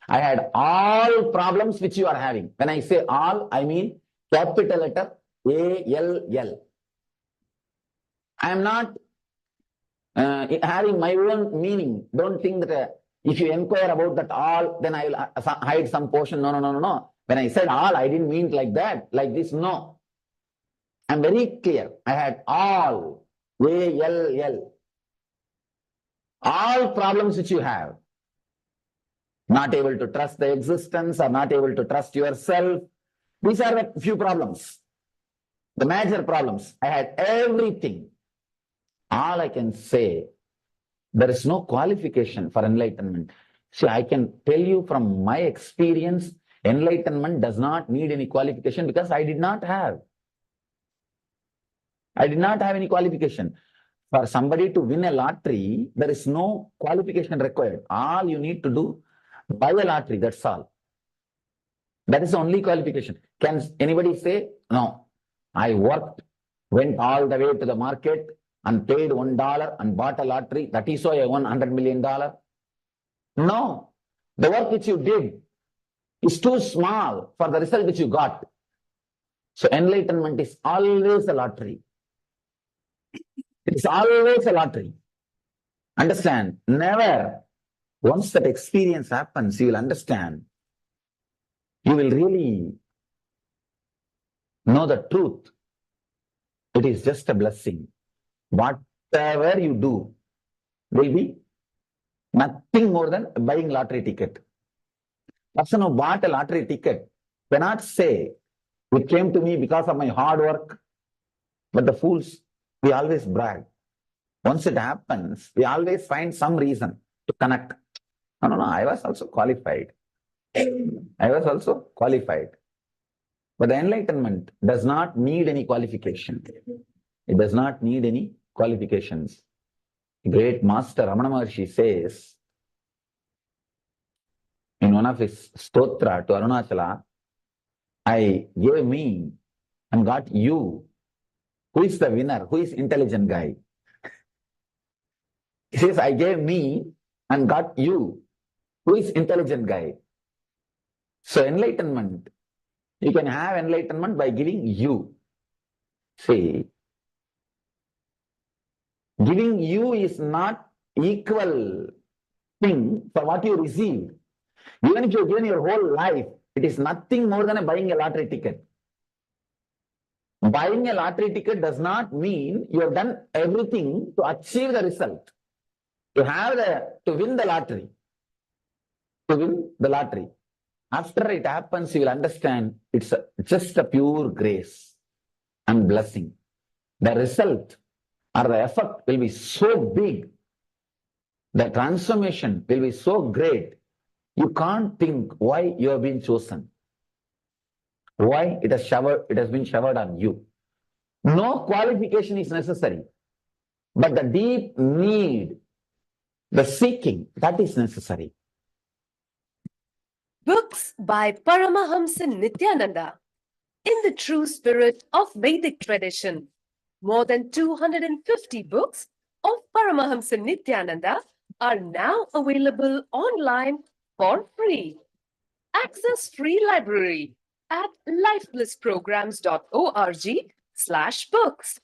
I had all problems which you are having. When I say all, I mean capital letter ALL. I am not having my own meaning. Don't think that if you inquire about that all, then I will hide some portion. No. When I said all, I didn't mean like that, like this. No. I'm very clear. I had all ALL. All problems which you have. Not able to trust the existence or not able to trust yourself. These are the few problems. The major problems. I had everything. All I can say, there is no qualification for enlightenment. See, I can tell you from my experience, enlightenment does not need any qualification because I did not have. I did not have any qualification. For somebody to win a lottery, there is no qualification required. All you need to do, buy a lottery, that's all. That is the only qualification. Can anybody say, no, I worked, went all the way to the market and paid $1 and bought a lottery, that is why I won $100 million? No. The work which you did is too small for the result which you got. So enlightenment is always a lottery. It is always a lottery. Understand? Never. Once that experience happens, you will understand. You will really know the truth. It is just a blessing. Whatever you do will be nothing more than buying lottery ticket. Person who bought a lottery ticket cannot say, it came to me because of my hard work. But the fools, we always brag. Once it happens, we always find some reason to connect. No, I was also qualified. I was also qualified. But the enlightenment does not need any qualification. It does not need any qualifications. The great master Ramana Maharshi says in one of his stotra to Arunachala, I gave me and got you. Who is the winner? Who is intelligent guy? He says, I gave me and got you. Who is intelligent guy? So enlightenment, you can have enlightenment by giving you. See, giving you is not equal thing for what you receive. Even if you've given your whole life, it is nothing more than buying a lottery ticket. Buying a lottery ticket does not mean you have done everything to achieve the result. To win the lottery. To win the lottery. After it happens, you will understand it's just a pure grace and blessing. The result or the effect will be so big, the transformation will be so great, you can't think why you have been chosen, why it has been showered on you. No qualification is necessary, but the deep need, the seeking, that is necessary. Books by Paramahamsa Nityananda. In the true spirit of Vedic tradition, more than 250 books of Paramahamsa Nityananda are now available online for free. Access free library at lifelessprograms.org/books.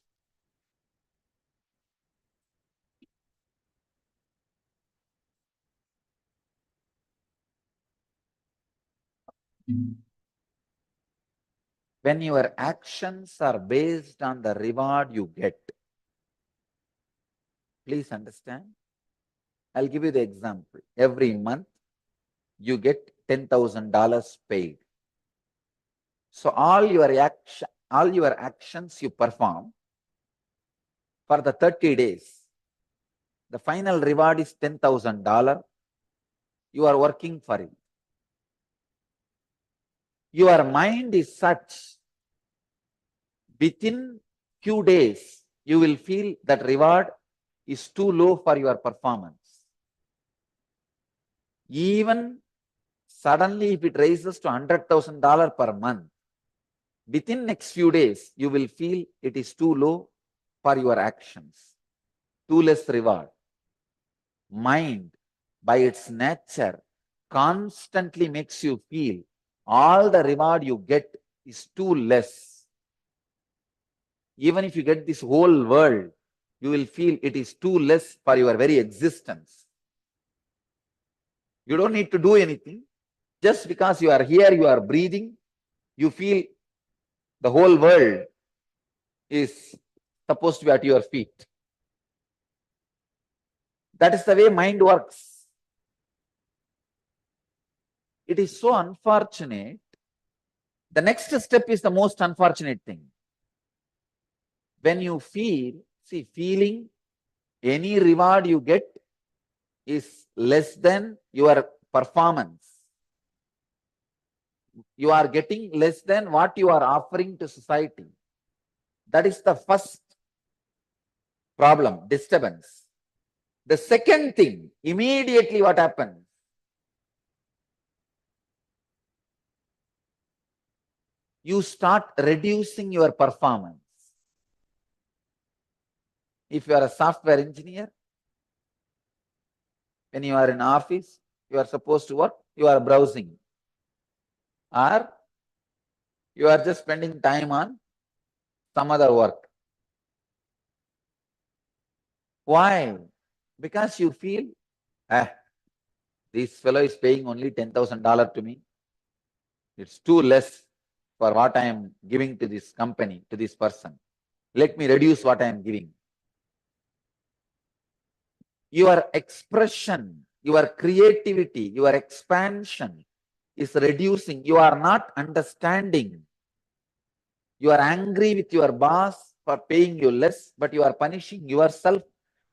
When your actions are based on the reward you get, please understand. I'll give you the example. Every month, you get $10,000 paid. So all your actions you perform for the 30 days, the final reward is $10,000. You are working for it. Your mind is such, within few days, you will feel that reward is too low for your performance. Even suddenly, if it raises to $100,000 per month, within next few days, you will feel it is too low for your actions, too less reward. Mind, by its nature, constantly makes you feel all the reward you get is too less. Even if you get this whole world, you will feel it is too less for your very existence. You don't need to do anything. Just because you are here, you are breathing, you feel the whole world is supposed to be at your feet. That is the way mind works. It is so unfortunate. The next step is the most unfortunate thing. When you feel, feeling any reward you get is less than your performance. You are getting less than what you are offering to society. That is the first problem, disturbance. The second thing, immediately what happens? You start reducing your performance. If you are a software engineer, when you are in office, you are supposed to work, you are browsing. Or you are just spending time on some other work. Why? Because you feel, this fellow is paying only $10,000 to me. It's too less for what I am giving to this company, to this person. Let me reduce what I am giving. Your expression, your creativity, your expansion is reducing. You are not understanding. You are angry with your boss for paying you less, but you are punishing yourself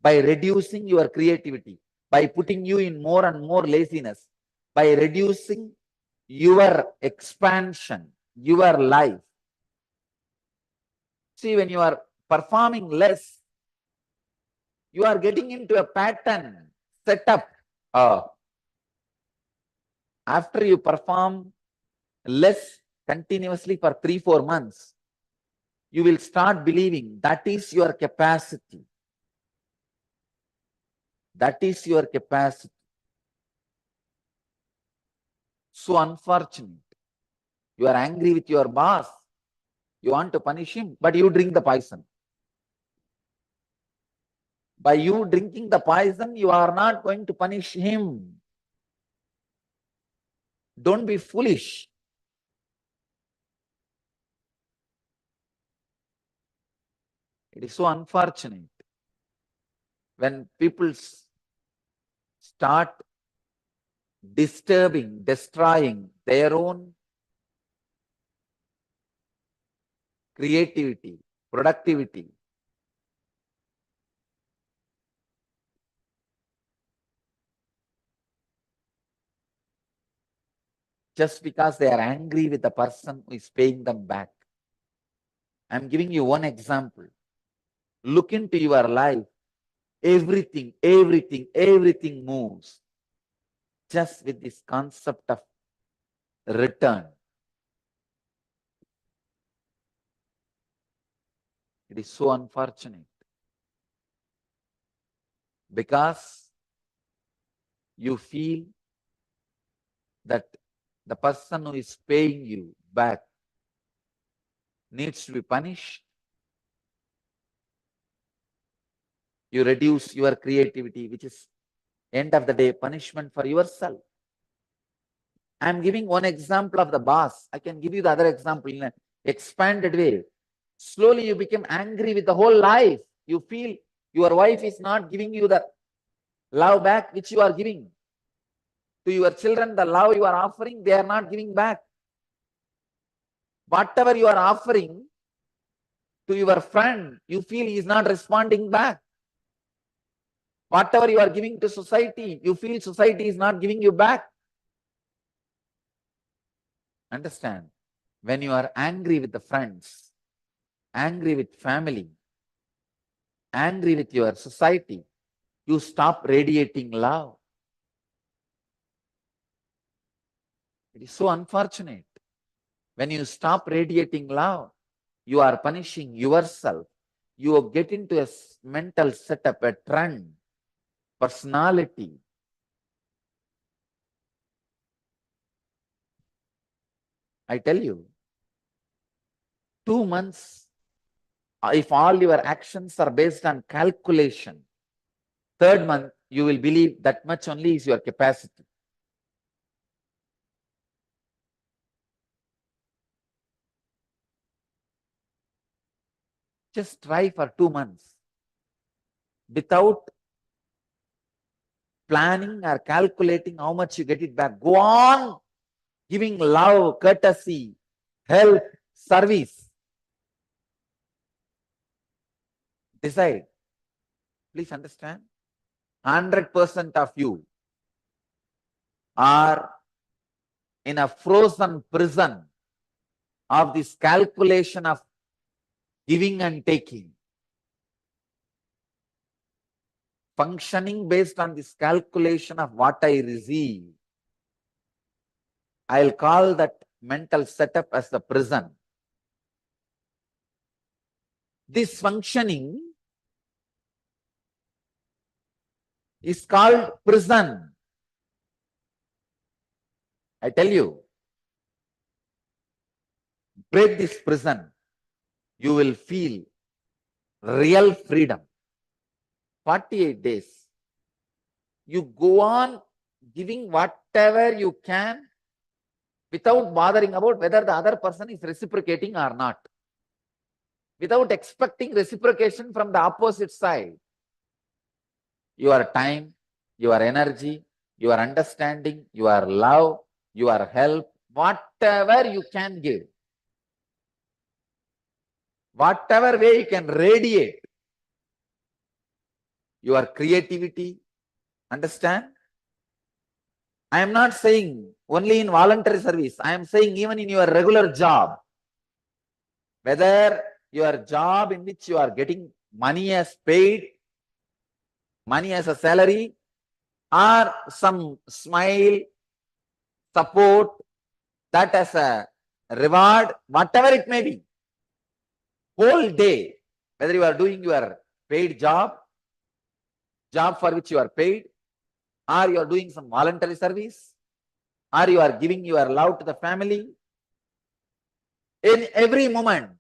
by reducing your creativity, by putting you in more and more laziness, by reducing your expansion, your life. See, when you are performing less, you are getting into a pattern, setup. After you perform less continuously for 3-4 months, you will start believing that is your capacity. That is your capacity. So unfortunate. You are angry with your boss. You want to punish him, but you drink the poison. By you drinking the poison, you are not going to punish him. Don't be foolish. It is so unfortunate when people start disturbing, destroying their own creativity, productivity. just because they are angry with the person who is paying them back. I'm giving you one example. Look into your life. Everything moves just with this concept of return. It is so unfortunate because you feel that the person who is paying you back needs to be punished. You reduce your creativity, which is end of the day punishment for yourself. I'm giving one example of the boss. I can give you the other example in an expanded way. Slowly you become angry with the whole life. You feel your wife is not giving you the love back which you are giving. To your children, the love you are offering, they are not giving back. Whatever you are offering to your friend, you feel he is not responding back. Whatever you are giving to society, you feel society is not giving you back. Understand? When you are angry with the friends, angry with family, angry with your society, you stop radiating love. It is so unfortunate. When you stop radiating love, you are punishing yourself. You get into a mental setup, a trend, personality. I tell you, 2 months, if all your actions are based on calculation, 3rd month, you will believe that much only is your capacity. Just try for 2 months without planning or calculating how much you get it back. Go on giving love, courtesy, help, service. Decide. Please understand. 100% of you are in a frozen prison of this calculation of giving and taking. Functioning based on this calculation of what I receive. I'll call that mental setup as the prison. This functioning is called prison. I tell you, break this prison, you will feel real freedom. 48 days. You go on giving whatever you can without bothering about whether the other person is reciprocating or not. Without expecting reciprocation from the opposite side. Your time, your energy, your understanding, your love, your help, whatever you can give. Whatever way you can radiate your creativity, understand? I am not saying only in voluntary service. I am saying even in your regular job. Whether your job in which you are getting money as paid, money as a salary, or some smile, support, that as a reward, whatever it may be. Whole day, whether you are doing your paid job for which you are paid, or you are doing some voluntary service, or you are giving your love to the family, in every moment,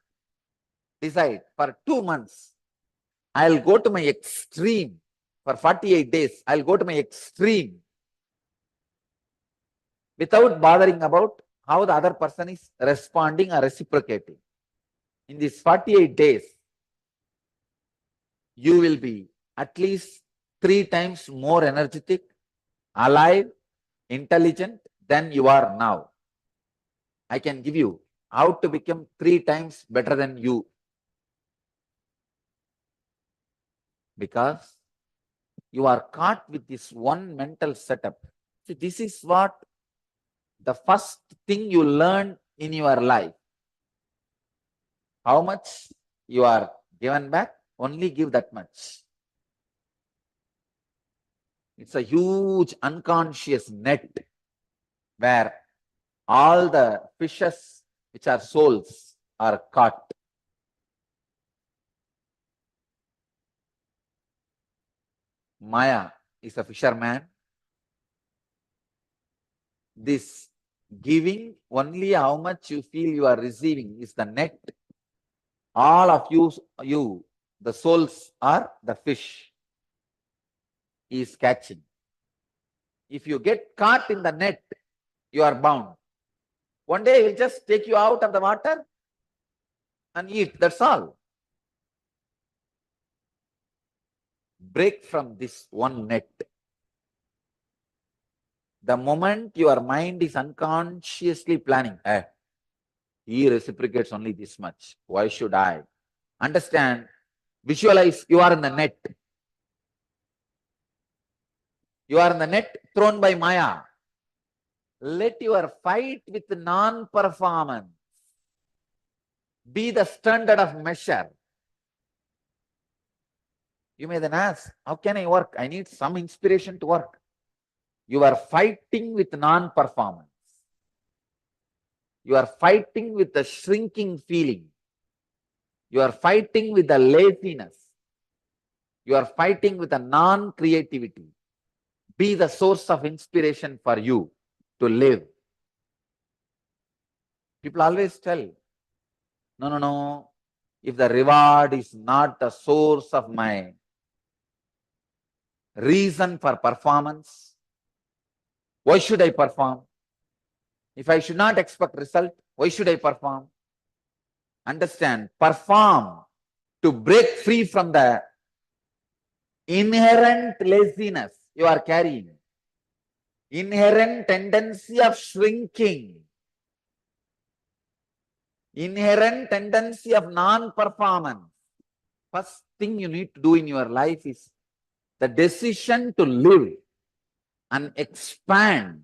decide for 2 months, I'll go to my extreme. For 48 days, I'll go to my extreme without bothering about how the other person is responding or reciprocating. In these 48 days, you will be at least 3 times more energetic, alive, intelligent than you are now. I can give you how to become 3 times better than you. Because you are caught with this one mental setup. See, this is what the first thing you learn in your life, how much you are given back, only give that much. It's a huge unconscious net where all the fishes, which are souls, are caught. Maya is a fisherman. This giving, only how much you feel you are receiving, is the net. All of you, the souls, are the fish he is catching. If you get caught in the net, you are bound. One day he will just take you out of the water and eat. That's all. Break from this one net. The moment your mind is unconsciously planning, he reciprocates only this much, why should I? Understand, visualize you are in the net. You are in the net thrown by Maya. Let your fight with non-performance be the standard of measure. You may then ask, how can I work? I need some inspiration to work. You are fighting with non-performance. You are fighting with the shrinking feeling. You are fighting with the laziness. You are fighting with the non-creativity. Be the source of inspiration for you to live. People always tell, no. If the reward is not the source of my reason for performance, why should I perform? If I should not expect result, why should I perform? Understand, perform to break free from the inherent laziness you are carrying, inherent tendency of shrinking, inherent tendency of non-performance. First thing you need to do in your life is the decision to live and expand.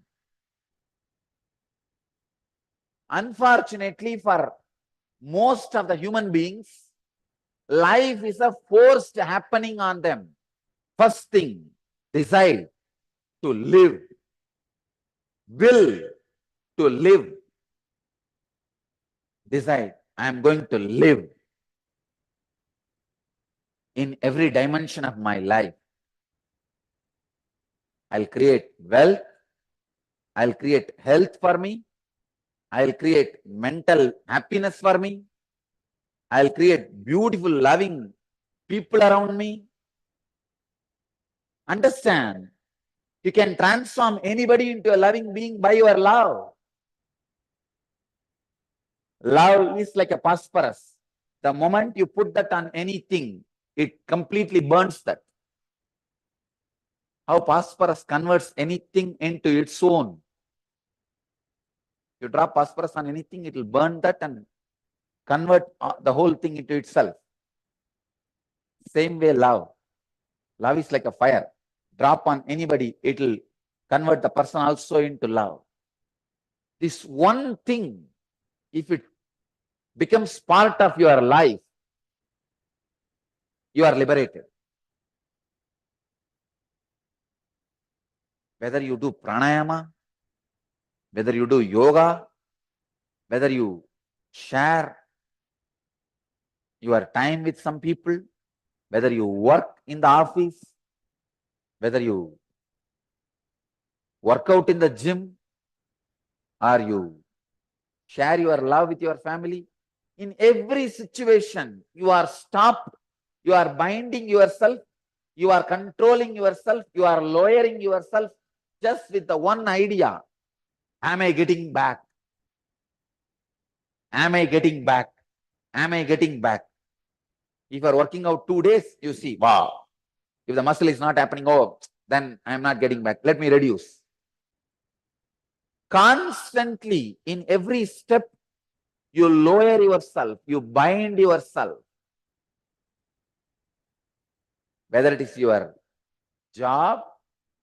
Unfortunately, for most of the human beings, life is a forced happening on them. First thing, decide to live, will to live. Decide, I am going to live in every dimension of my life. I'll create wealth, I'll create health for me, I'll create mental happiness for me, I'll create beautiful, loving people around me. Understand, you can transform anybody into a loving being by your love. Love is like a phosphorus. The moment you put that on anything, it completely burns that. How phosphorus converts anything into its own. You drop phosphorus on anything, it will burn that and convert the whole thing into itself. Same way love. Love is like a fire. Drop on anybody, it will convert the person also into love. This one thing, if it becomes part of your life, you are liberated. Whether you do pranayama, whether you do yoga, whether you share your time with some people, whether you work in the office, whether you work out in the gym, or you share your love with your family, in every situation, you are stopped, you are binding yourself, you are controlling yourself, you are lowering yourself just with the one idea. Am I getting back? Am I getting back? Am I getting back? If you are working out 2 days, you see, wow, if the muscle is not happening, oh, then I am not getting back. Let me reduce. Constantly, in every step, you lower yourself, you bind yourself. Whether it is your job,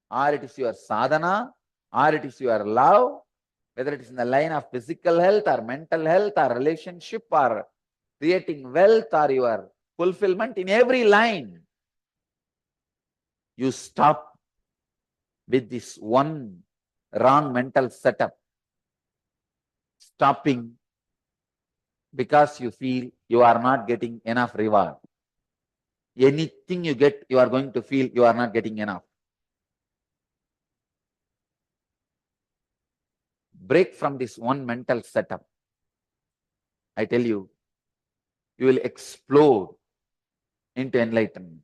or it is your sadhana, or it is your love, whether it is in the line of physical health or mental health or relationship or creating wealth or your fulfillment, in every line, you stop with this one wrong mental setup, stopping because you feel you are not getting enough reward. Anything you get, you are going to feel you are not getting enough. Break from this one mental setup. I tell you, you will explode into enlightenment.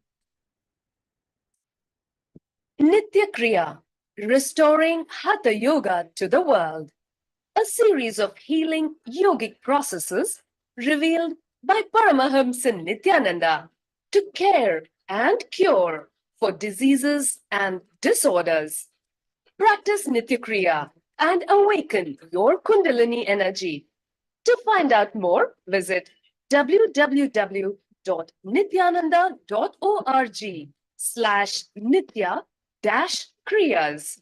Nitya Kriya, restoring Hatha Yoga to the world. A series of healing yogic processes revealed by Paramahamsa Nityananda to care and cure for diseases and disorders. Practice Nitya Kriya and awaken your Kundalini energy. To find out more, visit www.nityananda.org/Nitya-Kriyas.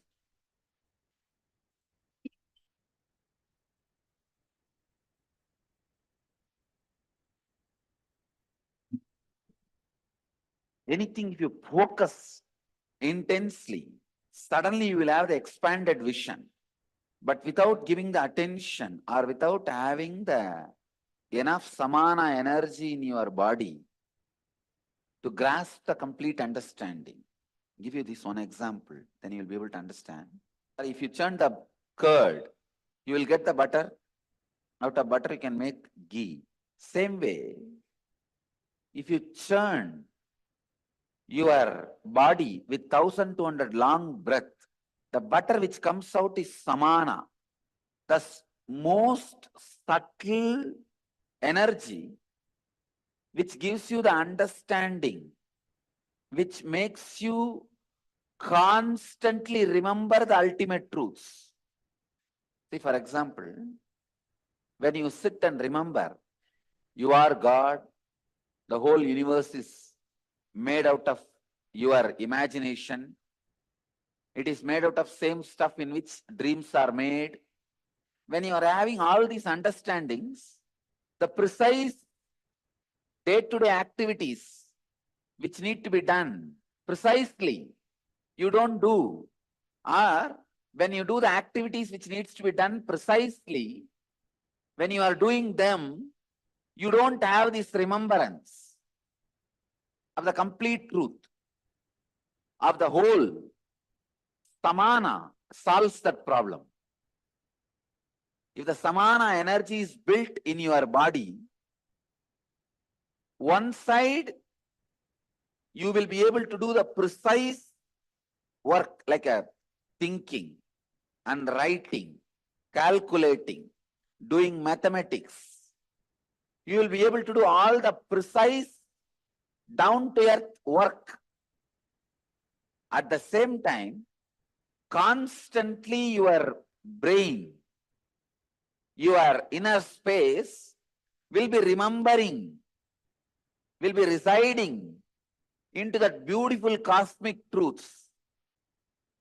Anything, if you focus intensely, suddenly you will have the expanded vision. But without giving the attention or without having the enough samana energy in your body to grasp the complete understanding. I'll give you this one example, then you will be able to understand. If you churn the curd, you will get the butter. Out of butter, you can make ghee. Same way, if you churn your body with 1200 long breath, the butter which comes out is samana, the most subtle energy which gives you the understanding, which makes you constantly remember the ultimate truths. See, for example, when you sit and remember, you are God, the whole universe is made out of your imagination. It is made out of same stuff in which dreams are made. When you are having all these understandings, the precise day-to-day activities which need to be done precisely, you don't do. Or when you do the activities which needs to be done precisely, when you are doing them, you don't have this remembrance of the complete truth, of the whole. Samana solves that problem. If the samana energy is built in your body, one side you will be able to do the precise work like a thinking and writing, calculating, doing mathematics. You will be able to do all the precise down-to-earth work. At the same time, constantly your brain, your inner space will be remembering, will be residing into that beautiful cosmic truths.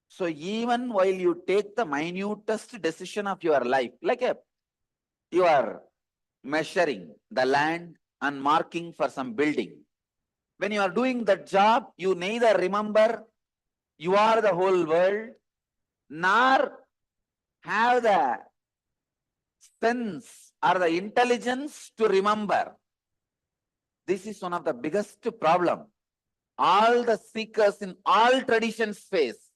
So even while you take the minutest decision of your life, like you are measuring the land and marking for some building, when you are doing that job, you neither remember you are the whole world, nor have the sense or the intelligence to remember. This is one of the biggest problem all the seekers in all traditions face.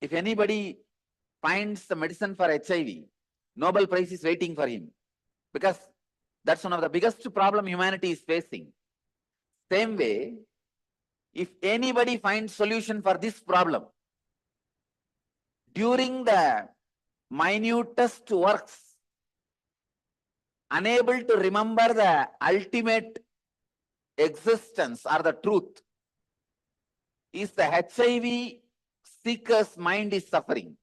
If anybody finds the medicine for HIV, Nobel Prize is waiting for him, because that's one of the biggest problem humanity is facing. Same way, if anybody finds solution for this problem, during the minutest works, unable to remember the ultimate existence or the truth, is the HIV seeker's mind is suffering.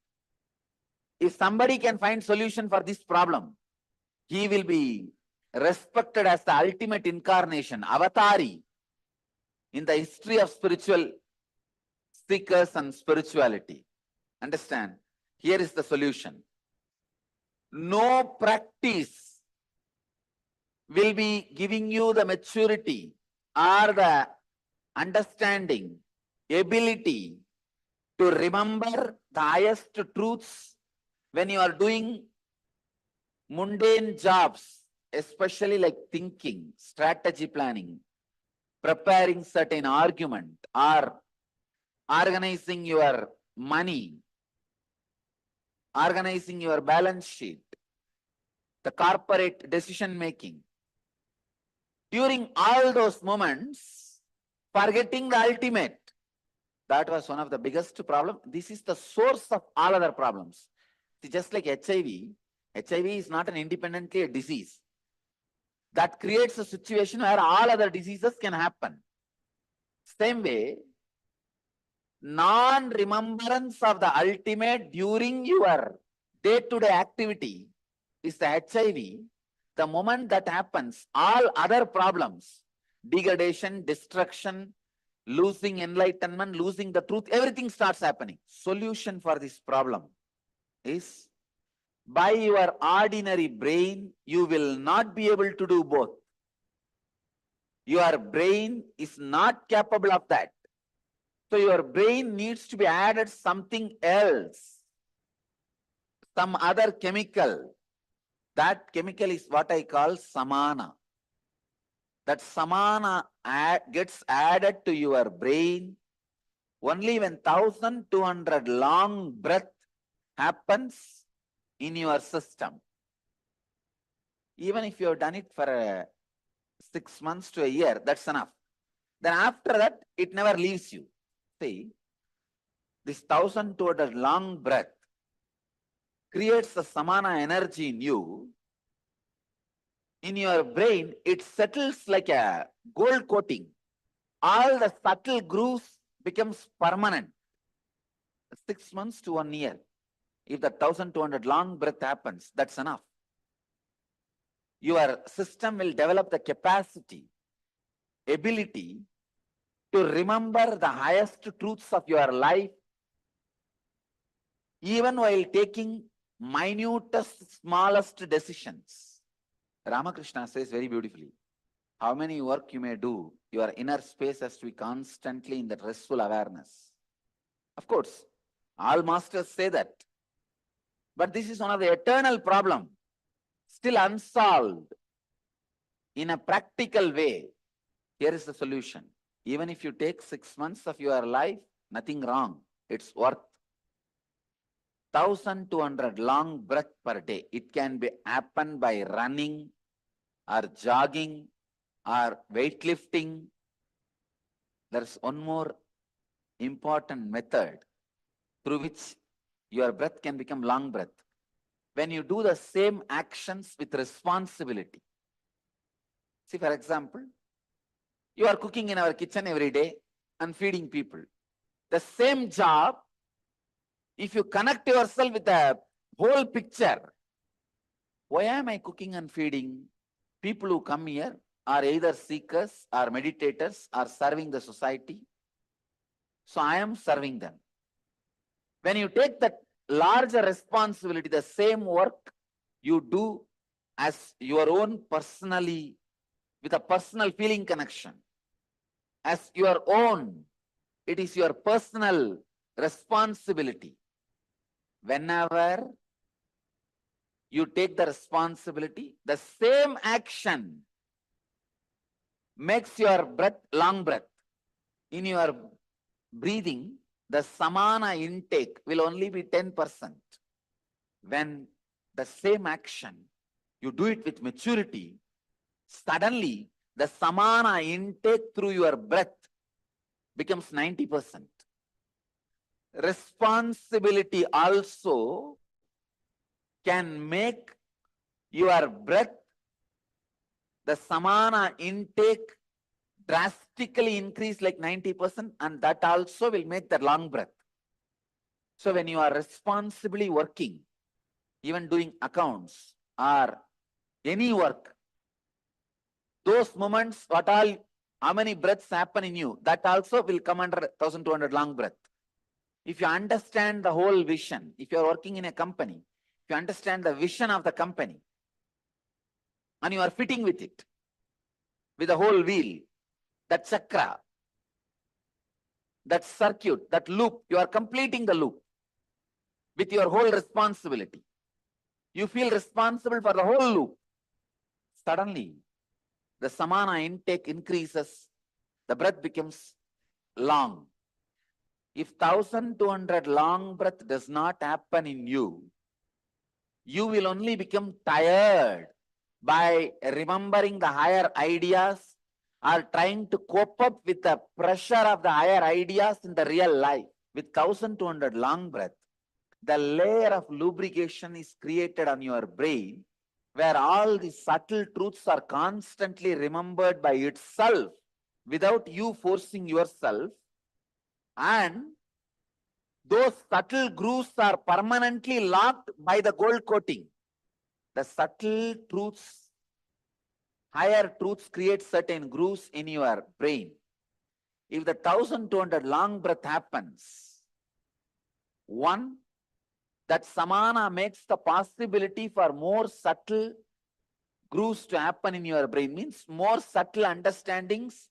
If somebody can find solution for this problem, he will be respected as the ultimate incarnation, avatari, in the history of spiritual seekers and spirituality. Understand? Here is the solution. No practice will be giving you the maturity or the understanding, ability to remember the highest truths when you are doing mundane jobs, especially like thinking, strategy planning, preparing certain argument, or organizing your money, organizing your balance sheet, the corporate decision making. During all those moments, forgetting the ultimate, that was one of the biggest problems. This is the source of all other problems. See, just like HIV is not an independently a disease. That creates a situation where all other diseases can happen. Same way, non-remembrance of the ultimate during your day-to-day activity is the HIV. The moment that happens, all other problems, degradation, destruction, losing enlightenment, losing the truth, everything starts happening. Solution for this problem is, by your ordinary brain, you will not be able to do both. Your brain is not capable of that. So your brain needs to be added something else, some other chemical. That chemical is what I call samana. That samana gets added to your brain only when 1200 long breath happens in your system. Even if you have done it for 6 months to a year, that's enough. Then after that, it never leaves you. See, this 1200 long breath creates the samana energy in you. In your brain, it settles like a gold coating. All the subtle grooves becomes permanent. 6 months to 1 year. If the 1200 long breath happens, that's enough. Your system will develop the capacity, ability to remember the highest truths of your life, even while taking minutest, smallest decisions. Ramakrishna says very beautifully, how many work you may do, your inner space has to be constantly in that restful awareness. Of course, all masters say that. But this is one of the eternal problem, still unsolved. In a practical way, here is the solution. Even if you take 6 months of your life, nothing wrong. It's worth 1200 long breath per day. It can be happen by running or jogging or weightlifting. There's one more important method through which your breath can become long breath. When you do the same actions with responsibility. See, for example, you are cooking in our kitchen every day and feeding people. The same job, if you connect yourself with the whole picture, why am I cooking and feeding? People who come here are either seekers or meditators or serving the society. So I am serving them. When you take that larger responsibility, the same work you do as your own personally, with a personal feeling connection, as your own, it is your personal responsibility. Whenever you take the responsibility, the same action makes your breath long breath. In your breathing, the samana intake will only be 10%. When the same action, you do it with maturity, suddenly the samana intake through your breath becomes 90%. Responsibility also can make your breath, the samana intake, drastically increase like 90%, and that also will make the long breath. So when you are responsibly working, even doing accounts or any work, those moments, how many breaths happen in you, that also will come under 1200 long breath. If you understand the whole vision, if you are working in a company, if you understand the vision of the company, and you are fitting with it, with the whole wheel, that chakra, that circuit, that loop, you are completing the loop with your whole responsibility. You feel responsible for the whole loop. Suddenly, the samana intake increases, the breath becomes long. If 1200 long breath does not happen in you, you will only become tired by remembering the higher ideas or trying to cope up with the pressure of the higher ideas in the real life. With 1200 long breath, the layer of lubrication is created on your brain, where all the subtle truths are constantly remembered by itself without you forcing yourself, and those subtle grooves are permanently locked by the gold coating. The subtle truths, higher truths create certain grooves in your brain. If the 1200 long breath happens, one, that samana makes the possibility for more subtle grooves to happen in your brain, means more subtle understandings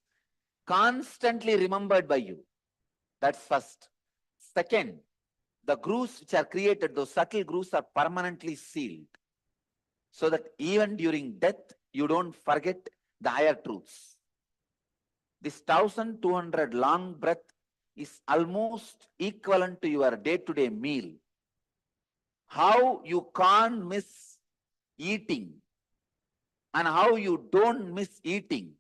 constantly remembered by you. That's first. Second, the grooves which are created, those subtle grooves are permanently sealed, so that even during death, you don't forget the higher truths. This 1200 long breath is almost equivalent to your day-to-day meal. How you can't miss eating and how you don't miss eating,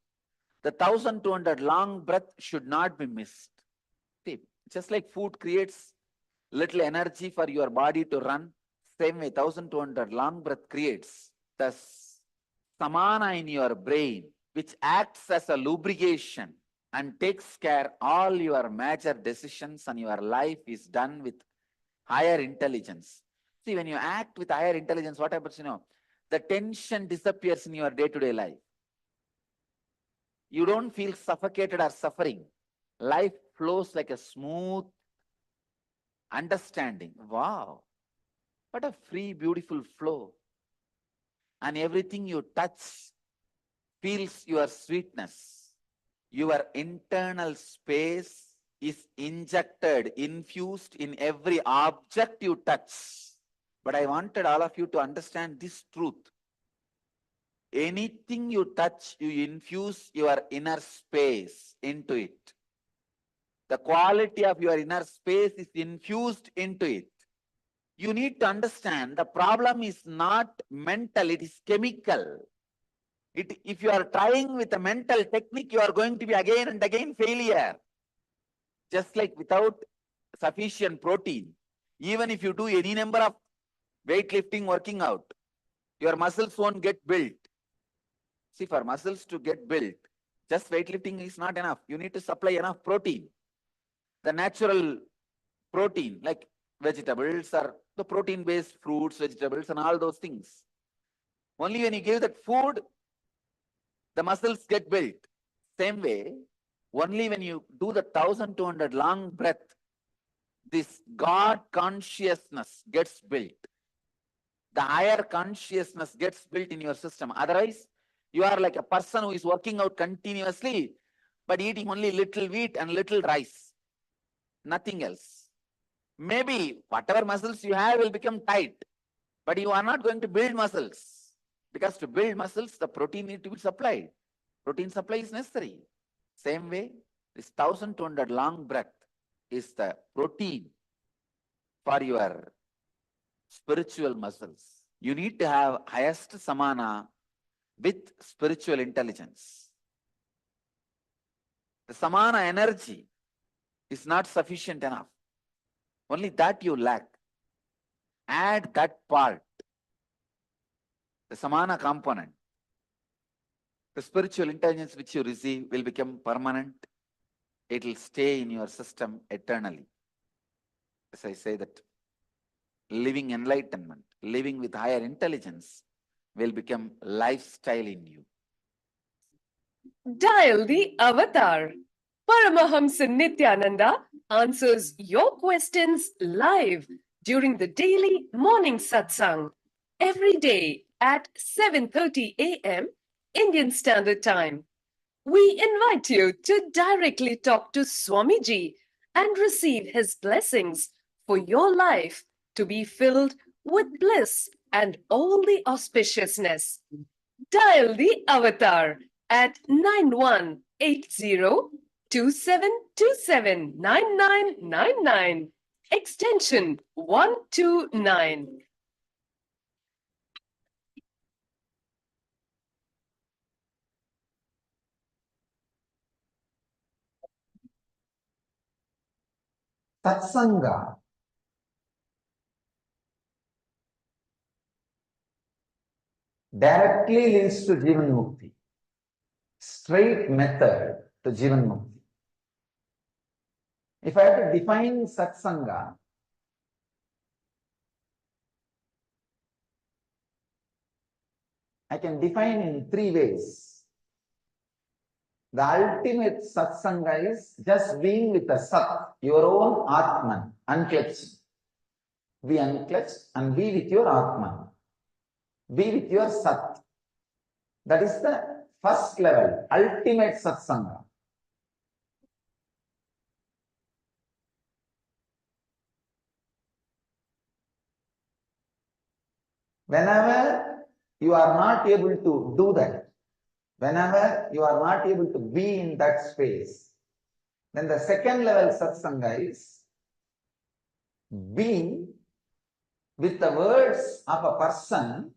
the 1200 long breath should not be missed. See, just like food creates little energy for your body to run, same way 1200 long breath creates the samana in your brain, which acts as a lubrication and takes care all your major decisions, and your life is done with higher intelligence. See, when you act with higher intelligence, what happens, the tension disappears in your day-to-day life. You don't feel suffocated or suffering. Life flows like a smooth understanding. Wow, what a free, beautiful flow. And everything you touch feels your sweetness. Your internal space is injected, infused in every object you touch. But I wanted all of you to understand this truth. Anything you touch, you infuse your inner space into it. The quality of your inner space is infused into it. You need to understand the problem is not mental, it is chemical. If you are trying with a mental technique, you are going to be again and again failure. Just like without sufficient protein, even if you do any number of weightlifting, working out, your muscles won't get built. See, for muscles to get built, just weightlifting is not enough. You need to supply enough protein. The natural protein, like vegetables or the protein-based fruits, vegetables, and all those things. Only when you give that food, the muscles get built. Same way, only when you do the 1200 long breath, this God consciousness gets built. The higher consciousness gets built in your system. Otherwise, you are like a person who is working out continuously, but eating only little wheat and little rice. Nothing else. Maybe whatever muscles you have will become tight, but you are not going to build muscles. Because to build muscles, the protein needs to be supplied. Protein supply is necessary. Same way, this 1200 long breath is the protein for your spiritual muscles. You need to have highest samana with spiritual intelligence. The samana energy is not sufficient enough. Only that you lack. Add that part, the samana component. The spiritual intelligence which you receive will become permanent. It will stay in your system eternally. As I say that living enlightenment, living with higher intelligence will become lifestyle in you. Dial the avatar. Paramahamsa Nityananda answers your questions live during the daily morning satsang every day at 7:30 a.m. Indian Standard Time. We invite you to directly talk to Swamiji and receive his blessings for your life to be filled with bliss and all the auspiciousness. Dial the avatar at 9180-2727-9999, extension 129. Satsanga directly leads to Jivan Mukti. Straight method to Jivan Mukti. If I have to define Satsanga, I can define in three ways. The ultimate Satsanga is just being with the Sat, your own Atman, unclutching. Be unclutched and be with your Atman. Be with your Sat. That is the first level, ultimate Satsanga. Whenever you are not able to do that, whenever you are not able to be in that space, then the second level Satsanga is being with the words of a person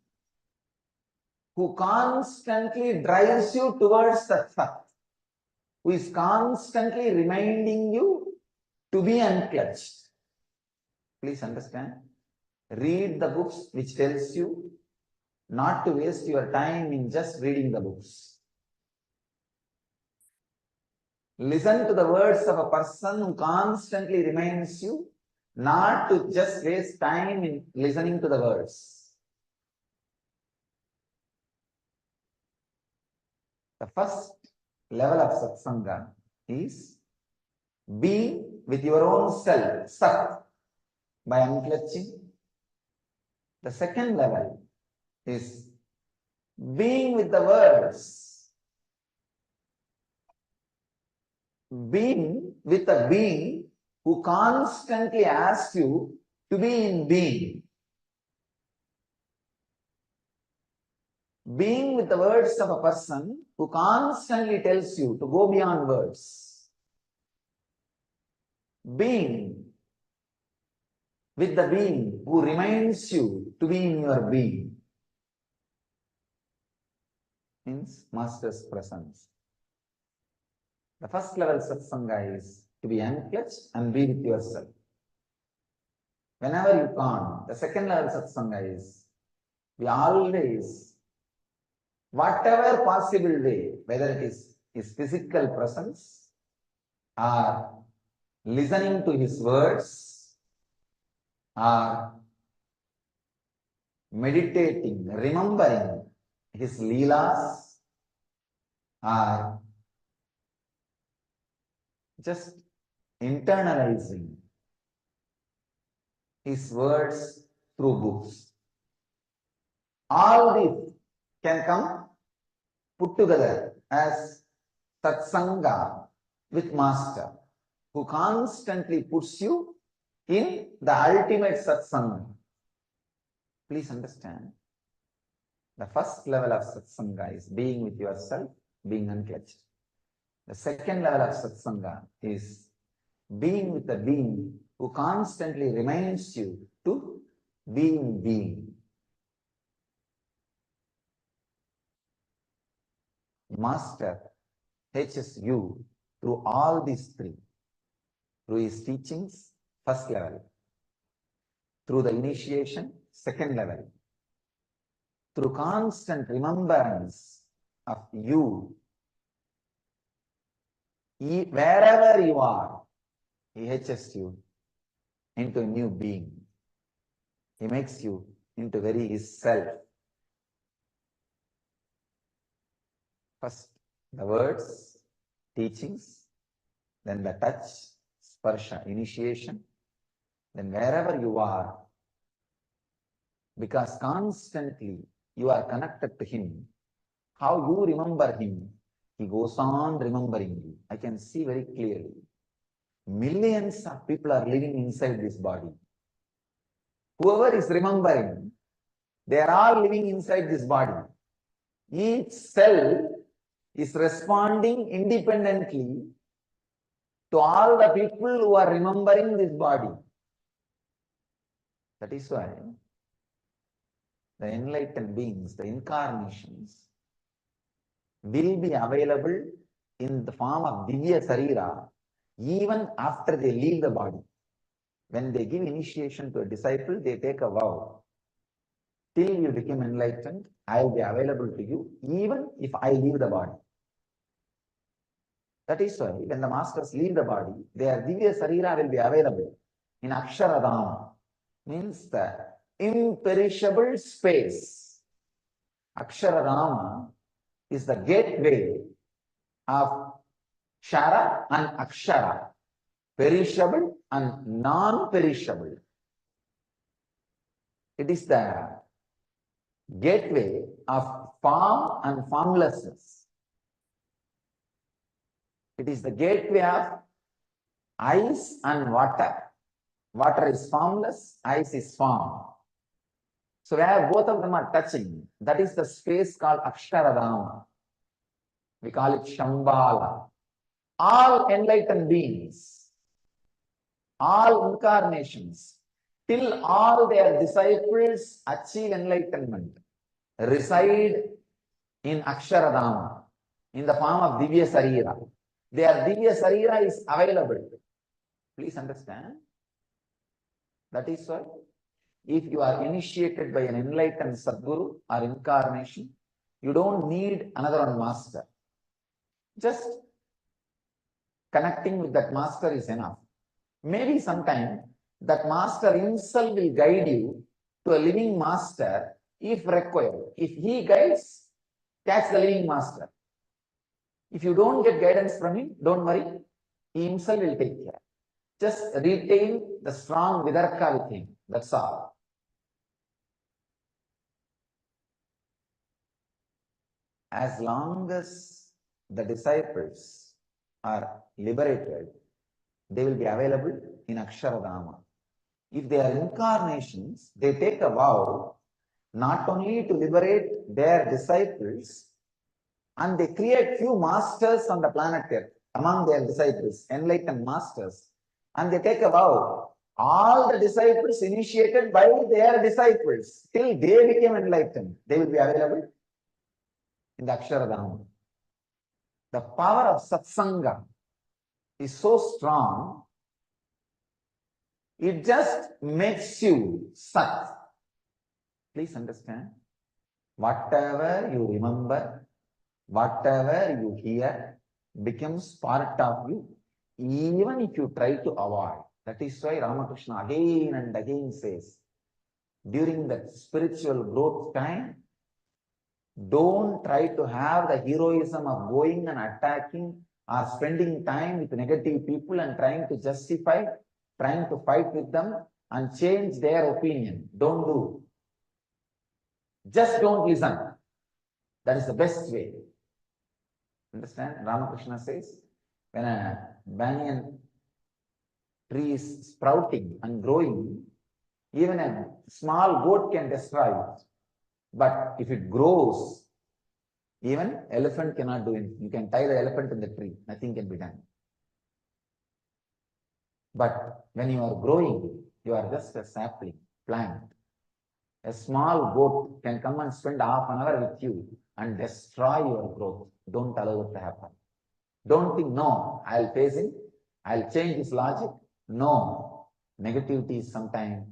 who constantly drives you towards the Sat, who is constantly reminding you to be unclutched. Please understand. Read the books which tells you not to waste your time in just reading the books. Listen to the words of a person who constantly reminds you not to just waste time in listening to the words. The first level of satsanga is being with your own self, sat, by unclutching. The second level is being with the words, being with a being who constantly asks you to be in being. Being with the words of a person who constantly tells you to go beyond words. Being with the being who reminds you to be in your being. Means Master's presence. The first level satsanga is to be unclutched and be with yourself. Whenever you can't, the second level satsanga is we always, whatever possible way, whether it is his physical presence or listening to his words or meditating, remembering his leelas or just internalizing his words through books. All these can come put together as satsanga with Master, who constantly puts you in the ultimate satsanga. Please understand, the first level of satsanga is being with yourself, being unclutched. The second level of satsanga is being with the being who constantly reminds you to be in being. Master teaches you through all these three, through his teachings, first level, through the initiation, second level, through constant remembrance of you, wherever you are, he teaches you into a new being. He makes you into very his self. First, the words, teachings, then the touch, sparsha, initiation, then wherever you are, because constantly you are connected to him, how you remember him, he goes on remembering you. I can see very clearly. Millions of people are living inside this body. Whoever is remembering, they are all living inside this body. Each cell is responding independently to all the people who are remembering this body. That is why the enlightened beings, the incarnations, will be available in the form of Divya Sarira even after they leave the body. When they give initiation to a disciple, they take a vow. Till you become enlightened, I will be available to you even if I leave the body. That is why when the masters leave the body, their Divya Sarira will be available in Aksharadama, means the imperishable space. Aksharadama is the gateway of Shara and Akshara, perishable and non-perishable. It is the gateway of form and formlessness. It is the gateway of ice and water. Water is formless, ice is form. So where both of them are touching, that is the space called Aksharadama. We call it Shambhala. All enlightened beings, all incarnations, till all their disciples achieve enlightenment, reside in Aksharadama, in the form of Divya Sarira. Their Divya Sarira is available. Please understand. That is why, if you are initiated by an enlightened Sadguru or incarnation, you don't need another one master. Just connecting with that master is enough. Maybe sometime that master himself will guide you to a living master if required. If he guides, catch the living master. If you don't get guidance from him, don't worry. He himself will take care. Just retain the strong vidarka with him. That's all. As long as the disciples are liberated, they will be available in Aksharadama. If they are incarnations, they take a vow not only to liberate their disciples, and they create few masters on the planet Earth among their disciples, enlightened masters, and they take a vow. All the disciples initiated by their disciples till they became enlightened, they will be available in the Aksharadama. The power of satsanga is so strong, it just makes you sat. Please understand. Whatever you remember, whatever you hear, becomes part of you, even if you try to avoid. That is why Ramakrishna again and again says, during that spiritual growth time, don't try to have the heroism of going and attacking or spending time with negative people and trying to justify, trying to fight with them and change their opinion. Don't do. Just don't listen. That is the best way. Understand? Ramakrishna says, when a banyan tree is sprouting and growing, even a small goat can destroy it. But if it grows, even elephant cannot do anything. You can tie the elephant in the tree, nothing can be done. But when you are growing, you are just a sapling, plant. A small goat can come and spend half an hour with you and destroy your growth. Don't allow it to happen. Don't think, no, I'll face it, I'll change this logic. No, negativity is sometimes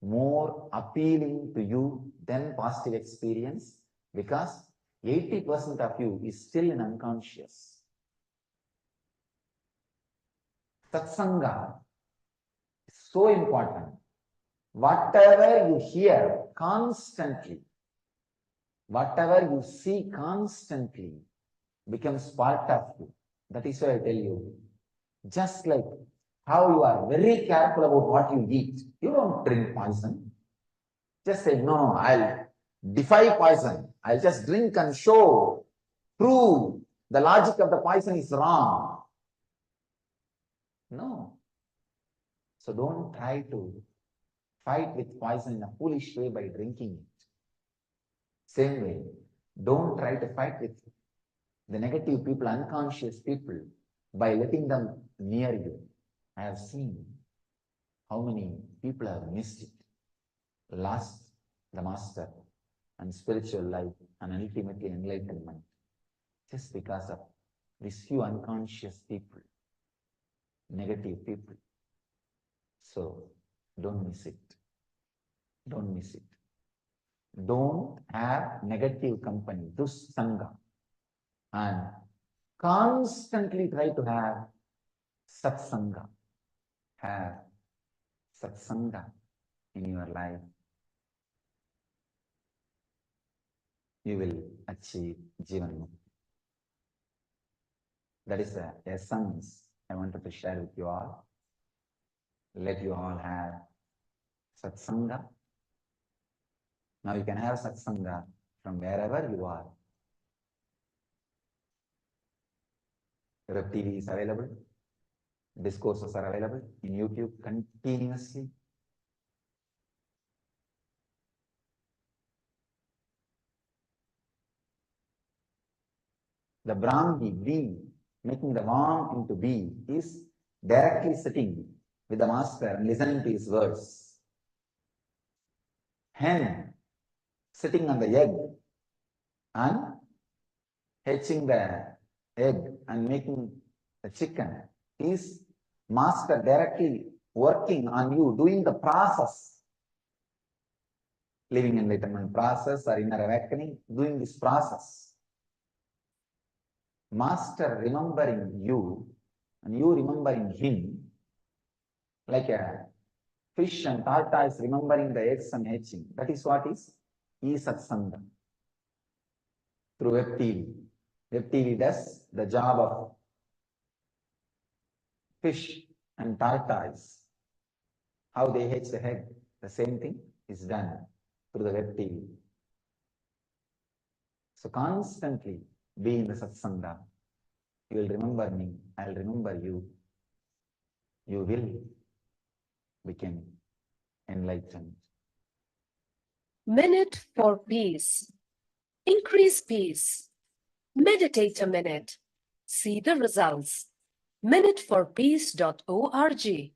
more appealing to you than positive experience, because 80% of you is still in unconscious. Satsanga is so important. Whatever you hear constantly, whatever you see constantly becomes part of you. That is why I tell you, just like how you are very careful about what you eat. You don't drink poison. Just say, no, I'll defy poison. I'll just drink and prove the logic of the poison is wrong. No. So don't try to fight with poison in a foolish way by drinking it. Same way, don't try to fight with the negative people, unconscious people, by letting them near you. I have seen how many people have missed it, lost the master and spiritual life and ultimately enlightenment, just because of these few unconscious people, negative people. So don't miss it. Don't miss it. Don't have negative company, dussanga, and constantly try to have satsanga. Have satsanga in your life. You will achieve Jivan Mukti. That is the essence I wanted to share with you all. Let you all have satsanga. Now you can have satsanga from wherever you are. Web TV is available. Discourses are available in YouTube continuously. The Brahmi, B, making the warm into B, is directly sitting with the master and listening to his words. Hen, sitting on the egg and hatching the egg and making the chicken, is master directly working on you, doing the process, living enlightenment process or inner awakening, doing this process. Master remembering you and you remembering him, like a fish and tortoise remembering the eggs and hatching. That is what is satsanga. Through Web TV. Web TV does the job of fish and tortoise. How they hatch the egg, the same thing is done through the Web TV. So constantly be in the satsanga. You will remember me, I will remember you. You will become enlightened. Minute for peace. Increase peace. Meditate a minute. See the results. minuteforpeace.org.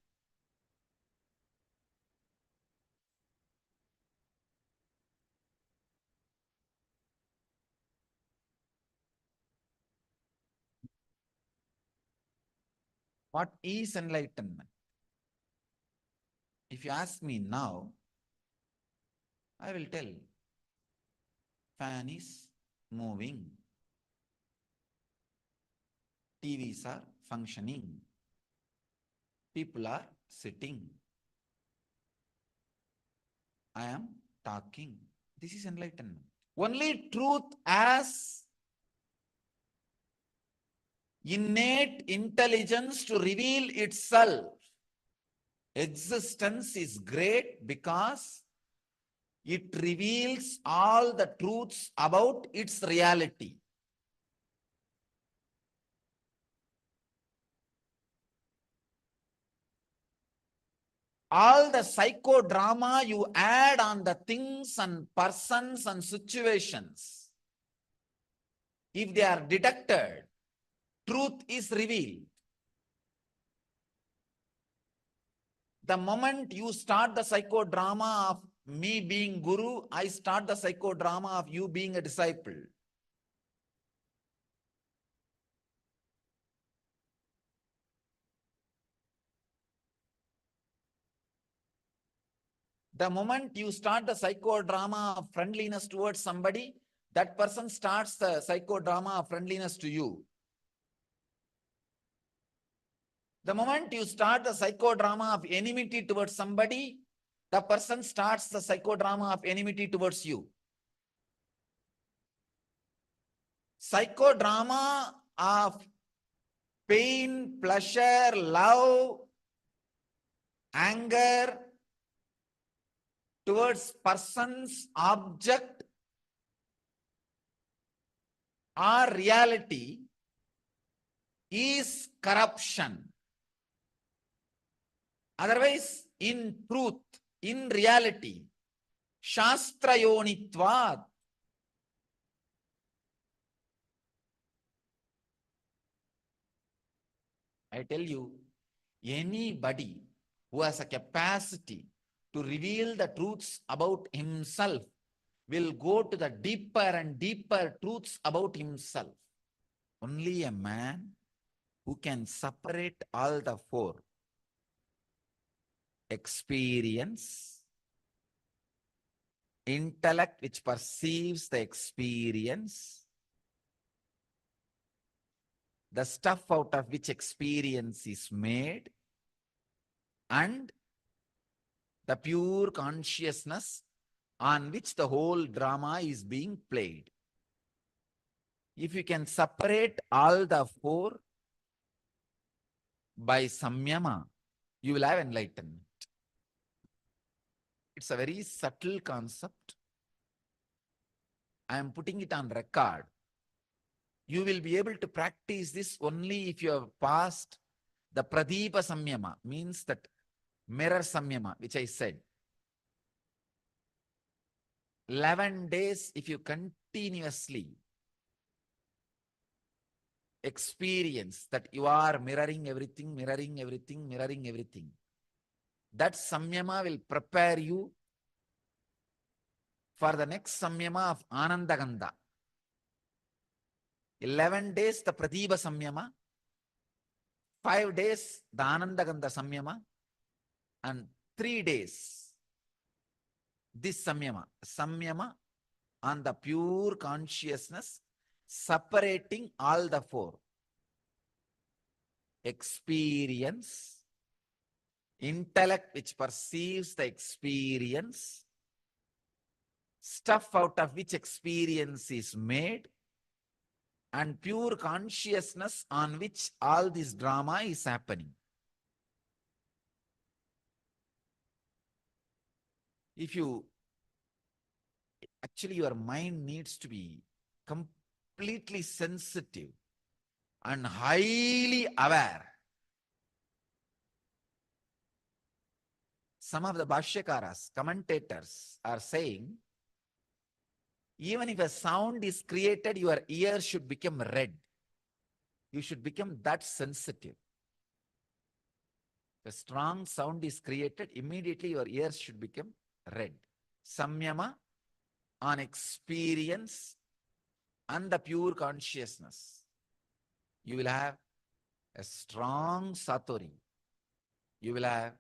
What is enlightenment? If you ask me now, I will tell. Fan is moving. TVs are functioning. People are sitting. I am talking. This is enlightenment. Only truth as innate intelligence to reveal itself. Existence is great because it reveals all the truths about its reality. All the psychodrama you add on the things and persons and situations, if they are detected, truth is revealed. The moment you start the psychodrama of me being guru, I start the psychodrama of you being a disciple. The moment you start the psychodrama of friendliness towards somebody, that person starts the psychodrama of friendliness to you. The moment you start the psychodrama of enmity towards somebody, the person starts the psychodrama of enmity towards you. Psychodrama of pain, pleasure, love, anger towards persons, object, or reality is corruption. Otherwise, in truth, in reality, shastrayonitvad, I tell you, anybody who has a capacity to reveal the truths about himself will go to the deeper and deeper truths about himself. Only a man who can separate all the four: experience, intellect which perceives the experience, the stuff out of which experience is made, and the pure consciousness on which the whole drama is being played. If you can separate all the four by samyama, you will have enlightenment. It's a very subtle concept. I am putting it on record. You will be able to practice this only if you have passed the pradeepa samyama, means that mirror samyama, which I said. 11 days, if you continuously experience that you are mirroring everything, mirroring everything, mirroring everything, that samyama will prepare you for the next samyama of Anandagandha. 11 days the Pradeepa samyama, 5 days the Anandagandha samyama, and 3 days this samyama on the pure consciousness, separating all the four: experience, intellect which perceives the experience, stuff out of which experience is made, and pure consciousness on which all this drama is happening. If you actually, your mind needs to be completely sensitive and highly aware. Some of the Bhashyakaras, commentators, are saying, even if a sound is created, your ear should become red. You should become that sensitive. If a strong sound is created, immediately your ears should become red. Samyama on experience and the pure consciousness. You will have a strong satori. You will have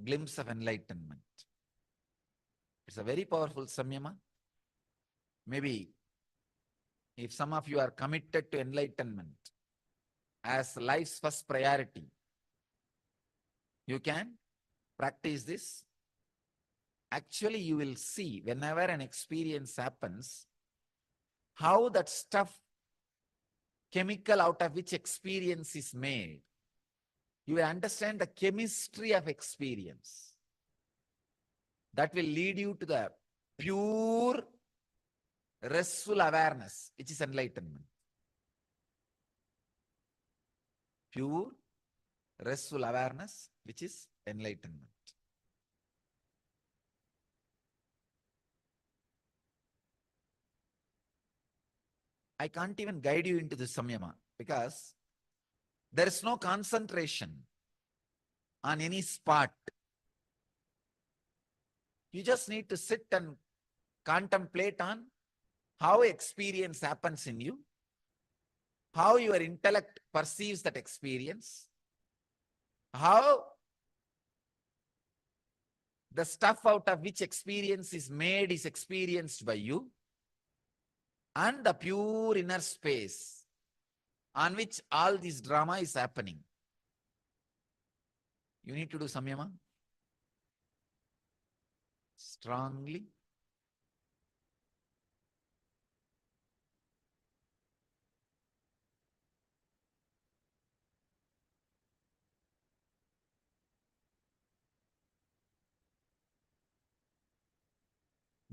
glimpse of enlightenment. It's a very powerful samyama. Maybe if some of you are committed to enlightenment as life's first priority, you can practice this. Actually, you will see whenever an experience happens, how that stuff, chemical out of which experience is made. You will understand the chemistry of experience. That will lead you to the pure, restful awareness, which is enlightenment. Pure, restful awareness, which is enlightenment. I can't even guide you into the samyama because there is no concentration on any spot. You just need to sit and contemplate on how experience happens in you, how your intellect perceives that experience, how the stuff out of which experience is made is experienced by you, and the pure inner space on which all this drama is happening. You need to do samyama strongly.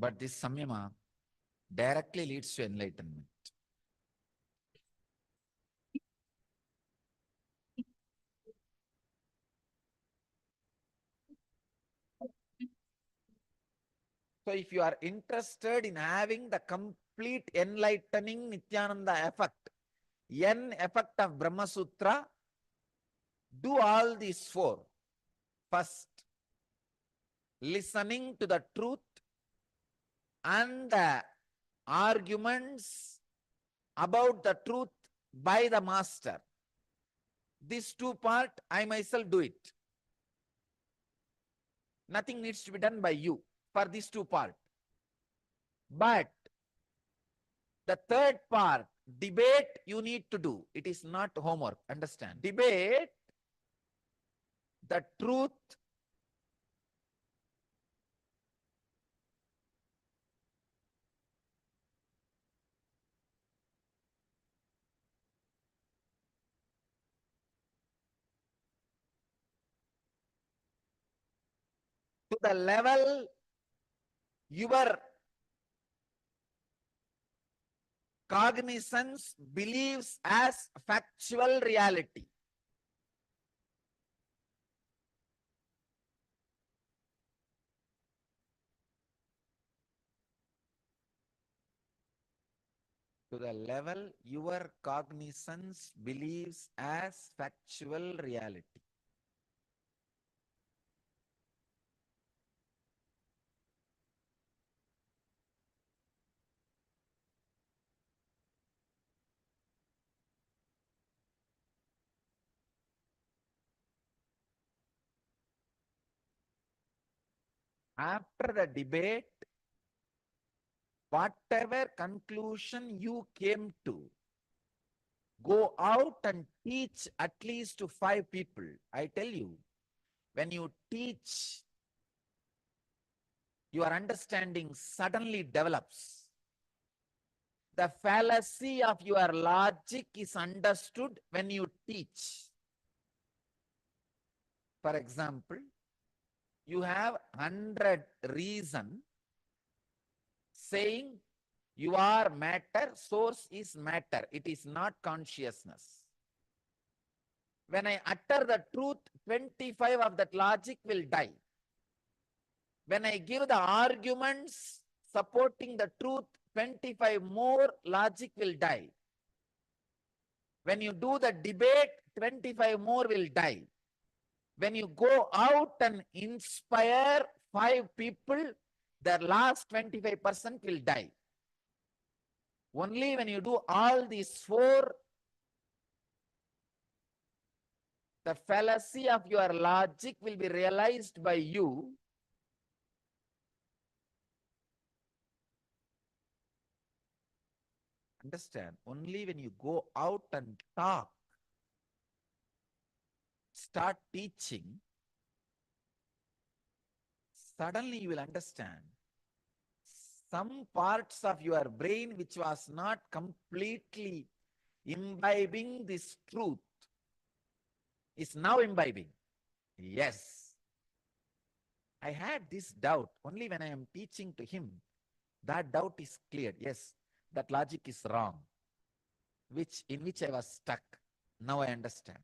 But this samyama directly leads to enlightenment. So if you are interested in having the complete enlightening Nityananda effect, N effect of Brahma Sutra, do all these four. First, listening to the truth and the arguments about the truth by the master. These two parts, I myself do it. Nothing needs to be done by you for these two parts. But the third part, debate, you need to do. It is not homework. Understand? Debate the truth to the level your cognizance believes as factual reality. To the level your cognizance believes as factual reality. After the debate, whatever conclusion you came to, go out and teach at least to 5 people. I tell you, when you teach, your understanding suddenly develops. The fallacy of your logic is understood when you teach. For example, you have 100 reasons saying you are matter, source is matter. It is not consciousness. When I utter the truth, 25 of that logic will die. When I give the arguments supporting the truth, 25 more logic will die. When you do the debate, 25 more will die. When you go out and inspire 5 people, the last 25% will die. Only when you do all these 4, the fallacy of your logic will be realized by you. Understand? Only when you go out and talk, start teaching, suddenly you will understand some parts of your brain which was not completely imbibing this truth is now imbibing. Yes. I had this doubt. Only when I am teaching to him, that doubt is cleared. Yes, that logic is wrong, in which I was stuck. Now I understand.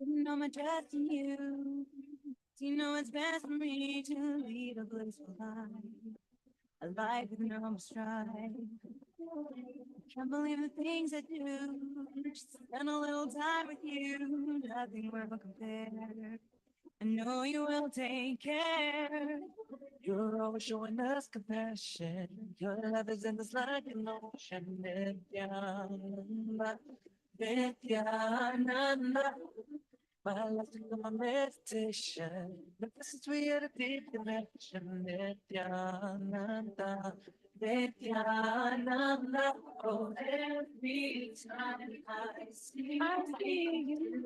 You know my trust in you. You know it's best for me to lead a blissful life. A life with no strife. Can't believe the things I do. Just spend a little time with you. Nothing will compare. I know you will take care. You're always showing us compassion. Your love is in this like an ocean. Nityananda, Nityananda. My life is my meditation. This is real deep connection. Nityananda, Nityananda. Oh, every time I see you,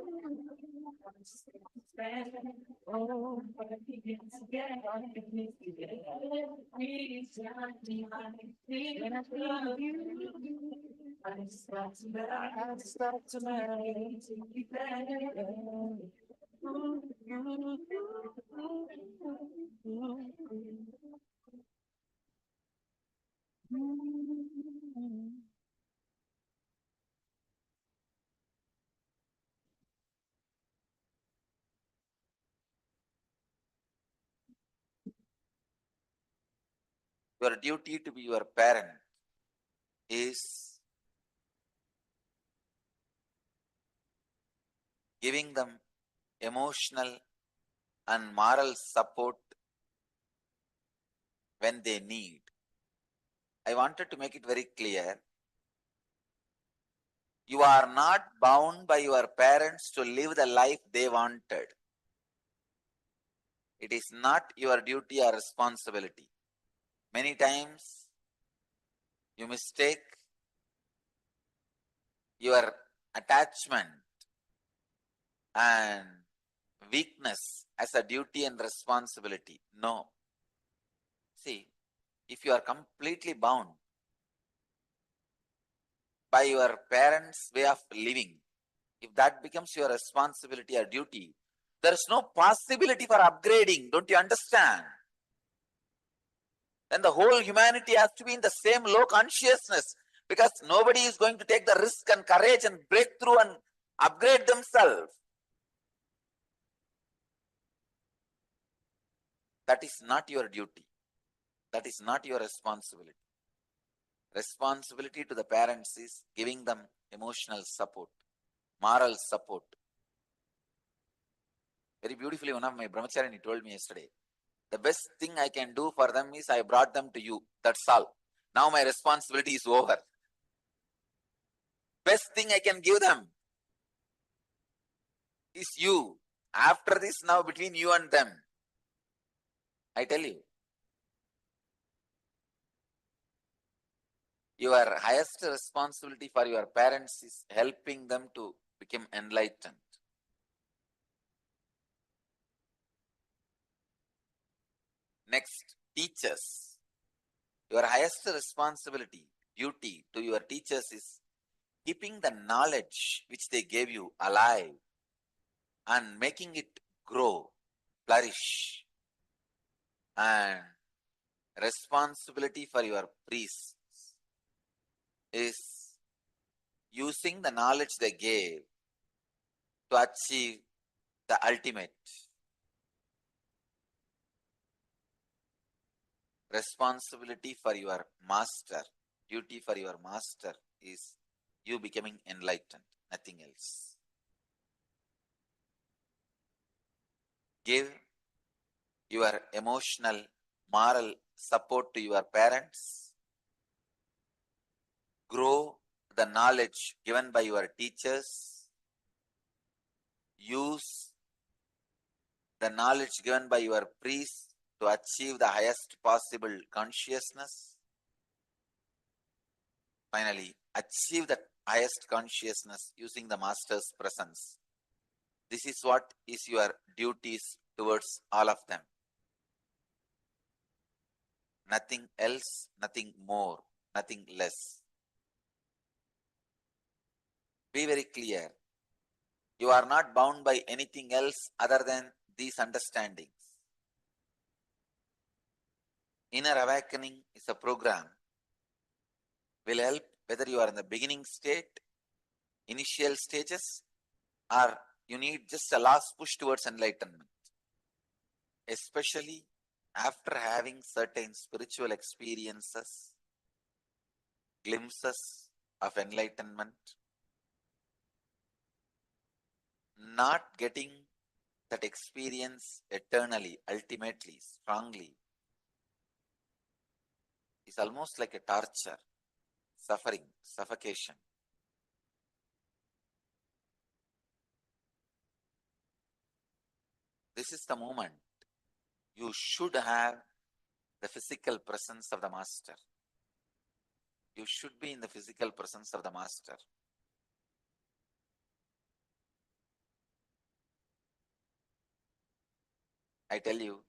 Your duty to be your parent is giving them emotional and moral support when they need. I wanted to make it very clear. You are not bound by your parents to live the life they wanted. It is not your duty or responsibility. Many times you mistake your attachment and weakness as a duty and responsibility. No. See, if you are completely bound by your parents' way of living, if that becomes your responsibility or duty, there is no possibility for upgrading. Don't you understand? Then the whole humanity has to be in the same low consciousness, because nobody is going to take the risk and courage and break through and upgrade themselves. That is not your duty. That is not your responsibility. Responsibility to the parents is giving them emotional support, moral support. Very beautifully, one of my brahmachari told me yesterday, the best thing I can do for them is I brought them to you. That's all. Now my responsibility is over. Best thing I can give them is you. After this, now between you and them, I tell you, your highest responsibility for your parents is helping them to become enlightened. Next, teachers. Your highest responsibility, duty to your teachers is keeping the knowledge which they gave you alive and making it grow, flourish. And responsibility for your priests is using the knowledge they gave to achieve the ultimate. Responsibility for your master, duty for your master is you becoming enlightened, nothing else. Give your emotional, moral support to your parents. Grow the knowledge given by your teachers. Use the knowledge given by your priests to achieve the highest possible consciousness. Finally, achieve the highest consciousness using the master's presence. This is what is your duties towards all of them. Nothing else, nothing more, nothing less. Be very clear. You are not bound by anything else other than these understandings. Inner awakening is a program. Will help whether you are in the beginning state, initial stages, or you need just a last push towards enlightenment. Especially after having certain spiritual experiences, glimpses of enlightenment, not getting that experience eternally, ultimately, strongly, is almost like a torture, suffering, suffocation. This is the moment you should have the physical presence of the master. You should be in the physical presence of the master. I tell you,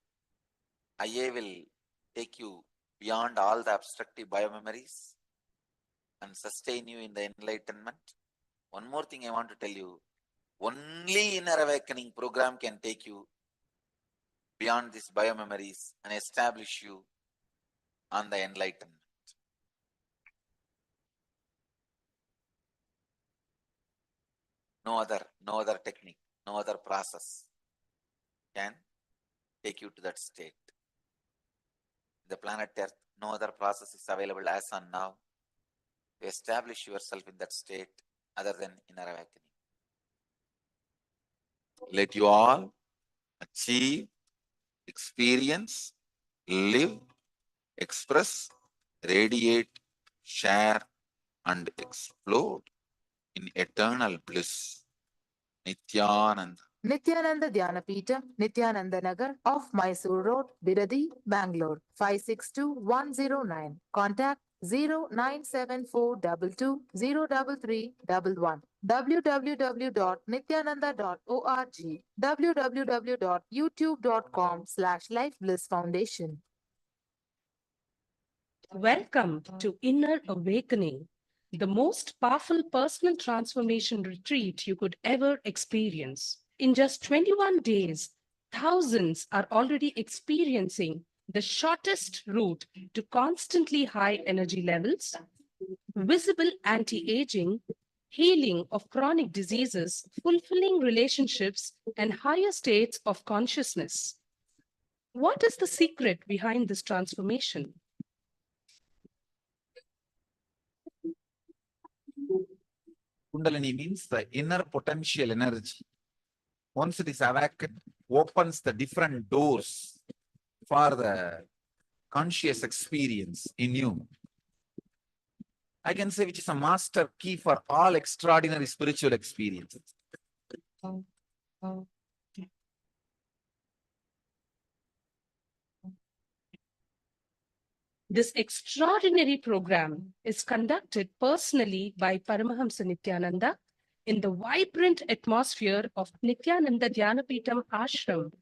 IA will take you beyond all the obstructive biomemories and sustain you in the enlightenment. One more thing I want to tell you, only inner awakening program can take you beyond these biomemories and establish you on the enlightenment. No other technique, no other process can take you to that state. The planet Earth, no other process is available as on now to establish yourself in that state other than inner awakening. Let you all achieve, experience, live, express, radiate, share, and explode in eternal bliss. Nityananda. Nityananda Dhyanapita, Nityananda Nagar, off Mysore Road, Bidadi, Bangalore, 562109. Contact 097422033311. www.nityananda.org. www.youtube.com/Life Bliss Foundation. Welcome to Inner Awakening, the most powerful personal transformation retreat you could ever experience. In just 21 days, thousands are already experiencing the shortest route to constantly high energy levels, visible anti-aging, healing of chronic diseases, fulfilling relationships, and higher states of consciousness. What is the secret behind this transformation? Kundalini means the inner potential energy. Once it is awakened, opens the different doors for the conscious experience in you. I can say which is a master key for all extraordinary spiritual experiences. This extraordinary program is conducted personally by Paramahamsa Nityananda in the vibrant atmosphere of Nityananda Dhyanapītam Ashram.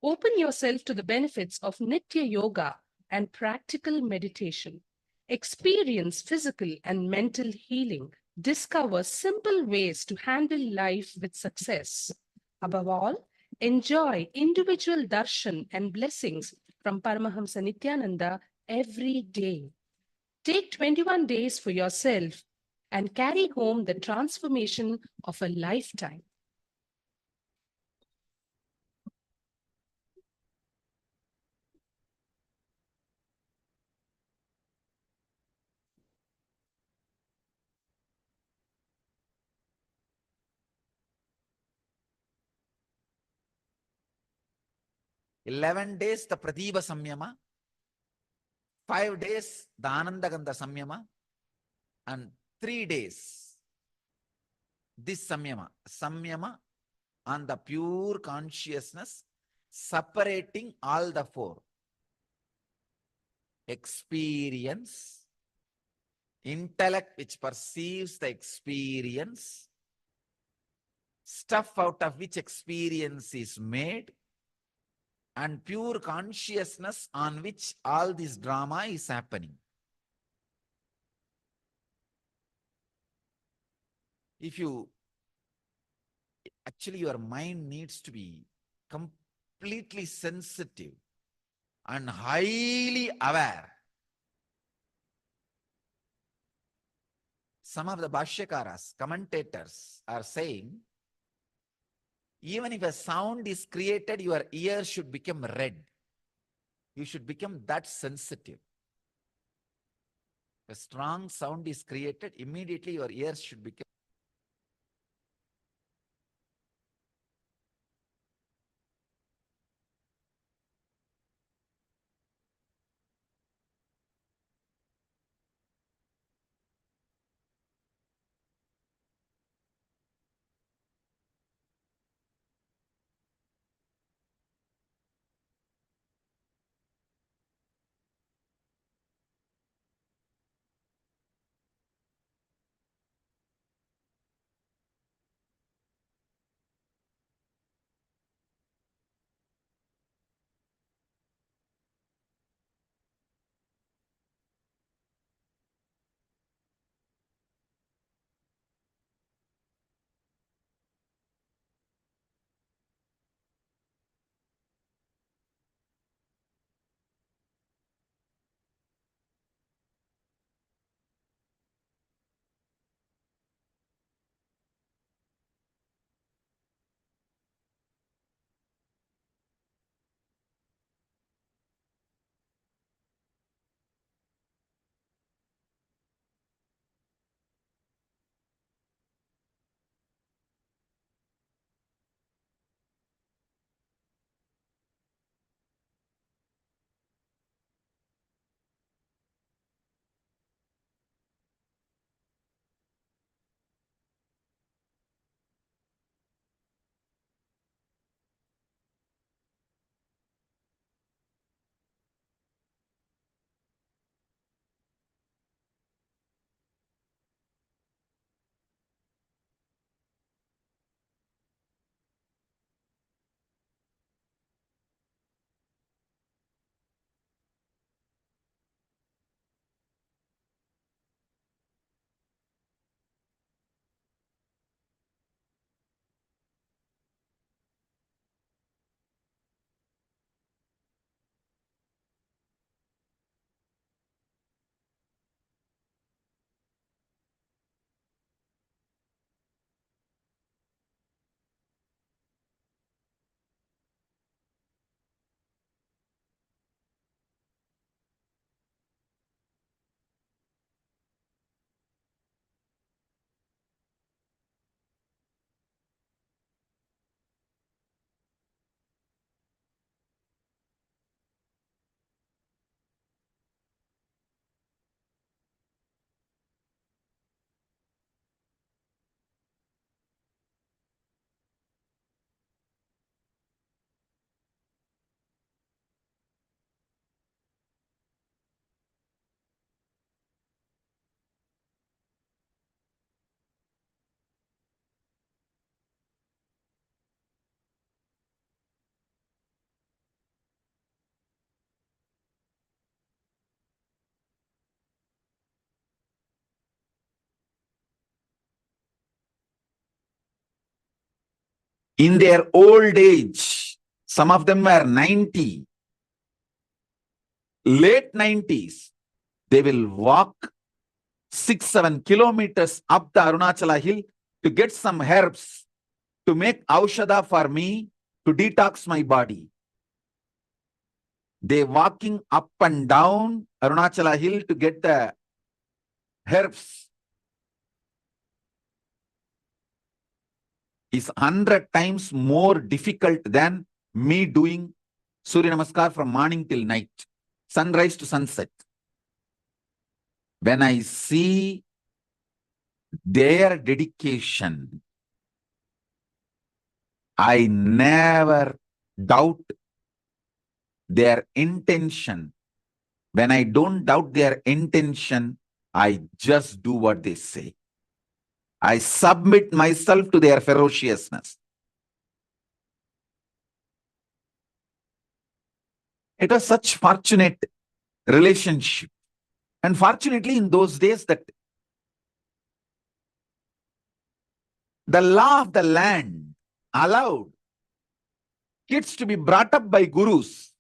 Open yourself to the benefits of Nitya Yoga and practical meditation. Experience physical and mental healing. Discover simple ways to handle life with success. Above all, enjoy individual darshan and blessings from Paramahamsa Nityananda every day. Take 21 days for yourself and carry home the transformation of a lifetime. "11 days the Pradipa Samyama, 5 days the Anandagandha Samyama, and 3 days this Samyama on the pure consciousness, separating all the four. Experience, intellect which perceives the experience, stuff out of which experience is made, and pure consciousness on which all this drama is happening. If you actually, your mind needs to be completely sensitive and highly aware. Some of the Bhashyakaras, commentators, are saying, even if a sound is created, your ear should become red. You should become that sensitive. A strong sound is created, immediately your ears should become. In their old age, some of them were 90, late 90s, they will walk 6-7 kilometers up the Arunachala hill to get some herbs to make aushadha for me to detox my body. They walking up and down Arunachala hill to get the herbs is 100 times more difficult than me doing Surya Namaskar from morning till night, sunrise to sunset. When I see their dedication, I never doubt their intention. When I don't doubt their intention, I just do what they say. I submit myself to their ferociousness. It was such fortunate relationship. And fortunately, in those days, that the law of the land allowed kids to be brought up by gurus.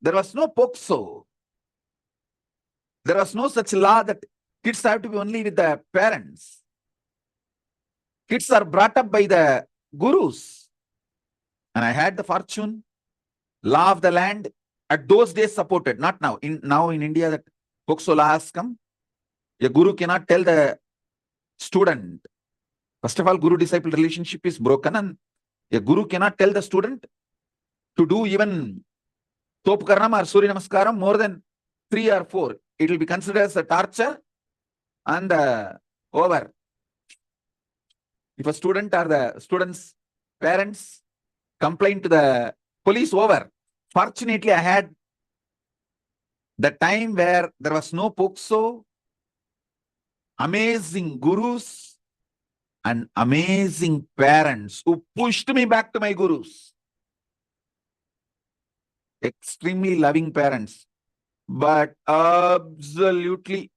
There was no POXO. There was no such law that kids have to be only with the parents. Kids are brought up by the gurus. And I had the fortune, law of the land, at those days supported, not now. Now in India, that POXO law has come. A guru cannot tell the student. First of all, guru-disciple relationship is broken, and a guru cannot tell the student to do even Top Karnam or Surya Namaskaram more than 3 or 4. It will be considered as a torture and over. If a student or the student's parents complain to the police, over. Fortunately, I had the time where there was no POXO, amazing gurus and amazing parents who pushed me back to my gurus. Extremely loving parents, but absolutely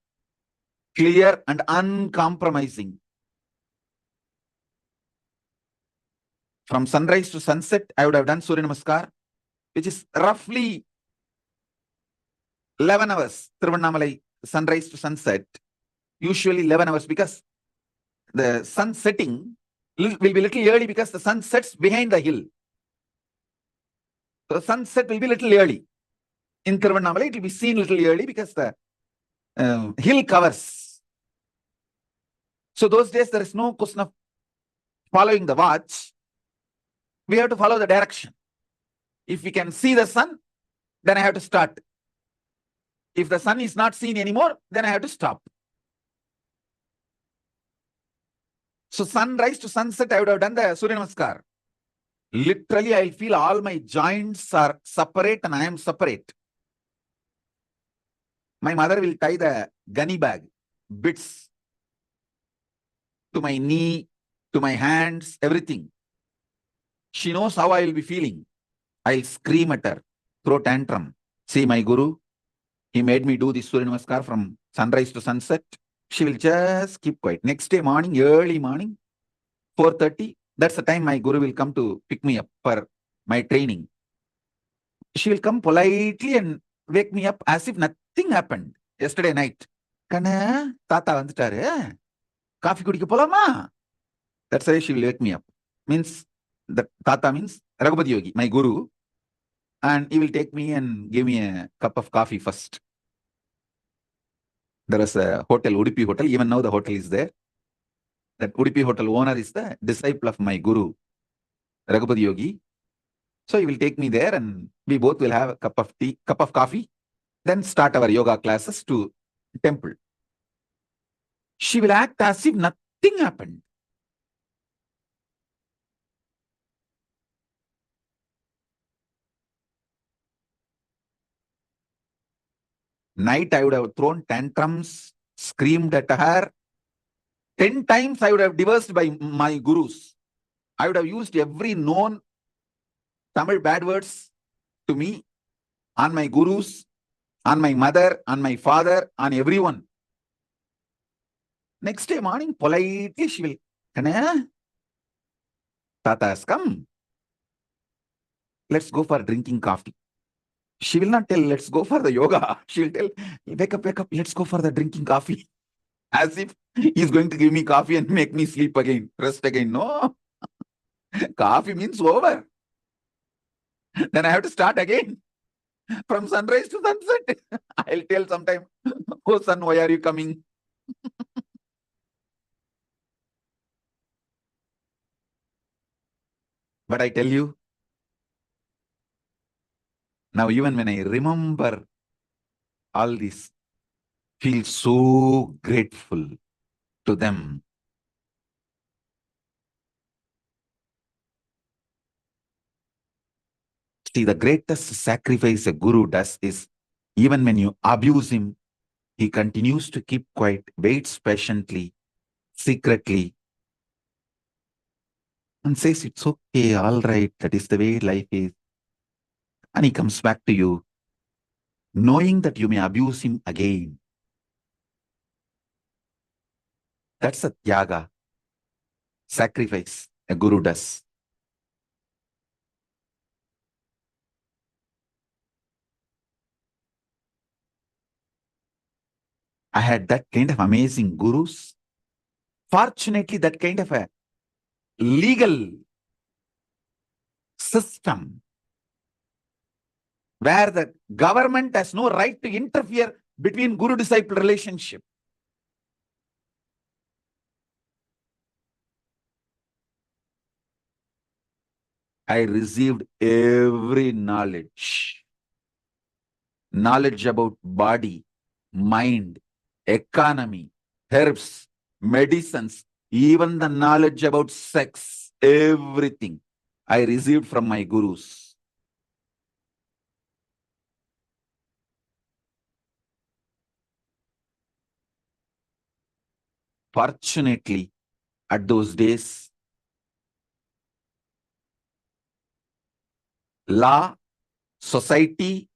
clear and uncompromising. From sunrise to sunset, I would have done Surya Namaskar, which is roughly 11 hours. Tiruvannamalai, sunrise to sunset, usually 11 hours, because the sun setting will be little early because the sun sets behind the hill. So the sunset will be little early. In Tiruvannamalai, it will be seen little early because the hill covers. So those days, there is no question of following the watch. We have to follow the direction. If we can see the sun, then I have to start. If the sun is not seen anymore, then I have to stop. So sunrise to sunset, I would have done the Surya Namaskar. Literally, I feel all my joints are separate and I am separate. My mother will tie the gunny bag, bits, to my knee, to my hands, everything. She knows how I will be feeling. I'll scream at her, throw tantrum. See, my guru, he made me do this Surya Namaskar from sunrise to sunset. She will just keep quiet. Next day morning, early morning, 4:30, that's the time my guru will come to pick me up for my training. She will come politely and wake me up as if nothing happened yesterday night. Kana, tata vandutaru, coffee kudikka polama. That's why she will wake me up. Means, the tata means Raghupati Yogi, my guru. And he will take me and give me a cup of coffee first. There was a hotel, Udupi Hotel. Even now the hotel is there. That Udupi Hotel owner is the disciple of my guru, Raghupati Yogi. So he will take me there and we both will have a cup of tea, cup of coffee, then start our yoga classes to temple. She will act as if nothing happened. Night I would have thrown tantrums, screamed at her. 10 times I would have divorced by my gurus. I would have used every known Tamil bad words to me, on my gurus, on my mother, on my father, on everyone. Next day morning, politely she will, Kana, Tata has come. Let's go for drinking coffee. She will not tell, let's go for the yoga. She will tell, wake up, let's go for the drinking coffee. As if he's going to give me coffee and make me sleep again, rest again. No. Coffee means over. Then I have to start again. From sunrise to sunset. I'll tell sometime, oh son, why are you coming? But I tell you, now even when I remember all this, feel so grateful to them. See, the greatest sacrifice a guru does is, even when you abuse him, he continues to keep quiet, waits patiently, secretly, and says, it's okay, all right, that is the way life is. And he comes back to you, knowing that you may abuse him again. That's a tyaga, sacrifice a guru does. I had that kind of amazing gurus. Fortunately, that kind of a legal system where the government has no right to interfere between guru-disciple relationship. I received every knowledge. Knowledge about body, mind, economy, herbs, medicines, even the knowledge about sex, everything I received from my gurus. Fortunately, at those days, law, society,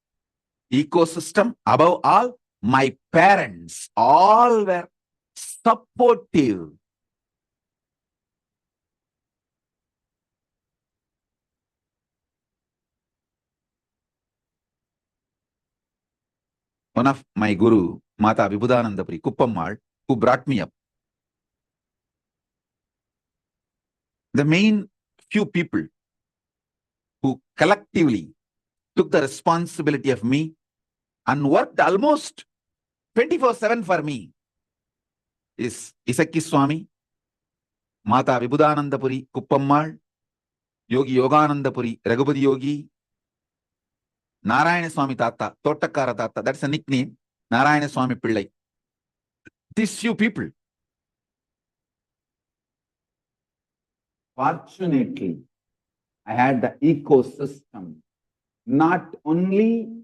ecosystem, above all, my parents, all were supportive. One of my guru, Mata Vibhudanandapuri Kuppammal, who brought me up, the main few people who collectively took the responsibility of me and worked almost 24/7 for me is Isakki Swami, Mata Vibhudanandapuri Kuppammal, Yogi Yoganandapuri Raghupati Yogi, Narayana Swami Tata, Totakara Tata, that's a nickname, Narayana Swami Pillai. These few people. Fortunately, I had the ecosystem. Not only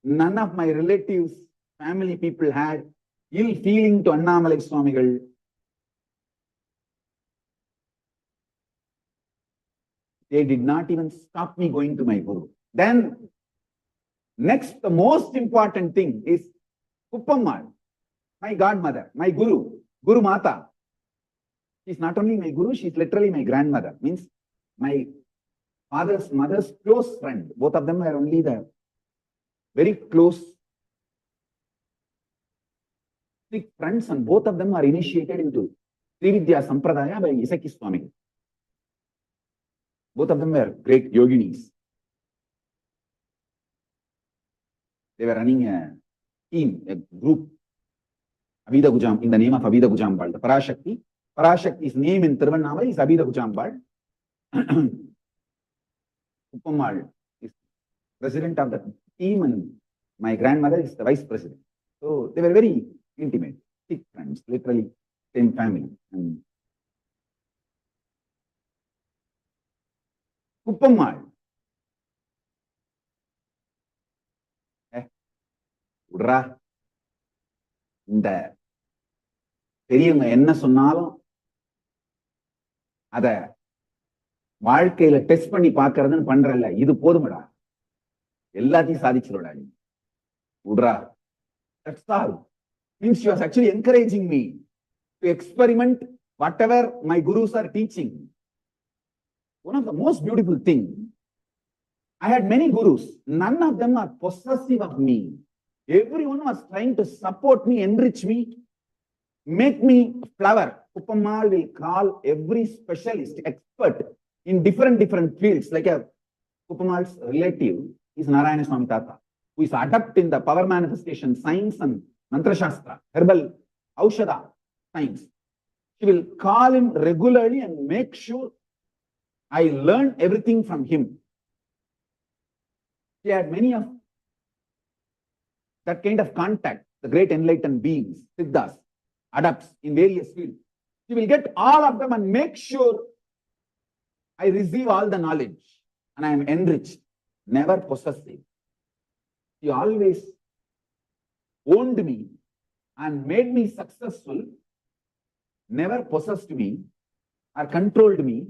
none of my relatives, family people had ill feeling to Annamalai Swamigal. They did not even stop me going to my guru. Then, next, the most important thing is Kuppammal, my godmother, my guru, Guru Mata. She's not only my guru, she's literally my grandmother. Means my father's mother's close friend. Both of them were only the very close, thick friends, and both of them are initiated into Trividya Sampradaya by Isakki Swami. Both of them were great yoginis. They were running a team, a group, Abhida Gujam, in the name of Abhida Gujambal, the Parashakti. Parashakti's name in Tiruvannamalai is Abhida Gujambal. Kuppammal is president of the team and my grandmother is the vice president. So they were very intimate, thick friends, literally same family. And Kuppammal. விட்றா இந்த பெரியவங்க என்ன சொன்னாலும் அத வாழ்க்கையில test பண்ணி பாக்குறதுன்னு பண்றல, இது போதுமடா, எல்லாத்தையும் சாதிச்சிருடா நீ, விட்றா. That's all. Means she was actually encouraging me to experiment whatever my gurus are teaching. one of the most beautiful things, I had many gurus. None of them are possessive of me. Everyone was trying to support me, enrich me, make me flower. Upammal will call every specialist, expert in different fields. Like a Upammal's relative is Narayana Swami Tata, who is adept in the power manifestation science and mantra shastra, herbal aushadha science. She will call him regularly and make sure I learn everything from him. She had many of that kind of contact, the great enlightened beings, siddhas, adepts in various fields. She will get all of them and make sure I receive all the knowledge and I am enriched, never possessive. She always owned me and made me successful, never possessed me or controlled me.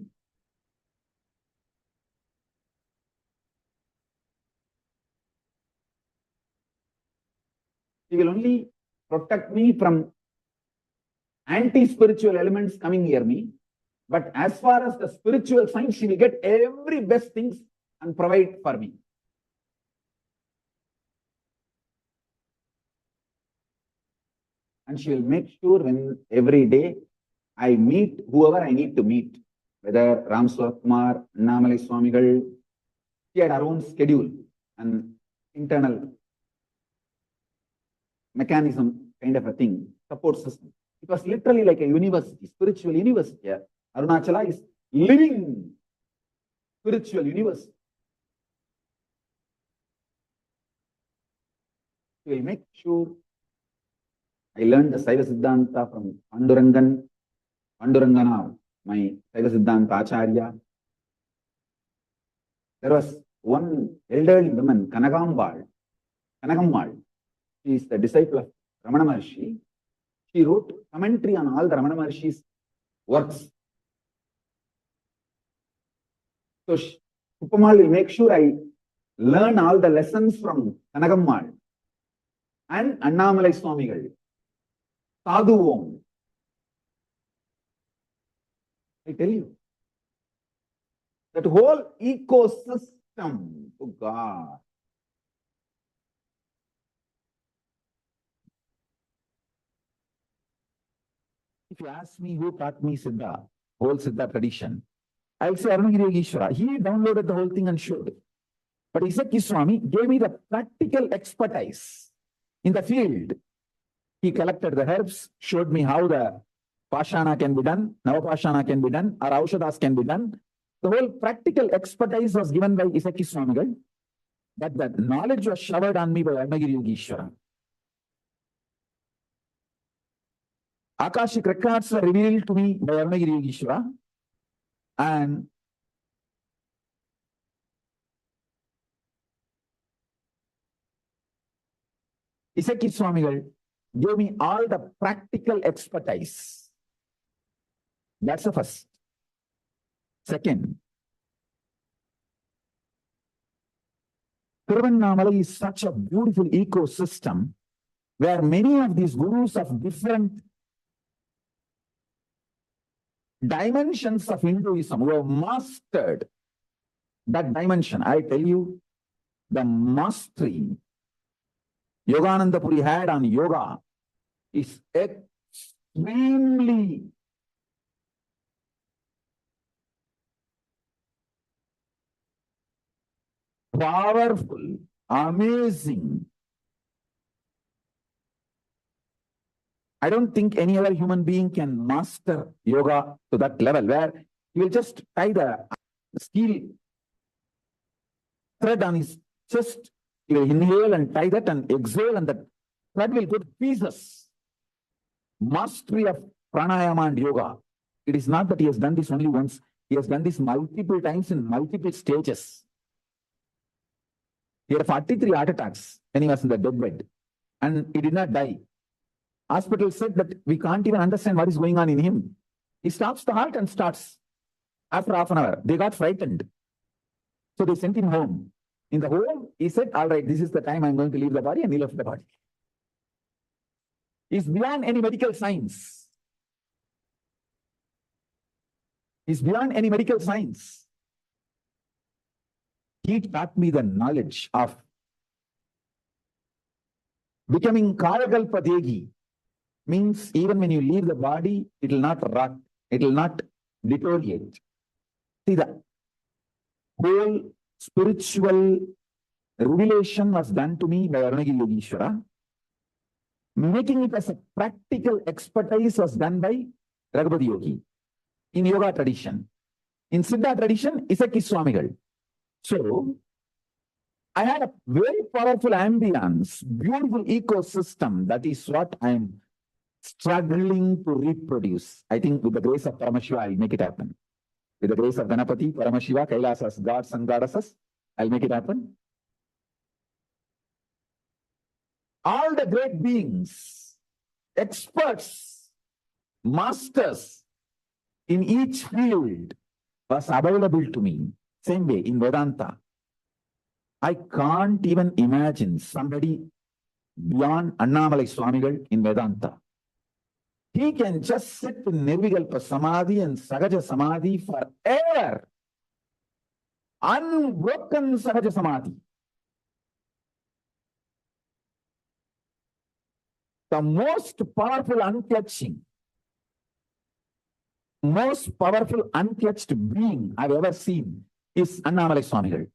She will only protect me from anti-spiritual elements coming near me. But as far as the spiritual side, she will get every best things and provide for me. And she will make sure when every day I meet whoever I need to meet, whether Ram Swakumar, Annamalai Swamigal, she had her own schedule and internal mechanism kind of a thing, support system. It was literally like a university, spiritual university. Yeah. Arunachala is living spiritual university. We will make sure I learned the Saiva Siddhanta from Pandurangana, my Saiva Siddhanta Acharya. There was one elderly woman, Kanagammal. She is the disciple of Ramana Maharshi. She wrote commentary on all the Ramana Maharshi's works. So Upammal will make sure I learn all the lessons from Kanagammal and Annamalai Swamigal, Sadhu Om. I tell you, that whole ecosystem, oh God. If you ask me who taught me Siddha, whole Siddha tradition, I will say Arunagiri Yogeshwara. He downloaded the whole thing and showed it. But Isaki Swami gave me the practical expertise in the field. He collected the herbs, showed me how the Pashana can be done, Navapashana can be done, or Aushadas can be done. The whole practical expertise was given by Isaki Swamigal, but the knowledge was showered on me by Arunagiri Yogeshwara. Akashic records were revealed to me by Arunagiri Yogeshwara, and Isaki Swamigal gave me all the practical expertise. That's the first. Second, Tiruvannamalai is such a beautiful ecosystem where many of these gurus of different dimensions of Hinduism who have mastered that dimension. I tell you, the mastery Yogananda Puri had on yoga is extremely powerful, amazing. I don't think any other human being can master yoga to that level where he will just tie the steel thread on his chest. He will inhale and tie that and exhale, and that thread will go to pieces. Mastery of pranayama and yoga. It is not that he has done this only once. He has done this multiple times in multiple stages. He had 43 heart attacks when he was in the deathbed, and he did not die. Hospital said that we can't even understand what is going on in him. He stops the heart and starts. After half an hour, they got frightened. So they sent him home. In the home, he said, all right, this is the time I'm going to leave the body, and he left the body. He's beyond any medical science. He's beyond any medical science. He taught me the knowledge of becoming Kalakalpa Degi. Means even when you leave the body, it will not rot, it will not deteriorate. See, the whole spiritual revelation was done to me by Arunagiri Yogeshwara. Making it as a practical expertise was done by Raghupati Yogi in yoga tradition. In Siddha tradition, Isaki Swamigal. So, I had a very powerful ambience, beautiful ecosystem. That is what I am struggling to reproduce. I think with the grace of Paramashiva, I'll make it happen. With the grace of Ganapati, Paramashiva, Kailasas, gods and goddesses, I'll make it happen. All the great beings, experts, masters in each field was available to me. Same way in Vedanta. I can't even imagine somebody beyond Annamalai Swamigal in Vedanta. He can just sit in Nirvikalpa Samadhi and Sahaja Samadhi forever. Unbroken Sahaja Samadhi. The most powerful unclutching, most powerful unclutched being I've ever seen is Annamalai Swamigal.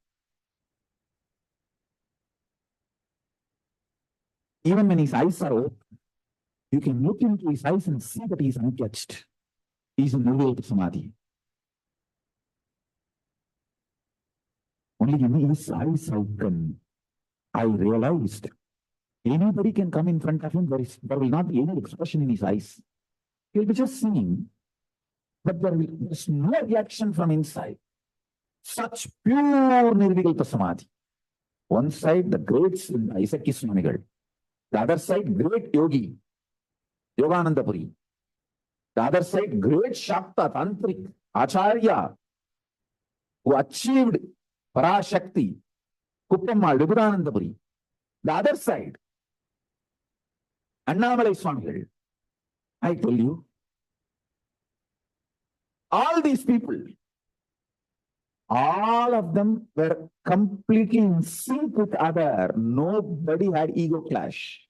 Even when his eyes are open, you can look into his eyes and see that he is unclutched. He is in Nirvikalpa Samadhi. Only in his eyes I realized anybody can come in front of him, there will not be any expression in his eyes. He'll be just singing, but there's no reaction from inside. Such pure Nirvikalpa Samadhi. One side, the great Isaki Swamigal. The other side, great yogi, Yogananda Puri. The other side, great Shakta, Tantric, Acharya, who achieved Parashakti, Kuppammal, Vibudananda Puri. The other side, Annamalai Swamigal. I tell you, all these people, all of them were completely in sync with other. Nobody had ego clash.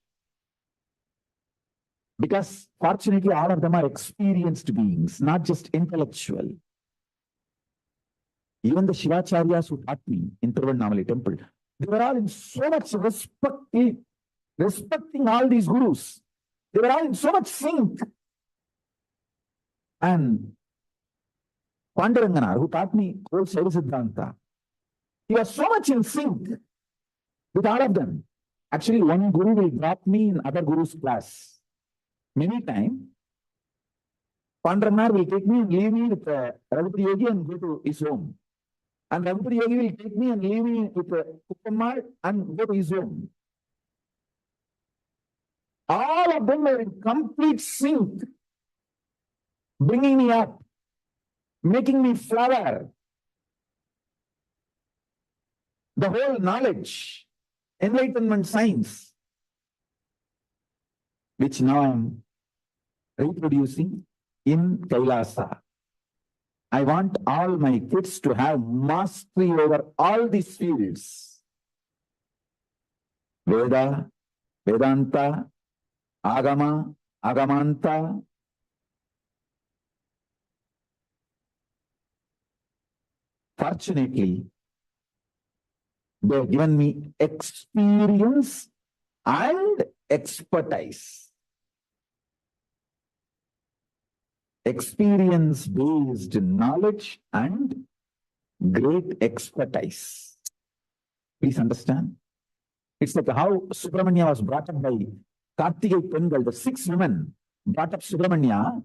Because fortunately, all of them are experienced beings, not just intellectual. Even the Shivacharyas who taught me in Tiruvannamalai temple, they were all in so much respecting all these gurus. They were all in so much sync. And Panduranganar, who taught me whole Shaiva Siddhanta, he was so much in sync with all of them. Actually, one guru will drop me in other guru's class. Many times, Panduranganar will take me and leave me with Raghupati Yogi and go to his home. And Raghupati Yogi will take me and leave me with Kuppammal and go to his home. All of them were in complete sync, bringing me up, making me flower. The whole knowledge, enlightenment science, which now I'm reproducing in Kailasa. I want all my kids to have mastery over all these fields. Veda, Vedanta, Agama, Agamanta. Fortunately, they have given me experience and expertise. Experience-based knowledge and great expertise. Please understand. It's like how Subramanya was brought up by Karthikei Pengal, the 6 women brought up Subramanya.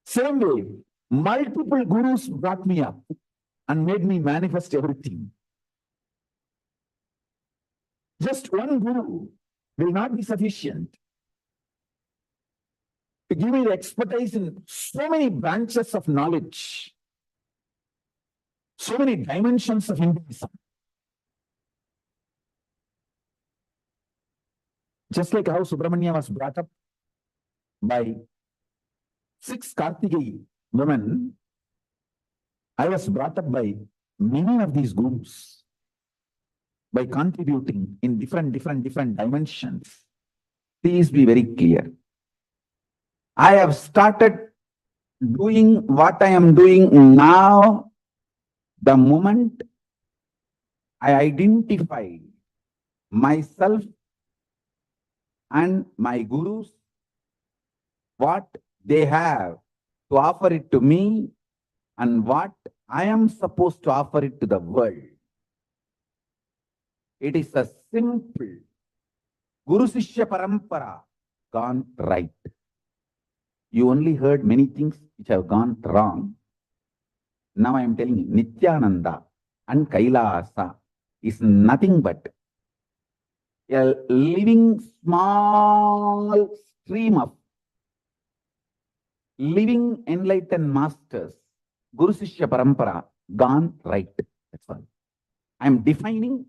Same way, multiple gurus brought me up and made me manifest everything. Just one guru will not be sufficient to give me the expertise in so many branches of knowledge, so many dimensions of Hinduism. Just like how Subramanya was brought up by 6 Karthikei women, I was brought up by many of these gurus. by contributing in different dimensions. Please be very clear. I have started doing what I am doing now the moment I identify myself and my gurus, what they have to offer it to me and what I am supposed to offer it to the world. It is a simple Guru Sishya Parampara gone right. You only heard many things which have gone wrong. Now I am telling you, Nityananda and Kailasa is nothing but a living small stream of living enlightened masters, Guru Sishya Parampara gone right. That's all. I am defining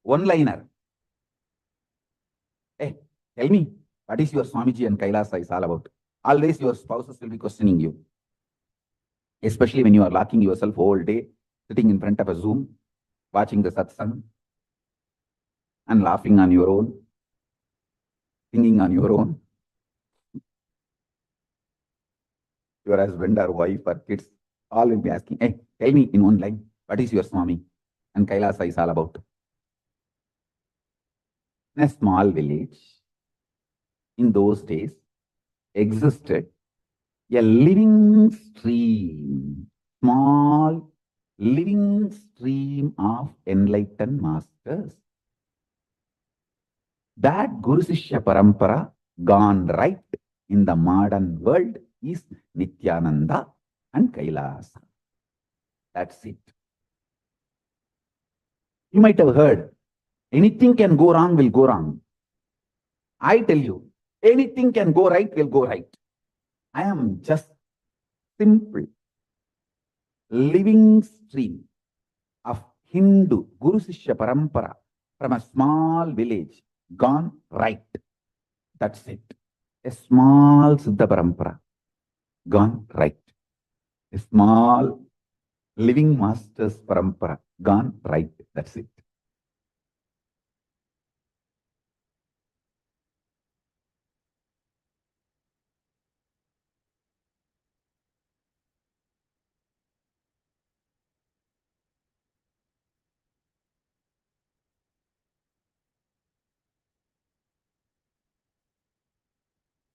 one-liner. Hey, tell me, what is your Swamiji and Kailasa is all about? Always your spouses will be questioning you. Especially when you are locking yourself all day, sitting in front of a Zoom, watching the satsang, and laughing on your own, singing on your own. Your husband or wife or kids, all will be asking, hey, tell me in one line, what is your Swami and Kailasa is all about? In a small village, in those days, existed a living stream, small living stream of enlightened masters. That Guru Sishya Parampara gone right in the modern world is Nityananda and Kailasa. That's it. You might have heard, anything can go wrong will go wrong. I tell you, anything can go right will go right. I am just simple living stream of Hindu Guru Sishya Parampara from a small village gone right. That's it. A small Siddha Parampara gone right. A small living masters Parampara gone right. That's it.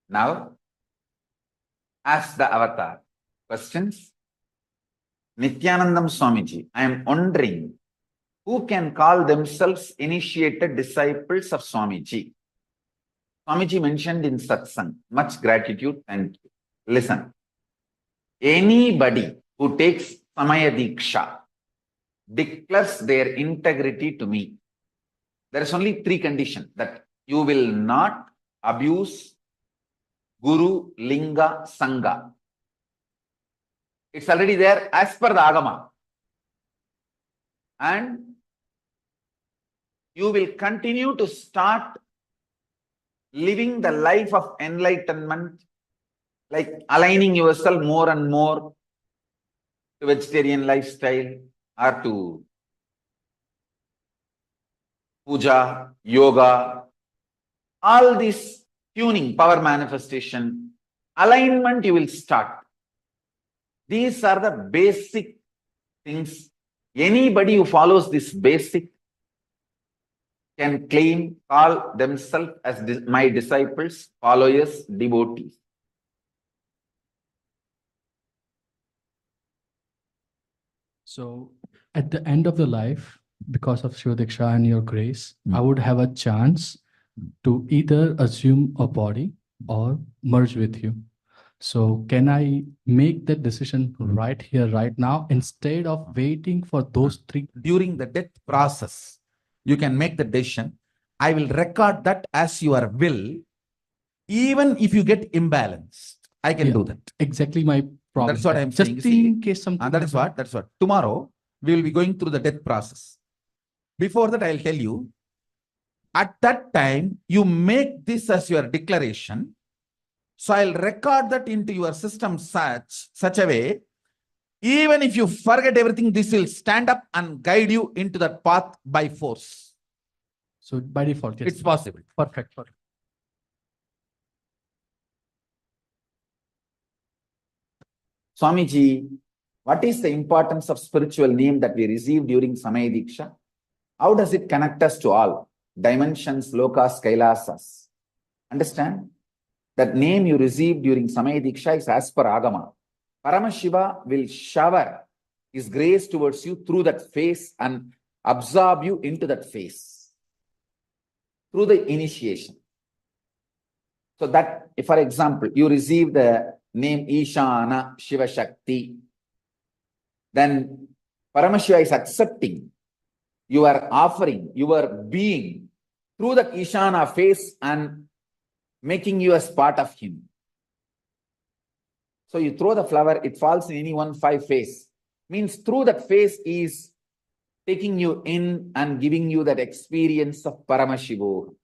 Now, ask the avatar questions. Nityanandam Swamiji, I am wondering who can call themselves initiated disciples of Swamiji. Swamiji mentioned in satsang, much gratitude, thank you. Listen, anybody who takes Shiva Dīkṣā declares their integrity to me. There is only three conditions: that you will not abuse Guru, Linga, Sangha. It's already there as per the Agama. And you will continue to start living the life of enlightenment, like aligning yourself more and more to vegetarian lifestyle or to puja, yoga, all this tuning, power manifestation, alignment you will start. These are the basic things. Anybody who follows this basic can claim, call themselves as my disciples, followers, devotees. So at the end of the life, because of Shiva Dīkṣā and your grace, I would have a chance to either assume a body or merge with you. So can I make that decision right here, right now, instead of waiting for those three? During the death process, you can make the decision. I will record that as your will. Even if you get imbalanced, I can do that. Exactly my problem. That's what I'm saying. Just in case something. That's what. Tomorrow, we will be going through the death process. Before that, I'll tell you, at that time, you make this as your declaration. So I'll record that into your system such a way, Even if you forget everything, this will stand up and guide you into that path by force. So by default, yes. It's possible. Perfect. Perfect. Swamiji, what is the importance of spiritual name that we receive during Samaya Dīkṣā? How does it connect us to all dimensions, lokas, kailasas? Understand? That name you receive during Samaya Dīkṣā is as per Agama. Paramashiva will shower his grace towards you through that face and absorb you into that face through the initiation. So that, if, for example, you receive the name Ishana Shiva Shakti, then Paramashiva is accepting your offering, your being through that Ishana face and making you as part of him. So you throw the flower, it falls in any 1-5 face. Means through that face is taking you in and giving you that experience of Paramashivoham.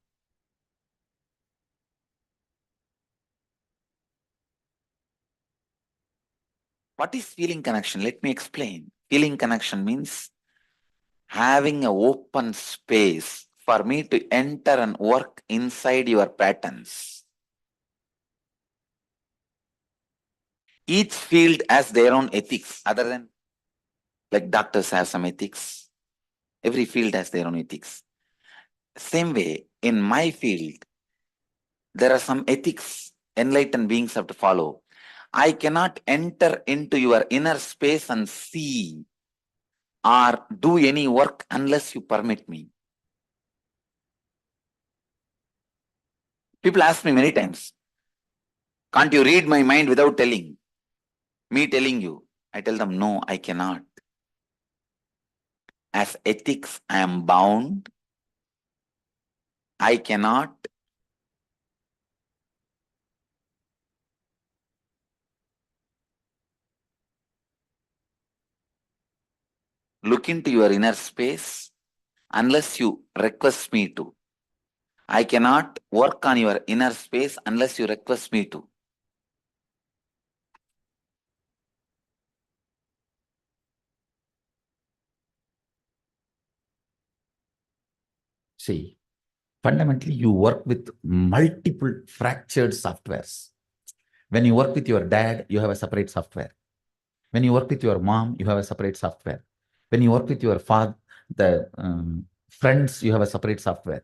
What is feeling connection? Let me explain. Feeling connection means having an open space for me to enter and work inside your patterns. Each field has their own ethics, other than like doctors have some ethics. Every field has their own ethics. Same way, in my field, there are some ethics enlightened beings have to follow. I cannot enter into your inner space and see or do any work unless you permit me. People ask me many times, can't you read my mind without telling? Me telling you. I tell them, no, I cannot. As ethics, I am bound. I cannot. Look into your inner space unless you request me to. I cannot work on your inner space unless you request me to. See, fundamentally, you work with multiple fractured softwares. When you work with your dad, you have a separate software. When you work with your mom, you have a separate software. When you work with your father, the friends, you have a separate software.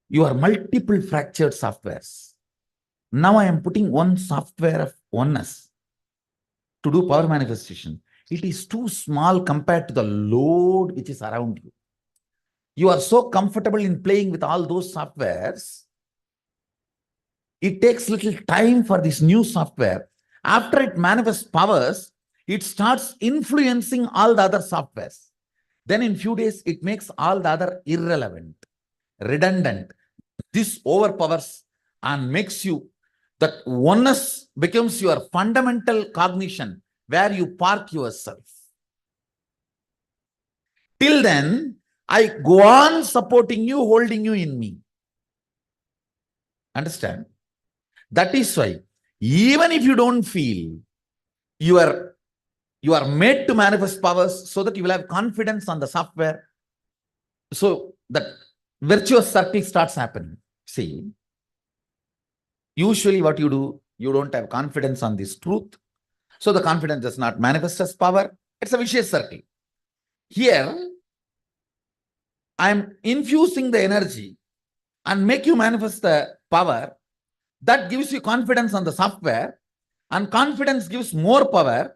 You are multiple fractured softwares. Now I am putting one software of oneness to do power manifestation. It is too small compared to the load which is around you. You are so comfortable in playing with all those softwares. It takes little time for this new software. After it manifests powers, it starts influencing all the other softwares. Then in few days, it makes all the other irrelevant, redundant. This overpowers and makes you, that oneness becomes your fundamental cognition where you park yourself. Till then, I go on supporting you, holding you in me. Understand? That is why, even if you don't feel, you are made to manifest powers so that you will have confidence on the software. So that virtuous circle starts happening. See, usually what you do, you don't have confidence on this truth. So the confidence does not manifest as power. It's a vicious circle. Here, I am infusing the energy and make you manifest the power. That gives you confidence on the software, and confidence gives more power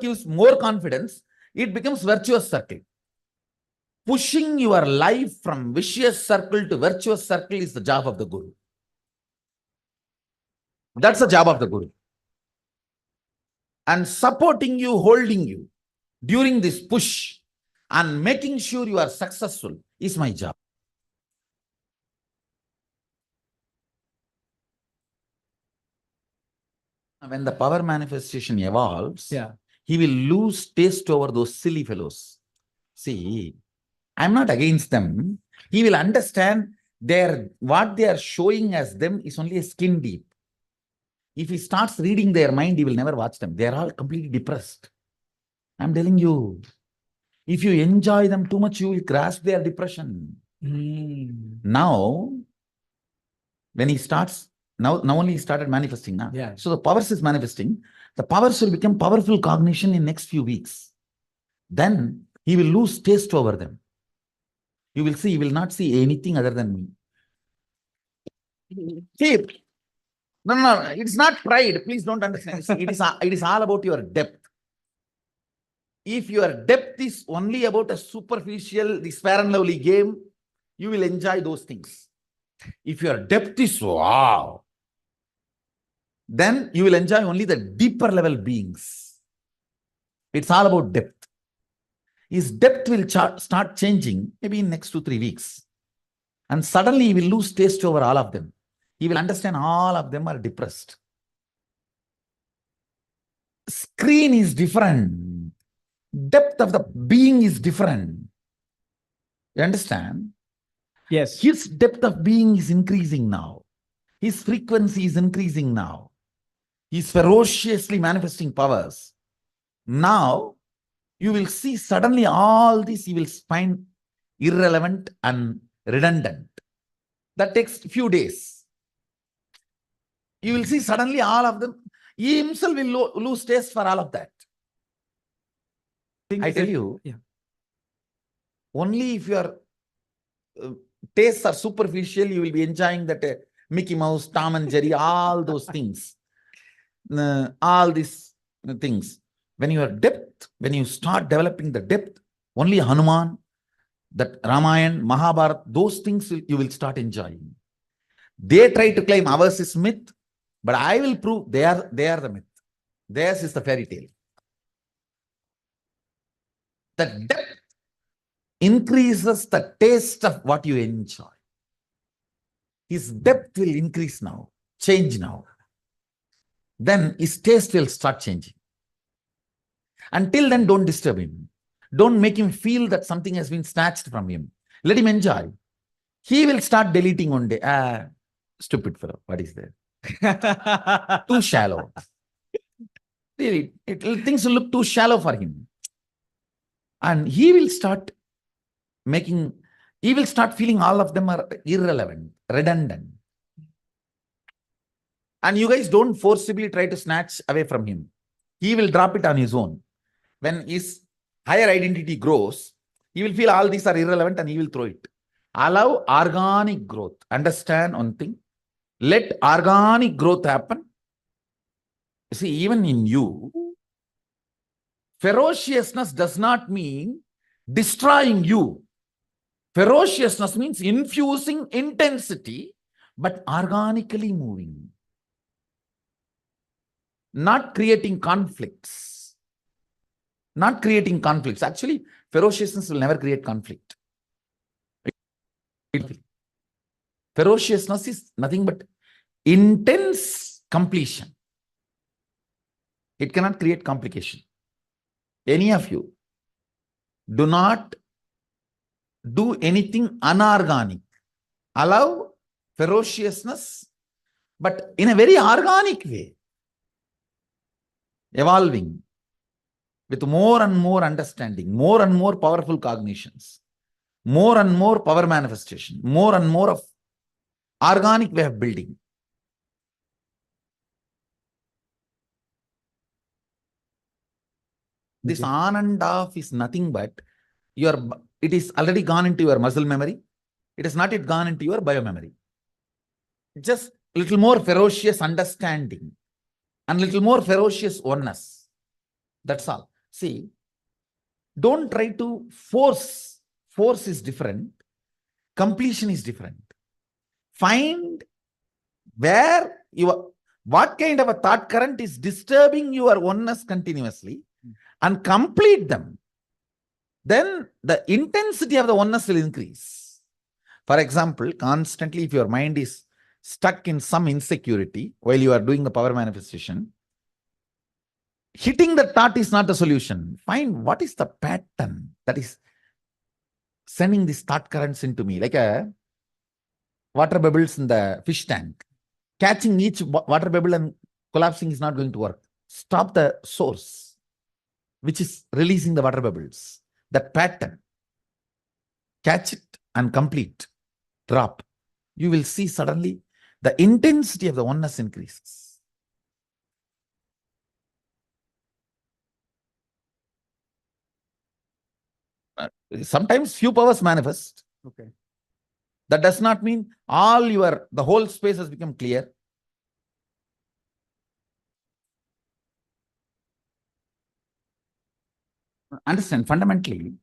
gives more confidence. It becomes virtuous circle. Pushing your life from vicious circle to virtuous circle is the job of the Guru. That's the job of the Guru. And supporting you, holding you during this push and making sure you are successful is my job. When the power manifestation evolves, he will lose taste over those silly fellows. See, I'm not against them. He will understand what they are showing as them is only a skin deep. If he starts reading their mind, he will never watch them. They are all completely depressed. I'm telling you. If you enjoy them too much, you will grasp their depression. Now, when he starts, now only he started manifesting now. Yeah. So the powers is manifesting. The powers will become powerful cognition in next few weeks. Then he will lose taste over them. You will see, he will not see anything other than me. See, no, it's not pride. Please don't understand. It is all about your depth. If your depth is only about a superficial, this fair and lovely game, you will enjoy those things. If your depth is wow, then you will enjoy only the deeper level beings. It's all about depth. His depth will start changing maybe in next 2-3 weeks. And suddenly he will lose taste over all of them. He will understand all of them are depressed. Screen is different. Depth of the being is different. You understand? Yes. His depth of being is increasing now. His frequency is increasing now. He's ferociously manifesting powers. Now, you will see suddenly all this you will find irrelevant and redundant. That takes a few days. You will see suddenly all of them. He himself will lose taste for all of that. I tell you, only if your tastes are superficial, you will be enjoying that Mickey Mouse, Tom and Jerry, all those things. All these things. When you are depth, when you start developing the depth, only Hanuman, that Ramayana, Mahabharata, those things you will start enjoying. They try to claim ours is myth, but I will prove they are the myth. Theirs is the fairy tale. The depth increases the taste of what you enjoy. His depth will increase now, change now. Then his taste will start changing. Until then, don't disturb him. Don't make him feel that something has been snatched from him. Let him enjoy. He will start deleting one day. Stupid fellow, what is there? Too shallow. Really, things will look too shallow for him. And he will start feeling all of them are irrelevant, redundant. And you guys don't forcibly try to snatch away from him. He will drop it on his own. When his higher identity grows, he will feel all these are irrelevant and he will throw it. Allow organic growth. Understand one thing. Let organic growth happen. You see, even in you, ferociousness does not mean destroying you. Ferociousness means infusing intensity, but organically moving. Not creating conflicts. Not creating conflicts. Actually, ferociousness will never create conflict. Ferociousness is nothing but intense completion. It cannot create complication. Any of you, do not do anything unorganic. Allow ferociousness, but in a very organic way. Evolving with more and more understanding, more and more powerful cognitions, more and more power manifestation, more and more of organic way of building. This on and off is nothing but it is already gone into your muscle memory. It has not yet gone into your biomemory. Just a little more ferocious understanding and little more ferocious oneness. That's all. See, don't try to force. Force is different. Completion is different. Find what kind of a thought current is disturbing your oneness continuously and complete them. Then the intensity of the oneness will increase. For example, constantly if your mind is stuck in some insecurity while you are doing the power manifestation, hitting the thought is not the solution. Find what is the pattern that is sending these thought currents into me, like a water bubbles in the fish tank. Catching each water bubble and collapsing is not going to work. Stop the source, which is releasing the water bubbles. That pattern, catch it and complete, drop. You will see suddenly the intensity of the oneness increases. Sometimes few powers manifest. Okay. That does not mean the whole space has become clear. Understand, fundamentally,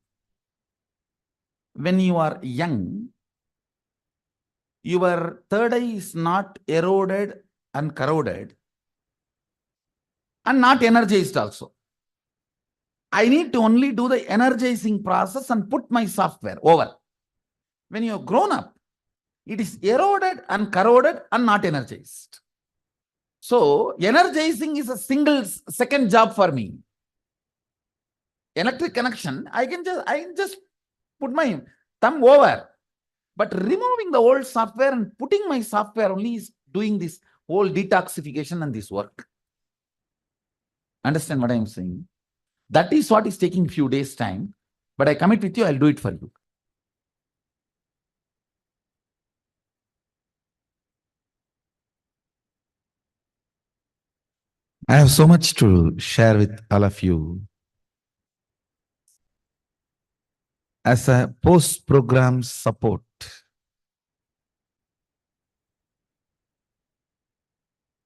when you are young, your third eye is not eroded and corroded and not energized also. I need to only do the energizing process and put my software over. When you have grown up, it is eroded and corroded and not energized. So, energizing is a second job for me. Electric connection, I can just put my thumb over. But removing the old software and putting my software only is doing this whole detoxification and this work. Understand what I am saying? That is what is taking few days' time. But I commit with you, I'll do it for you. I have so much to share with all of you. As a post-program support,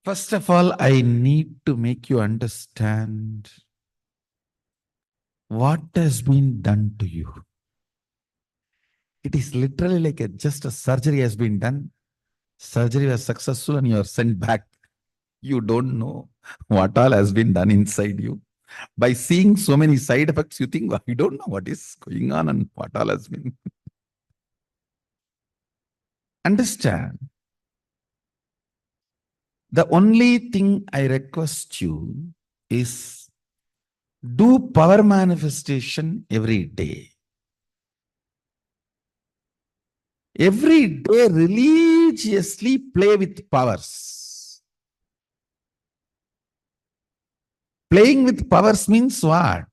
first of all, I need to make you understand what has been done to you. It is literally like just a surgery has been done. Surgery was successful and you are sent back. You don't know what all has been done inside you. By seeing so many side effects, you think, well, you don't know what is going on and what all has been. Understand. The only thing I request you is do power manifestation every day. Every day religiously play with powers. Playing with powers means what?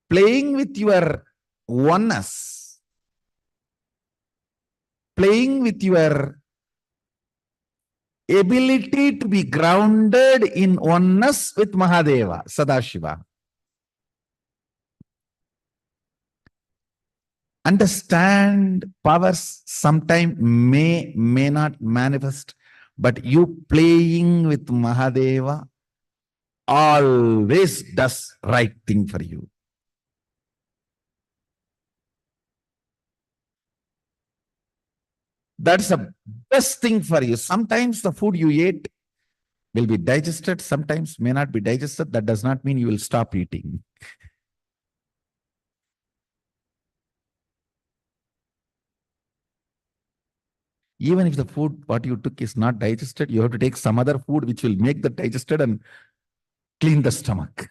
Playing with your oneness. Playing with your ability to be grounded in oneness with Mahadeva, Sadashiva. Understand, powers sometime may not manifest, but you playing with Mahadeva always does right thing for you. That's the best thing for you. Sometimes the food you ate will be digested, sometimes may not be digested. That does not mean you will stop eating. Even if the food what you took is not digested, you have to take some other food which will make that digested and clean the stomach.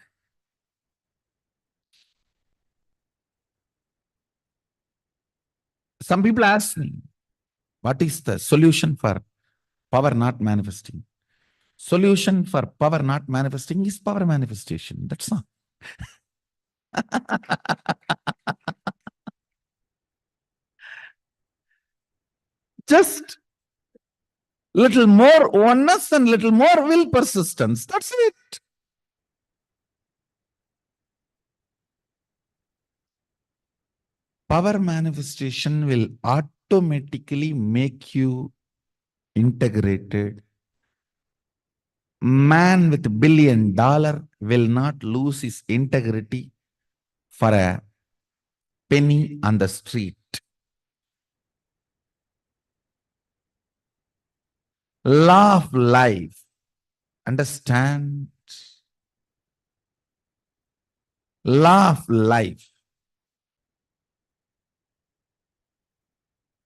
Some people ask me, what is the solution for power not manifesting? Solution for power not manifesting is power manifestation. That's all. Just little more oneness and little more will persistence. That's it. Power manifestation will automatically make you integrated. Man with $1 billion will not lose his integrity for a penny on the street. Law of life. Understand? Law of life.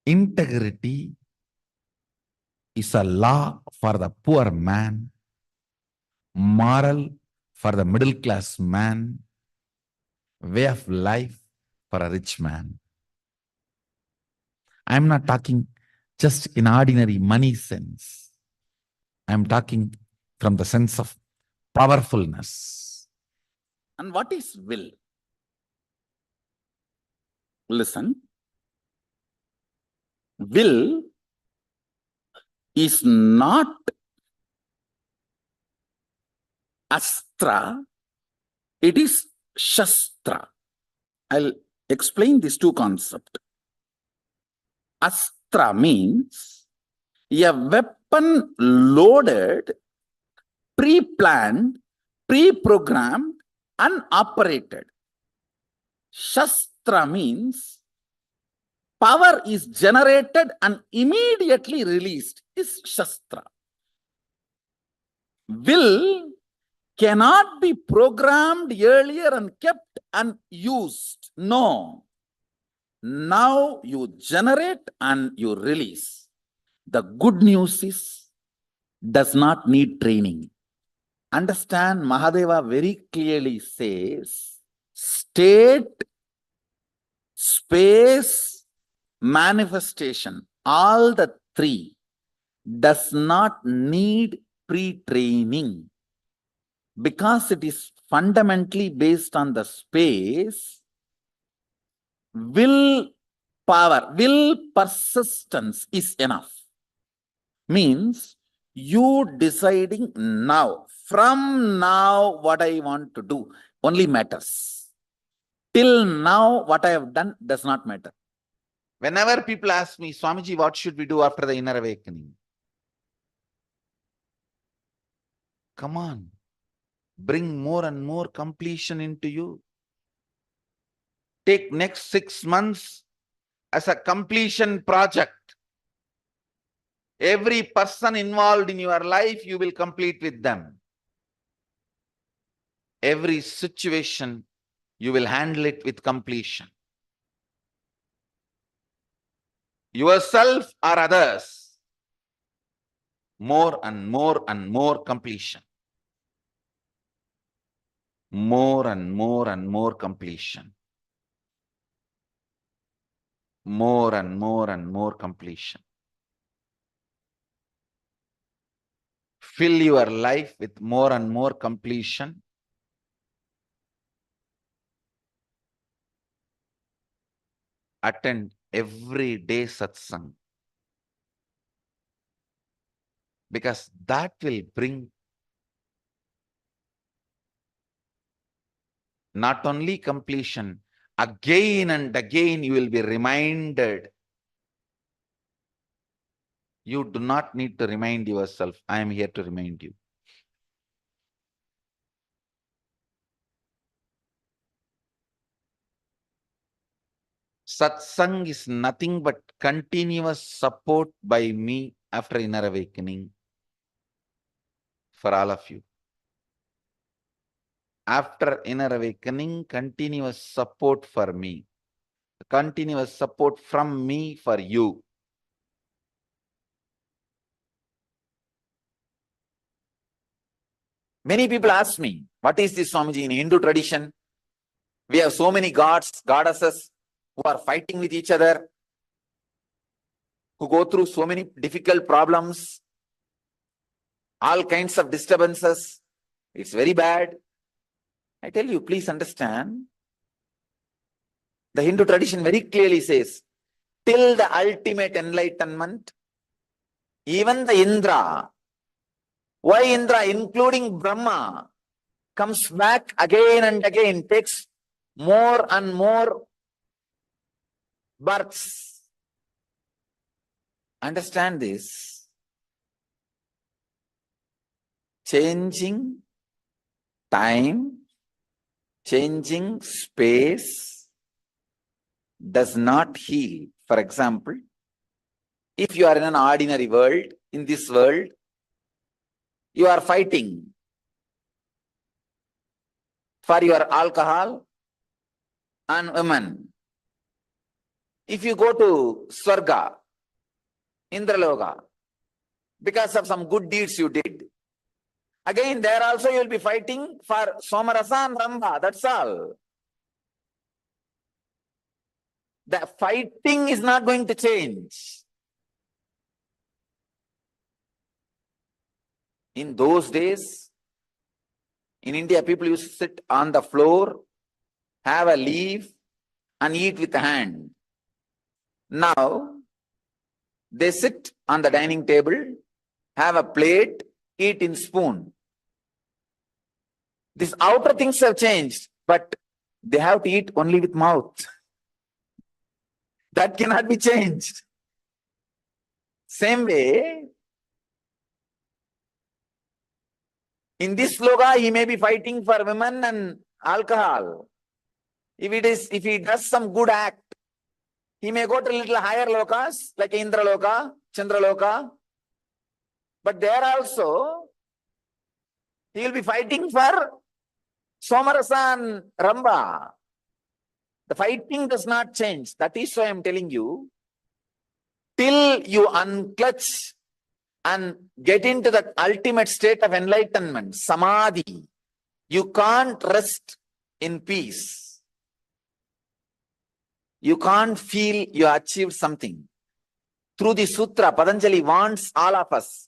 Integrity is a law for the poor man, moral for the middle class man, way of life for a rich man. I'm not talking just in ordinary money sense. I'm talking from the sense of powerfulness. And what is will? Listen. Will is not astra, it is shastra. I'll explain these two concepts. Astra means a weapon loaded, pre-planned, pre-programmed, and operated. Shastra means power is generated and immediately released, is Shastra. Will cannot be programmed earlier and kept and used. No. Now you generate and you release. The good news is, does not need training. Understand, Mahadeva very clearly says, state, space, manifestation, all the three does not need pre-training because it is fundamentally based on the space. Will power, will persistence is enough. Means you deciding now, from now what I want to do only matters. Till now what I have done does not matter. Whenever people ask me, Swamiji, what should we do after the inner awakening? Come on, bring more and more completion into you. Take next 6 months as a completion project. Every person involved in your life, you will complete with them. Every situation, you will handle it with completion. Yourself or others, more and more and more completion. More and more and more completion. More and more and more completion. Fill your life with more and more completion. Attend every day satsang. Because that will bring not only completion, again and again you will be reminded. You do not need to remind yourself. I am here to remind you. Satsang is nothing but continuous support by me after inner awakening for all of you. After inner awakening, continuous support for me. Continuous support from me for you. Many people ask me, what is this, Swamiji? In Hindu tradition, we have so many gods, goddesses who are fighting with each other, who go through so many difficult problems, all kinds of disturbances. It's very bad. I tell you, please understand, the Hindu tradition very clearly says, till the ultimate enlightenment, even the Indra, why Indra, including Brahma, comes back again and again, takes more and more births. Understand this. Changing time, changing space does not heal. For example, if you are in an ordinary world, in this world, you are fighting for your alcohol and women. If you go to Swarga, Indraloka, because of some good deeds you did, again there also you will be fighting for Somarasa and Ramba, that's all. The fighting is not going to change. In those days, in India, people used to sit on the floor, have a leaf, and eat with the hand. Now, they sit on the dining table, have a plate, eat in spoon. These outer things have changed, but they have to eat only with mouth. That cannot be changed. Same way, in this sloga, he may be fighting for women and alcohol. If he does some good act, he may go to little higher lokas, like Indra Loka, Chandra Loka. But there also, he will be fighting for Somarasa and Ramba. The fighting does not change. That is why I am telling you, till you unclutch and get into the ultimate state of enlightenment, samadhi, you can't rest in peace. You can't feel you achieved something. Through the sutra, Patanjali wants all of us.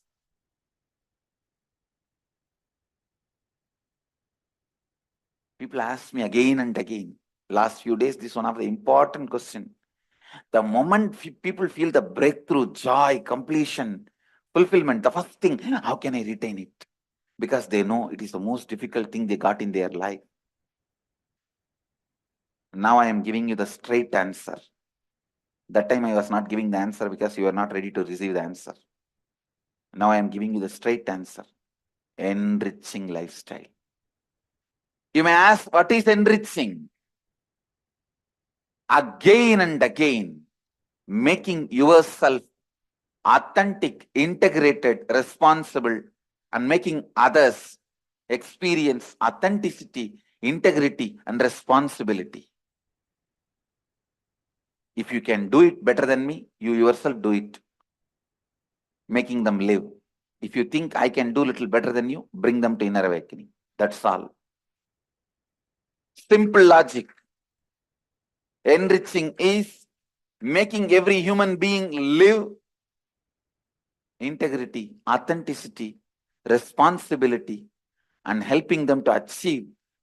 People ask me again and again. Last few days, this is one of the important questions. The moment people feel the breakthrough, joy, completion, fulfillment, the first thing, how can I retain it? Because they know it is the most difficult thing they got in their life. Now I am giving you the straight answer. That time I was not giving the answer because you were not ready to receive the answer. Now I am giving you the straight answer. Enriching lifestyle. You may ask, what is enriching? Again and again, making yourself authentic, integrated, responsible, and making others experience authenticity, integrity, and responsibility. If you can do it better than me, you yourself do it. Making them live. If you think I can do a little better than you, bring them to inner awakening. That's all. Simple logic. Enriching is making every human being live integrity, authenticity, responsibility, and helping them to achieve